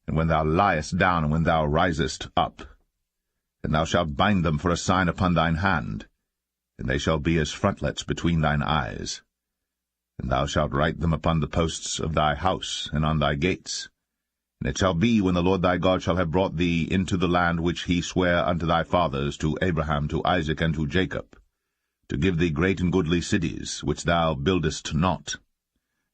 and when thou liest down, and when thou risest up. And thou shalt bind them for a sign upon thine hand, and they shall be as frontlets between thine eyes. And thou shalt write them upon the posts of thy house, and on thy gates. And it shall be, when the Lord thy God shall have brought thee into the land which he sware unto thy fathers, to Abraham, to Isaac, and to Jacob, to give thee great and goodly cities, which thou buildest not,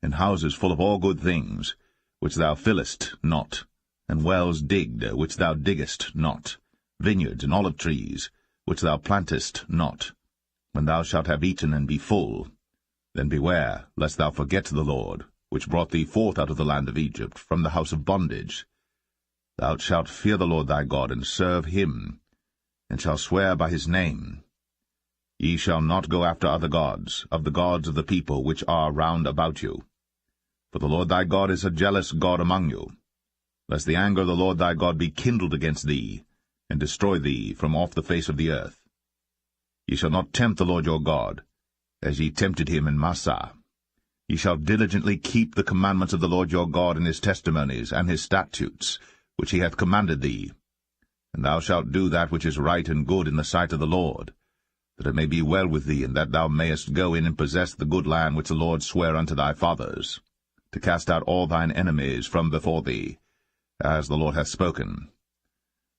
and houses full of all good things, which thou fillest not, and wells digged, which thou diggest not, vineyards and olive trees, which thou plantest not. When thou shalt have eaten and be full, then beware, lest thou forget the Lord, which brought thee forth out of the land of Egypt, from the house of bondage. Thou shalt fear the Lord thy God, and serve him, and shalt swear by his name. Ye shall not go after other gods, of the people which are round about you. For the Lord thy God is a jealous God among you, lest the anger of the Lord thy God be kindled against thee, and destroy thee from off the face of the earth. Ye shall not tempt the Lord your God, as ye tempted him in Massah. Ye shall diligently keep the commandments of the Lord your God, and his testimonies, and his statutes, which he hath commanded thee. And thou shalt do that which is right and good in the sight of the Lord, that it may be well with thee, and that thou mayest go in and possess the good land which the Lord sware unto thy fathers, to cast out all thine enemies from before thee, as the Lord hath spoken.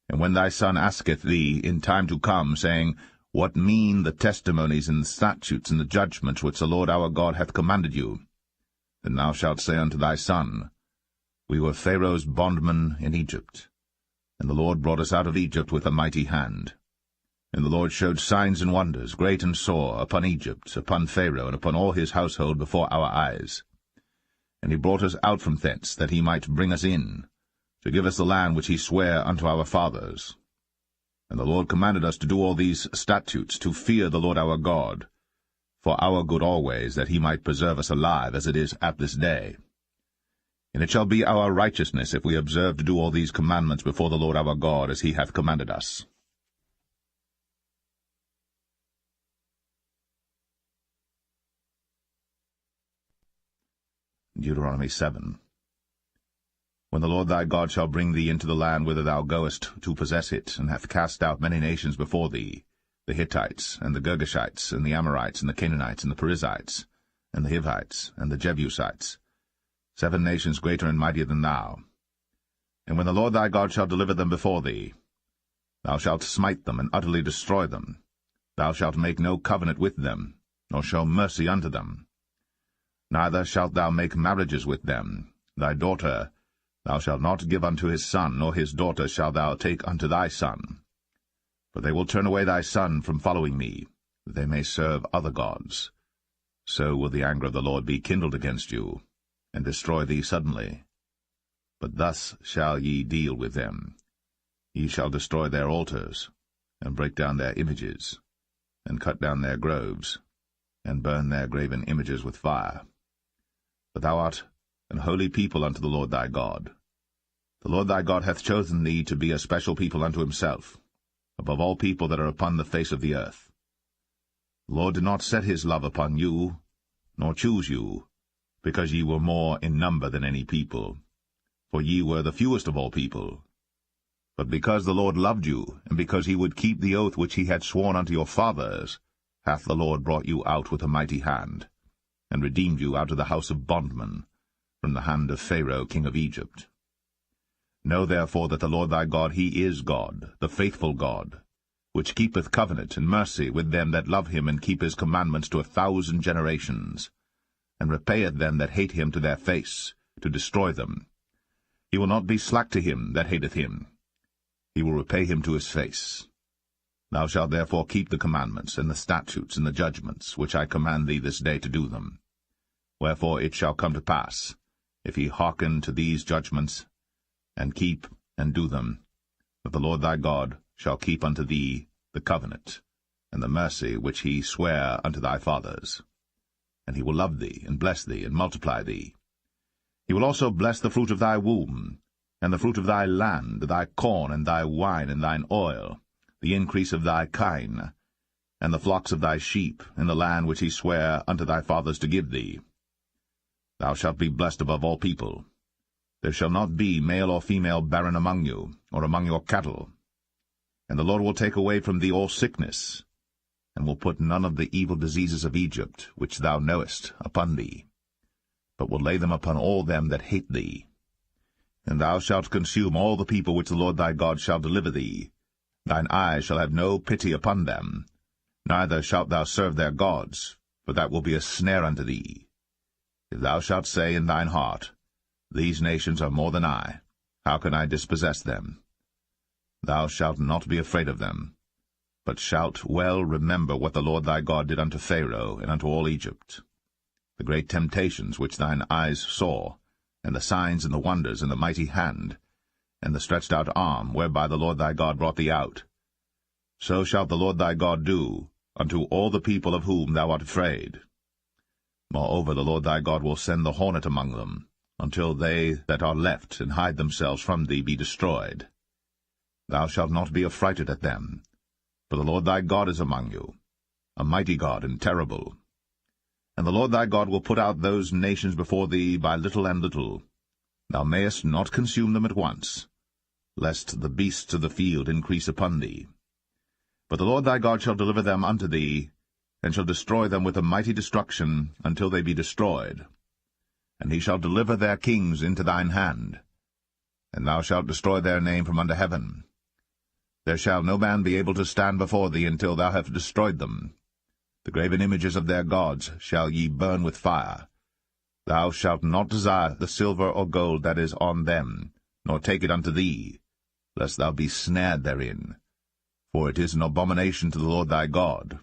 And when thy son asketh thee in time to come, saying, What mean the testimonies and the statutes and the judgments which the Lord our God hath commanded you? Then thou shalt say unto thy son, We were Pharaoh's bondmen in Egypt, and the Lord brought us out of Egypt with a mighty hand. And the Lord showed signs and wonders, great and sore, upon Egypt, upon Pharaoh, and upon all his household before our eyes. And he brought us out from thence, that he might bring us in, to give us the land which he sware unto our fathers. And the Lord commanded us to do all these statutes, to fear the Lord our God, for our good always, that he might preserve us alive, as it is at this day. And it shall be our righteousness, if we observe to do all these commandments before the Lord our God, as he hath commanded us. Deuteronomy 7. When the Lord thy God shall bring thee into the land whither thou goest to possess it, and hath cast out many nations before thee, the Hittites, and the Girgashites, and the Amorites, and the Canaanites, and the Perizzites, and the Hivites, and the Jebusites, 7 nations greater and mightier than thou. And when the Lord thy God shall deliver them before thee, thou shalt smite them, and utterly destroy them. Thou shalt make no covenant with them, nor show mercy unto them. Neither shalt thou make marriages with them. Thy daughter thou shalt not give unto his son, nor his daughter shalt thou take unto thy son. For they will turn away thy son from following me, that they may serve other gods. So will the anger of the Lord be kindled against you, and destroy thee suddenly. But thus shall ye deal with them. Ye shall destroy their altars, and break down their images, and cut down their groves, and burn their graven images with fire. For thou art an holy people unto the Lord thy God. The Lord thy God hath chosen thee to be a special people unto himself, above all people that are upon the face of the earth. The Lord did not set his love upon you, nor choose you, because ye were more in number than any people, for ye were the fewest of all people. But because the Lord loved you, and because he would keep the oath which he had sworn unto your fathers, hath the Lord brought you out with a mighty hand, and redeemed you out of the house of bondmen, from the hand of Pharaoh king of Egypt. Know therefore that the Lord thy God, he is God, the faithful God, which keepeth covenant and mercy with them that love him, and keep his commandments to 1,000 generations, and repayeth them that hate him to their face, to destroy them. He will not be slack to him that hateth him. He will repay him to his face. Thou shalt therefore keep the commandments, and the statutes, and the judgments, which I command thee this day to do them. Wherefore it shall come to pass, if ye hearken to these judgments, and keep and do them, that the Lord thy God shall keep unto thee the covenant, and the mercy which he sware unto thy fathers. And he will love thee, and bless thee, and multiply thee. He will also bless the fruit of thy womb, and the fruit of thy land, thy corn, and thy wine, and thine oil, the increase of thy kine, and the flocks of thy sheep, in the land which he sware unto thy fathers to give thee. Thou shalt be blessed above all people. There shall not be male or female barren among you, or among your cattle. And the Lord will take away from thee all sickness, and will put none of the evil diseases of Egypt, which thou knowest, upon thee, but will lay them upon all them that hate thee. And thou shalt consume all the people which the Lord thy God shall deliver thee. Thine eye shall have no pity upon them, neither shalt thou serve their gods, for that will be a snare unto thee. If thou shalt say in thine heart, These nations are more than I, how can I dispossess them? Thou shalt not be afraid of them, but shalt well remember what the Lord thy God did unto Pharaoh and unto all Egypt, the great temptations which thine eyes saw, and the signs and the wonders, and the mighty hand, and the stretched out arm, whereby the Lord thy God brought thee out. So shalt the Lord thy God do unto all the people of whom thou art afraid. Moreover, the Lord thy God will send the hornet among them, until they that are left and hide themselves from thee be destroyed. Thou shalt not be affrighted at them, for the Lord thy God is among you, a mighty God and terrible. And the Lord thy God will put out those nations before thee by little and little. Thou mayest not consume them at once, lest the beasts of the field increase upon thee. But the Lord thy God shall deliver them unto thee, and shall destroy them with a mighty destruction until they be destroyed. And he shall deliver their kings into thine hand, and thou shalt destroy their name from under heaven. There shall no man be able to stand before thee until thou have destroyed them. The graven images of their gods shall ye burn with fire. Thou shalt not desire the silver or gold that is on them, nor take it unto thee, lest thou be snared therein. For it is an abomination to the Lord thy God.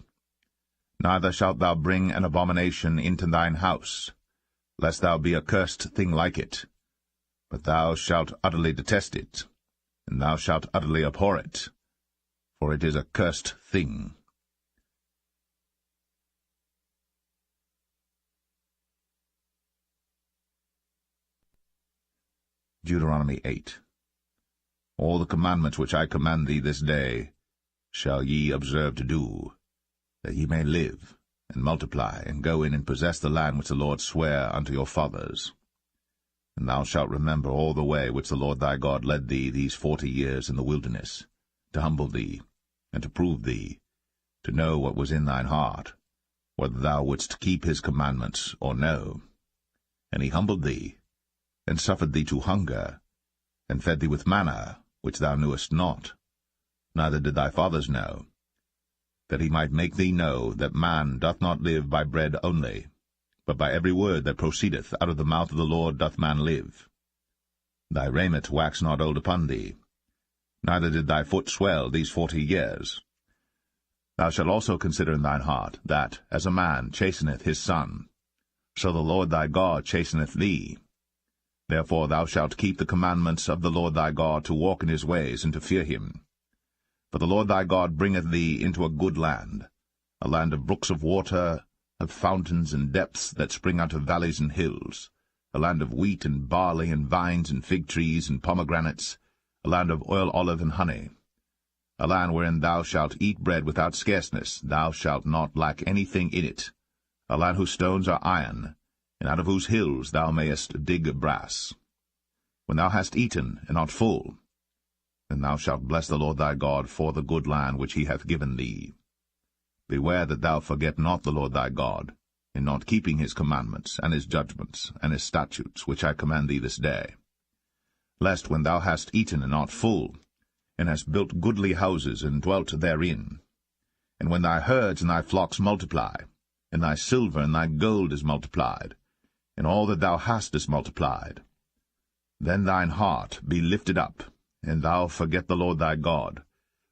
Neither shalt thou bring an abomination into thine house, lest thou be a cursed thing like it. But thou shalt utterly detest it, and thou shalt utterly abhor it, for it is a cursed thing. Deuteronomy 8. All the commandments which I command thee this day shall ye observe to do, that ye may live, and multiply, and go in and possess the land which the Lord sware unto your fathers. And thou shalt remember all the way which the Lord thy God led thee these 40 years in the wilderness, to humble thee, and to prove thee, to know what was in thine heart, whether thou wouldst keep his commandments or no. And he humbled thee, and suffered thee to hunger, and fed thee with manna, which thou knewest not, neither did thy fathers know, that he might make thee know that man doth not live by bread only, but by every word that proceedeth out of the mouth of the Lord doth man live. Thy raiment waxed not old upon thee, neither did thy foot swell these 40 years. Thou shalt also consider in thine heart, that, as a man chasteneth his son, so the Lord thy God chasteneth thee. Therefore thou shalt keep the commandments of the Lord thy God, to walk in his ways, and to fear him. For the Lord thy God bringeth thee into a good land, a land of brooks of water, of fountains and depths that spring out of valleys and hills, a land of wheat and barley and vines and fig trees and pomegranates, a land of oil, olive, and honey, a land wherein thou shalt eat bread without scarceness, thou shalt not lack anything in it, a land whose stones are iron, and out of whose hills thou mayest dig brass. When thou hast eaten and art full, then thou shalt bless the Lord thy God for the good land which he hath given thee. Beware that thou forget not the Lord thy God, in not keeping his commandments, and his judgments, and his statutes, which I command thee this day. Lest when thou hast eaten and art full, and hast built goodly houses, and dwelt therein, and when thy herds and thy flocks multiply, and thy silver and thy gold is multiplied, and all that thou hast is multiplied, then thine heart be lifted up, and thou forget the Lord thy God,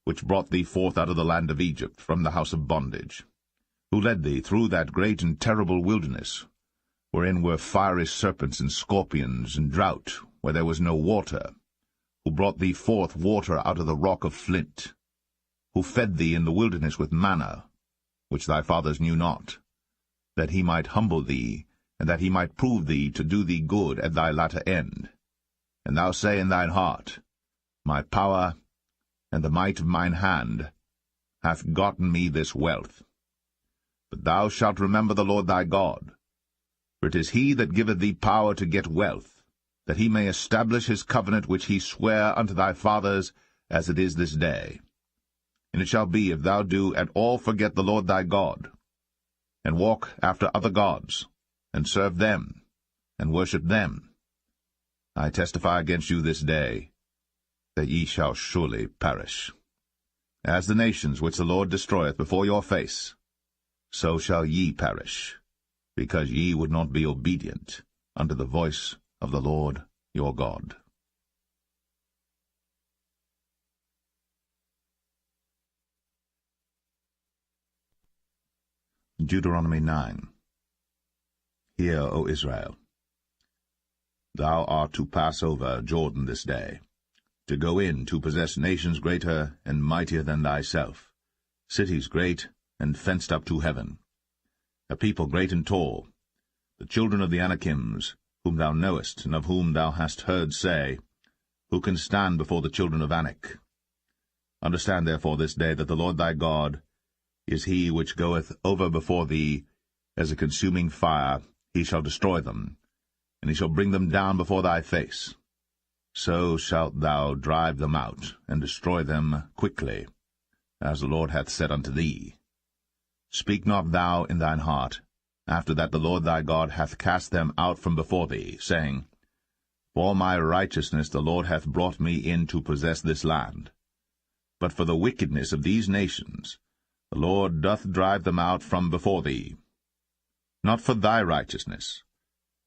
which brought thee forth out of the land of Egypt from the house of bondage, who led thee through that great and terrible wilderness, wherein were fiery serpents and scorpions, and drought, where there was no water, who brought thee forth water out of the rock of flint, who fed thee in the wilderness with manna, which thy fathers knew not, that he might humble thee, and that he might prove thee to do thee good at thy latter end. And thou say in thine heart, My power and the might of mine hand hath gotten me this wealth. But thou shalt remember the Lord thy God, for it is he that giveth thee power to get wealth, that he may establish his covenant which he sware unto thy fathers, as it is this day. And it shall be, if thou do at all forget the Lord thy God, and walk after other gods, and serve them, and worship them, I testify against you this day, that ye shall surely perish. As the nations which the Lord destroyeth before your face, so shall ye perish, because ye would not be obedient unto the voice of the Lord your God. Deuteronomy 9. Hear, O Israel. Thou art to pass over Jordan this day, to go in to possess nations greater and mightier than thyself, cities great and fenced up to heaven, a people great and tall, the children of the Anakims, whom thou knowest, and of whom thou hast heard say, Who can stand before the children of Anak? Understand therefore this day that the Lord thy God is he which goeth over before thee as a consuming fire. He shall destroy them, and he shall bring them down before thy face. So shalt thou drive them out, and destroy them quickly, as the Lord hath said unto thee. Speak not thou in thine heart, after that the Lord thy God hath cast them out from before thee, saying, For my righteousness the Lord hath brought me in to possess this land. But for the wickedness of these nations the Lord doth drive them out from before thee. Not for thy righteousness,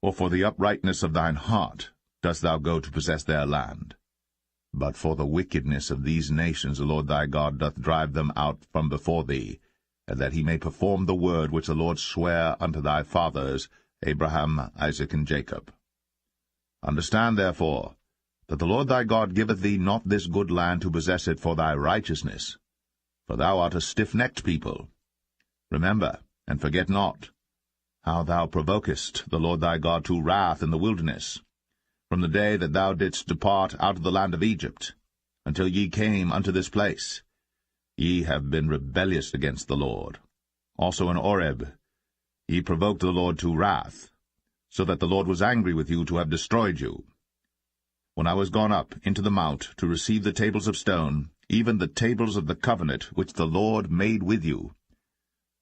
or for the uprightness of thine heart, dost thou go to possess their land. But for the wickedness of these nations the Lord thy God doth drive them out from before thee, and that he may perform the word which the Lord sware unto thy fathers, Abraham, Isaac, and Jacob. Understand, therefore, that the Lord thy God giveth thee not this good land to possess it for thy righteousness, for thou art a stiff-necked people. Remember, and forget not, how thou provokest the Lord thy God to wrath in the wilderness, from the day that thou didst depart out of the land of Egypt, until ye came unto this place. Ye have been rebellious against the Lord. Also in Oreb ye provoked the Lord to wrath, so that the Lord was angry with you to have destroyed you. When I was gone up into the mount to receive the tables of stone, even the tables of the covenant which the Lord made with you,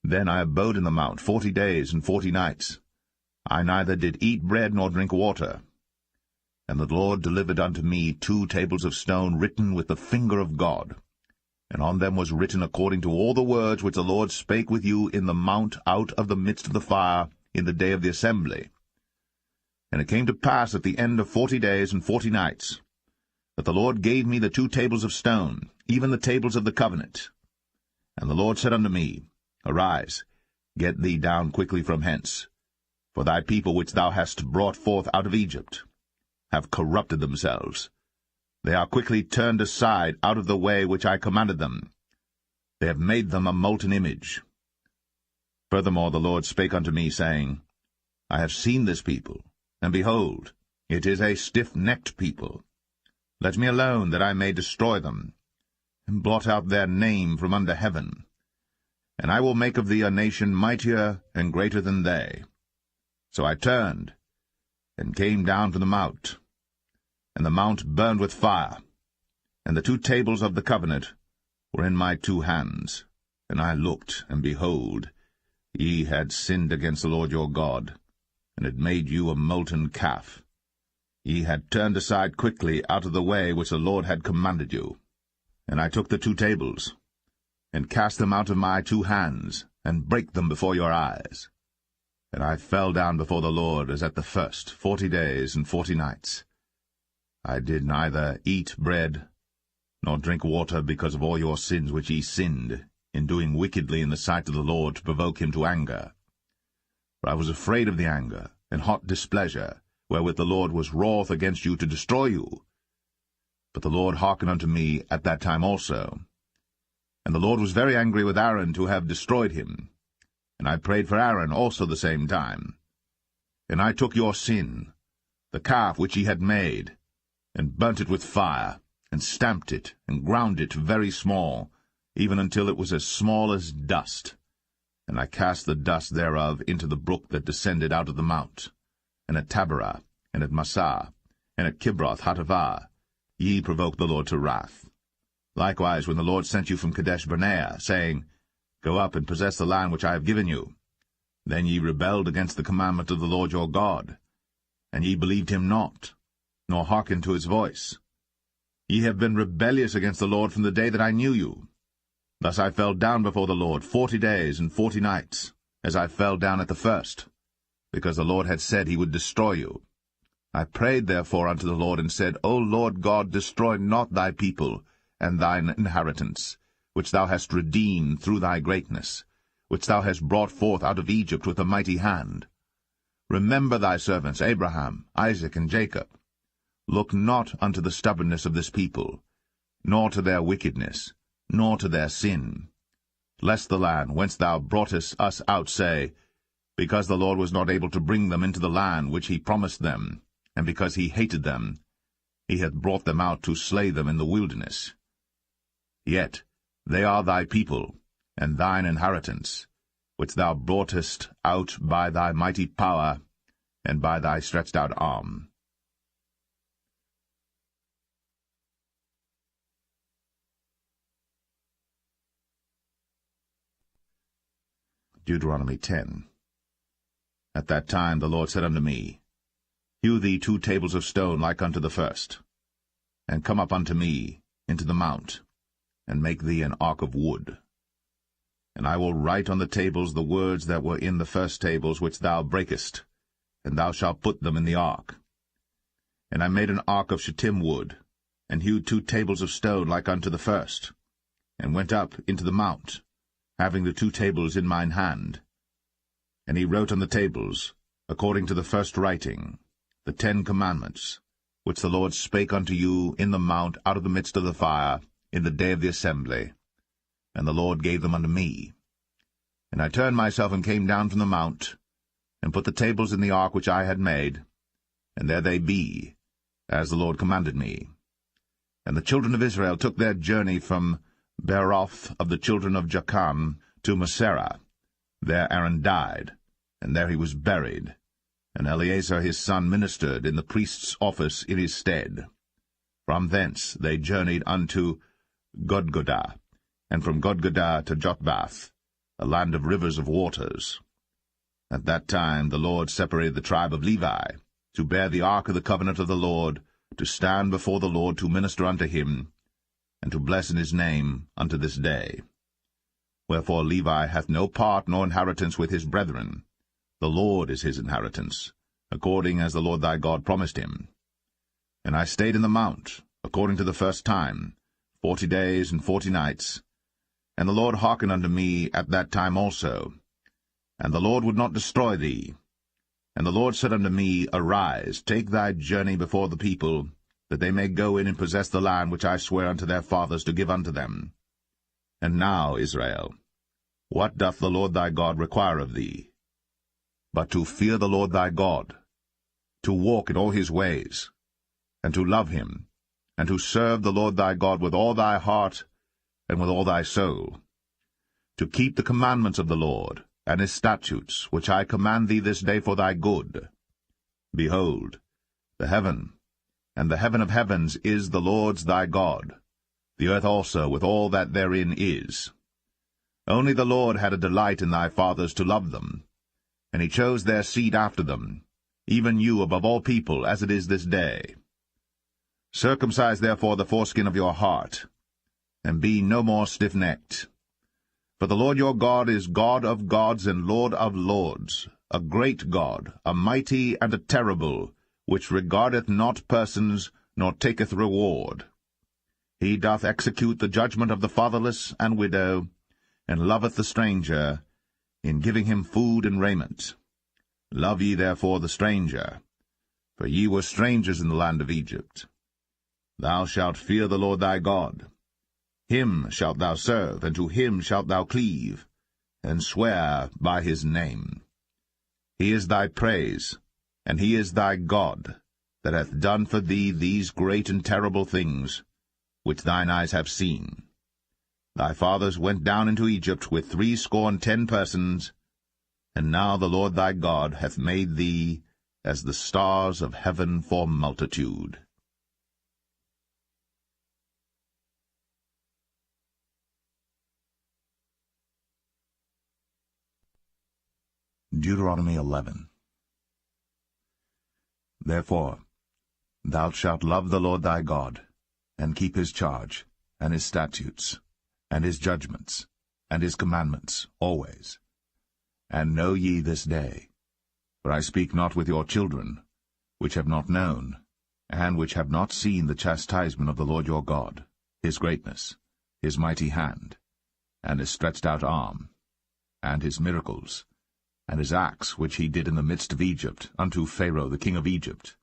then I abode in the mount 40 days and 40 nights. I neither did eat bread nor drink water. And the Lord delivered unto me 2 tables of stone written with the finger of God, and on them was written according to all the words which the Lord spake with you in the mount out of the midst of the fire in the day of the assembly. And it came to pass at the end of 40 days and 40 nights, that the Lord gave me the 2 tables of stone, even the tables of the covenant. And the Lord said unto me, Arise, get thee down quickly from hence, for thy people which thou hast brought forth out of Egypt have corrupted themselves. They are quickly turned aside out of the way which I commanded them. They have made them a molten image. Furthermore the Lord spake unto me, saying, I have seen this people, and behold, it is a stiff-necked people. Let me alone, that I may destroy them, and blot out their name from under heaven. And I will make of thee a nation mightier and greater than they. So I turned, and came down from the mount, and the mount burned with fire, and the 2 tables of the covenant were in my 2 hands. And I looked, and behold, ye had sinned against the Lord your God, and had made you a molten calf. Ye had turned aside quickly out of the way which the Lord had commanded you. And I took the 2 tables, and cast them out of my 2 hands, and brake them before your eyes. And I fell down before the Lord as at the first 40 days and 40 nights. I did neither eat bread nor drink water because of all your sins which ye sinned, in doing wickedly in the sight of the Lord to provoke him to anger. For I was afraid of the anger and hot displeasure, wherewith the Lord was wroth against you to destroy you. But the Lord hearkened unto me at that time also. And the Lord was very angry with Aaron to have destroyed him. And I prayed for Aaron also the same time. And I took your sin, the calf which ye had made, and burnt it with fire, and stamped it, and ground it very small, even until it was as small as dust. And I cast the dust thereof into the brook that descended out of the mount. And at Taberah, and at Massah, and at Kibroth-Hattaavah, ye provoked the Lord to wrath. Likewise, when the Lord sent you from Kadesh-barnea, saying, Go up and possess the land which I have given you, then ye rebelled against the commandment of the Lord your God, and ye believed him not, nor hearkened to his voice. Ye have been rebellious against the Lord from the day that I knew you. Thus I fell down before the Lord 40 days and 40 nights, as I fell down at the first, because the Lord had said he would destroy you. I prayed therefore unto the Lord, and said, O Lord God, destroy not thy people and thine inheritance, which thou hast redeemed through thy greatness, which thou hast brought forth out of Egypt with a mighty hand. Remember thy servants Abraham, Isaac, and Jacob. Look not unto the stubbornness of this people, nor to their wickedness, nor to their sin, lest the land whence thou broughtest us out say, Because the Lord was not able to bring them into the land which he promised them, and because he hated them, he hath brought them out to slay them in the wilderness. Yet they are thy people, and thine inheritance, which thou broughtest out by thy mighty power, and by thy stretched out arm. Deuteronomy 10. At that time the Lord said unto me, Hew thee 2 tables of stone like unto the first, and come up unto me into the mount, and make thee an ark of wood. And I will write on the tables the words that were in the first tables which thou breakest, and thou shalt put them in the ark. And I made an ark of shittim wood, and hewed 2 tables of stone like unto the first, and went up into the mount, having the 2 tables in mine hand. And he wrote on the tables, according to the first writing, the 10 commandments, which the Lord spake unto you in the mount out of the midst of the fire, in the day of the assembly. And the Lord gave them unto me. And I turned myself and came down from the mount, and put the tables in the ark which I had made, and there they be, as the Lord commanded me. And the children of Israel took their journey from Beeroth of the children of Jachan to Moserah. There Aaron died, and there he was buried, and Eleazar his son ministered in the priest's office in his stead. From thence they journeyed unto Godgodah, and from Godgodah to Jotbath, a land of rivers of waters. At that time the Lord separated the tribe of Levi, to bear the ark of the covenant of the Lord, to stand before the Lord to minister unto him, and to bless in his name unto this day. Wherefore Levi hath no part nor inheritance with his brethren. The Lord is his inheritance, according as the Lord thy God promised him. And I stayed in the mount, according to the first time, 40 days and 40 nights. And the Lord hearkened unto me at that time also. And the Lord would not destroy thee. And the Lord said unto me, Arise, take thy journey before the people, that they may go in and possess the land which I swear unto their fathers to give unto them. And now, Israel, what doth the Lord thy God require of thee? But to fear the Lord thy God, to walk in all his ways, and to love him, and to serve the Lord thy God with all thy heart and with all thy soul, to keep the commandments of the Lord, and his statutes, which I command thee this day for thy good. Behold, the heaven, and the heaven of heavens is the Lord's thy God, the earth also with all that therein is. Only the Lord had a delight in thy fathers to love them, and he chose their seed after them, even you above all people, as it is this day. Circumcise therefore the foreskin of your heart, and be no more stiff-necked. For the Lord your God is God of gods and Lord of lords, a great God, a mighty and a terrible, which regardeth not persons, nor taketh reward. He doth execute the judgment of the fatherless and widow, and loveth the stranger, in giving him food and raiment. Love ye therefore the stranger, for ye were strangers in the land of Egypt. Thou shalt fear the Lord thy God. Him shalt thou serve, and to him shalt thou cleave, and swear by his name. He is thy praise, and he is thy God, that hath done for thee these great and terrible things, which thine eyes have seen. Thy fathers went down into Egypt with 70 persons, and now the Lord thy God hath made thee as the stars of heaven for multitude. Deuteronomy 11. Therefore thou shalt love the Lord thy God, and keep his charge, and his statutes, and his judgments, and his commandments, always. And know ye this day, for I speak not with your children, which have not known, and which have not seen the chastisement of the Lord your God, his greatness, his mighty hand, and his stretched out arm, and his miracles, and his acts which he did in the midst of Egypt, unto Pharaoh the king of Egypt,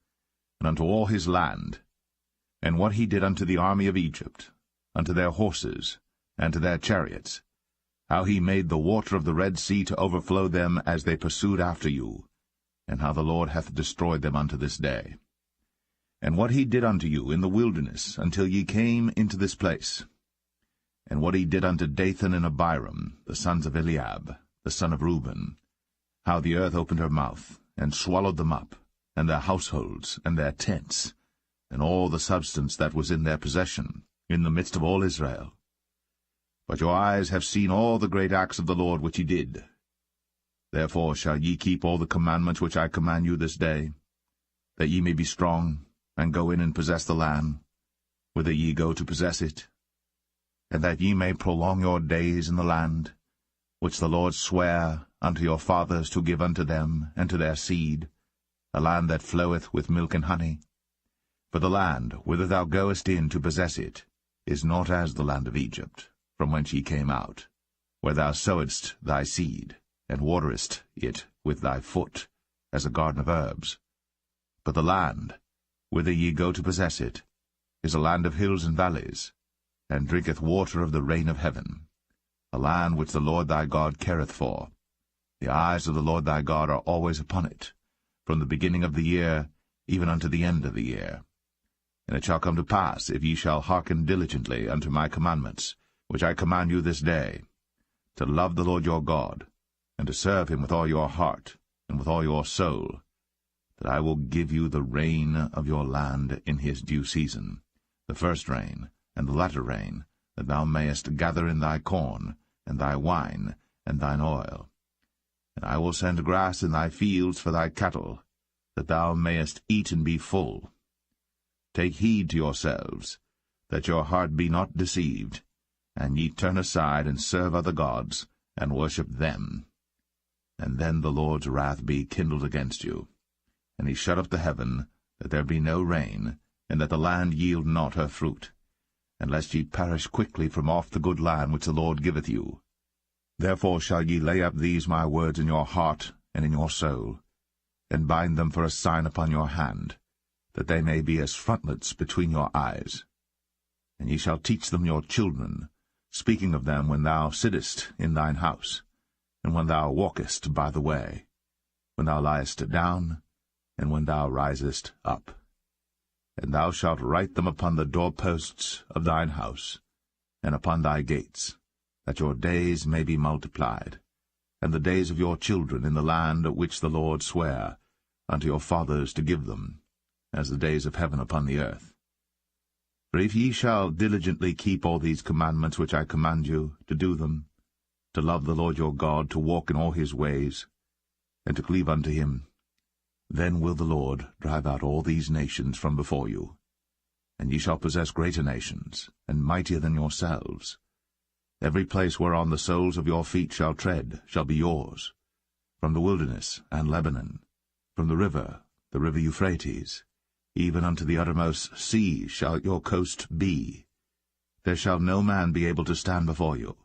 and unto all his land, and what he did unto the army of Egypt, unto their horses, and to their chariots, how he made the water of the Red Sea to overflow them as they pursued after you, and how the Lord hath destroyed them unto this day. And what he did unto you in the wilderness, until ye came into this place. and what he did unto Dathan and Abiram, the sons of Eliab, the son of Reuben, how the earth opened her mouth, and swallowed them up, and their households, and their tents, and all the substance that was in their possession, in the midst of all Israel. But your eyes have seen all the great acts of the Lord which he did. Therefore shall ye keep all the commandments which I command you this day, that ye may be strong, and go in and possess the land, whither ye go to possess it, and that ye may prolong your days in the land, which the Lord sware unto your fathers to give unto them and to their seed, a land that floweth with milk and honey. For the land whither thou goest in to possess it is not as the land of Egypt, from whence ye came out, where thou sowedst thy seed, and waterest it with thy foot, as a garden of herbs. But the land whither ye go to possess it is a land of hills and valleys, and drinketh water of the rain of heaven, a land which the Lord thy God careth for. The eyes of the Lord thy God are always upon it, from the beginning of the year even unto the end of the year. And it shall come to pass, if ye shall hearken diligently unto my commandments, which I command you this day, to love the Lord your God, and to serve him with all your heart and with all your soul, that I will give you the rain of your land in his due season, the first rain and the latter rain, that thou mayest gather in thy corn, and thy wine, and thine oil. And I will send grass in thy fields for thy cattle, that thou mayest eat and be full. Take heed to yourselves, that your heart be not deceived, and ye turn aside and serve other gods, and worship them. And then the Lord's wrath be kindled against you, and he shut up the heaven, that there be no rain, and that the land yield not her fruit, and lest ye perish quickly from off the good land which the Lord giveth you. Therefore shall ye lay up these my words in your heart and in your soul, and bind them for a sign upon your hand, that they may be as frontlets between your eyes. And ye shall teach them your children, speaking of them when thou sittest in thine house, and when thou walkest by the way, when thou liest down, and when thou risest up. And thou shalt write them upon the doorposts of thine house, and upon thy gates, that your days may be multiplied, and the days of your children in the land which the Lord sware unto your fathers to give them, as the days of heaven upon the earth. For if ye shall diligently keep all these commandments which I command you, to do them, to love the Lord your God, to walk in all his ways, and to cleave unto him, then will the Lord drive out all these nations from before you, and ye shall possess greater nations, and mightier than yourselves. Every place whereon the soles of your feet shall tread shall be yours, from the wilderness and Lebanon, from the river Euphrates, even unto the uttermost sea shall your coast be. There shall no man be able to stand before you.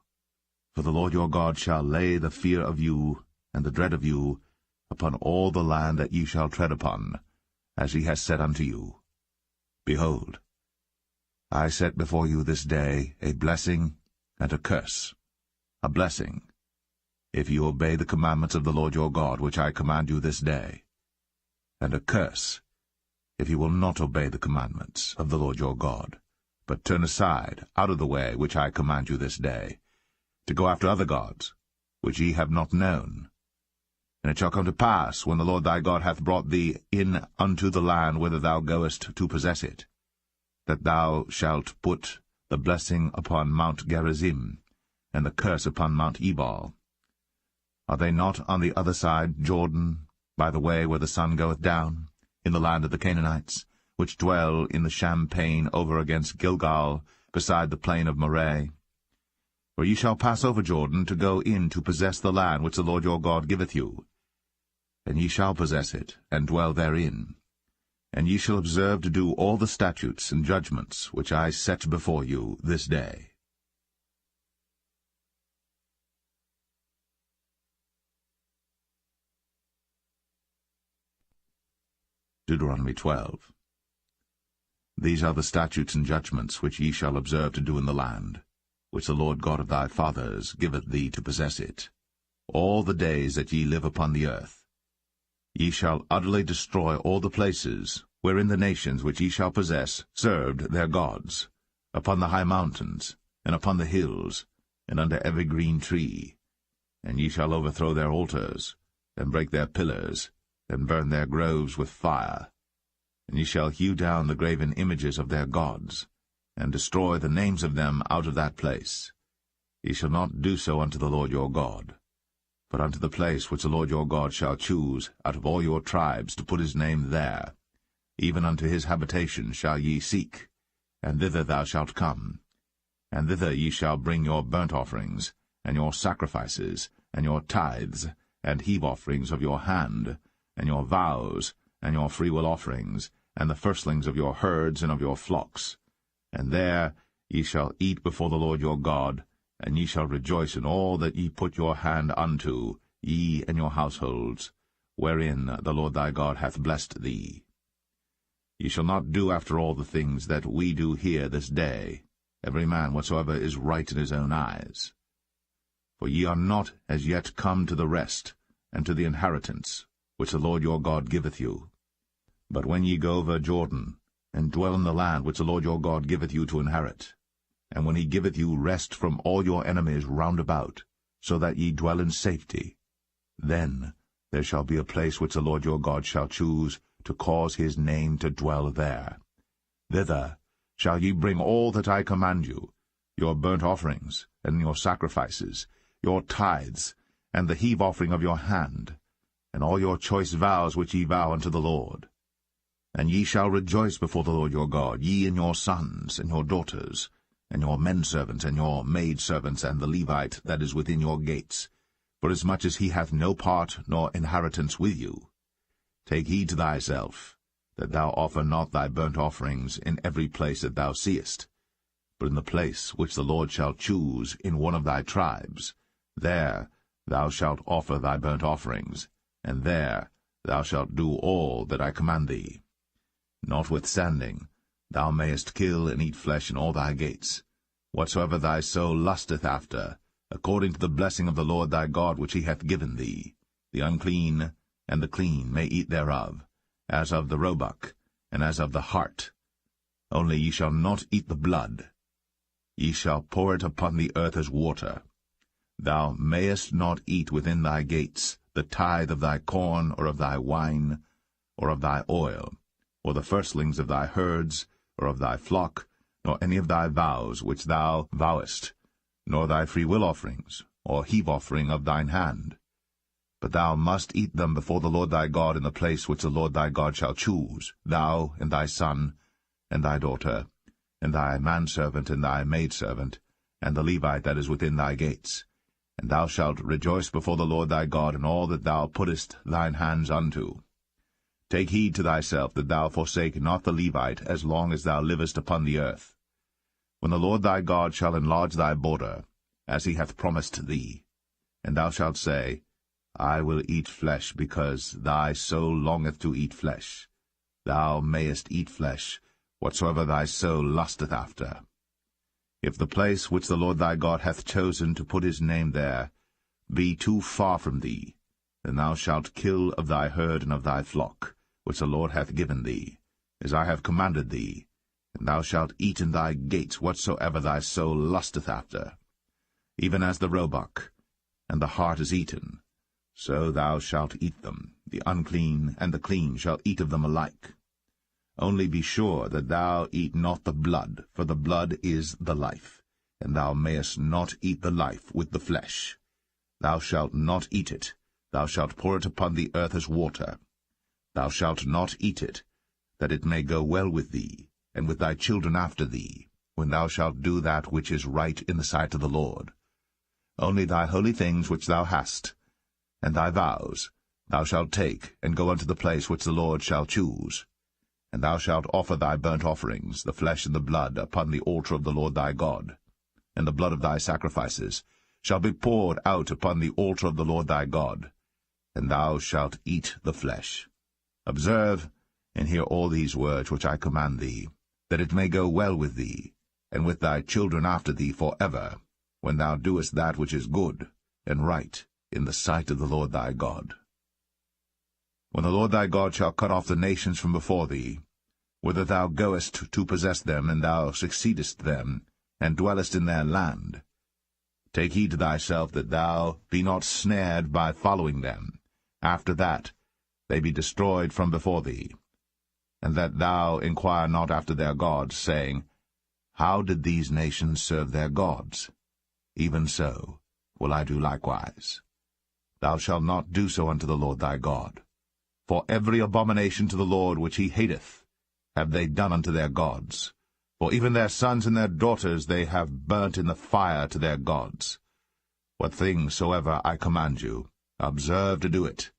For the Lord your God shall lay the fear of you and the dread of you upon all the land that ye shall tread upon, as he has said unto you. Behold, I set before you this day a blessing and a curse. A blessing, if you obey the commandments of the Lord your God, which I command you this day, and a curse, if you will not obey the commandments of the Lord your God, but turn aside out of the way which I command you this day, to go after other gods, which ye have not known. And it shall come to pass, when the Lord thy God hath brought thee in unto the land whither thou goest to possess it, that thou shalt put the blessing upon Mount Gerizim, and the curse upon Mount Ebal. Are they not on the other side Jordan, by the way where the sun goeth down, in the land of the Canaanites, which dwell in the champaign over against Gilgal, beside the plain of Moreh? For ye shall pass over Jordan to go in to possess the land which the Lord your God giveth you. And ye shall possess it, and dwell therein. And ye shall observe to do all the statutes and judgments which I set before you this day. Deuteronomy 12. These are the statutes and judgments which ye shall observe to do in the land, which the Lord God of thy fathers giveth thee to possess it, all the days that ye live upon the earth. Ye shall utterly destroy all the places wherein the nations which ye shall possess served their gods, upon the high mountains, and upon the hills, and under every green tree. And ye shall overthrow their altars, and break their pillars, and burn their groves with fire. And ye shall hew down the graven images of their gods, and destroy the names of them out of that place. Ye shall not do so unto the Lord your God, but unto the place which the Lord your God shall choose out of all your tribes to put his name there, even unto his habitation shall ye seek, and thither thou shalt come. And thither ye shall bring your burnt offerings, and your sacrifices, and your tithes, and heave offerings of your hand, and your vows, and your freewill offerings, and the firstlings of your herds and of your flocks. And there ye shall eat before the Lord your God, and ye shall rejoice in all that ye put your hand unto, ye and your households, wherein the Lord thy God hath blessed thee. Ye shall not do after all the things that we do here this day, every man whatsoever is right in his own eyes. For ye are not as yet come to the rest, and to the inheritance, which the Lord your God giveth you. But when ye go over Jordan, and dwell in the land which the Lord your God giveth you to inherit, and when he giveth you rest from all your enemies round about, so that ye dwell in safety, then there shall be a place which the Lord your God shall choose to cause his name to dwell there. Thither shall ye bring all that I command you, your burnt offerings, and your sacrifices, your tithes, and the heave offering of your hand, and all your choice vows which ye vow unto the Lord. And ye shall rejoice before the Lord your God, ye and your sons, and your daughters, and your menservants, and your maidservants, and the Levite that is within your gates, forasmuch as he hath no part nor inheritance with you. Take heed to thyself, that thou offer not thy burnt offerings in every place that thou seest, but in the place which the Lord shall choose in one of thy tribes, there thou shalt offer thy burnt offerings, and there thou shalt do all that I command thee. Notwithstanding, thou mayest kill and eat flesh in all thy gates, whatsoever thy soul lusteth after, according to the blessing of the Lord thy God which he hath given thee. The unclean and the clean may eat thereof, as of the roebuck, and as of the hart. Only ye shall not eat the blood. Ye shall pour it upon the earth as water. Thou mayest not eat within thy gates the tithe of thy corn, or of thy wine, or of thy oil, or the firstlings of thy herds, or of thy flock, nor any of thy vows which thou vowest, nor thy freewill offerings, or heave offering of thine hand. But thou must eat them before the Lord thy God in the place which the Lord thy God shall choose, thou and thy son, and thy daughter, and thy manservant and thy maidservant, and the Levite that is within thy gates. And thou shalt rejoice before the Lord thy God in all that thou puttest thine hands unto. Take heed to thyself that thou forsake not the Levite as long as thou livest upon the earth. When the Lord thy God shall enlarge thy border, as he hath promised thee, and thou shalt say, I will eat flesh, because thy soul longeth to eat flesh. Thou mayest eat flesh, whatsoever thy soul lusteth after. If the place which the Lord thy God hath chosen to put his name there be too far from thee, then thou shalt kill of thy herd and of thy flock, which the Lord hath given thee, as I have commanded thee, and thou shalt eat in thy gates whatsoever thy soul lusteth after. Even as the roebuck and the hart is eaten, so thou shalt eat them. The unclean and the clean shall eat of them alike. Only be sure that thou eat not the blood, for the blood is the life, and thou mayest not eat the life with the flesh. Thou shalt not eat it, thou shalt pour it upon the earth as water. Thou shalt not eat it, that it may go well with thee, and with thy children after thee, when thou shalt do that which is right in the sight of the Lord. Only thy holy things which thou hast, and thy vows, thou shalt take, and go unto the place which the Lord shall choose. And thou shalt offer thy burnt offerings, the flesh and the blood, upon the altar of the Lord thy God. And the blood of thy sacrifices shall be poured out upon the altar of the Lord thy God, and thou shalt eat the flesh. Observe and hear all these words which I command thee, that it may go well with thee, and with thy children after thee for ever, when thou doest that which is good and right in the sight of the Lord thy God. When the Lord thy God shall cut off the nations from before thee, whither thou goest to possess them, and thou succeedest them, and dwellest in their land. Take heed to thyself that thou be not snared by following them, after that they be destroyed from before thee, and that thou inquire not after their gods, saying, How did these nations serve their gods? Even so will I do likewise. Thou shalt not do so unto the Lord thy God. For every abomination to the Lord which he hateth have they done unto their gods. For even their sons and their daughters they have burnt in the fire to their gods. What things soever I command you, observe to do it.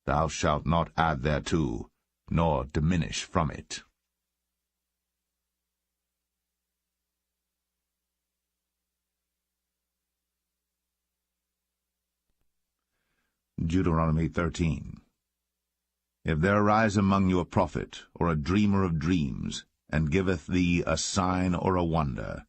Thou shalt not add thereto, nor diminish from it. Deuteronomy 13. If there arise among you a prophet, or a dreamer of dreams, and giveth thee a sign or a wonder,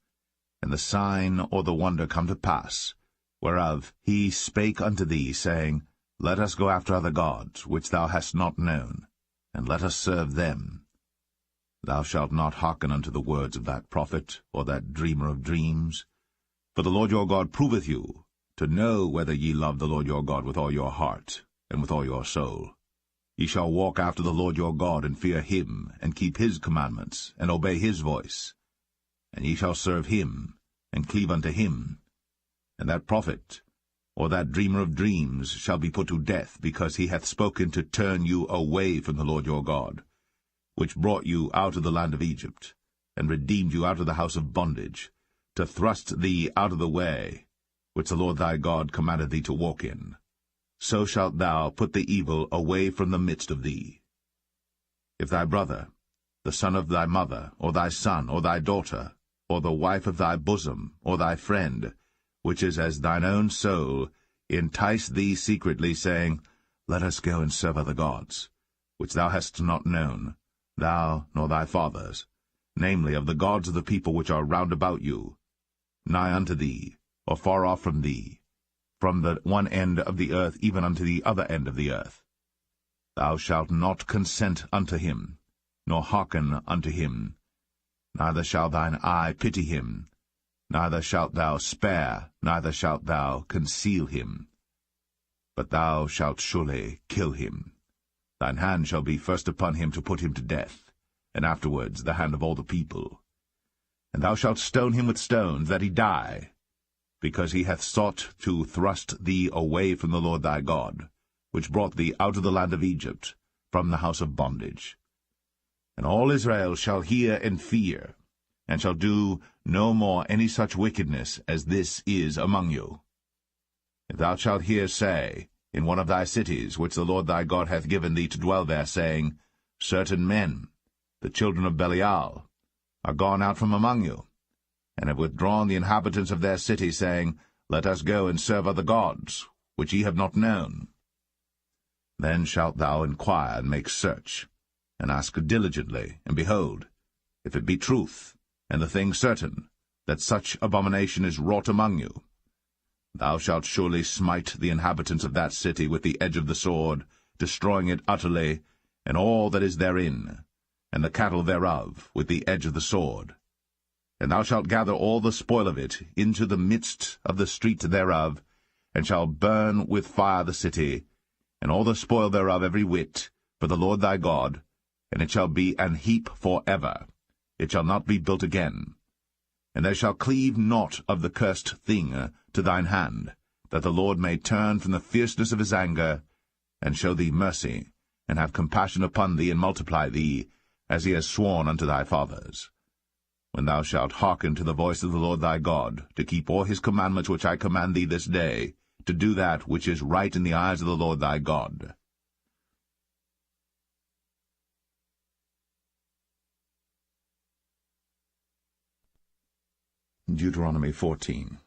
and the sign or the wonder come to pass, whereof he spake unto thee, saying, Let us go after other gods, which thou hast not known, and let us serve them. Thou shalt not hearken unto the words of that prophet, or that dreamer of dreams. For the Lord your God proveth you, to know whether ye love the Lord your God with all your heart, and with all your soul. Ye shall walk after the Lord your God, and fear him, and keep his commandments, and obey his voice. And ye shall serve him, and cleave unto him. And that prophet, or that dreamer of dreams, shall be put to death, because he hath spoken to turn you away from the Lord your God, which brought you out of the land of Egypt, and redeemed you out of the house of bondage, to thrust thee out of the way, which the Lord thy God commanded thee to walk in. So shalt thou put the evil away from the midst of thee. If thy brother, the son of thy mother, or thy son, or thy daughter, or the wife of thy bosom, or thy friend, which is as thine own soul, entice thee secretly, saying, Let us go and serve other gods, which thou hast not known, thou nor thy fathers, namely of the gods of the people which are round about you, nigh unto thee, or far off from thee, from the one end of the earth even unto the other end of the earth. Thou shalt not consent unto him, nor hearken unto him, neither shall thine eye pity him, neither shalt thou spare, neither shalt thou conceal him. But thou shalt surely kill him. Thine hand shall be first upon him to put him to death, and afterwards the hand of all the people. And thou shalt stone him with stones, that he die, because he hath sought to thrust thee away from the Lord thy God, which brought thee out of the land of Egypt, from the house of bondage. And all Israel shall hear and fear, and shall do no more any such wickedness as this is among you. If thou shalt hear say, in one of thy cities, which the Lord thy God hath given thee to dwell there, saying, Certain men, the children of Belial, are gone out from among you, and have withdrawn the inhabitants of their city, saying, Let us go and serve other gods, which ye have not known. Then shalt thou inquire and make search, and ask diligently, and behold, if it be truth, and the thing certain, that such abomination is wrought among you, thou shalt surely smite the inhabitants of that city with the edge of the sword, destroying it utterly, and all that is therein, and the cattle thereof, with the edge of the sword. And thou shalt gather all the spoil of it into the midst of the street thereof, and shalt burn with fire the city, and all the spoil thereof every whit, for the Lord thy God, and it shall be an heap for ever. It shall not be built again. And there shall cleave naught of the cursed thing to thine hand, that the Lord may turn from the fierceness of his anger, and show thee mercy, and have compassion upon thee, and multiply thee, as he has sworn unto thy fathers. When thou shalt hearken to the voice of the Lord thy God, to keep all his commandments which I command thee this day, to do that which is right in the eyes of the Lord thy God. Deuteronomy 14.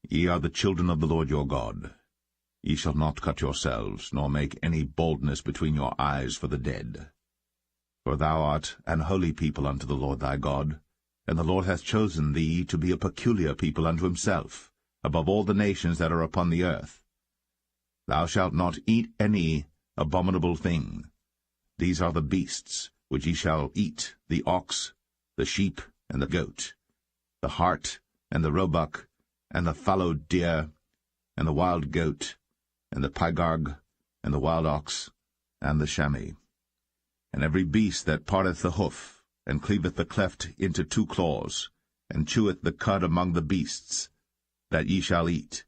Ye are the children of the Lord your God. Ye shall not cut yourselves, nor make any baldness between your eyes for the dead. For thou art an holy people unto the Lord thy God, and the Lord hath chosen thee to be a peculiar people unto himself, above all the nations that are upon the earth. Thou shalt not eat any abominable thing. These are the beasts which ye shall eat, the ox, the sheep, and the goat. the hart, and the roebuck, and the fallow deer, and the wild goat, and the pygarg, and the wild ox, and the chamois. And every beast that parteth the hoof, and cleaveth the cleft into 2 claws, and cheweth the cud among the beasts, that ye shall eat.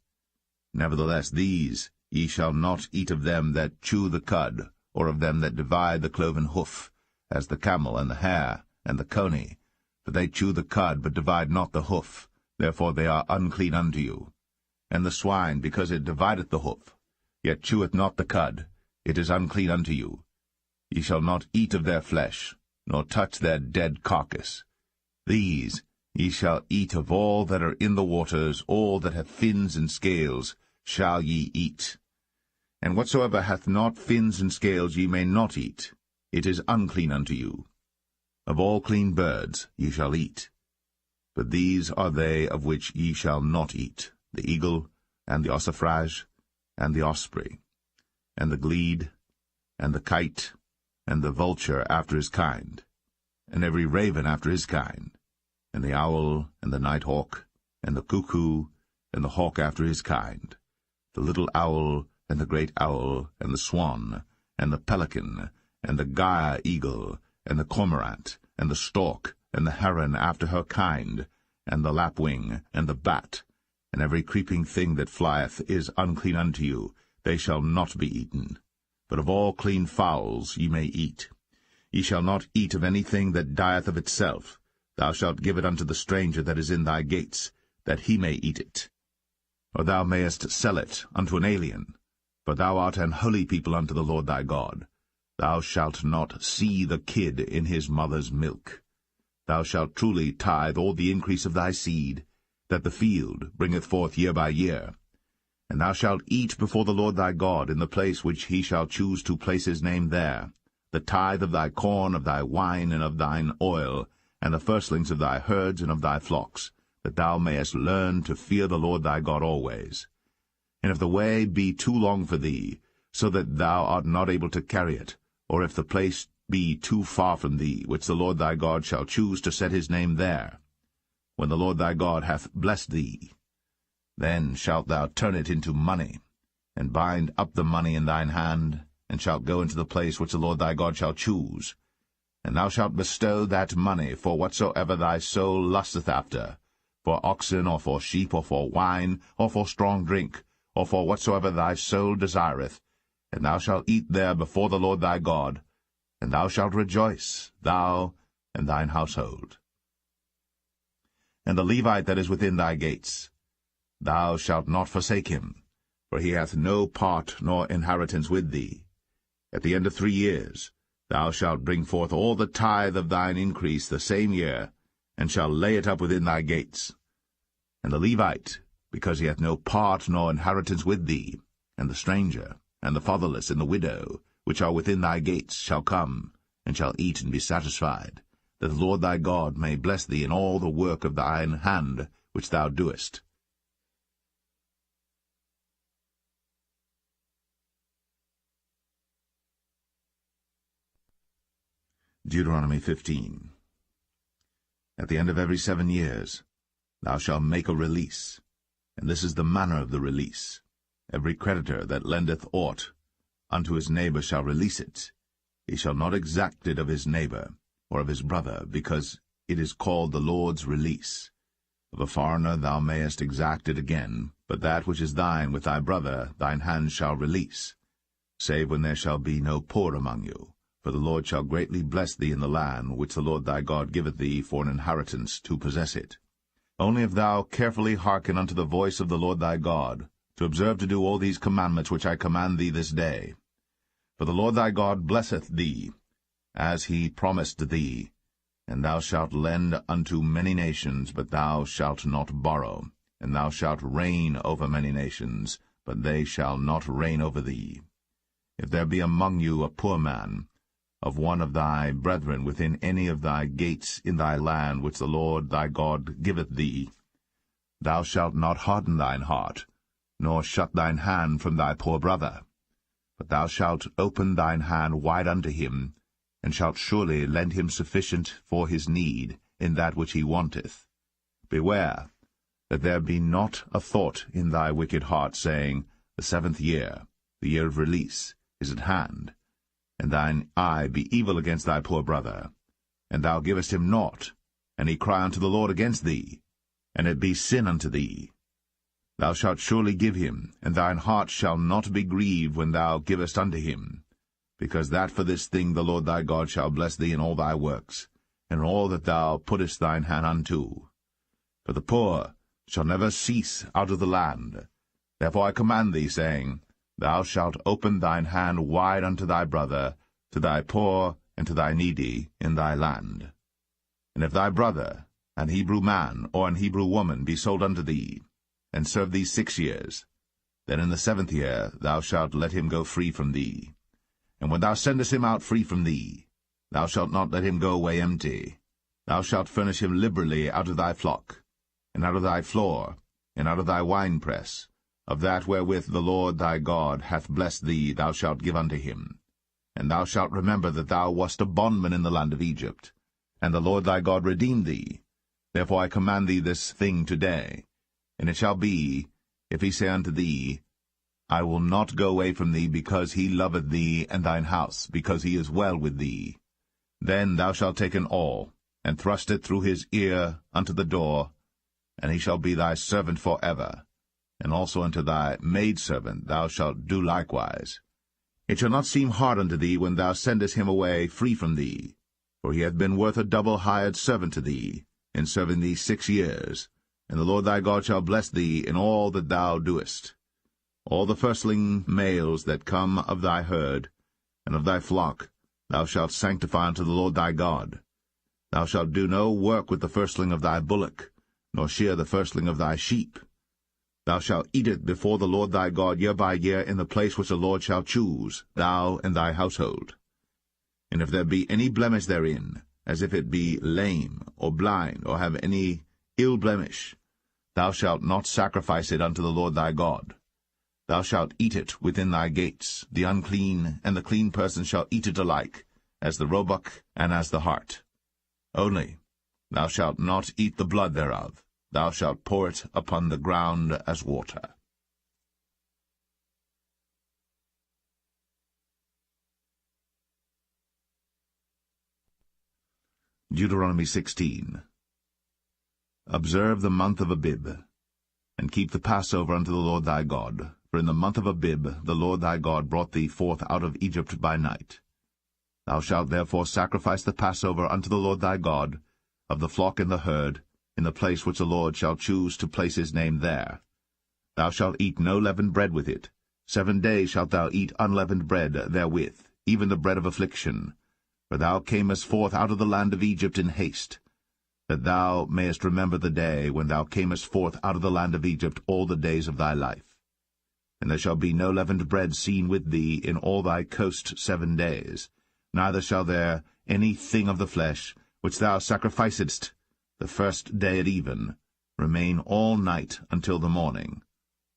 Nevertheless these ye shall not eat of them that chew the cud, or of them that divide the cloven hoof, as the camel, and the hare, and the coney. For they chew the cud, but divide not the hoof, therefore they are unclean unto you. And the swine, because it divideth the hoof, yet cheweth not the cud, it is unclean unto you. Ye shall not eat of their flesh, nor touch their dead carcass. These ye shall eat of all that are in the waters, all that have fins and scales shall ye eat. And whatsoever hath not fins and scales ye may not eat, it is unclean unto you. Of all clean birds ye shall eat. But these are they of which ye shall not eat, the eagle, and the ossifrage, and the osprey, and the glede, and the kite, and the vulture after his kind, and every raven after his kind, and the owl, and the nighthawk, and the cuckoo, and the hawk after his kind, the little owl, and the great owl, and the swan, and the pelican, and the gyre eagle, and the cormorant, and the stork, and the heron after her kind, and the lapwing, and the bat, and every creeping thing that flieth is unclean unto you, they shall not be eaten. But of all clean fowls ye may eat. Ye shall not eat of anything that dieth of itself. Thou shalt give it unto the stranger that is in thy gates, that he may eat it. Or thou mayest sell it unto an alien, for thou art an holy people unto the Lord thy God. Thou shalt not see the kid in his mother's milk. Thou shalt truly tithe all the increase of thy seed, that the field bringeth forth year by year. And thou shalt eat before the Lord thy God in the place which he shall choose to place his name there, the tithe of thy corn, of thy wine, and of thine oil, and the firstlings of thy herds and of thy flocks, that thou mayest learn to fear the Lord thy God always. And if the way be too long for thee, so that thou art not able to carry it, or if the place be too far from thee, which the Lord thy God shall choose to set his name there, when the Lord thy God hath blessed thee, then shalt thou turn it into money, and bind up the money in thine hand, and shalt go into the place which the Lord thy God shall choose. And thou shalt bestow that money for whatsoever thy soul lusteth after, for oxen, or for sheep, or for wine, or for strong drink, or for whatsoever thy soul desireth, and thou shalt eat there before the Lord thy God, and thou shalt rejoice, thou and thine household. And the Levite that is within thy gates, thou shalt not forsake him, for he hath no part nor inheritance with thee. At the end of 3 years thou shalt bring forth all the tithe of thine increase the same year, and shalt lay it up within thy gates. And the Levite, because he hath no part nor inheritance with thee, and the stranger, and the fatherless, and the widow, which are within thy gates, shall come, and shall eat and be satisfied, that the Lord thy God may bless thee in all the work of thine hand which thou doest. Deuteronomy 15. At the end of every 7 years thou shalt make a release, and this is the manner of the release. Every creditor that lendeth aught unto his neighbor shall release it. He shall not exact it of his neighbor, or of his brother, because it is called the Lord's release. Of a foreigner thou mayest exact it again, but that which is thine with thy brother thine hand shall release, save when there shall be no poor among you. For the Lord shall greatly bless thee in the land which the Lord thy God giveth thee for an inheritance to possess it. Only if thou carefully hearken unto the voice of the Lord thy God, to observe to do all these commandments which I command thee this day. For the Lord thy God blesseth thee, as he promised thee, and thou shalt lend unto many nations, but thou shalt not borrow, and thou shalt reign over many nations, but they shall not reign over thee. If there be among you a poor man, of one of thy brethren within any of thy gates in thy land which the Lord thy God giveth thee, thou shalt not harden thine heart, nor shut thine hand from thy poor brother, but thou shalt open thine hand wide unto him, and shalt surely lend him sufficient for his need in that which he wanteth. Beware, that there be not a thought in thy wicked heart, saying, The 7th year, the year of release, is at hand, and thine eye be evil against thy poor brother, and thou givest him naught, and he cry unto the Lord against thee, and it be sin unto thee. Thou shalt surely give him, and thine heart shall not be grieved when thou givest unto him, because that for this thing the Lord thy God shall bless thee in all thy works, and in all that thou puttest thine hand unto. For the poor shall never cease out of the land. Therefore I command thee, saying, Thou shalt open thine hand wide unto thy brother, to thy poor and to thy needy in thy land. And if thy brother, an Hebrew man or an Hebrew woman, be sold unto thee, and serve thee 6 years, then in the 7th year thou shalt let him go free from thee. And when thou sendest him out free from thee, thou shalt not let him go away empty. Thou shalt furnish him liberally out of thy flock, and out of thy floor, and out of thy winepress. Of that wherewith the Lord thy God hath blessed thee thou shalt give unto him. And thou shalt remember that thou wast a bondman in the land of Egypt, and the Lord thy God redeemed thee. Therefore I command thee this thing today. And it shall be, if he say unto thee, I will not go away from thee, because he loveth thee and thine house, because he is well with thee, then thou shalt take an awl, and thrust it through his ear unto the door, and he shall be thy servant for ever. And also unto thy maidservant thou shalt do likewise. It shall not seem hard unto thee when thou sendest him away free from thee, for he hath been worth a double hired servant to thee, in serving thee 6 years. And the Lord thy God shall bless thee in all that thou doest. All the firstling males that come of thy herd, and of thy flock, thou shalt sanctify unto the Lord thy God. Thou shalt do no work with the firstling of thy bullock, nor shear the firstling of thy sheep. Thou shalt eat it before the Lord thy God year by year in the place which the Lord shall choose, thou and thy household. And if there be any blemish therein, as if it be lame, or blind, or have any ill blemish, thou shalt not sacrifice it unto the Lord thy God. Thou shalt eat it within thy gates. The unclean and the clean person shall eat it alike, as the roebuck and as the hart. Only thou shalt not eat the blood thereof. Thou shalt pour it upon the ground as water. Deuteronomy 16. Observe the month of Abib, and keep the Passover unto the Lord thy God. For in the month of Abib the Lord thy God brought thee forth out of Egypt by night. Thou shalt therefore sacrifice the Passover unto the Lord thy God, of the flock and the herd, in the place which the Lord shall choose to place his name there. Thou shalt eat no leavened bread with it. 7 days shalt thou eat unleavened bread therewith, even the bread of affliction. For thou camest forth out of the land of Egypt in haste, that thou mayest remember the day when thou camest forth out of the land of Egypt all the days of thy life. And there shall be no leavened bread seen with thee in all thy coast 7 days, neither shall there any thing of the flesh, which thou sacrificedst the first day at even, remain all night until the morning.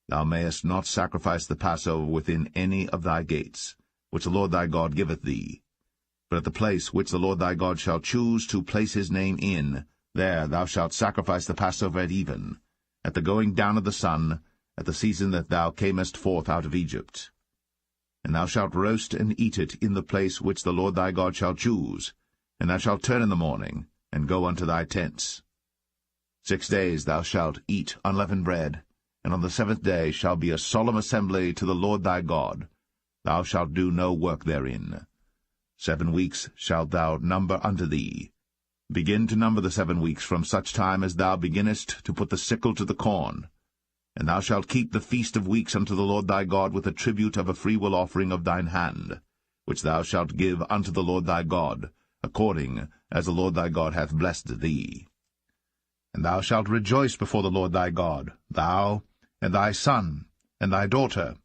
Thou mayest not sacrifice the Passover within any of thy gates, which the Lord thy God giveth thee. But at the place which the Lord thy God shall choose to place his name in, there thou shalt sacrifice the Passover at even, at the going down of the sun, at the season that thou camest forth out of Egypt. And thou shalt roast and eat it in the place which the Lord thy God shall choose, and thou shalt turn in the morning, and go unto thy tents. 6 days thou shalt eat unleavened bread, and on the 7th day shall be a solemn assembly to the Lord thy God. Thou shalt do no work therein. 7 weeks shalt thou number unto thee. Begin to number the 7 weeks from such time as thou beginnest to put the sickle to the corn. And thou shalt keep the feast of weeks unto the Lord thy God with a tribute of a freewill offering of thine hand, which thou shalt give unto the Lord thy God, according as the Lord thy God hath blessed thee. And thou shalt rejoice before the Lord thy God, thou, and thy son, and thy daughter,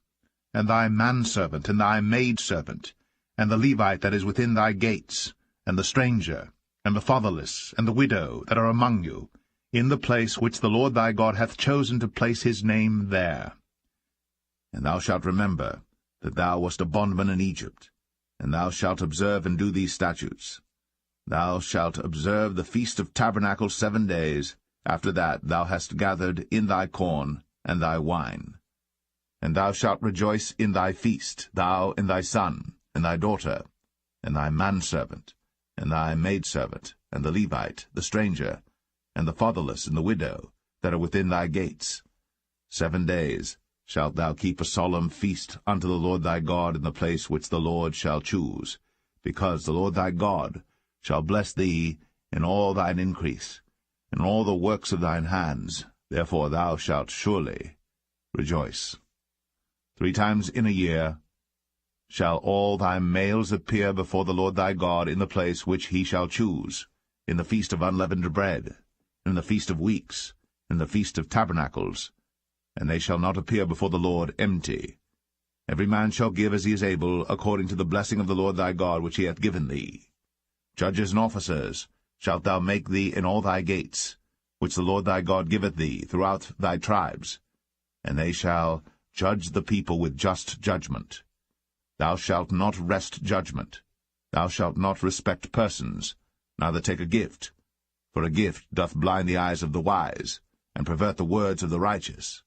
and thy manservant, and thy maidservant, and the Levite that is within thy gates, and the stranger, and the fatherless, and the widow that are among you, in the place which the Lord thy God hath chosen to place his name there. And thou shalt remember that thou wast a bondman in Egypt, and thou shalt observe and do these statutes. Thou shalt observe the Feast of Tabernacles 7 days, After that thou hast gathered in thy corn and thy wine. And thou shalt rejoice in thy feast, thou and thy son, and thy daughter, and thy manservant, and thy maidservant, and the Levite, the stranger, and the fatherless, and the widow, that are within thy gates. 7 days shalt thou keep a solemn feast unto the Lord thy God in the place which the Lord shall choose, because the Lord thy God shall bless thee in all thine increase, in all the works of thine hands. Therefore thou shalt surely rejoice. 3 times in a year shall all thy males appear before the Lord thy God in the place which he shall choose, in the feast of unleavened bread, in the feast of weeks, in the feast of tabernacles, and they shall not appear before the Lord empty. Every man shall give as he is able, according to the blessing of the Lord thy God which he hath given thee. Judges and officers shalt thou make thee in all thy gates, which the Lord thy God giveth thee throughout thy tribes, and they shall judge the people with just judgment. Thou shalt not wrest judgment. Thou shalt not respect persons, neither take a gift, for a gift doth blind the eyes of the wise, and pervert the words of the righteous.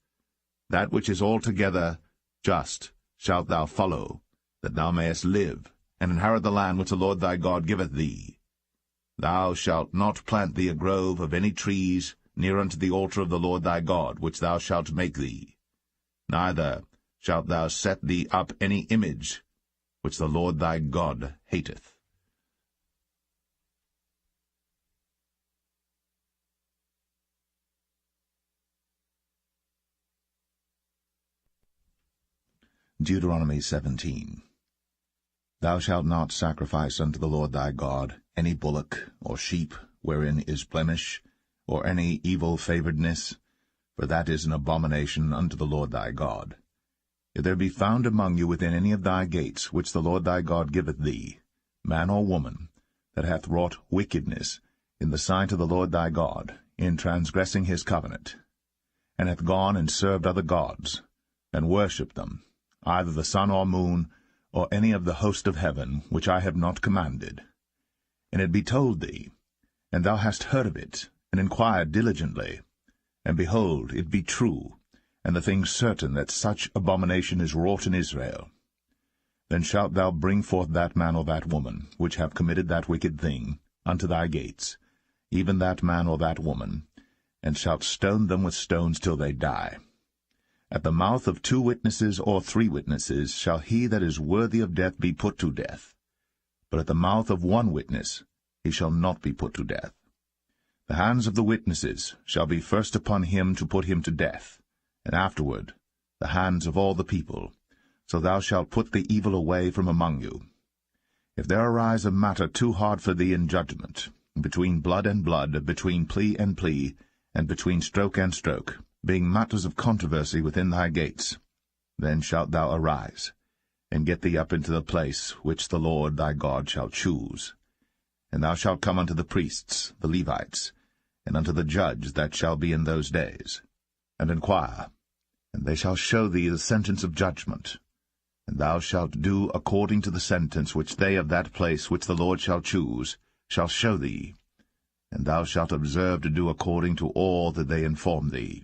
That which is altogether just shalt thou follow, that thou mayest live, and inherit the land which the Lord thy God giveth thee. Thou shalt not plant thee a grove of any trees near unto the altar of the Lord thy God, which thou shalt make thee. Neither shalt thou set thee up any image, which the Lord thy God hateth. Deuteronomy 17. Thou shalt not sacrifice unto the Lord thy God any bullock or sheep wherein is blemish, or any evil favouredness, for that is an abomination unto the Lord thy God. If there be found among you within any of thy gates, which the Lord thy God giveth thee, man or woman, that hath wrought wickedness in the sight of the Lord thy God, in transgressing his covenant, and hath gone and served other gods, and worshipped them, either the sun or moon, or any of the host of heaven, which I have not commanded, and it be told thee, and thou hast heard of it, and inquired diligently, and behold, it be true, and the thing certain that such abomination is wrought in Israel, then shalt thou bring forth that man or that woman, which have committed that wicked thing, unto thy gates, even that man or that woman, and shalt stone them with stones till they die. At the mouth of 2 witnesses or 3 witnesses shall he that is worthy of death be put to death. But at the mouth of 1 witness he shall not be put to death. The hands of the witnesses shall be first upon him to put him to death, and afterward the hands of all the people. So thou shalt put the evil away from among you. If there arise a matter too hard for thee in judgment, between blood and blood, between plea and plea, and between stroke and stroke, being matters of controversy within thy gates, then shalt thou arise, and get thee up into the place which the Lord thy God shall choose. And thou shalt come unto the priests, the Levites, and unto the judge that shall be in those days, and inquire, and they shall show thee the sentence of judgment. And thou shalt do according to the sentence which they of that place which the Lord shall choose shall show thee. And thou shalt observe to do according to all that they inform thee,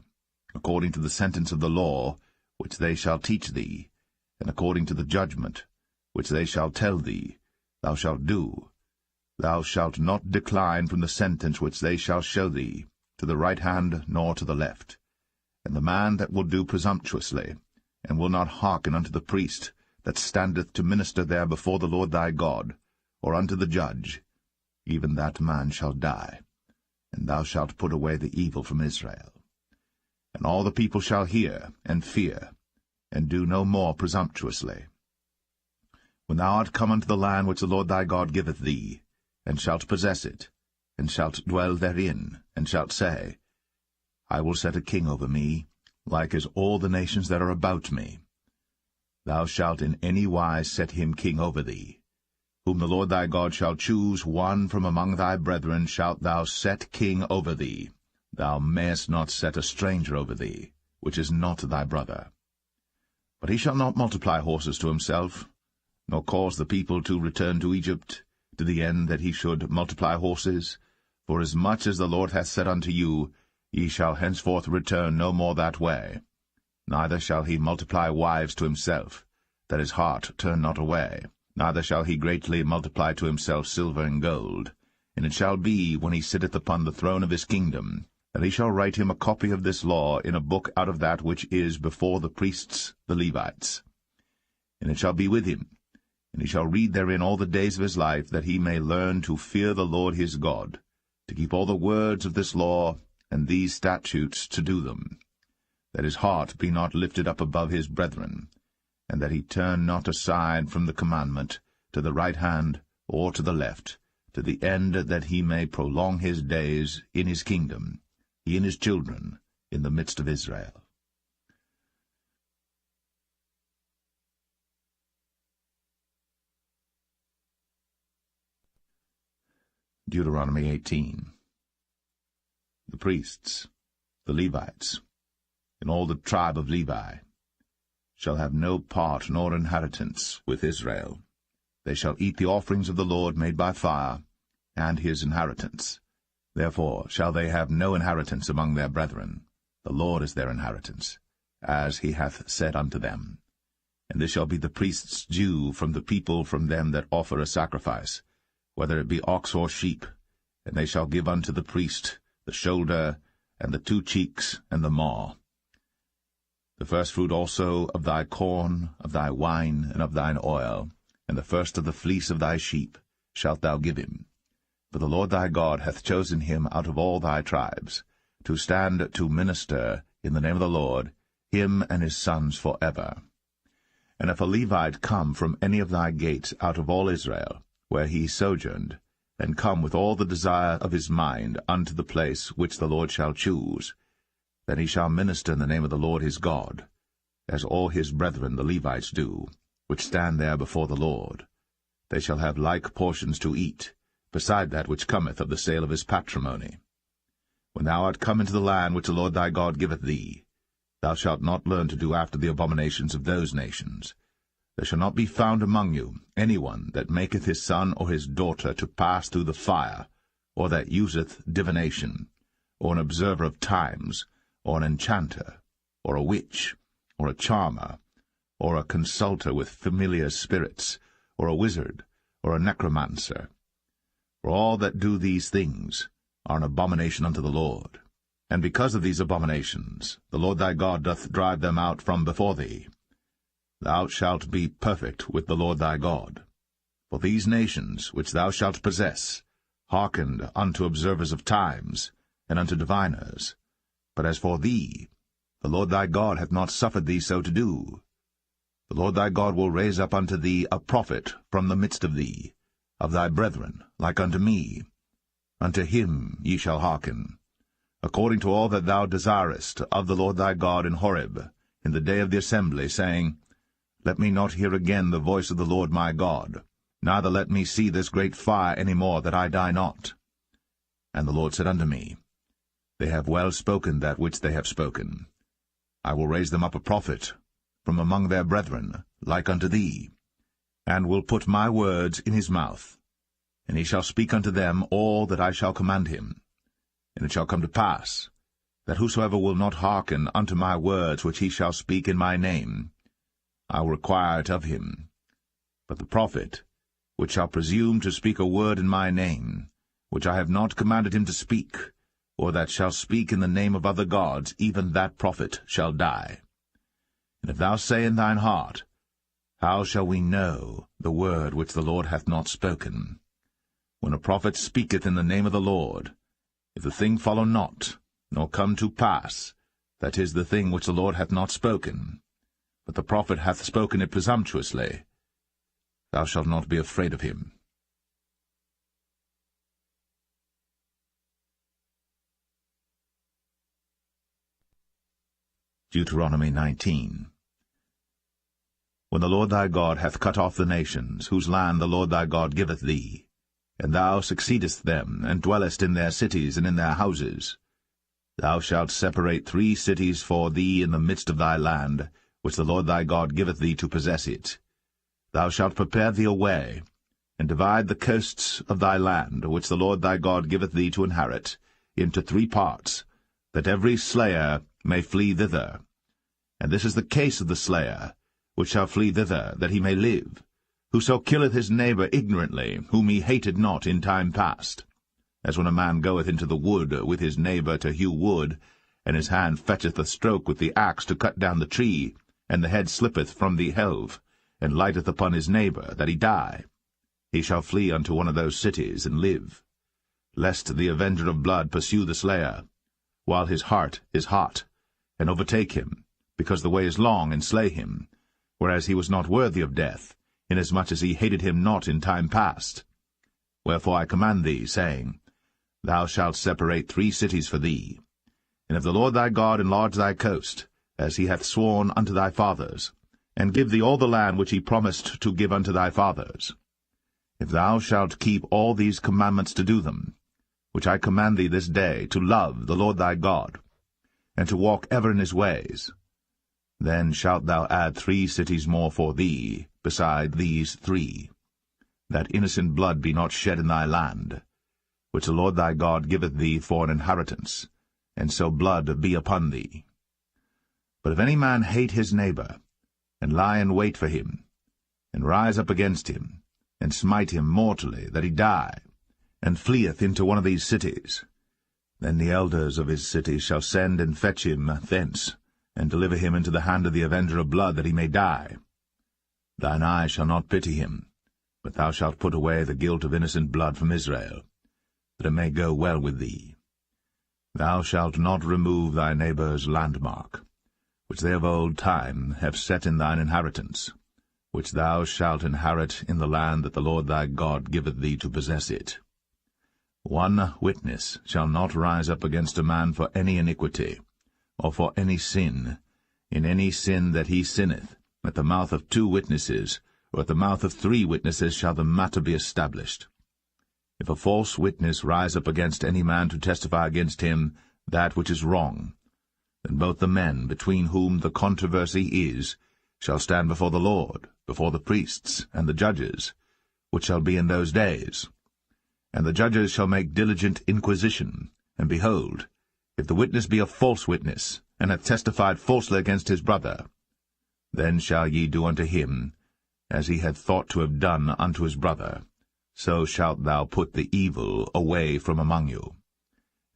according to the sentence of the law which they shall teach thee, and according to the judgment which they shall tell thee, thou shalt do. Thou shalt not decline from the sentence which they shall show thee, to the right hand nor to the left. And the man that will do presumptuously, and will not hearken unto the priest that standeth to minister there before the Lord thy God, or unto the judge, even that man shall die, and thou shalt put away the evil from Israel. And all the people shall hear and fear, and do no more presumptuously. When thou art come unto the land which the Lord thy God giveth thee, and shalt possess it, and shalt dwell therein, and shalt say, I will set a king over me, like as all the nations that are about me. Thou shalt in any wise set him king over thee. Whom the Lord thy God shall choose, one from among thy brethren shalt thou set king over thee. Thou mayest not set a stranger over thee, which is not thy brother. But he shall not multiply horses to himself, nor cause the people to return to Egypt, to the end that he should multiply horses. For as much as the Lord hath said unto you, Ye shall henceforth return no more that way. Neither shall he multiply wives to himself, that his heart turn not away. Neither shall he greatly multiply to himself silver and gold. And it shall be, when he sitteth upon the throne of his kingdom, that he shall write him a copy of this law in a book out of that which is before the priests the Levites. And it shall be with him, and he shall read therein all the days of his life, that he may learn to fear the Lord his God, to keep all the words of this law and these statutes to do them, that his heart be not lifted up above his brethren, and that he turn not aside from the commandment to the right hand or to the left, to the end that he may prolong his days in his kingdom, he and his children, in the midst of Israel. Deuteronomy 18. The priests, the Levites, and all the tribe of Levi, shall have no part nor inheritance with Israel. They shall eat the offerings of the Lord made by fire, and his inheritance. Therefore shall they have no inheritance among their brethren. The Lord is their inheritance, as he hath said unto them. And this shall be the priest's due from the people from them that offer a sacrifice, whether it be ox or sheep, and they shall give unto the priest the shoulder, and the 2 cheeks, and the maw. The firstfruit also of thy corn, of thy wine, and of thine oil, and the first of the fleece of thy sheep, shalt thou give him. For the Lord thy God hath chosen him out of all thy tribes, to stand to minister in the name of the Lord, him and his sons for ever. And if a Levite come from any of thy gates out of all Israel, where he sojourned, and come with all the desire of his mind unto the place which the Lord shall choose, then he shall minister in the name of the Lord his God, as all his brethren the Levites do, which stand there before the Lord. They shall have like portions to eat, beside that which cometh of the sale of his patrimony. When thou art come into the land which the Lord thy God giveth thee, thou shalt not learn to do after the abominations of those nations. There shall not be found among you any one that maketh his son or his daughter to pass through the fire, or that useth divination, or an observer of times, or an enchanter, or a witch, or a charmer, or a consulter with familiar spirits, or a wizard, or a necromancer. For all that do these things are an abomination unto the Lord. And because of these abominations the Lord thy God doth drive them out from before thee. Thou shalt be perfect with the Lord thy God. For these nations which thou shalt possess hearkened unto observers of times, and unto diviners. But as for thee, the Lord thy God hath not suffered thee so to do. The Lord thy God will raise up unto thee a prophet from the midst of thee, of thy brethren, like unto me. Unto him ye shall hearken, according to all that thou desirest of the Lord thy God in Horeb, in the day of the assembly, saying, Let me not hear again the voice of the Lord my God, neither let me see this great fire any more, that I die not. And the Lord said unto me, They have well spoken that which they have spoken. I will raise them up a prophet from among their brethren, like unto thee, and will put my words in his mouth, and he shall speak unto them all that I shall command him. And it shall come to pass, that whosoever will not hearken unto my words which he shall speak in my name, I will require it of him. But the prophet, which shall presume to speak a word in my name, which I have not commanded him to speak, or that shall speak in the name of other gods, even that prophet shall die. And if thou say in thine heart, How shall we know the word which the Lord hath not spoken? When a prophet speaketh in the name of the Lord, if the thing follow not, nor come to pass, that is the thing which the Lord hath not spoken, but the prophet hath spoken it presumptuously, thou shalt not be afraid of him. Deuteronomy 19. When the Lord thy God hath cut off the nations, whose land the Lord thy God giveth thee, and thou succeedest them, and dwellest in their cities and in their houses, thou shalt separate 3 cities for thee in the midst of thy land, which the Lord thy God giveth thee to possess it. Thou shalt prepare thee a way, and divide the coasts of thy land, which the Lord thy God giveth thee to inherit, into 3 parts, that every slayer may flee thither. And this is the case of the slayer, which shall flee thither, that he may live, whoso killeth his neighbour ignorantly, whom he hated not in time past. As when a man goeth into the wood with his neighbour to hew wood, and his hand fetcheth a stroke with the axe to cut down the tree, and the head slippeth from the helve, and lighteth upon his neighbour, that he die. He shall flee unto one of those cities, and live, lest the avenger of blood pursue the slayer, while his heart is hot, and overtake him, because the way is long, and slay him, whereas he was not worthy of death, inasmuch as he hated him not in time past. Wherefore I command thee, saying, Thou shalt separate 3 cities for thee. And if the Lord thy God enlarge thy coast, as he hath sworn unto thy fathers, and give thee all the land which he promised to give unto thy fathers, if thou shalt keep all these commandments to do them, which I command thee this day, to love the Lord thy God, and to walk ever in his ways, then shalt thou add 3 cities more for thee, beside these 3, that innocent blood be not shed in thy land, which the Lord thy God giveth thee for an inheritance, and so blood be upon thee. But if any man hate his neighbour, and lie in wait for him, and rise up against him, and smite him mortally, that he die, and fleeth into one of these cities, then the elders of his city shall send and fetch him thence, and deliver him into the hand of the avenger of blood, that he may die. Thine eye shall not pity him, but thou shalt put away the guilt of innocent blood from Israel, that it may go well with thee. Thou shalt not remove thy neighbour's landmark, which they of old time have set in thine inheritance, which thou shalt inherit in the land that the Lord thy God giveth thee to possess it. 1 witness shall not rise up against a man for any iniquity, or for any sin. In any sin that he sinneth, at the mouth of 2 witnesses, or at the mouth of 3 witnesses shall the matter be established. If a false witness rise up against any man to testify against him that which is wrong, then both the men between whom the controversy is shall stand before the Lord, before the priests and the judges, which shall be in those days. And the judges shall make diligent inquisition, and behold, if the witness be a false witness, and hath testified falsely against his brother, then shall ye do unto him as he had thought to have done unto his brother. So shalt thou put the evil away from among you.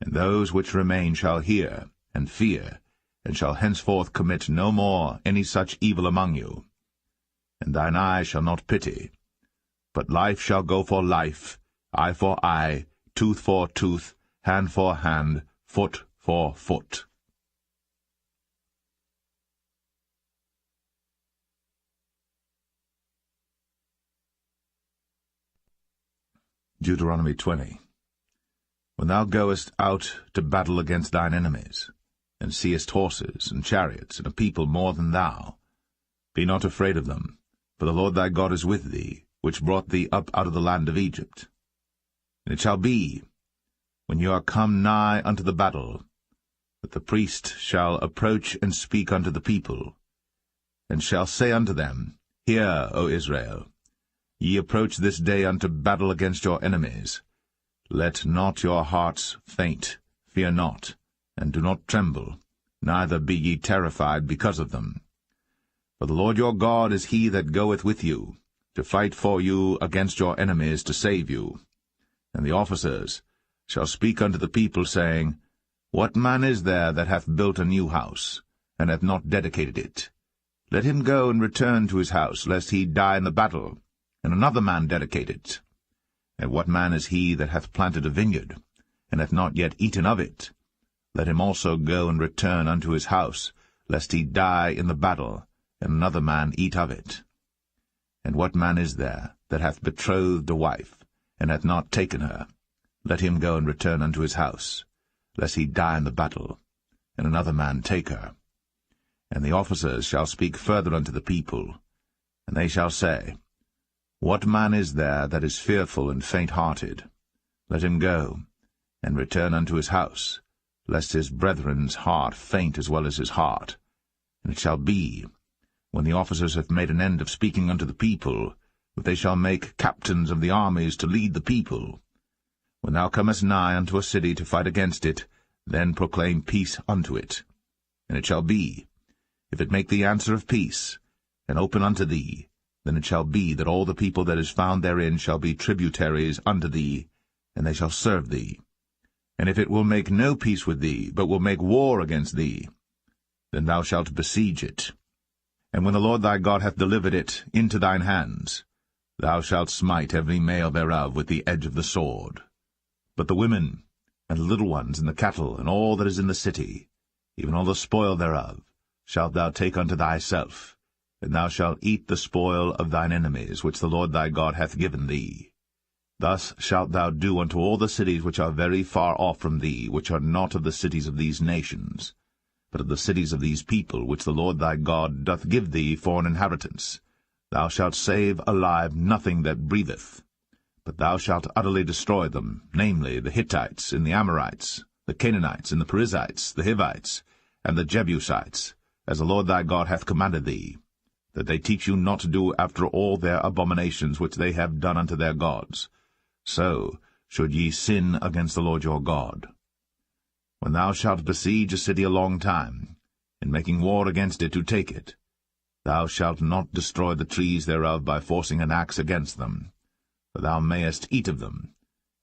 And those which remain shall hear, and fear, and shall henceforth commit no more any such evil among you. And thine eye shall not pity, but life shall go for life, eye for eye, tooth for tooth, hand for hand, foot for foot. Deuteronomy 20. When thou goest out to battle against thine enemies, and seest horses and chariots, and a people more than thou, be not afraid of them, for the Lord thy God is with thee, which brought thee up out of the land of Egypt. And it shall be, when you are come nigh unto the battle, that the priest shall approach and speak unto the people, and shall say unto them, Hear, O Israel, ye approach this day unto battle against your enemies. Let not your hearts faint, fear not, and do not tremble, neither be ye terrified because of them. For the Lord your God is he that goeth with you, to fight for you against your enemies, to save you. And the officers shall speak unto the people, saying, What man is there that hath built a new house, and hath not dedicated it? Let him go and return to his house, lest he die in the battle, and another man dedicate it. And what man is he that hath planted a vineyard, and hath not yet eaten of it? Let him also go and return unto his house, lest he die in the battle, and another man eat of it. And what man is there that hath betrothed a wife, and hath not taken her? Let him go and return unto his house, lest he die in the battle, and another man take her. And the officers shall speak further unto the people, and they shall say, What man is there that is fearful and faint-hearted? Let him go, and return unto his house, lest his brethren's heart faint as well as his heart. And it shall be, when the officers have made an end of speaking unto the people, that they shall make captains of the armies to lead the people. When thou comest nigh unto a city to fight against it, then proclaim peace unto it. And it shall be, if it make thee answer of peace, and open unto thee, then it shall be that all the people that is found therein shall be tributaries unto thee, and they shall serve thee. And if it will make no peace with thee, but will make war against thee, then thou shalt besiege it. And when the Lord thy God hath delivered it into thine hands, thou shalt smite every male thereof with the edge of the sword. But the women, and the little ones, and the cattle, and all that is in the city, even all the spoil thereof, shalt thou take unto thyself, and thou shalt eat the spoil of thine enemies, which the Lord thy God hath given thee. Thus shalt thou do unto all the cities which are very far off from thee, which are not of the cities of these nations, but of the cities of these people, which the Lord thy God doth give thee for an inheritance. Thou shalt save alive nothing that breatheth, but thou shalt utterly destroy them, namely the Hittites, and the Amorites, the Canaanites, and the Perizzites, the Hivites, and the Jebusites, as the Lord thy God hath commanded thee, that they teach you not to do after all their abominations which they have done unto their gods. So should ye sin against the Lord your God. When thou shalt besiege a city a long time, in making war against it to take it, thou shalt not destroy the trees thereof by forcing an axe against them, for thou mayest eat of them,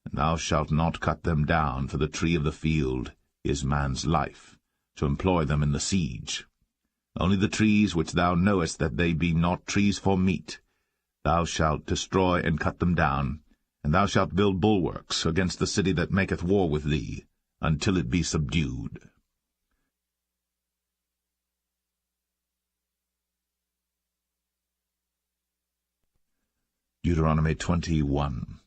and thou shalt not cut them down, for the tree of the field is man's life, to employ them in the siege. Only the trees which thou knowest that they be not trees for meat, thou shalt destroy and cut them down, and thou shalt build bulwarks against the city that maketh war with thee, until it be subdued. Deuteronomy 21.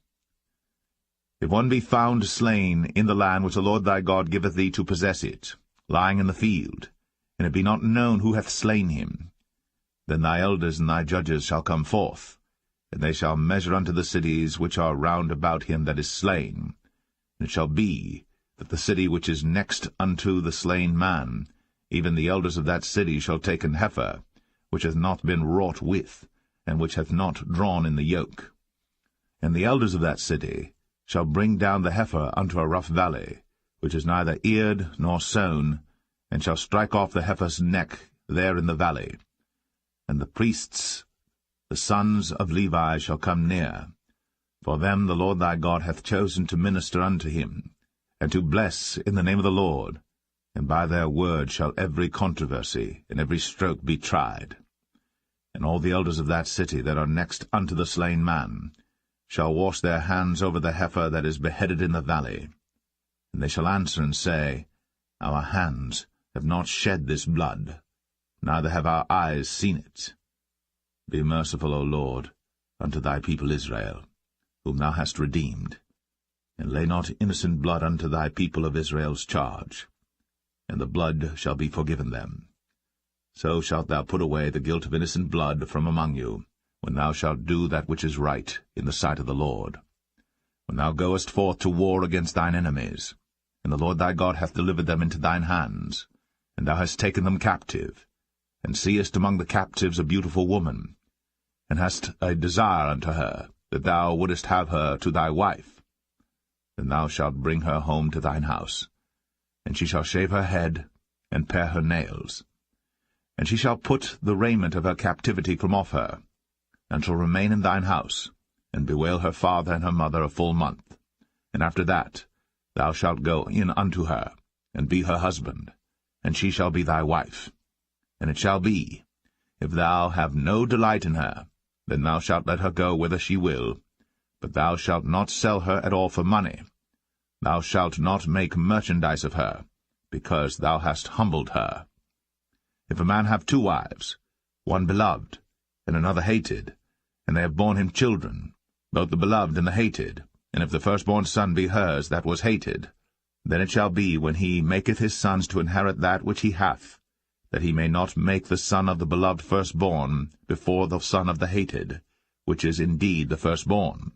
If one be found slain in the land which the Lord thy God giveth thee to possess it, lying in the field, and it be not known who hath slain him, then thy elders and thy judges shall come forth, and they shall measure unto the cities which are round about him that is slain. And it shall be that the city which is next unto the slain man, even the elders of that city shall take an heifer, which hath not been wrought with, and which hath not drawn in the yoke. And the elders of that city shall bring down the heifer unto a rough valley, which is neither eared nor sown, and shall strike off the heifer's neck there in the valley. And the priests, the sons of Levi, shall come near. For them the Lord thy God hath chosen to minister unto him, and to bless in the name of the Lord, and by their word shall every controversy and every stroke be tried. And all the elders of that city that are next unto the slain man shall wash their hands over the heifer that is beheaded in the valley. And they shall answer and say, Our hands have not shed this blood, neither have our eyes seen it. Be merciful, O Lord, unto thy people Israel, whom thou hast redeemed, and lay not innocent blood unto thy people of Israel's charge, and the blood shall be forgiven them. So shalt thou put away the guilt of innocent blood from among you, when thou shalt do that which is right in the sight of the Lord. When thou goest forth to war against thine enemies, and the Lord thy God hath delivered them into thine hands, and thou hast taken them captive, and seest among the captives a beautiful woman, and hast a desire unto her, that thou wouldest have her to thy wife, then thou shalt bring her home to thine house, and she shall shave her head, and pare her nails. And she shall put the raiment of her captivity from off her, and shall remain in thine house, and bewail her father and her mother a full month. And after that thou shalt go in unto her, and be her husband, and she shall be thy wife. And it shall be, if thou have no delight in her, then thou shalt let her go whither she will, but thou shalt not sell her at all for money. Thou shalt not make merchandise of her, because thou hast humbled her. If a man have 2 wives, one beloved, and another hated, and they have borne him children, both the beloved and the hated, and if the firstborn son be hers that was hated, then it shall be, when he maketh his sons to inherit that which he hath, that he may not make the son of the beloved firstborn before the son of the hated, which is indeed the firstborn.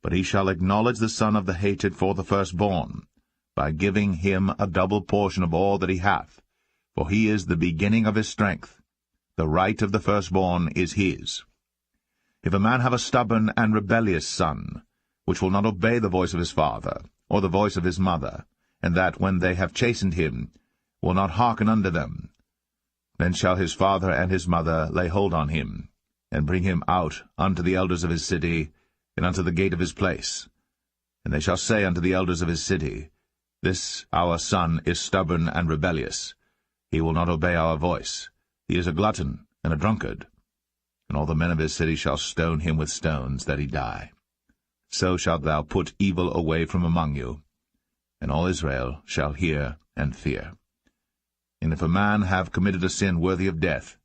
But he shall acknowledge the son of the hated for the firstborn, by giving him a double portion of all that he hath, for he is the beginning of his strength. The right of the firstborn is his. If a man have a stubborn and rebellious son, which will not obey the voice of his father, or the voice of his mother, and that, when they have chastened him, will not hearken unto them. Then shall his father and his mother lay hold on him, and bring him out unto the elders of his city, and unto the gate of his place. And they shall say unto the elders of his city, This our son is stubborn and rebellious. He will not obey our voice. He is a glutton and a drunkard. And all the men of his city shall stone him with stones, that he die. So shalt thou put evil away from among you, and all Israel shall hear and fear. And if a man have committed a sin worthy of death,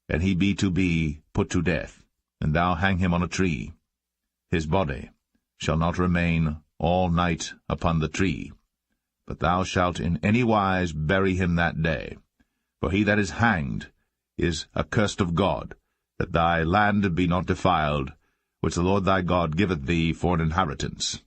and he be put to death, and thou hang him on a tree, his body shall not remain all night upon the tree, but thou shalt in any wise bury him that day. For he that is hanged is accursed of God, that thy land be not defiled, which the Lord thy God giveth thee for an inheritance.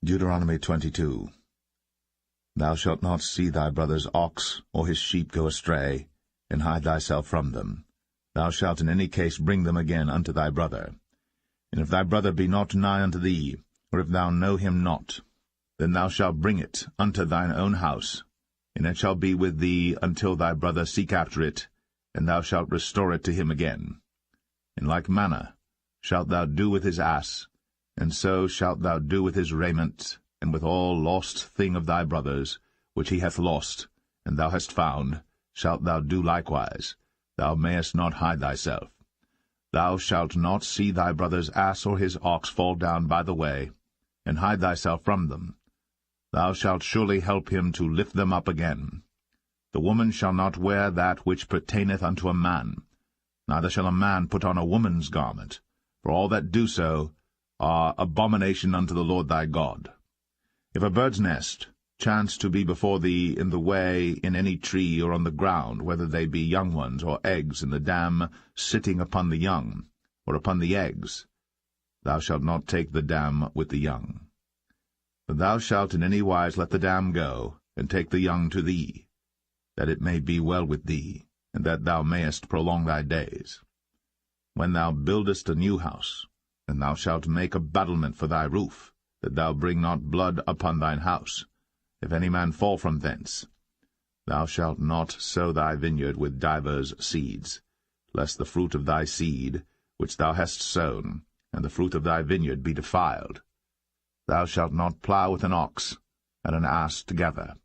Deuteronomy 22. Thou shalt not see thy brother's ox or his sheep go astray, and hide thyself from them. Thou shalt in any case bring them again unto thy brother. And if thy brother be not nigh unto thee, or if thou know him not, then thou shalt bring it unto thine own house, and it shall be with thee until thy brother seek after it, and thou shalt restore it to him again. In like manner shalt thou do with his ass, and so shalt thou do with his raiment, and with all lost thing of thy brother's, which he hath lost, and thou hast found, shalt thou do likewise. Thou mayest not hide thyself. Thou shalt not see thy brother's ass or his ox fall down by the way, and hide thyself from them. Thou shalt surely help him to lift them up again. The woman shall not wear that which pertaineth unto a man, neither shall a man put on a woman's garment, for all that do so are abomination unto the Lord thy God. If a bird's nest chance to be before thee in the way in any tree or on the ground, whether they be young ones or eggs, and the dam sitting upon the young, or upon the eggs, thou shalt not take the dam with the young. But thou shalt in any wise let the dam go, and take the young to thee, that it may be well with thee, and that thou mayest prolong thy days. When thou buildest a new house, then thou shalt make a battlement for thy roof, that thou bring not blood upon thine house. If any man fall from thence, thou shalt not sow thy vineyard with divers seeds, lest the fruit of thy seed, which thou hast sown, and the fruit of thy vineyard be defiled. Thou shalt not plow with an ox and an ass together.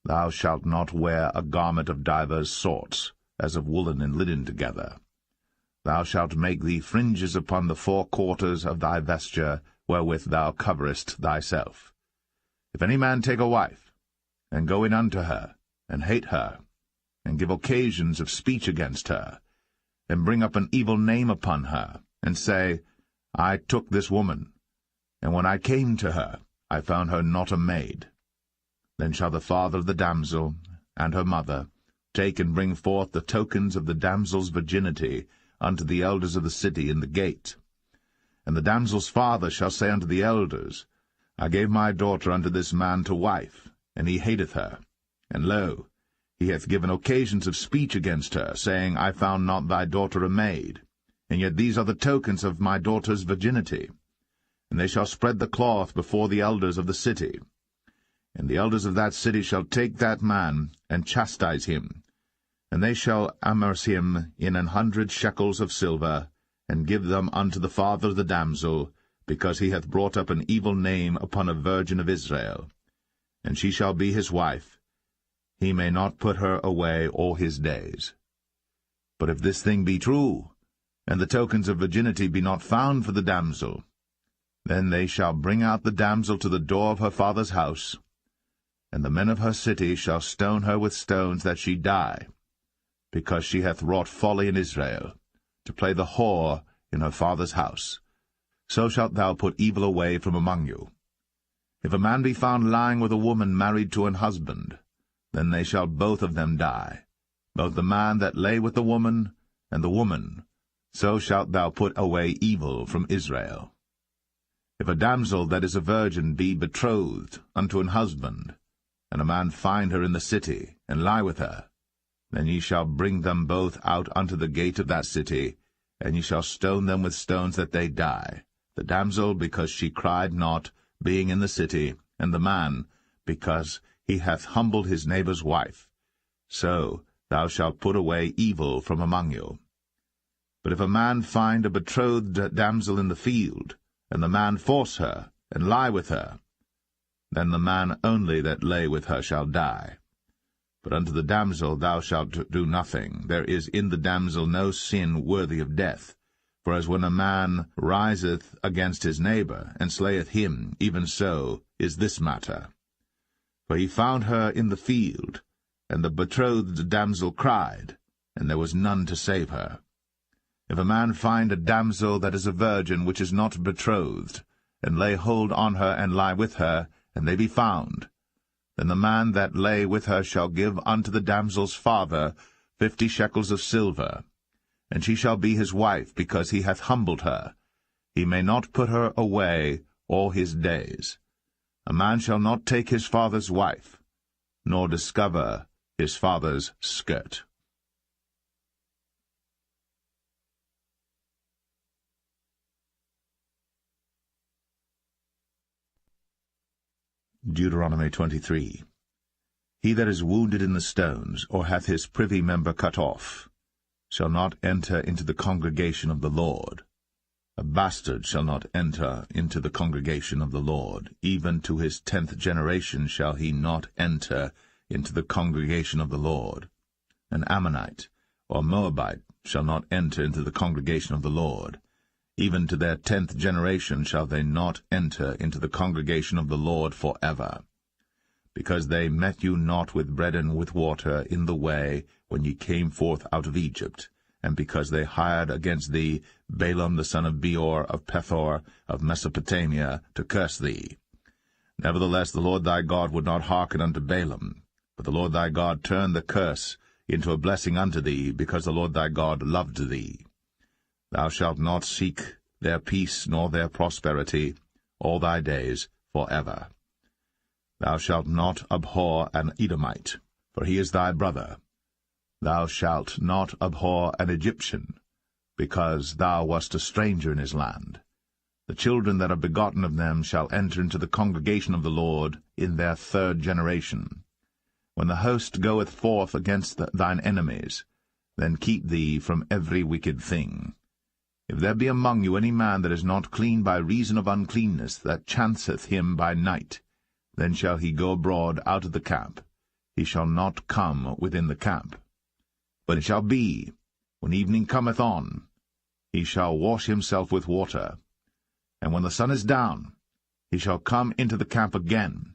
Thou shalt not wear a garment of divers sorts, as of woolen and linen together. Thou shalt make thee fringes upon the four quarters of thy vesture, wherewith thou coverest thyself. If any man take a wife, and go in unto her, and hate her, and give occasions of speech against her, and bring up an evil name upon her, and say, I took this woman, and when I came to her, I found her not a maid, then shall the father of the damsel, and her mother, take and bring forth the tokens of the damsel's virginity unto the elders of the city in the gate. And the damsel's father shall say unto the elders, I gave my daughter unto this man to wife, and he hateth her. And lo, he hath given occasions of speech against her, saying, I found not thy daughter a maid, and yet these are the tokens of my daughter's virginity. And they shall spread the cloth before the elders of the city. And the elders of that city shall take that man, and chastise him. And they shall amerce him in 100 shekels of silver, and give them unto the father of the damsel, because he hath brought up an evil name upon a virgin of Israel. And she shall be his wife. He may not put her away all his days. But if this thing be true, and the tokens of virginity be not found for the damsel, then they shall bring out the damsel to the door of her father's house, and the men of her city shall stone her with stones that she die, because she hath wrought folly in Israel, to play the whore in her father's house. So shalt thou put evil away from among you. If a man be found lying with a woman married to an husband, then they shall both of them die, both the man that lay with the woman, and the woman. So shalt thou put away evil from Israel. If a damsel that is a virgin be betrothed unto an husband, and a man find her in the city, and lie with her, Then ye shall bring them both out unto the gate of that city, and ye shall stone them with stones that they die, the damsel because she cried not, being in the city, and the man because he hath humbled his neighbour's wife. So thou shalt put away evil from among you. But if a man find a betrothed damsel in the field, and the man force her, and lie with her, then the man only that lay with her shall die. But unto the damsel thou shalt do nothing. There is in the damsel no sin worthy of death. For as when a man riseth against his neighbour, and slayeth him, even so is this matter. For he found her in the field, and the betrothed damsel cried, and there was none to save her. If a man find a damsel that is a virgin, which is not betrothed, and lay hold on her, and lie with her, and they be found, then the man that lay with her shall give unto the damsel's father 50 shekels of silver, and she shall be his wife, because he hath humbled her. He may not put her away all his days. A man shall not take his father's wife, nor discover his father's skirt. Deuteronomy 23. He that is wounded in the stones, or hath his privy member cut off, shall not enter into the congregation of the Lord. A bastard shall not enter into the congregation of the Lord. Even to his 10th generation shall he not enter into the congregation of the Lord. An Ammonite or Moabite shall not enter into the congregation of the Lord. Even to their 10th generation shall they not enter into the congregation of the Lord forever. Because they met you not with bread and with water in the way when ye came forth out of Egypt, and because they hired against thee Balaam the son of Beor of Pethor of Mesopotamia to curse thee. Nevertheless the Lord thy God would not hearken unto Balaam, but the Lord thy God turned the curse into a blessing unto thee, because the Lord thy God loved thee. Thou shalt not seek their peace nor their prosperity all thy days forever. Thou shalt not abhor an Edomite, for he is thy brother. Thou shalt not abhor an Egyptian, because thou wast a stranger in his land. The children that are begotten of them shall enter into the congregation of the Lord in their 3rd generation. When the host goeth forth against thine enemies, then keep thee from every wicked thing. If there be among you any man that is not clean by reason of uncleanness, that chanceth him by night, then shall he go abroad out of the camp. He shall not come within the camp. But it shall be, when evening cometh on, he shall wash himself with water, and when the sun is down, he shall come into the camp again.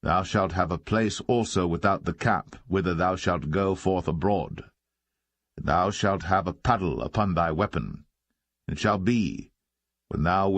Thou shalt have a place also without the camp, whither thou shalt go forth abroad. Thou shalt have a paddle upon thy weapon. It shall be, when thou